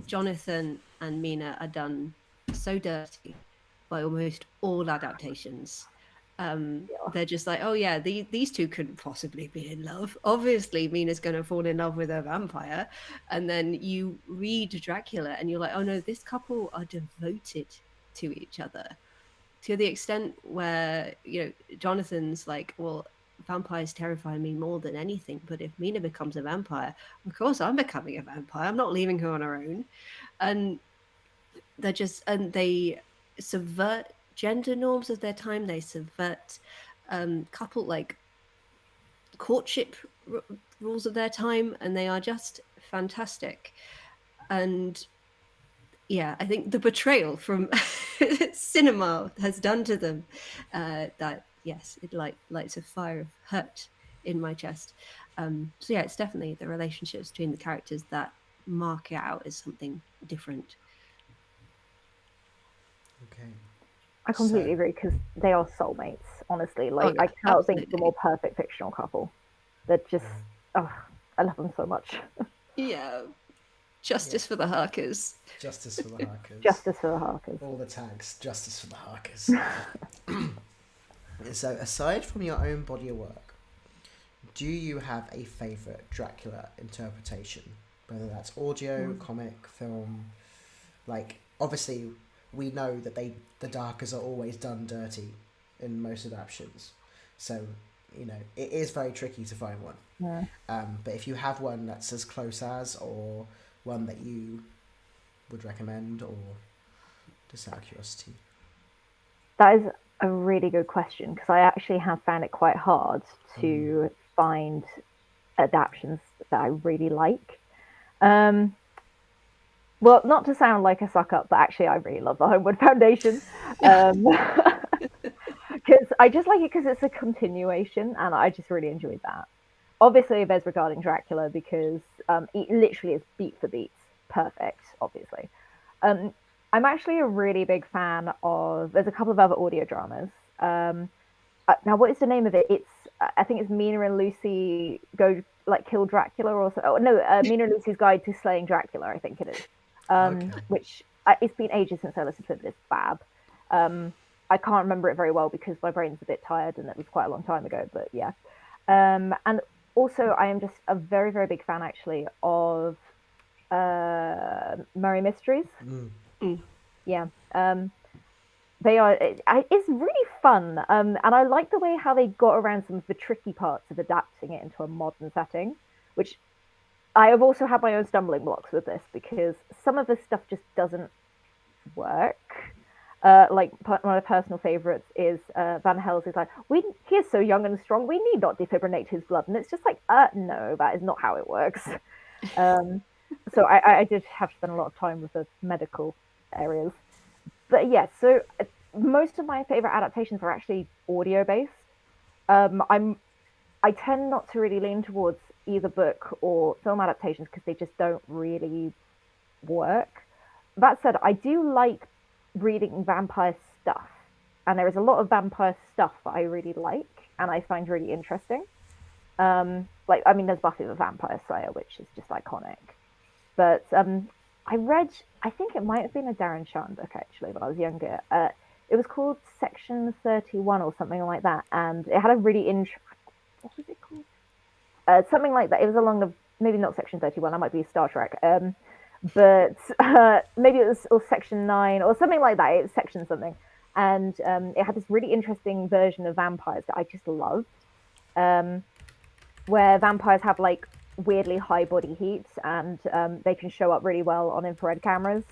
Jonathan and Mina are done so dirty by almost all adaptations. They're just oh yeah, these two couldn't possibly be in love. Obviously Mina's going to fall in love with a vampire, and then you read Dracula and you're oh no, this couple are devoted to each other to the extent where, you know, Jonathan's like, well, vampires terrify me more than anything, but if Mina becomes a vampire, of course I'm becoming a vampire. I'm not leaving her on her own. And they subvert gender norms of their time. They subvert couple like courtship rules of their time, and they are just fantastic. And yeah, I think the betrayal from cinema has done to them that, yes, it lights a fire of hurt in my chest. So yeah, it's definitely the relationships between the characters that mark it out as something different. Okay. I completely agree, because they are soulmates, honestly. Like, I cannot think of a more perfect fictional couple. They're just, I love them so much. Yeah. Justice for the Harkers. Justice for the Harkers. Justice for the Harkers. All the tags. Justice for the Harkers. So, aside from your own body of work, do you have a favourite Dracula interpretation? Whether that's audio, comic, film. Like, obviously, we know that the Darkers are always done dirty in most adaptations. So, you know, it is very tricky to find one. Yeah. But if you have one that's as close as, or one that you would recommend, or just out of curiosity? That is a really good question, because I actually have found it quite hard to find adaptions that I really like. Well, not to sound like a suck up, but actually I really love the Holmwood Foundation. Because I just like it because it's a continuation, and I just really enjoyed that. Obviously, there's regarding Dracula, because it literally is beat for beat perfect, obviously. I'm actually a really big fan of, there's a couple of other audio dramas. Now, what is the name of it? I think it's Mina and Lucy Go, like, Kill Dracula, or so. Oh, no, Mina and Lucy's Guide to Slaying Dracula, I think it is. Which, it's been ages since I listened to this, fab. I can't remember it very well because my brain's a bit tired, and it was quite a long time ago, but yeah. And also, I am just a very, very big fan, actually, of Murray Mysteries. Yeah. They are, it's really fun. And I like the way how they got around some of the tricky parts of adapting it into a modern setting, which I have also had my own stumbling blocks with this, because some of the stuff just doesn't work. Like, one of my personal favourites is Van Helsing's like, he is so young and strong, we need not defibrillate his blood. And it's just like, no, that is not how it works. So I did have to spend a lot of time with the medical areas. But yeah, so most of my favourite adaptations are actually audio-based. I tend not to really lean towards either book or film adaptations because they just don't really work. That said, I do like reading vampire stuff, and there is a lot of vampire stuff that I really like and I find really interesting. Like, I mean, there's Buffy the Vampire Slayer, which is just iconic. But I read, I think it might have been a Darren Shan book, actually, when I was younger. It was called Section 31 or something like that, and it had a really what was it called? Something like that. It was along the, maybe not Section 31, that might be Star Trek. But maybe it was, or Section 9 or something like that. It was Section something. And it had this really interesting version of vampires that I just loved, where vampires have, like, weirdly high body heat, and they can show up really well on infrared cameras.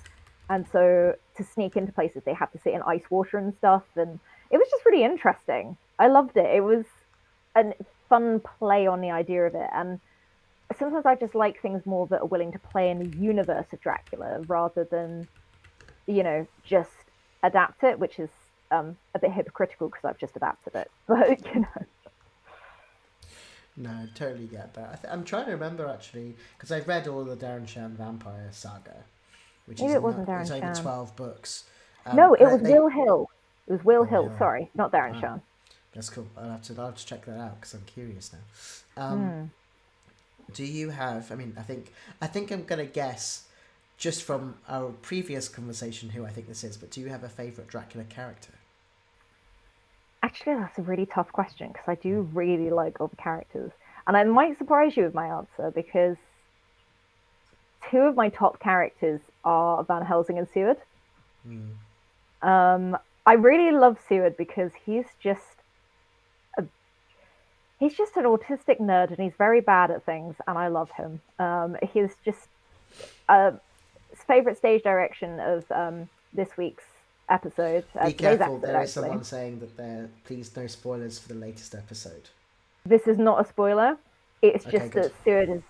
And so to sneak into places, they have to sit in ice water and stuff. And it was just really interesting. I loved it. It was a fun play on the idea of it. And sometimes I just like things more that are willing to play in the universe of Dracula rather than, you know, just adapt it, which is a bit hypocritical because I've just adapted it. But, you know. No, I totally get that. I'm trying to remember, actually, because I've read all the Darren Shan Vampire Saga, which Maybe is it wasn't Darren it's Shan. over 12 books. No, it was Will Hill. It was Will Hill, sorry, not Darren Shan. That's cool. I'll have to check that out because I'm curious now. Do you have, I mean, I think I'm going to guess, just from our previous conversation, who I think this is, but do you have a favourite Dracula character? Actually, that's a really tough question because I do really like all the characters. And I might surprise you with my answer because two of my top characters are Van Helsing and Seward. I really love Seward because he's just an autistic nerd and he's very bad at things, and I love him. He's just his favorite stage direction of this week's episode. Be careful, episode, there is actually. someone saying that please no spoilers for the latest episode. This is not a spoiler. It's Okay, just good. that Seward is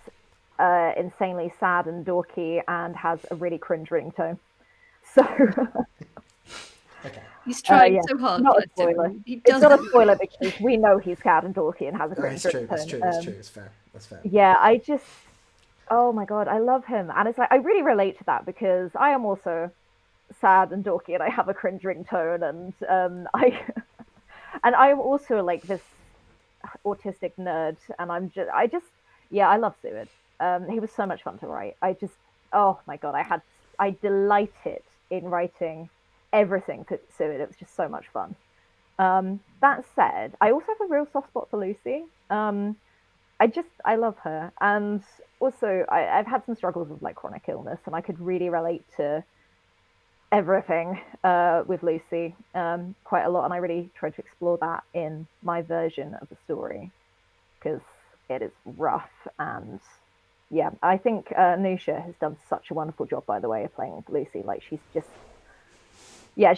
insanely sad and dorky and has a really cringe ringtone. So He's trying yeah, so hard. not a bless him. spoiler. He It's not a doesn't- spoiler because we know he's sad and dorky and has a No, cringe it's true. ringtone. It's true. It's true. It's fair. That's fair. Yeah, oh my god, I love him, and it's like I really relate to that because I am also sad and dorky, and I have a cringe ringtone, and I am also like this autistic nerd, and I love Seward. He was so much fun to write. Oh my god, I delighted in writing everything for Seward. It was just so much fun. That said, I also have a real soft spot for Lucy. I love her, and also I've had some struggles with like chronic illness, and I could really relate to everything with Lucy quite a lot, and I really tried to explore that in my version of the story because it is rough. And yeah, I think Nusha has done such a wonderful job, by the way, of playing Lucy. Like she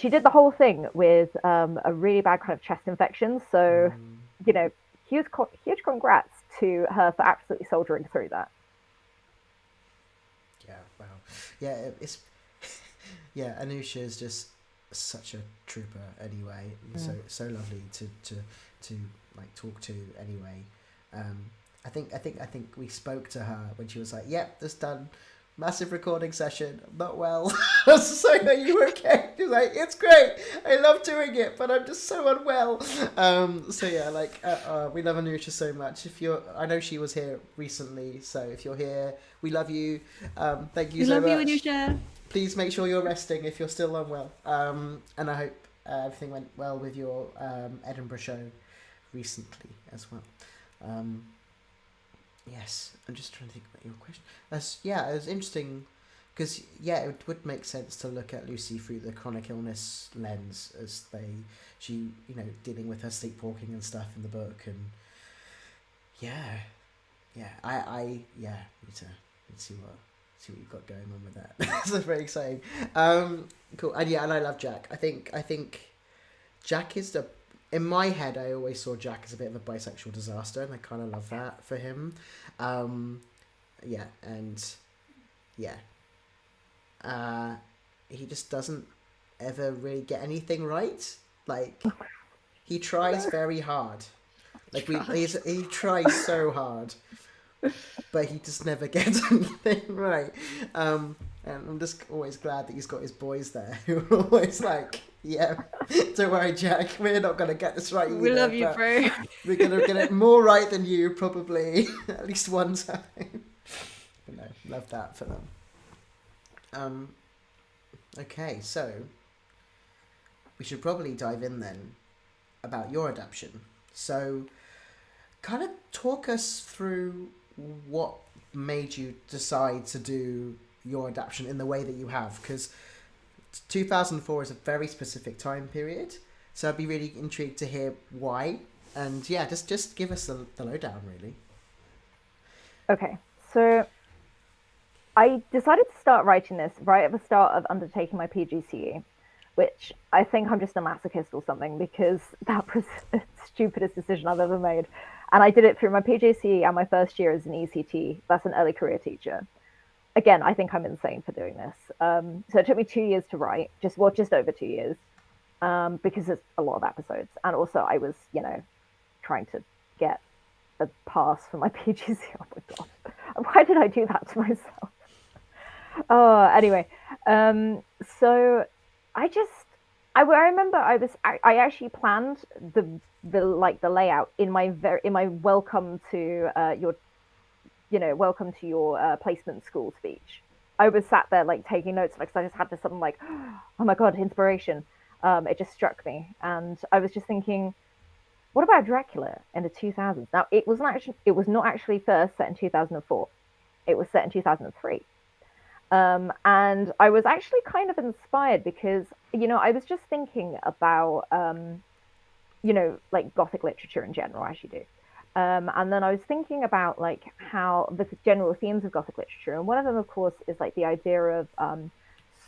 did the whole thing with a really bad kind of chest infection, so huge congrats to her for absolutely soldiering through that. Yeah, wow. Yeah, it's yeah, Anusha is just such a trooper anyway. And so lovely to like talk to anyway. I think we spoke to her when she was like, "Yep, just done. Massive recording session. I'm not well." I was just like, "Are you okay?" She was like, "It's great. I love doing it, but I'm just so unwell." So yeah, like we love Anusha so much. I know she was here recently, so if you're here, we love you. Thank you so much. We love you, Anusha. Please make sure you're resting if you're still unwell. And I hope everything went well with your Edinburgh show recently as well. Yes, I'm just trying to think about your question. It was interesting because it would make sense to look at Lucy through the chronic illness lens as she dealing with her sleepwalking and stuff in the book, and I need to see what you've got going on with that. That's very exciting. Cool. And I love Jack. I think Jack is in my head, I always saw Jack as a bit of a bisexual disaster, and I kind of love that for him. He just doesn't ever really get anything right. Like, he tries very hard. Like, he tries so hard, but he just never gets anything right. And I'm just always glad that he's got his boys there who are always like, "Yeah, don't worry, Jack, we're not going to get this right either. We love you, bro. We're going to get it more right than you, probably, at least one time." But no, love that for them. Okay, so we should probably dive in then about your adaptation. So kind of talk us through what made you decide to do your adaptation in the way that you have, because 2004 is a very specific time period, so I'd be really intrigued to hear why, and just give us the lowdown, really. Okay, so I decided to start writing this right at the start of undertaking my PGCE, which I think I'm just a masochist or something, because that was the stupidest decision I've ever made. And I did it through my PGCE and my first year as an ECT, that's an early career teacher. Again, I think I'm insane for doing this. So it took me 2 years to write, just over 2 years, because there's a lot of episodes. And also I was, trying to get a pass for my PGCE. Oh my God. Why did I do that to myself? Oh, anyway. So I remember I actually planned the layout in my welcome to your placement school speech. I was sat there like taking notes, like, 'cause I just had this sudden like, oh my God, inspiration. It just struck me, and I was just thinking, what about Dracula in the 2000s? Now it was not actually first set in 2004. It was set in 2003. And I was actually kind of inspired because I was just thinking about, like Gothic literature in general, as you do. And then I was thinking about like how the general themes of Gothic literature, and one of them, of course, is like the idea of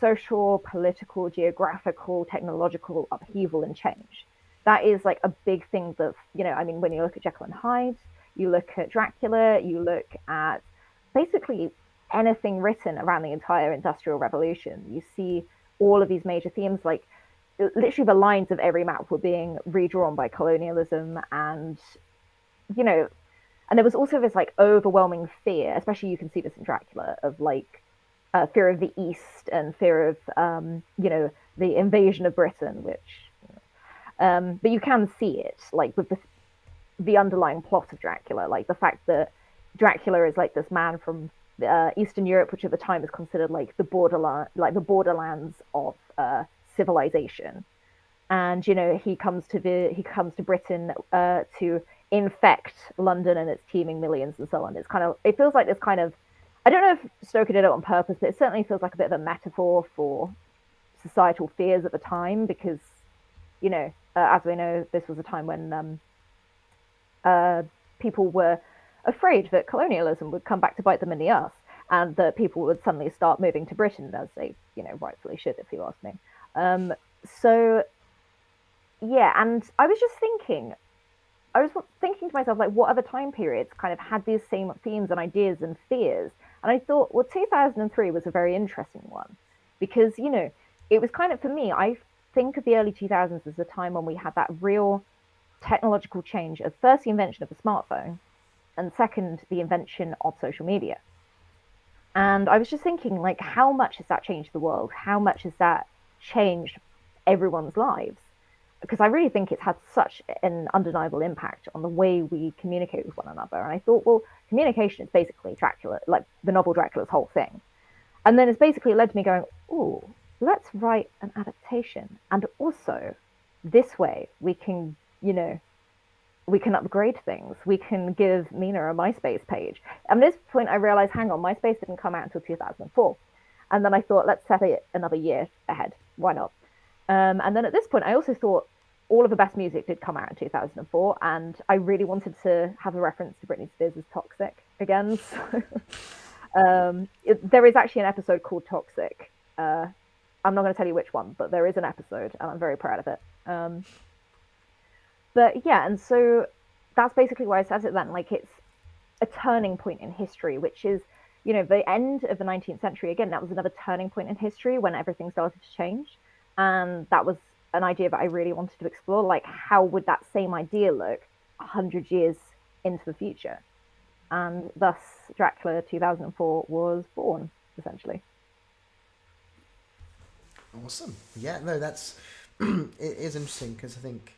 social, political, geographical, technological upheaval and change. That is like a big thing that, when you look at Jekyll and Hyde, you look at Dracula, you look at basically anything written around the entire Industrial Revolution, you see all of these major themes, like literally the lines of every map were being redrawn by colonialism, and and there was also this like overwhelming fear, especially you can see this in Dracula, of like fear of the East and fear of the invasion of Britain, which but you can see it like with the underlying plot of Dracula, like the fact that Dracula is like this man from Eastern Europe, which at the time is considered like the borderlands of civilization, and he comes to Britain to infect London and its teeming millions and so on. It feels like this kind of, I don't know if Stoker did it on purpose, but it certainly feels like a bit of a metaphor for societal fears at the time, because as we know, this was a time when people were afraid that colonialism would come back to bite them in the ass, and that people would suddenly start moving to Britain, as they rightfully should, if you ask me. So yeah, and I was thinking to myself, like, what other time periods kind of had these same themes and ideas and fears? And I thought, well, 2003 was a very interesting one, because it was kind of, for me, I think of the early 2000s as a time when we had that real technological change of, first, the invention of the smartphone, and second, the invention of social media. And I was just thinking, like, how much has that changed the world? How much has that changed everyone's lives? Because I really think it's had such an undeniable impact on the way we communicate with one another. And I thought, well, communication is basically Dracula, like the novel Dracula's whole thing. And then it's basically led to me going, ooh, let's write an adaptation. And also, this way, we can, we can upgrade things. We can give Mina a MySpace page. And at this point, I realized, hang on, MySpace didn't come out until 2004. And then I thought, let's set it another year ahead. Why not? And then at this point, I also thought all of the best music did come out in 2004, and I really wanted to have a reference to Britney Spears' Toxic again. So, there is actually an episode called Toxic. I'm not going to tell you which one, but there is an episode, and I'm very proud of it. But yeah, and so that's basically why I said it then. Like, it's a turning point in history, which is, the end of the 19th century. Again, that was another turning point in history when everything started to change. And that was an idea that I really wanted to explore. Like, how would that same idea look 100 years into the future? And thus, Dracula 2004 was born, essentially. Awesome. Yeah, no, that's it is interesting, because I think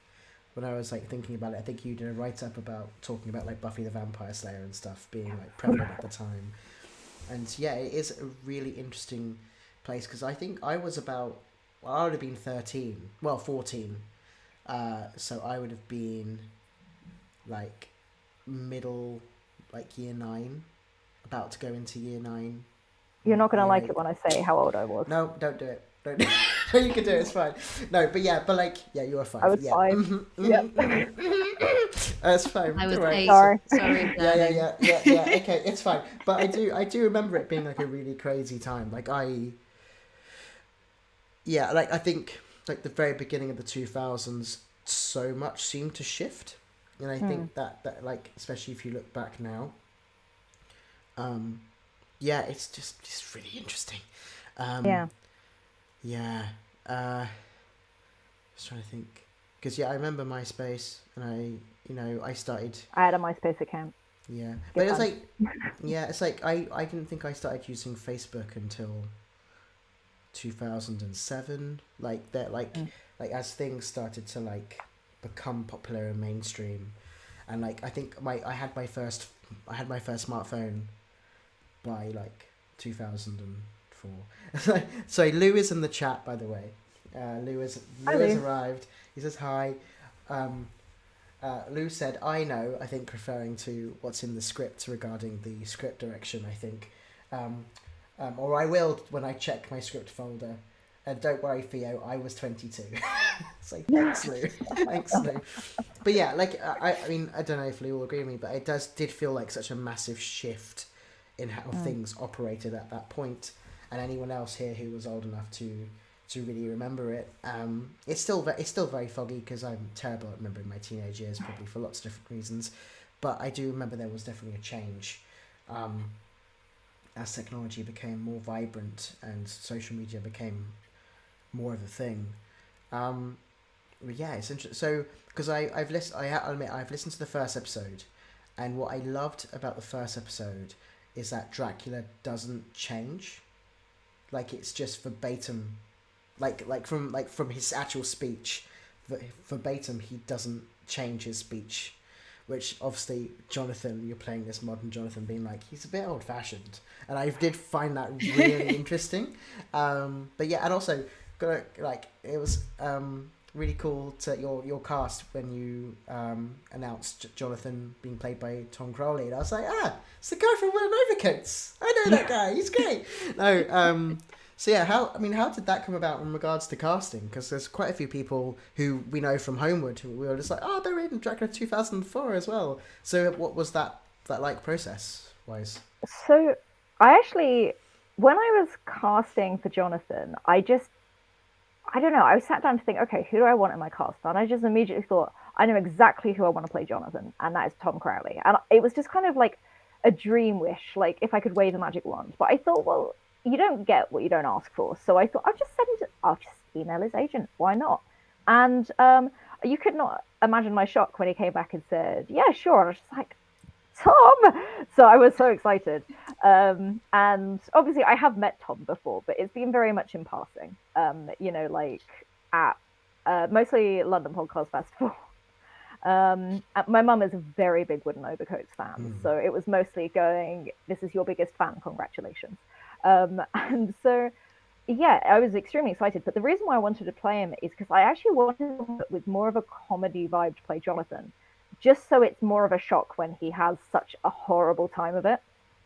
when I was like thinking about it, I think you did a write-up about talking about like Buffy the Vampire Slayer and stuff being like prevalent at the time. And yeah, it is a really interesting place, because I think I was about, well, I would have been 14. So I would have been like middle, like year 9, about to go into year 9. You're not going to like it when I say how old I was. No, don't do it. Don't do it. No, you can do it, it's fine. No, but yeah, but like, yeah, you were 5. I was 5. That's fine. I was Don't worry. 8. Sorry. Yeah. Okay, it's fine. But I do remember it being like a really crazy time. Like I think like the very beginning of the 2000s, so much seemed to shift, and I think that like, especially if you look back now, it's just really interesting. Just trying to think, because I remember MySpace, and I started. I had a MySpace account. Yeah, but it's like, it's like I didn't think I started using Facebook until 2007. Like that, like as things started to like become popular and mainstream, and like I think I had my first smartphone by like 2004. So Lou is in the chat, by the way. Lou has arrived. He says hi. Lou said, I know, I think referring to what's in the script regarding the script direction, I think. Or I will when I check my script folder. And don't worry, Theo, I was 22. So thanks, Lou. Thanks, Lou. But yeah, like, I mean, I don't know if Lou will agree with me, but it did feel like such a massive shift in how things operated at that point. And anyone else here who was old enough to really remember it, it's still very foggy because I'm terrible at remembering my teenage years, probably for lots of different reasons. But I do remember there was definitely a change. As technology became more vibrant and social media became more of a thing. But yeah, it's interesting. So, because I've listened to the first episode, and what I loved about the first episode is that Dracula doesn't change. Like, it's just verbatim, like from his actual speech, verbatim, he doesn't change his speech. Which obviously, Jonathan, you're playing this modern Jonathan, being like, he's a bit old-fashioned, and I did find that really interesting. But yeah, and also, it was really cool to your cast when you announced Jonathan being played by Tom Crowley, and I was like, it's the guy from Will and Overcoats. I know that guy. He's great. No. So yeah, how did that come about in regards to casting? Because there's quite a few people who we know from Holmwood who we were just like, they're in Dracula 2004 as well. So what was that like process wise? So I actually, when I was casting for Jonathan, I don't know, I sat down to think, okay, who do I want in my cast? And I just immediately thought, I know exactly who I want to play Jonathan, and that is Tom Crowley. And it was just kind of like a dream wish, like if I could wave a magic wand. But I thought, well, you don't get what you don't ask for. So I thought, I'll just email his agent. Why not? And you could not imagine my shock when he came back and said, yeah, sure. And I was just like, Tom! So I was so excited. And obviously I have met Tom before, but it's been very much in passing. Like at mostly London Podcast Festival. My mum is a very big Wooden Overcoats fan. So it was mostly going, this is your biggest fan, congratulations. And so, yeah, I was extremely excited. But the reason why I wanted to play him is because I actually wanted with more of a comedy vibe to play Jonathan, just so it's more of a shock when he has such a horrible time of it.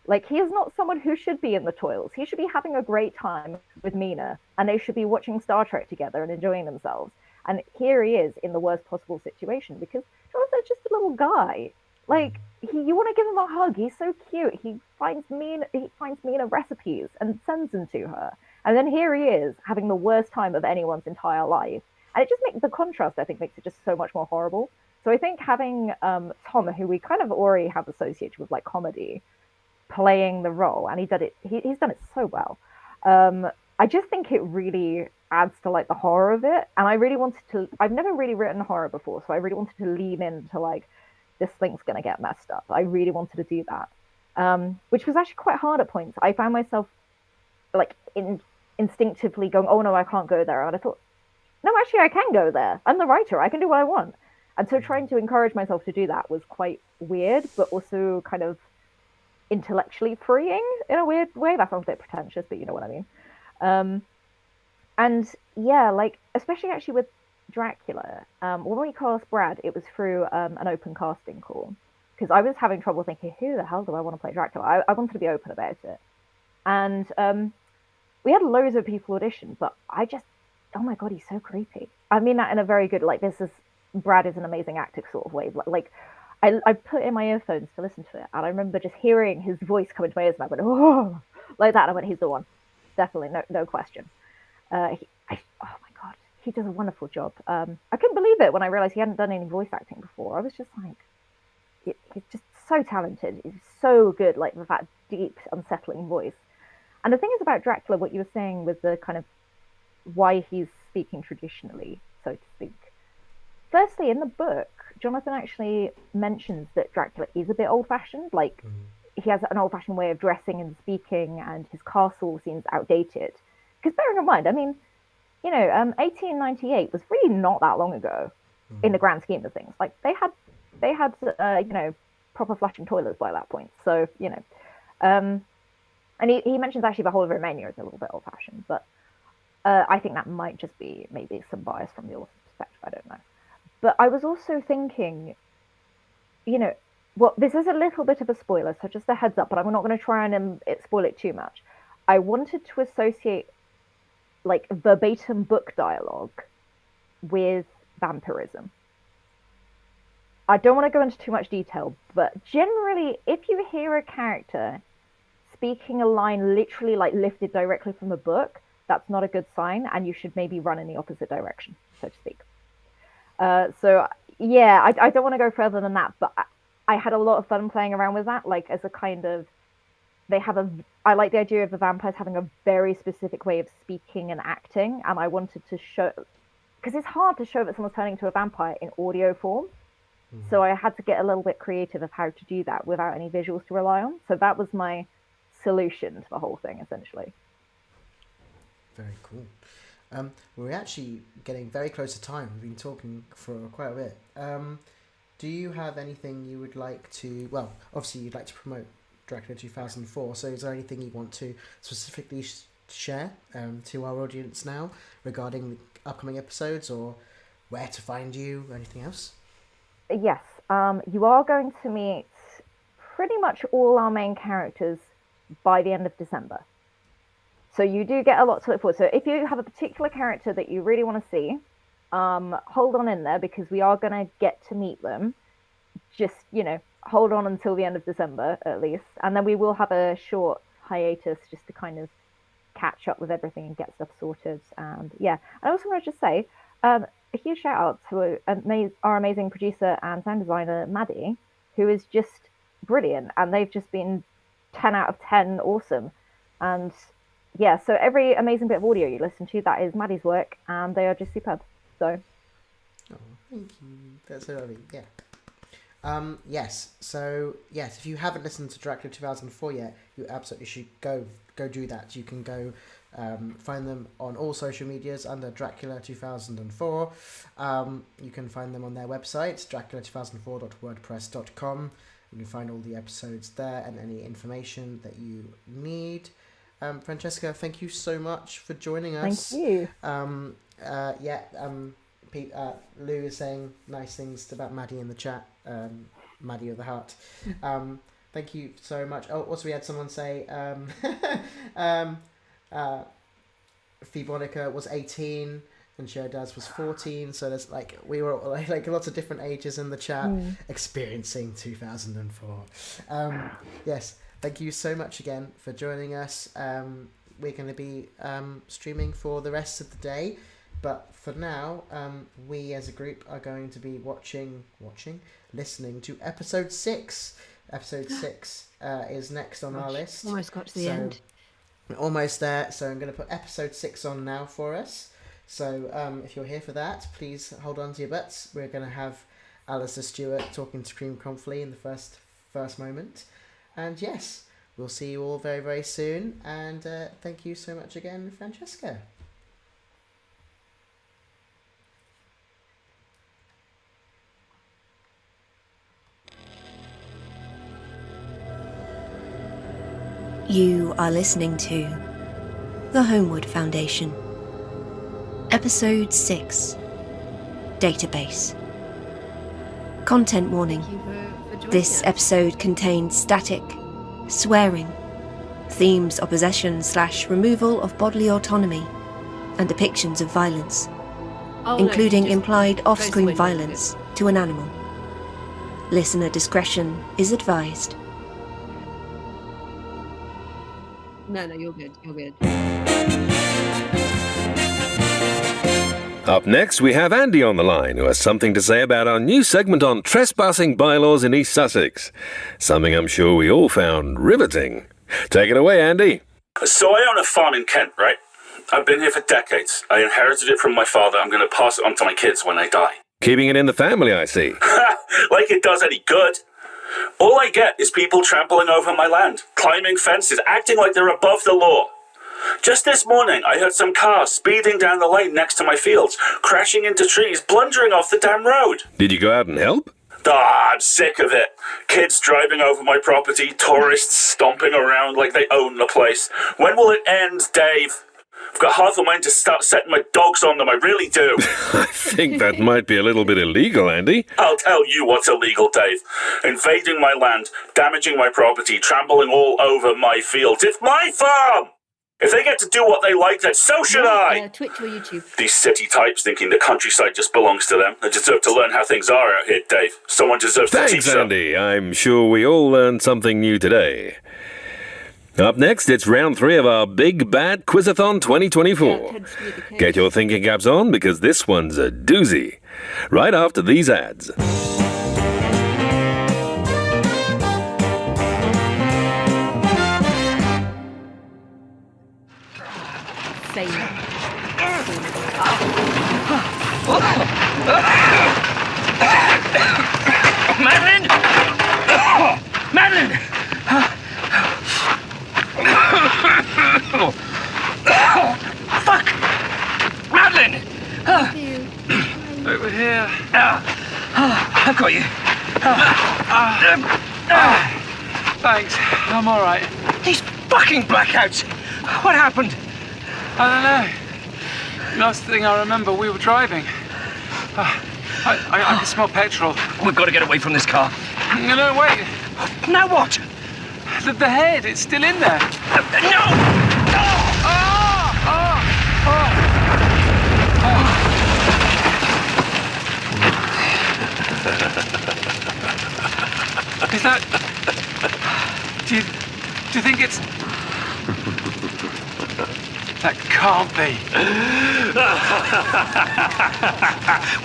Like, he is not someone who should be in the toils. He should be having a great time with Mina, and they should be watching Star Trek together and enjoying themselves. And here he is in the worst possible situation because Jonathan's just a little guy. Like, you want to give him a hug. He's so cute. He finds Mina recipes and sends them to her. And then here he is having the worst time of anyone's entire life. And it just makes the contrast, I think, makes it just so much more horrible. So I think having Tom, who we kind of already have associated with like comedy, playing the role, and he's done it so well. I just think it really adds to like the horror of it. And I've never really written horror before, so I really wanted to lean into like, this thing's going to get messed up. I really wanted to do that, which was actually quite hard at points. I found myself like instinctively going, oh no, I can't go there. And I thought, no, actually I can go there. I'm the writer. I can do what I want. And so trying to encourage myself to do that was quite weird, but also kind of intellectually freeing in a weird way. That sounds a bit pretentious, but you know what I mean. And yeah, like, especially actually with Dracula, when we cast Brad, it was through an open casting call, because I was having trouble thinking, who the hell do I want to play Dracula? I wanted to be open about it. And we had loads of people audition, but oh my god, he's so creepy. I mean that in a very good, like, Brad is an amazing actor sort of way. Like, I put in my earphones to listen to it, and I remember just hearing his voice come into my ears, and I went, oh, like that, and I went, he's the one. Definitely, no question. Oh my god, he does a wonderful job. I couldn't believe it when I realized he hadn't done any voice acting before. I was just like, he's just so talented. He's so good, like, with that deep, unsettling voice. And the thing is about Dracula, what you were saying with the kind of why he's speaking traditionally, so to speak. Firstly, in the book, Jonathan actually mentions that Dracula is a bit old-fashioned. Like, he has an old-fashioned way of dressing and speaking, and his castle seems outdated. Because bearing in mind, I mean, 1898 was really not that long ago in the grand scheme of things. Like, they had proper flushing toilets by that point. So, and he mentions actually the whole of Romania is a little bit old-fashioned, but I think that might just be maybe some bias from the author's perspective. I don't know. But I was also thinking, this is a little bit of a spoiler, so just a heads up, but I'm not going to try and spoil it too much. I wanted to associate like verbatim book dialogue with vampirism. I don't want to go into too much detail, but generally, if you hear a character speaking a line literally like lifted directly from a book, that's not a good sign, and you should maybe run in the opposite direction, so to speak. So yeah, I don't want to go further than that, but I had a lot of fun playing around with that, like as a kind of, I like the idea of the vampires having a very specific way of speaking and acting, and I wanted to show, because it's hard to show that someone's turning into a vampire in audio form. So I had to get a little bit creative of how to do that without any visuals to rely on. So that was my solution to the whole thing, essentially. Very cool. We're actually getting very close to time. We've been talking for quite a bit. Do you have anything you would like to... Well, obviously you'd like to promote Dracula 2004, so is there anything you want to specifically share to our audience now regarding the upcoming episodes, or where to find you, or anything else? Yes, you are going to meet pretty much all our main characters by the end of December. So you do get a lot to look forward to. So if you have a particular character that you really want to see, hold on in there, because we are going to get to meet them. Just, hold on until the end of December at least. And then we will have a short hiatus just to kind of catch up with everything and get stuff sorted. And yeah, I also want to just say, a huge shout out to our amazing producer and sound designer, Maddie, who is just brilliant. And they've just been 10 out of 10 awesome. And yeah, so every amazing bit of audio you listen to, that is Maddie's work, and they are just superb. So, oh, thank you. That's so lovely. Yeah. Yes. So yes, if you haven't listened to Dracula 2004 yet, you absolutely should go do that. You can go find them on all social medias under Dracula 2004. You can find them on their website, dracula2004.wordpress.com. You can find all the episodes there and any information that you need. Francesca, thank you so much for joining us. Thank you. Lou is saying nice things about Maddie in the chat. Maddie of the Heart. Thank you so much. Oh, also we had someone say Phoebonica was 18 and Sheridaz was 14. So there's we were like lots of different ages in the chat experiencing 2004. Yes. Thank you so much again for joining us. We're going to be streaming for the rest of the day. But for now, we as a group are going to be listening to episode 6. Episode 6 is next on our list. Almost got to the end. We're almost there. So I'm going to put episode 6 on now for us. So if you're here for that, please hold on to your butts. We're going to have Alistair Stewart talking to Cream Comfley in the first moment. And yes, we'll see you all very, very soon. And thank you so much again, Francesca. You are listening to The Holmwood Foundation. Episode 6. Database. Content warning. This episode contains static, swearing, themes of possession/removal of bodily autonomy, and depictions of violence, including implied off-screen violence to an animal. Listener discretion is advised. No, you're good. You're good. Up next, we have Andy on the line, who has something to say about our new segment on trespassing bylaws in East Sussex. Something I'm sure we all found riveting. Take it away, Andy. So I own a farm in Kent, right? I've been here for decades. I inherited it from my father. I'm going to pass it on to my kids when I die. Keeping it in the family, I see. Like it does any good. All I get is people trampling over my land, climbing fences, acting like they're above the law. Just this morning, I heard some cars speeding down the lane next to my fields, crashing into trees, blundering off the damn road. Did you go out and help? I'm sick of it. Kids driving over my property, tourists stomping around like they own the place. When will it end, Dave? I've got half a mind to start setting my dogs on them, I really do. I think that might be a little bit illegal, Andy. I'll tell you what's illegal, Dave. Invading my land, damaging my property, trampling all over my fields. It's my farm! If they get to do what they like, then so should I! Twitch or YouTube. These city types thinking the countryside just belongs to them. They deserve to learn how things are out here, Dave. Someone deserves to teach Thanks, them. Andy. I'm sure we all learned something new today. Up next, it's round 3 of our Big Bad Quizathon 2024. Get your thinking caps on, because this one's a doozy. Right after these ads. Madeline! Madeline! Fuck! Madeline! Over here. I've got you. Thanks. I'm all right. These fucking blackouts! What happened? I don't know. Last thing I remember, we were driving. I can smell petrol. We've got to get away from this car. No, wait. Now what? The head, it's still in there. No! Is that... Do you think it's... That can't be.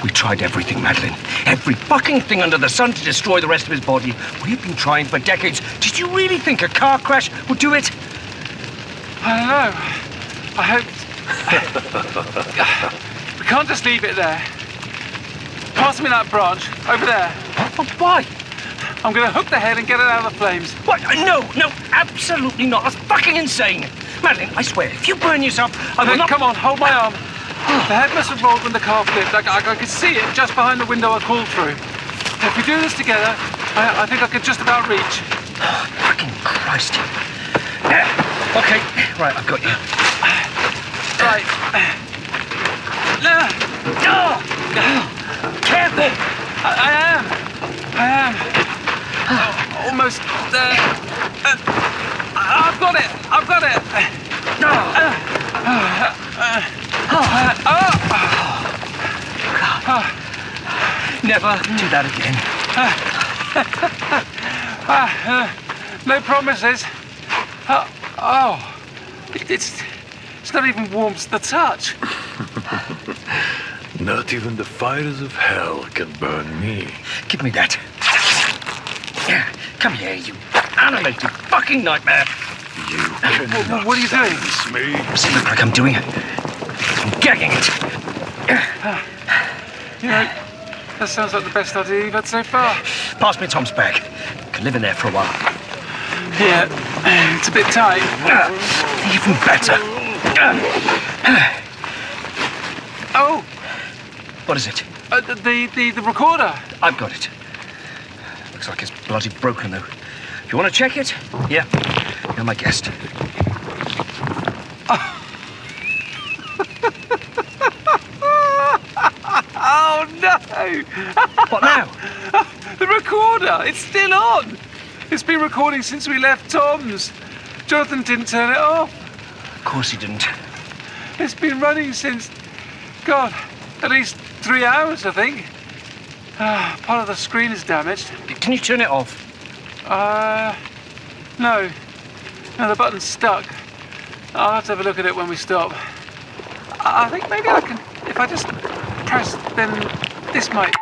We tried everything, Madeline. Every fucking thing under the sun to destroy the rest of his body. We've been trying for decades. Did you really think a car crash would do it? I don't know. I hope... We can't just leave it there. Pass me that branch, over there. Why? I'm going to hook the head and get it out of the flames. What? No, absolutely not. That's fucking insane. Madeline, I swear, if you burn yourself, I will not... Come on, hold my arm. The head must have rolled when the car flipped. I could see it just behind the window I crawled through. If we do this together, I think I could just about reach. Fucking Christ. Okay, right, I've got you. Right. Careful! I am. Almost there. I've got it. Never do that again. No promises. It's not even warm to the touch. Not even the fires of hell can burn me. Give me that. Come here, you animated fucking nightmare. What are you doing? Me. Does it look like I'm doing it? I'm gagging it. You know, that sounds like the best idea you've had so far. Pass me Tom's bag. Can live in there for a while. Yeah, it's a bit tight. Even better. Oh! What is it? The recorder. I've got it. Looks like it's bloody broken, though. You want to check it? Yeah. You're my guest. Oh, no! What now? The recorder! It's still on! It's been recording since we left Tom's. Jonathan didn't turn it off. Of course he didn't. It's been running since... God, at least 3 hours, I think. Part of the screen is damaged. Can you turn it off? No. No, the button's stuck. I'll have to have a look at it when we stop. I think maybe I can... If I just press, then this might...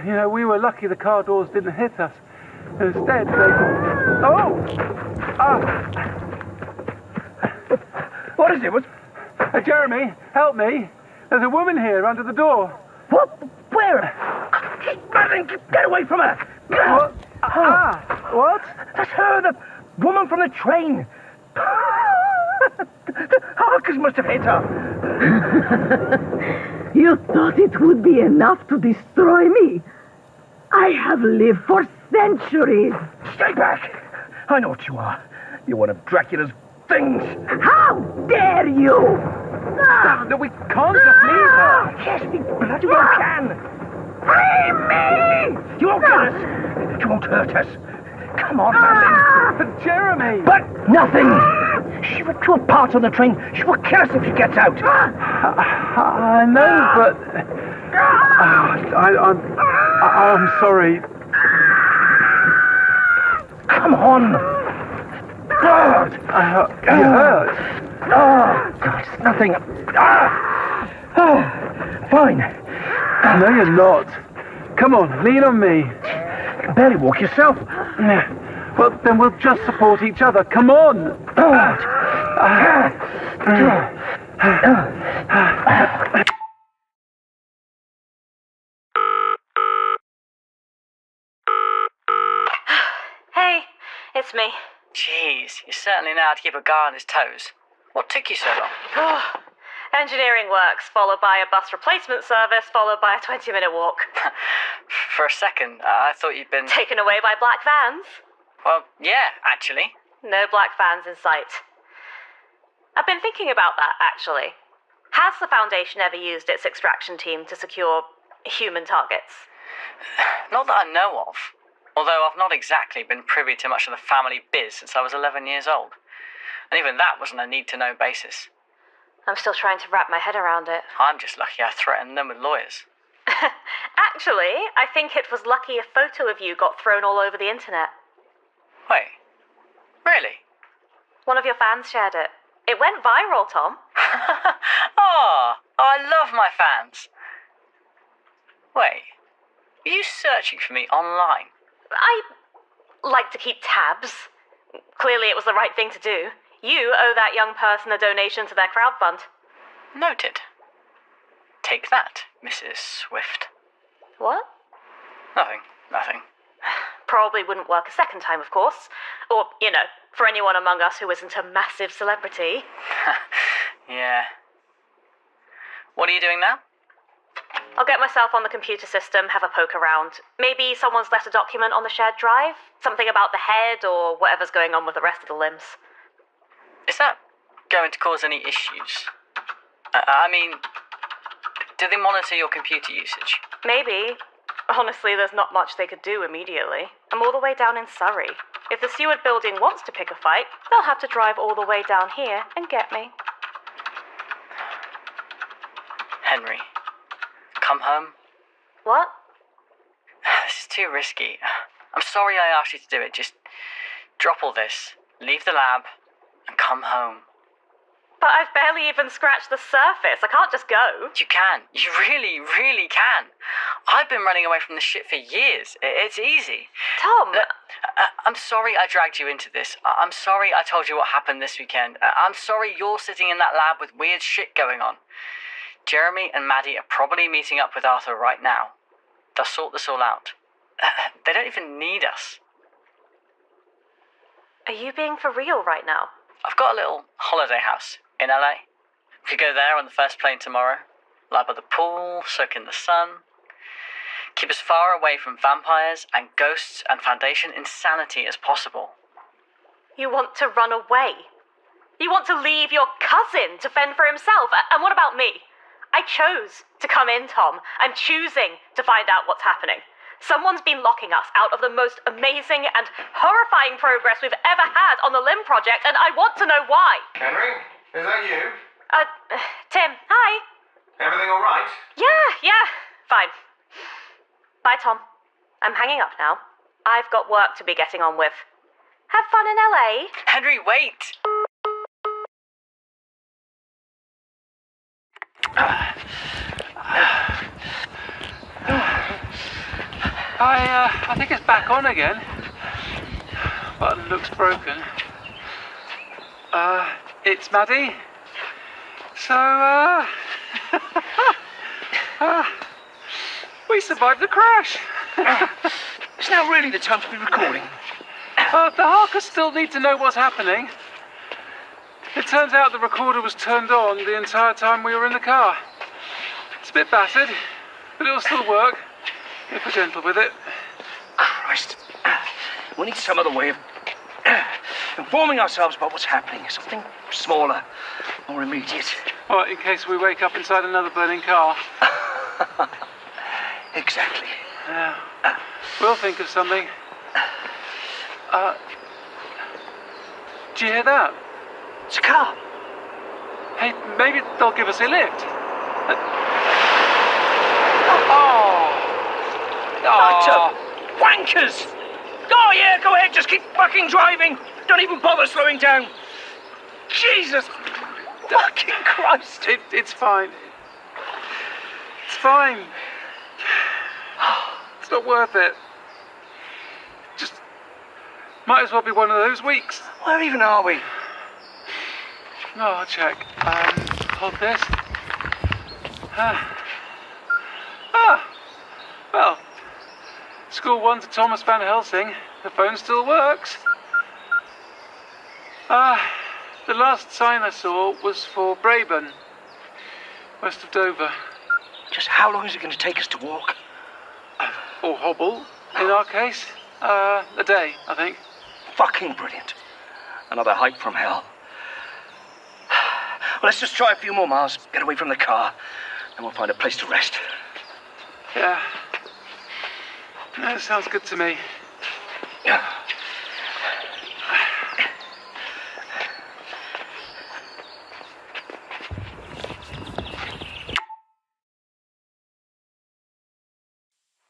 You know, we were lucky the car doors didn't hit us. Instead, they... Oh! What is it? What? Jeremy, help me. There's a woman here under the door. What? Where? Madeline, get away from her! What? What? That's her, the woman from the train. The Harkers must have hit her. You thought it would be enough to destroy me? I have lived for centuries. Stay back! I know what you are. You're one of Dracula's things. How dare you! No, we can't just leave her. Yes, we bloody well can. Free me! You won't get us! You won't hurt us! Come on, Madeline! But Jeremy! But nothing! She would kill parts on the train. She will kill us if she gets out. I know, but... I'm sorry. Come on! God! You hurt? Oh, God, it's nothing. Fine. No, you're not. Come on, lean on me. You can barely walk yourself. Well, then we'll just support each other. Come on! Hey, it's me. Jeez, you certainly know how to keep a guy on his toes. What took you so long? Engineering works, followed by a bus replacement service, followed by a 20-minute walk. For a second, I thought you'd been... Taken away by black vans? Well, yeah, actually. No black vans in sight. I've been thinking about that, actually. Has the Foundation ever used its extraction team to secure human targets? Not that I know of. Although I've not exactly been privy to much of the family biz since I was 11 years old. And even that wasn't a need-to-know basis. I'm still trying to wrap my head around it. I'm just lucky I threatened them with lawyers. Actually, I think it was lucky a photo of you got thrown all over the internet. Wait, really? One of your fans shared it. It went viral, Tom. Oh, I love my fans. Wait, are you searching for me online? I like to keep tabs. Clearly it was the right thing to do. You owe that young person a donation to their crowdfund. Noted. Take that, Mrs. Swift. What? Nothing. Probably wouldn't work a second time, of course. Or, for anyone among us who isn't a massive celebrity. Yeah. What are you doing now? I'll get myself on the computer system, have a poke around. Maybe someone's left a document on the shared drive? Something about the head or whatever's going on with the rest of the limbs. Is that going to cause any issues? I mean, do they monitor your computer usage? Maybe. Honestly, there's not much they could do immediately. I'm all the way down in Surrey. If the Seward building wants to pick a fight, they'll have to drive all the way down here and get me. Henry, come home. What? This is too risky. I'm sorry I asked you to do it. Just drop all this, leave the lab, and come home. But I've barely even scratched the surface. I can't just go. You can. You really, really can. I've been running away from this shit for years. It's easy. Tom! I'm sorry I dragged you into this. I'm sorry I told you what happened this weekend. I'm sorry you're sitting in that lab with weird shit going on. Jeremy and Maddie are probably meeting up with Arthur right now. They'll sort this all out. They don't even need us. Are you being for real right now? I've got a little holiday house in LA. We could go there on the first plane tomorrow. Lie by the pool, soak in the sun. Keep as far away from vampires and ghosts and Foundation insanity as possible. You want to run away? You want to leave your cousin to fend for himself? And what about me? I chose to come in, Tom. I'm choosing to find out what's happening. Someone's been locking us out of the most amazing and horrifying progress we've ever had on the Limb Project, and I want to know why. Henry, is that you? Tim, hi. Everything all right? Yeah, fine. Bye, Tom. I'm hanging up now. I've got work to be getting on with. Have fun in LA. Henry, wait! I think it's back on again. Button looks broken. It's Maddie. So, we survived the crash. It's now really the time to be recording. The Harkers still need to know what's happening. It turns out the recorder was turned on the entire time we were in the car. It's a bit battered, but it'll still work if we're gentle with it. Christ. We need some other way of informing ourselves about what's happening. Something smaller, more immediate. Well, in case we wake up inside another burning car. Exactly. Yeah. We'll think of something. Do you hear that? It's a car. Hey, maybe they'll give us a lift. Utter wankers! Oh yeah, go ahead, just keep fucking driving. Don't even bother slowing down. Jesus fucking Christ. It's fine. It's fine. It's not worth it. Just might as well be one of those weeks. Where even are we? Oh, I'll check. Hold this. Well, School 1 to Thomas Van Helsing. The phone still works. The last sign I saw was for Braben, west of Dover. Just how long is it going to take us to walk? Or hobble, in our case. A day, I think. Fucking brilliant. Another hike from hell. Well, let's just try a few more miles, get away from the car, and we'll find a place to rest. Yeah. That sounds good to me. Yeah.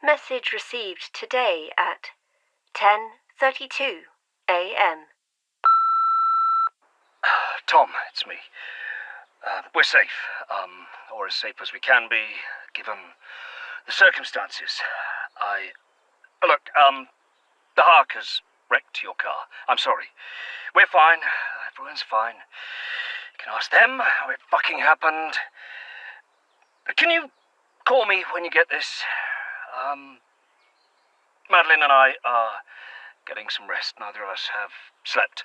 Message received today at 10:32 a.m. Tom, it's me. We're safe, or as safe as we can be, given the circumstances. Look, the Harkers wrecked your car. I'm sorry. We're fine. Everyone's fine. You can ask them how it fucking happened. Can you call me when you get this? Madeline and I are getting some rest. Neither of us have slept.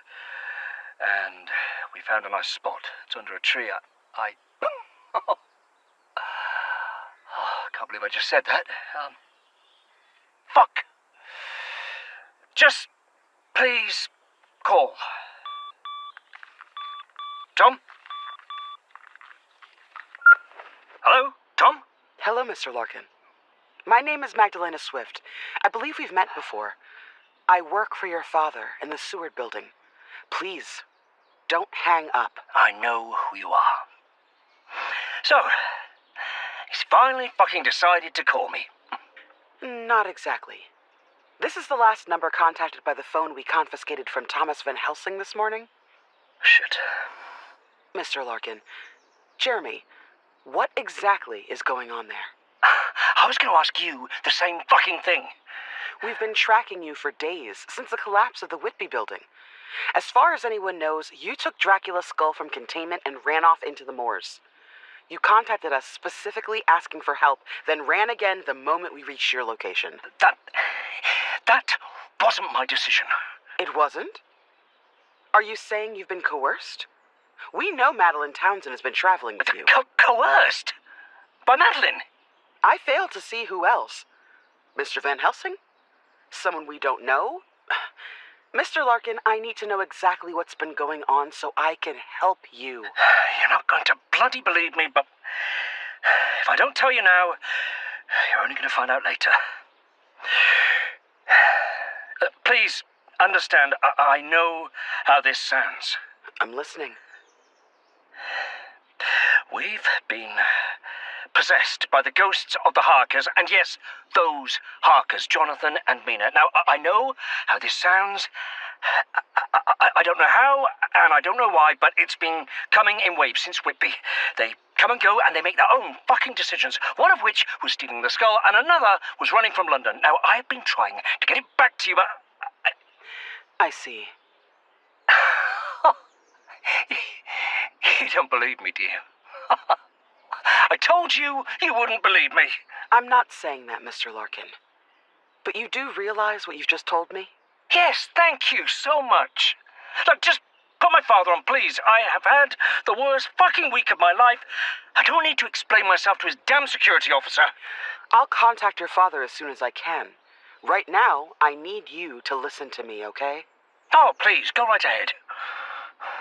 And we found a nice spot. It's under a tree. I can't believe I just said that. Fuck. Just please call. Tom? Hello? Tom? Hello, Mr. Larkin. My name is Magdalena Swift. I believe we've met before. I work for your father in the Seward building. Please, don't hang up. I know who you are. So, he's finally fucking decided to call me. Not exactly. This is the last number contacted by the phone we confiscated from Thomas Van Helsing this morning. Shit. Mr. Larkin, Jeremy, what exactly is going on there? I was going to ask you the same fucking thing. We've been tracking you for days, since the collapse of the Whitby building. As far as anyone knows, you took Dracula's skull from containment and ran off into the moors. You contacted us specifically asking for help, then ran again the moment we reached your location. That wasn't my decision. It wasn't? Are you saying you've been coerced? We know Madeline Townsend has been traveling with you. Coerced? By Madeline? I failed to see who else. Mr. Van Helsing? Someone we don't know? Mr. Larkin, I need to know exactly what's been going on so I can help you. You're not going to bloody believe me, but if I don't tell you now, you're only going to find out later. Please understand, I know how this sounds. I'm listening. We've been possessed by the ghosts of the Harkers, and yes, those Harkers, Jonathan and Mina. Now, I know how this sounds. I don't know how, and I don't know why, but it's been coming in waves since Whitby. They come and go, and they make their own fucking decisions, one of which was stealing the skull, and another was running from London. Now, I've been trying to get it back to you, but... I see. You don't believe me, do you? I told you you wouldn't believe me. I'm not saying that, Mr. Larkin. But you do realize what you've just told me? Yes, thank you so much. Look, just put my father on, please. I have had the worst fucking week of my life. I don't need to explain myself to his damn security officer. I'll contact your father as soon as I can. Right now, I need you to listen to me, okay? Oh, please, go right ahead.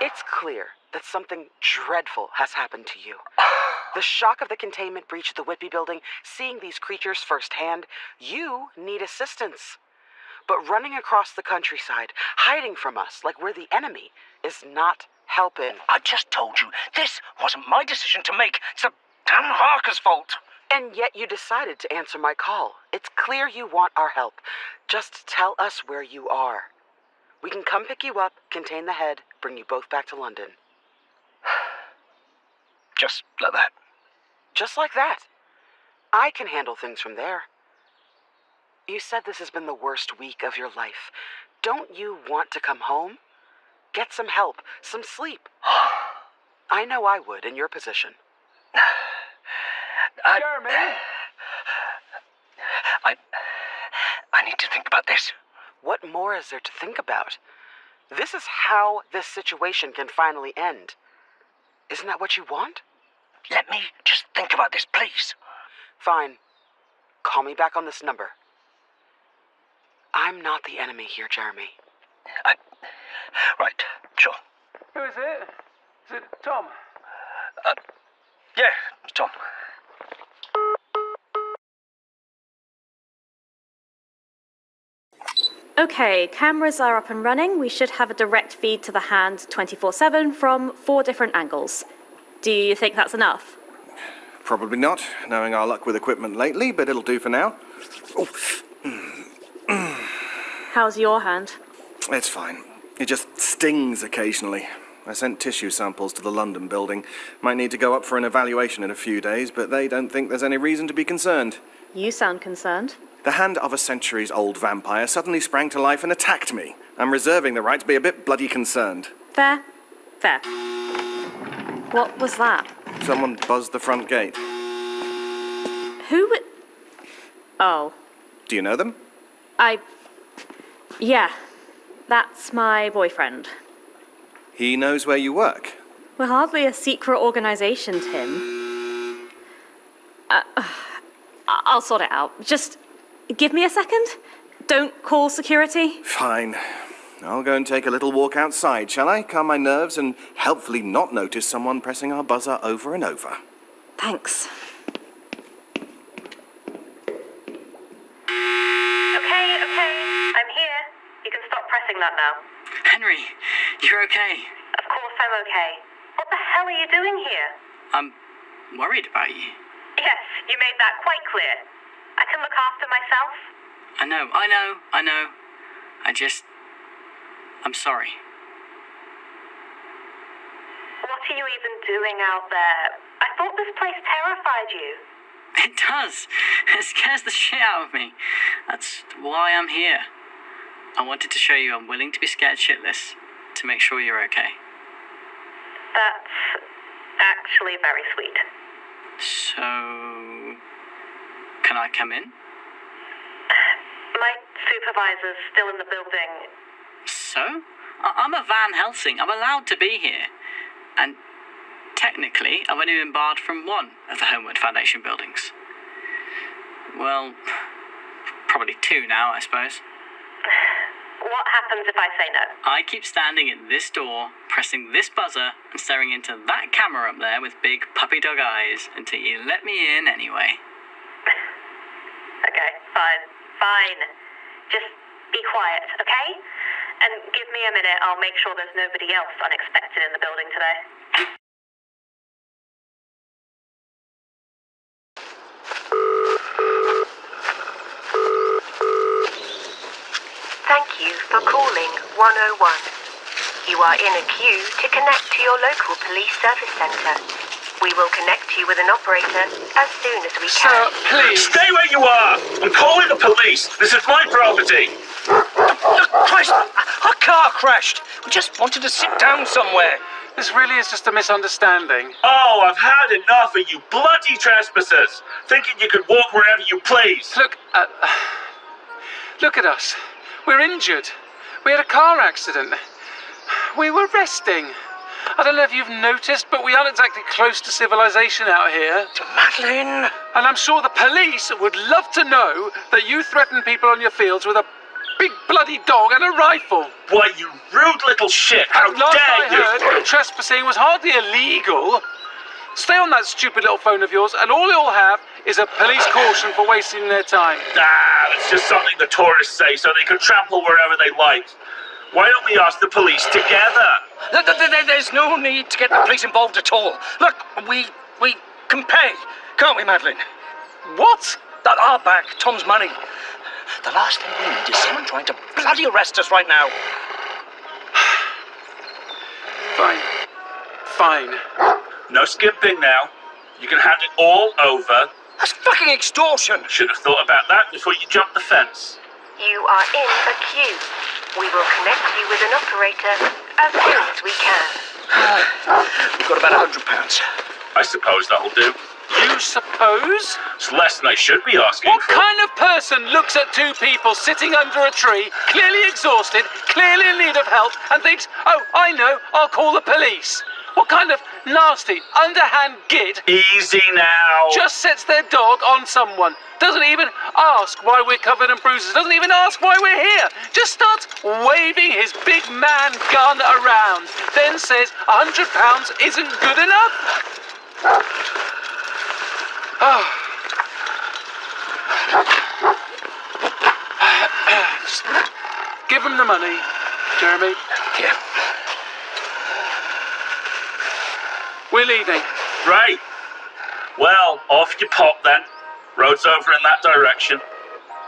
It's clear that something dreadful has happened to you. The shock of the containment breach of the Whitby building, seeing these creatures firsthand, you need assistance. But running across the countryside, hiding from us like we're the enemy, is not helping. I just told you, this wasn't my decision to make. It's the damn Harker's fault. And yet you decided to answer my call. It's clear you want our help. Just tell us where you are. We can come pick you up, contain the head, bring you both back to London. Just like that. Just like that. I can handle things from there. You said this has been the worst week of your life. Don't you want to come home? Get some help, some sleep. I know I would in your position. Jeremy? I need to think about this. What more is there to think about? This is how this situation can finally end. Isn't that what you want? Let me just think about this, please. Fine. Call me back on this number. I'm not the enemy here, Jeremy. Right, sure. Who is it? Is it Tom? Yeah, it's Tom. Okay, cameras are up and running. We should have a direct feed to the hand 24/7 from 4 different angles. Do you think that's enough? Probably not, knowing our luck with equipment lately, but it'll do for now. Oh. How's your hand? It's fine. It just stings occasionally. I sent tissue samples to the London building. Might need to go up for an evaluation in a few days, but they don't think there's any reason to be concerned. You sound concerned. The hand of a centuries-old vampire suddenly sprang to life and attacked me. I'm reserving the right to be a bit bloody concerned. Fair. Fair. What was that? Someone buzzed the front gate. Who would... Oh. Do you know them? Yeah. That's my boyfriend. He knows where you work. We're hardly a secret organisation, Tim. I'll sort it out. Just give me a second. Don't call security. Fine. I'll go and take a little walk outside, shall I? Calm my nerves and helpfully not notice someone pressing our buzzer over and over. Thanks. Okay. I'm here. You can stop pressing that now. Henry, you're okay. Of course I'm okay. What the hell are you doing here? I'm worried about you. Yes, you made that quite clear. I can look after myself. I know. I'm sorry. What are you even doing out there? I thought this place terrified you. It does. It scares the shit out of me. That's why I'm here. I wanted to show you I'm willing to be scared shitless to make sure you're okay. That's actually very sweet. So, can I come in? My supervisor's still in the building. So? I'm a Van Helsing. I'm allowed to be here. And technically, I've only been barred from one of the Holmwood Foundation buildings. Well, probably 2 now, I suppose. What happens if I say no? I keep standing at this door, pressing this buzzer, and staring into that camera up there with big puppy dog eyes until you let me in anyway. Okay, fine. Just be quiet, okay? And give me a minute, I'll make sure there's nobody else unexpected in the building today. Thank you for calling 101. You are in a queue to connect to your local police service centre. We will connect you with an operator as soon as we can. Sir, please. Stay where you are! I'm calling the police! This is my property! Christ! Our car crashed! We just wanted to sit down somewhere. This really is just a misunderstanding. Oh, I've had enough of you bloody trespassers! Thinking you could walk wherever you please! Look at us. We're injured. We had a car accident. We were resting. I don't know if you've noticed, but we aren't exactly close to civilization out here. Madeline! And I'm sure the police would love to know that you threaten people on your fields with a big bloody dog and a rifle. Why, you rude little shit! How Last dare I heard, trespassing was hardly illegal. Stay on that stupid little phone of yours, and all you'll have is a police caution for wasting their time. It's just something the tourists say so they can trample wherever they like. Why don't we ask the police together? There's no need to get the police involved at all. Look, we can pay, can't we, Madeline? What? Our back, Tom's money. The last thing we need is someone trying to bloody arrest us right now. Fine. No skimping now. You can hand it all over. That's fucking extortion. Should have thought about that before you jumped the fence. You are in a queue. We will connect you with an operator as soon as we can. We've got about £100. I suppose that'll do. You suppose? It's less than I should be asking What for. kind of person looks at two people sitting under a tree, clearly exhausted, clearly in need of help, and thinks, oh, I know, I'll call the police? What kind of nasty, underhand git... Easy now. ...just sets their dog on someone? Doesn't even ask why we're covered in bruises. Doesn't even ask why we're here. Just starts waving his big man gun around. Then says £100 isn't good enough? Just give him the money, Jeremy. Yeah. We're leaving. Right. Well, off you pop then. Road's over in that direction.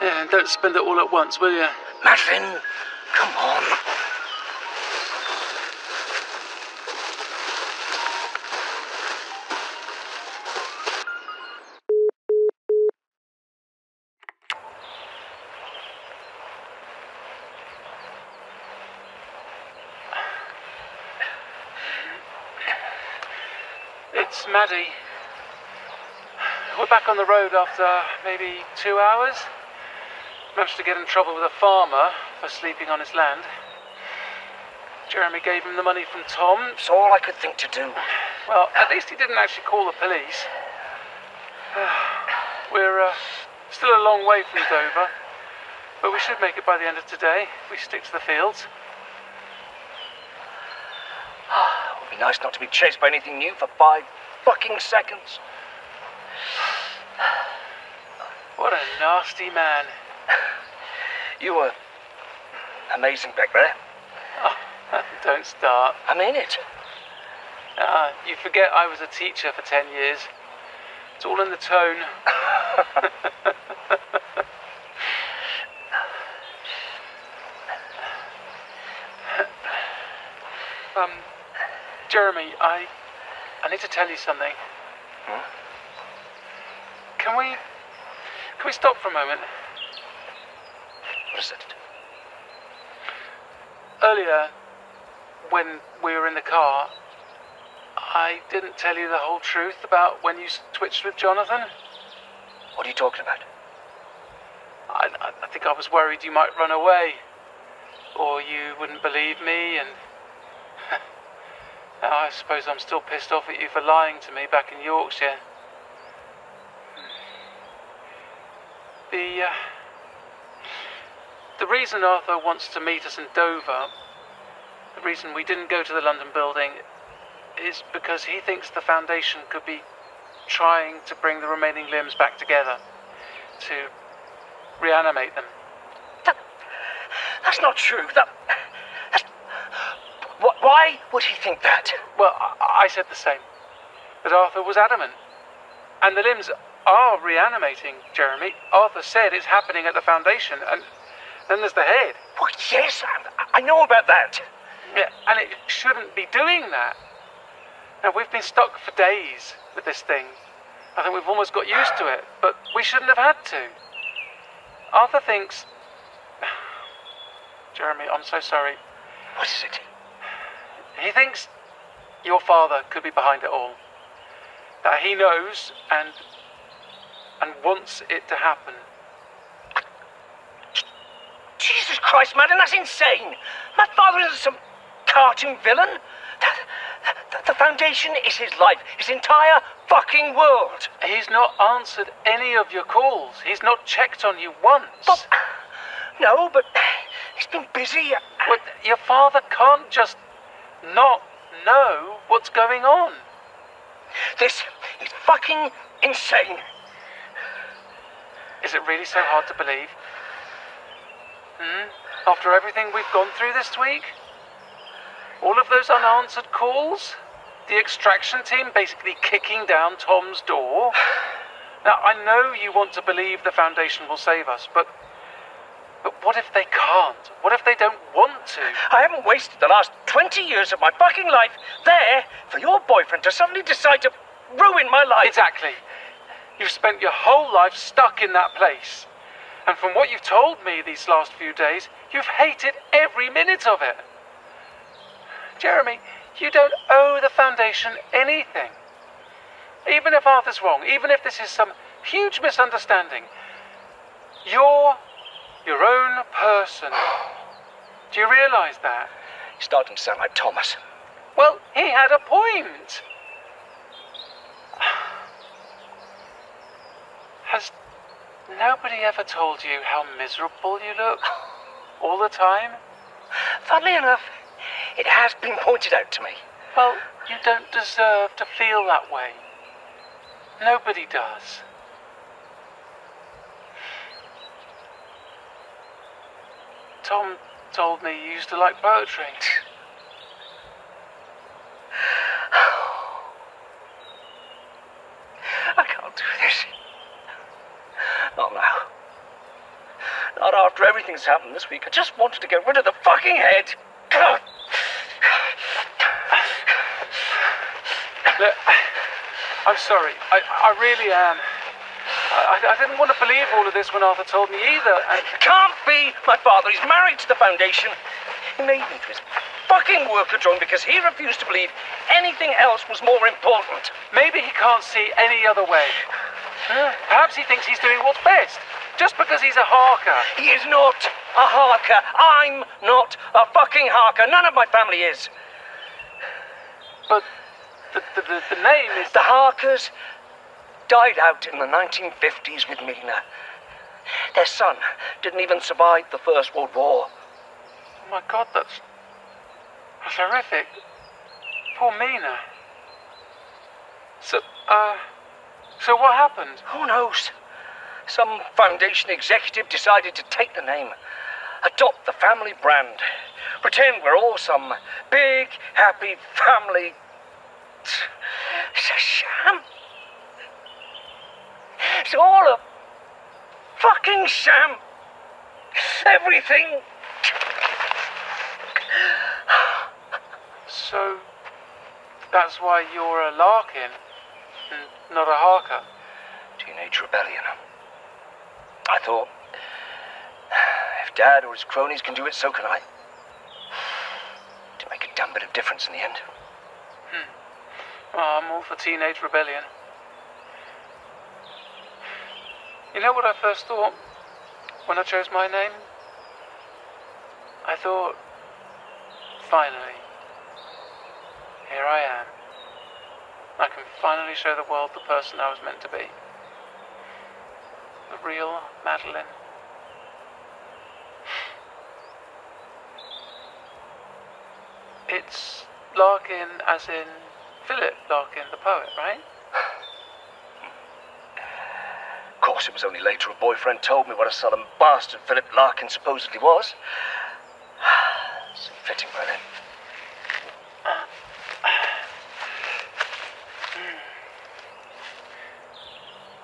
Yeah, and don't spend it all at once, will you? Madeline, come on. It's Maddie. We're back on the road after maybe 2 hours. Managed to get in trouble with a farmer for sleeping on his land. Jeremy gave him the money from Tom. It's all I could think to do. Well, at least he didn't actually call the police. We're still a long way from Dover, but we should make it by the end of today if we stick to the fields. It would be nice not to be chased by anything new for 5 fucking seconds. What a nasty man. You were amazing back there. Oh, don't start. I mean it. You forget I was a teacher for 10 years. It's all in the tone. Jeremy, I need to tell you something. Hmm? Can we stop for a moment? What is it? Earlier, when we were in the car, I didn't tell you the whole truth about when you switched with Jonathan. What are you talking about? I think I was worried you might run away, or you wouldn't believe me, and now I suppose I'm still pissed off at you for lying to me back in Yorkshire. The reason Arthur wants to meet us in Dover, the reason we didn't go to the London building, is because he thinks the Foundation could be trying to bring the remaining limbs back together, to reanimate them. That's not true. Why would he think that? Well, I said the same, but Arthur was adamant. And the limbs are reanimating, Jeremy. Arthur said it's happening at the Foundation, and then there's the head. Well, yes, I know about that. Yeah, and it shouldn't be doing that. Now, we've been stuck for days with this thing. I think we've almost got used to it, but we shouldn't have had to. Arthur thinks... Jeremy, I'm so sorry. What is it? He thinks your father could be behind it all. That he knows and wants it to happen. Jesus Christ, man, that's insane. My father isn't some cartoon villain. The Foundation is his life, his entire fucking world. He's not answered any of your calls. He's not checked on you once. No, but he's been busy. Well, your father can't just not know what's going on. This is fucking insane. Is it really so hard to believe? After everything we've gone through this week? All of those unanswered calls? The extraction team basically kicking down Tom's door? Now, I know you want to believe the Foundation will save us, but what if they can't? What if they don't want to? I haven't wasted the last 20 years of my fucking life there for your boyfriend to suddenly decide to ruin my life. Exactly. You've spent your whole life stuck in that place. And from what you've told me these last few days, you've hated every minute of it. Jeremy, you don't owe the Foundation anything. Even if Arthur's wrong, even if this is some huge misunderstanding, you're your own person. Do you realise that? You're starting to sound like Thomas. Well, he had a point. Has nobody ever told you how miserable you look? All the time? Funnily enough, it has been pointed out to me. Well, you don't deserve to feel that way. Nobody does. Tom told me you used to like poetry. I can't do this. Not now. Not after everything's happened this week. I just wanted to get rid of the fucking head. Look, I'm sorry. I really am. I didn't want to believe all of this when Arthur told me either. It can't be my father. He's married to the Foundation. He made me to his fucking worker drone because he refused to believe anything else was more important. Maybe he can't see any other way. Perhaps he thinks he's doing what's best, just because he's a harker. He is not a harker. I'm not a fucking harker. None of my family is. But the name is... The Harkers died out in the 1950s with Mina. Their son didn't even survive the First World War. Oh my God, that's horrific. Poor Mina. So what happened? Who knows? Some Foundation executive decided to take the name, adopt the family brand, pretend we're all some big, happy family. It's a sham. It's all a fucking sham. Everything. So, that's why you're a Larkin, and not a Harker? Teenage rebellion. I thought, if Dad or his cronies can do it, so can I. To make a damn bit of difference in the end. Well, I'm all for teenage rebellion. You know what I first thought when I chose my name? I thought, finally, here I am. I can finally show the world the person I was meant to be. The real Madeline. It's Larkin as in Philip Larkin, the poet, right? Of course, it was only later a boyfriend told me what a sullen bastard Philip Larkin supposedly was. So fitting by then.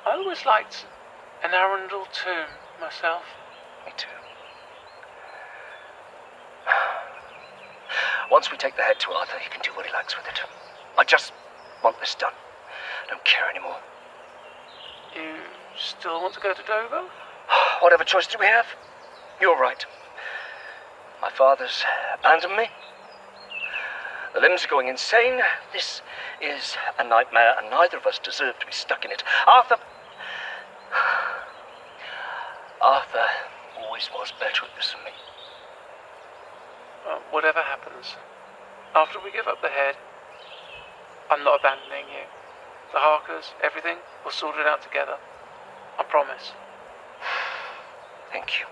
I always liked an Arundel tomb myself. Me too. Once we take the head to Arthur, he can do what he likes with it. I just want this done. I don't care anymore. You still want to go to Dover? Whatever choice do we have? You're right. My father's abandoned me. The limbs are going insane. This is a nightmare, and neither of us deserve to be stuck in it. Arthur always was better at this than me. Whatever happens, after we give up the head, I'm not abandoning you. The Harkers, everything, we'll sort it out together. I promise. Thank you.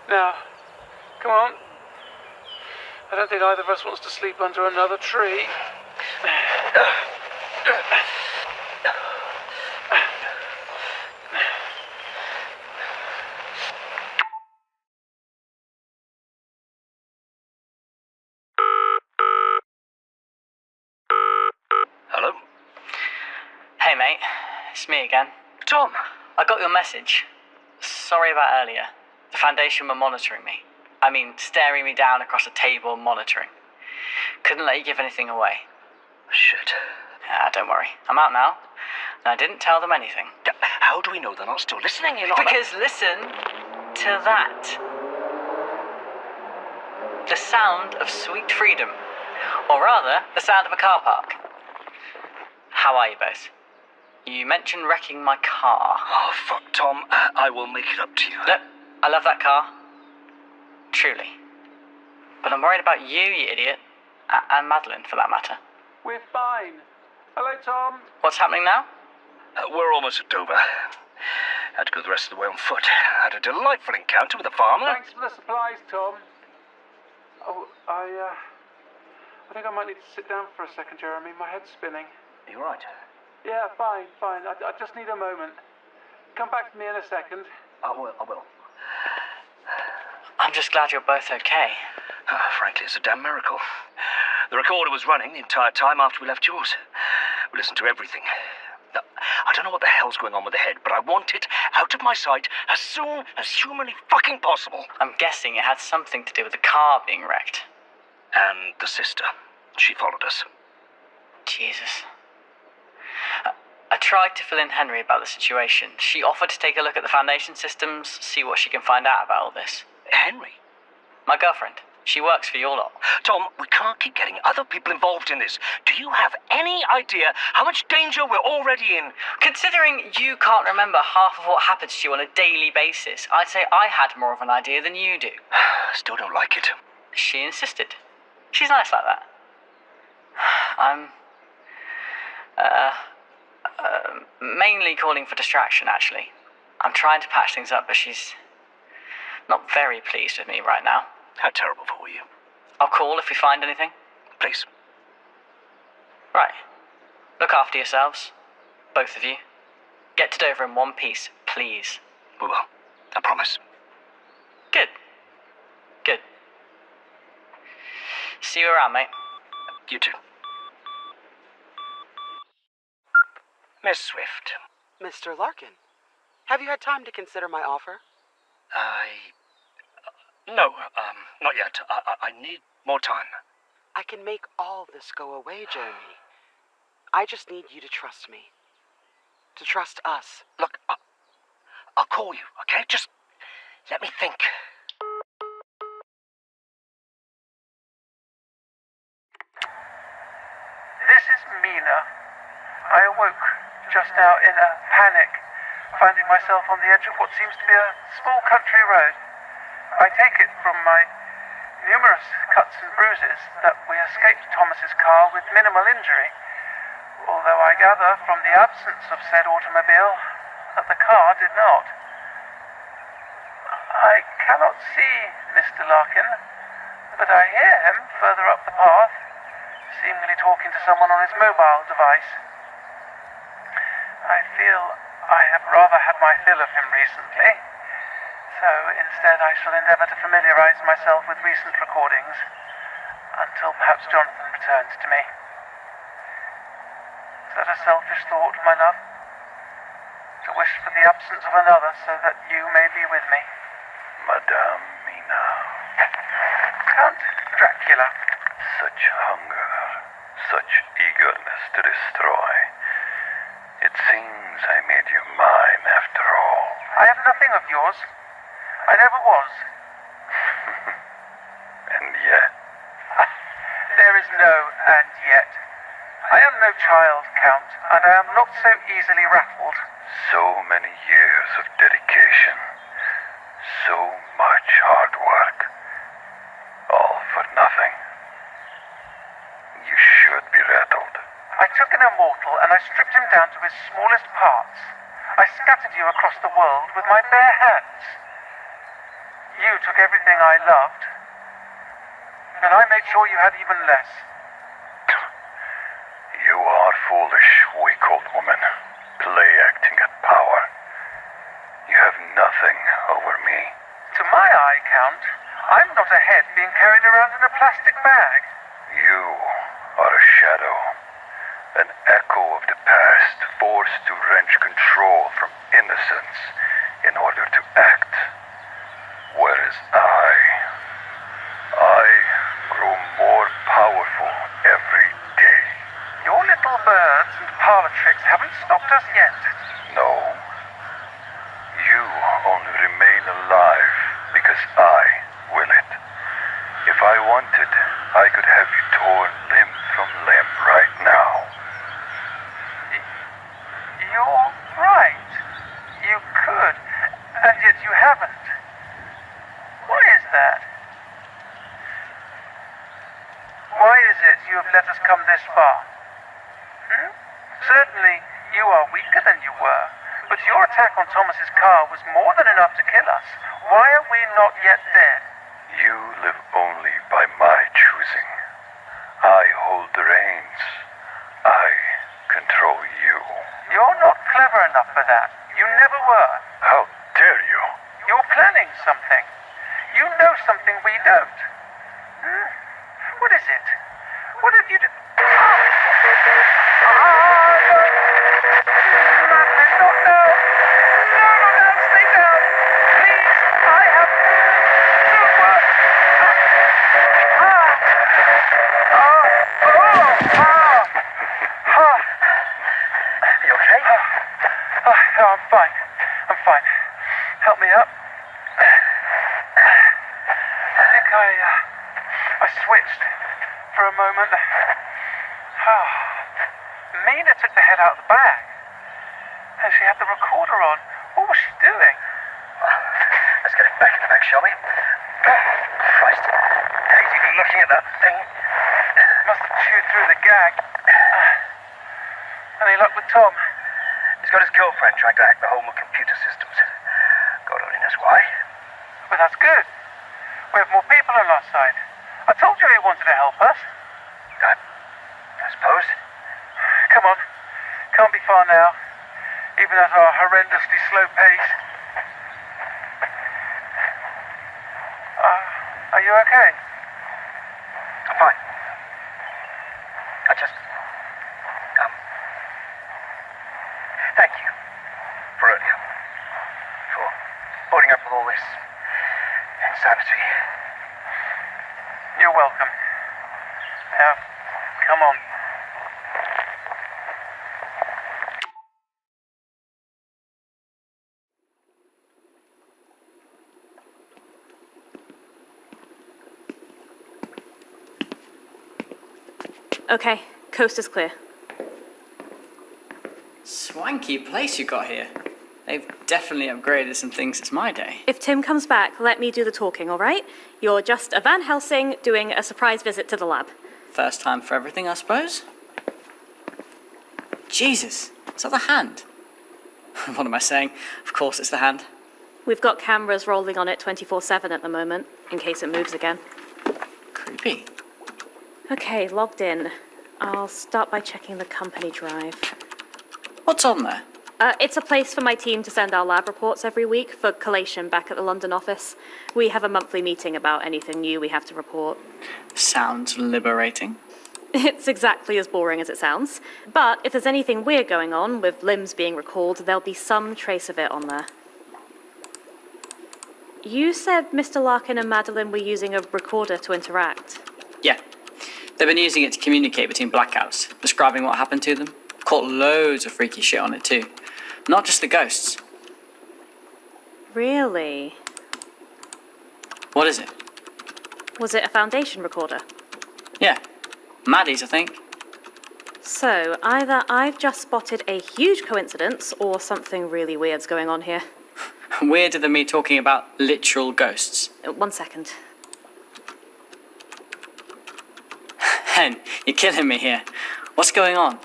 Now, come on. I don't think either of us wants to sleep under another tree. Hello? Hey mate, it's me again. Tom! I got your message. Sorry about earlier. The Foundation were monitoring me. I mean, staring me down across a table and monitoring. Couldn't let you give anything away. Shit. Don't worry. I'm out now. And I didn't tell them anything. How do we know they're not still listening? Because listen to that. The sound of sweet freedom. Or rather, the sound of a car park. How are you both? You mentioned wrecking my car. Oh, fuck, Tom. I will make it up to you. Look, I love that car. Truly. But I'm worried about you idiot. And Madeline, for that matter. We're fine. Hello, Tom. What's happening now? We're almost at Dover. Had to go the rest of the way on foot. Had a delightful encounter with a farmer. Thanks for the supplies, Tom. Oh, I think I might need to sit down for a second, Jeremy. My head's spinning. Are you right? Yeah, fine. I just need a moment. Come back to me in a second. I will. I'm just glad you're both okay. Frankly, it's a damn miracle. The recorder was running the entire time after we left yours. We listened to everything. Now, I don't know what the hell's going on with the head, but I want it out of my sight as soon as humanly fucking possible. I'm guessing it had something to do with the car being wrecked. And the sister. She followed us. Jesus. I tried to fill in Henry about the situation. She offered to take a look at the Foundation systems, see what she can find out about all this. Henry? My girlfriend. She works for your lot. Tom, we can't keep getting other people involved in this. Do you have any idea how much danger we're already in? Considering you can't remember half of what happens to you on a daily basis, I'd say I had more of an idea than you do. Still don't like it. She insisted. She's nice like that. I'm mainly calling for distraction, actually. I'm trying to patch things up, but she's not very pleased with me right now. How terrible for you. I'll call if we find anything. Please. Right. Look after yourselves. Both of you. Get to Dover in one piece, please. We will. I promise. Good. Good. See you around, mate. You too. Miss Swift. Mr. Larkin, have you had time to consider my offer? No, not yet. I need more time. I can make all this go away, Jeremy. I just need you to trust me. To trust us. Look, I'll call you, okay? Just let me think. This is Mina. I awoke just now in a panic, finding myself on the edge of what seems to be a small country road. I take it from my numerous cuts and bruises that we escaped Thomas's car with minimal injury, although I gather from the absence of said automobile that the car did not. I cannot see Mr. Larkin, but I hear him further up the path, seemingly talking to someone on his mobile device. I feel I have rather had my fill of him recently, so instead I shall endeavour to familiarise myself with recent recordings until perhaps Jonathan returns to me. Is that a selfish thought, my love? To wish for the absence of another so that you may be with me? Madame Mina. Count Dracula. Such hunger, such eagerness to destroy. It seems I made you mine after all. I have nothing of yours. I never was. And yet... There is no and yet. I am no child, Count, and I am not so easily rattled. So many years of dedication. So much hard work. All for nothing. You should be rattled. I took an immortal and I stripped him down to his smallest parts. I scattered you across the world with my bare hands. You took everything I loved. and I made sure you had even less. You are foolish, weak old woman. Play acting at power. You have nothing over me. To my eye count, I'm not a head being carried around in a plastic bag. You are a shadow. An echo of the past, forced to wrench control from innocence in order to act. Whereas I grow more powerful every day. Your little birds and parlor tricks haven't stopped us yet. No. You only remain alive because I will it. If I wanted, I could have you torn limb from limb right now. You're right. You could, and yet you haven't. Why is that? Why is it you have let us come this far? Certainly, you are weaker than you were, but your attack on Thomas's car was more than enough to kill us. Why are we not yet dead? You live only by my choosing. I hold the reins. I control you. You're not clever enough for that. You never were. How dare you? You're planning something. You know something we don't. What is it? What have you done? You okay? No, I'm fine. I'm fine. Help me up. I think I switched for a moment. Mina took the head out of the bag, and she had the recorder on. What was she doing? Let's get it back in the bag, shall we? Christ. Hate even looking at that thing. Must have chewed through the gag. Any luck with Tom? He's got his girlfriend trying to hack the Holmwood computer systems. God only knows why. But that's good. We have more people on our side. I told you he wanted to help us. I suppose. Come on. Can't be far now, even at our horrendously slow pace. Are you okay? I'm fine. I just... thank you for earlier. For putting up with all this insanity. You're welcome. Now, come on. Okay, coast is clear. Swanky place you got here. They've definitely upgraded some things since my day. If Tim comes back, let me do the talking, all right? You're just a Van Helsing doing a surprise visit to the lab. First time for everything, I suppose. Jesus, is that the hand? What am I saying? Of course it's the hand. We've got cameras rolling on it 24/7 at the moment, in case it moves again. Creepy. Okay, logged in. I'll start by checking the company drive. What's on there? It's a place for my team to send our lab reports every week for collation back at the London office. We have a monthly meeting about anything new we have to report. Sounds liberating. It's exactly as boring as it sounds. But if there's anything weird going on, with limbs being recalled, there'll be some trace of it on there. You said Mr. Larkin and Madeline were using a recorder to interact. Yeah. They've been using it to communicate between blackouts, describing what happened to them. Caught loads of freaky shit on it too. Not just the ghosts. Really? What is it? Was it a Foundation recorder? Yeah. Maddie's, I think. So, either I've just spotted a huge coincidence, or something really weird's going on here. Weirder than me talking about literal ghosts. 1 second. Hen, you're killing me here. What's going on?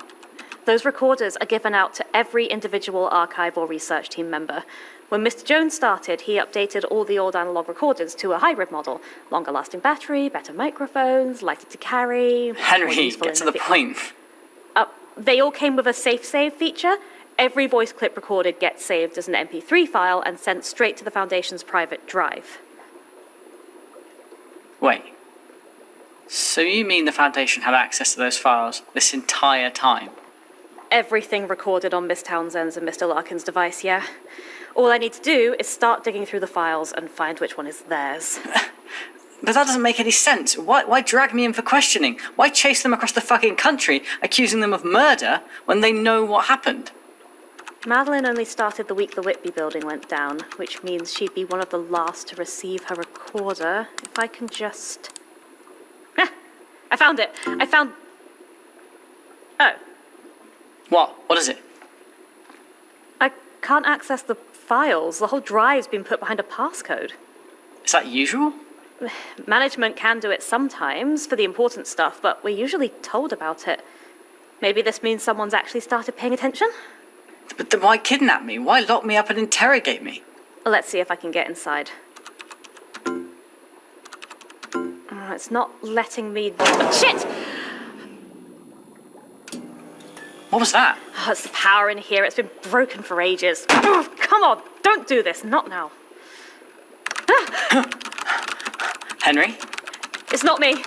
Those recorders are given out to every individual archive or research team member. When Mr. Jones started, he updated all the old analog recorders to a hybrid model. Longer lasting battery, better microphones, lighter to carry. Henry, get to the point. They all came with a safe save feature. Every voice clip recorded gets saved as an MP3 file and sent straight to the Foundation's private drive. Wait. So you mean the Foundation had access to those files this entire time? Everything recorded on Miss Townsend's and Mr. Larkin's device, yeah. All I need to do is start digging through the files and find which one is theirs. But that doesn't make any sense. Why drag me in for questioning? Why chase them across the fucking country, accusing them of murder, when they know what happened? Madeline only started the week the Whitby building went down, which means she'd be one of the last to receive her recorder. If I can just... I found it! Oh. What? What is it? I can't access the files. The whole drive's been put behind a passcode. Is that usual? Management can do it sometimes for the important stuff, but we're usually told about it. Maybe this means someone's actually started paying attention? But then why kidnap me? Why lock me up and interrogate me? Let's see if I can get inside. It's not letting me... Shit! What was that? Oh, it's the power in here. It's been broken for ages. Oh, come on, don't do this. Not now. Henry? It's not me.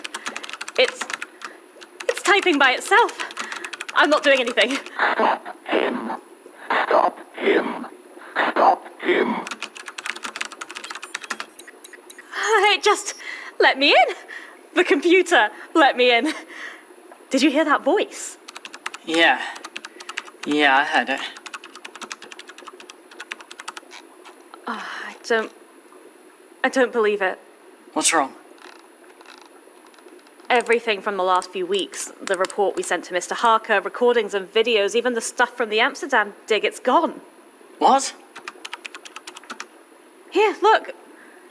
It's typing by itself. I'm not doing anything. Stop him. Stop him. Stop him. It just let me in. The computer let me in. Did you hear that voice? Yeah, I heard it. Oh, I don't believe it. What's wrong? Everything from the last few weeks, the report we sent to Mr. Harker, recordings and videos, even the stuff from the Amsterdam dig, it's gone. What? Here, look.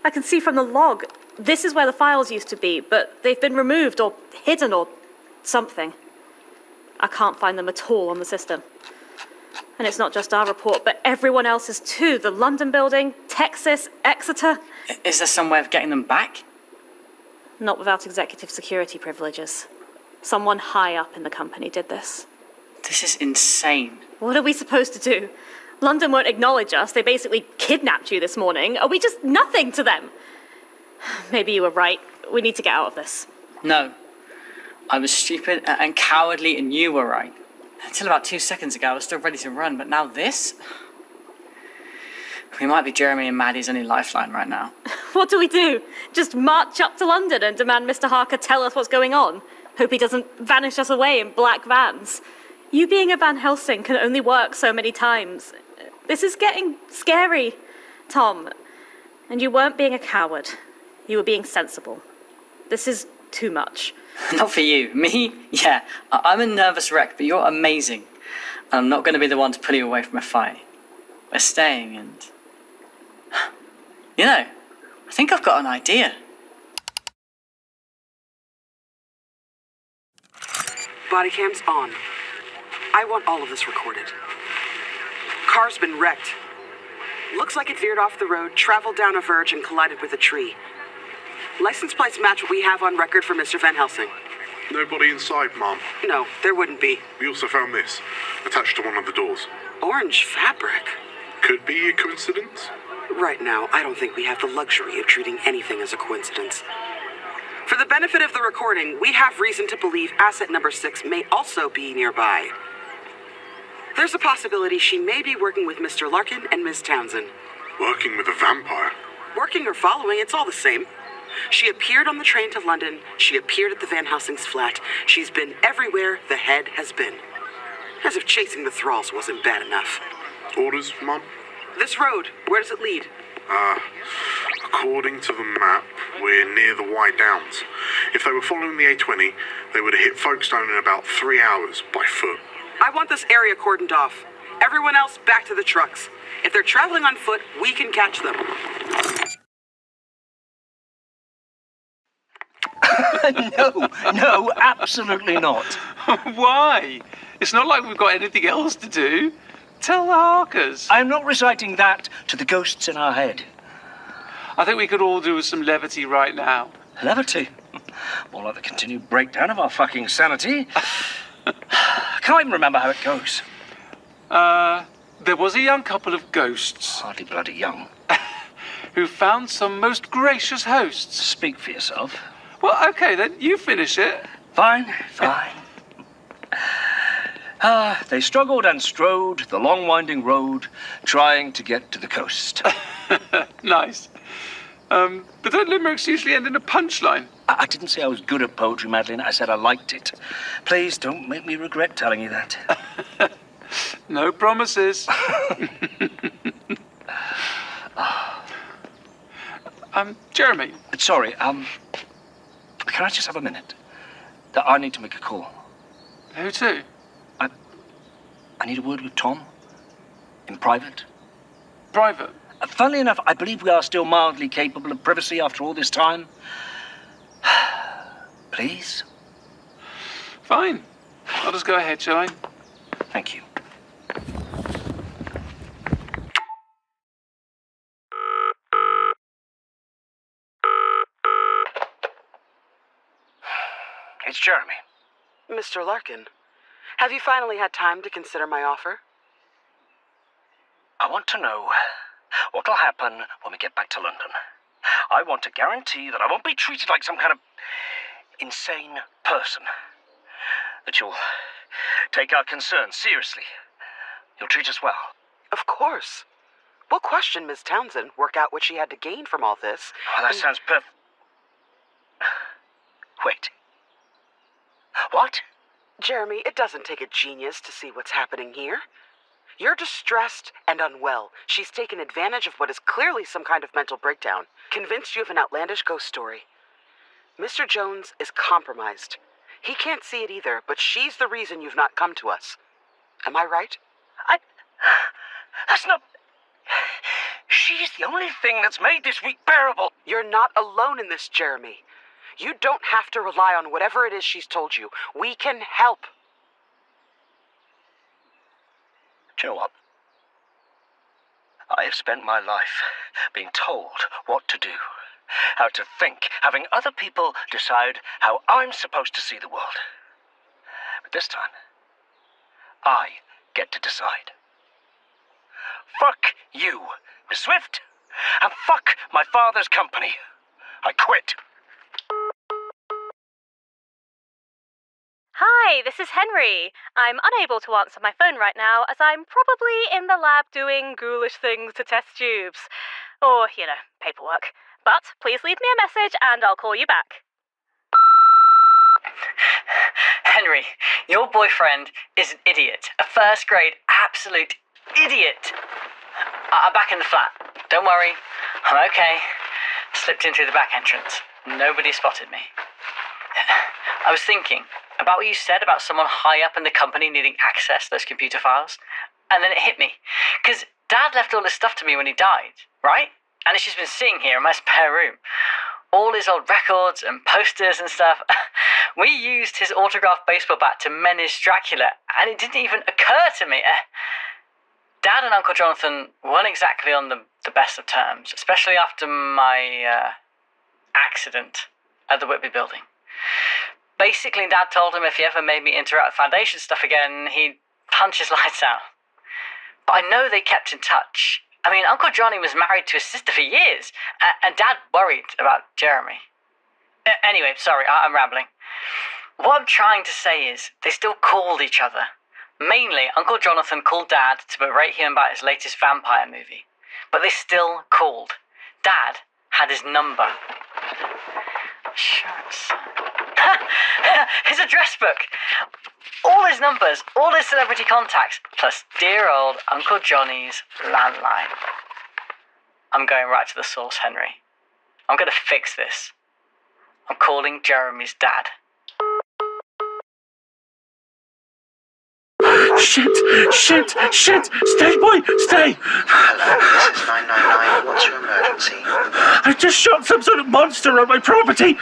I can see from the log. This is where the files used to be, but they've been removed or hidden or something. I can't find them at all on the system. And it's not just our report, but everyone else's too. The London building, Texas, Exeter. Is there some way of getting them back? Not without executive security privileges. Someone high up in the company did this. This is insane. What are we supposed to do? London won't acknowledge us. They basically kidnapped you this morning. Are we just nothing to them? Maybe you were right. We need to get out of this. No. I was stupid and cowardly, and you were right. Until about 2 seconds ago, I was still ready to run, but now this? We might be Jeremy and Maddie's only lifeline right now. What do we do? Just march up to London and demand Mr. Harker tell us what's going on? Hope he doesn't vanish us away in black vans. You being a Van Helsing can only work so many times. This is getting scary, Tom. And you weren't being a coward. You were being sensible. This is too much. Not for you. Me? Yeah, I'm a nervous wreck, but you're amazing. And I'm not going to be the one to pull you away from a fight. We're staying and... You know, I think I've got an idea. Body cam's on. I want all of this recorded. Car's been wrecked. Looks like it veered off the road, traveled down a verge, and collided with a tree. License plates match what we have on record for Mr. Van Helsing. Nobody inside, Mom. No, there wouldn't be. We also found this, attached to one of the doors. Orange fabric. Could be a coincidence? Right now, I don't think we have the luxury of treating anything as a coincidence. For the benefit of the recording, we have reason to believe asset number 6 may also be nearby. There's a possibility she may be working with Mr. Larkin and Ms. Townsend. Working with a vampire? Working or following, it's all the same. She appeared on the train to London. She appeared at the Van Helsing's flat. She's been everywhere the head has been. As if chasing the thralls wasn't bad enough. Orders, Mum? This road, where does it lead? According to the map, we're near the White Downs. If they were following the A20, they would have hit Folkestone in about 3 hours by foot. I want this area cordoned off. Everyone else back to the trucks. If they're traveling on foot, we can catch them. No, absolutely not. Why? It's not like we've got anything else to do. Tell the Harkers. I'm not reciting that to the ghosts in our head. I think we could all do with some levity right now. Levity? More like the continued breakdown of our fucking sanity. Can't even remember how it goes. There was a young couple of ghosts. Hardly bloody young. Who found some most gracious hosts. Speak for yourself. Well, okay then, you finish it. Fine. They struggled and strode the long winding road, trying to get to the coast. Nice. But don't limericks usually end in a punchline? I didn't say I was good at poetry, Madeline. I said I liked it. Please don't make me regret telling you that. No promises. Jeremy. Sorry, can I just have a minute? I need to make a call. Who to? I need a word with Tom. In private. Private? Funnily enough, I believe we are still mildly capable of privacy after all this time. Please? Fine. I'll just go ahead, shall I? Thank you. It's Jeremy. Mr. Larkin, have you finally had time to consider my offer? I want to know what'll happen when we get back to London. I want to guarantee that I won't be treated like some kind of insane person. That you'll take our concerns seriously. You'll treat us well. Of course. We'll question Miss Townsend, work out what she had to gain from all this. Oh, that sounds perfect. Wait. What? Jeremy, it doesn't take a genius to see what's happening here. You're distressed and unwell. She's taken advantage of what is clearly some kind of mental breakdown, convinced you of an outlandish ghost story. Mr. Jones is compromised. He can't see it either, but she's the reason you've not come to us. Am I right? That's not... She's the only thing that's made this week bearable. You're not alone in this, Jeremy. You don't have to rely on whatever it is she's told you. We can help. Do you know what? I have spent my life being told what to do, how to think, having other people decide how I'm supposed to see the world. But this time, I get to decide. Fuck you, Miss Swift, and fuck my father's company. I quit. Hi, this is Henry. I'm unable to answer my phone right now as I'm probably in the lab doing ghoulish things to test tubes. Or, paperwork. But please leave me a message and I'll call you back. Henry, your boyfriend is an idiot. A first grade absolute idiot. I'm back in the flat. Don't worry. I'm okay. Slipped in through the back entrance. Nobody spotted me. I was thinking about what you said about someone high up in the company needing access to those computer files. And then it hit me. Because Dad left all this stuff to me when he died, right? And it's just been sitting here in my spare room. All his old records and posters and stuff. We used his autographed baseball bat to menace Dracula, and it didn't even occur to me. Dad and Uncle Jonathan weren't exactly on the best of terms, especially after my accident at the Whitby building. Basically, Dad told him if he ever made me interact with Foundation stuff again, he'd punch his lights out. But I know they kept in touch. I mean, Uncle Johnny was married to his sister for years, and Dad worried about Jeremy. Anyway, sorry, I'm rambling. What I'm trying to say is, they still called each other. Mainly, Uncle Jonathan called Dad to berate him about his latest vampire movie. But they still called. Dad had his number. Shucks. His address book. All his numbers, all his celebrity contacts, plus dear old Uncle Johnny's landline. I'm going right to the source, Henry. I'm going to fix this. I'm calling Jeremy's dad. Shit! Stay, boy, stay! Hello, this is 999. What's your emergency? I just shot some sort of monster on my property!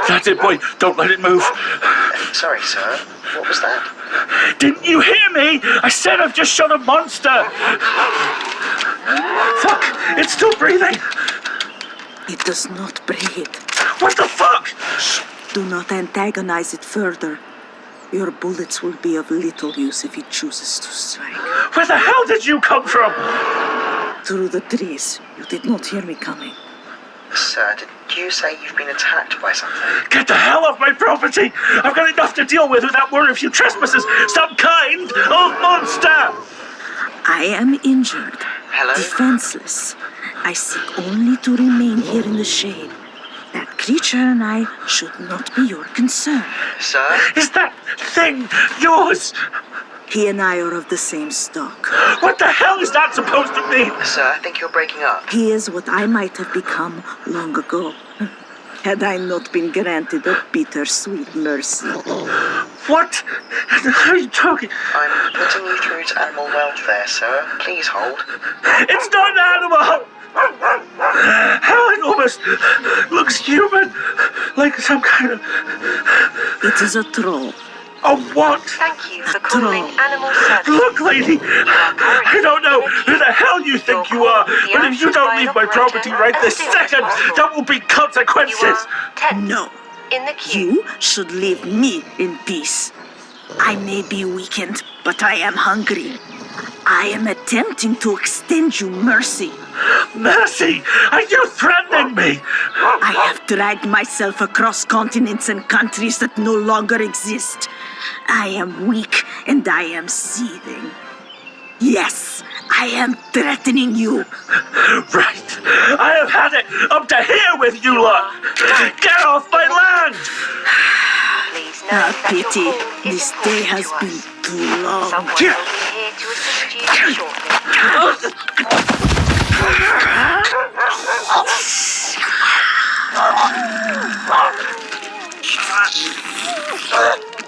That's it, boy. Don't let it move. Sorry, sir. What was that? Didn't you hear me? I said I've just shot a monster! Fuck! It's still breathing! It does not breathe. What the fuck? Shh. Do not antagonize it further. Your bullets will be of little use if it chooses to strike. Where the hell did you come from? Through the trees. You did not hear me coming. Sir, did you say you've been attacked by something? Get the hell off my property! I've got enough to deal with without worrying a few trespassers. Some kind of monster! I am injured. Hello? Defenseless. I seek only to remain here in the shade. That creature and I should not be your concern. Sir? Is that thing yours? He and I are of the same stock. What the hell is that supposed to mean? Sir, I think you're breaking up. He is what I might have become long ago, had I not been granted a bittersweet mercy. What? How are you talking? I'm putting you through to animal welfare, sir. Please hold. It's not an animal! How it almost looks human, like some kind of... It is a troll. A what? Thank you for calling Animal Service. Look, lady, I don't know who the hell you think you are, but if you don't leave my property right this second, there will be consequences. No. In the queue. You should leave me in peace. I may be weakened, but I am hungry. I am attempting to extend you mercy. Mercy? Are you threatening me? I have dragged myself across continents and countries that no longer exist. I am weak and I am seething. Yes, I am threatening you. Right. I have had it up to here with you lot. Get off my land! Please know that pity. your call is This day important has to been us. too long. Someone will be here to assist you shortly.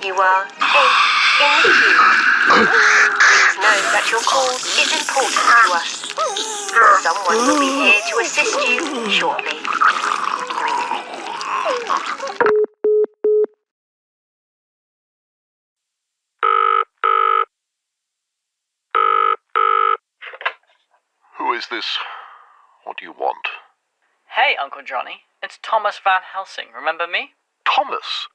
You are in the queue. Please know that your call is important to us. Someone will be here to assist you shortly. Who is this? What do you want? Hey, Uncle Johnny. It's Thomas Van Helsing. Remember me? Thomas?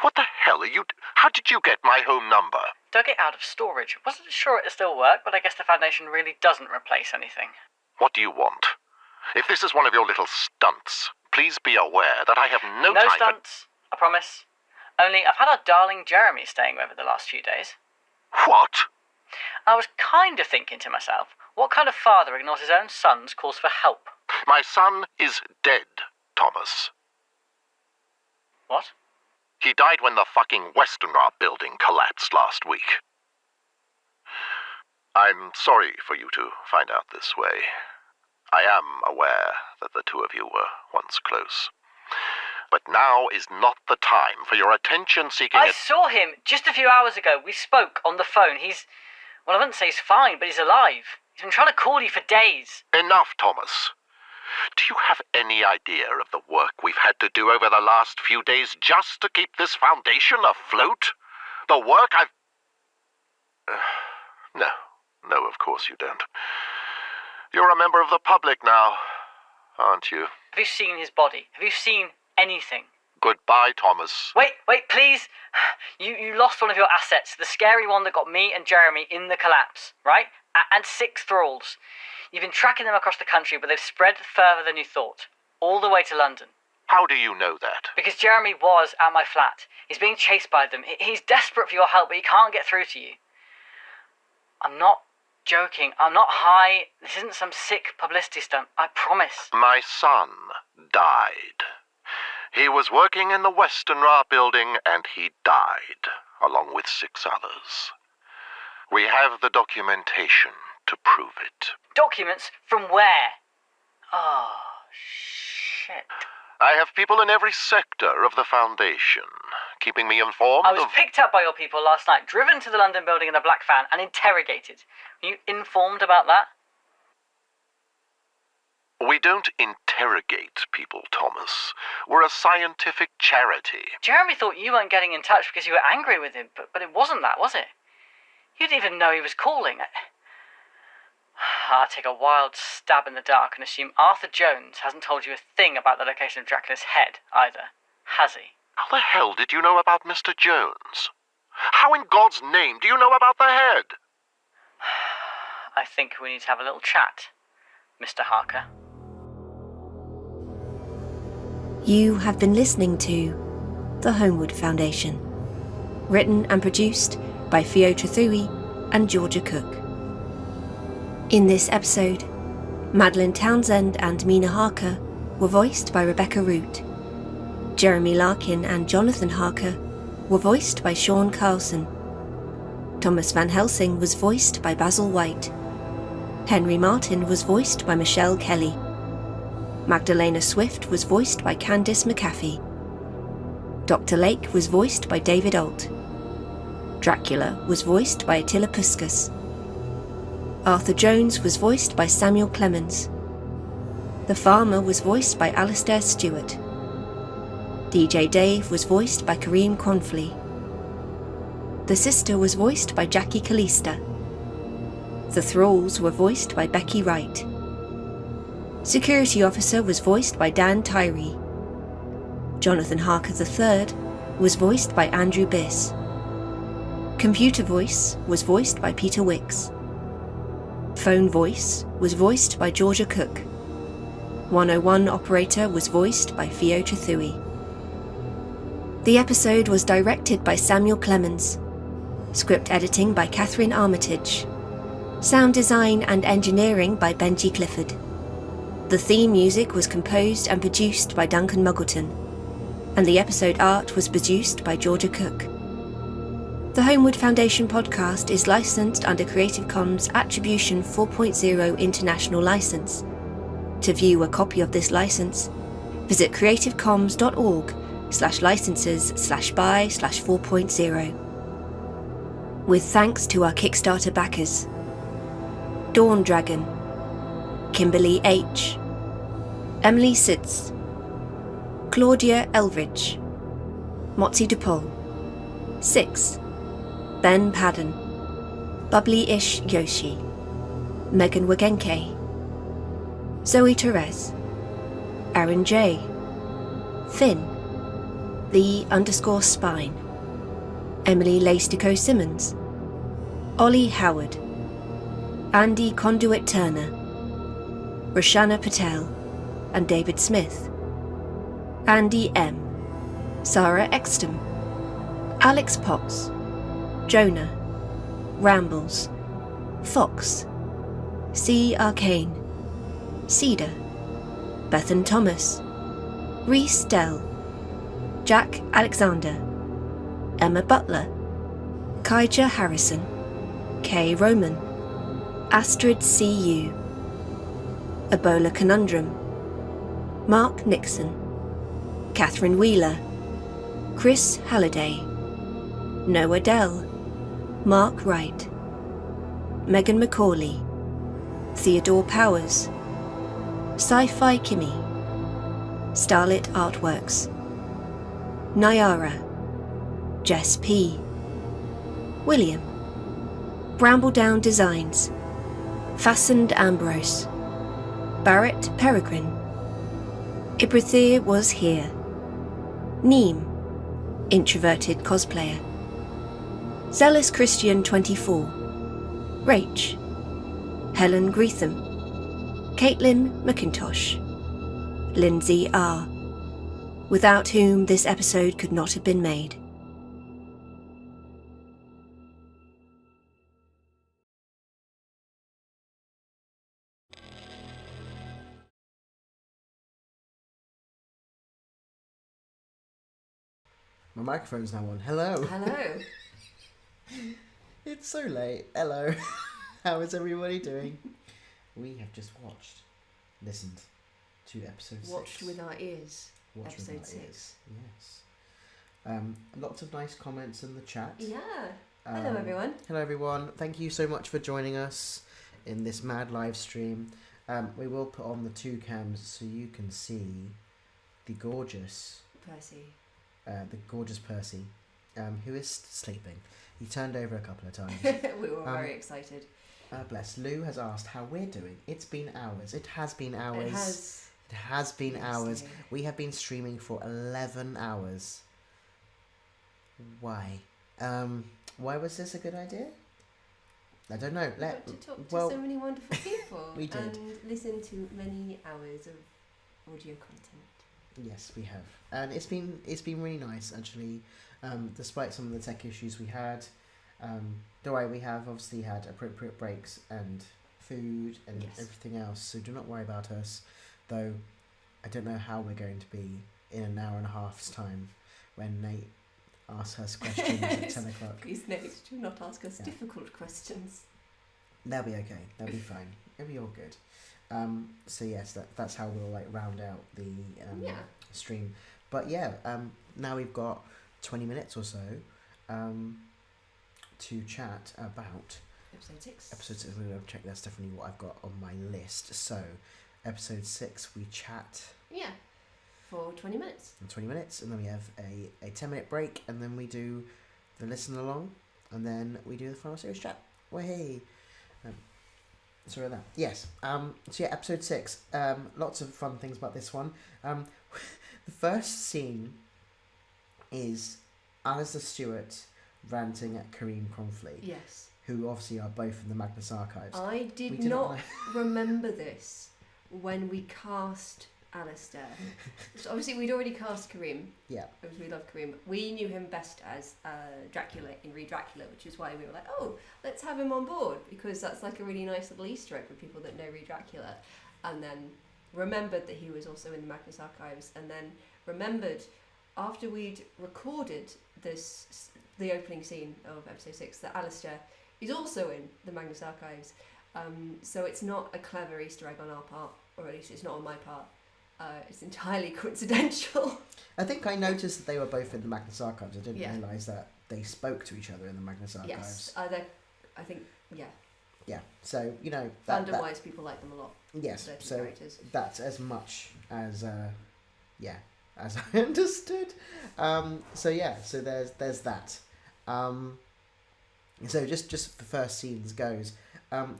What the hell are you... How did you get my home number? Dug it out of storage. Wasn't sure it'd still work, but I guess the Foundation really doesn't replace anything. What do you want? If this is one of your little stunts, please be aware that I have no time for... No stunts, I promise. Only I've had our darling Jeremy staying over the last few days. What? I was kind of thinking to myself, what kind of father ignores his own son's calls for help? My son is dead, Thomas. What? He died when the fucking Westenra building collapsed last week. I'm sorry for you to find out this way. I am aware that the two of you were once close. But now is not the time for your attention-seeking... I saw him just a few hours ago. We spoke on the phone. Well, I wouldn't say he's fine, but he's alive. He's been trying to call you for days. Enough, Thomas. Do you have any idea of the work we've had to do over the last few days just to keep this foundation afloat? The work I've... No, of course you don't. You're a member of the public now, aren't you? Have you seen his body? Have you seen anything? Goodbye, Thomas. Wait, please. You lost one of your assets, the scary one that got me and Jeremy in the collapse, right? And 6 thralls. You've been tracking them across the country, but they've spread further than you thought. All the way to London. How do you know that? Because Jeremy was at my flat. He's being chased by them. He's desperate for your help, but he can't get through to you. I'm not joking. I'm not high. This isn't some sick publicity stunt. I promise. My son died. He was working in the Westenra building, and he died, along with 6 others. We have the documentation to prove it. Documents from where? Oh, shit. I have people in every sector of the Foundation, keeping me informed I was picked up by your people last night, driven to the London building in a black van, and interrogated. Were you informed about that? We don't interrogate people, Thomas. We're a scientific charity. Jeremy thought you weren't getting in touch because you were angry with him, but it wasn't that, was it? You didn't even know he was calling. I'll take a wild stab in the dark and assume Arthur Jones hasn't told you a thing about the location of Dracula's head, either. Has he? How the hell did you know about Mr. Jones? How in God's name do you know about the head? I think we need to have a little chat, Mr. Harker. You have been listening to The Holmwood Foundation, written and produced by Theo Trethui and Georgia Cook. In this episode, Madeline Townsend and Mina Harker were voiced by Rebecca Root. Jeremy Larkin and Jonathan Harker were voiced by Sean Carlson. Thomas Van Helsing was voiced by Basil White. Henry Martin was voiced by Michelle Kelly. Magdalena Swift was voiced by Candice McAfee. Dr. Lake was voiced by David Alt. Dracula was voiced by Attila Puskas. Arthur Jones was voiced by Samuel Clemens. The Farmer was voiced by Alistair Stewart. DJ Dave was voiced by Kareem Kronfli. The Sister was voiced by Jackie Kalista. The Thralls were voiced by Becky Wright. Security Officer was voiced by Dan Tyree. Jonathan Harker III was voiced by Andrew Biss. Computer Voice was voiced by Peter Wicks. Phone Voice was voiced by Georgia Cook. 101 Operator was voiced by Theo Trethui. The episode was directed by Samuel Clemens. Script editing by Catherine Armitage. Sound design and engineering by Benji Clifford. The theme music was composed and produced by Duncan Muggleton, and the episode art was produced by Georgia Cook. The Holmwood Foundation podcast is licensed under Creative Commons Attribution 4.0 International License. To view a copy of this license, visit creativecommons.org/licenses/by/4.0. With thanks to our Kickstarter backers: Dawn Dragon, Kimberly H., Emily Sitz, Claudia Elridge, Motzi DePaul, Six, Ben Padden, Bubbly-ish Yoshi, Megan Wagenke, Zoe Therese, Aaron J., Finn, The_Spine, Emily Laistico Simmons, Ollie Howard, Andy Conduit Turner, Roshana Patel and David Smith, Andy M., Sarah Exton, Alex Potts, Jonah, Rambles, Fox, C. Arcane, Cedar, Bethan Thomas, Reese Dell, Jack Alexander, Emma Butler, Kaija Harrison, Kay Roman, Astrid C.U., Ebola Conundrum, Mark Nixon, Catherine Wheeler, Chris Halliday, Noah Dell, Mark Wright, Megan McCauley, Theodore Powers, Sci-Fi Kimmy, Starlit Artworks, Nyara, Jess P., William, Brambledown Designs, Fastened Ambrose, Barrett Peregrine, Ibrithir Was Here, Neem, Introverted Cosplayer, Zealous Christian 24, Rach, Helen Greetham, Caitlin McIntosh, Lindsay R., without whom this episode could not have been made. My microphone's now on. Hello. Hello. It's so late. Hello. How is everybody doing? We have just listened to episode 6. Watched with our ears. Watched episode with our 6. Ears. Yes. Lots of nice comments in the chat. Yeah. Hello, everyone. Hello, everyone. Thank you so much for joining us in this mad live stream. We will put on the 2 cams so you can see the gorgeous Percy. The gorgeous Percy, who is sleeping. He turned over a couple of times. We were very excited. Bless. Lou has asked how we're doing. It's been hours. It has been hours. It has been hours. We have been streaming for 11 hours. Why? Why was this a good idea? I don't know. We got to talk to so many wonderful people. We did. And listen to many hours of audio content. Yes, we have, and it's been really nice actually. Despite some of the tech issues we had, don't worry, we have obviously had appropriate breaks and food and everything else. So do not worry about us. Though, I don't know how we're going to be in an hour and a half's time when Nate asks us questions at 10 o'clock. Please, Nate, do not ask us difficult questions. They'll be okay. They'll be fine. It'll be all good. So yes, that's how we'll like round out the stream. But yeah, now we've got 20 minutes or so to chat about episode 6. Episode 6. We're going to check. That's definitely what I've got on my list. So episode 6, we chat. Yeah. For 20 minutes. In 20 minutes, and then we have a 10-minute break, and then we do the listen along, and then we do the final series chat. Way. Sorry about that. Yes. So yeah, episode 6. Lots of fun things about this one. The first scene is Alistair Stewart ranting at Kareem Cromfley. Yes. Who obviously are both in the Magnus Archives. I did not remember this when we cast Alistair. So obviously we'd already cast Kareem. Yeah. Because we love Kareem. We knew him best as Dracula in Read Dracula, which is why we were like, oh, let's have him on board, because that's like a really nice little Easter egg for people that know Read Dracula. And then remembered that he was also in the Magnus Archives, and then remembered after we'd recorded the opening scene of episode 6 that Alistair is also in the Magnus Archives. So it's not a clever Easter egg on our part, or at least it's not on my part. It's entirely coincidental. I think I noticed that they were both in the Magnus Archives. I didn't realise that they spoke to each other in the Magnus Archives. Yes, I think, yeah. Yeah, so, you know... Fandom-wise, people like them a lot. Yes, so characters. That's as much as, as I understood. So yeah, so there's that. So just the first scenes goes...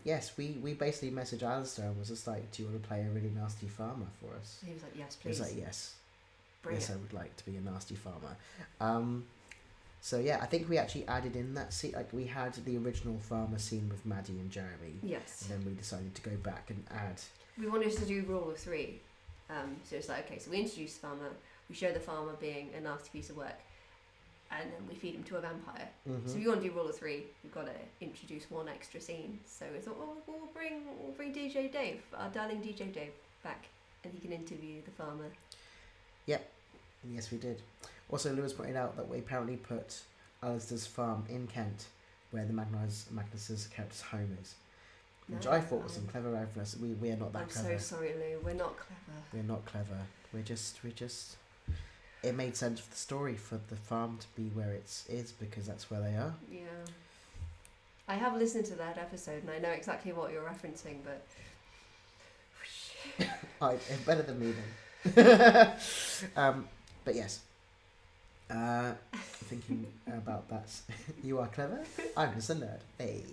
yes, we basically messaged Alistair and was just like, do you want to play a really nasty farmer for us? He was like, yes, please. He was like, yes. Bring yes, it. I would like to be a nasty farmer. So yeah, I think we actually added in that scene, like we had the original farmer scene with Maddie and Jeremy. Yes. And then we decided to go back and add... We wanted to do rule of 3. So it's like, okay, so we introduce the farmer, we show the farmer being a nasty piece of work, and then we feed him to a vampire. Mm-hmm. So if you want to do rule of 3, you've got to introduce one extra scene. So we thought, well, we'll bring DJ Dave, our darling DJ Dave, back, and he can interview the farmer. Yep. Yes, we did. Also, Lewis pointed out that we apparently put Alistair's farm in Kent, where the Magnus's character's home is, which I thought was some clever reference. We are not that clever. I'm so sorry, Lou. We're not clever. We're not clever. We're just. It made sense for the story for the farm to be where it is because that's where they are. Yeah. I have listened to that episode and I know exactly what you're referencing, but... Better than me then. But yes. Thinking about that. You are clever. I'm just a nerd. Hey.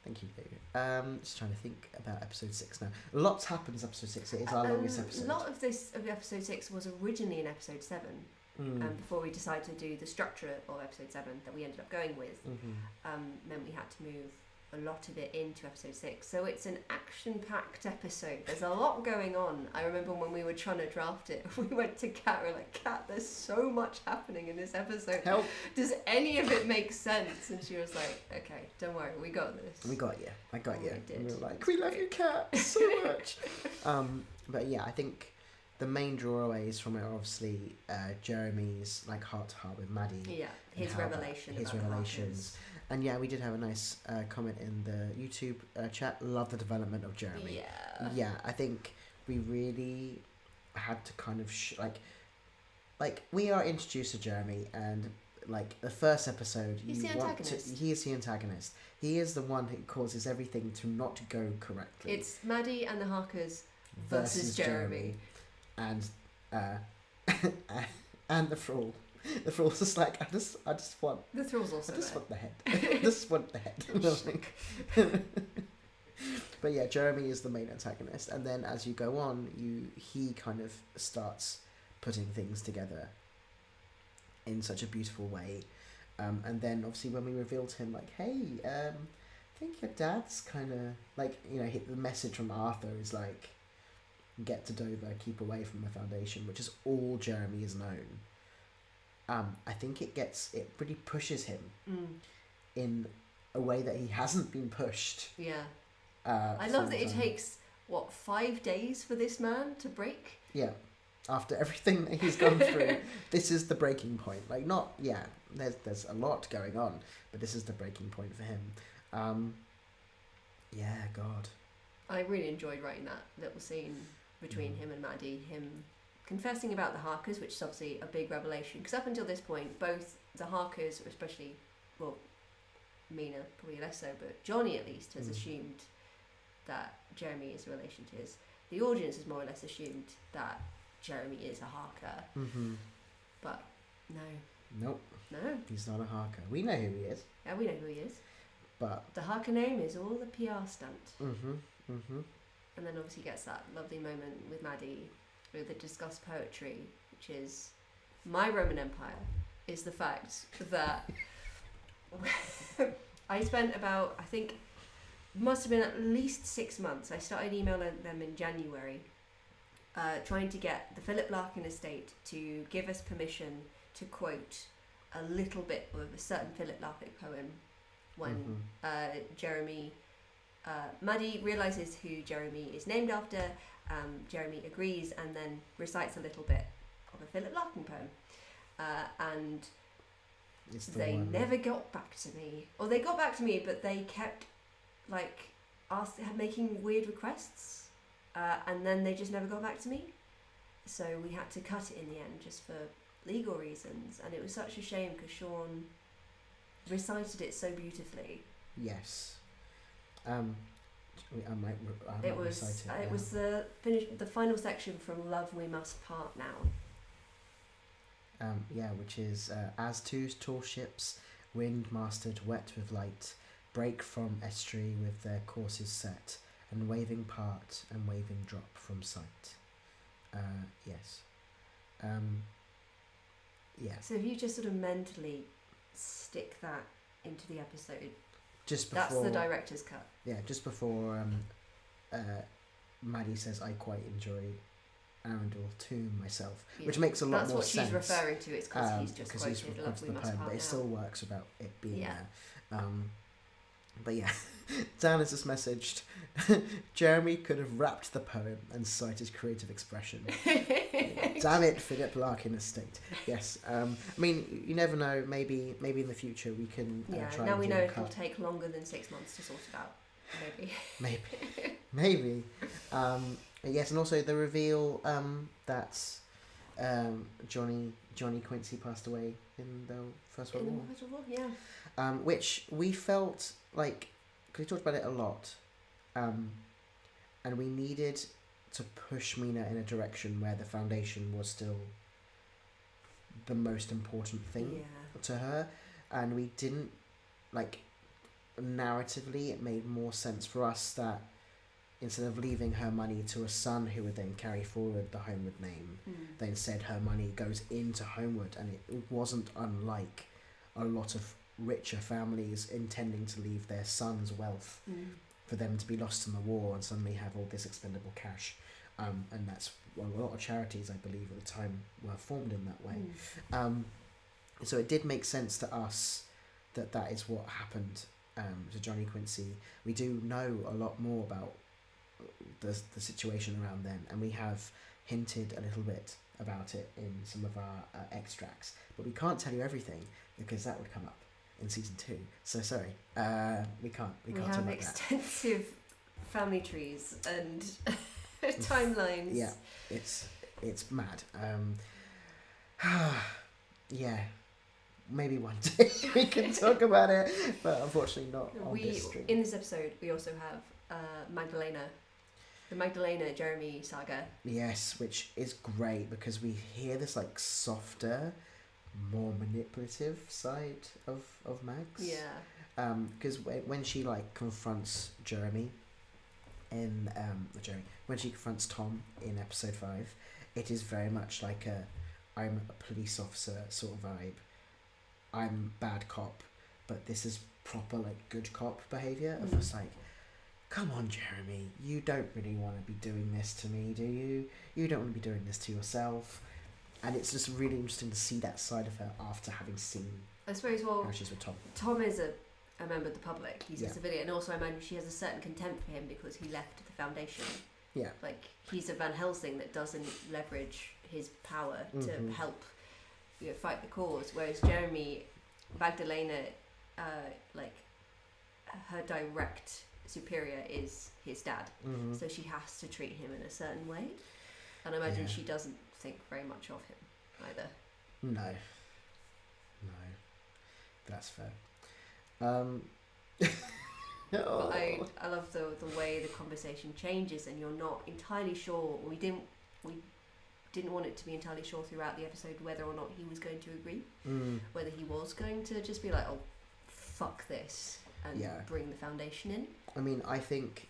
Thank you, Lou. Just trying to think about episode 6 now. Lots happens in episode 6. It is our longest episode. A lot of episode 6 was originally in episode 7. Before we decided to do the structure of episode 7 that we ended up going with, meant we had to move a lot of it into episode 6. So it's an action-packed episode. There's a lot going on. I remember when we were trying to draft it, we went to Kat, we were like, Kat, there's so much happening in this episode. Help. Does any of it make sense? And she was like, okay, don't worry, we got this. We got you. I got you. We did. And we were like, we love you, Kat, so much. But yeah, I think the main drawaways from it are obviously Jeremy's like heart-to-heart with Maddie. Yeah, his revelation. His revelations. And yeah, we did have a nice comment in the YouTube chat. Love the development of Jeremy. Yeah. Yeah, I think we really had to kind of like we are introduced to Jeremy, and like the first episode, He's the antagonist. He is the antagonist. He is the one who causes everything to not go correctly. It's Maddie and the Harkers versus Jeremy. And and the Thrall. The Thrall's just like, I just want... The Thrall's also I just there. want the head. I just want the head. But yeah, Jeremy is the main antagonist. And then as you go on, he kind of starts putting things together in such a beautiful way. And then obviously when we revealed to him, like, hey, I think your dad's kind of... Like, you know, the message from Arthur is like, get to Dover, keep away from the Foundation, which is all Jeremy has known. I think it really pushes him in a way that he hasn't been pushed. Yeah. I love that it takes, 5 days for this man to break? Yeah. After everything that he's gone through, this is the breaking point. Like, there's a lot going on, but this is the breaking point for him. Yeah, God. I really enjoyed writing that little scene between him and Maddie, him confessing about the Harkers, which is obviously a big revelation, because up until this point, both the Harkers, especially, well, Mina probably less so, but Johnny at least has assumed that Jeremy is a relation to his. The audience has more or less assumed that Jeremy is a Harker, but no. Nope. No. He's not a Harker. We know who he is. Yeah, we know who he is. But the Harker name is all the PR stunt. And then obviously gets that lovely moment with Maddie, where they discuss poetry, which is my Roman Empire, is the fact that I spent about, I think, must have been at least 6 months. I started emailing them in January, trying to get the Philip Larkin estate to give us permission to quote a little bit of a certain Philip Larkin poem when Jeremy... Maddie realises who Jeremy is named after. Jeremy agrees and then recites a little bit of a Philip Larkin poem. And they never got back to me. Or they got back to me, but they kept making weird requests. And then they just never got back to me. So we had to cut it in the end just for legal reasons. And it was such a shame because Sean recited it so beautifully. Yes. It was the final section from Love We Must Part Now. Which is as two tall ships, wind mastered, wet with light, break from estuary with their courses set, and waving part and waving drop from sight. Yes. So if you just sort of mentally stick that into the episode. Just before, that's the director's cut. Yeah, just before Maddie says, I quite enjoy Arundel too myself, which makes a lot more sense. That's what she's referring to. It's because he's just quoted Love We Must Part Now. But it still works without it being there. But yeah, Dan has just messaged, Jeremy could have rapped the poem and cited creative expression. Damn it, Philip Larkin estate. Yes. I mean, you never know. Maybe in the future we can try. Now we know it'll take longer than 6 months to sort it out. Maybe. Yes, and also the reveal that Johnny Quincy passed away in the First World War. Which we felt like, because we talked about it a lot, and we needed to push Mina in a direction where the Foundation was still the most important thing to her, and we didn't, narratively it made more sense for us that instead of leaving her money to a son who would then carry forward the Holmwood name, they instead her money goes into Holmwood, and it wasn't unlike a lot of richer families intending to leave their sons wealth for them to be lost in the war and suddenly have all this expendable cash. And that's a lot of charities, I believe, at the time were formed in that way. So it did make sense to us that is what happened to Johnny Quincy. We do know a lot more about the situation around then, and we have hinted a little bit about it in some of our extracts, but we can't tell you everything because that would come up in season 2. So sorry, we can't talk about that. We have extensive family trees and timelines. Yeah, it's mad. Yeah, maybe one day we can talk about it, but unfortunately not on this stream. In this episode, we also have Magdalena, the Magdalena Jeremy saga. Yes, which is great because we hear this like softer, more manipulative side of Mags. Yeah. Because when she like confronts Jeremy in when she confronts Tom in episode 5, it is very much like I'm a police officer sort of vibe. I'm bad cop, but this is proper like good cop behaviour of just like, come on Jeremy, you don't really want to be doing this to me, do you? You don't want to be doing this to yourself. And it's just really interesting to see that side of her after having seen I suppose, well, how she's with Tom. Tom is a member of the public. He's Yeah. a civilian, and also I imagine she has a certain contempt for him because he left the Foundation. Yeah. Like, he's a Van Helsing that doesn't leverage his power to help fight the cause, whereas Jeremy, Magdalena, like, her direct superior is his dad, so she has to treat him in a certain way, and I imagine she doesn't think very much of him either. No, that's fair. But I love the way the conversation changes, and you're not entirely sure. We didn't want it to be entirely sure throughout the episode whether or not he was going to agree, whether he was going to just be like, oh, fuck this, and bring the Foundation in. I mean, I think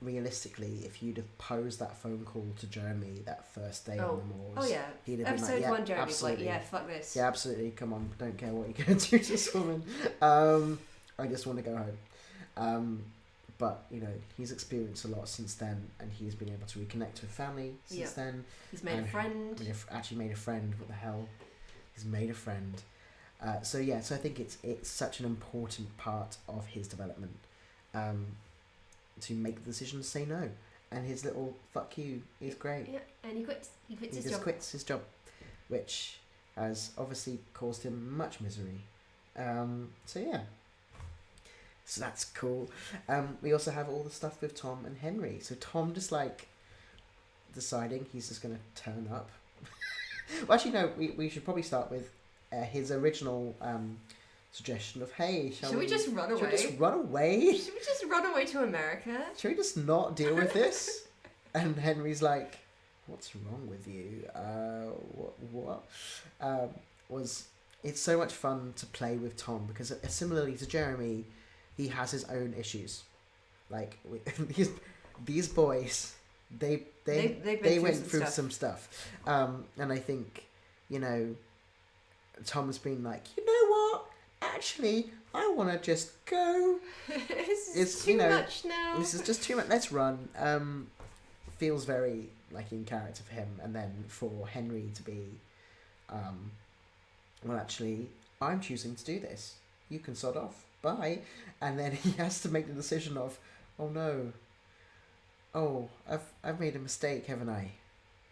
realistically, if you'd have posed that phone call to Jeremy that first day on the moors, he'd have episode been like, 1, Jeremy's absolutely. like, yeah, fuck this. Yeah, absolutely. Come on, don't care what you're going to do to this woman. I just want to go home. But, you know, he's experienced a lot since then, and he's been able to reconnect with family since then. He's made a friend. Actually made a friend. What the hell? He's made a friend. So I think it's such an important part of his development to make the decision to say no. And his little fuck you is great. Yeah, and he quits. He quits his job, which has obviously caused him much misery. So that's cool. We also have all the stuff with Tom and Henry. So Tom just like deciding he's just going to turn up. Well, actually, no, we should probably start with his original suggestion of, hey, should we just run away? Should we just run away? Should we just run away to America? Should we just not deal with this? And Henry's like, what's wrong with you? What? It's so much fun to play with Tom because similarly to Jeremy, he has his own issues. Like these boys, they went through some stuff. And I think, you know, Tom's been like, you know what? Actually, I want to just go. This is too much now. This is just too much. Let's run. Feels very like in character for him, and then for Henry to be, well, actually, I'm choosing to do this. You can sod off. Bye. And then he has to make the decision of, oh no. Oh, I've made a mistake, haven't I?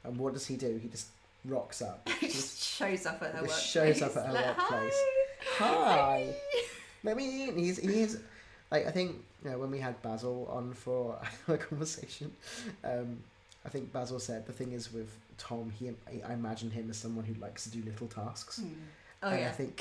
And what does he do? He just rocks up. He just shows up at her workplace. Shows up at her workplace. Hi. Let me in. He's like, I think, you know, when we had Basil on for a conversation, I think Basil said the thing is with Tom, I imagine him as someone who likes to do little tasks. I think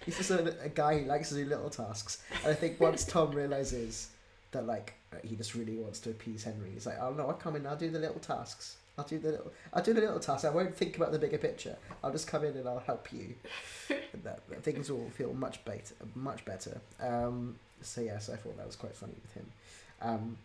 he's just a guy who likes to do little tasks. And I think once Tom realizes that, like, he just really wants to appease Henry, he's like, oh no, I'll come in, I'll do the little tasks. I'll do the little tasks. I won't think about the bigger picture. I'll just come in and I'll help you. that things will feel much better. So yes, I thought that was quite funny with him.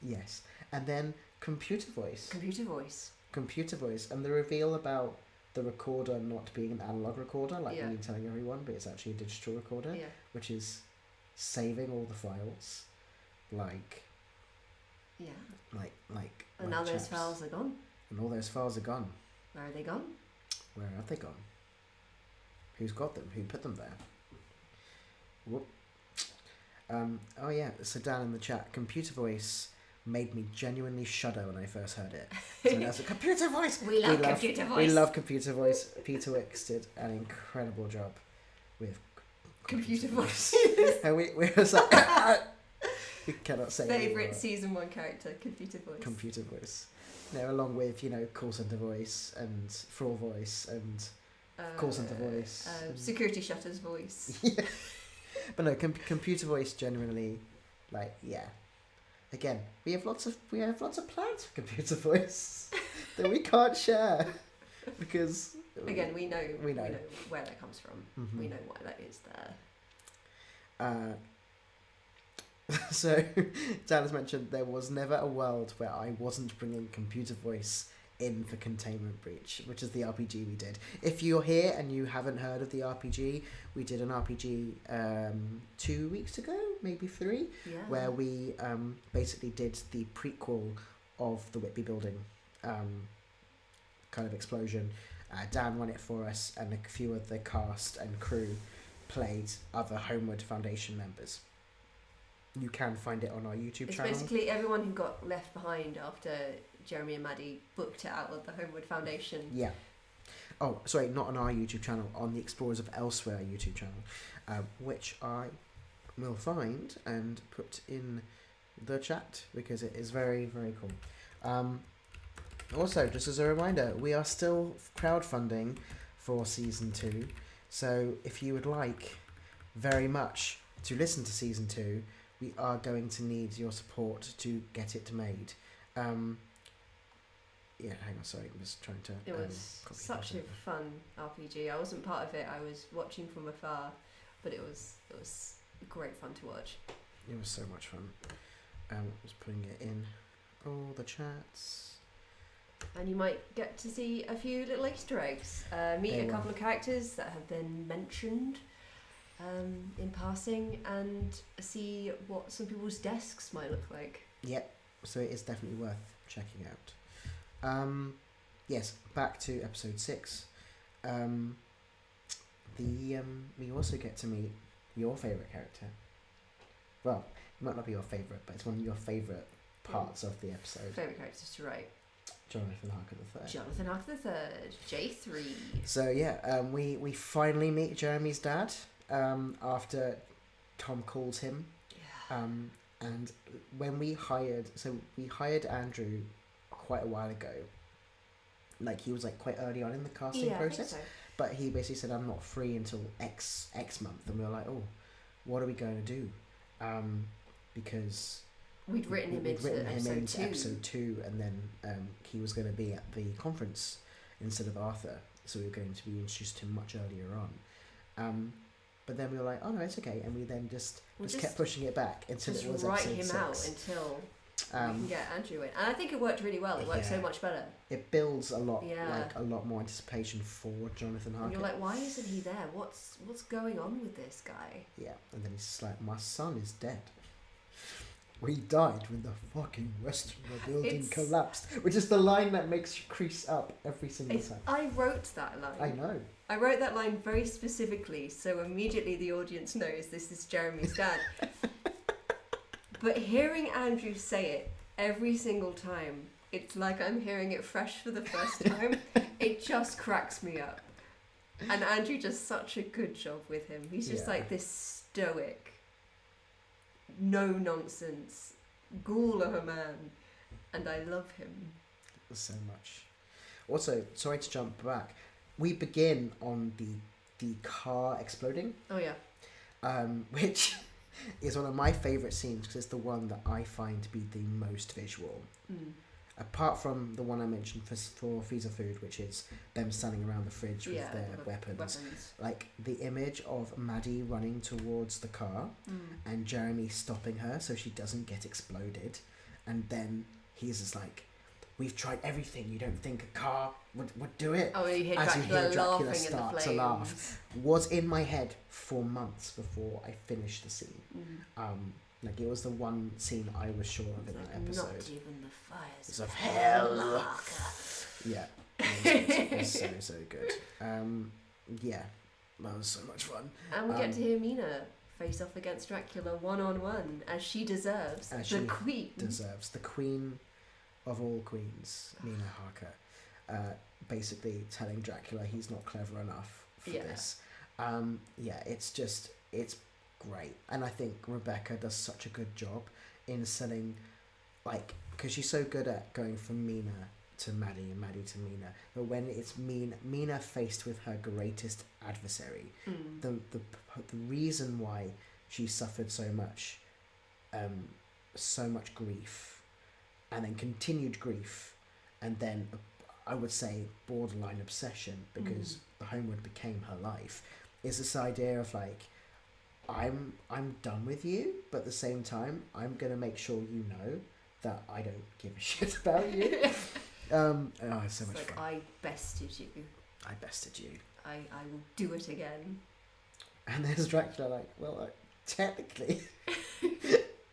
Yes, and then computer voice, and the reveal about the recorder not being an analog recorder, like we've been telling everyone, but it's actually a digital recorder, which is saving all the files, like. Yeah. Like. And now those files are gone. And all those files are gone. Where are they gone? Where have they gone? Who's got them? Who put them there? Whoop. Oh yeah. So down in the chat, computer voice made me genuinely shudder when I first heard it. So that's a computer voice. We love computer voice. We love computer voice. Peter Wicks did an incredible job with computer voice. And we was like. We cannot say favourite season 1 character, computer voice. Computer voice. You know, along with, you know, call centre voice and fraud voice and call centre voice, security shutters voice. Yeah. But no, computer voice generally, like, yeah. Again, we have lots of plans for computer voice that we can't share because again we know where that comes from. Mm-hmm. We know why that is there. So Dan has mentioned there was never a world where I wasn't bringing computer voice in for Containment Breach, which is the RPG we did. If you're here and you haven't heard of the RPG, we did an RPG 2 weeks ago, maybe 3, where we basically did the prequel of the Whitby building kind of explosion. Dan ran it for us, and a few of the cast and crew played other Holmwood Foundation members. You can find it on our YouTube channel. It's basically everyone who got left behind after Jeremy and Maddie booked it out of the Holmwood Foundation. Yeah. Oh, sorry, not on our YouTube channel, on the Explorers of Elsewhere YouTube channel, which I will find and put in the chat because it is very, very cool. Also, just as a reminder, we are still crowdfunding for Season 2, so if you would like very much to listen to Season 2, we are going to need your support to get it made. Yeah, hang on, sorry, I'm just trying to... It was such a fun RPG. I wasn't part of it, I was watching from afar, but it was great fun to watch. It was so much fun. I was putting it in all the chats. And you might get to see a few little Easter eggs. Meet a couple of characters that have been mentioned in passing, and see what some people's desks might look like. Yep, so it is definitely worth checking out. Yes, back to episode 6. We also get to meet your favourite character. Well, it might not be your favourite, but it's one of your favourite parts of the episode. Favourite characters to write. Jonathan Harker III. Jonathan Harker III, J3. So yeah, we finally meet Jeremy's dad after Tom calls him. Yeah. And when we hired Andrew quite a while ago. Like, he was like quite early on in the casting process, I think so. But he basically said, I'm not free until X month, and we were like, oh, what are we going to do? Because we'd written him into episode 2, and then he was going to be at the conference instead of Arthur, so we were going to be introduced to him much earlier on. But then we were like, oh no, it's okay, and we then just kept pushing it back until it was write episode him 6. Out until we can get Andrew in, and I think it worked really well. It worked so much better. It builds a lot, like a lot more anticipation for Jonathan Harker. And you're like, why isn't he there? What's going on with this guy? Yeah, and then he's just like, my son is dead. We died when the fucking Westerner building collapsed, which is the line that makes you crease up every single time. I wrote that line. I know. I wrote that line very specifically, so immediately the audience knows this is Jeremy's dad. But hearing Andrew say it every single time, it's like I'm hearing it fresh for the first time. It just cracks me up. And Andrew does such a good job with him. He's just like this stoic, no nonsense ghoul of a man, and I love him so much. Also, sorry to jump back, we begin on the car exploding. Oh yeah. Which is one of my favourite scenes because it's the one that I find to be the most visual. Apart from the one I mentioned for Freezer Food, which is them standing around the fridge with their weapons. Like the image of Maddie running towards the car and Jeremy stopping her so she doesn't get exploded, and then he's just like, we've tried everything, you don't think a car would do it? Oh, you hear As Dracula, you hear Dracula laughing start in the to flames. laugh. Was in my head for months before I finished the scene. Like, it was the one scene I was sure of in that episode. Not even the fires of hell. Yeah, it was so good. Yeah, that was so much fun. And we get to hear Mina face off against Dracula 1-on-1, as she deserves. The queen of all queens, Mina Harker, basically telling Dracula he's not clever enough for this. It's great, and I think Rebecca does such a good job in selling, like, because she's so good at going from Mina to Maddie and Maddie to Mina, but when it's Mina faced with her greatest adversary, the reason why she suffered so much grief, and then continued grief, and then I would say borderline obsession, because the Holmwood became her life, is this idea of like, I'm done with you, but at the same time I'm gonna make sure you know that I don't give a shit about you. It's so much fun. I bested you. I bested you. I will do it again. And there's Dracula like, well, technically,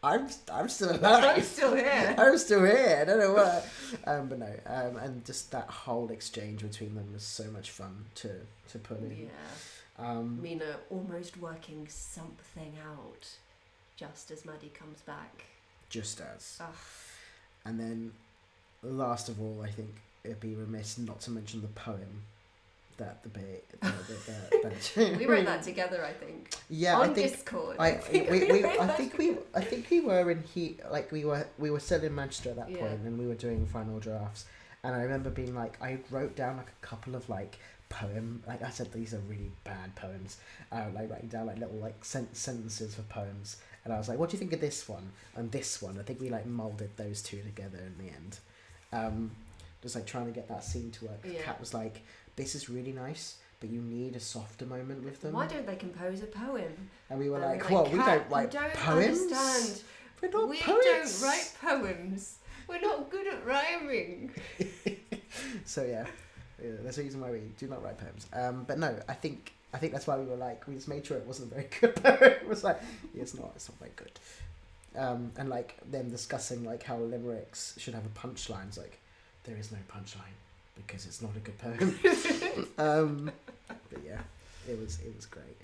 I'm still alive. I'm still here. I'm still here. I don't know what. But no. And just that whole exchange between them was so much fun to put in. Yeah. Mina almost working something out, just as Maddie comes back. Just as. Ugh. And then, last of all, I think it'd be remiss not to mention the poem that we wrote that together, I think. Yeah, on I think Discord. I think we were in heat. Like we were still in Manchester at that point, and we were doing final drafts. And I remember being like, I wrote down like a couple of like poem. Like I said, these are really bad poems. Like writing down like little like sentences for poems. And I was like, what do you think of this one and this one? I think we like molded those two together in the end. Just like trying to get that scene to work. Yeah. Kat was like, this is really nice, but you need a softer moment with them. Why don't they compose a poem? And we were And like, well, we don't write poems. Understand. We're not we poets. don't write poems. We're not good at rhyming. So yeah, that's the reason why we do not write poems. But no, I think that's why we were like, we just made sure it wasn't a very good poem. It was like, it's not very good. And like them discussing like how limericks should have a punchline. It's like, there is no punchline because it's not a good poem. But yeah, it was great.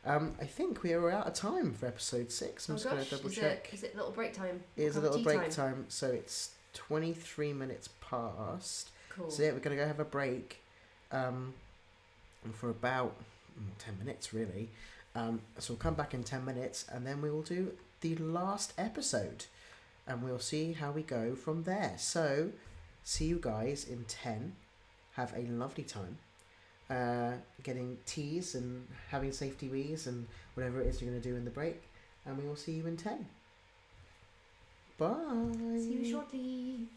I think we are out of time for episode 6. I'm just going to double check. Is it little break time? It is a little break time. So it's 23 minutes past. Cool. So yeah, we're going to go have a break for about 10 minutes really. So we'll come back in 10 minutes and then we will do the last episode and we'll see how we go from there. So see you guys in 10. Have a lovely time. Getting teas and having safety wees and whatever it is you're going to do in the break. And we will see you in 10. Bye. See you shortly.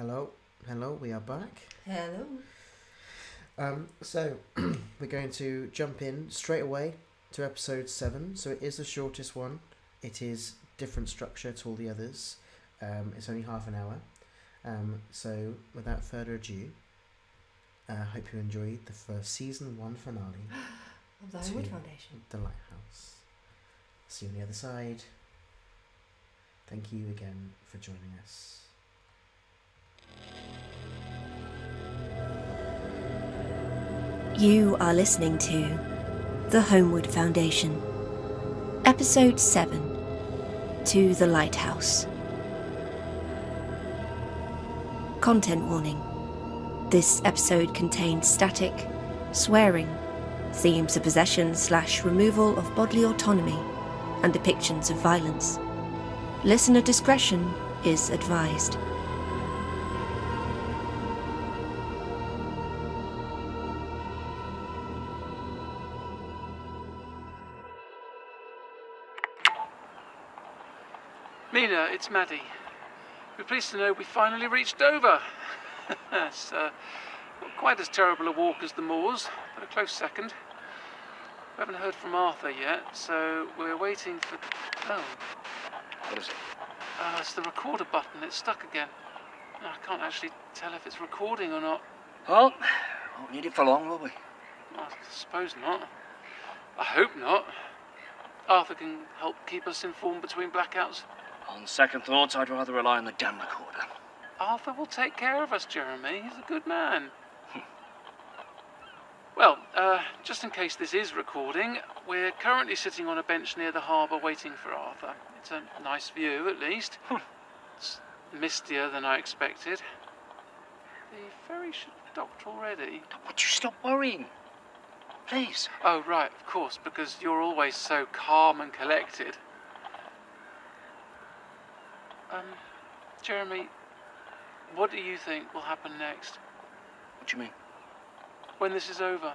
Hello, we are back. Hello. So, we're going to jump in straight away to episode 7. So it is the shortest one. It is different structure to all the others. It's only half an hour. So, without further ado, I hope you enjoyed the first season 1 finale of the Holmwood Foundation. The Lighthouse. See you on the other side. Thank you again for joining us. You are listening to The Holmwood Foundation, Episode 7, To the Lighthouse. Content warning. This episode contains static, swearing, themes of possession/removal of bodily autonomy, and depictions of violence. Listener discretion is advised. Mina, it's Maddie. We're pleased to know we finally reached Dover. It's not quite as terrible a walk as the moors, but a close second. We haven't heard from Arthur yet, so we're waiting for... Oh. What is it? It's the recorder button. It's stuck again. I can't actually tell if it's recording or not. Well, won't need it for long, will we? I suppose not. I hope not. Arthur can help keep us informed between blackouts. On second thoughts, I'd rather rely on the damn recorder. Arthur will take care of us, Jeremy. He's a good man. Well, just in case this is recording, we're currently sitting on a bench near the harbour waiting for Arthur. It's a nice view, at least. It's mistier than I expected. The ferry should have docked already. Would you stop worrying? Please. Oh, right, of course, because you're always so calm and collected. Jeremy, what do you think will happen next? What do you mean? When this is over,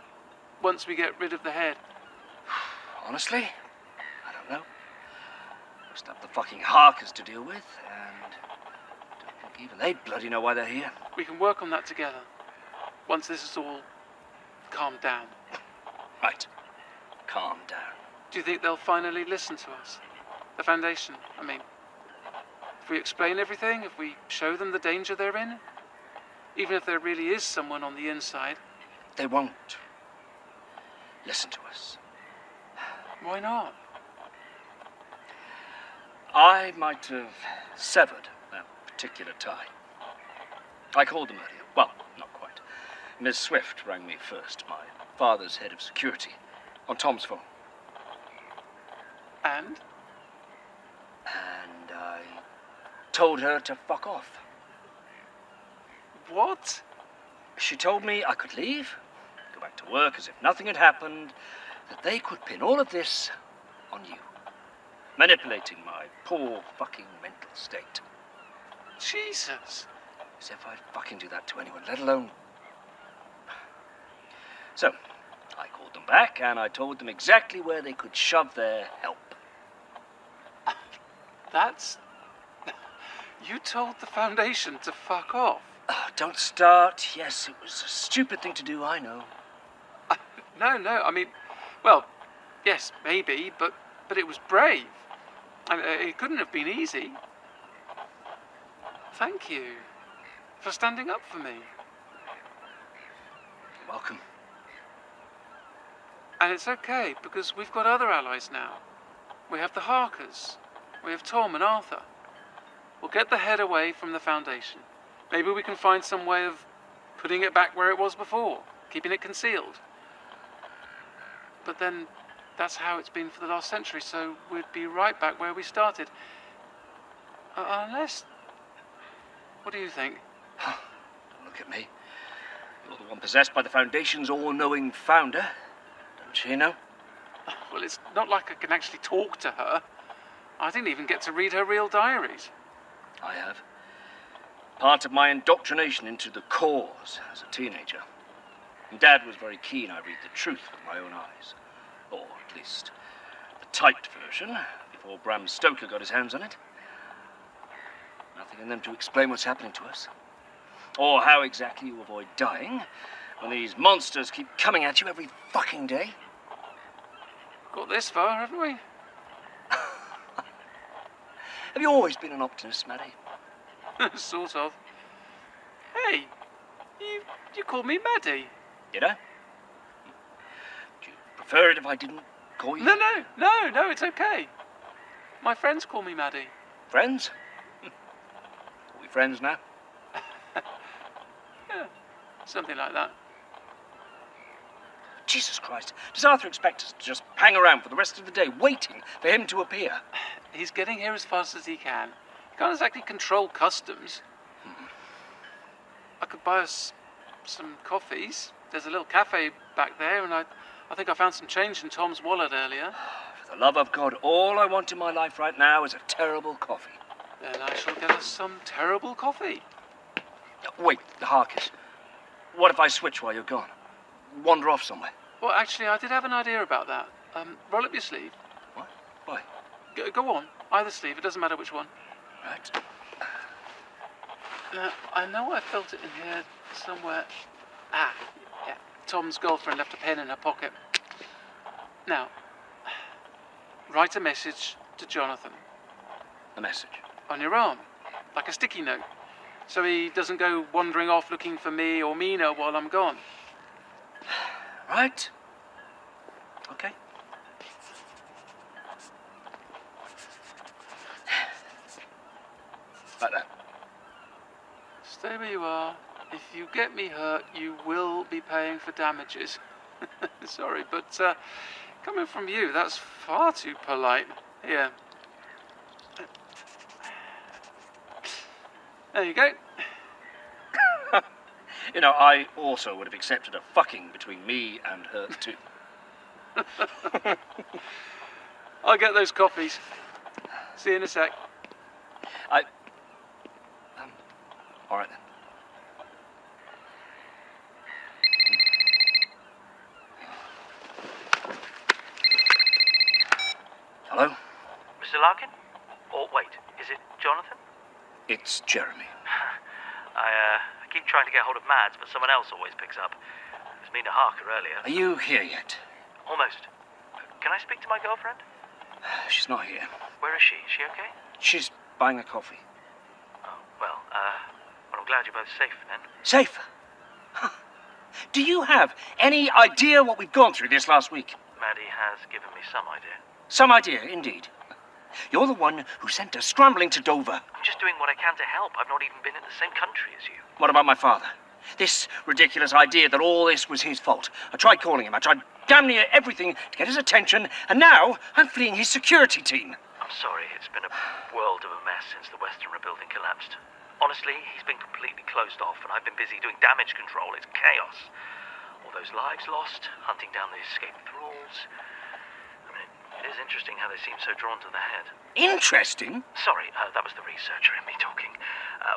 once we get rid of the head. Honestly, I don't know. First have the fucking Harkers to deal with, and don't think even they bloody know why they're here. We can work on that together, once this is all calmed down. Right. Calm down. Do you think they'll finally listen to us? The Foundation, I mean. If we explain everything, if we show them the danger they're in, even if there really is someone on the inside. They won't listen to us. Why not? I might have severed that particular tie. I called them earlier. Well, not quite. Miss Swift rang me first, my father's head of security, on Tom's phone. And? And I told her to fuck off. What? She told me I could leave, go back to work as if nothing had happened, that they could pin all of this on you. Manipulating my poor fucking mental state. Jesus. As if I'd fucking do that to anyone, let alone... So, I called them back and I told them exactly where they could shove their help. That's... You told the Foundation to fuck off. Don't start. Yes, it was a stupid thing to do, I know. No, I mean, well, yes, maybe, but it was brave. And it couldn't have been easy. Thank you for standing up for me. You're welcome. And it's okay, because we've got other allies now. We have the Harkers. We have Tom and Arthur. We'll get the head away from the Foundation. Maybe we can find some way of putting it back where it was before, keeping it concealed. But then, that's how it's been for the last century, so we'd be right back where we started. Unless... What do you think? Look at me. You're the one possessed by the Foundation's all-knowing founder. Don't you know? Well, it's not like I can actually talk to her. I didn't even get to read her real diaries. I have. Part of my indoctrination into the cause as a teenager. And Dad was very keen I read the truth with my own eyes. Or at least the typed version, before Bram Stoker got his hands on it. Nothing in them to explain what's happening to us. or how exactly you avoid dying when these monsters keep coming at you every fucking day. Got this far, haven't we? Have you always been an optimist, Maddie? Sort of. Hey, you called me Maddie. Did I? Do you prefer it if I didn't call you? No, it's okay. My friends call me Maddie. Friends? Are we friends now? Yeah, something like that. Jesus Christ. Does Arthur expect us to just hang around for the rest of the day waiting for him to appear? He's getting here as fast as he can. He can't exactly control customs. I could buy us some coffees. There's a little cafe back there, and I think I found some change in Tom's wallet earlier. For the love of God, all I want in my life right now is a terrible coffee. Then I shall get us some terrible coffee. Wait, the Harkers. What if I switch while you're gone? Wander off somewhere? Well, actually, I did have an idea about that. Roll up your sleeve. What? Why? Go on. Either sleeve. It doesn't matter which one. Right. I know I felt it in here somewhere. Ah, yeah. Tom's girlfriend left a pen in her pocket. Now, write a message to Jonathan. A message? On your arm. Like a sticky note. So he doesn't go wandering off looking for me or Mina while I'm gone. Right. Okay. Like that. Stay where you are. If you get me hurt, you will be paying for damages. Sorry, but coming from you, that's far too polite. Here. There you go. You know, I also would have accepted a fucking between me and her, too. I'll get those coffees. See you in a sec. All right, then. Hello? Mr. Larkin? Oh, wait, is it Jonathan? It's Jeremy. I keep trying to get hold of Mads, but someone else always picks up. It was Mina Harker earlier. Are you here yet? Almost. Can I speak to my girlfriend? She's not here. Where is she? Is she okay? She's buying a coffee. Oh, well, I'm glad you're both safe then. Safe? Huh. Do you have any idea what we've gone through this last week? Maddie has given me some idea. Some idea, indeed. You're the one who sent us scrambling to Dover. I'm just doing what I can to help. I've not even been in the same country as you. What about my father? This ridiculous idea that all this was his fault. I tried calling him. I tried damn near everything to get his attention, and now I'm fleeing his security team. I'm sorry. It's been a world of a mess since the Western Rebuilding collapsed. Honestly, he's been completely closed off, and I've been busy doing damage control. It's chaos. All those lives lost, hunting down the escaped thralls. It is interesting how they seem so drawn to the head. Interesting? Sorry, that was the researcher in me talking.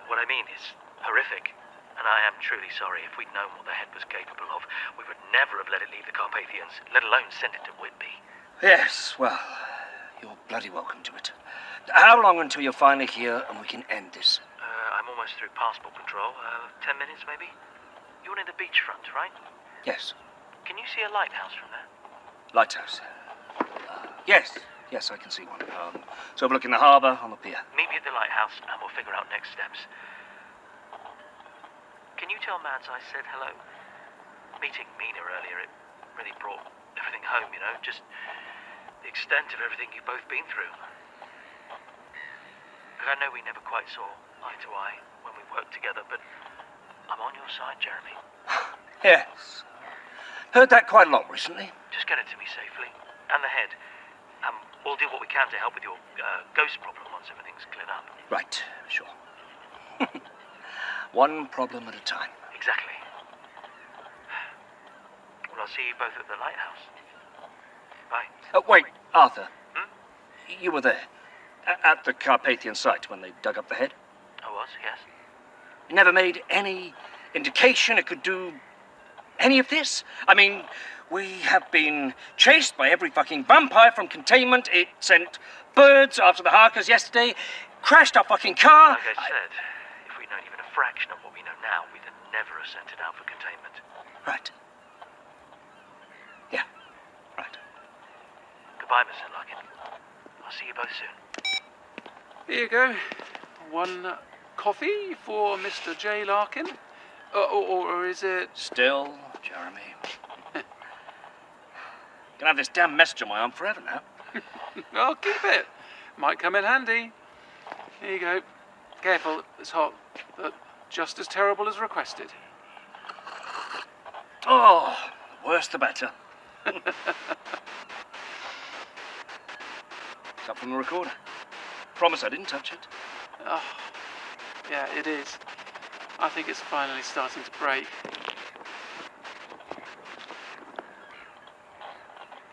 What I mean is horrific. And I am truly sorry. If we'd known what the head was capable of, we would never have let it leave the Carpathians, let alone send it to Whitby. Yes, well, you're bloody welcome to it. How long until you're finally here and we can end this? I'm almost through passport control. 10 minutes, maybe? You're near the beachfront, right? Yes. Can you see a lighthouse from there? Lighthouse. Yes, I can see one. So overlooking the harbour on the pier. Meet me at the lighthouse and we'll figure out next steps. Can you tell Mads I said hello? Meeting Mina earlier, it really brought everything home, you know? Just the extent of everything you've both been through. Look, I know we never quite saw eye to eye when we worked together, but I'm on your side, Jeremy. Yes. Heard that quite a lot recently. Just get it to me safely. And the head. We'll do what we can to help with your ghost problem once everything's cleared up. Right, sure. One problem at a time. Exactly. Well, I'll see you both at the lighthouse. Bye. Wait, Arthur. You were there. At the Carpathian site when they dug up the head? I was, yes. You never made any indication it could do any of this? I mean, we have been chased by every fucking vampire from containment. It sent birds after the Harkers yesterday, crashed our fucking car. Like I said, if we'd known even a fraction of what we know now, we'd have never have sent it out for containment. Right. Yeah, right. Goodbye, Mr. Larkin. I'll see you both soon. Here you go. One coffee for Mr. J. Larkin. Or is it... Still, Jeremy. Gonna have this damn message on my arm forever now. I'll keep it. Might come in handy. Here you go. Careful, it's hot, but just as terrible as requested. Oh, the worse the better. Cut from the recorder. Promise I didn't touch it. Oh, yeah, it is. I think it's finally starting to break.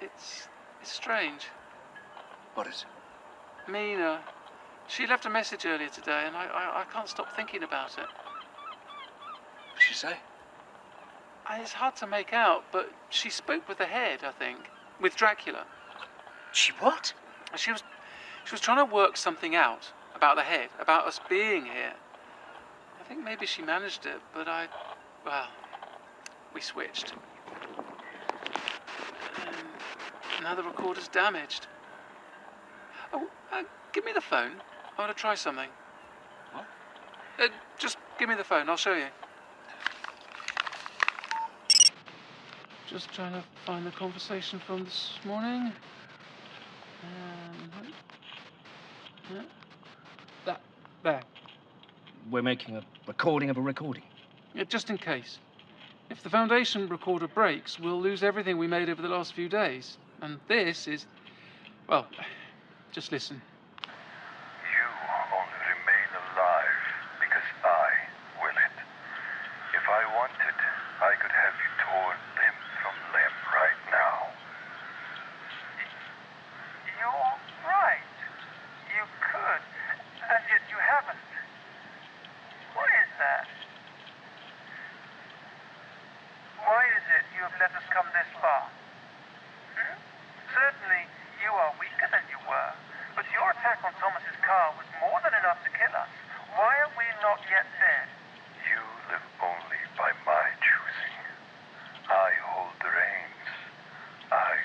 It's strange. What is it? Mina. She left a message earlier today, and I can't stop thinking about it. What did she say? It's hard to make out, but she spoke with the head, I think. With Dracula. She what? She was trying to work something out about the head, about us being here. I think maybe she managed it, but we switched. Now the recorder's damaged. Oh, give me the phone. I want to try something. What? Just give me the phone, I'll show you. Just trying to find the conversation from this morning. There. We're making a recording of a recording. Yeah, just in case. If the Foundation recorder breaks, we'll lose everything we made over the last few days. And this is... well, just listen. You only remain alive because I will it. If I wanted, I could have you torn limb from limb right now. You're right. You could, and yet you haven't. Why is that? Why is it you have let us come this far? Certainly, you are weaker than you were, but your attack on Thomas's car was more than enough to kill us. Why are we not yet dead? You live only by my choosing. I hold the reins. I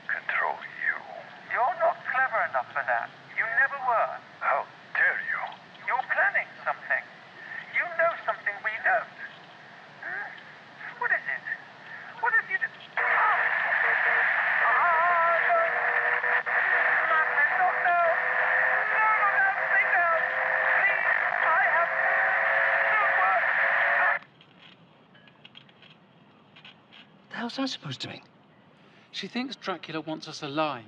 control you. You're not clever enough for that. You never were. How dare you? You're planning something. You know something we don't. What is it? What have you done? How's that supposed to mean? She thinks Dracula wants us alive,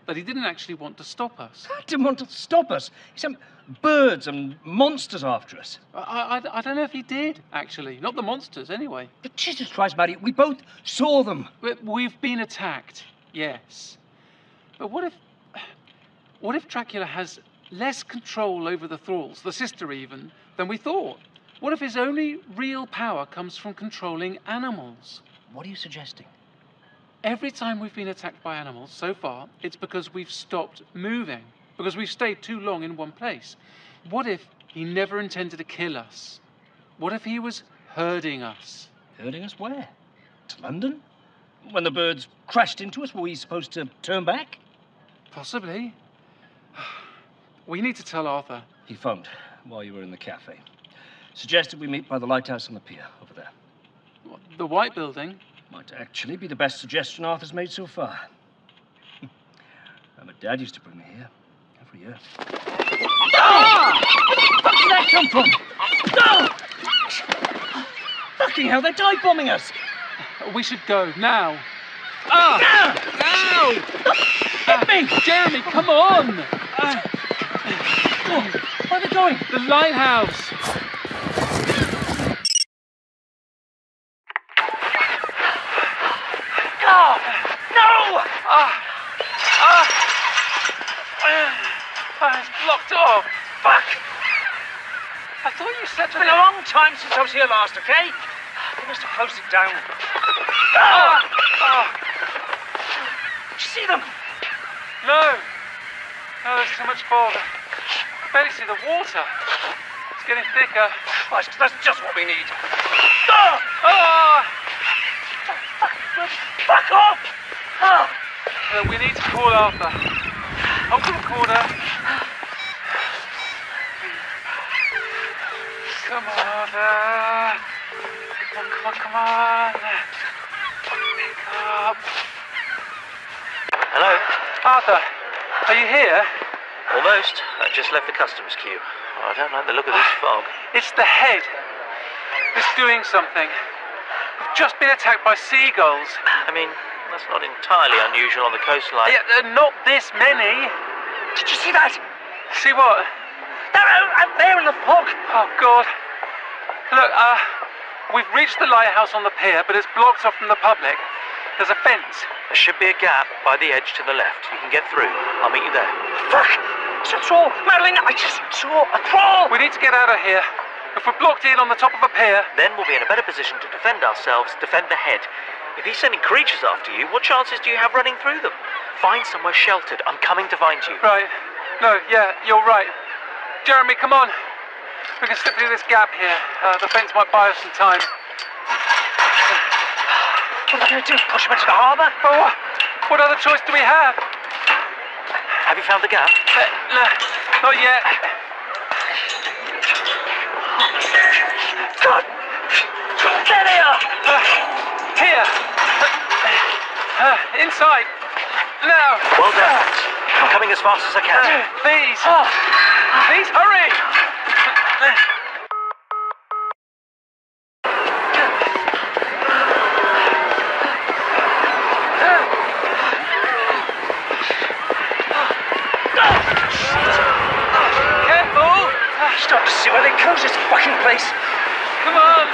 but he didn't actually want to stop us. He didn't want to stop us. He sent birds and monsters after us. I don't know if he did, actually. Not the monsters, anyway. But Jesus Christ, Maddie, we both saw them. We've been attacked, yes. But what if Dracula has less control over the thralls, the sister even, than we thought? What if his only real power comes from controlling animals? What are you suggesting? Every time we've been attacked by animals so far, it's because we've stopped moving, because we've stayed too long in one place. What if he never intended to kill us? What if he was herding us? Herding us where? To London? When the birds crashed into us, were we supposed to turn back? Possibly. We need to tell Arthur. He phoned while you were in the cafe. Suggested we meet by the lighthouse on the pier over there. What, the White Building? Might actually be the best suggestion Arthur's made so far. My dad used to bring me here every year. Ah! Where did that come from? No! Fucking hell, they're dive bombing us! We should go now. Now! Hit me! Jeremy, come on! Where are they going? The lighthouse! It's blocked off. Fuck! I thought you said it's been a long time since I was here last, okay? You must have closed it down. Did you see them? No. No, there's too much fog. I can barely see the water. It's getting thicker. That's just what we need. Oh! Fuck off! Oh. We need to call Arthur. Hold the recorder. Come on, Arthur. Come on. Pick up. Hello? Arthur, are you here? Almost. I just left the customs queue. I don't like the look of this fog. It's the head. It's doing something. We've just been attacked by seagulls. I mean, that's not entirely unusual on the coastline. Yeah, not this many. Did you see that? See what? They're out there in the fog. Oh, God. Look, we've reached the lighthouse on the pier, but it's blocked off from the public. There's a fence. There should be a gap by the edge to the left. You can get through. I'll meet you there. Fuck! It's a troll! Madeline, I just saw a troll! We need to get out of here. If we're blocked in on the top of a pier... Then we'll be in a better position to defend ourselves, defend the head. If he's sending creatures after you, what chances do you have running through them? Find somewhere sheltered. I'm coming to find you. Right. No, yeah, you're right. Jeremy, come on. We can slip through this gap here. The fence might buy us some time. What are we going to do? Push him into the harbour? Oh, what other choice do we have? Have you found the gap? No, not yet. God! There they are! Here. Inside. Now. Well done. I'm coming as fast as I can. Please. Please, hurry. Stop to see where they close this fucking place. Come on.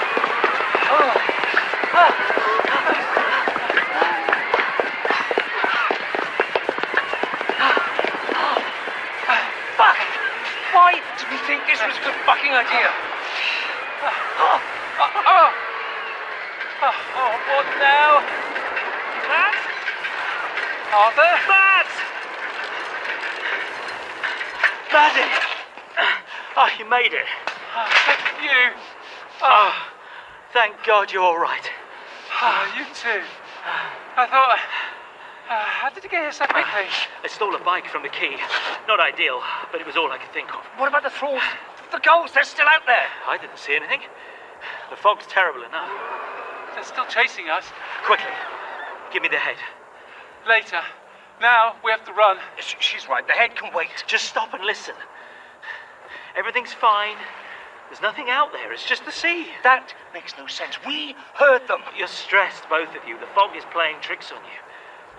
Fuck! Why did we think this was a good fucking idea? What now? Matt? Arthur? Matt! Maddie! Oh, you made it. Thank you. Oh, thank God you're all right. You too. I thought... how did you get here so quickly? I stole a bike from the quay. Not ideal, but it was all I could think of. What about the thralls? The gulls, they're still out there. I didn't see anything. The fog's terrible enough. They're still chasing us. Quickly, give me the head. Later. Now, we have to run. She's right, the head can wait. Just stop and listen. Everything's fine. There's nothing out there. It's just the sea. That makes no sense. We heard them. You're stressed, both of you. The fog is playing tricks on you.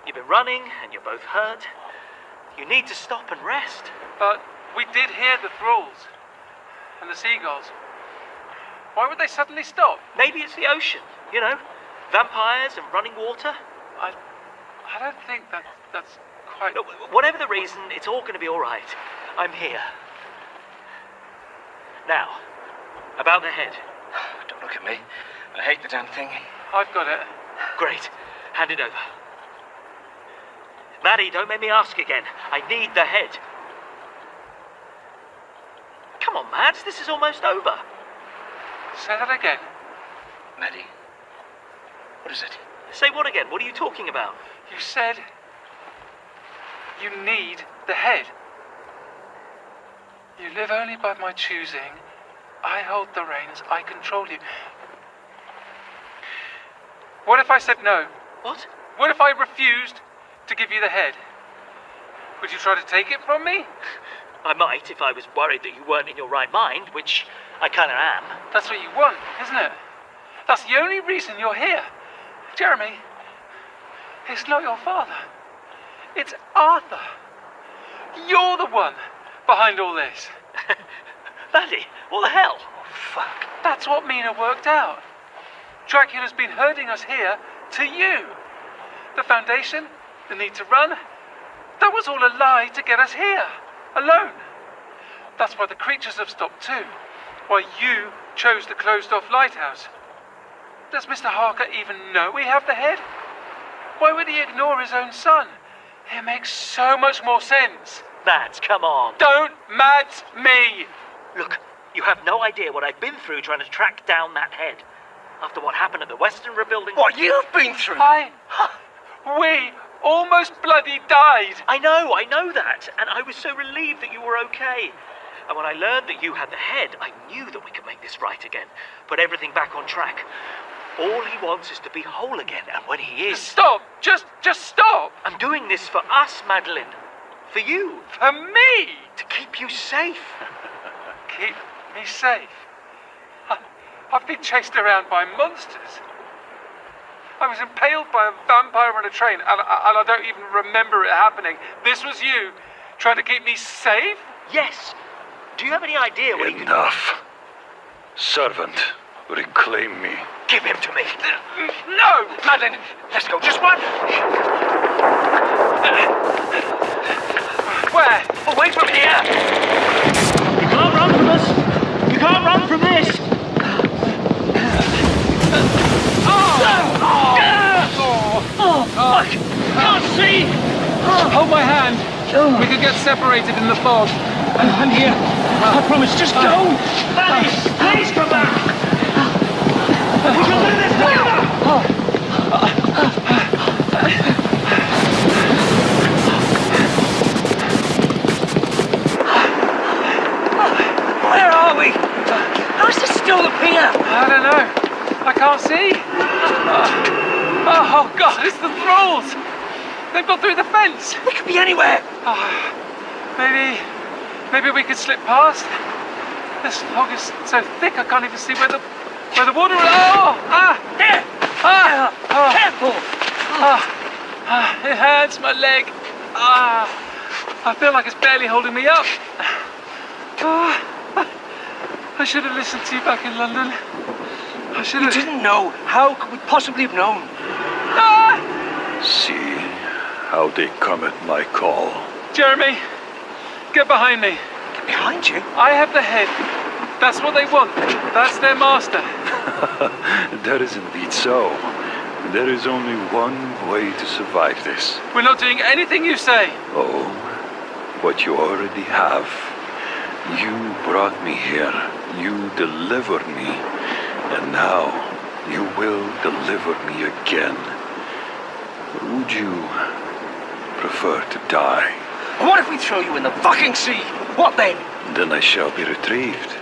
You've been running, and you're both hurt. You need to stop and rest. But we did hear the thralls. And the seagulls. Why would they suddenly stop? Maybe it's the ocean. You know, vampires and running water. I don't think that's quite... Look, whatever the reason, it's all going to be all right. I'm here. Now, about the head. Don't look at me. I hate the damn thing. I've got it. Great. Hand it over. Maddie, don't make me ask again. I need the head. Come on, Mads. This is almost over. Say that again. Maddie. What is it? Say what again? What are you talking about? You said you need the head. You live only by my choosing. I hold the reins. I control you. What if I said no? What? What if I refused to give you the head? Would you try to take it from me? I might if I was worried that you weren't in your right mind, which I kind of am. That's what you want, isn't it? That's the only reason you're here. Jeremy, it's not your father. It's Arthur. You're the one behind all this. Maddie, what the hell? Oh, fuck. That's what Mina worked out. Dracula's been herding us here to you. The foundation, the need to run, that was all a lie to get us here, alone. That's why the creatures have stopped too. Why you chose the closed-off lighthouse. Does Mr. Harker even know we have the head? Why would he ignore his own son? It makes so much more sense. Mads, come on. Don't Mads me! Look, You have no idea what I've been through trying to track down that head. After what happened at the Western Rebuilding... What you've been through? We almost bloody died. I know that. And I was so relieved that you were okay. And when I learned that you had the head, I knew that we could make this right again. Put everything back on track. All he wants is to be whole again, and when he is... Stop! Just stop! I'm doing this for us, Madeline. For you. For me? To keep you safe. Keep me safe? I've been chased around by monsters. I was impaled by a vampire on a train, and I don't even remember it happening. This was you, trying to keep me safe? Yes. Do you have any idea what Enough. Servant, reclaim me. Give him to me. No! Madeline, let's go. Just one. Where? Away from here. You can't run from us. You can't run from this. Fuck! Can't see! Hold my hand. We could get separated in the fog. I'm here. I promise. Just go. Alice, please come back. We can do this together. Where are we? How is this still appear? I don't know. I can't see. Oh, God, it's the thralls. They've got through the fence. We could be anywhere. Maybe we could slip past. This fog is so thick I can't even see where the water is. There. Careful. It hurts my leg. I feel like it's barely holding me up. I should have listened to you back in London. I should have. You didn't know. How could we possibly have known? See how they come at my call. Jeremy, get behind me. Get behind you? I have the head. That's what they want. That's their master. That is indeed so. There is only one way to survive this. We're not doing anything you say. Oh, what you already have. You brought me here. You delivered me. And now you will deliver me again. Would you prefer to die? What if we throw you in the fucking sea? What then? Then I shall be retrieved,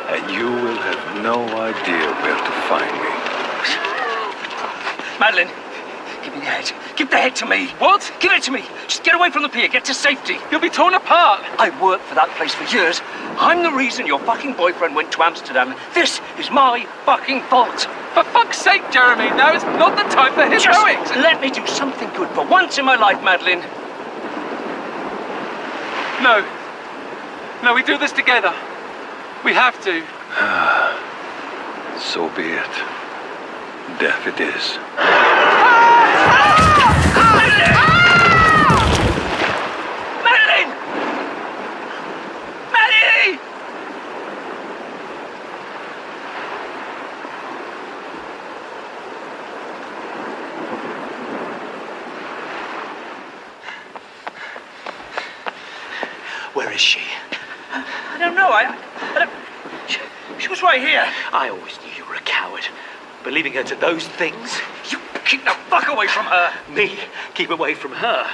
and you will have no idea where to find me. Madeline, give me the head. Give the head to me. What? Give it to me. Just get away from the pier. Get to safety. You'll be torn apart. I worked for that place for years. I'm the reason your fucking boyfriend went to Amsterdam. This is my fucking fault. For fuck's sake, Jeremy, now is not the time for heroics. Just let me do something good for once in my life, Madeline. No, we do this together. We have to. So be it. Death it is. Madeline! Maddie! Where is she? I don't know. I don't... She was right here. I always knew you were a coward. Believing her to those things? You keep the fuck away from her. Me? Keep away from her?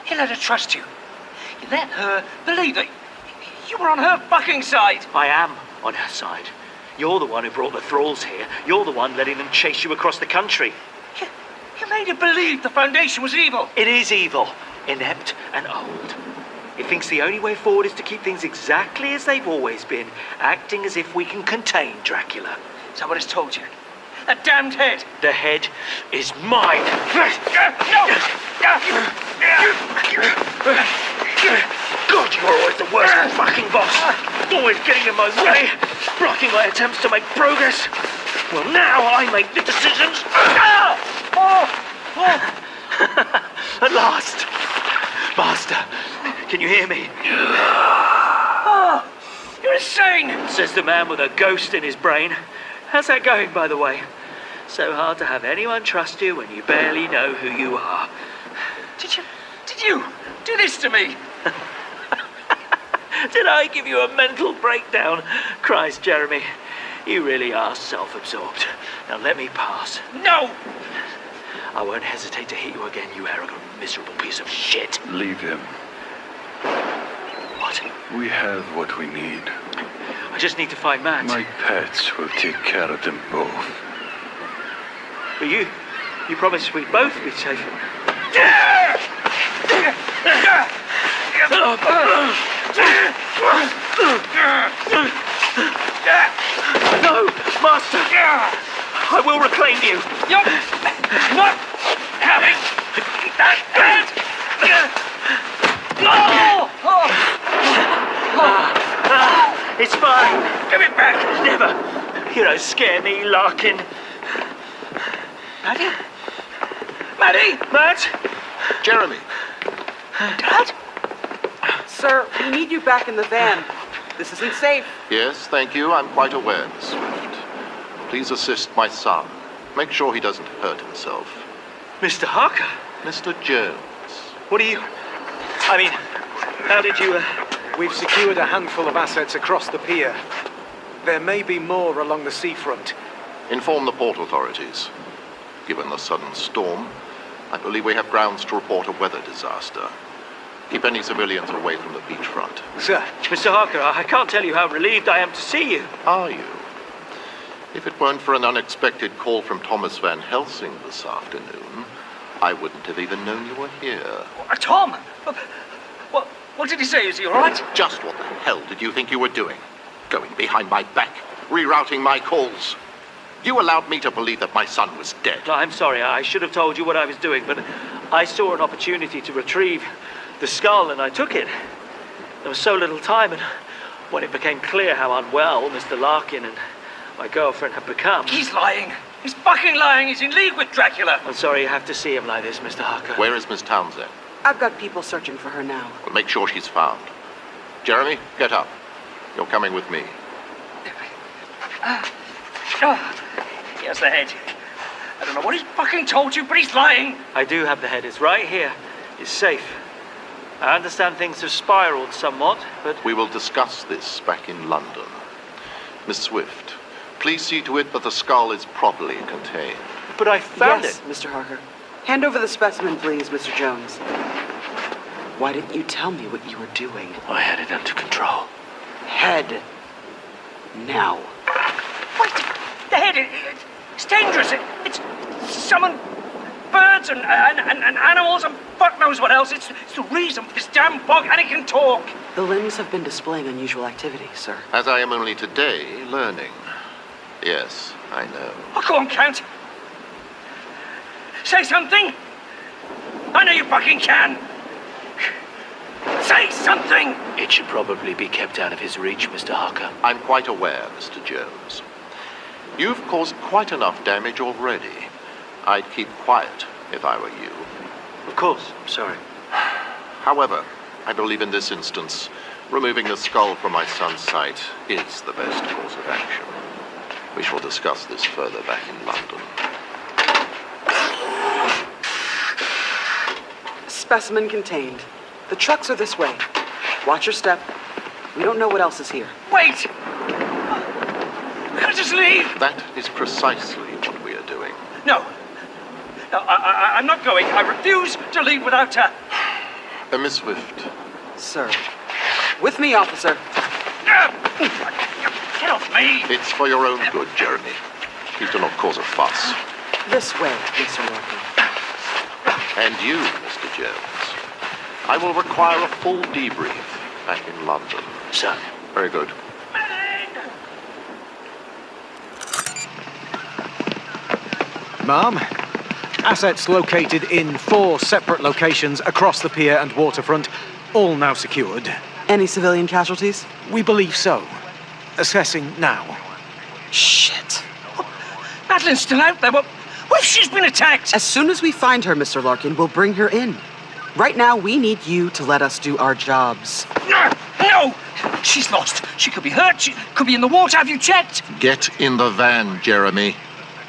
You let her trust you. You let her believe that you were on her fucking side. I am on her side. You're the one who brought the thralls here. You're the one letting them chase you across the country. You made her believe the Foundation was evil. It is evil. Inept and old. It thinks the only way forward is to keep things exactly as they've always been, acting as if we can contain Dracula. Is that what it's told you? That damned head! The head is mine! No! God, you're always the worst fucking boss! Always getting in my way, blocking my attempts to make progress. Well, now I make the decisions. At last! Master, can you hear me? Oh, you're insane! Says the man with a ghost in his brain. How's that going, by the way? So hard to have anyone trust you when you barely know who you are. Did you do this to me? Did I give you a mental breakdown? Christ, Jeremy, you really are self-absorbed. Now let me pass. No! I won't hesitate to hit you again, you arrogant, miserable piece of shit. Leave him. What? We have what we need. I just need to find Matt. My pets will take care of them both. But you promised we'd both be safe. No, Master! I will reclaim you! You're not having that! It's fine! Give it back! Never! You don't scare me, Larkin! Maddie? Maddie? Matt? Jeremy. Dad? Sir, we need you back in the van. This isn't safe. Yes, thank you. I'm quite aware, Miss Swift. Please assist my son. Make sure he doesn't hurt himself. Mr. Harker? Mr. Jones. What are you... I mean, how did you... We've secured a handful of assets across the pier. There may be more along the seafront. Inform the port authorities. Given the sudden storm, I believe we have grounds to report a weather disaster. Keep any civilians away from the beachfront. Sir, Mr. Harker, I can't tell you how relieved I am to see you. Are you? If it weren't for an unexpected call from Thomas Van Helsing this afternoon, I wouldn't have even known you were here. Tom! What did he say? Is he all right? Just what the hell did you think you were doing? Going behind my back, rerouting my calls. You allowed me to believe that my son was dead. No, I'm sorry. I should have told you what I was doing, but I saw an opportunity to retrieve the skull and I took it. There was so little time, and when it became clear how unwell Mr. Larkin and my girlfriend had become... He's lying! He's fucking lying! He's in league with Dracula! I'm sorry you have to see him like this, Mr. Harker. Where is Miss Townsend? I've got people searching for her now. Well, make sure she's found. Jeremy, get up. You're coming with me. Here's the head. I don't know what he's fucking told you, but he's lying! I do have the head. It's right here. It's safe. I understand things have spiraled somewhat, but... We will discuss this back in London. Miss Swift, please see to it that the skull is properly contained. But I found it! Mr. Harker. Hand over the specimen, please, Mr. Jones. Why didn't you tell me what you were doing? I had it under control. Head. Now. Wait! The head, it's dangerous. It's summoned birds and animals and fuck knows what else. It's the reason for this damn fog, and it can talk. The limbs have been displaying unusual activity, sir. As I am only today learning. Yes, I know. Oh, go on, Count. Say something. I know you fucking can. Say something. It should probably be kept out of his reach, Mr. Harker. I'm quite aware, Mr. Jones. You've caused quite enough damage already. I'd keep quiet if I were you. Of course, I'm sorry. However, I believe in this instance, removing the skull from my son's sight is the best course of action. We shall discuss this further back in London. Specimen contained. The trucks are this way. Watch your step. We don't know what else is here. Wait! We can't just leave! That is precisely what we are doing. No. No, I'm not going. I refuse to leave without her. Miss Swift. Sir. With me, officer. Get off me! It's for your own good, Jeremy. Please do not cause a fuss. This way, Mr. Larkin. And you, Mr. Jones. I will require a full debrief back in London. Sir. Very good. Ma'am, assets located in 4 separate locations across the pier and waterfront, all now secured. Any civilian casualties? We believe so. Assessing now. Shit. Madeline's still out there. What if she's been attacked? As soon as we find her, Mr. Larkin, we'll bring her in. Right now, we need you to let us do our jobs. No! She's lost. She could be hurt. She could be in the water. Have you checked? Get in the van, Jeremy.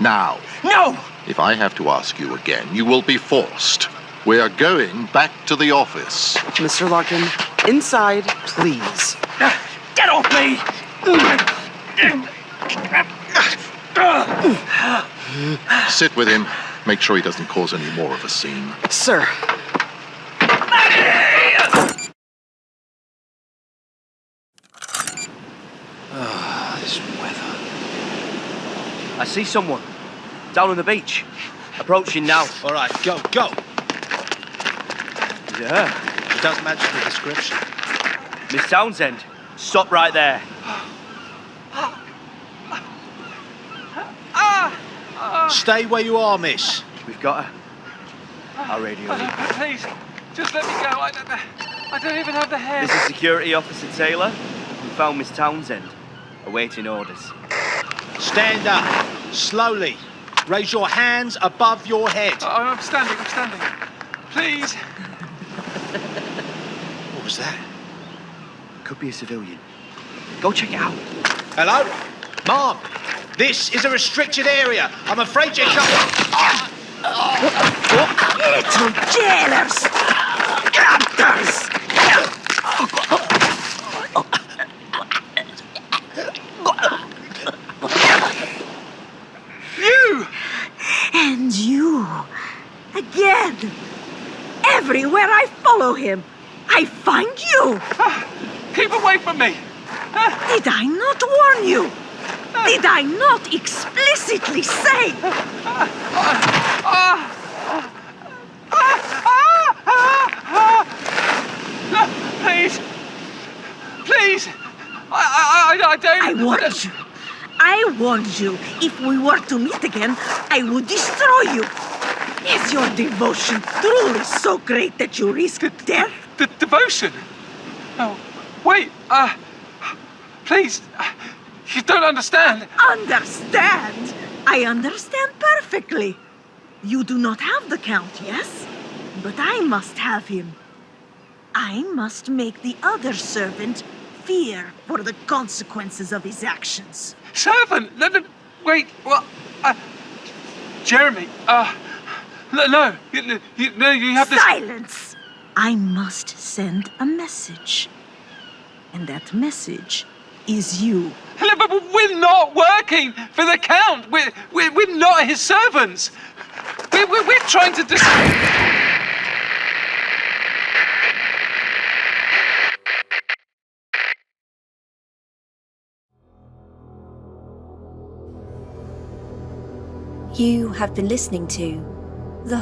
Now. No! If I have to ask you again, you will be forced. We are going back to the office. Mr. Larkin, inside, please. Get off me! Sit with him. Make sure he doesn't cause any more of a scene. Sir. This weather. I see someone. Down on the beach. Approaching now. All right, go. Is it her? It does match the description. Miss Townsend, stop right there. Stay where you are, miss. We've got her. Our radio. Please, just let me go. I don't even have the hair. This is Security Officer Taylor. We found Miss Townsend, awaiting orders. Stand up, slowly. Raise your hands above your head. I'm standing. Please. What was that? Could be a civilian. Go check it out. Hello? Ma'am, this is a restricted area. I'm afraid you can't... Little jailers! Captors! You! And you! Again! Everywhere I follow him, I find you! Keep away from me! Did I not warn you? Did I not explicitly say? No, please! I don't... I warned you. I warned you. If we were to meet again, I would destroy you. Is your devotion truly so great that you risk death? The devotion? Oh, wait, please, you don't understand. Understand? I understand perfectly. You do not have the Count, yes? But I must have him. I must make the other servant fear for the consequences of his actions. Servant? Wait, what? Jeremy, no, you have this... Silence! I must send a message. And that message is you. But we're not working for the Count. We're not his servants. We're trying to... You have been listening to